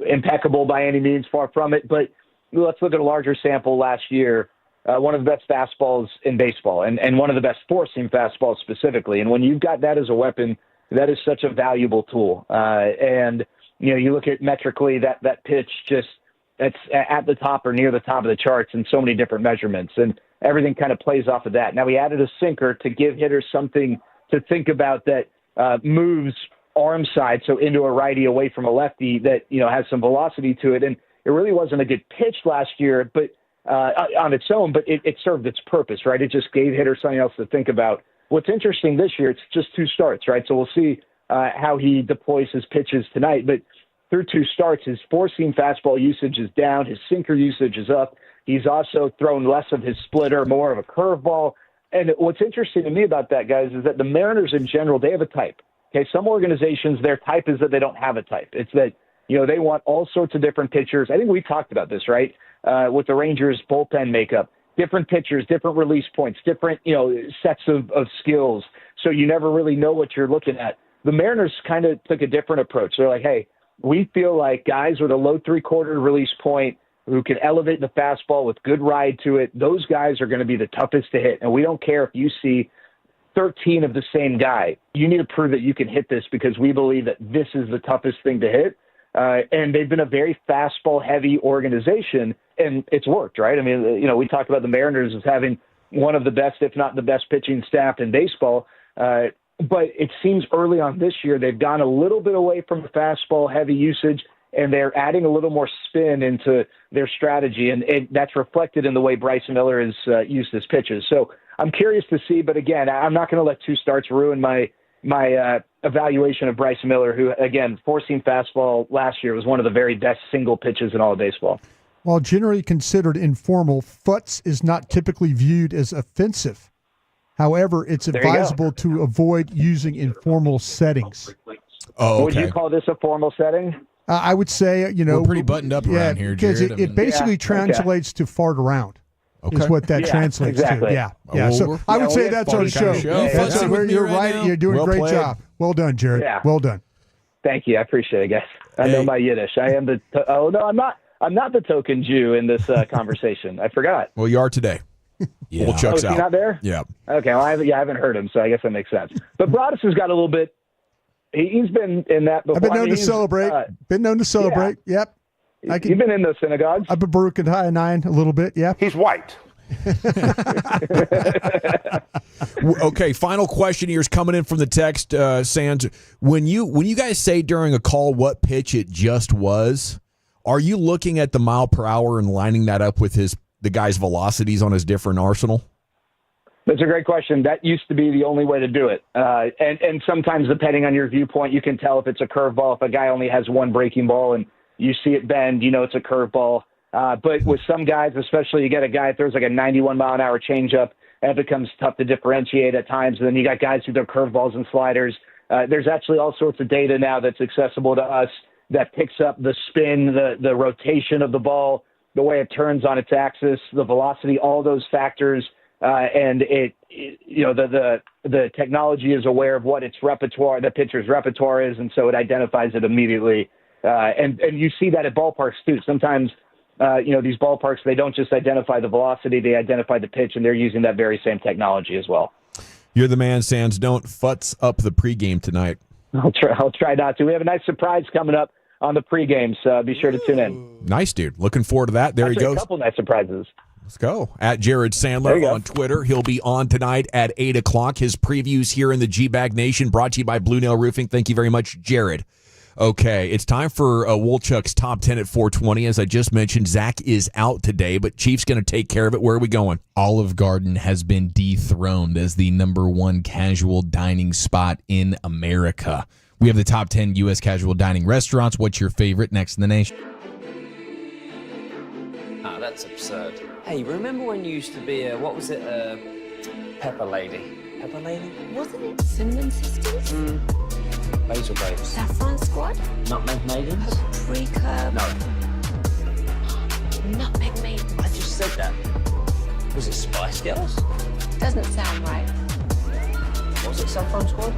impeccable by any means, far from it. But let's look at a larger sample last year. One of the best fastballs in baseball, and one of the best four-seam fastballs specifically. And when you've got that as a weapon, that is such a valuable tool. And you look at metrically that pitch it's at the top or near the top of the charts in so many different measurements, and everything kind of plays off of that. Now we added a sinker to give hitters something to think about that moves arm side, so into a righty away from a lefty that has some velocity to it. And it really wasn't a good pitch last year, but on its own, but it served its purpose, right? It just gave hitters something else to think about. What's interesting this year, it's just 2 starts, right? So we'll see how he deploys his pitches tonight. But through 2 starts, his four-seam fastball usage is down. His sinker usage is up. He's also thrown less of his splitter, more of a curveball. And what's interesting to me about that, guys, is that the Mariners in general, they have a type. Okay, some organizations, their type is that they don't have a type. It's that, they want all sorts of different pitchers. I think we talked about this, right, with the Rangers bullpen makeup. Different pitchers, different release points, different, sets of skills. So you never really know what you're looking at. The Mariners kind of took a different approach. They're like, hey, we feel like guys with a low 3/4 release point who can elevate the fastball with good ride to it, those guys are going to be the toughest to hit. And we don't care if you see 13 of the same guy. You need to prove that you can hit this because we believe that this is the toughest thing to hit. And they've been a very fastball-heavy organization, and it's worked, right? I mean, we talked about the Mariners as having one of the best, if not the best, pitching staff in baseball. But it seems early on this year they've gone a little bit away from the fastball-heavy usage, and they're adding a little more spin into their strategy, and that's reflected in the way Bryce Miller has used his pitches. So I'm curious to see, but again, I'm not going to let 2 starts ruin my evaluation of Bryce Miller, who, again, four-seam fastball last year was one of the very best single pitches in all of baseball. While generally considered informal, futz is not typically viewed as offensive. However, it's advisable to avoid using informal settings. Oh, okay. Would you call this a formal setting? I would say, we're pretty buttoned up around here, Jared. Because it basically translates to fart around. Is what that translates to. Yeah. So I would say that's our show. You're right. You're doing a great job. Well done, Jared. Yeah. Well done. Thank you. I appreciate it, guys. I know my Yiddish. I am I'm not the token Jew in this conversation. I forgot. Well, you are today. Yeah. Well, Chuck's is out. he not there? Yeah. Okay. Well, I haven't heard him, so I guess that makes sense. But Broadus has got a little bit. He's been in that before. I've been known to celebrate. Yep. You've been in the synagogues. I've been Baruch and Hayanine a little bit. Yeah. He's white. Okay, final question here is coming in from the text, Sands. When you guys say during a call what pitch it just was, are you looking at the mile per hour and lining that up with the guy's velocities on his different arsenal? That's a great question. That used to be the only way to do it. And sometimes, depending on your viewpoint, you can tell if it's a curveball. If a guy only has one breaking ball and you see it bend, it's a curveball. But with some guys, especially you get a guy that throws like a 91-mile-an-hour changeup, and it becomes tough to differentiate at times. And then you got guys who throw curveballs and sliders. There's actually all sorts of data now that's accessible to us that picks up the spin, the rotation of the ball, the way it turns on its axis, the velocity, all those factors. And the technology is aware of what its repertoire, the pitcher's repertoire is, and so it identifies it immediately. And you see that at ballparks too. Sometimes, these ballparks, they don't just identify the velocity, they identify the pitch, and they're using that very same technology as well. You're the man, Sands. Don't futz up the pregame tonight. I'll try not to. We have a nice surprise coming up on the pregame, so be sure to tune in. Nice, dude. Looking forward to that. There he goes. A couple nice surprises. Let's go. At Jared Sandler on Twitter. He'll be on tonight at 8 o'clock. His previews here in the G-Bag Nation brought to you by Blue Nail Roofing. Thank you very much, Jared. Okay, it's time for Wolchuk's Top 10 at 420. As I just mentioned, Zach is out today, but Chief's going to take care of it. Where are we going? Olive Garden has been dethroned as the #1 casual dining spot in America. We have the top 10 U.S. casual dining restaurants. What's your favorite next in the nation? Ah, that's absurd. Hey, remember when you used to be what was it, Pepper Lady? Pepper Lady? Wasn't it Cinnamon Sisters? Basil Babes. Saffron Squad? Nutmeg Maidens? Paprika? No. Nutmeg Maidens? I just said that. Was it Spice Girls? Doesn't sound right. Was it Saffron Squad?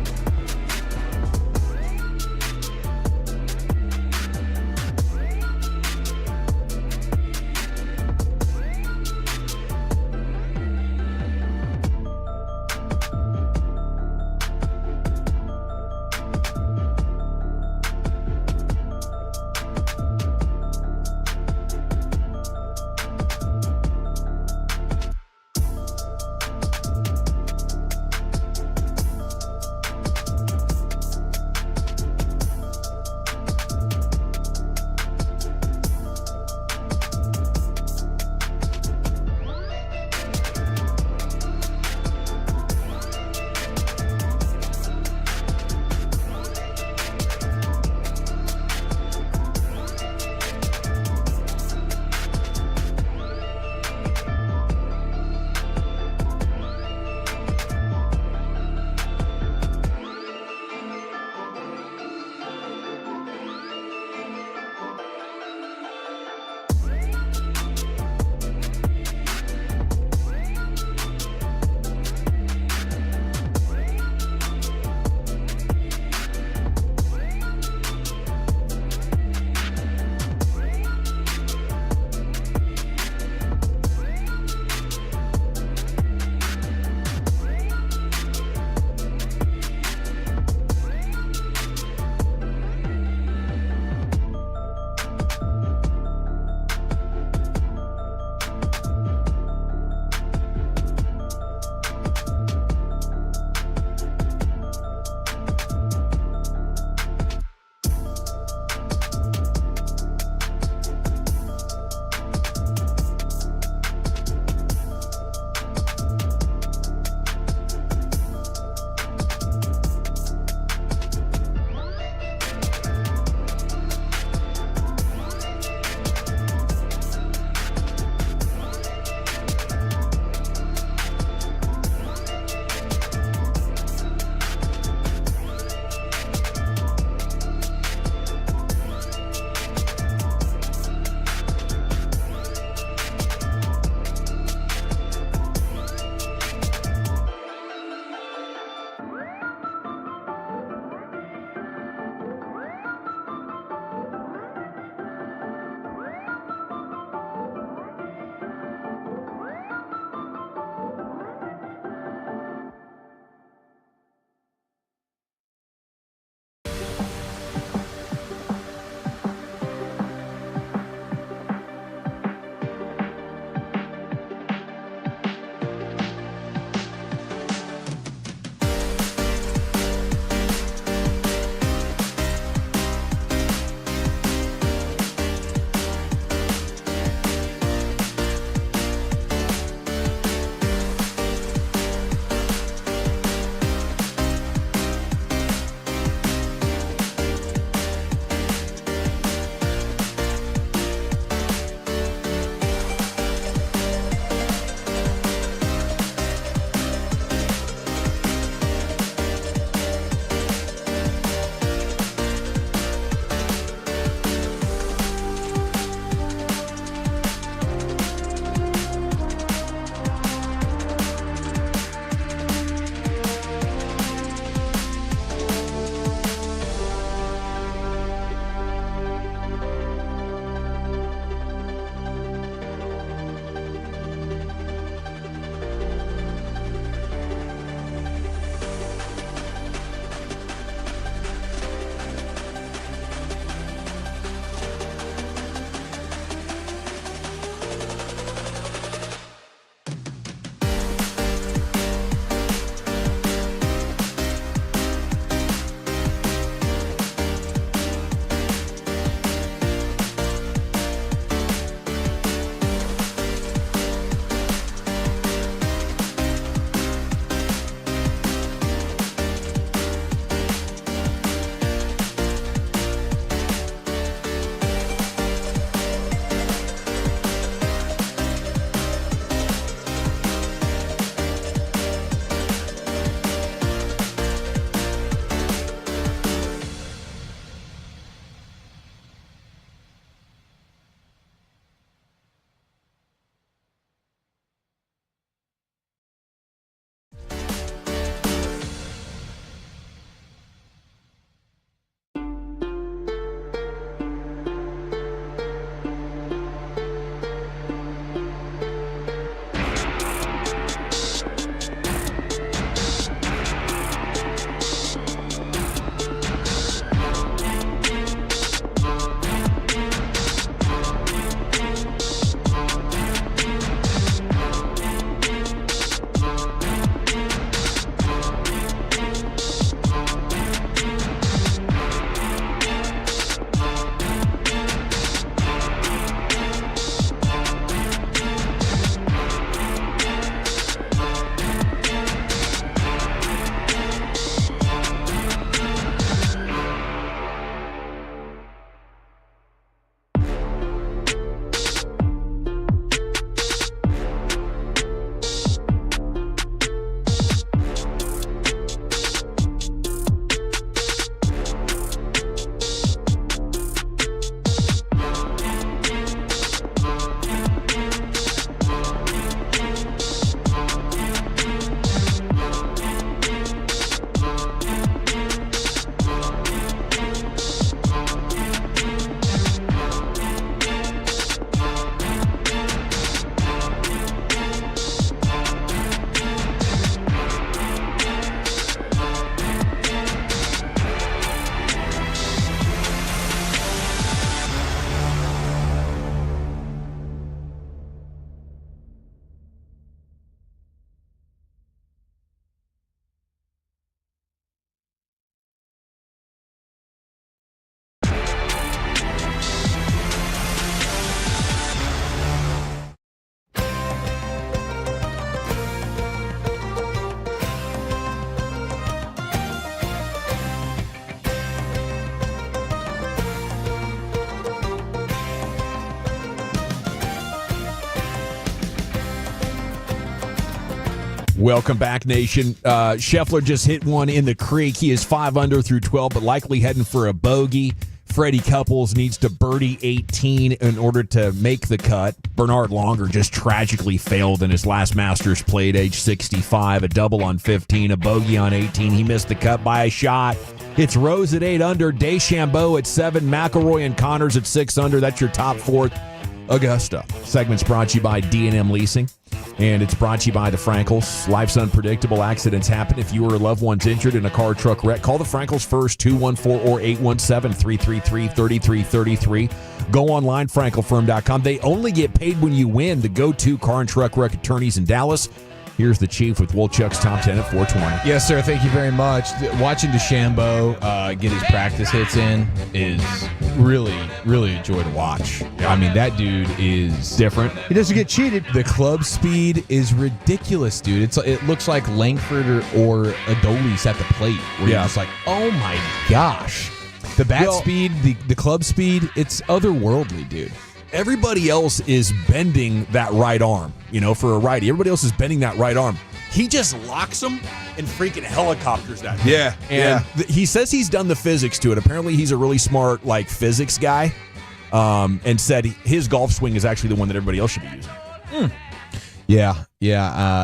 Welcome back, Nation. Scheffler just hit one in the creek. He is 5 under through 12, but likely heading for a bogey. Freddie Couples needs to birdie 18 in order to make the cut. Bernard Longer just tragically failed in his last Masters played, age 65. A double on 15, a bogey on 18. He missed the cut by a shot. It's Rose at 8 under, DeChambeau at 7, McIlroy and Connors at 6 under. That's your top 4. Augusta. Segment's brought to you by D&M Leasing, and it's brought to you by the Frankels. Life's unpredictable. Accidents happen. If you or a loved one's injured in a car or truck wreck, call the Frankels first, 214 or 817-333-3333. Go online, frankelfirm.com. They only get paid when you win. The go-to car and truck wreck attorneys in Dallas. Here's the Chief with Wolchuk's Top 10 at 420. Yes, sir. Thank you very much. Watching DeChambeau get his practice hits in is really, really a joy to watch. I mean, that dude is different. He doesn't get cheated. The club speed is ridiculous, dude. It looks like Langford or Adolis at the plate. Where you're just like, oh my gosh. The bat speed, the club speed, it's otherworldly, dude. Everybody else is bending that right arm, for a righty. Everybody else is bending that right arm. He just locks them and freaking helicopters that thing. Yeah, and he says he's done the physics to it. Apparently, he's a really smart, physics guy, and said his golf swing is actually the one that everybody else should be using. Yeah.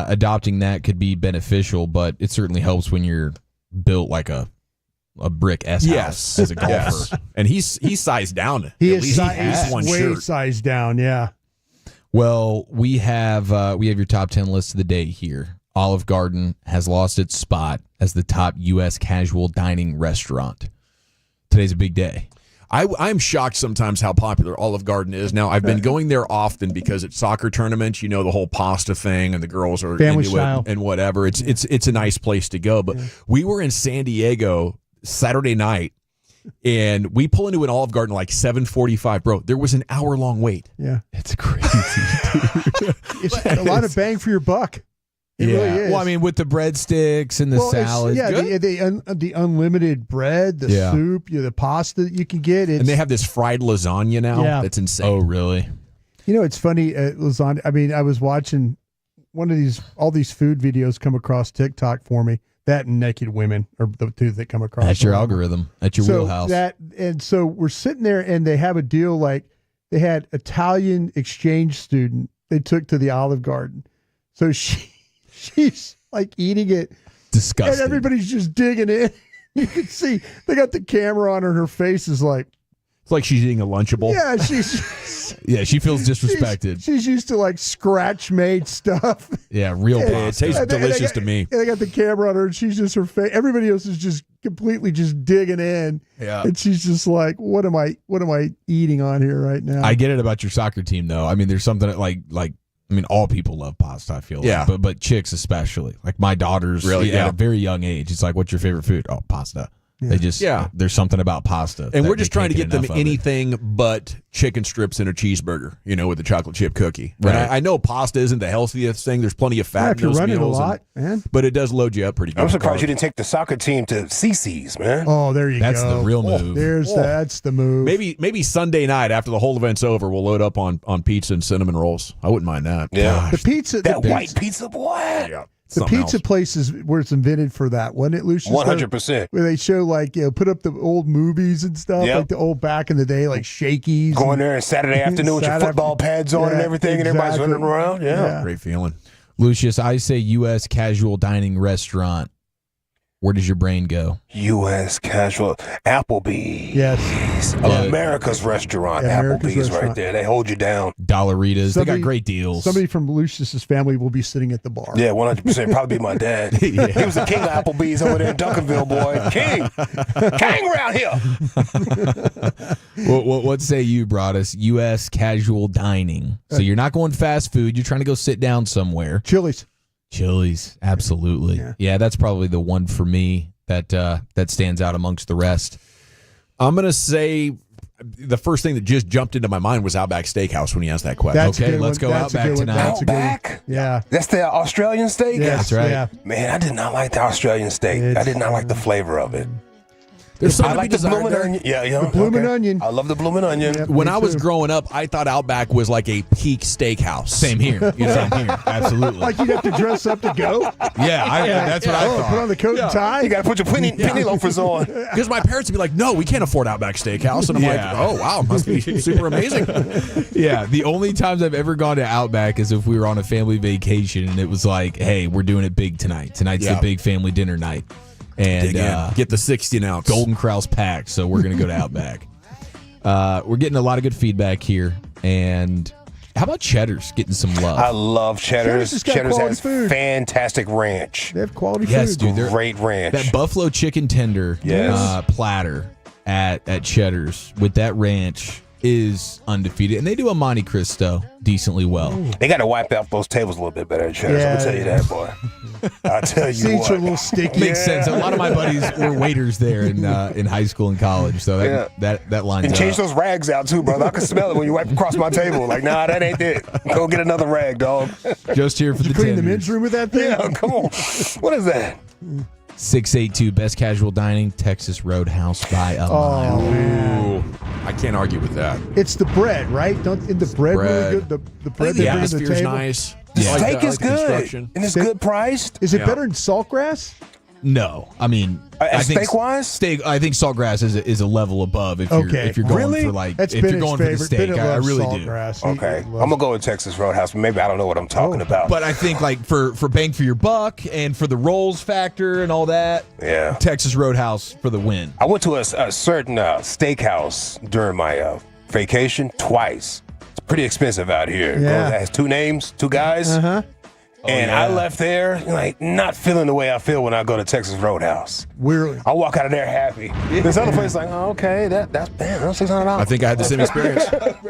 Adopting that could be beneficial, but it certainly helps when you're built like a brick S-house as a golfer. Yes. And he's sized down. He At is least he has one way shirt. sized down, yeah. Well, we have your top 10 list of the day here. Olive Garden has lost its spot as the top U.S. casual dining restaurant. Today's a big day. I'm shocked sometimes how popular Olive Garden is. Now, I've been going there often because it's soccer tournaments, the whole pasta thing, and the girls are Family into style. it and whatever. It's a nice place to go. But we were in San Diego Saturday night, and we pull into an Olive Garden like 7:45. Bro, there was an hour-long wait. Yeah. It's crazy, dude. It's a lot of bang for your buck. It really is. Well, I mean, with the breadsticks and the salad. The unlimited bread, the soup, the pasta that you can get. And they have this fried lasagna now. Yeah. That's insane. Oh, really? It's funny, lasagna. I mean, I was watching all these food videos come across TikTok for me. That and naked women are the two that come across. That's your algorithm. That's your wheelhouse. So we're sitting there, and they have a deal like they had Italian exchange student they took to the Olive Garden. So she's like eating it. Disgusting. And everybody's just digging in. You can see they got the camera on her. Her face is like. It's like she's eating a Lunchable. Yeah, she feels disrespected. She's used to scratch-made stuff. Yeah, real pasta. It tastes delicious to me. And they got the camera on her, and she's just her face. Everybody else is just completely just digging in. Yeah. And she's just like, what am I eating on here right now? I get it about your soccer team, though. I mean, there's something all people love pasta, I feel like. But chicks especially. Like my daughters at a very young age, it's like, what's your favorite food? Oh, pasta. Yeah. They just there's something about pasta. And we're just trying to get them anything but chicken strips in a cheeseburger, with the chocolate chip cookie. Right. And I know pasta isn't the healthiest thing. There's plenty of fat if in you're those running meals. a lot, man. But it does load you up pretty good. I'm surprised you didn't take the soccer team to CC's, man. Oh, there you That's go. the real move. That's the move. Maybe Sunday night after the whole event's over, we'll load up on pizza and cinnamon rolls. I wouldn't mind that. Yeah. The pizza. White pizza, boy. Yeah. The pizza place is where it's invented for that, wasn't it, Lucius? 100%. Where they show put up the old movies and stuff, like the old back in the day, like Shakey's. Going there on Saturday afternoon with your football pads on and everything, and everybody's running around. Yeah. Great feeling. Lucius, I say U.S. casual dining restaurant. Where does your brain go? U.S. casual. Applebee's. Yes. America's restaurant. America's Applebee's restaurant. right there. They hold you down. Dollaritas. They got great deals. Somebody from Lucius's family will be sitting at the bar. Yeah, 100%. Probably be my dad. He was the king of Applebee's over there in Duncanville, boy. King around here. What say you, Broadus? U.S. casual dining. So you're not going fast food. You're trying to go sit down somewhere. Chili's, absolutely. Yeah, that's probably the one for me that stands out amongst the rest. I'm going to say the first thing that just jumped into my mind was Outback Steakhouse when you asked that question. Okay, let's go Outback tonight. Outback? Yeah. That's the Australian steak? Yeah, that's right. Yeah. Man, I did not like the Australian steak. I did not like the flavor of it. There's something I to like be the blooming desired there. onion. Yeah. The blooming okay. onion. I love the blooming onion. Yep. When Me I was too. growing up, I thought Outback was like a peak steakhouse. Same here. You know, same here. Absolutely. Like you'd have to dress up to go. Yeah, that's what I thought. Put on the coat and tie. You got to put your penny loafers on. Because my parents would be like, "No, we can't afford Outback Steakhouse," and I'm like, "Oh wow, must be super amazing." Yeah, the only times I've ever gone to Outback is if we were on a family vacation and it was like, hey, we're doing it big tonight. Tonight's the big family dinner night. And get the 16-ounce. Golden Corral's packed, so we're going to go to Outback. We're getting a lot of good feedback here. And how about Cheddar's getting some love? I love Cheddar's. Cheddar's has food. fantastic ranch. They have quality Yes, food. dude. They're- Great ranch. That buffalo chicken tender Yes. platter at Cheddar's with that ranch is undefeated. And they do a Monte Cristo decently well. They got to wipe out those tables a little bit better at Cheddar's. I'm going to tell you that, boy. I'll tell you Seats what. are a little sticky. Makes sense. A lot of my buddies were waiters there in high school and college, so that lines And up. change those rags out, too, brother. I can smell it when you wipe across my table. Like, nah, that ain't it. Go get another rag, dog. Just here for Did you the clean the tenders. men's room with that thing? Yeah, come on. What is that? 682 Best Casual Dining, Texas Roadhouse by a mile. Ooh, I can't argue with that. It's the bread, right? Isn't the bread bread. really good? The bread The they bring to the atmosphere's table. nice. The I like steak the- I is like the good. construction. And it's good priced. Is it Yeah. better than saltgrass? No, I mean, I think steak-wise? steak. I think saltgrass is a level above if Okay. you're going Really? for like That's if been you're his going for the favorite. steak. Bennett I loves really do. saltgrass. He Okay. loves I'm going to go with Texas Roadhouse. Maybe I don't know what I'm talking about. But I think like for bang for your buck and for the rolls factor and all that, yeah. Texas Roadhouse for the win. I went to a certain steakhouse during my vacation twice. It's pretty expensive out here. Yeah. It has two names, two guys. Uh-huh. And I left there like not feeling the way I feel when I go to Texas Roadhouse. We're I walk out of there happy. This other place like, oh, okay, that's $600. I think I had the same experience.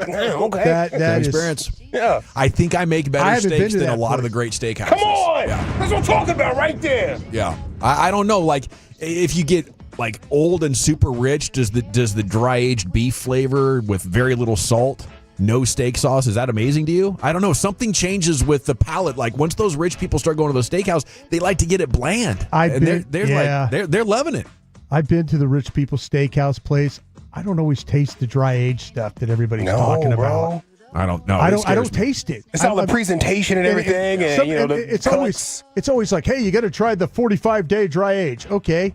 Damn, okay. that Same is experience. Yeah. I think I make I better haven't been steaks to than a that lot of place. the great steakhouses. Come on. Yeah. That's what I'm talking about right there. Yeah. I don't know. Like, if you get like old and super rich, does the dry aged beef flavor with very little salt, no steak sauce, is that amazing to you? I don't know. Something changes with the palate. Like once those rich people start going to the steakhouse, they like to get it bland. They're loving it. I've been to the rich people steakhouse place. I don't always taste the dry aged stuff that everybody's talking about. I don't know. I don't taste it. It's all the presentation and everything, and you know the it's always like, hey, you got to try the 45-day dry age. Okay,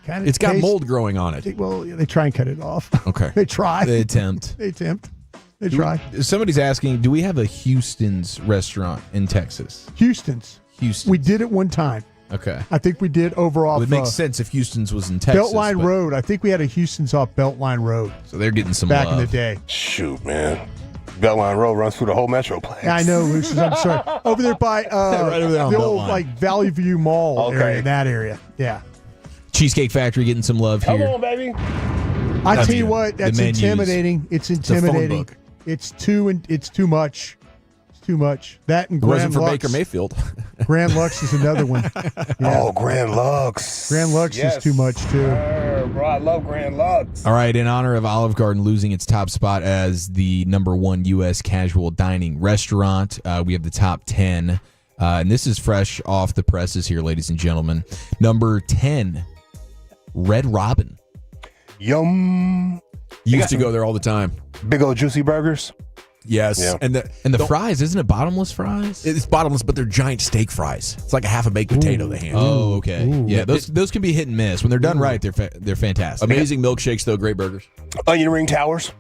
It's got mold growing on it. Well, they try and cut it off. Okay, they try. They attempt. They try. Somebody's asking, do we have a Houston's restaurant in Texas? Houston's. Houston. We did it one time. Okay. I think we did over off. Well, it makes sense if Houston's was in Texas. Beltline but- Road. I think we had a Houston's off Beltline Road. So they're getting some back love. in the day. Shoot, man. Beltline Road runs through the whole Metroplex. I know, Lucius. I'm sorry. Over there by right over there on the old Beltline. like Valley View Mall Okay. area. That area. Yeah. Cheesecake Factory getting some love Come here. on, baby. I That's tell you good. what, The that's menus. intimidating. It's a phone intimidating. book. It's too much. It's too much. That and It wasn't Grand for Lux. Baker Mayfield. Grand Lux is another one. Yeah. Oh, Grand Lux. Grand Lux Yes. is too much too. Bro, I love Grand Lux. All right, in honor of Olive Garden losing its top spot as the #1 U.S. casual dining restaurant, we have the top 10. And this is fresh off the presses here, ladies and gentlemen. Number 10, Red Robin. Yum. Used to go there all the time. Big old juicy burgers. Yes. Yeah. And the fries, isn't it bottomless fries? It's bottomless, but they're giant steak fries. It's like a half a baked potato they hand. Oh, okay. Ooh. Yeah, those can be hit and miss. When they're done right, they're fantastic. Amazing milkshakes, though. Great burgers. Onion ring towers.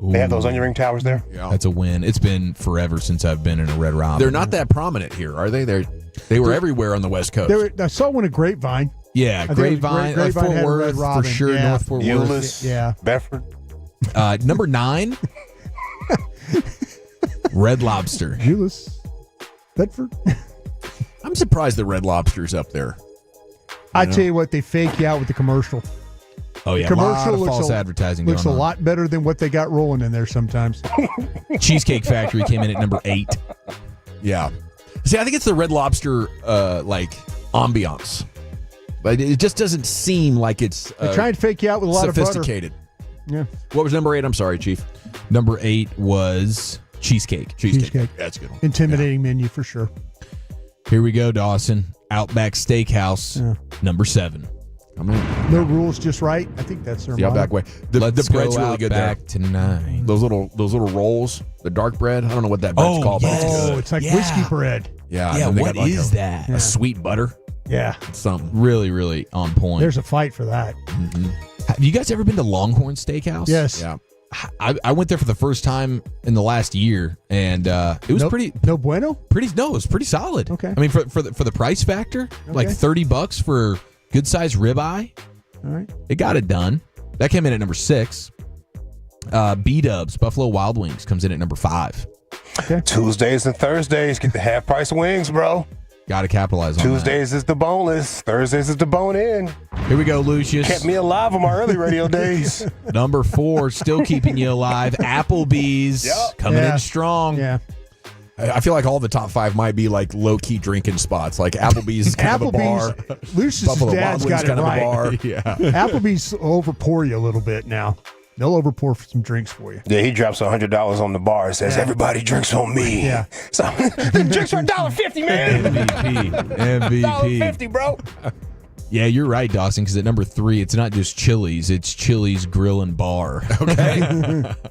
They have those onion ring towers there. Yeah. That's a win. It's been forever since I've been in a Red Robin. They're not that prominent here, are they? They were everywhere on the West Coast. I saw one at Grapevine. Yeah, I think it was Grapevine, Grapevine had Fort a Red Worth for Robin. sure. Yeah. North Fort Worth. Euless. Yeah. Bedford. Number 9, Red Lobster. Euless. Bedford. I'm surprised the Red Lobster's up there. I tell you what, they fake you out with the commercial. Oh yeah, Commercial a lot of looks false a- advertising Looks a going on. lot better than what they got rolling in there sometimes. Cheesecake Factory came in at number 8. Yeah. See, I think it's the Red Lobster like ambiance. But it just doesn't seem like it's They try and fake you out with a lot of butter. sophisticated. Yeah. What was number 8? I'm sorry, Chief. Number 8 was Cheesecake. Cheesecake. That's a good one. Intimidating menu for sure. Here we go, Dawson. Outback Steakhouse, number 7. I'm in. No rules, just right. I think that's their The Outback motto. way. The Let's bread's go really good there. Outback tonight. Those little rolls, the dark bread. I don't know what that bread's called, but it's good. Oh, it's like whiskey bread. Yeah. Yeah, and they what got like is that? A sweet butter. Yeah. It's something. Really, really on point. There's a fight for that. Have you guys ever been to Longhorn Steakhouse? Yes. Yeah. I went there for the first time in the last year, and it was pretty. No bueno. No, it was pretty solid. Okay. I mean, for the price factor, like $30 for good size ribeye. All right. It got it done. That came in at number 6. B-Dubs, Buffalo Wild Wings, comes in at number 5. Okay. Tuesdays and Thursdays get the half price wings, bro. Got to capitalize on Tuesdays is the boneless. Thursdays is the bone in. that. Here we go, Lucius. Kept me alive on my early radio days. Number 4, still keeping you alive. Applebee's coming in strong. Yeah. I feel like all the top 5 might be like low key drinking spots. Like Applebee's is kind of a bar. Lucius' Buffalo dad's Wild Wings got it kind of a right. bar. Yeah. Applebee's will overpour you a little bit now. They'll overpour some drinks for you. Yeah, he drops $100 on the bar and says, everybody drinks on me. Yeah. So, drinks for $1.50, man. MVP. $1.50, bro. Yeah, you're right, Dawson, because at number 3, it's not just Chili's, it's Chili's Grill and Bar. Okay.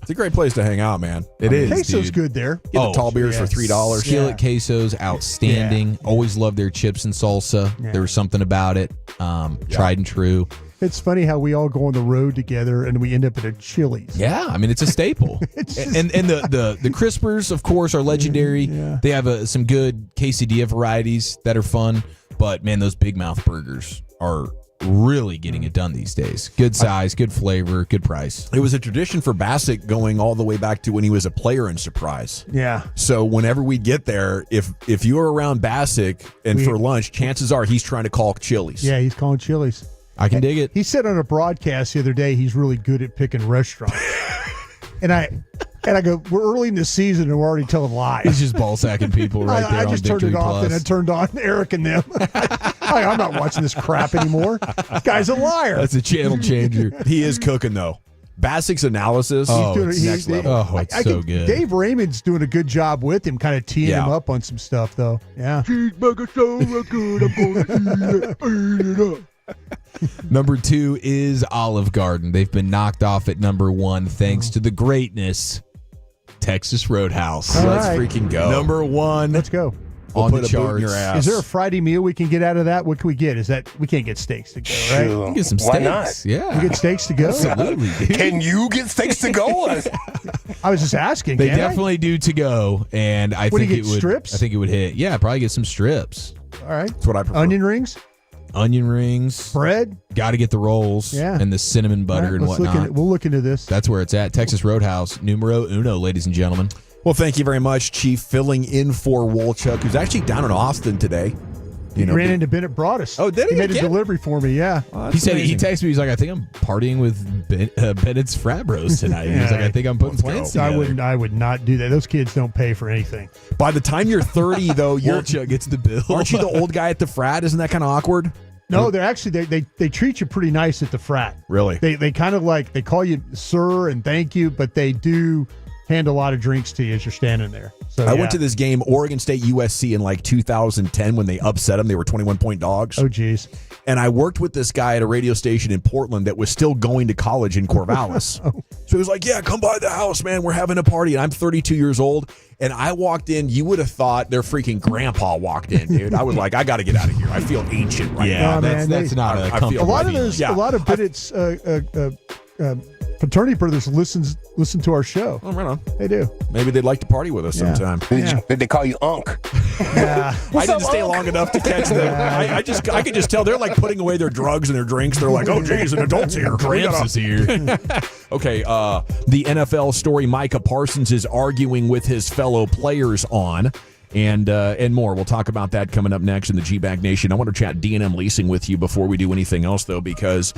It's a great place to hang out, man. It is, Queso's dude. good there. Get the tall beers for $3. Skillet Queso's outstanding. Always love their chips and salsa. Yeah. There was something about it. Tried and true. It's funny how we all go on the road together and we end up at a Chili's. Yeah, I mean it's a staple. and the crispers, of course, are legendary. Yeah. They have some good quesadilla varieties that are fun, but man, those big mouth burgers are really getting it done these days. Good size, good flavor, good price. It was a tradition for Bassick going all the way back to when he was a player in Surprise. Yeah. So whenever we get there, if you are around Bassick and for lunch, chances are he's trying to call Chili's. Yeah, he's calling Chili's. I can dig it. He said on a broadcast the other day he's really good at picking restaurants. and I go, we're early in the season and we're already telling lies. He's just ball sacking people right there. I just turned it off and I turned on Eric and them. I'm not watching this crap anymore. This guy's a liar. That's a channel changer. He is cooking though. Bassick's analysis, next level. Oh, it's so good. Dave Raymond's doing a good job with him, kind of teeing him up on some stuff, though. Yeah. Cheeseburger so good, I'm going to eat it up. Number 2 is Olive Garden. They've been knocked off at number 1 thanks to the greatness Texas Roadhouse. Let's freaking go. Number 1. Let's go. On put the a boot in charts. your ass. Is there a Friday meal we can get out of that? What can we get? Is that we can't get steaks to go, right? Sure. You can get some Why steaks. not? Yeah. We get steaks to go. Absolutely, dude. Can you get steaks to go? I was just asking. They can I? definitely do to go, and I What do think you it get, would. strips? I think it would hit. Yeah, probably get some strips, All right. That's what I prefer. Onion rings, onion rings, bread. got to get the rolls, Yeah. and the cinnamon butter All right, and let's look whatnot. we'll look into this. That's where it's at. Texas Roadhouse, numero uno, ladies and gentlemen. Well, thank you very much, Chief, filling in for Wolchuk, who's actually down in Austin today. He ran into Bennett Broadus. Oh, did he? He made a Again? delivery for me, yeah. Oh, He said he amazing. texted me. He's like, I think I'm partying with Bennett's frat bros tonight. He's like, I think I'm putting plans together. I would not do that. Those kids don't pay for anything. By the time you're 30, though, Wolchuk gets the bill. aren't you the old guy at the frat? Isn't that kind of awkward? No, they're actually they treat you pretty nice at the frat. Really? They kind of like they call you sir and thank you, but they do hand a lot of drinks to you as you're standing there. So I went to this game, Oregon State USC, in like 2010 when they upset them. They were 21-point dogs. Oh, geez. And I worked with this guy at a radio station in Portland that was still going to college in Corvallis. So he was like, yeah, come by the house, man. We're having a party. And I'm 32 years old. And I walked in. You would have thought their freaking grandpa walked in, dude. I was like, I got to get out of here. I feel ancient right now. Yeah, that's not a comfortable. A lot of those, a lot of Bennett's fraternity brothers listen to our show. Oh, right on. They do. Maybe they'd like to party with us sometime. Did they call you Unc? Yeah. I didn't stay long enough to catch them. I could just tell they're like putting away their drugs and their drinks. They're like, oh, geez, an adult's here. Gramps is here. Okay, the NFL story Micah Parsons is arguing with his fellow players on, and more. We'll talk about that coming up next in the G-Bag Nation. I want to chat D&M leasing with you before we do anything else, though, because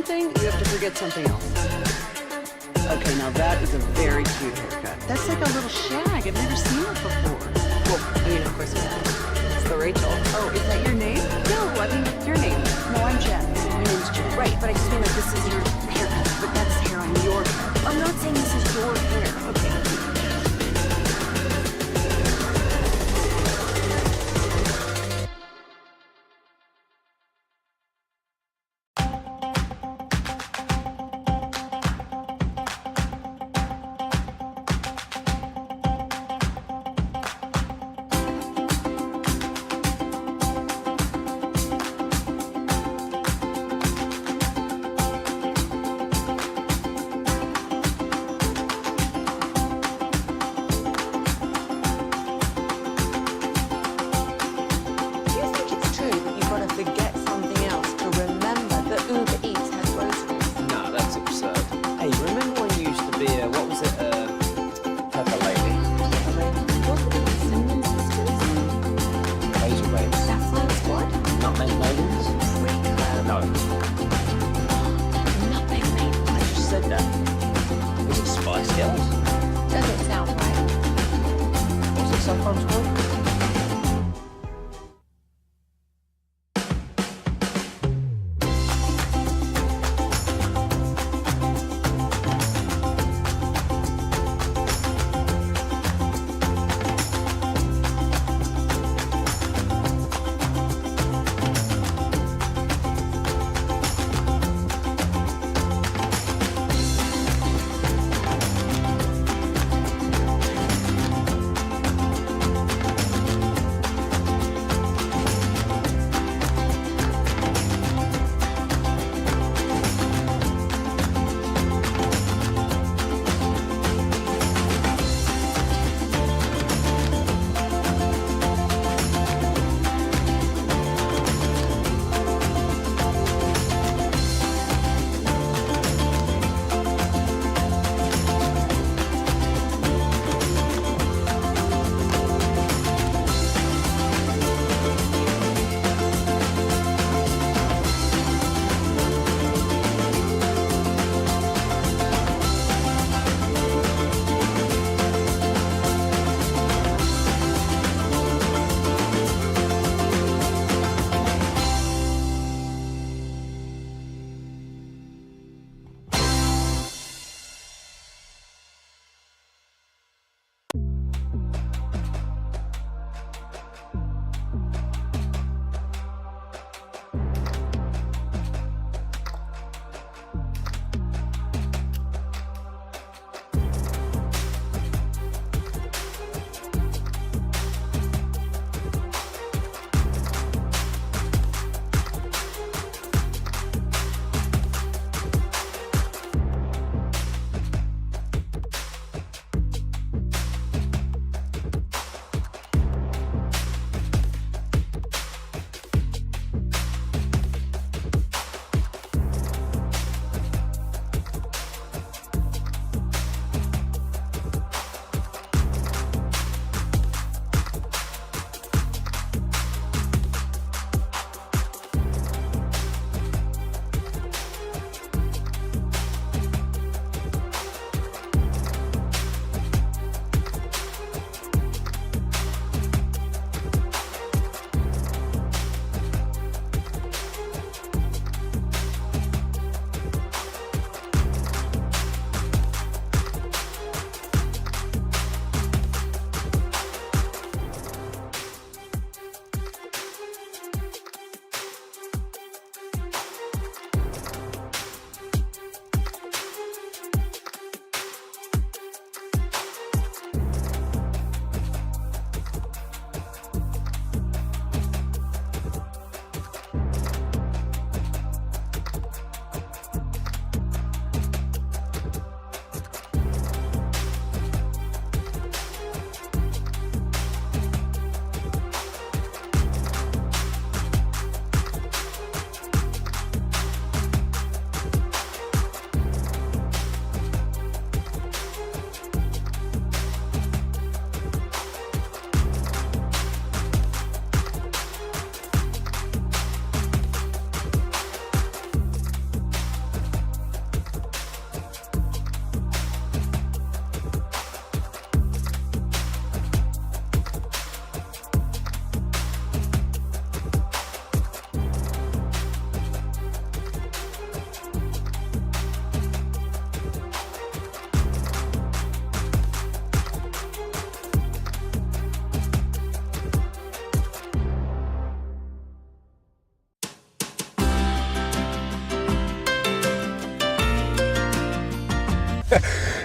something, you have to forget something else. Okay, now that is a very cute haircut. That's like a little shag. I've never seen it before. Well, I mean, of course you have. It's the Rachel. Oh, is that your name? No, I mean your name. No, I'm Jen. My name's Jen. Right, but I just mean like this is your haircut. But that's hair on your head. I'm not saying this is your hair. Okay.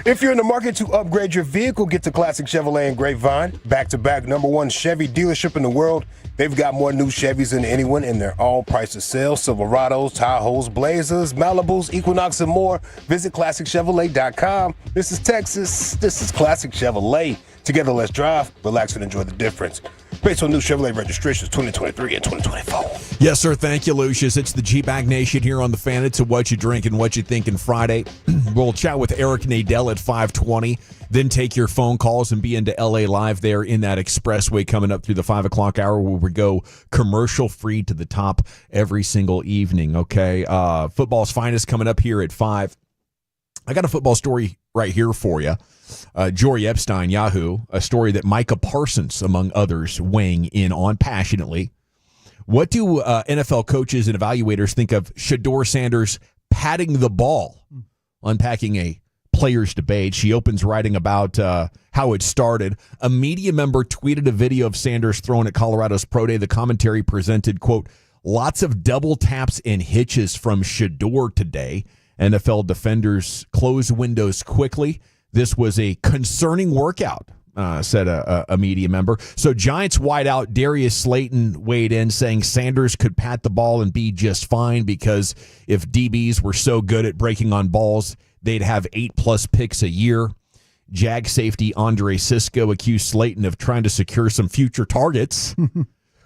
If you're in the market to upgrade your vehicle, get to Classic Chevrolet and Grapevine. Back-to-back #1 Chevy dealership in the world. They've got more new Chevys than anyone, and they're all priced to sell. Silverados, Tahoes, Blazers, Malibus, Equinox, and more. Visit ClassicChevrolet.com. This is Texas. This is Classic Chevrolet. Together, let's drive, relax, and enjoy the difference. Based on new Chevrolet registrations 2023 and 2024. Yes, sir. Thank you, Lucius. It's the G-Bag Nation here on the Fan. It's a What You Drink and What You Thinking Friday. We'll chat with Eric Nadel at 5:20, then take your phone calls and be into LA Live there in that expressway coming up through the 5 o'clock hour where we go commercial-free to the top every single evening, okay? Football's finest coming up here at 5. I got a football story right here for you. Jory Epstein, Yahoo, a story that Micah Parsons, among others, weighing in on passionately. What do NFL coaches and evaluators think of Shedeur Sanders patting the ball? Unpacking a player's debate. She opens writing about how it started. A media member tweeted a video of Sanders throwing at Colorado's Pro Day. The commentary presented, quote, lots of double taps and hitches from Shedeur today. NFL defenders close windows quickly. This was a concerning workout, said a media member. So Giants wideout Darius Slayton weighed in, saying Sanders could pat the ball and be just fine because if DBs were so good at breaking on balls, they'd have 8+ picks a year. Jag safety Andre Sisco accused Slayton of trying to secure some future targets.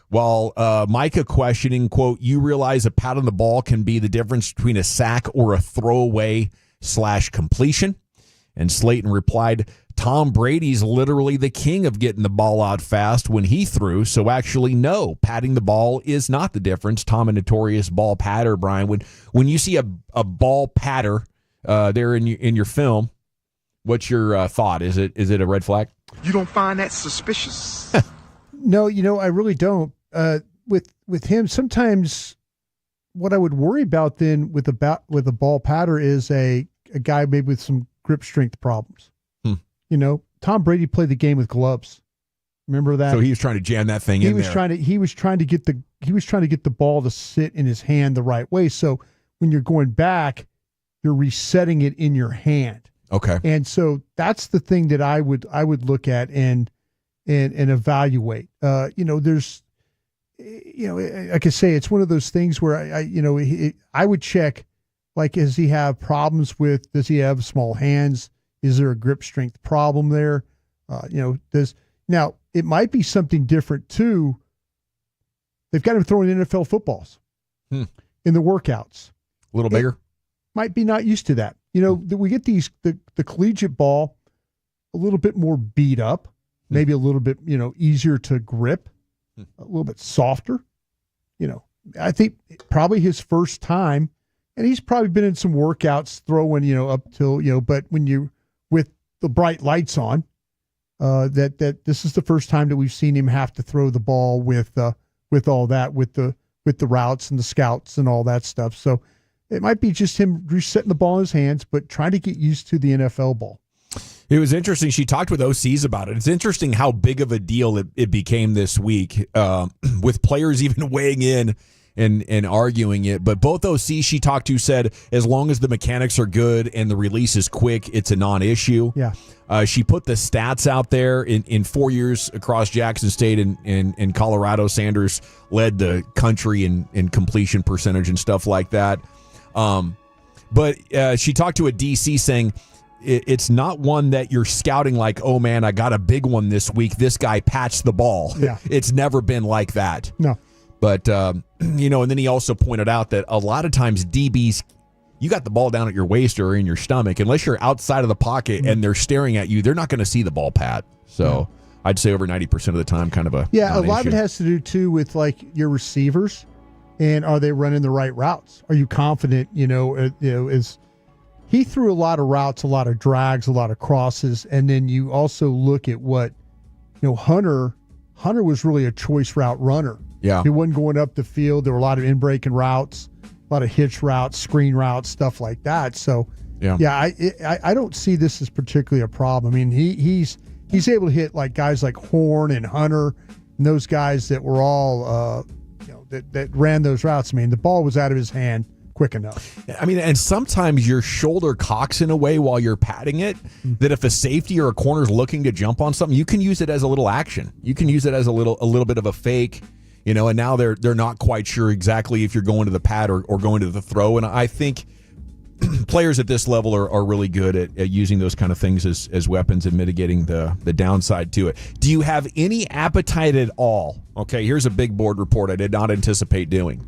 While Micah questioning, quote, you realize a pat on the ball can be the difference between a sack or a throwaway / completion. And Slayton replied, Tom Brady's literally the king of getting the ball out fast when he threw. So actually, no, patting the ball is not the difference. Tom, a notorious ball patter, Brian. When you see a ball patter there in your film, what's your thought? Is it a red flag? You don't find that suspicious? No, I really don't. With him, sometimes what I would worry about then with a ball patter is a guy maybe with some grip strength problems. Tom Brady played the game with gloves. Remember that? So he was trying to jam that thing in there. He was trying to get the ball to sit in his hand the right way. So when you're going back, you're resetting it in your hand. Okay. And so that's the thing that I would look at and evaluate. There's, like I say, it's one of those things where I would check, like, does he have problems with, does he have small hands? Is there a grip strength problem there? Now it might be something different too. They've got him throwing NFL footballs in the workouts. A little bigger? Might be not used to that. We get the collegiate ball a little bit more beat up, maybe a little bit, easier to grip, a little bit softer. I think probably his first time, and he's probably been in some workouts throwing, up till, but when you, with the bright lights on, that this is the first time that we've seen him have to throw the ball with all that, with the routes and the scouts and all that stuff. So it might be just him resetting the ball in his hands, but trying to get used to the NFL ball. It was interesting. She talked with OCs about it. It's interesting how big of a deal it became this week, with players even weighing in and arguing it. But both OCs she talked to said as long as the mechanics are good and the release is quick, it's a non-issue. Yeah. She put the stats out there. In 4 years across Jackson State and Colorado, Sanders led the country in completion percentage and stuff like that. But she talked to a DC saying it's not one that you're scouting like, oh, man, I got a big one this week. This guy patched the ball. Yeah. It's never been like that. No. But, and then he also pointed out that a lot of times DBs, you got the ball down at your waist or in your stomach. Unless you're outside of the pocket and they're staring at you, they're not going to see the ball pat. So I'd say over 90% of the time, kind of a a lot of it has to do, too, with, like, your receivers. And are they running the right routes? Are you confident, is he threw a lot of routes, a lot of drags, a lot of crosses. And then you also look at what, Hunter was really a choice route runner. Yeah. He wasn't going up the field. There were a lot of in-breaking routes, a lot of hitch routes, screen routes, stuff like that. So, I don't see this as particularly a problem. I mean, he's able to hit like guys like Horn and Hunter and those guys that were all, that ran those routes. I mean, the ball was out of his hand quick enough. I mean, and sometimes your shoulder cocks in a way while you're patting it that if a safety or a corner is looking to jump on something, you can use it as a little action. You can use it as a little bit of a fake, and now they're not quite sure exactly if you're going to the pad or going to the throw. And I think players at this level are really good at using those kind of things as weapons and mitigating the downside to it. Do you have any appetite at all? Okay, here's a big board report I did not anticipate doing.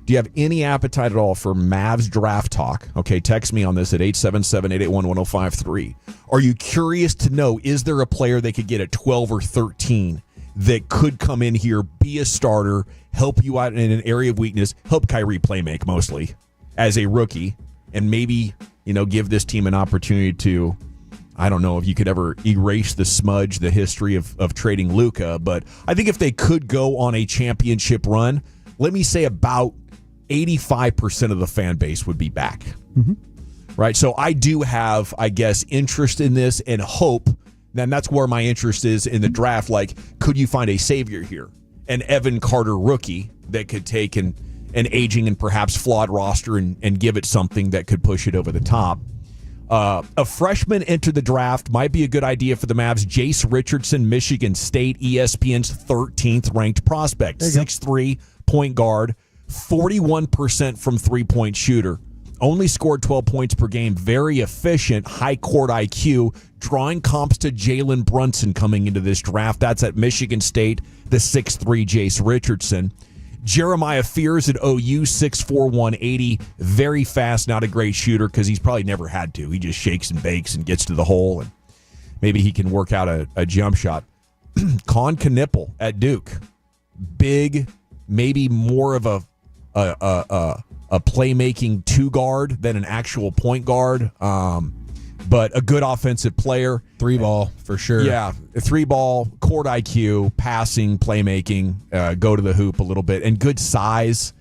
Do you have any appetite at all for Mavs draft talk? Okay, text me on this at 877-881-1053. Are you curious to know, is there a player they could get at 12 or 13 that could come in here, be a starter, help you out in an area of weakness, help Kyrie play make mostly as a rookie, and maybe, give this team an opportunity to, I don't know if you could ever erase the history of trading Luka, but I think if they could go on a championship run, let me say about 85% of the fan base would be back. Mm-hmm. Right? So I do have, I guess, interest in this and hope, and that's where my interest is in the draft. Like, could you find a savior here? An Evan Carter rookie that could take an aging and perhaps flawed roster and give it something that could push it over the top. A freshman enter the draft might be a good idea for the Mavs. Jace Richardson, Michigan State, ESPN's 13th ranked prospect. 6'3", point guard, 41% from three-point shooter. Only scored 12 points per game. Very efficient, high court IQ. Drawing comps to Jalen Brunson coming into this draft. That's at Michigan State, the 6'3" Jace Richardson. Jeremiah Fears at OU, 6'4", 180. Very fast, not a great shooter because he's probably never had to. He just shakes and bakes and gets to the hole, and maybe he can work out a jump shot. Con Knipple at Duke. Big, maybe more of a playmaking two guard than an actual point guard. But a good offensive player. Three ball, for sure. Yeah, a three ball, court IQ, passing, playmaking, go to the hoop a little bit, and good size,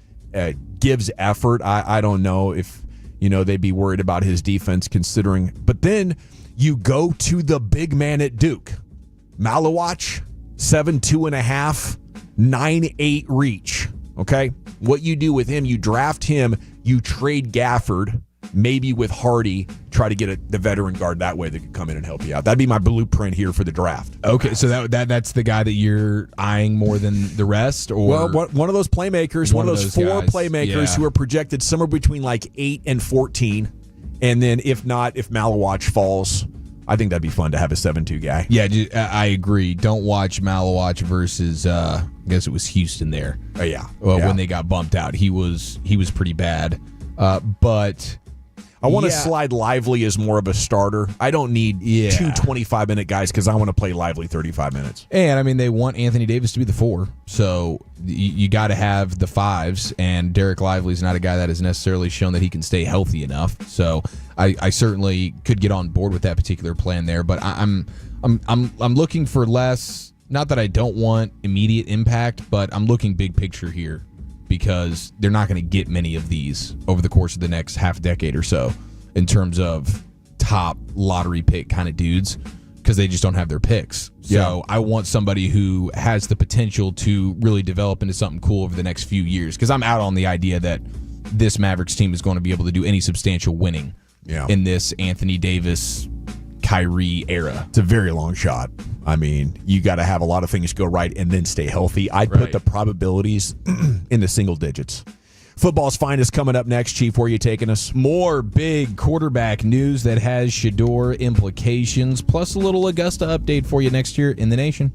gives effort. I don't know if, they'd be worried about his defense considering. But then you go to the big man at Duke. Malawach, 7'2.5", 9'8" reach. Okay? What you do with him, you draft him, you trade Gafford, maybe with Hardy, try to get the veteran guard that way that could come in and help you out. That'd be my blueprint here for the draft. Okay, so that's the guy that you're eyeing more than the rest? Or well, one of those playmakers, one of those four guys. playmakers who are projected somewhere between like 8 and 14. And then if Malawach falls, I think that'd be fun to have a 7-2 guy. Yeah, I agree. Don't watch Malawach versus, I guess it was Houston there. Oh, yeah. When they got bumped out. He was pretty bad. But I want to slide Lively as more of a starter. I don't need two 25-minute guys because I want to play Lively 35 minutes. And, I mean, they want Anthony Davis to be the 4. So you got to have the 5s. And Derek Lively's not a guy that has necessarily shown that he can stay healthy enough. So I certainly could get on board with that particular plan there. But I'm looking for less. Not that I don't want immediate impact, but I'm looking big picture here, because they're not going to get many of these over the course of the next half decade or so in terms of top lottery pick kind of dudes, because they just don't have their picks. So I want somebody who has the potential to really develop into something cool over the next few years, because I'm out on the idea that this Mavericks team is going to be able to do any substantial winning in this Anthony Davis, Kyrie era. It's a very long shot. I mean, you got to have a lot of things go right and then stay healthy. I'd put the probabilities in the single digits. Football's finest coming up next. Chief, where are you taking us? More big quarterback news that has Shador implications, plus a little Augusta update for you next year in the nation.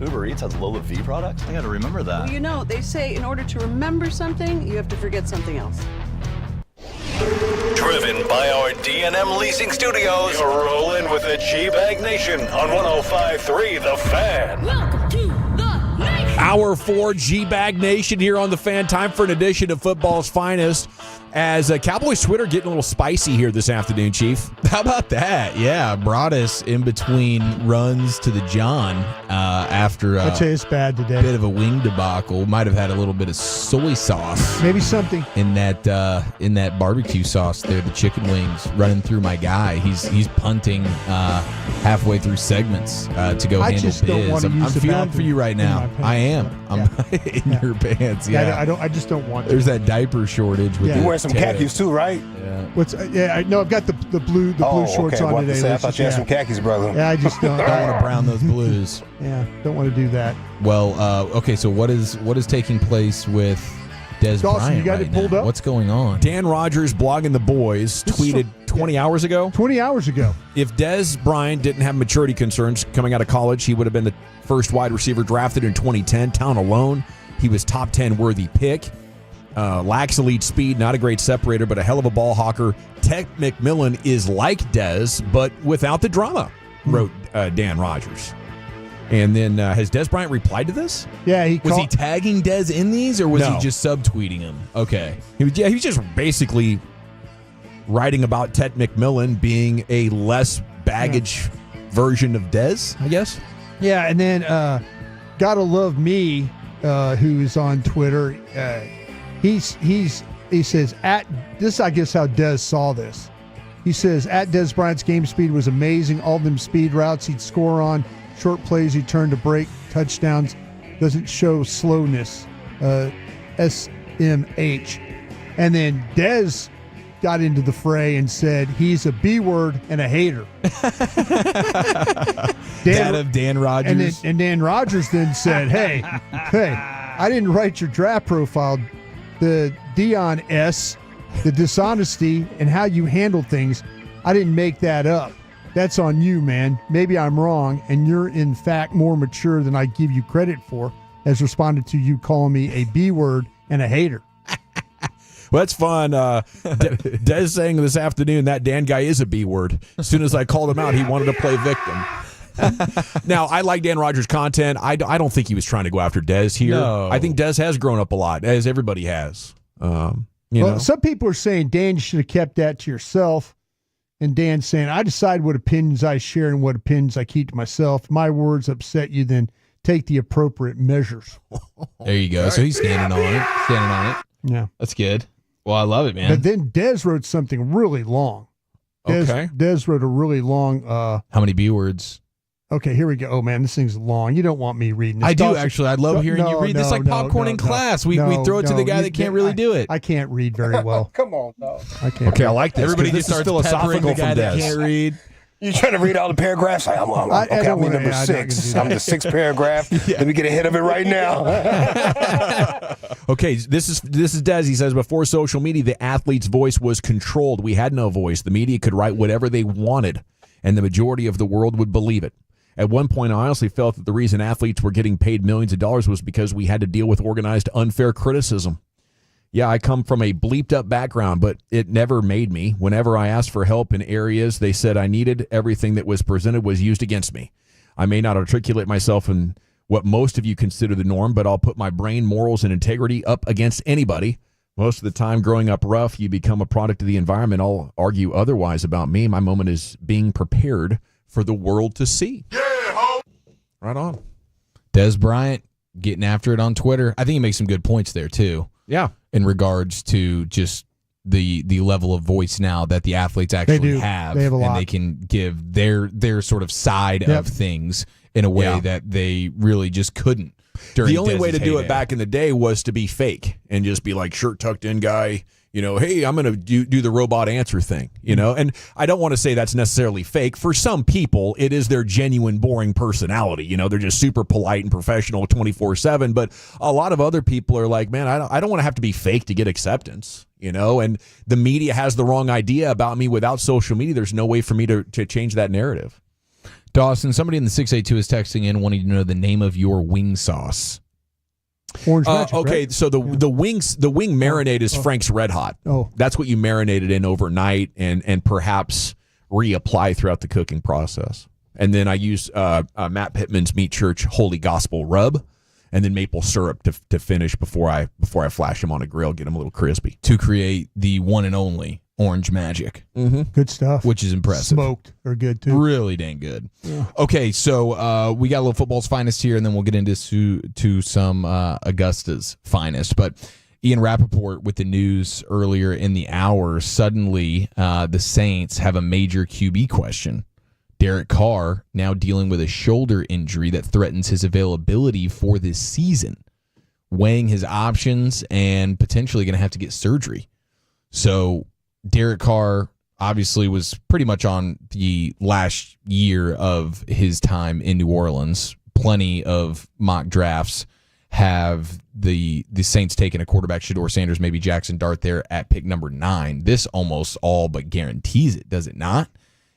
Uber Eats has Lola V products? I gotta remember that. Well, you know, they say in order to remember something, you have to forget something else. Driven by our D&M Leasing Studios, you're rolling with the G-Bag Nation on 105.3 The Fan. Welcome to the Nation. Hour 4 G-Bag Nation here on The Fan. Time for an edition of football's finest. As Cowboys Twitter getting a little spicy here this afternoon, Chief. How about that? Yeah, brought us in between runs to the John after I'd say it's bad today. A bit of a wing debacle. Might have had a little bit of soy sauce. Maybe something. In that barbecue sauce there, the chicken wings running through my guy. He's punting halfway through segments to go handle biz. I'm feeling for you right now. I am. I'm in your pants. Yeah. I just don't want to. There's that diaper shortage with you wear some khakis too, right? Yeah. I've got the blue shorts on today. I thought you had some khakis, brother. Yeah, I just don't. I want to brown those blues. Yeah, don't want to do that. Well, okay. So what is taking place with Des Dawson, Bryant you got right it pulled now? up? What's going on? Dan Rogers, blogging the boys, tweeted 20 hours ago. 20 hours ago. If Des Bryant didn't have maturity concerns coming out of college, he would have been the first wide receiver drafted in 2010. Talent alone, he was top 10 worthy pick. Lacks elite speed, not a great separator, but a hell of a ball hawker. Ted McMillan is like Dez, but without the drama, wrote Dan Rogers. And then has Des Bryant replied to this? Yeah, was he tagging Dez in these, or was he just subtweeting him? Okay, he was just basically writing about Ted McMillan being a less baggage version of Dez, I guess. Yeah, and then Gotta Love Me, who is on Twitter. He says this. I guess how Dez saw this. He says at Des Bryant's game speed was amazing. All them speed routes he'd score on, short plays he turned to break, touchdowns. Doesn't show slowness. SMH. And then Dez got into the fray and said he's a B word and a hater. That of Dan Rogers. And Dan Rogers then said, hey, I didn't write your draft profile. The Dion S, the dishonesty, and how you handle things, I didn't make that up. That's on you, man. Maybe I'm wrong, and you're in fact more mature than I give you credit for, as responded to you calling me a B word and a hater. Well, that's fun. Des saying this afternoon that Dan guy is a B word. As soon as I called him out, he wanted to play victim. Now, I like Dan Rogers' content. I don't think he was trying to go after Dez here. No. I think Dez has grown up a lot, as everybody has. You know. Some people are saying, Dan, you should have kept that to yourself. And Dan's saying, I decide what opinions I share and what opinions I keep to myself. If my words upset you, then take the appropriate measures. There you go. So he's standing on it. Yeah. That's good. Well, I love it, man. But then Dez wrote something really long. Dez wrote a really long. How many B words? Okay, here we go. Oh, man, this thing's long. You don't want me reading this. I do, actually. I love hearing you read this like popcorn in class. We throw it to the guy that can't really do it. I can't read very well. Come on, dog. I can't. Okay, I like this. Everybody This just is starts peppering philosophical the guy from that Dez. can't read. You trying to read all the paragraphs? I'm number 6. I'm the 6th paragraph. Let me get ahead of it right now. Okay, this is Des. He says, before social media, the athlete's voice was controlled. We had no voice. The media could write whatever they wanted, and the majority of the world would believe it. At one point, I honestly felt that the reason athletes were getting paid millions of dollars was because we had to deal with organized, unfair criticism. Yeah, I come from a bleeped-up background, but it never made me. Whenever I asked for help in areas they said I needed, everything that was presented was used against me. I may not articulate myself in what most of you consider the norm, but I'll put my brain, morals, and integrity up against anybody. Most of the time, growing up rough, you become a product of the environment. I'll argue otherwise about me. My moment is being prepared for the world to see. Right on. Des Bryant getting after it on Twitter. I think he makes some good points there, too. Yeah. In regards to just the level of voice now that the athletes actually have. They have a lot. And they can give their sort of side of things in a way that they really just couldn't during The only way to Dez's do heyday. it back in the day was to be fake and just be like shirt tucked in guy, you know, hey, I'm going to do the robot answer thing, you know. And I don't want to say that's necessarily fake. For some people, it is their genuine, boring personality. You know, they're just super polite and professional 24/7. But a lot of other people are like, man, I don't want to have to be fake to get acceptance, you know. And the media has the wrong idea about me. Without social media, there's no way for me to change that narrative. Dawson, somebody in the 682 is texting in wanting to know the name of your wing sauce. Orange Magic, okay, right? so the wing marinade is Frank's Red Hot. Oh. That's what you marinate it in overnight and perhaps reapply throughout the cooking process. And then I use Matt Pittman's Meat Church Holy Gospel Rub, and then maple syrup to finish before I flash them on a grill, get them a little crispy. To create the one and only Orange Magic. Mm-hmm. Good stuff. Which is impressive. Smoked are good, too. Really dang good. Yeah. Okay, so we got a little football's finest here, and then we'll get into some Augusta's finest. But Ian Rappaport with the news earlier in the hour, suddenly the Saints have a major QB question. Derek Carr now dealing with a shoulder injury that threatens his availability for this season, weighing his options and potentially going to have to get surgery. So Derek Carr obviously was pretty much on the last year of his time in New Orleans. Plenty of mock drafts have the Saints taking a quarterback, Shedeur Sanders, maybe Jackson Dart there at pick number 9. This almost all but guarantees it, does it not?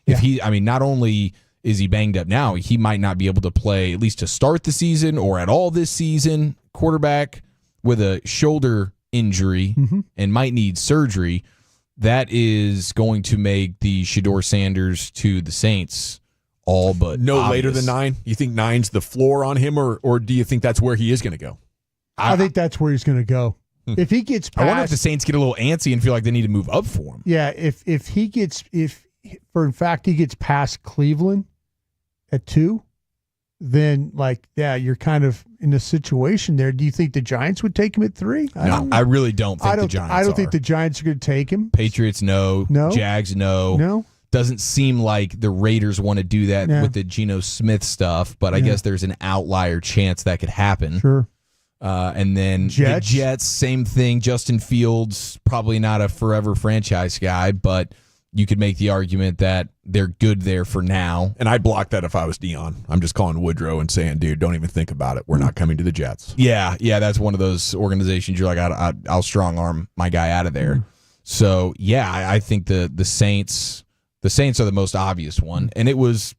Not only is he banged up now, he might not be able to play at least to start the season or at all this season. Quarterback with a shoulder injury and might need surgery. That is going to make the Shedeur Sanders to the Saints all but no obvious. later than 9. You think 9's the floor on him, or do you think that's where he is going to go? I think that's where he's going to go. If he gets past, I wonder if the Saints get a little antsy and feel like they need to move up for him. Yeah, if he gets past Cleveland at 2, then you're kind of in a situation there. Do you think the Giants would take him at 3? I really don't think the Giants I don't think the Giants are going to take him. Patriots, no. Jags, no. No. Doesn't seem like the Raiders want to do that with the Geno Smith stuff, but I guess there's an outlier chance that could happen. Sure. And then the Jets, same thing. Justin Fields, probably not a forever franchise guy, but you could make the argument that they're good there for now. And I'd block that if I was Dion. I'm just calling Woodrow and saying, dude, don't even think about it. We're not coming to the Jets. Yeah, that's one of those organizations you're like, I'll strong arm my guy out of there. So, yeah, I think the Saints are the most obvious one. And it was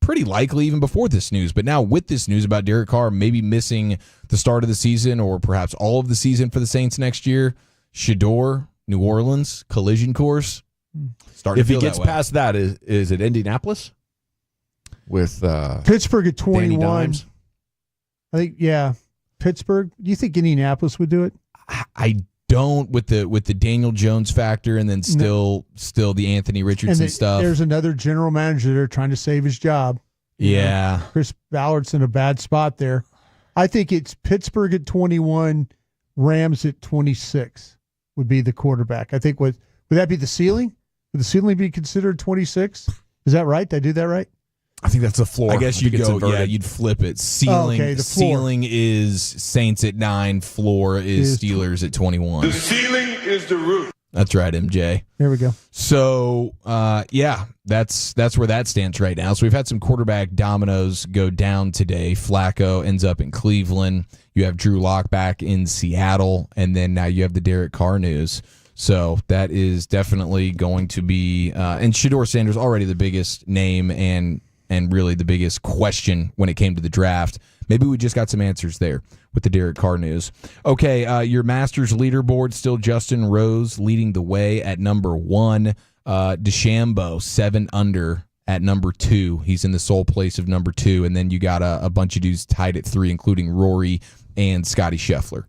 pretty likely even before this news. But now with this news about Derek Carr maybe missing the start of the season or perhaps all of the season for the Saints next year, Shedeur, New Orleans, collision course. If he gets past that, is it Indianapolis? With Pittsburgh at 21. I think, Pittsburgh. Do you think Indianapolis would do it? I don't with the Daniel Jones factor and then still the Anthony Richardson stuff. There's another general manager there trying to save his job. Yeah. Chris Ballard's in a bad spot there. I think it's Pittsburgh at 21, Rams at 26 would be the quarterback. I think would that be the ceiling? Would the ceiling be considered 26? Is that right? Did I do that right? I think that's the floor. I guess you'd go, you'd flip it. Ceiling, the floor. Ceiling is Saints at 9, floor is Steelers at 21. The ceiling is the roof. That's right, MJ. There we go. So, that's where that stands right now. So we've had some quarterback dominoes go down today. Flacco ends up in Cleveland. You have Drew Lock back in Seattle, and then now you have the Derek Carr news. So that is definitely going to be, and Shedeur Sanders already the biggest name and really the biggest question when it came to the draft. Maybe we just got some answers there with the Derek Carr news. Okay, your Masters leaderboard, still Justin Rose leading the way at number 1. DeChambeau, 7 under at number 2. He's in the sole place of number 2. And then you got a bunch of dudes tied at 3, including Rory and Scotty Scheffler.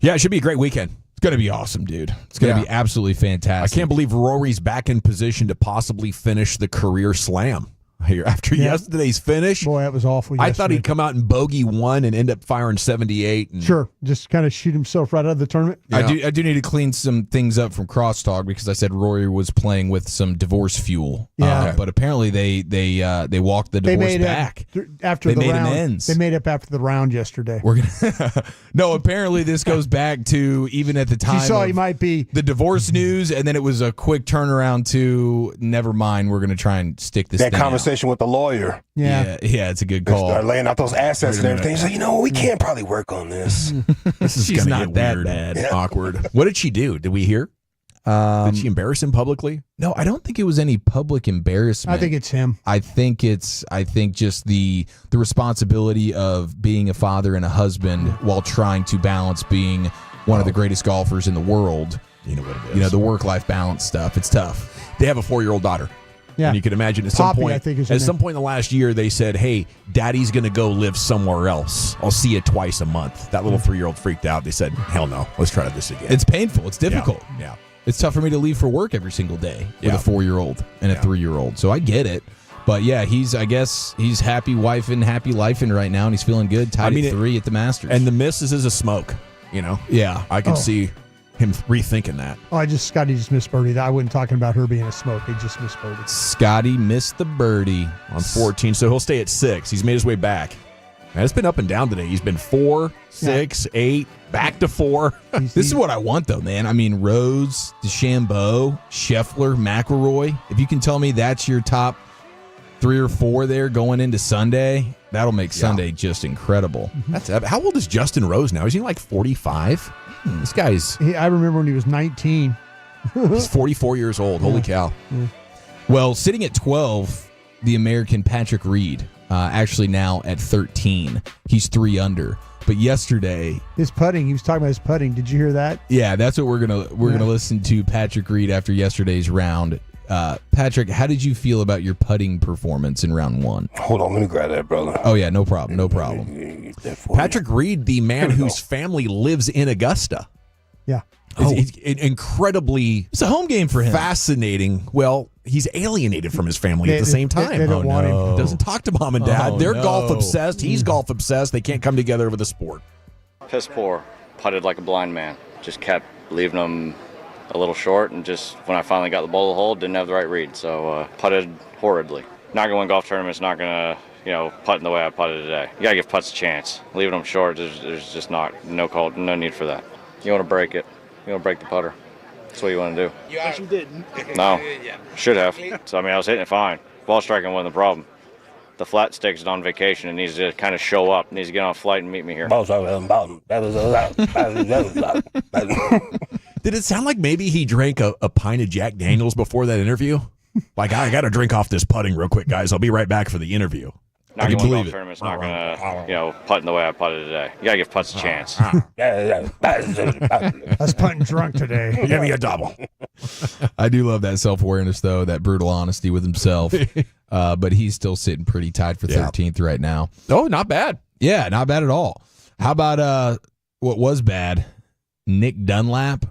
Yeah, it should be a great weekend. It's going to be awesome, dude. It's going to be absolutely fantastic. I can't believe Rory's back in position to possibly finish the career slam here after yesterday's finish. Boy, that was awful. I thought he'd come out and bogey 1 and end up firing 78. And sure, just kind of shoot himself right out of the tournament. Yeah. I do need to clean some things up from crosstalk because I said Rory was playing with some divorce fuel. Yeah, but apparently they walked the divorce back after they the made round. amends. They made up after the round yesterday. We're gonna no. Apparently this goes back to even at the time. She saw he might be the divorce news, and then it was a quick turnaround to never mind. We're going to try and stick this. That conversation with the lawyer. Yeah, it's a good call. Start laying out those assets and everything. He's like, we can't probably work on this. This is She's gonna not get that weird, bad. awkward. What did she do? Did we hear? Did she embarrass him publicly? No, I don't think it was any public embarrassment. I think it's him. I think just the responsibility of being a father and a husband while trying to balance being one of the greatest golfers in the world. You know what it is. You know, the work-life balance stuff. It's tough. They have a 4-year-old daughter. Yeah. And you can imagine at Poppy, some point, I think is her name. in the last year, they said, "Hey, Daddy's going to go live somewhere else. I'll see you twice a month." That little 3-year-old freaked out. They said, "Hell no, let's try this again." It's painful. It's difficult. Yeah. It's tough for me to leave for work every single day with a 4-year-old and a 3-year-old. So I get it. But yeah, I guess he's happy wife and happy lifing right now, and he's feeling good. Tied at 3 at the Masters. And the missus is a smoke, you know? Yeah. I could see him rethinking that. Oh, Scotty just missed birdie. I wasn't talking about her being a smoke. He just missed birdie. Scotty missed the birdie on 14, so he'll stay at 6. He's made his way back. Man, it's been up and down today. He's been 4, 6, 8, back to 4. This is what I want, though, man. I mean, Rose, DeChambeau, Scheffler, McIlroy. If you can tell me that's your top 3 or 4 there going into Sunday, that'll make Sunday just incredible. That's how old is Justin Rose now? Is he like 45? This guy's... I remember when he was 19. He's 44 years old. Holy cow. Yeah. Well, sitting at 12, the American Patrick Reed, actually now at 13. He's 3 under. But yesterday, his putting, he was talking about his putting. Did you hear that? Yeah, that's what we're gonna listen to Patrick Reed after yesterday's round. Patrick, how did you feel about your putting performance in round 1? Hold on, let me grab that, brother. Oh yeah, no problem, no problem. Patrick Reed, the man whose family lives in Augusta. Yeah. It's incredibly... It's a home game for him. Fascinating. Well, he's alienated from his family at the same time. They don't want him. Doesn't talk to mom and dad. They're golf obsessed. He's golf obsessed. They can't come together over the sport. Piss poor. Putted like a blind man. Just kept leaving them a little short, and just when I finally got the ball to hold, didn't have the right read. So putted horridly. Not going to win golf tournaments. Not going to putting the way I putted today. You got to give putts a chance. Leaving them short, there's just no need for that. You want to break it. You want to break the putter. That's what you want to do. But you didn't. No. Should have. So, I was hitting it fine. Ball striking wasn't the problem. The flat stick's on vacation and needs to kind of show up. Needs to get on a flight and meet me here. Did it sound like maybe he drank a pint of Jack Daniels before that interview? Like, I got to drink off this putting real quick, guys. I'll be right back for the interview. Not going to win golf tournaments. Not going to, putting the way I putted today. You got to give putts a chance. I was putting drunk today. Give me a double. I do love that self-awareness, though, that brutal honesty with himself. But he's still sitting pretty tied for 13th right now. Oh, not bad. Yeah, not bad at all. How about what was bad? Nick Dunlap,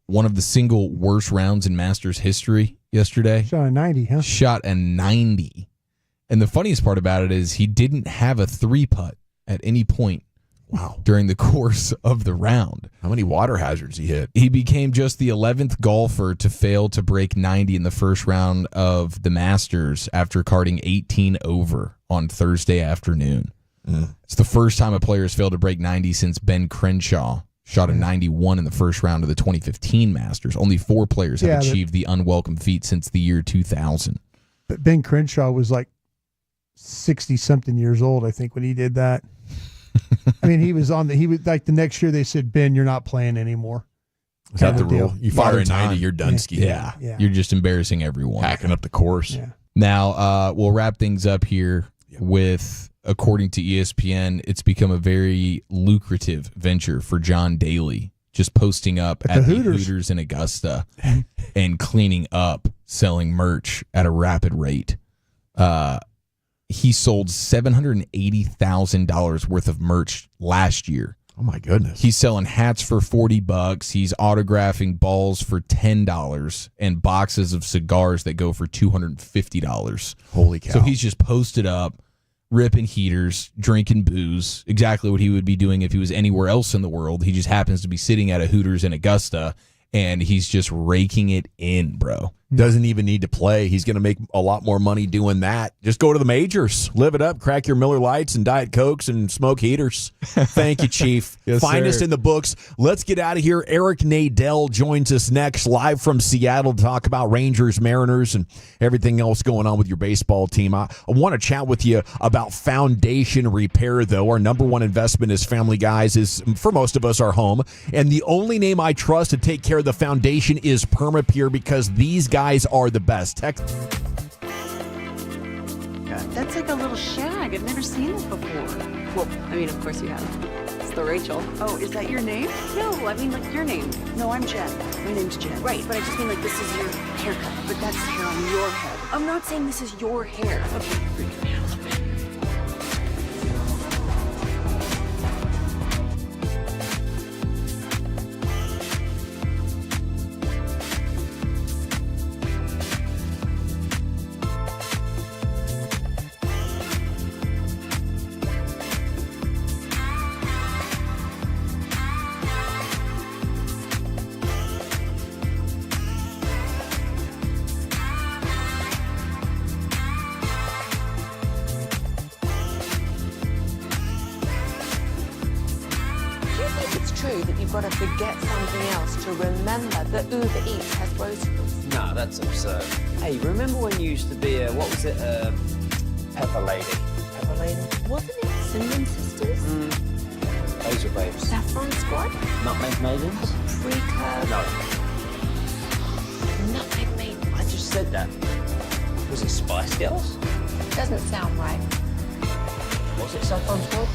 one of the single worst rounds in Masters history yesterday. Shot a 90, huh? Shot a 90. And the funniest part about it is he didn't have a 3-putt at any point during the course of the round. How many water hazards he hit? He became just the 11th golfer to fail to break 90 in the first round of the Masters after carding 18 over on Thursday afternoon. It's the first time a player has failed to break 90 since Ben Crenshaw shot a 91 in the first round of the 2015 Masters. Only 4 players have achieved the unwelcome feat since the year 2000. But Ben Crenshaw was like 60-something years old, I think, when he did that. He was like the next year they said, Ben, you're not playing anymore. Is that the rule? You fire a 90, you're done skiing. Yeah. You're just embarrassing everyone. Hacking up the course. Yeah. Now, we'll wrap things up here with, according to ESPN, it's become a very lucrative venture for John Daly, just posting up at the Hooters in Augusta and cleaning up, selling merch at a rapid rate. He sold $780,000 worth of merch last year. Oh my goodness. He's selling hats for $40. He's autographing balls for $10 and boxes of cigars that go for $250. Holy cow. So he's just posted up, ripping heaters, drinking booze, exactly what he would be doing if he was anywhere else in the world. He just happens to be sitting at a Hooters in Augusta, and he's just raking it in, bro. Doesn't even need to play. He's going to make a lot more money doing that. Just go to the majors, live it up, crack your Miller Lights and Diet Cokes and smoke heaters. Thank you, Chief. Yes, Finest sir. in the books. Let's get out of here. Eric Nadel joins us next, live from Seattle, to talk about Rangers, Mariners, and everything else going on with your baseball team. I want to chat with you about foundation repair, though. Our number one investment as family guys is, for most of us, our home. And the only name I trust to take care of the foundation is Permapure, because these guys are the best. That's like a little shag. I've never seen it before. Well, I mean, of course you have. It's the Rachel. Oh, is that your name? No, I mean like your name. No, I'm Jen. My name's Jen. Right, but I just mean like this is your haircut. But that's hair on your head. I'm not saying this is your hair. Okay, freaking out a little bit. That you've got to forget something else to remember that Uber Eats has groceries. No, that's absurd. Hey, remember when you used to be a, what was it, Pepper Lady? Pepper Lady? Wasn't it Cinnamon Sisters? Hazel Babes. Saffron Squad? Nutmeg Maidens? Pre-curve? No. Nutmeg Maidens. I just said that. Was it Spice Girls? Doesn't sound right. Was it Saffron Squad?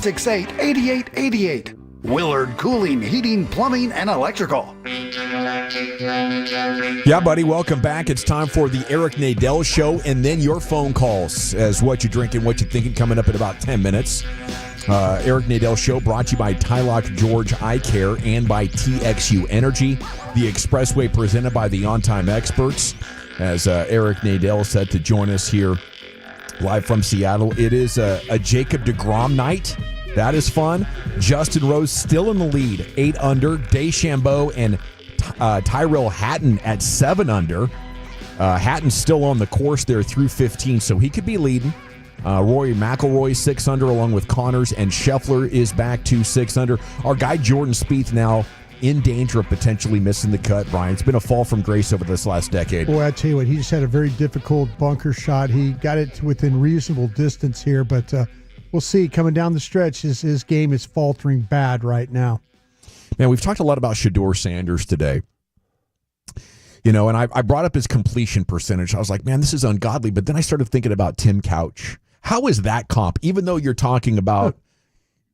868-8888. Willard Cooling, Heating, Plumbing, and Electrical. Yeah, buddy, welcome back. It's time for the Eric Nadel Show, and then your phone calls as what you're drinking, what you're thinking, coming up in about 10 minutes. Eric Nadel Show brought to you by Tylock George Eye Care and by TXU Energy. The Expressway presented by the On Time Experts. As Eric Nadel said to join us here live from Seattle, it is a Jacob deGrom night. That is fun. Justin Rose still in the lead, 8 under. DeChambeau and Tyrell Hatton at 7 under. Hatton's still on the course there through 15, so he could be leading. Rory McIlroy 6 under along with Connors, and Scheffler is back to 6 under. Our guy Jordan Spieth now in danger of potentially missing the cut, Brian. It's been a fall from grace over this last decade. Boy, I tell you what, he just had a very difficult bunker shot. He got it to within reasonable distance here, but we'll see. Coming down the stretch, his game is faltering bad right now. Man, we've talked a lot about Shedeur Sanders today. You know, and I brought up his completion percentage. I was like, man, this is ungodly. But then I started thinking about Tim Couch. How is that comp? Even though you're talking about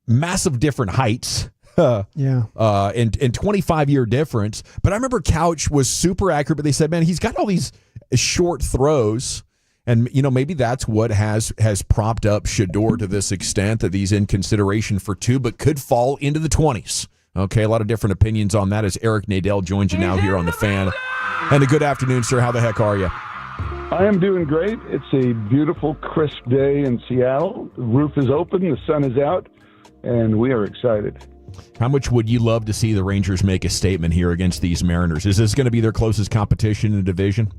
massive different heights, and 25-year difference. But I remember Couch was super accurate, but they said, man, he's got all these short throws. And, you know, maybe that's what has propped up Shedeur to this extent, that he's in consideration for 2, but could fall into the 20s. Okay, a lot of different opinions on that as Eric Nadel joins you now here on The Fan. And a good afternoon, sir. How the heck are you? I am doing great. It's a beautiful, crisp day in Seattle. The roof is open, the sun is out, and we are excited. How much would you love to see the Rangers make a statement here against these Mariners? Is this going to be their closest competition in the division?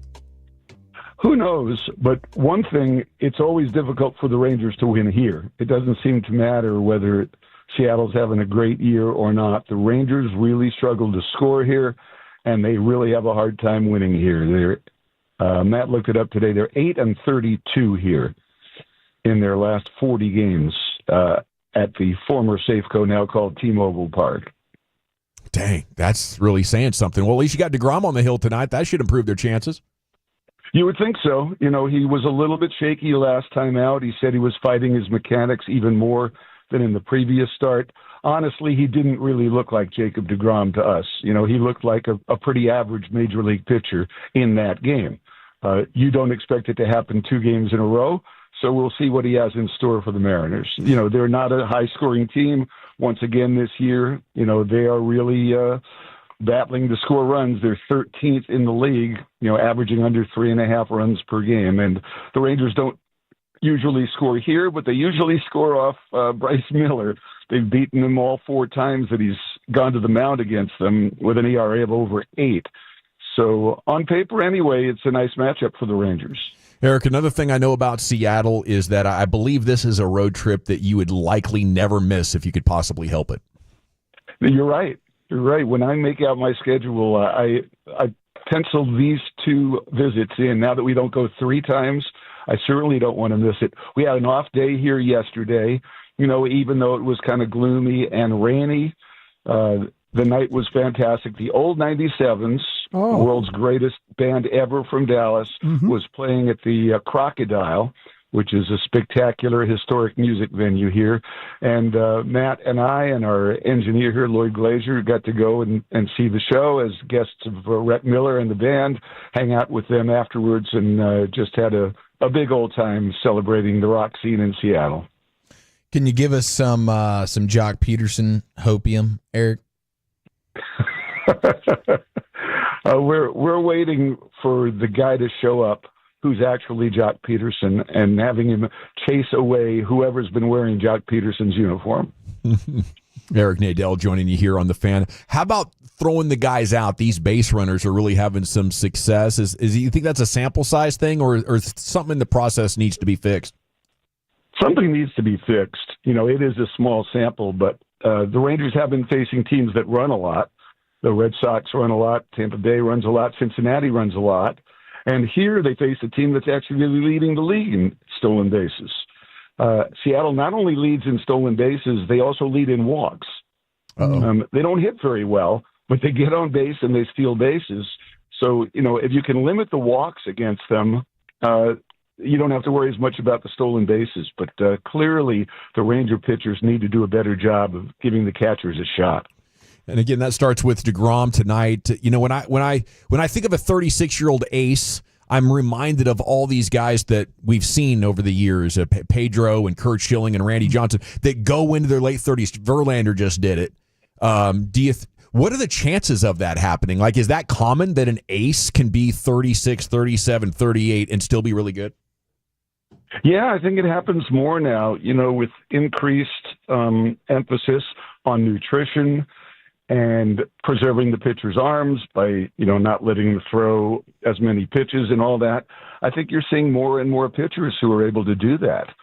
Who knows? But one thing, it's always difficult for the Rangers to win here. It doesn't seem to matter whether Seattle's having a great year or not. The Rangers really struggle to score here, and they really have a hard time winning here. Matt looked it up today. They're 8-32 here in their last 40 games at the former Safeco, now called T-Mobile Park. Dang, that's really saying something. Well, at least you got deGrom on the hill tonight. That should improve their chances. You would think so. You know, he was a little bit shaky last time out. He said he was fighting his mechanics even more than in the previous start. Honestly, he didn't really look like Jacob deGrom to us. You know, he looked like a pretty average major league pitcher in that game. You don't expect it to happen 2 games in a row, so we'll see what he has in store for the Mariners. You know, they're not a high-scoring team once again this year. You know, they are really battling to score runs. They're 13th in the league, you know, averaging under 3.5 runs per game. And the Rangers don't usually score here, but they usually score off Bryce Miller. They've beaten him all 4 times that he's gone to the mound against them with an ERA of over 8. So on paper, anyway, it's a nice matchup for the Rangers. Eric, another thing I know about Seattle is that I believe this is a road trip that you would likely never miss if you could possibly help it. You're right. You're right. When I make out my schedule, I pencil these 2 visits in. Now that we don't go 3 times, I certainly don't want to miss it. We had an off day here yesterday. You know, even though it was kind of gloomy and rainy, the night was fantastic. The old 97s, the world's greatest band ever from Dallas, was playing at the Crocodile, which is a spectacular historic music venue here. And Matt and I and our engineer here, Lloyd Glazier, got to go and see the show as guests of Rhett Miller and the band, hang out with them afterwards, and just had a big old time celebrating the rock scene in Seattle. Can you give us some Jock Peterson hopium, Eric? We're waiting for the guy to show up who's actually Jock Peterson and having him chase away whoever's been wearing Jock Peterson's uniform. Eric Nadel joining you here on The Fan. How about throwing the guys out? These base runners are really having some success. Is you think that's a sample size thing, or something in the process needs to be fixed? Something needs to be fixed. You know, it is a small sample, but the Rangers have been facing teams that run a lot. The Red Sox run a lot. Tampa Bay runs a lot. Cincinnati runs a lot. And here they face a team that's actually leading the league in stolen bases. Seattle not only leads in stolen bases, they also lead in walks. They don't hit very well, but they get on base and they steal bases. So, you know, if you can limit the walks against them, you don't have to worry as much about the stolen bases. But clearly, the Ranger pitchers need to do a better job of giving the catchers a shot. And again, that starts with deGrom tonight. You know, when I think of a 36-year-old ace, I'm reminded of all these guys that we've seen over the years, Pedro and Kurt Schilling and Randy Johnson, that go into their late 30s. Verlander just did it. What are the chances of that happening? Like, is that common that an ace can be 36, 37, 38 and still be really good? Yeah, I think it happens more now, you know, with increased emphasis on nutrition and preserving the pitcher's arms by, you know, not letting them throw as many pitches and all that. I think you're seeing more and more pitchers who are able to do that.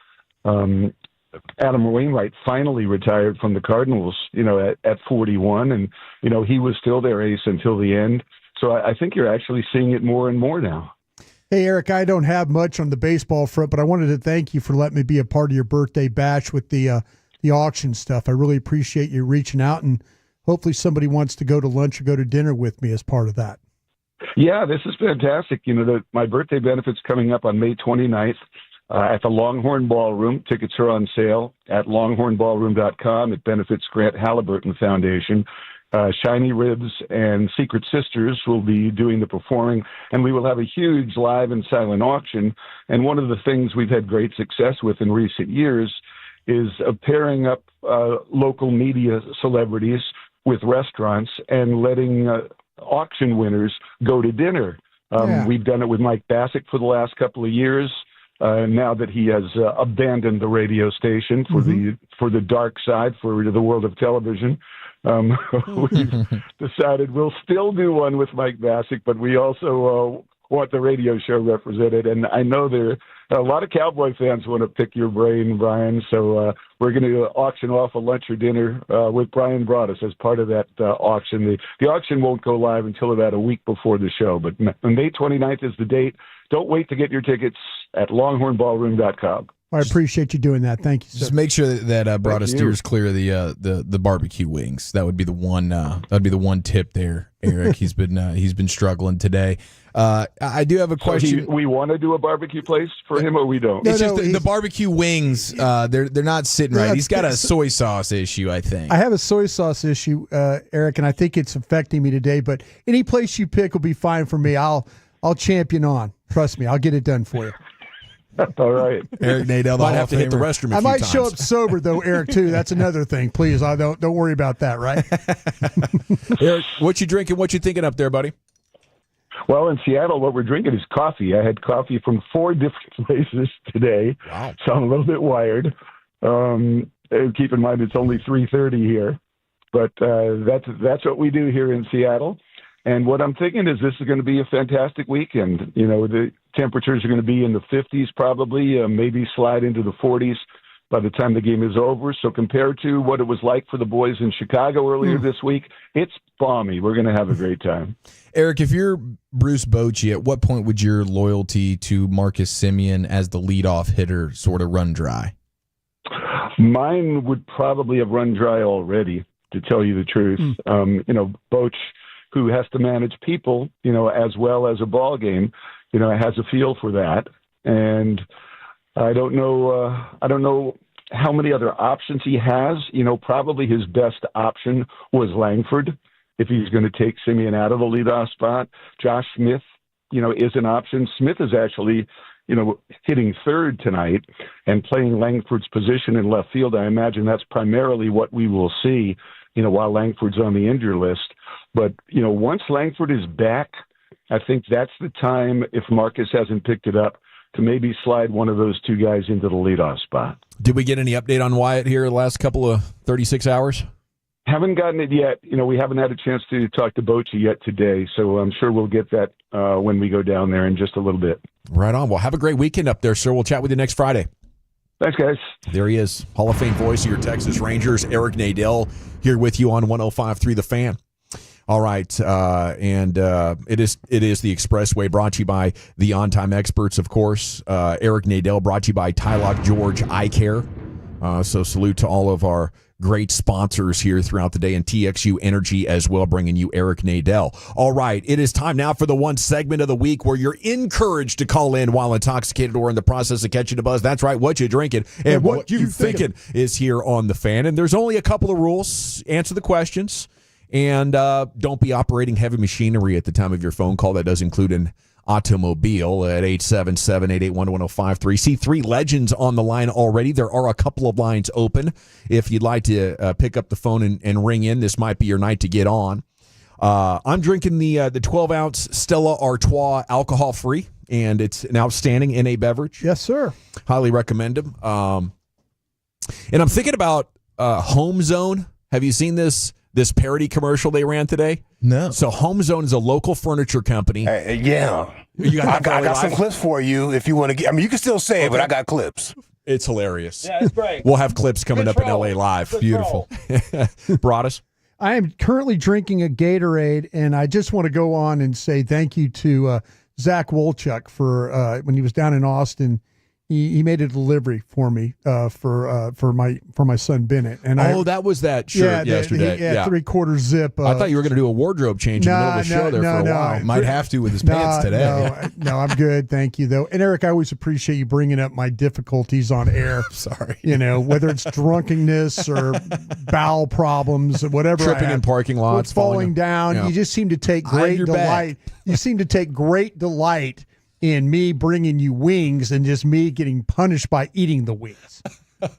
Adam Wainwright finally retired from the Cardinals, you know, at 41, and, you know, he was still their ace until the end. So I think you're actually seeing it more and more now. Hey, Eric, I don't have much on the baseball front, but I wanted to thank you for letting me be a part of your birthday bash with the auction stuff. I really appreciate you reaching out, and hopefully somebody wants to go to lunch or go to dinner with me as part of that. Yeah, this is fantastic. You know, my birthday benefit's coming up on May 29th at the Longhorn Ballroom. Tickets are on sale at longhornballroom.com. It benefits Grant Halliburton Foundation. Shiny Ribs and Secret Sisters will be doing the performing, and we will have a huge live and silent auction. And one of the things we've had great success with in recent years is pairing up local media celebrities with restaurants and letting auction winners go to dinner. We've done it with Mike Bassick for the last couple of years. Now that he has abandoned the radio station for the dark side, for the world of television, we've decided we'll still do one with Mike Bassick, but we also want the radio show represented. And I know there a lot of Cowboy fans want to pick your brain, Brian. So we're going to auction off a lunch or dinner with Brian Broaddus as part of that auction. The auction won't go live until about a week before the show, but May 29th is the date. Don't wait to get your tickets at longhornballroom.com. I appreciate you doing that. Thank you, sir. Just make sure that Broaddus steers clear of the barbecue wings. That would be the one. That'd be the one tip there, Eric. He's been struggling today. I do have a question. So we want to do a barbecue place for him, or we don't? It's just the barbecue wings. They're not sitting right. He's got a soy sauce issue, I think. I have a soy sauce issue, Eric, and I think it's affecting me today. But any place you pick will be fine for me. I'll champion on. Trust me, I'll get it done for you. All right. Eric Nadell, might have to hit the restroom a few I might times. show up sober, though, Eric, too. That's another thing. Please, don't worry about that, right? Eric, what you drinking? What you thinking up there, buddy? Well, in Seattle, what we're drinking is coffee. I had coffee from 4 different places today, so I'm a little bit wired. Keep in mind it's only 3:30 here, but that's what we do here in Seattle. And what I'm thinking is this is going to be a fantastic weekend. You know, the temperatures are going to be in the 50s probably, maybe slide into the 40s by the time the game is over. So compared to what it was like for the boys in Chicago earlier this week, it's balmy. We're going to have a great time. Eric, if you're Bruce Bochy, at what point would your loyalty to Marcus Semien as the leadoff hitter sort of run dry? Mine would probably have run dry already, to tell you the truth. You know, Boch, who has to manage people, you know, as well as a ball game, you know, has a feel for that. And I don't know how many other options he has. You know, probably his best option was Langford if he's going to take Semien out of the leadoff spot. Josh Smith, you know, is an option. Smith is actually, you know, hitting third tonight and playing Langford's position in left field. I imagine that's primarily what we will see, you know, while Langford's on the injury list. But, you know, once Langford is back, I think that's the time, if Marcus hasn't picked it up, to maybe slide one of those two guys into the leadoff spot. Did we get any update on Wyatt here the last couple of 36 hours? Haven't gotten it yet. You know, we haven't had a chance to talk to Bochy yet today, so I'm sure we'll get that when we go down there in just a little bit. Right on. Well, have a great weekend up there, sir. We'll chat with you next Friday. Thanks, guys. There he is, Hall of Fame voice of your Texas Rangers, Eric Nadell, here with you on 105.3 The Fan. All right, and it is the Expressway, brought to you by the On-Time Experts, of course. Eric Nadell, brought to you by Tylock George Eye Care. So salute to all of our great sponsors here throughout the day, and TXU Energy as well, bringing you Eric Nadel. All right, it is time now for the one segment of the week where you're encouraged to call in while intoxicated or in the process of catching a buzz. That's right, what you drinking and what you thinking is here on The Fan. And there's only a couple of rules. Answer the questions, and don't be operating heavy machinery at the time of your phone call. That does include an automobile at 877-881-1053. See 3 legends on the line already. There are a couple of lines open. If you'd like to pick up the phone and ring in, this might be your night to get on. I'm drinking the 12-ounce Stella Artois alcohol-free, and it's an outstanding NA beverage. Yes, sir. Highly recommend them. And I'm thinking about Home Zone. Have you seen this parody commercial they ran today? No. So Home Zone is a local furniture company. Yeah. I got some clips for you if you want to get. I mean, you can still say it, but I got clips. It's hilarious. Yeah, it's great. We'll have clips coming up in LA Live. Good Beautiful. Broadus? I am currently drinking a Gatorade, and I just want to go on and say thank you to Zach Wolchuk for when he was down in Austin. He made a delivery for me for my son Bennett. And that was that shirt yesterday. 3/4 zip. I thought you were going to do a wardrobe change in the middle of the show for a while. Might have to with his pants today. No, I'm good. Thank you, though. And Eric, I always appreciate you bringing up my difficulties on air. Sorry. Whether it's drunkenness or bowel problems or whatever. Tripping in parking lots. Falling down. Yeah. You just seem to take great delight. You seem to take great delight in me bringing you wings and just me getting punished by eating the wings.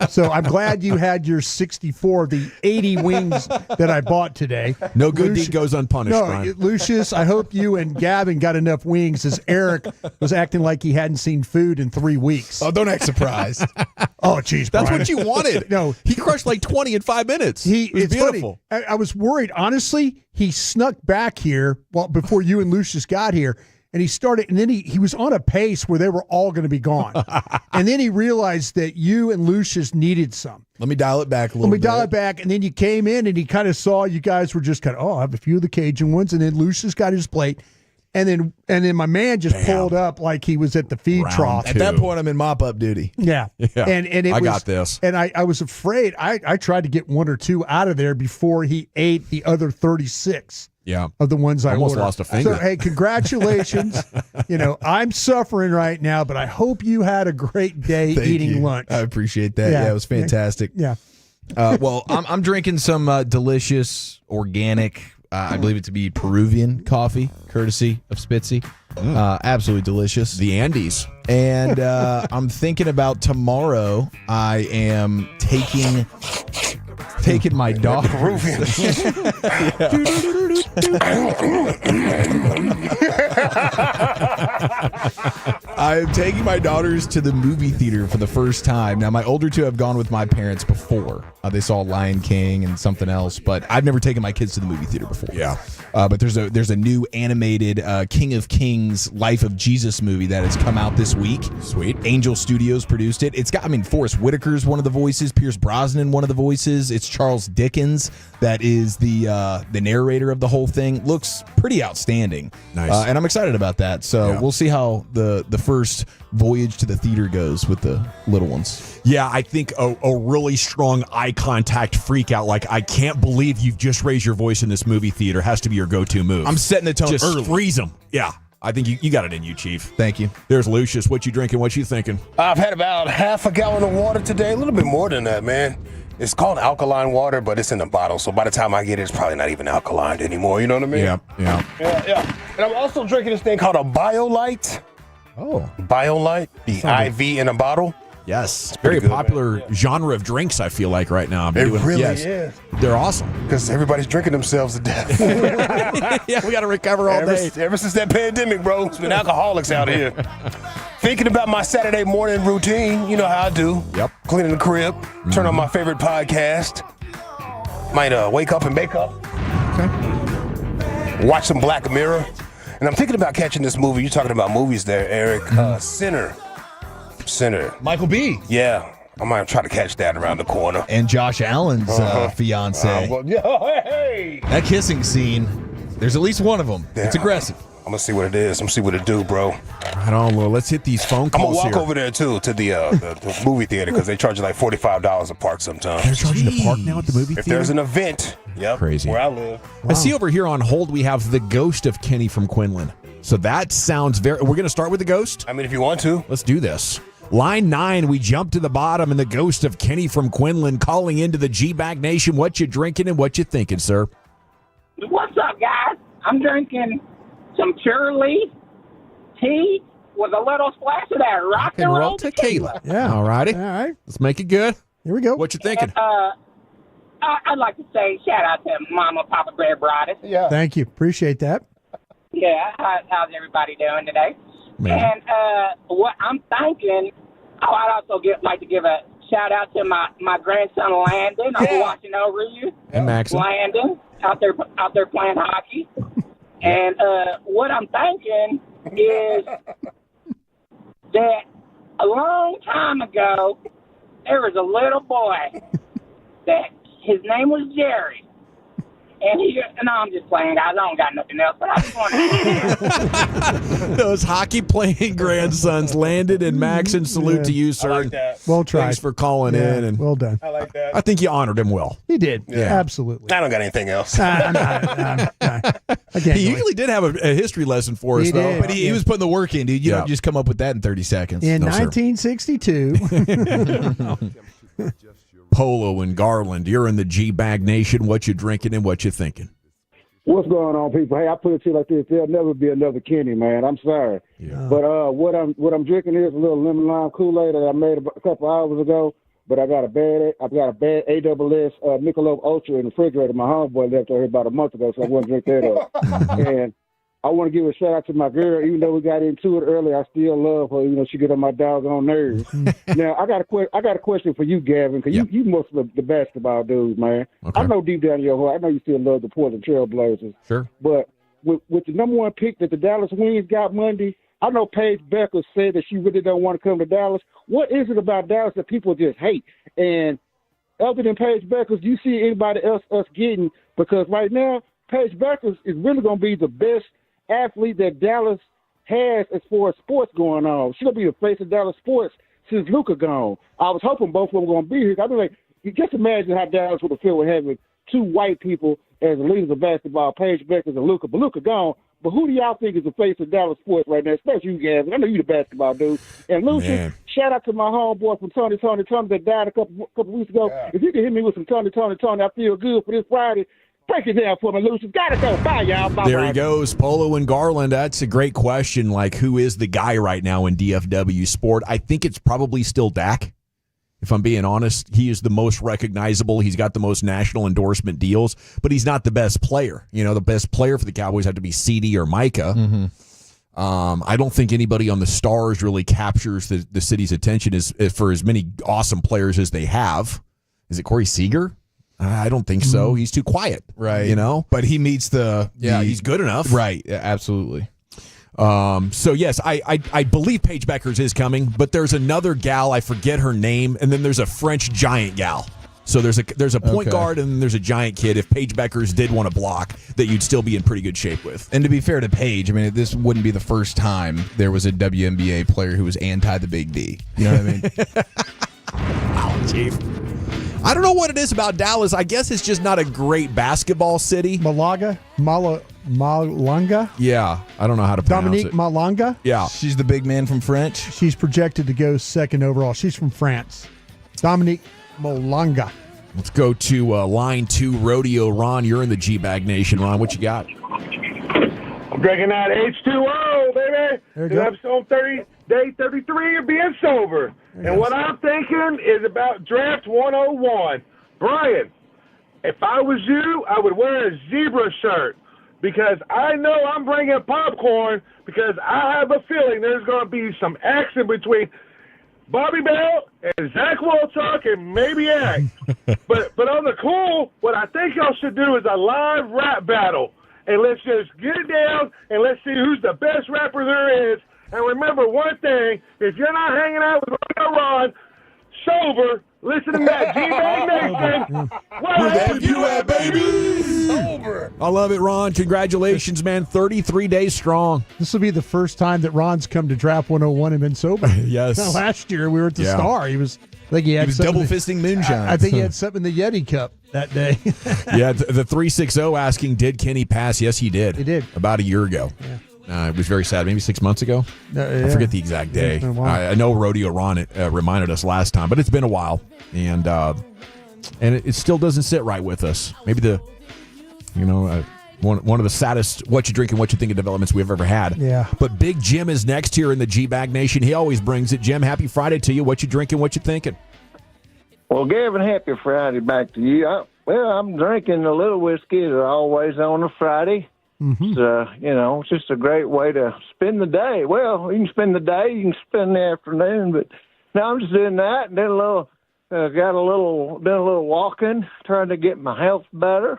So I'm glad you had your 64 of the 80 wings that I bought today. No good deed goes unpunished, Brian. Lucius, I hope you and Gavin got enough wings, as Eric was acting like he hadn't seen food in 3 weeks. Oh, don't act surprised. Oh, geez, That's Brian. what you wanted. No. He crushed like 20 in 5 minutes. It was beautiful. Funny. I was worried. Honestly, he snuck back here before you and Lucius got here. And he started, and then he was on a pace where they were all going to be gone. And then he realized that you and Lucius needed some. Let me dial it back a little bit. Dial it back, and then you came in, and he kind of saw you guys were just kind of, I have a few of the Cajun ones. And then Lucius got his plate. And then my man just pulled up like he was at the feed trough. At that point, I'm in mop-up duty. Yeah. And it got this. And I was afraid. I tried to get 1 or 2 out of there before he ate the other 36. Yeah. Of the ones I almost ordered. lost a finger. So, hey, congratulations. I'm suffering right now, but I hope you had a great day eating lunch. I appreciate that. Yeah, it was fantastic. Yeah. Well, I'm drinking some delicious, organic, I believe it to be Peruvian coffee, courtesy of Spitzy. Absolutely delicious. The Andes. And I'm thinking about tomorrow. I am taking my daughter. I'm taking my daughters to the movie theater for the first time. Now, my older 2 have gone with my parents before. They saw Lion King and something else, but I've never taken my kids to the movie theater before. Yeah. But there's a new animated King of Kings Life of Jesus movie that has come out this week. Sweet. Angel Studios produced it. It's got, Forrest Whitaker's one of the voices, Pierce Brosnan one of the voices. It's Charles Dickens that is the narrator of the whole thing. Looks pretty outstanding. Nice. And I'm excited about that. So we'll see how the first voyage to the theater goes with the little ones. Yeah, I think a really strong eye contact freak out, like, I can't believe you've just raised your voice in this movie theater, has to be your go-to move. I'm setting the tone just early. Freeze them. Yeah. I think you got it in you, Chief. Thank you. There's Lucius. What you drinking? What you thinking? I've had about half a gallon of water today, a little bit more than that, man. It's called alkaline water, but it's in a bottle, so by the time I get it, it's probably not even alkaline anymore. You know what I mean? Yeah. And I'm also drinking this thing called a BioLite. Oh. BioLite, the IV in a bottle. Yes. It's very popular genre of drinks, I feel like, right now. It really is. They're awesome. Because everybody's drinking themselves to death. Yeah, we got to recover all day. Ever since that pandemic, bro, it's been alcoholics out here. Thinking about my Saturday morning routine, you know how I do. Yep. Cleaning the crib, turn on my favorite podcast. Might wake up and make up. Okay. Watch some Black Mirror. And I'm thinking about catching this movie. You're talking about movies there, Eric. Sinner. Michael B. Yeah. I might try to catch that around the corner. And Josh Allen's fiance. Hey! That kissing scene, there's at least one of them. It's aggressive. I'm gonna see what it is. I'm gonna see what it do, bro. Right on, Lil. Let's hit these phone I'm calls gonna walk here. over there too to the movie theater because they charge you like $45 a park sometimes. They're charging to park now at the movie theater? If there's an event, yep, Crazy. where I live. I see over here on hold we have the ghost of Kenny from Quinlan. So that sounds very... We're going to start with the ghost? I mean, if you want to. Let's do this. Line 9, we jump to the bottom, and the ghost of Kenny from Quinlan calling into the G-Bag Nation. What you drinking and what you thinking, sir? What's up, guys? I'm drinking some Curly tea with a little splash of that rock and roll tequila. Yeah. All righty. All right. Let's make it good. Here we go. What you thinking? And, I'd like to say shout out to Mama Papa Bear Broadus. Yeah. Thank you. Appreciate that. Yeah, how's everybody doing today? Man. And what I'm thinking, I'd also like to give a shout out to my grandson Landon. I'm watching over you. And Maxon. Landon out there playing hockey. And what I'm thinking is that a long time ago there was a little boy that his name was Jerry. And no, I'm just playing, guys. I don't got nothing else. But I just want to. Those hockey-playing grandsons, Landon and Maxon, salute to you, sir. I like that. Well tried. Thanks for calling in. And well done. I like that. I think you honored him well. He did. Yeah. Absolutely. I don't got anything else. I can't He go usually did have a history lesson for us, He though. did. But he was putting the work in, dude. You Yeah. don't just come up with that in 30 seconds. in No, sir. 1962. Polo and Garland, you're in the G-Bag Nation. What you drinking and what you thinking? What's going on, people? Hey, I put it to you like this: there'll never be another Kenny, man. I'm sorry, but what I'm drinking is a little lemon lime Kool-Aid that I made a couple hours ago. But I got a bad AWS Michelob Ultra in the refrigerator. My homeboy left over here about a month ago, so I want to drink that up. And I want to give a shout out to my girl. Even though we got into it earlier, I still love her. You know, she get on my doggone nerves. Now I got a question for you, Gavin, because you must be the basketball dude, man. Okay. I know deep down in your heart, I know you still love the Portland Trail Blazers. Sure. But with the number one pick that the Dallas Wings got Monday, I know Paige Becker said that she really don't want to come to Dallas. What is it about Dallas that people just hate? And other than Paige Becker, do you see anybody else us getting? Because right now, Paige Becker is really going to be the best athlete that Dallas has as far as sports going on. She's going to be the face of Dallas sports since Luka gone. I was hoping both of them were going to be here. I mean, like, you just imagine how Dallas would have felt with having two white people as the leaders of basketball, Paige Becker and Luka. But Luka gone. But who do y'all think is the face of Dallas sports right now, especially you guys? I know you the basketball dude. And Lucian, shout out to my homeboy from Tony that died a couple weeks ago. Yeah. If you can hit me with some Tony, I feel good for this Friday. Break it down for me, Lucian. Gotta go. Bye, y'all. Bye. There he goes, Polo and Garland. That's a great question. Like, who is the guy right now in DFW sport? I think it's probably still Dak. If I'm being honest, he is the most recognizable. He's got the most national endorsement deals, but he's not the best player. You know, the best player for the Cowboys have to be CD or Micah. Mm-hmm. I don't think anybody on the Stars really captures the city's attention as for as many awesome players as they have. Is it Corey Seager? I don't think so. He's too quiet, right? You know, but he meets he's good enough, right? Yeah, absolutely. So yes, I believe Paige Beckers is coming, but there's another gal, I forget her name, and then there's a French giant gal. So there's a point guard and then there's a giant kid. If Paige Beckers did want to block, that you'd still be in pretty good shape with. And to be fair to Paige, I mean, this wouldn't be the first time there was a WNBA player who was anti the Big D. You know what I mean? Wow, Chief. I don't know what it is about Dallas. I guess it's just not a great basketball city. Malanga? Yeah, I don't know how to pronounce Dominique it. Malanga? Yeah. She's the big man from French. She's projected to go second overall. She's from France. Dominique Malanga. Let's go to line 2, Rodeo. Ron, you're in the G-Bag Nation. Ron, what you got? I'm drinking that H2O, baby. There you go. Episode 30, day 33 of being sober. And what I'm thinking is about Draft 101. Brian, if I was you, I would wear a zebra shirt because I know I'm bringing popcorn because I have a feeling there's going to be some action between Bobby Bell and Zach Wilcock and maybe Ag. But on the cool, what I think y'all should do is a live rap battle. And let's just get it down and let's see who's the best rapper there is. And remember one thing, if you're not hanging out with Ron sober, listening to that G-Bag Nation, where the F you at, baby? sober. I love it, Ron. Congratulations, man. 33 days strong. This will be the first time that Ron's come to Draft 101 and been sober. Yes. Now, last year we were at the Star. He was double fisting moonshine. I think he had something in the Yeti cup that day. Yeah, the 360 asking, did Kenny pass? Yes, he did. He did. About a year ago. Yeah. It was very sad. Maybe 6 months ago. I forget the exact day. It's been a while. I know Rodeo Ron reminded us last time, but it's been a while, and it still doesn't sit right with us. Maybe one of the saddest what you drinking, what you thinking developments we've ever had. Yeah. But Big Jim is next here in the G-Bag Nation. He always brings it. Jim, happy Friday to you. What you drinking, what you thinking? Well, Gavin, happy Friday back to you. I'm drinking a little whiskey as always on a Friday. Mm-hmm. It's just a great way to spend the day. Well, you can spend the day, you can spend the afternoon, but now I'm just doing that and then doing a little walking, trying to get my health better.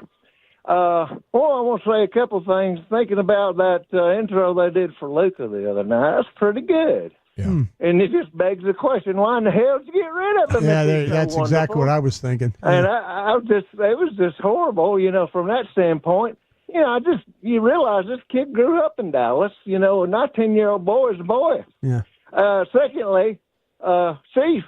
I want to say a couple things. Thinking about that intro they did for Luka the other night, that's pretty good. Yeah. And it just begs the question: why in the hell did you get rid of him? Yeah, if he's so that's wonderful? exactly what I was thinking. And it was just horrible, from that standpoint. You realize this kid grew up in Dallas. A 19-year-old boy is a boy. Yeah. Secondly, Chief,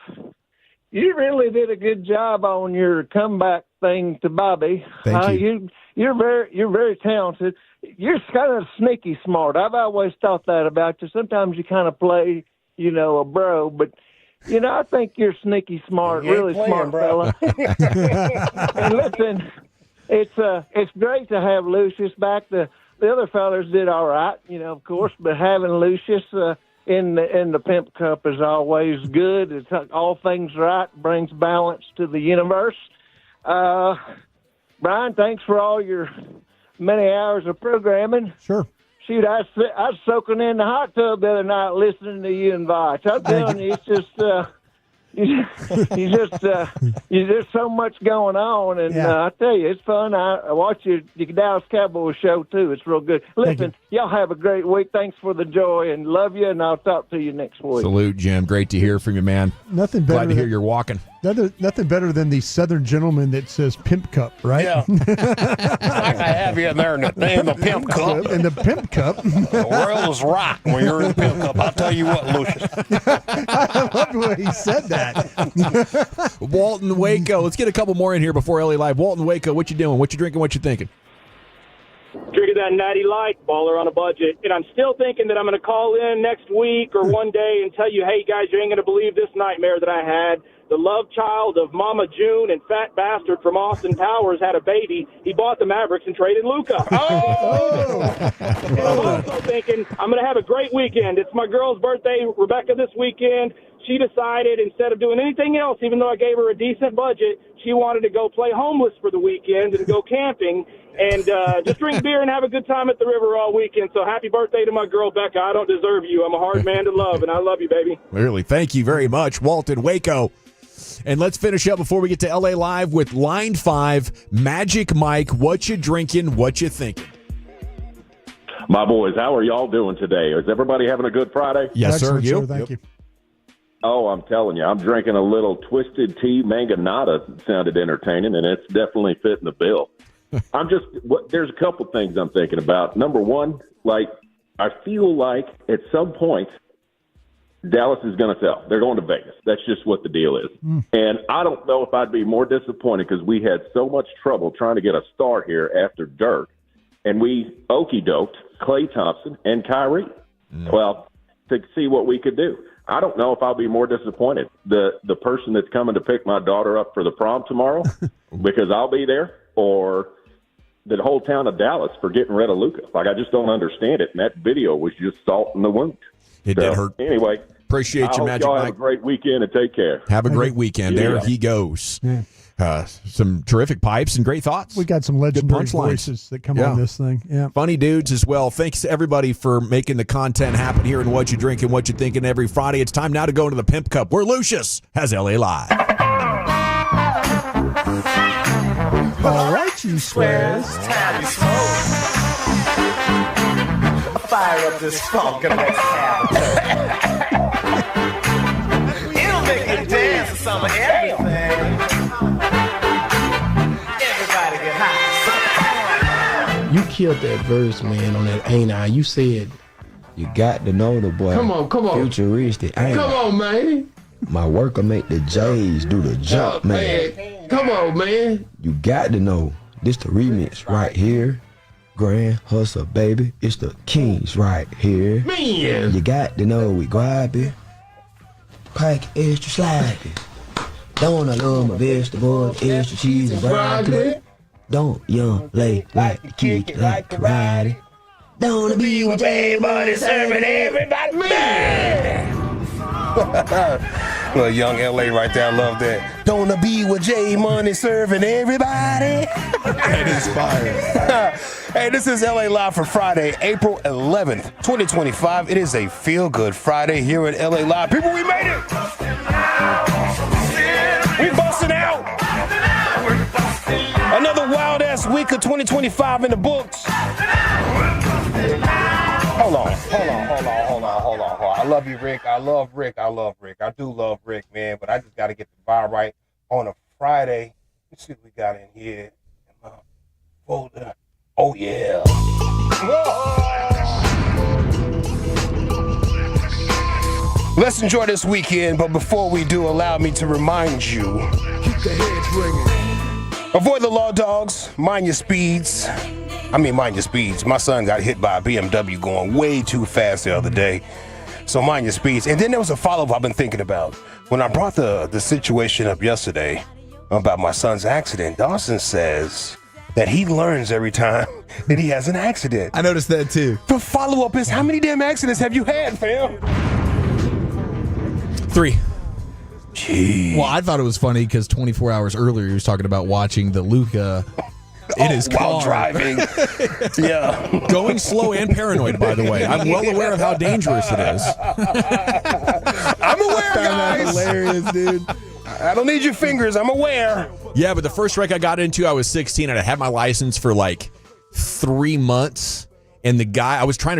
you really did a good job on your comeback thing to Bobby. Thank you. You're very talented. You're kind of sneaky smart. I've always thought that about you. Sometimes you kind of play, a bro, but I think you're sneaky smart, really smart fella. And listen, it's great to have Lucius back. The other fellas did all right, of course, but having Lucius in the Pimp Cup is always good. It's all things right, brings balance to the universe. Brian, thanks for all your many hours of programming. Sure. Shoot, I was soaking in the hot tub the other night listening to you and Vox. I'm telling you, it's just there's so much going on, and I tell you, it's fun. I watch the Dallas Cowboys show too. It's real good. Listen, y'all have a great week. Thanks for the joy, and love you. And I'll talk to you next week. Salute, Jim. Great to hear from you, man. Nothing better. Glad to hear you're walking. Nothing better than the Southern gentleman that says Pimp Cup, right? Yeah. Like I have you in there in the Pimp Cup. In the Pimp Cup. The world is rotten when you're in the Pimp Cup. I'll tell you what, Lucius. I love the way he said that. Walton Waco. Let's get a couple more in here before LA Live. Walton Waco, what you doing? What you drinking? What you thinking? Drinking that Natty Light, baller on a budget. And I'm still thinking that I'm going to call in next week or one day and tell you, hey, guys, you ain't going to believe this nightmare that I had. The love child of Mama June and fat bastard from Austin Powers had a baby. He bought the Mavericks and traded Luka. Oh! And I'm also thinking I'm going to have a great weekend. It's my girl's birthday, Rebecca, this weekend. She decided instead of doing anything else, even though I gave her a decent budget, she wanted to go play homeless for the weekend and go camping and just drink beer and have a good time at the river all weekend. So happy birthday to my girl, Becca. I don't deserve you. I'm a hard man to love, and I love you, baby. Clearly. Thank you very much, Walton Waco. And let's finish up before we get to LA Live with Line 5, Magic Mike. What you drinking? What you thinking? My boys, how are y'all doing today? Is everybody having a good Friday? Yes, sir. You? Thank you. Oh, I'm telling you, I'm drinking a little Twisted Tea Mangonada. It sounded entertaining, and it's definitely fitting the bill. There's a couple things I'm thinking about. Number one, I feel like at some point Dallas is going to sell. They're going to Vegas. That's just what the deal is. And I don't know if I'd be more disappointed because we had so much trouble trying to get a star here after Dirk, and we okey-doked Klay Thompson and Kyrie. Well, to see what we could do. I don't know if I'll be more disappointed. The person that's coming to pick my daughter up for the prom tomorrow, because I'll be there, or the whole town of Dallas for getting rid of Luka. I just don't understand it. And that video was just salt in the wound. It did hurt. Anyway, appreciate you, Magic y'all Mike. Have a great weekend and take care. Have a great weekend. Yeah. There he goes. Yeah. Some terrific pipes and great thoughts. We got some legendary punchlines. voices that come on this thing. Yeah. Funny dudes as well. Thanks to everybody for making the content happen here and What You Drinking, What You Thinking every Friday. It's time now to go into the Pimp Cup where Lucius has LA Live. All right, you squares. Time to smoke. Fire up this funk and let's have it. It'll make you dance to some of everything. Everybody get high. killed that verse, man, on that Ain't I. You said, you got to know the boy. Come on. Futuristic. Come on, man. My worker make the J's do the jump, man. Come on, man. You got to know. This the remix right here. Grand Hustle, baby. It's the Kings right here. Man. You got to know we grab it. Pack extra sloppy. Don't I love my vegetables, extra cheese and broccoli. Don't young lay like the kick like karate. Don't be with everybody serving everybody. Man. Little young LA right there, I love that. Don't be with J Money serving everybody. That is fire. Hey, this is LA Live for Friday, April 11th, 2025. It is a feel-good Friday here at LA Live. People, we made it. We busting out. Another wild-ass week of 2025 in the books. Hold on. I love you, Rick. I love Rick. I do love Rick, man, but I just got to get the vibe right on a Friday. Let's see what we got in here. In my folder. Oh, yeah. Let's enjoy this weekend, but before we do, allow me to remind you. Keep the heads ringing. Avoid the law dogs. Mind your speeds. Mind your speeds. My son got hit by a BMW going way too fast the other day. So mind your speeds. And then there was a follow-up I've been thinking about. When I brought the situation up yesterday about my son's accident, Dawson says that he learns every time that he has an accident. I noticed that too. The follow-up is, how many damn accidents have you had, fam? 3. Jeez. Well, I thought it was funny because 24 hours earlier he was talking about watching the Luca in his car. While driving. Yeah. Going slow and paranoid, by the way. I'm well aware of how dangerous it is. I'm aware, guys. Hilarious, dude. I don't need your fingers. I'm aware. Yeah, but the first wreck I got into, I was 16 and I had my license for like 3 months. And the guy, I was trying to